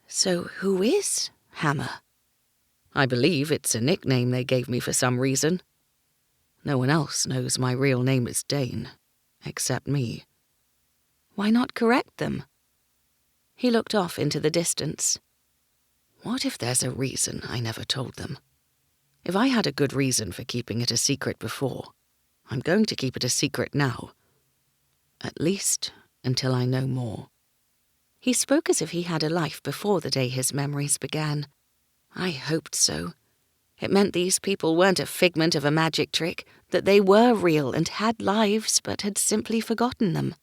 So who is Hammer? I believe it's a nickname they gave me for some reason. No one else knows my real name is Dane, except me. Why not correct them? He looked off into the distance. What if there's a reason I never told them? If I had a good reason for keeping it a secret before, I'm going to keep it a secret now. At least until I know more. He spoke as if he had a life before the day his memories began. I hoped so. It meant these people weren't a figment of a magic trick, that they were real and had lives but had simply forgotten them.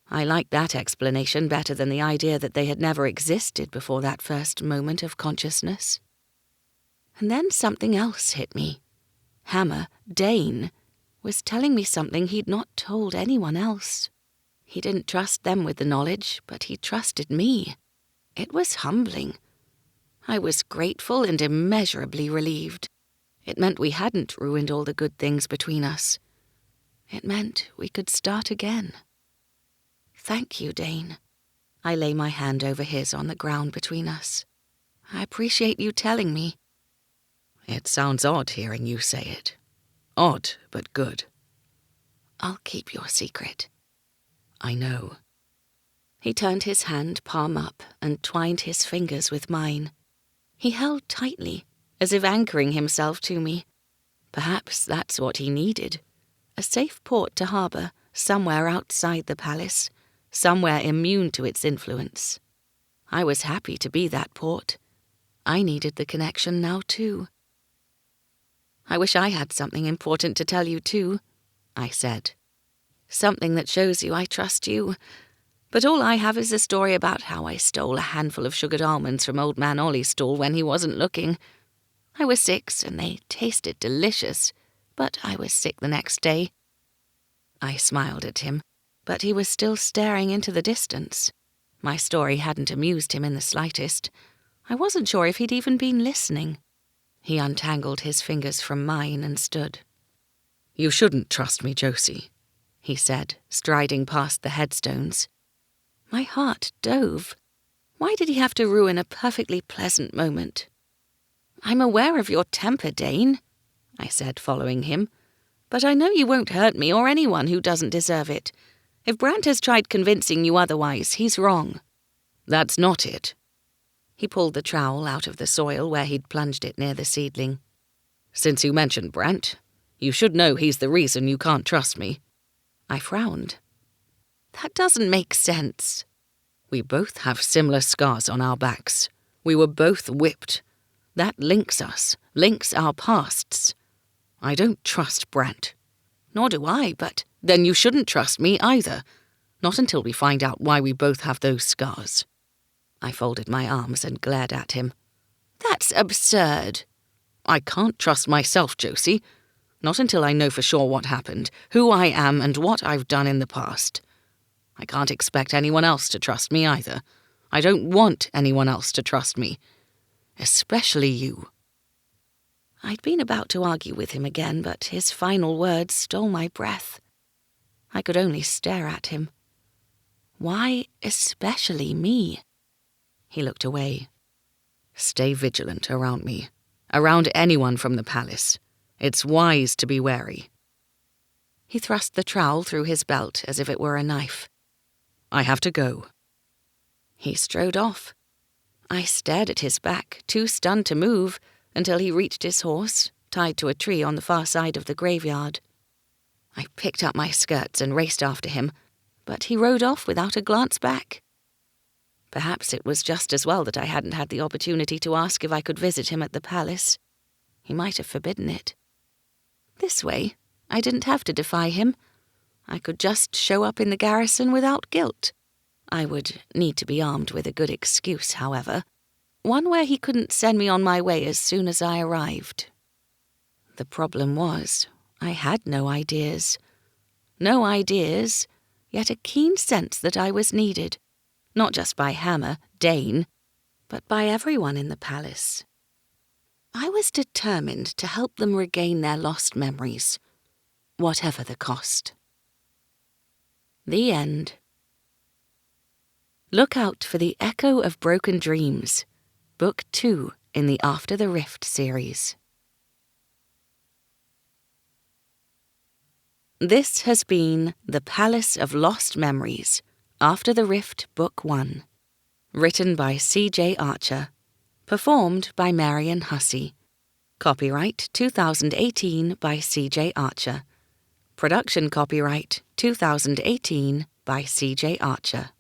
I liked that explanation better than the idea that they had never existed before that first moment of consciousness. And then something else hit me. Hammer, Dane, was telling me something he'd not told anyone else. He didn't trust them with the knowledge, but he trusted me. It was humbling. I was grateful and immeasurably relieved. It meant we hadn't ruined all the good things between us. It meant we could start again. Thank you, Dane. I lay my hand over his on the ground between us. I appreciate you telling me. It sounds odd hearing you say it. Odd, but good. I'll keep your secret. I know. He turned his hand palm up and twined his fingers with mine. He held tightly, as if anchoring himself to me. Perhaps that's what he needed. A safe port to harbour, somewhere outside the palace, somewhere immune to its influence. I was happy to be that port. I needed the connection now too. I wish I had something important to tell you too, I said. Something that shows you I trust you. But all I have is a story about how I stole a handful of sugared almonds from Old Man Ollie's stall when he wasn't looking. I was 6 and they tasted delicious, but I was sick the next day. I smiled at him, but he was still staring into the distance. My story hadn't amused him in the slightest. I wasn't sure if he'd even been listening. He untangled his fingers from mine and stood. You shouldn't trust me, Josie, he said, striding past the headstones. My heart dove. Why did he have to ruin a perfectly pleasant moment? I'm aware of your temper, Dane, I said, following him. But I know you won't hurt me or anyone who doesn't deserve it. If Brant has tried convincing you otherwise, he's wrong. That's not it. He pulled the trowel out of the soil where he'd plunged it near the seedling. Since you mentioned Brant, you should know he's the reason you can't trust me. I frowned. That doesn't make sense. We both have similar scars on our backs. We were both whipped. That links us, links our pasts. I don't trust Brant. Nor do I, but... Then you shouldn't trust me either. Not until we find out why we both have those scars. I folded my arms and glared at him. That's absurd. I can't trust myself, Josie. Not until I know for sure what happened, who I am, and what I've done in the past. I can't expect anyone else to trust me either. I don't want anyone else to trust me. Especially you. I'd been about to argue with him again, but his final words stole my breath. I could only stare at him. Why especially me? He looked away. Stay vigilant around me, around anyone from the palace. It's wise to be wary. He thrust the trowel through his belt as if it were a knife. I have to go. He strode off. I stared at his back, too stunned to move, until he reached his horse, tied to a tree on the far side of the graveyard. I picked up my skirts and raced after him, but he rode off without a glance back. Perhaps it was just as well that I hadn't had the opportunity to ask if I could visit him at the palace. He might have forbidden it. This way, I didn't have to defy him. I could just show up in the garrison without guilt. I would need to be armed with a good excuse, however. One where he couldn't send me on my way as soon as I arrived. The problem was, I had no ideas. No ideas, yet a keen sense that I was needed. Not just by Hammer, Dane, but by everyone in the palace. I was determined to help them regain their lost memories, whatever the cost. The end. Look out for The Echo of Broken Dreams, Book 2 in the After the Rift series. This has been The Palace of Lost Memories, After the Rift, Book 1. Written by C.J. Archer. Performed by Marion Hussey. Copyright 2018 by C.J. Archer. Production copyright 2018 by C.J. Archer.